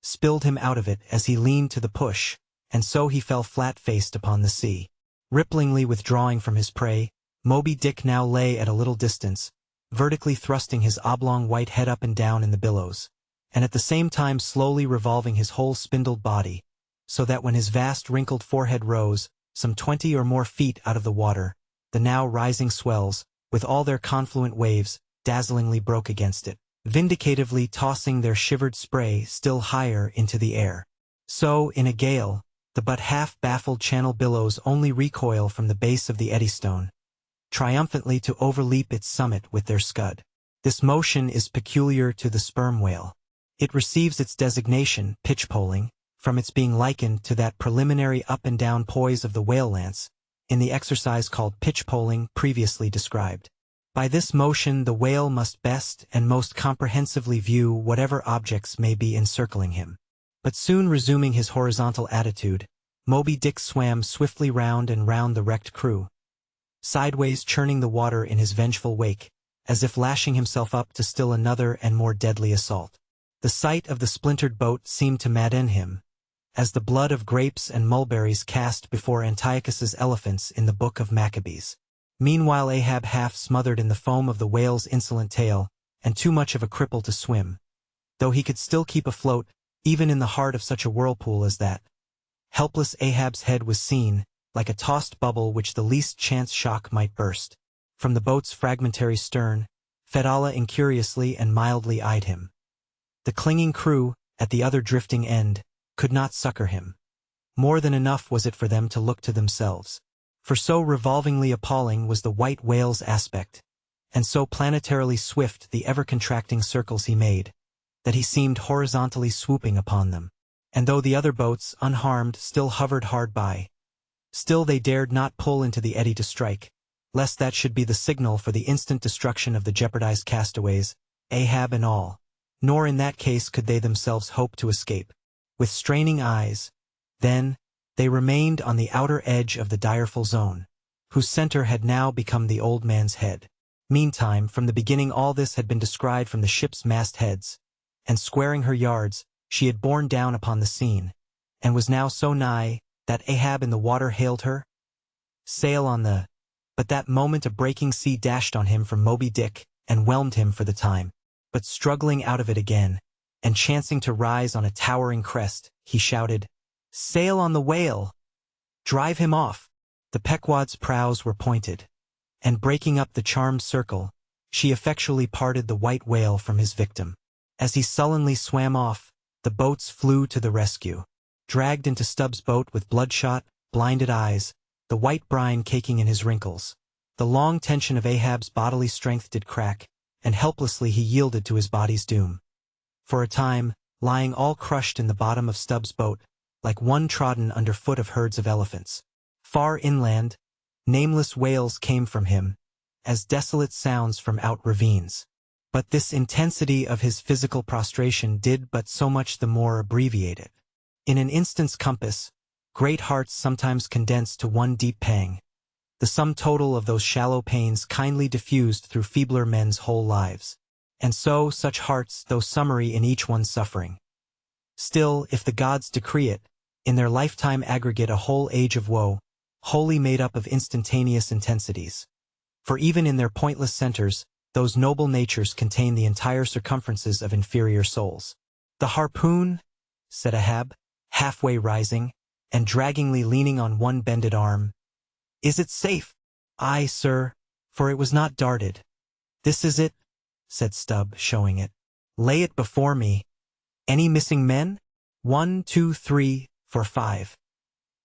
spilled him out of it as he leaned to the push, and so he fell flat-faced upon the sea. Ripplingly withdrawing from his prey, Moby Dick now lay at a little distance, vertically thrusting his oblong white head up and down in the billows, and at the same time slowly revolving his whole spindled body, so that when his vast wrinkled forehead rose, some 20 or more feet out of the water, the now rising swells, with all their confluent waves, dazzlingly broke against it, vindicatively tossing their shivered spray still higher into the air. So, in a gale, the but half-baffled channel billows only recoil from the base of the Eddystone, triumphantly to overleap its summit with their scud. This motion is peculiar to the sperm whale. It receives its designation, pitchpoling, from its being likened to that preliminary up and down poise of the whale lance, in the exercise called pitchpoling previously described. By this motion the whale must best and most comprehensively view whatever objects may be encircling him. But soon resuming his horizontal attitude, Moby Dick swam swiftly round and round the wrecked crew, sideways churning the water in his vengeful wake, as if lashing himself up to still another and more deadly assault. The sight of the splintered boat seemed to madden him, as the blood of grapes and mulberries cast before Antiochus's elephants in the book of Maccabees. Meanwhile Ahab half smothered in the foam of the whale's insolent tail, and too much of a cripple to swim, though he could still keep afloat, even in the heart of such a whirlpool as that. Helpless Ahab's head was seen, like a tossed bubble which the least chance shock might burst. From the boat's fragmentary stern, Fedallah incuriously and mildly eyed him. The clinging crew, at the other drifting end, could not succor him. More than enough was it for them to look to themselves. For so revolvingly appalling was the white whale's aspect, and so planetarily swift the ever-contracting circles he made, that he seemed horizontally swooping upon them. And though the other boats, unharmed, still hovered hard by, still they dared not pull into the eddy to strike, lest that should be the signal for the instant destruction of the jeopardized castaways, Ahab and all. Nor in that case could they themselves hope to escape. With straining eyes, then, they remained on the outer edge of the direful zone, whose center had now become the old man's head. Meantime, from the beginning all this had been descried from the ship's mastheads, and squaring her yards, she had borne down upon the scene, and was now so nigh that Ahab in the water hailed her. Sail on the... But that moment a breaking sea dashed on him from Moby Dick, and whelmed him for the time. But struggling out of it again, and chancing to rise on a towering crest, he shouted, "Sail on the whale! Drive him off!" The Pequod's prows were pointed, and breaking up the charmed circle, she effectually parted the white whale from his victim. As he sullenly swam off, the boats flew to the rescue. Dragged into Stubbs' boat with bloodshot, blinded eyes, the white brine caking in his wrinkles, the long tension of Ahab's bodily strength did crack, and helplessly he yielded to his body's doom. For a time, lying all crushed in the bottom of Stubbs' boat, like one trodden under foot of herds of elephants. Far inland, nameless wails came from him, as desolate sounds from out ravines. But this intensity of his physical prostration did but so much the more abbreviate it. In an instant's compass, great hearts sometimes condense to one deep pang, the sum total of those shallow pains kindly diffused through feebler men's whole lives. And so such hearts, though summary in each one's suffering, still, if the gods decree it, in their lifetime aggregate a whole age of woe, wholly made up of instantaneous intensities. For even in their pointless centers, those noble natures contain the entire circumferences of inferior souls. "The harpoon," said Ahab, halfway rising, and draggingly leaning on one bended arm. "Is it safe?" "Aye, sir, for it was not darted." "This is it," said Stubb, showing it. "Lay it before me. Any missing men?" 1, 2, 3, 4, 5.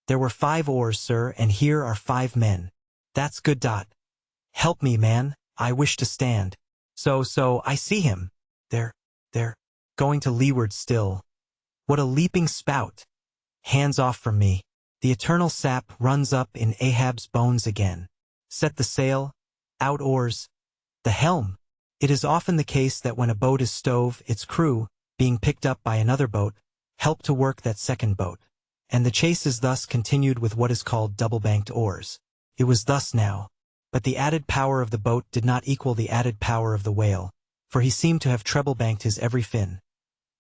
"There were 5 oars, sir, and here are 5 men." "That's good. Help me, man, I wish to stand." So, I see him. There, going to leeward still. What a leaping spout! Hands off from me. The eternal sap runs up in Ahab's bones again. Set the sail, out oars, the helm. It is often the case that when a boat is stove, its crew, being picked up by another boat, help to work that second boat, and the chase is thus continued with what is called double-banked oars. It was thus now. But the added power of the boat did not equal the added power of the whale, for he seemed to have treble-banked his every fin,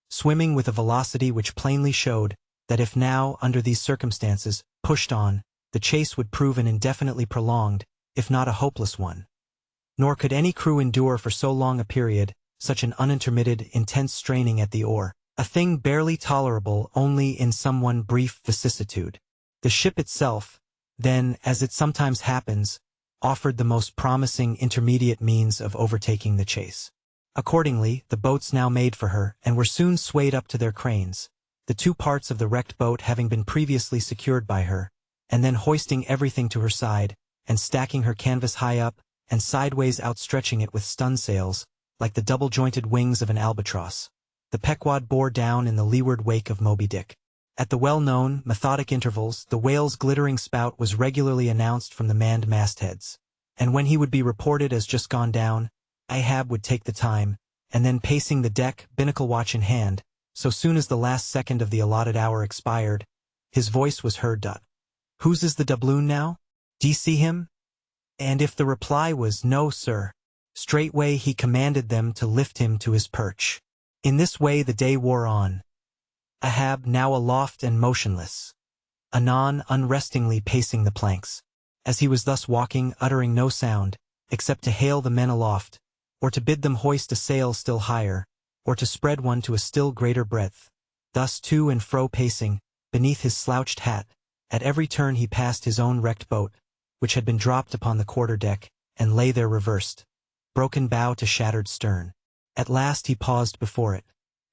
swimming with a velocity which plainly showed that if now, under these circumstances, pushed on, the chase would prove an indefinitely prolonged, if not a hopeless one. Nor could any crew endure for so long a period such an unintermitted, intense straining at the oar, a thing barely tolerable only in some one brief vicissitude. The ship itself, then, as it sometimes happens, offered the most promising intermediate means of overtaking the chase. Accordingly, the boats now made for her, and were soon swayed up to their cranes, the 2 parts of the wrecked boat having been previously secured by her, and then hoisting everything to her side, and stacking her canvas high up, and sideways outstretching it with stun-sails, like the double-jointed wings of an albatross. The Pequod bore down in the leeward wake of Moby Dick. At the well-known, methodic intervals, the whale's glittering spout was regularly announced from the manned mastheads, and when he would be reported as just gone down, Ahab would take the time, and then pacing the deck, binnacle watch in hand, so soon as the last second of the allotted hour expired, his voice was heard. "Whose is the doubloon now? D'ye see him?" And if the reply was "No, sir," straightway he commanded them to lift him to his perch. In this way the day wore on. Ahab now aloft and motionless, anon unrestingly pacing the planks. As he was thus walking, uttering no sound, except to hail the men aloft, or to bid them hoist a sail still higher, or to spread one to a still greater breadth, thus to and fro pacing, beneath his slouched hat, at every turn he passed his own wrecked boat, which had been dropped upon the quarter-deck, and lay there reversed, broken bow to shattered stern. At last he paused before it.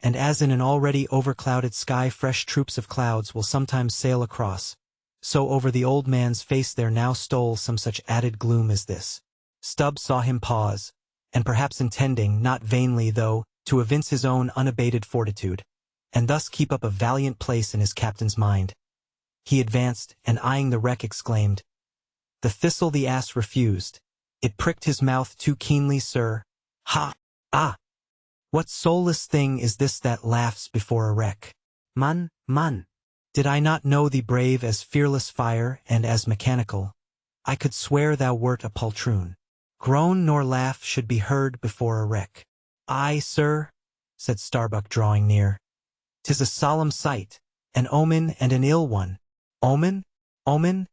And as in an already overclouded sky fresh troops of clouds will sometimes sail across, so over the old man's face there now stole some such added gloom as this. Stubbs saw him pause, and perhaps intending, not vainly though, to evince his own unabated fortitude, and thus keep up a valiant place in his captain's mind. He advanced, and eyeing the wreck exclaimed, "The thistle the ass refused. It pricked his mouth too keenly, sir. Ha! Ah! What soulless thing is this that laughs before a wreck? Man, Did I not know thee brave as fearless fire and as mechanical, I could swear thou wert a poltroon. Groan nor laugh should be heard before a wreck." "Aye, sir," said Starbuck drawing near. "'Tis a solemn sight, an omen and an ill one." "Omen? Omen?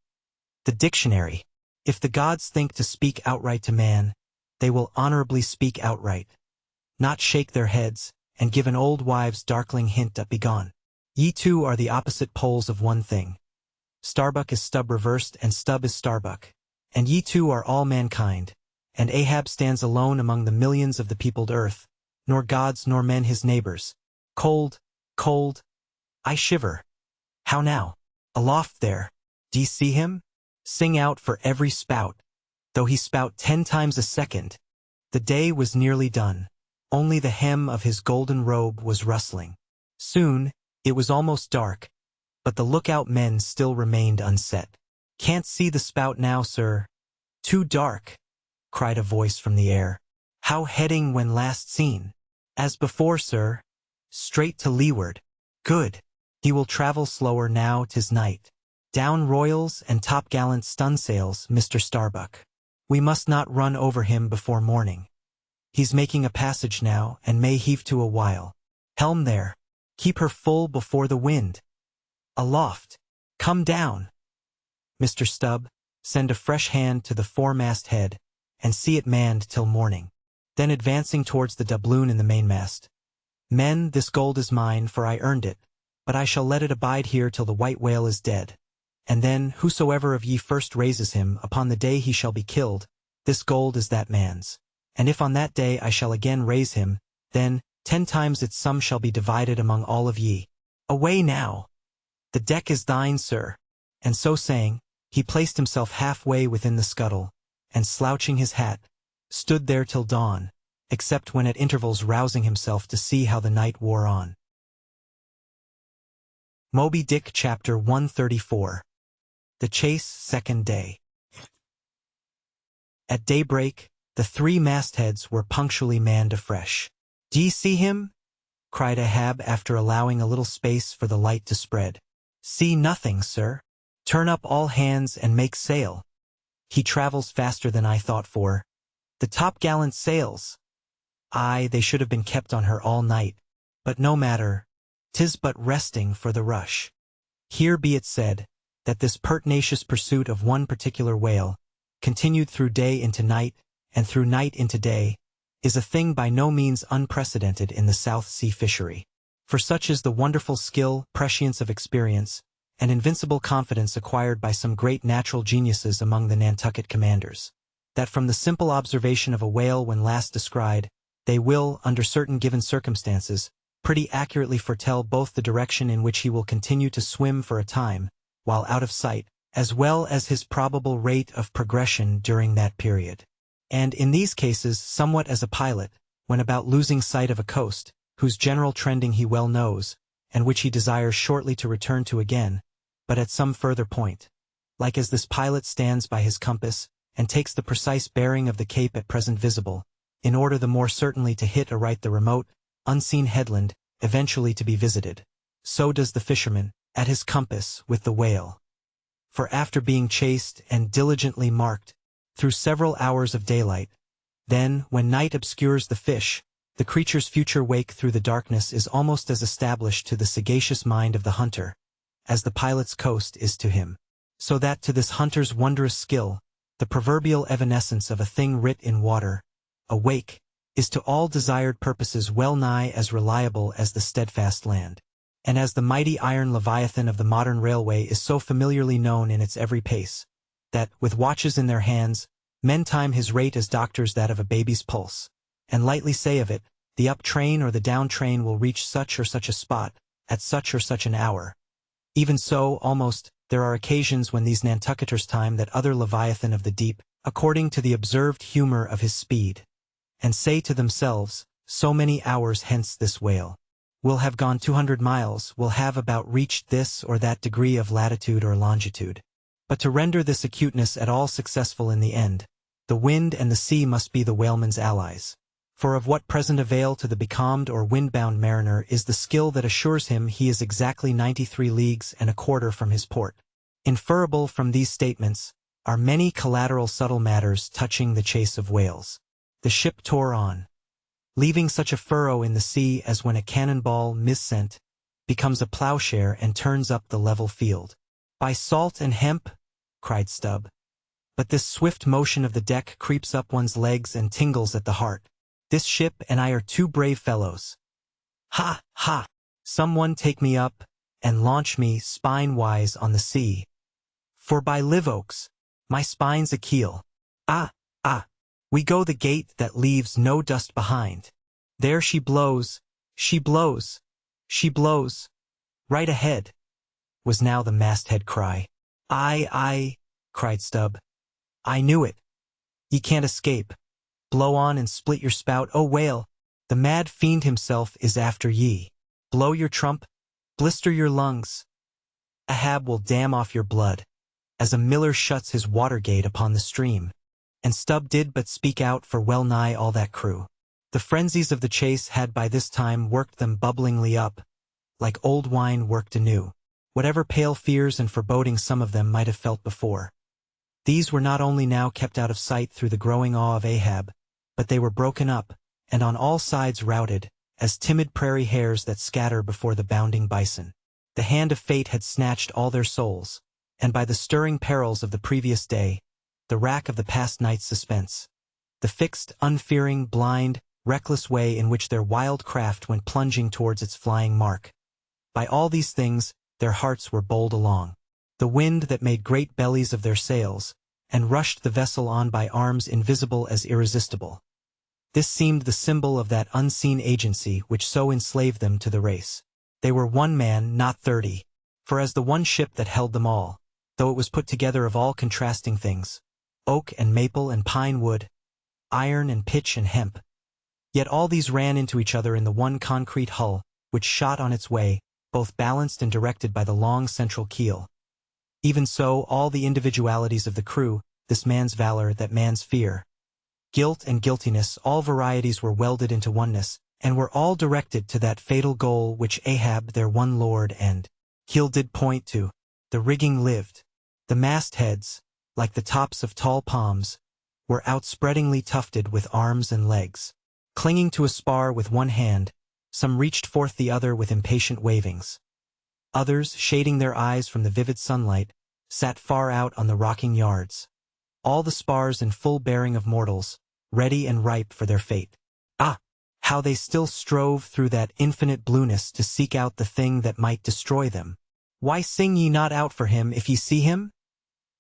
The dictionary. If the gods think to speak outright to man, they will honorably speak outright, not shake their heads, and give an old wives' darkling hint to begone. Ye two are the opposite poles of one thing. Starbuck is Stubb reversed, and Stubb is Starbuck. And ye two are all mankind, and Ahab stands alone among the millions of the peopled earth, nor gods nor men his neighbors. Cold, cold, I shiver. How now? Aloft there, d'ye see him? Sing out for every spout, though he spout 10 times a second." The day was nearly done. Only the hem of his golden robe was rustling. Soon, it was almost dark, but the lookout men still remained unset. "Can't see the spout now, sir. Too dark," cried a voice from the air. "How heading when last seen?" "As before, sir. Straight to leeward." "Good. He will travel slower now 'tis night. Down royals and topgallant stunsails, Mr. Starbuck. We must not run over him before morning. He's making a passage now, and may heave to a while. Helm there. Keep her full before the wind. Aloft. Come down. Mr. Stubb, send a fresh hand to the foremast head, and see it manned till morning." Then advancing towards the doubloon in the mainmast, "Men, this gold is mine, for I earned it, but I shall let it abide here till the white whale is dead. And then, whosoever of ye first raises him, upon the day he shall be killed, this gold is that man's. And if on that day I shall again raise him, then 10 times its sum shall be divided among all of ye. Away now! The deck is thine, sir." And so saying, he placed himself halfway within the scuttle, and slouching his hat, stood there till dawn, except when at intervals rousing himself to see how the night wore on. Moby Dick Chapter 134. The Chase, Second Day. At daybreak, the 3 mastheads were punctually manned afresh. "D'ye see him?" cried Ahab after allowing a little space for the light to spread. "See nothing, sir. Turn up all hands and make sail. He travels faster than I thought for. The topgallant sails. Aye, they should have been kept on her all night. But no matter, 'tis but resting for the rush." Here be it said, that this pertinacious pursuit of one particular whale, continued through day into night, and through night into day, is a thing by no means unprecedented in the South Sea fishery. For such is the wonderful skill, prescience of experience, and invincible confidence acquired by some great natural geniuses among the Nantucket commanders, that from the simple observation of a whale when last descried, they will, under certain given circumstances, pretty accurately foretell both the direction in which he will continue to swim for a time, while out of sight, as well as his probable rate of progression during that period. And in these cases, somewhat as a pilot, when about losing sight of a coast, whose general trending he well knows, and which he desires shortly to return to again, but at some further point, like as this pilot stands by his compass, and takes the precise bearing of the cape at present visible, in order the more certainly to hit aright the remote, unseen headland, eventually to be visited. So does the fisherman, at his compass, with the whale. For after being chased and diligently marked, through several hours of daylight, then, when night obscures the fish, the creature's future wake through the darkness is almost as established to the sagacious mind of the hunter, as the pilot's coast is to him. So that to this hunter's wondrous skill, the proverbial evanescence of a thing writ in water, a wake, is to all desired purposes well nigh as reliable as the steadfast land. And as the mighty iron leviathan of the modern railway is so familiarly known in its every pace, that, with watches in their hands, men time his rate as doctors that of a baby's pulse, and lightly say of it, the up train or the down train will reach such or such a spot, at such or such an hour. Even so, almost, there are occasions when these Nantucketers time that other leviathan of the deep, according to the observed humor of his speed, and say to themselves, so many hours hence this whale will have gone 200 miles, will have about reached this or that degree of latitude or longitude. But to render this acuteness at all successful in the end, the wind and the sea must be the whaleman's allies. For of what present avail to the becalmed or windbound mariner is the skill that assures him he is exactly 93 leagues and a quarter from his port? Inferable from these statements are many collateral subtle matters touching the chase of whales. The ship tore on, leaving such a furrow in the sea as when a cannonball missent becomes a plowshare and turns up the level field. "By salt and hemp," cried Stubb. "But this swift motion of the deck creeps up one's legs and tingles at the heart. This ship and I are two brave fellows. Ha, ha! Someone take me up, and launch me spine-wise on the sea. For by live oaks, my spine's a keel. Ah, ah! We go the gate that leaves no dust behind. There she blows, she blows, she blows. Right ahead," was now the masthead cry. Aye, cried Stubb. "I knew it. Ye can't escape. Blow on and split your spout, O whale! The mad fiend himself is after ye. Blow your trump, blister your lungs. Ahab will dam off your blood, as a miller shuts his water gate upon the stream." And Stubb did but speak out for well nigh all that crew. The frenzies of the chase had by this time worked them bubblingly up, like old wine worked anew. Whatever pale fears and forebodings some of them might have felt before, these were not only now kept out of sight through the growing awe of Ahab, but they were broken up, and on all sides routed, as timid prairie hares that scatter before the bounding bison. The hand of fate had snatched all their souls, and by the stirring perils of the previous day, the rack of the past night's suspense, the fixed, unfearing, blind, reckless way in which their wild craft went plunging towards its flying mark, by all these things, their hearts were bowled along. The wind that made great bellies of their sails, and rushed the vessel on by arms invisible as irresistible. This seemed the symbol of that unseen agency which so enslaved them to the race. They were one man, not 30, for as the one ship that held them all, though it was put together of all contrasting things, oak and maple and pine wood, iron and pitch and hemp, yet all these ran into each other in the one concrete hull, which shot on its way, both balanced and directed by the long central keel. Even so, all the individualities of the crew, this man's valor, that man's fear, guilt and guiltiness, all varieties were welded into oneness, and were all directed to that fatal goal which Ahab, their one lord and keel, did point to. The rigging lived. The mastheads, like the tops of tall palms, were outspreadingly tufted with arms and legs. Clinging to a spar with one hand, some reached forth the other with impatient wavings. Others, shading their eyes from the vivid sunlight, sat far out on the rocking yards. All the spars in full bearing of mortals, ready and ripe for their fate. Ah! How they still strove through that infinite blueness to seek out the thing that might destroy them. "Why sing ye not out for him if ye see him?"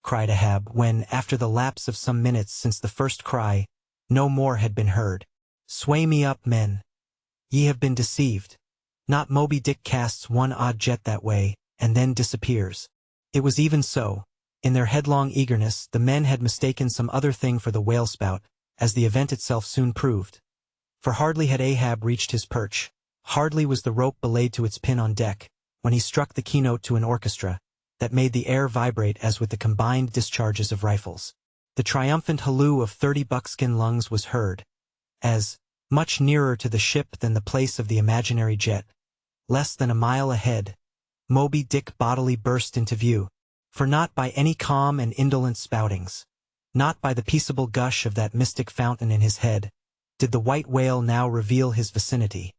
cried Ahab, when, after the lapse of some minutes since the first cry, no more had been heard. "Sway me up, men. Ye have been deceived. Not Moby Dick casts one odd jet that way, and then disappears." It was even so. In their headlong eagerness, the men had mistaken some other thing for the whale spout, as the event itself soon proved. For hardly had Ahab reached his perch, hardly was the rope belayed to its pin on deck, when he struck the keynote to an orchestra that made the air vibrate as with the combined discharges of rifles. The triumphant halloo of 30 buckskin lungs was heard, as, much nearer to the ship than the place of the imaginary jet, less than a mile ahead, Moby Dick bodily burst into view. For not by any calm and indolent spoutings, not by the peaceable gush of that mystic fountain in his head, did the white whale now reveal his vicinity,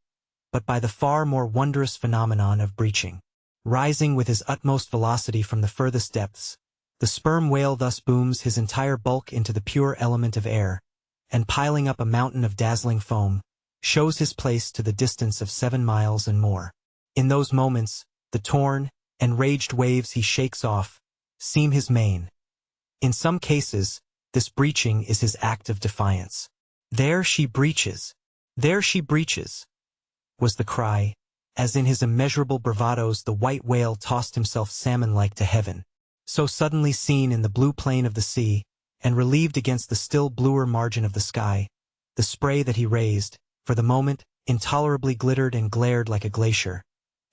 but by the far more wondrous phenomenon of breaching. Rising with his utmost velocity from the furthest depths, the sperm whale thus booms his entire bulk into the pure element of air, and piling up a mountain of dazzling foam, shows his place to the distance of 7 miles and more. In those moments, the torn, enraged waves he shakes off seem his main. In some cases, this breaching is his act of defiance. There she breaches. "There she breaches," was the cry, as in his immeasurable bravados the white whale tossed himself salmon-like to heaven, so suddenly seen in the blue plain of the sea, and relieved against the still bluer margin of the sky. The spray that he raised, for the moment, intolerably glittered and glared like a glacier,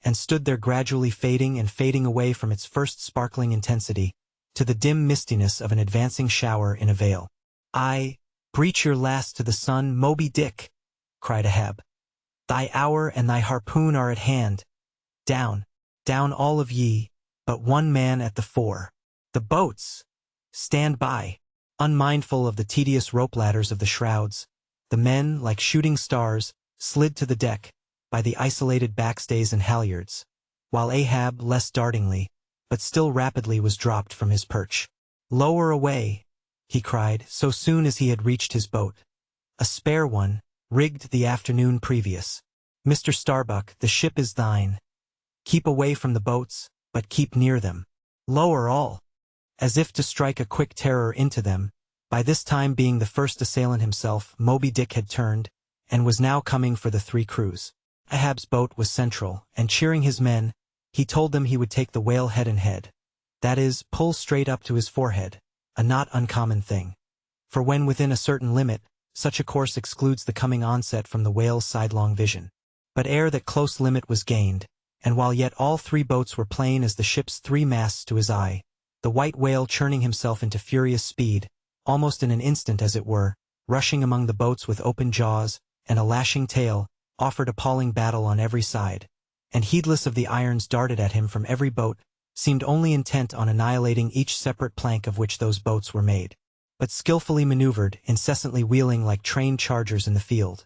and stood there gradually fading and fading away from its first sparkling intensity, to the dim mistiness of an advancing shower in a vale. "Aye, breach your last to the sun, Moby Dick," cried Ahab. "Thy hour and thy harpoon are at hand. Down, down all of ye, but one man at the fore. The boats! Stand by!" Unmindful of the tedious rope ladders of the shrouds, the men, like shooting stars, slid to the deck, by the isolated backstays and halyards, while Ahab, less dartingly, but still rapidly, was dropped from his perch. "Lower away," he cried, so soon as he had reached his boat. "A spare one, rigged the afternoon previous. Mr. Starbuck, the ship is thine. Keep away from the boats, but keep near them. Lower all!" As if to strike a quick terror into them, by this time being the first assailant himself, Moby Dick had turned, and was now coming for the three crews. Ahab's boat was central, and cheering his men, he told them he would take the whale head and head. That is, pull straight up to his forehead, a not uncommon thing. For when within a certain limit, such a course excludes the coming onset from the whale's sidelong vision. But ere that close limit was gained, and while yet all three boats were plain as the ship's three masts to his eye, the white whale churning himself into furious speed, almost in an instant as it were, rushing among the boats with open jaws and a lashing tail, offered appalling battle on every side, and heedless of the irons darted at him from every boat, seemed only intent on annihilating each separate plank of which those boats were made, but skillfully maneuvered, incessantly wheeling like trained chargers in the field.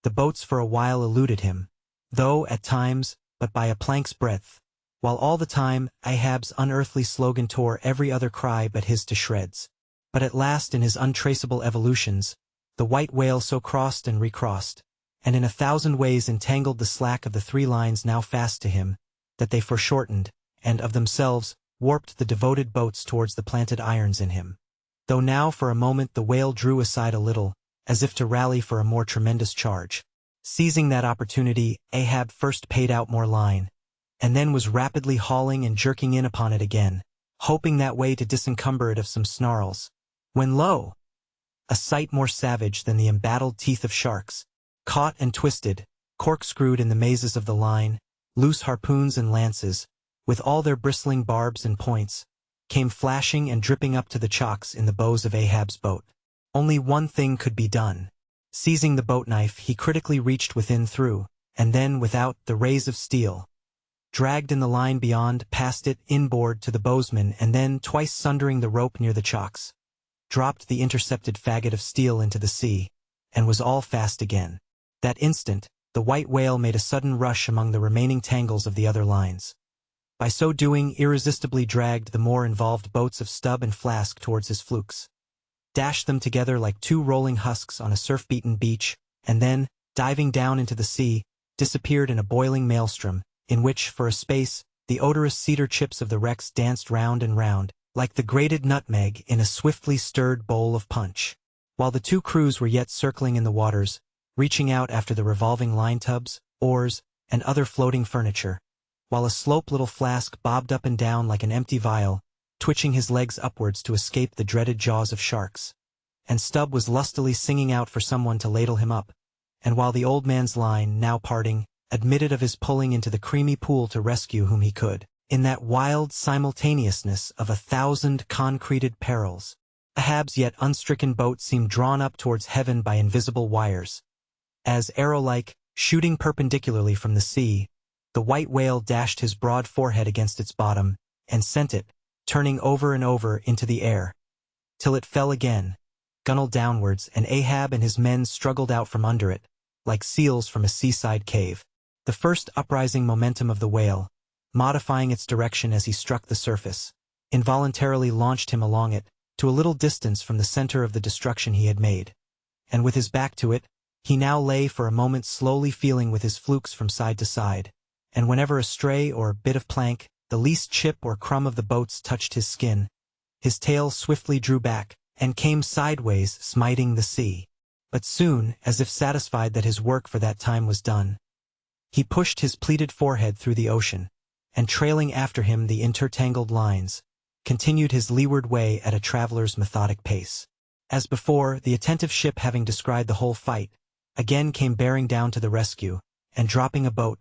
The boats for a while eluded him, though, at times, but by a plank's breadth, while all the time Ahab's unearthly slogan tore every other cry but his to shreds. But at last, in his untraceable evolutions, the white whale so crossed and recrossed, and in 1,000 ways entangled the slack of the three lines now fast to him, that they foreshortened, and of themselves, warped the devoted boats towards the planted irons in him. Though now for a moment the whale drew aside a little, as if to rally for a more tremendous charge. Seizing that opportunity, Ahab first paid out more line, and then was rapidly hauling and jerking in upon it again, hoping that way to disencumber it of some snarls, when lo! A sight more savage than the embattled teeth of sharks, caught and twisted, corkscrewed in the mazes of the line, loose harpoons and lances, with all their bristling barbs and points, came flashing and dripping up to the chocks in the bows of Ahab's boat. Only one thing could be done. Seizing the boat knife, he critically reached within through, and then without, the rays of steel, dragged in the line beyond, past it, inboard to the bowsman, and then, twice sundering the rope near the chocks, dropped the intercepted faggot of steel into the sea, and was all fast again. That instant, the white whale made a sudden rush among the remaining tangles of the other lines. By so doing, irresistibly dragged the more involved boats of Stubb and Flask towards his flukes, dashed them together like two rolling husks on a surf-beaten beach, and then, diving down into the sea, disappeared in a boiling maelstrom, in which, for a space, the odorous cedar chips of the wrecks danced round and round, like the grated nutmeg in a swiftly stirred bowl of punch. While the two crews were yet circling in the waters, reaching out after the revolving line tubs, oars, and other floating furniture, while a slope little Flask bobbed up and down like an empty vial, twitching his legs upwards to escape the dreaded jaws of sharks, and Stubb was lustily singing out for someone to ladle him up, and while the old man's line, now parting, admitted of his pulling into the creamy pool to rescue whom he could, in that wild simultaneousness of 1,000 concreted perils, Ahab's yet unstricken boat seemed drawn up towards heaven by invisible wires. As, arrow-like, shooting perpendicularly from the sea, the white whale dashed his broad forehead against its bottom, and sent it, turning over and over, into the air, till it fell again, gunnel downwards, and Ahab and his men struggled out from under it, like seals from a seaside cave. The first uprising momentum of the whale, modifying its direction as he struck the surface, involuntarily launched him along it, to a little distance from the center of the destruction he had made, and with his back to it, he now lay for a moment slowly feeling with his flukes from side to side, and whenever a stray or bit of plank, the least chip or crumb of the boats touched his skin, his tail swiftly drew back, and came sideways, smiting the sea. But soon, as if satisfied that his work for that time was done, he pushed his pleated forehead through the ocean, and trailing after him the intertangled lines, continued his leeward way at a traveler's methodic pace. As before, the attentive ship, having descried the whole fight, again came bearing down to the rescue, and dropping a boat,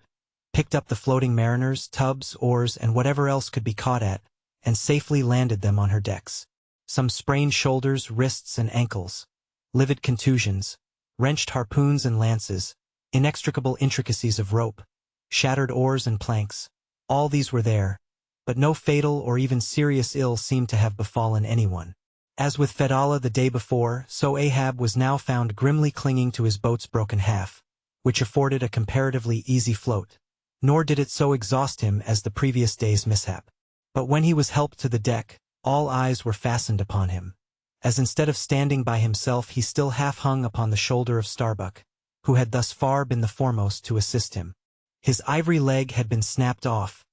picked up the floating mariners, tubs, oars, and whatever else could be caught at, and safely landed them on her decks. Some sprained shoulders, wrists, and ankles, livid contusions, wrenched harpoons and lances, inextricable intricacies of rope, shattered oars and planks, all these were there, but no fatal or even serious ill seemed to have befallen anyone. As with Fedallah the day before, so Ahab was now found grimly clinging to his boat's broken half, which afforded a comparatively easy float, nor did it so exhaust him as the previous day's mishap. But when he was helped to the deck, all eyes were fastened upon him, as instead of standing by himself he still half hung upon the shoulder of Starbuck, who had thus far been the foremost to assist him. His ivory leg had been snapped off,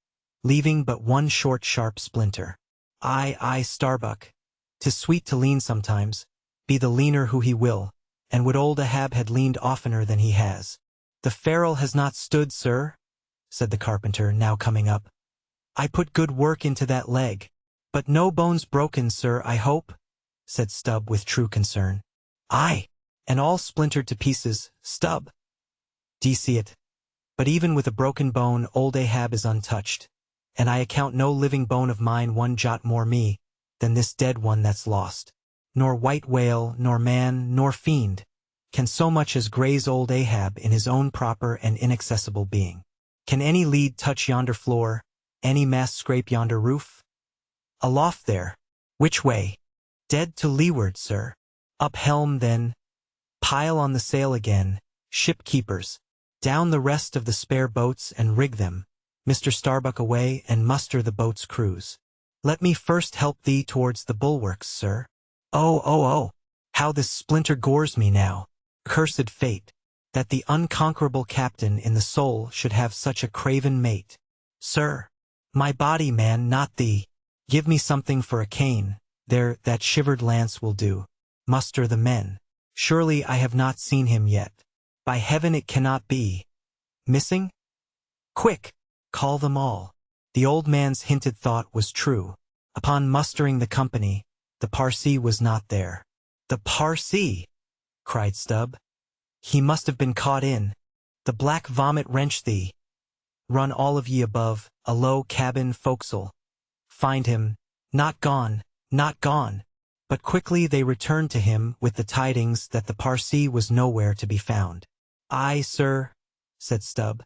leaving but one short sharp splinter. Ay, Starbuck, 'tis sweet to lean sometimes, be the leaner who he will, and would old Ahab had leaned oftener than he has. The ferrule has not stood, sir, said the carpenter, now coming up. I put good work into that leg. But no bones broken, sir, I hope, said Stubb with true concern. Aye, and all splintered to pieces, Stubb. D'ye see it? But even with a broken bone old Ahab is untouched, and I account no living bone of mine one jot more me than this dead one that's lost. Nor white whale, nor man, nor fiend can so much as graze old Ahab in his own proper and inaccessible being. Can any lead touch yonder floor, any mast scrape yonder roof? Aloft there. Which way? Dead to leeward, sir. Up helm, then. Pile on the sail again, ship keepers. Down the rest of the spare boats and rig them, Mr. Starbuck away and muster the boat's crews. Let me first help thee towards the bulwarks, sir. Oh, how this splinter gores me now. Cursed fate, that the unconquerable captain in the soul should have such a craven mate. Sir, my body, man, not thee. Give me something for a cane, there, that shivered lance will do. Muster the men. Surely I have not seen him yet. By heaven it cannot be. Missing? Quick, call them all. The old man's hinted thought was true. Upon mustering the company, the Parsee was not there. The Parsee, cried Stubb. He must have been caught in. The black vomit wrench thee. Run all of ye above, a low cabin forecastle. Find him, not gone, but quickly they returned to him with the tidings that the Parsee was nowhere to be found. Aye, sir, said Stubb.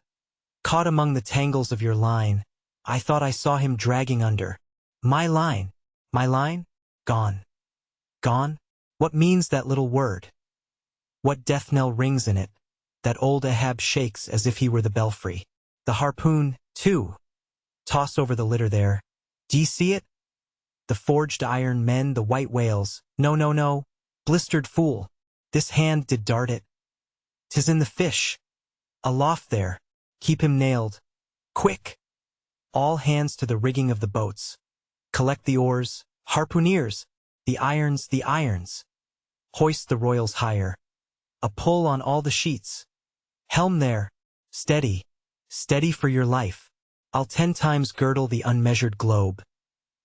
Caught among the tangles of your line, I thought I saw him dragging under. My line? Gone. Gone? What means that little word? What death knell rings in it, that old Ahab shakes as if he were the belfry? The harpoon, too. Toss over the litter there. D'ye see it? The forged iron men, the white whales. No, blistered fool. This hand did dart it. 'Tis in the fish. Aloft there. Keep him nailed. Quick! All hands to the rigging of the boats. Collect the oars. Harpooneers! The irons. Hoist the royals higher. A pull on all the sheets. Helm there. Steady for your life. I'll 10 times girdle the unmeasured globe.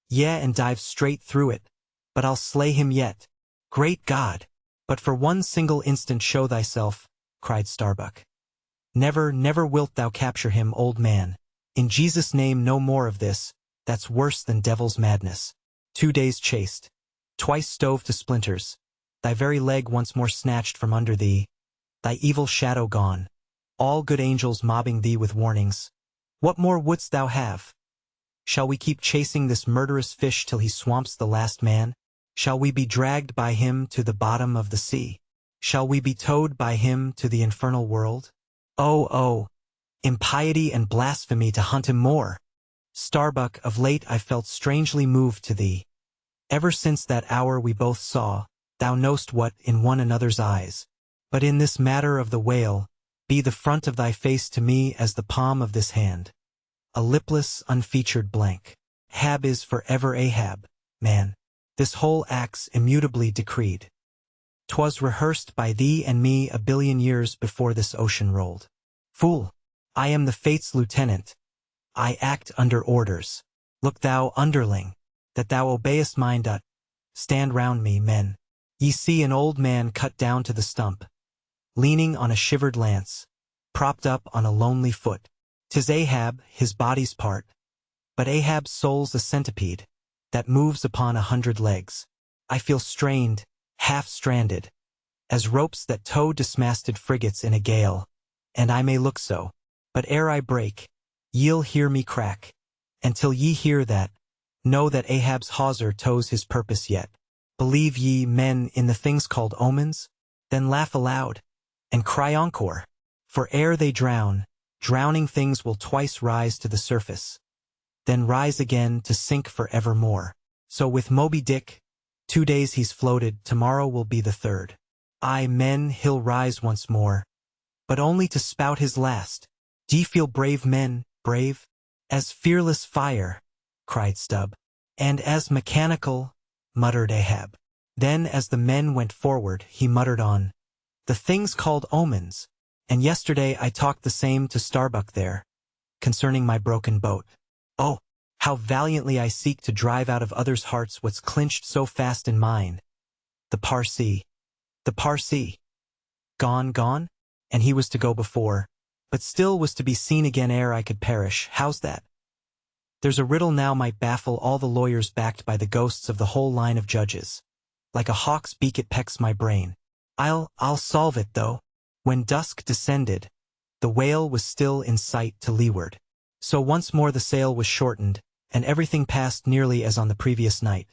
Yea, and dive straight through it. But I'll slay him yet. Great God! But for one single instant show thyself, cried Starbuck. Never wilt thou capture him, old man. In Jesus' name no more of this, that's worse than devil's madness. 2 days chased. Twice stove to splinters. Thy very leg once more snatched from under thee. Thy evil shadow gone. All good angels mobbing thee with warnings. What more wouldst thou have? Shall we keep chasing this murderous fish till he swamps the last man? Shall we be dragged by him to the bottom of the sea? Shall we be towed by him to the infernal world? Oh, impiety and blasphemy to hunt him more! Starbuck, of late I felt strangely moved to thee. Ever since that hour we both saw, thou know'st what in one another's eyes. But in this matter of the whale, be the front of thy face to me as the palm of this hand. A lipless, unfeatured blank. Ahab is forever Ahab, man. This whole act's immutably decreed. 'Twas rehearsed by thee and me a billion years before this ocean rolled. Fool! I am the fate's lieutenant. I act under orders. Look thou, underling, that thou obeyest mine. Stand round me, men. Ye see an old man cut down to the stump, leaning on a shivered lance, propped up on a lonely foot. 'Tis Ahab, his body's part, but Ahab's soul's a centipede that moves upon 100 legs. I feel strained, half-stranded, as ropes that tow dismasted frigates in a gale, and I may look so, but ere I break, ye'll hear me crack, and till ye hear that, know that Ahab's hawser tows his purpose yet. Believe ye, men, in the things called omens? Then laugh aloud, and cry encore, for ere they drown, drowning things will twice rise to the surface, then rise again to sink for evermore. So with Moby Dick, 2 days he's floated, tomorrow will be the 3rd. Aye, men, he'll rise once more, but only to spout his last. D'ye feel brave, men, brave? As fearless fire, cried Stubb. And as mechanical, muttered Ahab. Then as the men went forward, he muttered on, the things called omens, and yesterday I talked the same to Starbuck there, concerning my broken boat. Oh, how valiantly I seek to drive out of others' hearts what's clinched so fast in mine. The Parsee. The Parsee. Gone? And he was to go before, but still was to be seen again ere I could perish. How's that? There's a riddle now might baffle all the lawyers backed by the ghosts of the whole line of judges. Like a hawk's beak it pecks my brain. I'll solve it, though. When dusk descended, the whale was still in sight to leeward. So once more the sail was shortened, and everything passed nearly as on the previous night.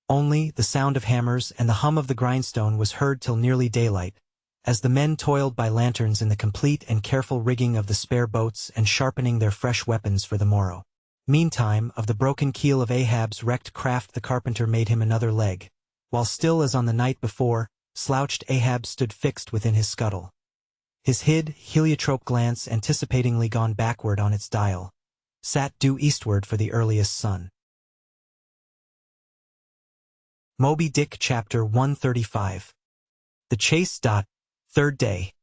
Only the sound of hammers and the hum of the grindstone was heard till nearly daylight, as the men toiled by lanterns in the complete and careful rigging of the spare boats and sharpening their fresh weapons for the morrow. Meantime, of the broken keel of Ahab's wrecked craft the carpenter made him another leg, while still as on the night before, slouched Ahab stood fixed within his scuttle. His heliotrope glance anticipatingly gone backward on its dial, sat due eastward for the earliest sun. Moby Dick Chapter 135. The Chase. 3rd Day.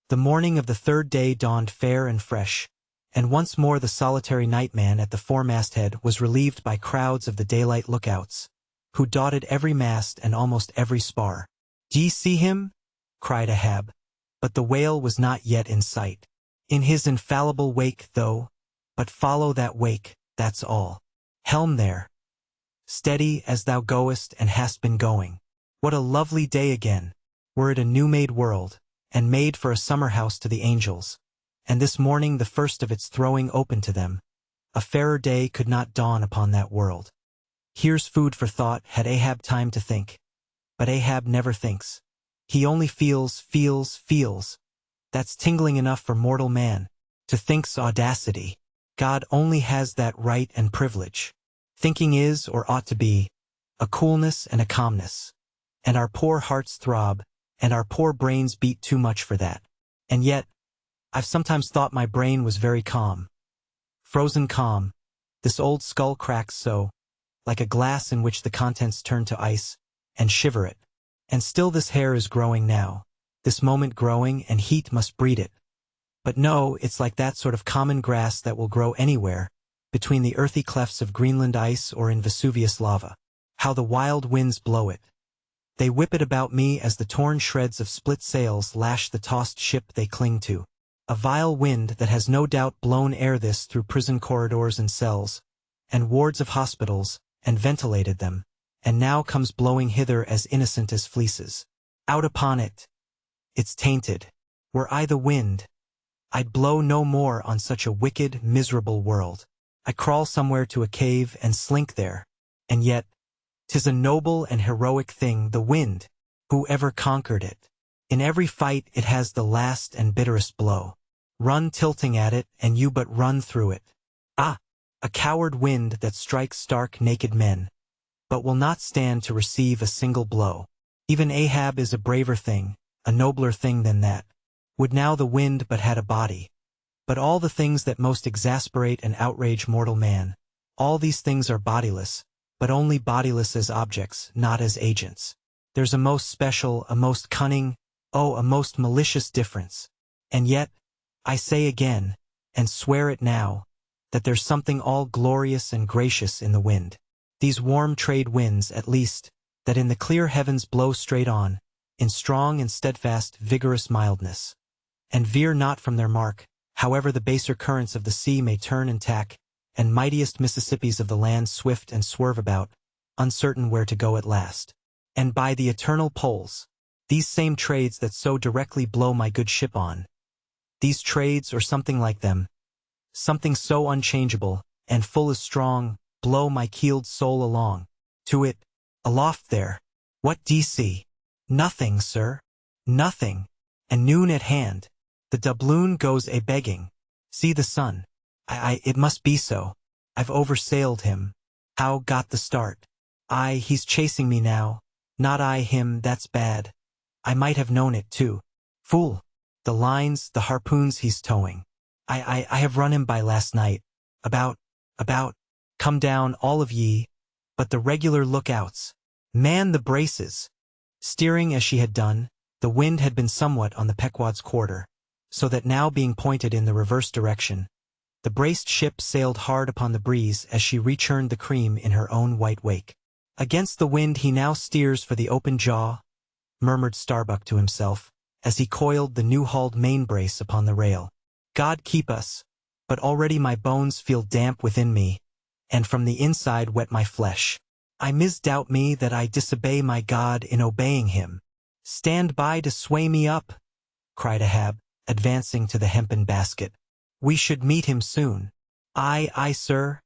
The morning of the 3rd day dawned fair and fresh, and once more the solitary nightman at the foremasthead was relieved by crowds of the daylight lookouts, who dotted every mast and almost every spar. "D'ye see him?" cried Ahab, but the whale was not yet in sight. "In his infallible wake, though, but follow that wake, that's all. Helm there. Steady as thou goest and hast been going. What a lovely day again! Were it a new-made world, and made for a summer house to the angels, and this morning the first of its throwing open to them, a fairer day could not dawn upon that world. Here's food for thought had Ahab time to think. But Ahab never thinks. He only feels. That's tingling enough for mortal man. To think's audacity. God only has that right and privilege. Thinking is, or ought to be, a coolness and a calmness. And our poor hearts throb, and our poor brains beat too much for that. And yet, I've sometimes thought my brain was very calm. Frozen calm. This old skull cracks so, like a glass in which the contents turn to ice, and shiver it. And still this hair is growing now, this moment growing, and heat must breed it. But no, it's like that sort of common grass that will grow anywhere, between the earthy clefts of Greenland ice or in Vesuvius lava. How the wild winds blow it. They whip it about me as the torn shreds of split sails lash the tossed ship they cling to. A vile wind that has no doubt blown ere this through prison corridors and cells, and wards of hospitals, and ventilated them, and now comes blowing hither as innocent as fleeces. Out upon it! It's tainted. Were I the wind, I'd blow no more on such a wicked, miserable world. I crawl somewhere to a cave and slink there. And yet, 'tis a noble and heroic thing, the wind. Who ever conquered it? In every fight it has the last and bitterest blow. Run tilting at it, and you but run through it. Ah! A coward wind that strikes stark naked men, but will not stand to receive a single blow. Even Ahab is a braver thing, a nobler thing than that. Would now the wind but had a body. But all the things that most exasperate and outrage mortal man, all these things are bodiless, but only bodiless as objects, not as agents. There's a most special, a most cunning, oh, a most malicious difference. And yet, I say again, and swear it now, that there's something all glorious and gracious in the wind. These warm trade winds, at least, that in the clear heavens blow straight on, in strong and steadfast, vigorous mildness, and veer not from their mark, however the baser currents of the sea may turn and tack, and mightiest Mississippis of the land swift and swerve about, uncertain where to go at last. And by the eternal poles, these same trades that so directly blow my good ship on, these trades or something like them, something so unchangeable, and full as strong, blow my keeled soul along, to it, aloft there. What d'ye see? Nothing, sir. Nothing. And noon at hand. The doubloon goes a-begging. See the sun. It must be so. I've oversailed him. How got the start? He's chasing me now. Not I him, that's bad. I might have known it too. Fool. The lines, the harpoons he's towing. I have run him by last night. About. Come down, all of ye. But the regular lookouts. Man the braces. Steering as she had done, the wind had been somewhat on the Pequod's quarter, so that now being pointed in the reverse direction, the braced ship sailed hard upon the breeze as she rechurned the cream in her own white wake. Against the wind he now steers for the open jaw, murmured Starbuck to himself, as he coiled the new-hauled main brace upon the rail. God keep us, but already my bones feel damp within me, and from the inside wet my flesh. I misdoubt me that I disobey my God in obeying him. Stand by to sway me up, cried Ahab, advancing to the hempen basket. We should meet him soon. Aye, sir.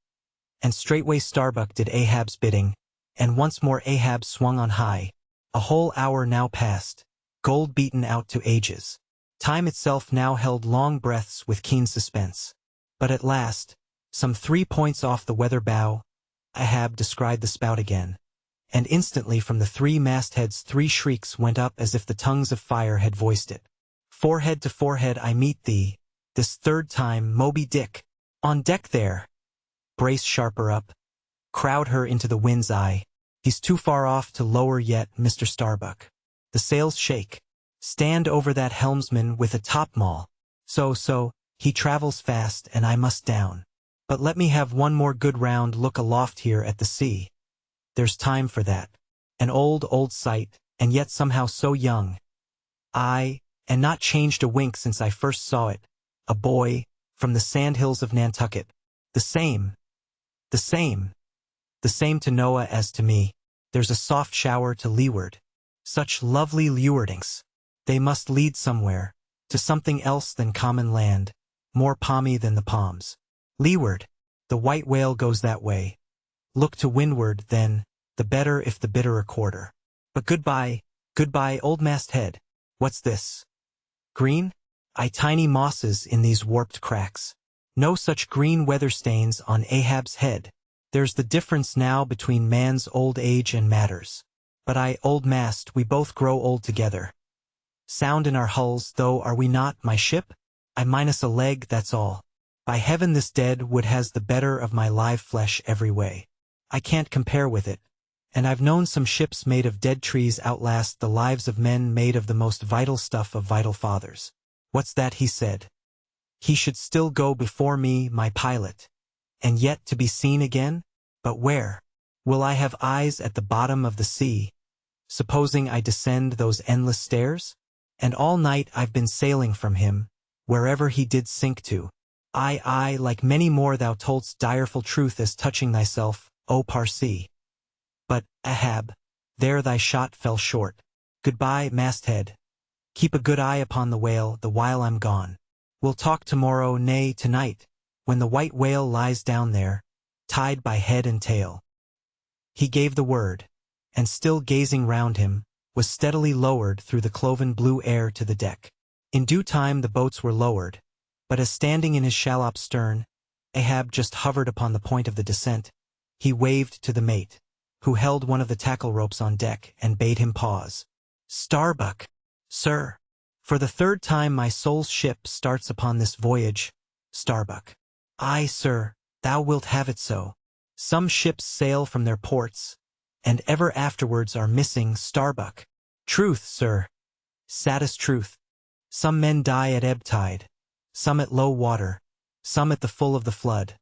And straightway Starbuck did Ahab's bidding, and once more Ahab swung on high. A whole hour now passed, gold beaten out to ages. Time itself now held long breaths with keen suspense. But at last, some 3 points off the weather bow, Ahab descried the spout again, and instantly from the 3 mastheads 3 shrieks went up as if the tongues of fire had voiced it. Forehead to forehead I meet thee, this third time, Moby Dick. On deck there. Brace sharper up. Crowd her into the wind's eye. He's too far off to lower yet, Mr. Starbuck. The sails shake. Stand over that helmsman with a topmaul. So, he travels fast and I must down. But let me have one more good round look aloft here at the sea. There's time for that. An old sight, and yet somehow so young. Aye, and not changed a wink since I first saw it. A boy, from the sandhills of Nantucket. The same to Noah as to me. There's a soft shower to leeward. Such lovely leewardings. They must lead somewhere, to something else than common land, more palmy than the palms. Leeward, the white whale goes that way. Look to windward, then, the better if the bitterer quarter. But goodbye, old masthead. What's this? Green? Tiny mosses in these warped cracks. No such green weather stains on Ahab's head. There's the difference now between man's old age and matters. But old mast, we both grow old together. Sound in our hulls, though, are we not, my ship? I minus a leg, that's all. By heaven this dead wood has the better of my live flesh every way. I can't compare with it. And I've known some ships made of dead trees outlast the lives of men made of the most vital stuff of vital fathers. What's that he said? He should still go before me, my pilot. And yet to be seen again? But where? Will I have eyes at the bottom of the sea? Supposing I descend those endless stairs? And all night I've been sailing from him, wherever he did sink to. Aye, like many more thou toldst direful truth as touching thyself, O Parsee. But, Ahab, there thy shot fell short. Goodbye, masthead. Keep a good eye upon the whale the while I'm gone. We'll talk tomorrow, nay, tonight, when the white whale lies down there, tied by head and tail. He gave the word, and still gazing round him, was steadily lowered through the cloven blue air to the deck. In due time the boats were lowered, but as standing in his shallop's stern, Ahab just hovered upon the point of the descent, he waved to the mate, who held one of the tackle ropes on deck, and bade him pause. Starbuck, sir, for the 3rd time my soul's ship starts upon this voyage. Starbuck. Aye, sir, thou wilt have it so. Some ships sail from their ports, and ever afterwards are missing, Starbuck. Truth, sir. Saddest truth. Some men die at ebb tide, some at low water, some at the full of the flood,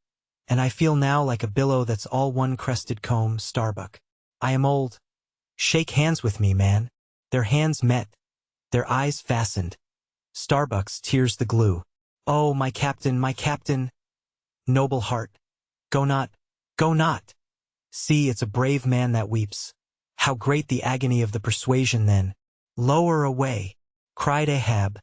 and I feel now like a billow that's all one crested comb, Starbuck. I am old. Shake hands with me, man. Their hands met, their eyes fastened. Starbuck's tears the glue. Oh, my captain, my captain. Noble heart. Go not, go not. See, it's a brave man that weeps. How great the agony of the persuasion then. Lower away, cried Ahab,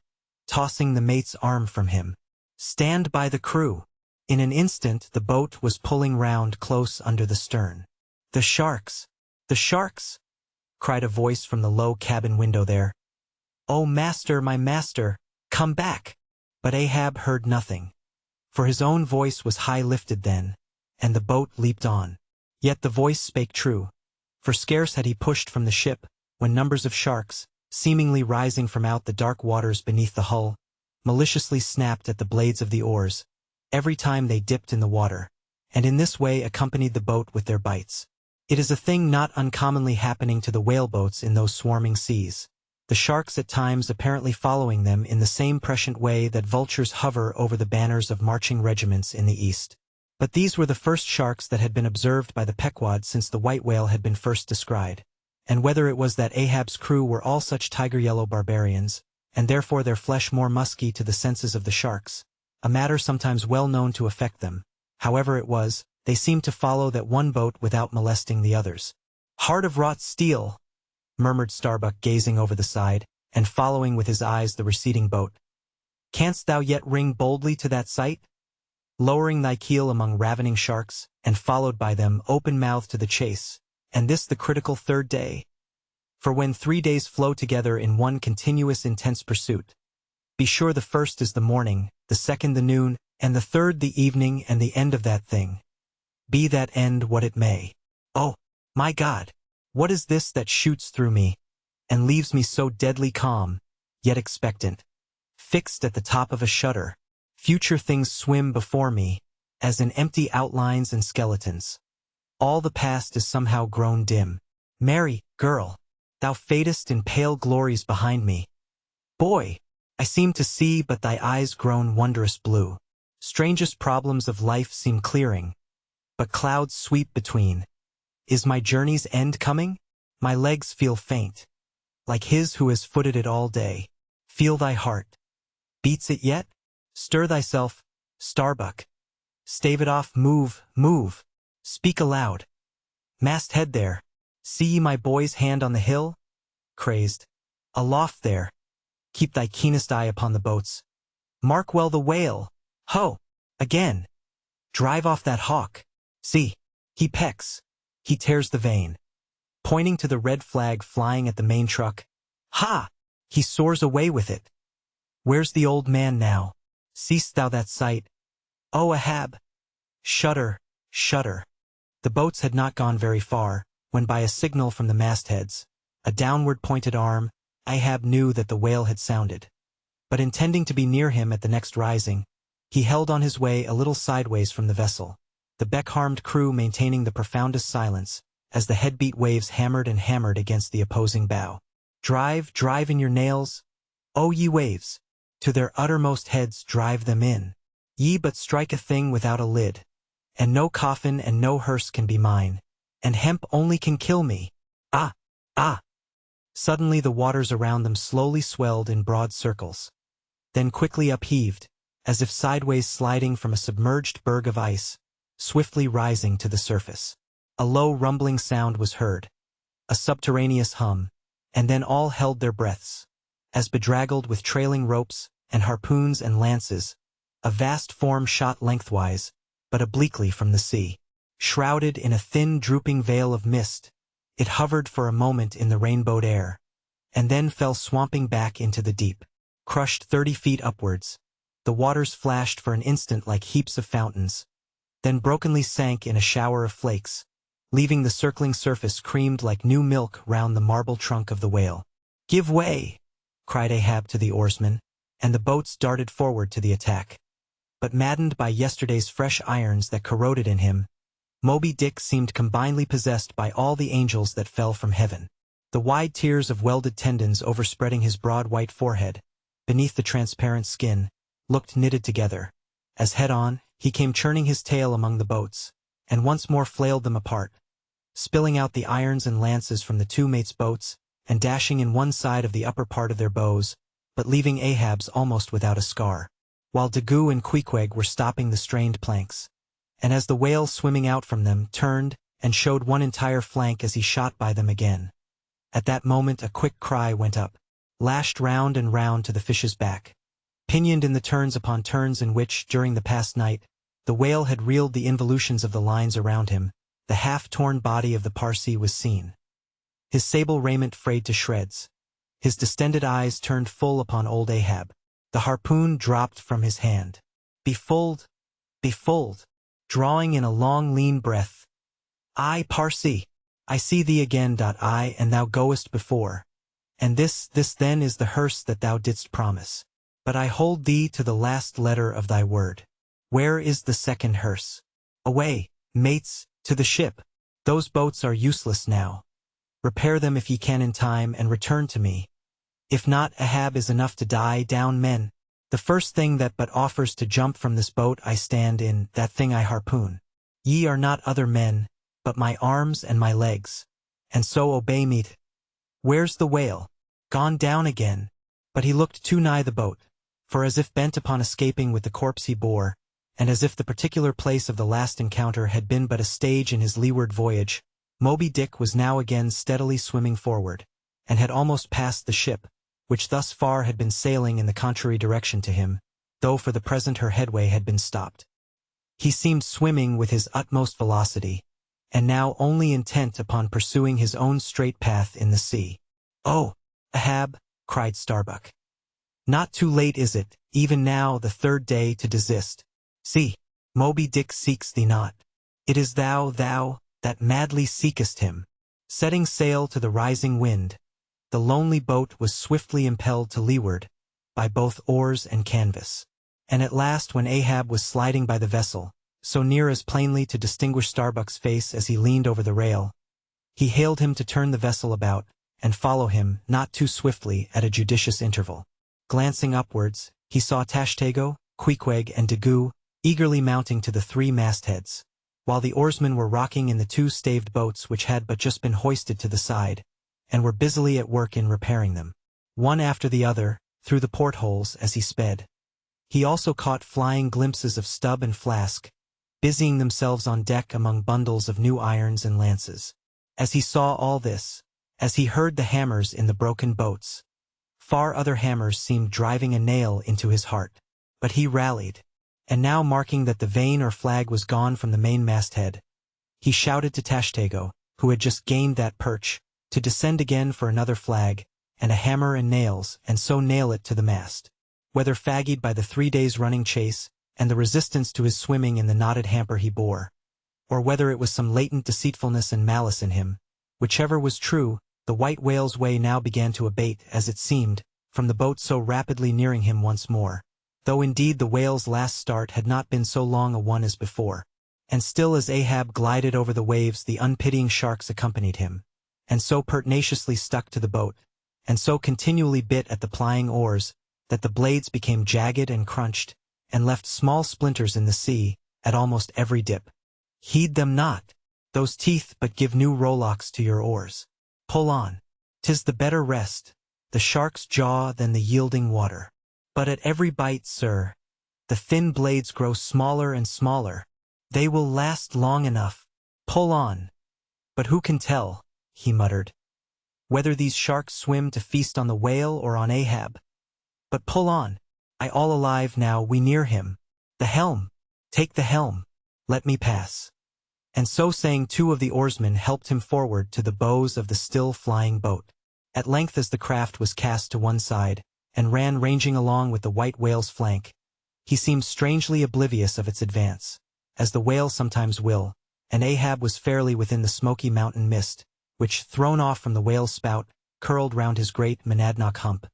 tossing the mate's arm from him. Stand by the crew. In an instant the boat was pulling round close under the stern. The sharks! The sharks! Cried a voice from the low cabin window there. Oh, master, my master, come back! But Ahab heard nothing, for his own voice was high lifted then, and the boat leaped on. Yet the voice spake true, for scarce had he pushed from the ship, when numbers of sharks, seemingly rising from out the dark waters beneath the hull, maliciously snapped at the blades of the oars, every time they dipped in the water, and in this way accompanied the boat with their bites. It is a thing not uncommonly happening to the whaleboats in those swarming seas, the sharks at times apparently following them in the same prescient way that vultures hover over the banners of marching regiments in the east. But these were the first sharks that had been observed by the Pequod since the white whale had been first descried, and whether it was that Ahab's crew were all such tiger-yellow barbarians, and therefore their flesh more musky to the senses of the sharks, a matter sometimes well known to affect them, however it was, they seemed to follow that one boat without molesting the others. Heart of wrought steel, murmured Starbuck gazing over the side, and following with his eyes the receding boat. Canst thou yet ring boldly to that sight? Lowering thy keel among ravening sharks, and followed by them open-mouthed to the chase, and this the critical third day. For when 3 days flow together in one continuous intense pursuit, be sure the first is the morning, the second the noon, and the third the evening and the end of that thing. Be that end what it may. Oh, my God! What is this that shoots through me, and leaves me so deadly calm, yet expectant, fixed at the top of a shutter? Future things swim before me, as in empty outlines and skeletons. All the past is somehow grown dim. Mary, girl, thou fadest in pale glories behind me. Boy, I seem to see but thy eyes grown wondrous blue. Strangest problems of life seem clearing, but clouds sweep between. Is my journey's end coming? My legs feel faint, like his who has footed it all day. Feel thy heart. Beats it yet? Stir thyself, Starbuck. Stave it off, move, move. Speak aloud. Masthead there. See ye my boy's hand on the hill? Crazed. Aloft there. Keep thy keenest eye upon the boats. Mark well the whale. Ho! Again. Drive off that hawk. See, he pecks. He tears the vane. Pointing to the red flag flying at the main truck. Ha! He soars away with it. Where's the old man now? Seest thou that sight? Oh, Ahab! Shudder, shudder. The boats had not gone very far, when by a signal from the mastheads, a downward pointed arm, Ahab knew that the whale had sounded. But intending to be near him at the next rising, he held on his way a little sideways from the vessel, the beck-harmed crew maintaining the profoundest silence, as the head-beat waves hammered and hammered against the opposing bow. Drive, drive in your nails, O ye waves, to their uttermost heads drive them in. Ye but strike a thing without a lid, and no coffin and no hearse can be mine, and hemp only can kill me. Ah, ah! Suddenly the waters around them slowly swelled in broad circles, then quickly upheaved, as if sideways sliding from a submerged berg of ice, swiftly rising to the surface. A low rumbling sound was heard, a subterraneous hum, and then all held their breaths, as bedraggled with trailing ropes and harpoons and lances, a vast form shot lengthwise, but obliquely from the sea. Shrouded in a thin drooping veil of mist, it hovered for a moment in the rainbowed air, and then fell swamping back into the deep. Crushed 30 feet upwards, the waters flashed for an instant like heaps of fountains, then brokenly sank in a shower of flakes, leaving the circling surface creamed like new milk round the marble trunk of the whale. "Give way!" cried Ahab to the oarsmen, and the boats darted forward to the attack. But maddened by yesterday's fresh irons that corroded in him, Moby Dick seemed combinedly possessed by all the angels that fell from heaven. The wide tiers of welded tendons overspreading his broad white forehead, beneath the transparent skin, looked knitted together, as head-on, he came churning his tail among the boats, and once more flailed them apart, spilling out the irons and lances from the two mates' boats, and dashing in one side of the upper part of their bows, but leaving Ahab's almost without a scar, while Daggoo and Queequeg were stopping the strained planks. And as the whale swimming out from them turned and showed one entire flank as he shot by them again. At that moment a quick cry went up, lashed round and round to the fish's back, pinioned in the turns upon turns in which, during the past night, the whale had reeled the involutions of the lines around him. The half-torn body of the Parsee was seen, his sable raiment frayed to shreds, his distended eyes turned full upon old Ahab. The harpoon dropped from his hand. Befooled, befooled, drawing in a long lean breath. "Aye, Parsee, I see thee again. I, and thou goest before. And this then is the hearse that thou didst promise. But I hold thee to the last letter of thy word. Where is the second hearse? Away, mates, to the ship. Those boats are useless now. Repair them if ye can in time, and return to me. If not, Ahab is enough to die. Down, men. The first thing that but offers to jump from this boat I stand in, that thing I harpoon. Ye are not other men, but my arms and my legs. And so obey me. Where's the whale? Gone down again." But he looked too nigh the boat, for as if bent upon escaping with the corpse he bore, and as if the particular place of the last encounter had been but a stage in his leeward voyage, Moby Dick was now again steadily swimming forward, and had almost passed the ship, which thus far had been sailing in the contrary direction to him, though for the present her headway had been stopped. He seemed swimming with his utmost velocity, and now only intent upon pursuing his own straight path in the sea. "Oh, Ahab," cried Starbuck. "Not too late is it, even now the third day, to desist. See, Moby Dick seeks thee not. It is thou, that madly seekest him." Setting sail to the rising wind, the lonely boat was swiftly impelled to leeward, by both oars and canvas. And at last, when Ahab was sliding by the vessel, so near as plainly to distinguish Starbuck's face as he leaned over the rail, he hailed him to turn the vessel about, and follow him, not too swiftly, at a judicious interval. Glancing upwards, he saw Tashtego, Queequeg, and Daggoo eagerly mounting to the three mastheads, while the oarsmen were rocking in the two staved boats which had but just been hoisted to the side, and were busily at work in repairing them, one after the other, through the portholes as he sped. He also caught flying glimpses of Stubb and Flask, busying themselves on deck among bundles of new irons and lances. As he saw all this, as he heard the hammers in the broken boats, far other hammers seemed driving a nail into his heart. But he rallied, and now marking that the vane or flag was gone from the main masthead, he shouted to Tashtego, who had just gained that perch, to descend again for another flag, and a hammer and nails, and so nail it to the mast. Whether fagged by the 3 days' running chase, and the resistance to his swimming in the knotted hamper he bore, or whether it was some latent deceitfulness and malice in him, whichever was true, the white whale's way now began to abate, as it seemed, from the boat so rapidly nearing him once more, though indeed the whale's last start had not been so long a one as before. And still as Ahab glided over the waves the unpitying sharks accompanied him, and so pertinaciously stuck to the boat, and so continually bit at the plying oars, that the blades became jagged and crunched, and left small splinters in the sea, at almost every dip. Heed them not, those teeth, but give new rowlocks to your oars. Pull on. 'Tis the better rest, the shark's jaw than the yielding water. But at every bite, sir, the thin blades grow smaller and smaller. They will last long enough. Pull on. But who can tell, he muttered, whether these sharks swim to feast on the whale or on Ahab? But pull on. I all alive now, we near him. The helm. Take the helm. Let me pass. And so saying, 2 of the oarsmen helped him forward to the bows of the still flying boat. At length, as the craft was cast to one side, and ran ranging along with the white whale's flank, he seemed strangely oblivious of its advance, as the whale sometimes will, and Ahab was fairly within the smoky mountain mist, which, thrown off from the whale's spout, curled round his great Monadnock hump.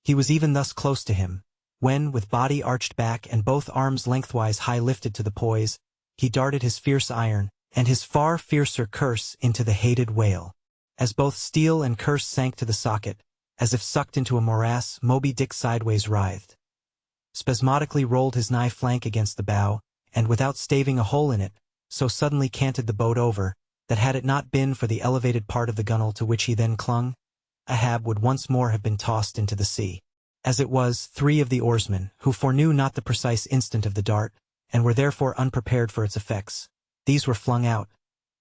He was even thus close to him, when, with body arched back and both arms lengthwise high lifted to the poise, he darted his fierce iron, and his far fiercer curse into the hated whale. As both steel and curse sank to the socket, as if sucked into a morass, Moby Dick sideways writhed, spasmodically rolled his nigh flank against the bow, and without staving a hole in it, so suddenly canted the boat over, that had it not been for the elevated part of the gunwale to which he then clung, Ahab would once more have been tossed into the sea. As it was, 3 of the oarsmen, who foreknew not the precise instant of the dart, and were therefore unprepared for its effects, these were flung out,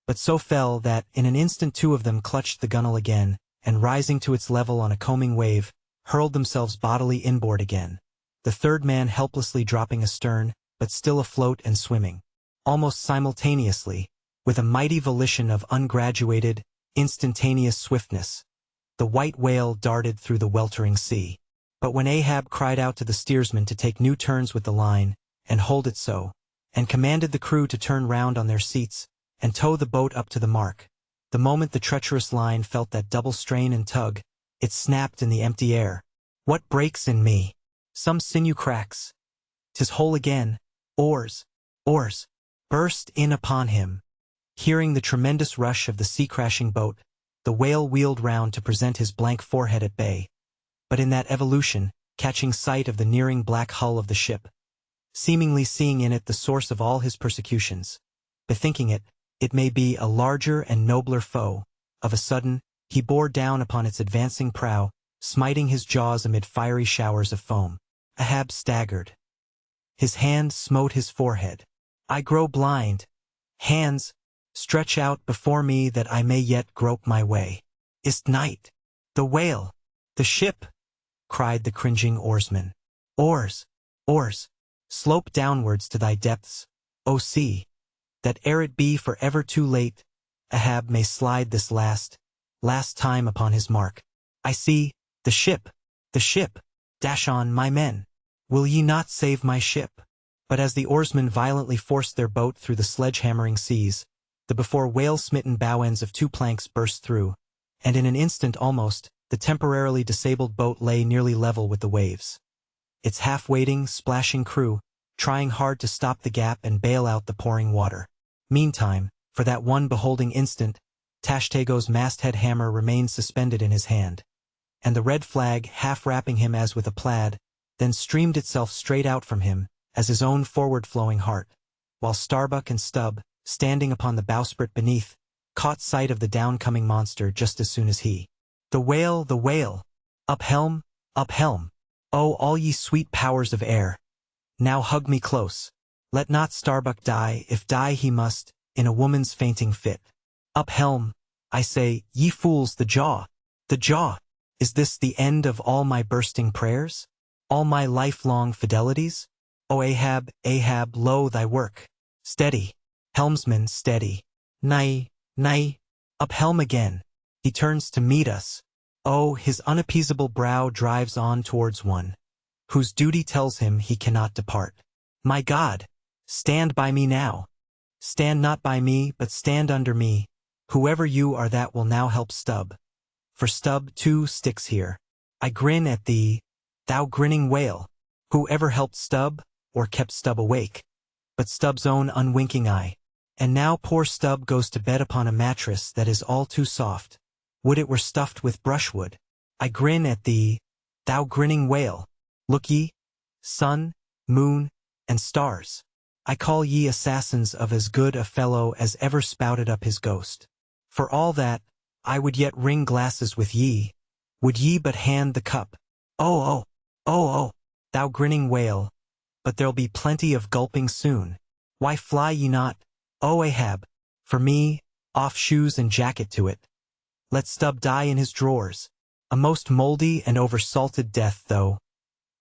but so fell that, in an instant 2 of them clutched the gunwale again, and rising to its level on a combing wave, hurled themselves bodily inboard again, the 3rd man helplessly dropping astern, but still afloat and swimming. Almost simultaneously, with a mighty volition of ungraduated, instantaneous swiftness, the white whale darted through the weltering sea. But when Ahab cried out to the steersman to take new turns with the line, and hold it so, and commanded the crew to turn round on their seats, and tow the boat up to the mark, the moment the treacherous line felt that double strain and tug, it snapped in the empty air. What breaks in me? Some sinew cracks. 'Tis whole again. Oars! Oars! Burst in upon him. Hearing the tremendous rush of the sea-crashing boat, the whale wheeled round to present his blank forehead at bay. But in that evolution, catching sight of the nearing black hull of the ship, seemingly seeing in it the source of all his persecutions, bethinking it may be a larger and nobler foe, of a sudden, he bore down upon its advancing prow, smiting his jaws amid fiery showers of foam. Ahab staggered. His hand smote his forehead. I grow blind. Hands, stretch out before me that I may yet grope my way. Is't night? The whale! The ship! Cried the cringing oarsman. Oars! Oars! Slope downwards to thy depths, O sea, that ere it be for ever too late, Ahab may slide this last time upon his mark. I see, the ship! The ship! Dash on, my men! Will ye not save my ship? But as the oarsmen violently forced their boat through the sledge-hammering seas, the before whale-smitten bow ends of 2 planks burst through, and in an instant almost, the temporarily disabled boat lay nearly level with the waves. Its half-waiting, splashing crew, trying hard to stop the gap and bail out the pouring water. Meantime, for that one beholding instant, Tashtego's masthead hammer remained suspended in his hand, and the red flag, half-wrapping him as with a plaid, then streamed itself straight out from him, as his own forward-flowing heart, while Starbuck and Stubb, standing upon the bowsprit beneath, caught sight of the down-coming monster just as soon as he. The whale, the whale! Up helm, up helm! Oh, all ye sweet powers of air! Now hug me close. Let not Starbuck die, if die he must, in a woman's fainting fit. Up helm, I say, ye fools, the jaw! The jaw! Is this the end of all my bursting prayers? All my lifelong fidelities? O Ahab, Ahab, lo thy work! Steady! Helmsman, steady! Nay, nay! Up helm again! He turns to meet us. Oh, his unappeasable brow drives on towards one, whose duty tells him he cannot depart. My God! Stand by me now! Stand not by me, but stand under me, whoever you are that will now help Stubb. For Stubb, too, sticks here. I grin at thee, thou grinning whale! Who ever helped Stubb, or kept Stubb awake? But Stubb's own unwinking eye. And now poor Stubb goes to bed upon a mattress that is all too soft. Would it were stuffed with brushwood. I grin at thee, thou grinning whale! Look ye, sun, moon, and stars. I call ye assassins of as good a fellow as ever spouted up his ghost. For all that, I would yet ring glasses with ye, would ye but hand the cup. Oh, oh, oh, oh, thou grinning whale, but there'll be plenty of gulping soon. Why fly ye not, O Ahab? For me, off shoes and jacket to it. Let Stubb die in his drawers, a most mouldy and over-salted death though.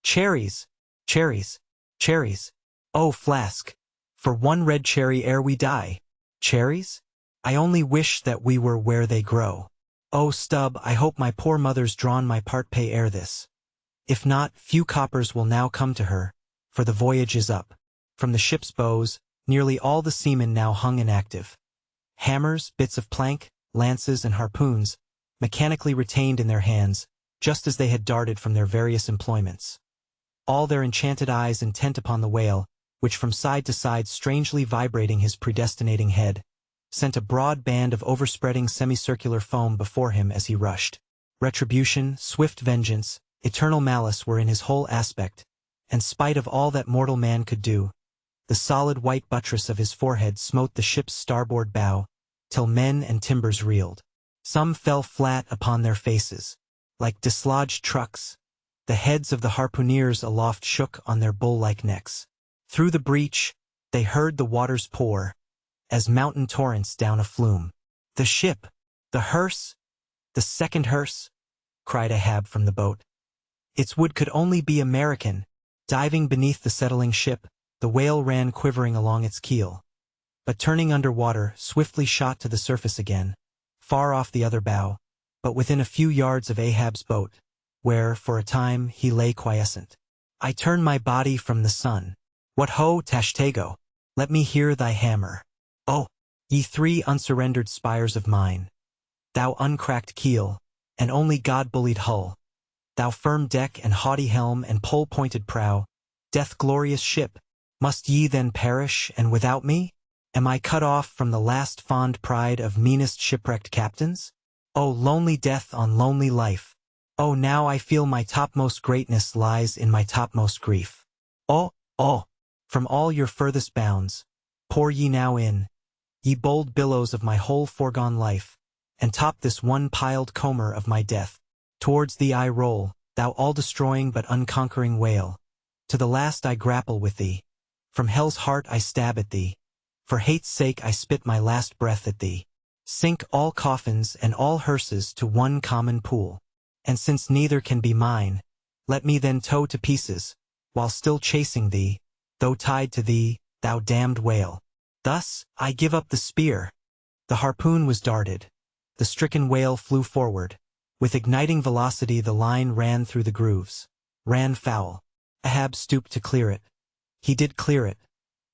Cherries, cherries, cherries, oh flask, for one red cherry ere we die. Cherries? I only wish that we were where they grow. Oh Stubb, I hope my poor mother's drawn my part pay ere this. If not, few coppers will now come to her, for the voyage is up. From the ship's bows, nearly all the seamen now hung inactive. Hammers, bits of plank, lances, and harpoons, mechanically retained in their hands, just as they had darted from their various employments. All their enchanted eyes intent upon the whale, which from side to side strangely vibrating his predestinating head, sent a broad band of overspreading semicircular foam before him as he rushed. Retribution, swift vengeance, eternal malice were in his whole aspect, and spite of all that mortal man could do, the solid white buttress of his forehead smote the ship's starboard bow, till men and timbers reeled. Some fell flat upon their faces. Like dislodged trucks, the heads of the harpooneers aloft shook on their bull-like necks. Through the breach, they heard the waters pour, as mountain torrents down a flume. "The ship! The hearse! The second hearse!" cried Ahab from the boat. Its wood could only be American. Diving beneath the settling ship, the whale ran quivering along its keel. But turning under water, swiftly shot to the surface again, far off the other bow, but within a few yards of Ahab's boat, where, for a time, he lay quiescent. "I turn my body from the sun. What ho, Tashtego! Let me hear thy hammer. Oh, ye three unsurrendered spires of mine! Thou uncracked keel, and only God-bullied hull! Thou firm deck and haughty helm and pole-pointed prow! Death-glorious ship! Must ye then perish, and without me? Am I cut off from the last fond pride of meanest shipwrecked captains? Oh, lonely death on lonely life! Oh, now I feel my topmost greatness lies in my topmost grief. Oh, oh! From all your furthest bounds, pour ye now in, ye bold billows of my whole foregone life, and top this one piled comber of my death. Towards thee I roll, thou all-destroying but unconquering whale. To the last I grapple with thee. From hell's heart I stab at thee. For hate's sake I spit my last breath at thee. Sink all coffins and all hearses to one common pool. And since neither can be mine, let me then tow to pieces, while still chasing thee, though tied to thee, thou damned whale. Thus, I give up the spear. The harpoon was darted. The stricken whale flew forward. With igniting velocity the line ran through the grooves. Ran foul. Ahab stooped to clear it. He did clear it.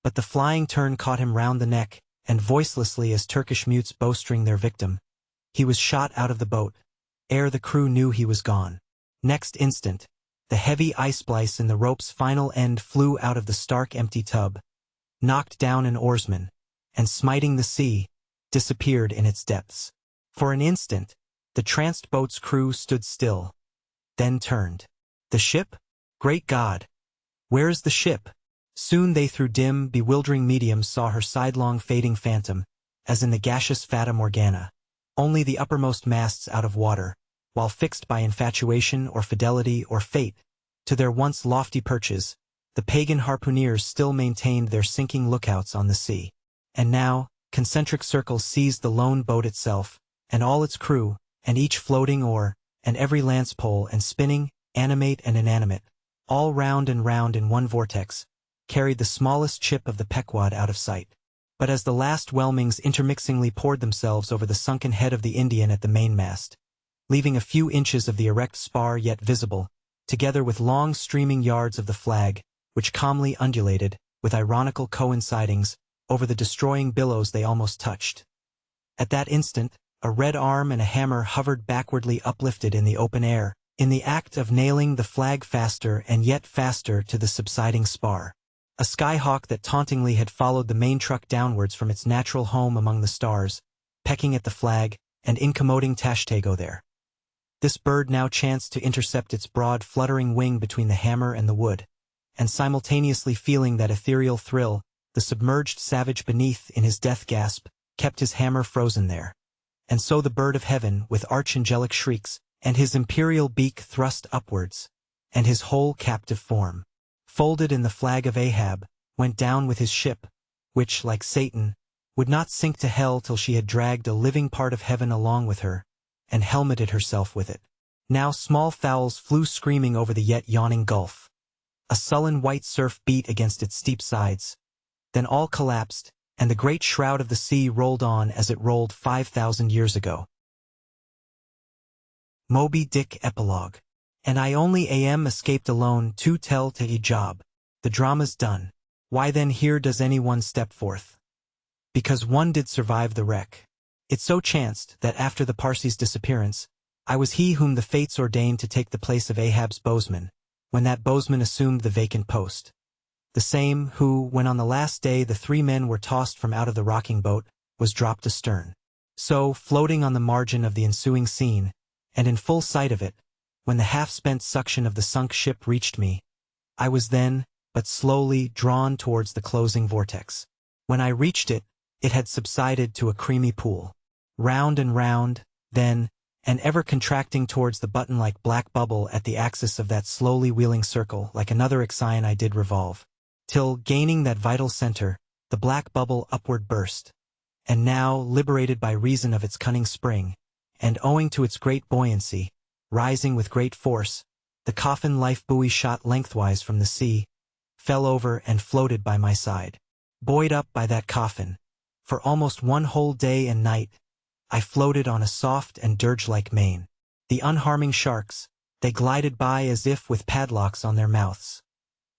But the flying turn caught him round the neck, and voicelessly as Turkish mutes bowstring their victim, he was shot out of the boat, ere the crew knew he was gone. Next instant, the heavy ice splice in the rope's final end flew out of the stark empty tub, knocked down an oarsman, and smiting the sea, disappeared in its depths. For an instant, the tranced boat's crew stood still, then turned. The ship? Great God! Where is the ship? Soon they through dim, bewildering mediums saw her sidelong fading phantom, as in the gaseous Fata Morgana, only the uppermost masts out of water, while fixed by infatuation or fidelity or fate, to their once lofty perches, the pagan harpooneers still maintained their sinking lookouts on the sea. And now, concentric circles seized the lone boat itself, and all its crew, and each floating oar, and every lance pole and spinning, animate and inanimate, all round and round in one vortex, carried the smallest chip of the Pequod out of sight. But as the last whelmings intermixingly poured themselves over the sunken head of the Indian at the mainmast, leaving a few inches of the erect spar yet visible, together with long streaming yards of the flag, which calmly undulated, with ironical coincidings, over the destroying billows they almost touched. At that instant, a red arm and a hammer hovered backwardly uplifted in the open air, in the act of nailing the flag faster and yet faster to the subsiding spar. A skyhawk that tauntingly had followed the main truck downwards from its natural home among the stars, pecking at the flag, and incommoding Tashtego there. This bird now chanced to intercept its broad fluttering wing between the hammer and the wood, and simultaneously feeling that ethereal thrill, the submerged savage beneath in his death gasp, kept his hammer frozen there. And so the bird of heaven, with archangelic shrieks, and his imperial beak thrust upwards, and his whole captive form, folded in the flag of Ahab, went down with his ship, which, like Satan, would not sink to hell till she had dragged a living part of heaven along with her, and helmeted herself with it. Now small fowls flew screaming over the yet yawning gulf. A sullen white surf beat against its steep sides. Then all collapsed, and the great shroud of the sea rolled on as it rolled 5,000 years ago. Moby Dick Epilogue. And I only am escaped alone to tell to a job. The drama's done. Why then here does any one step forth? Because one did survive the wreck. It so chanced that after the Parsi's disappearance, I was he whom the fates ordained to take the place of Ahab's bowsman, when that bowsman assumed the vacant post. The same who, when on the last day the three men were tossed from out of the rocking boat, was dropped astern. So, floating on the margin of the ensuing scene, and in full sight of it, when the half-spent suction of the sunk ship reached me, I was then, but slowly, drawn towards the closing vortex. When I reached it, it had subsided to a creamy pool. Round and round, then, and ever contracting towards the button-like black bubble at the axis of that slowly wheeling circle, like another Ixion I did revolve, till, gaining that vital center, the black bubble upward burst. And now, liberated by reason of its cunning spring, and owing to its great buoyancy, rising with great force, the coffin life buoy shot lengthwise from the sea, fell over and floated by my side. Buoyed up by that coffin, for almost one whole day and night, I floated on a soft and dirge-like main. The unharming sharks, they glided by as if with padlocks on their mouths.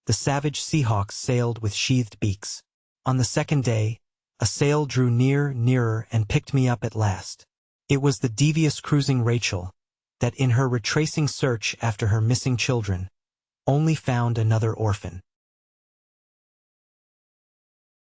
The savage seahawks sailed with sheathed beaks. On the second day, a sail drew nearer and picked me up at last. It was the devious cruising Rachel, that in her retracing search after her missing children, only found another orphan.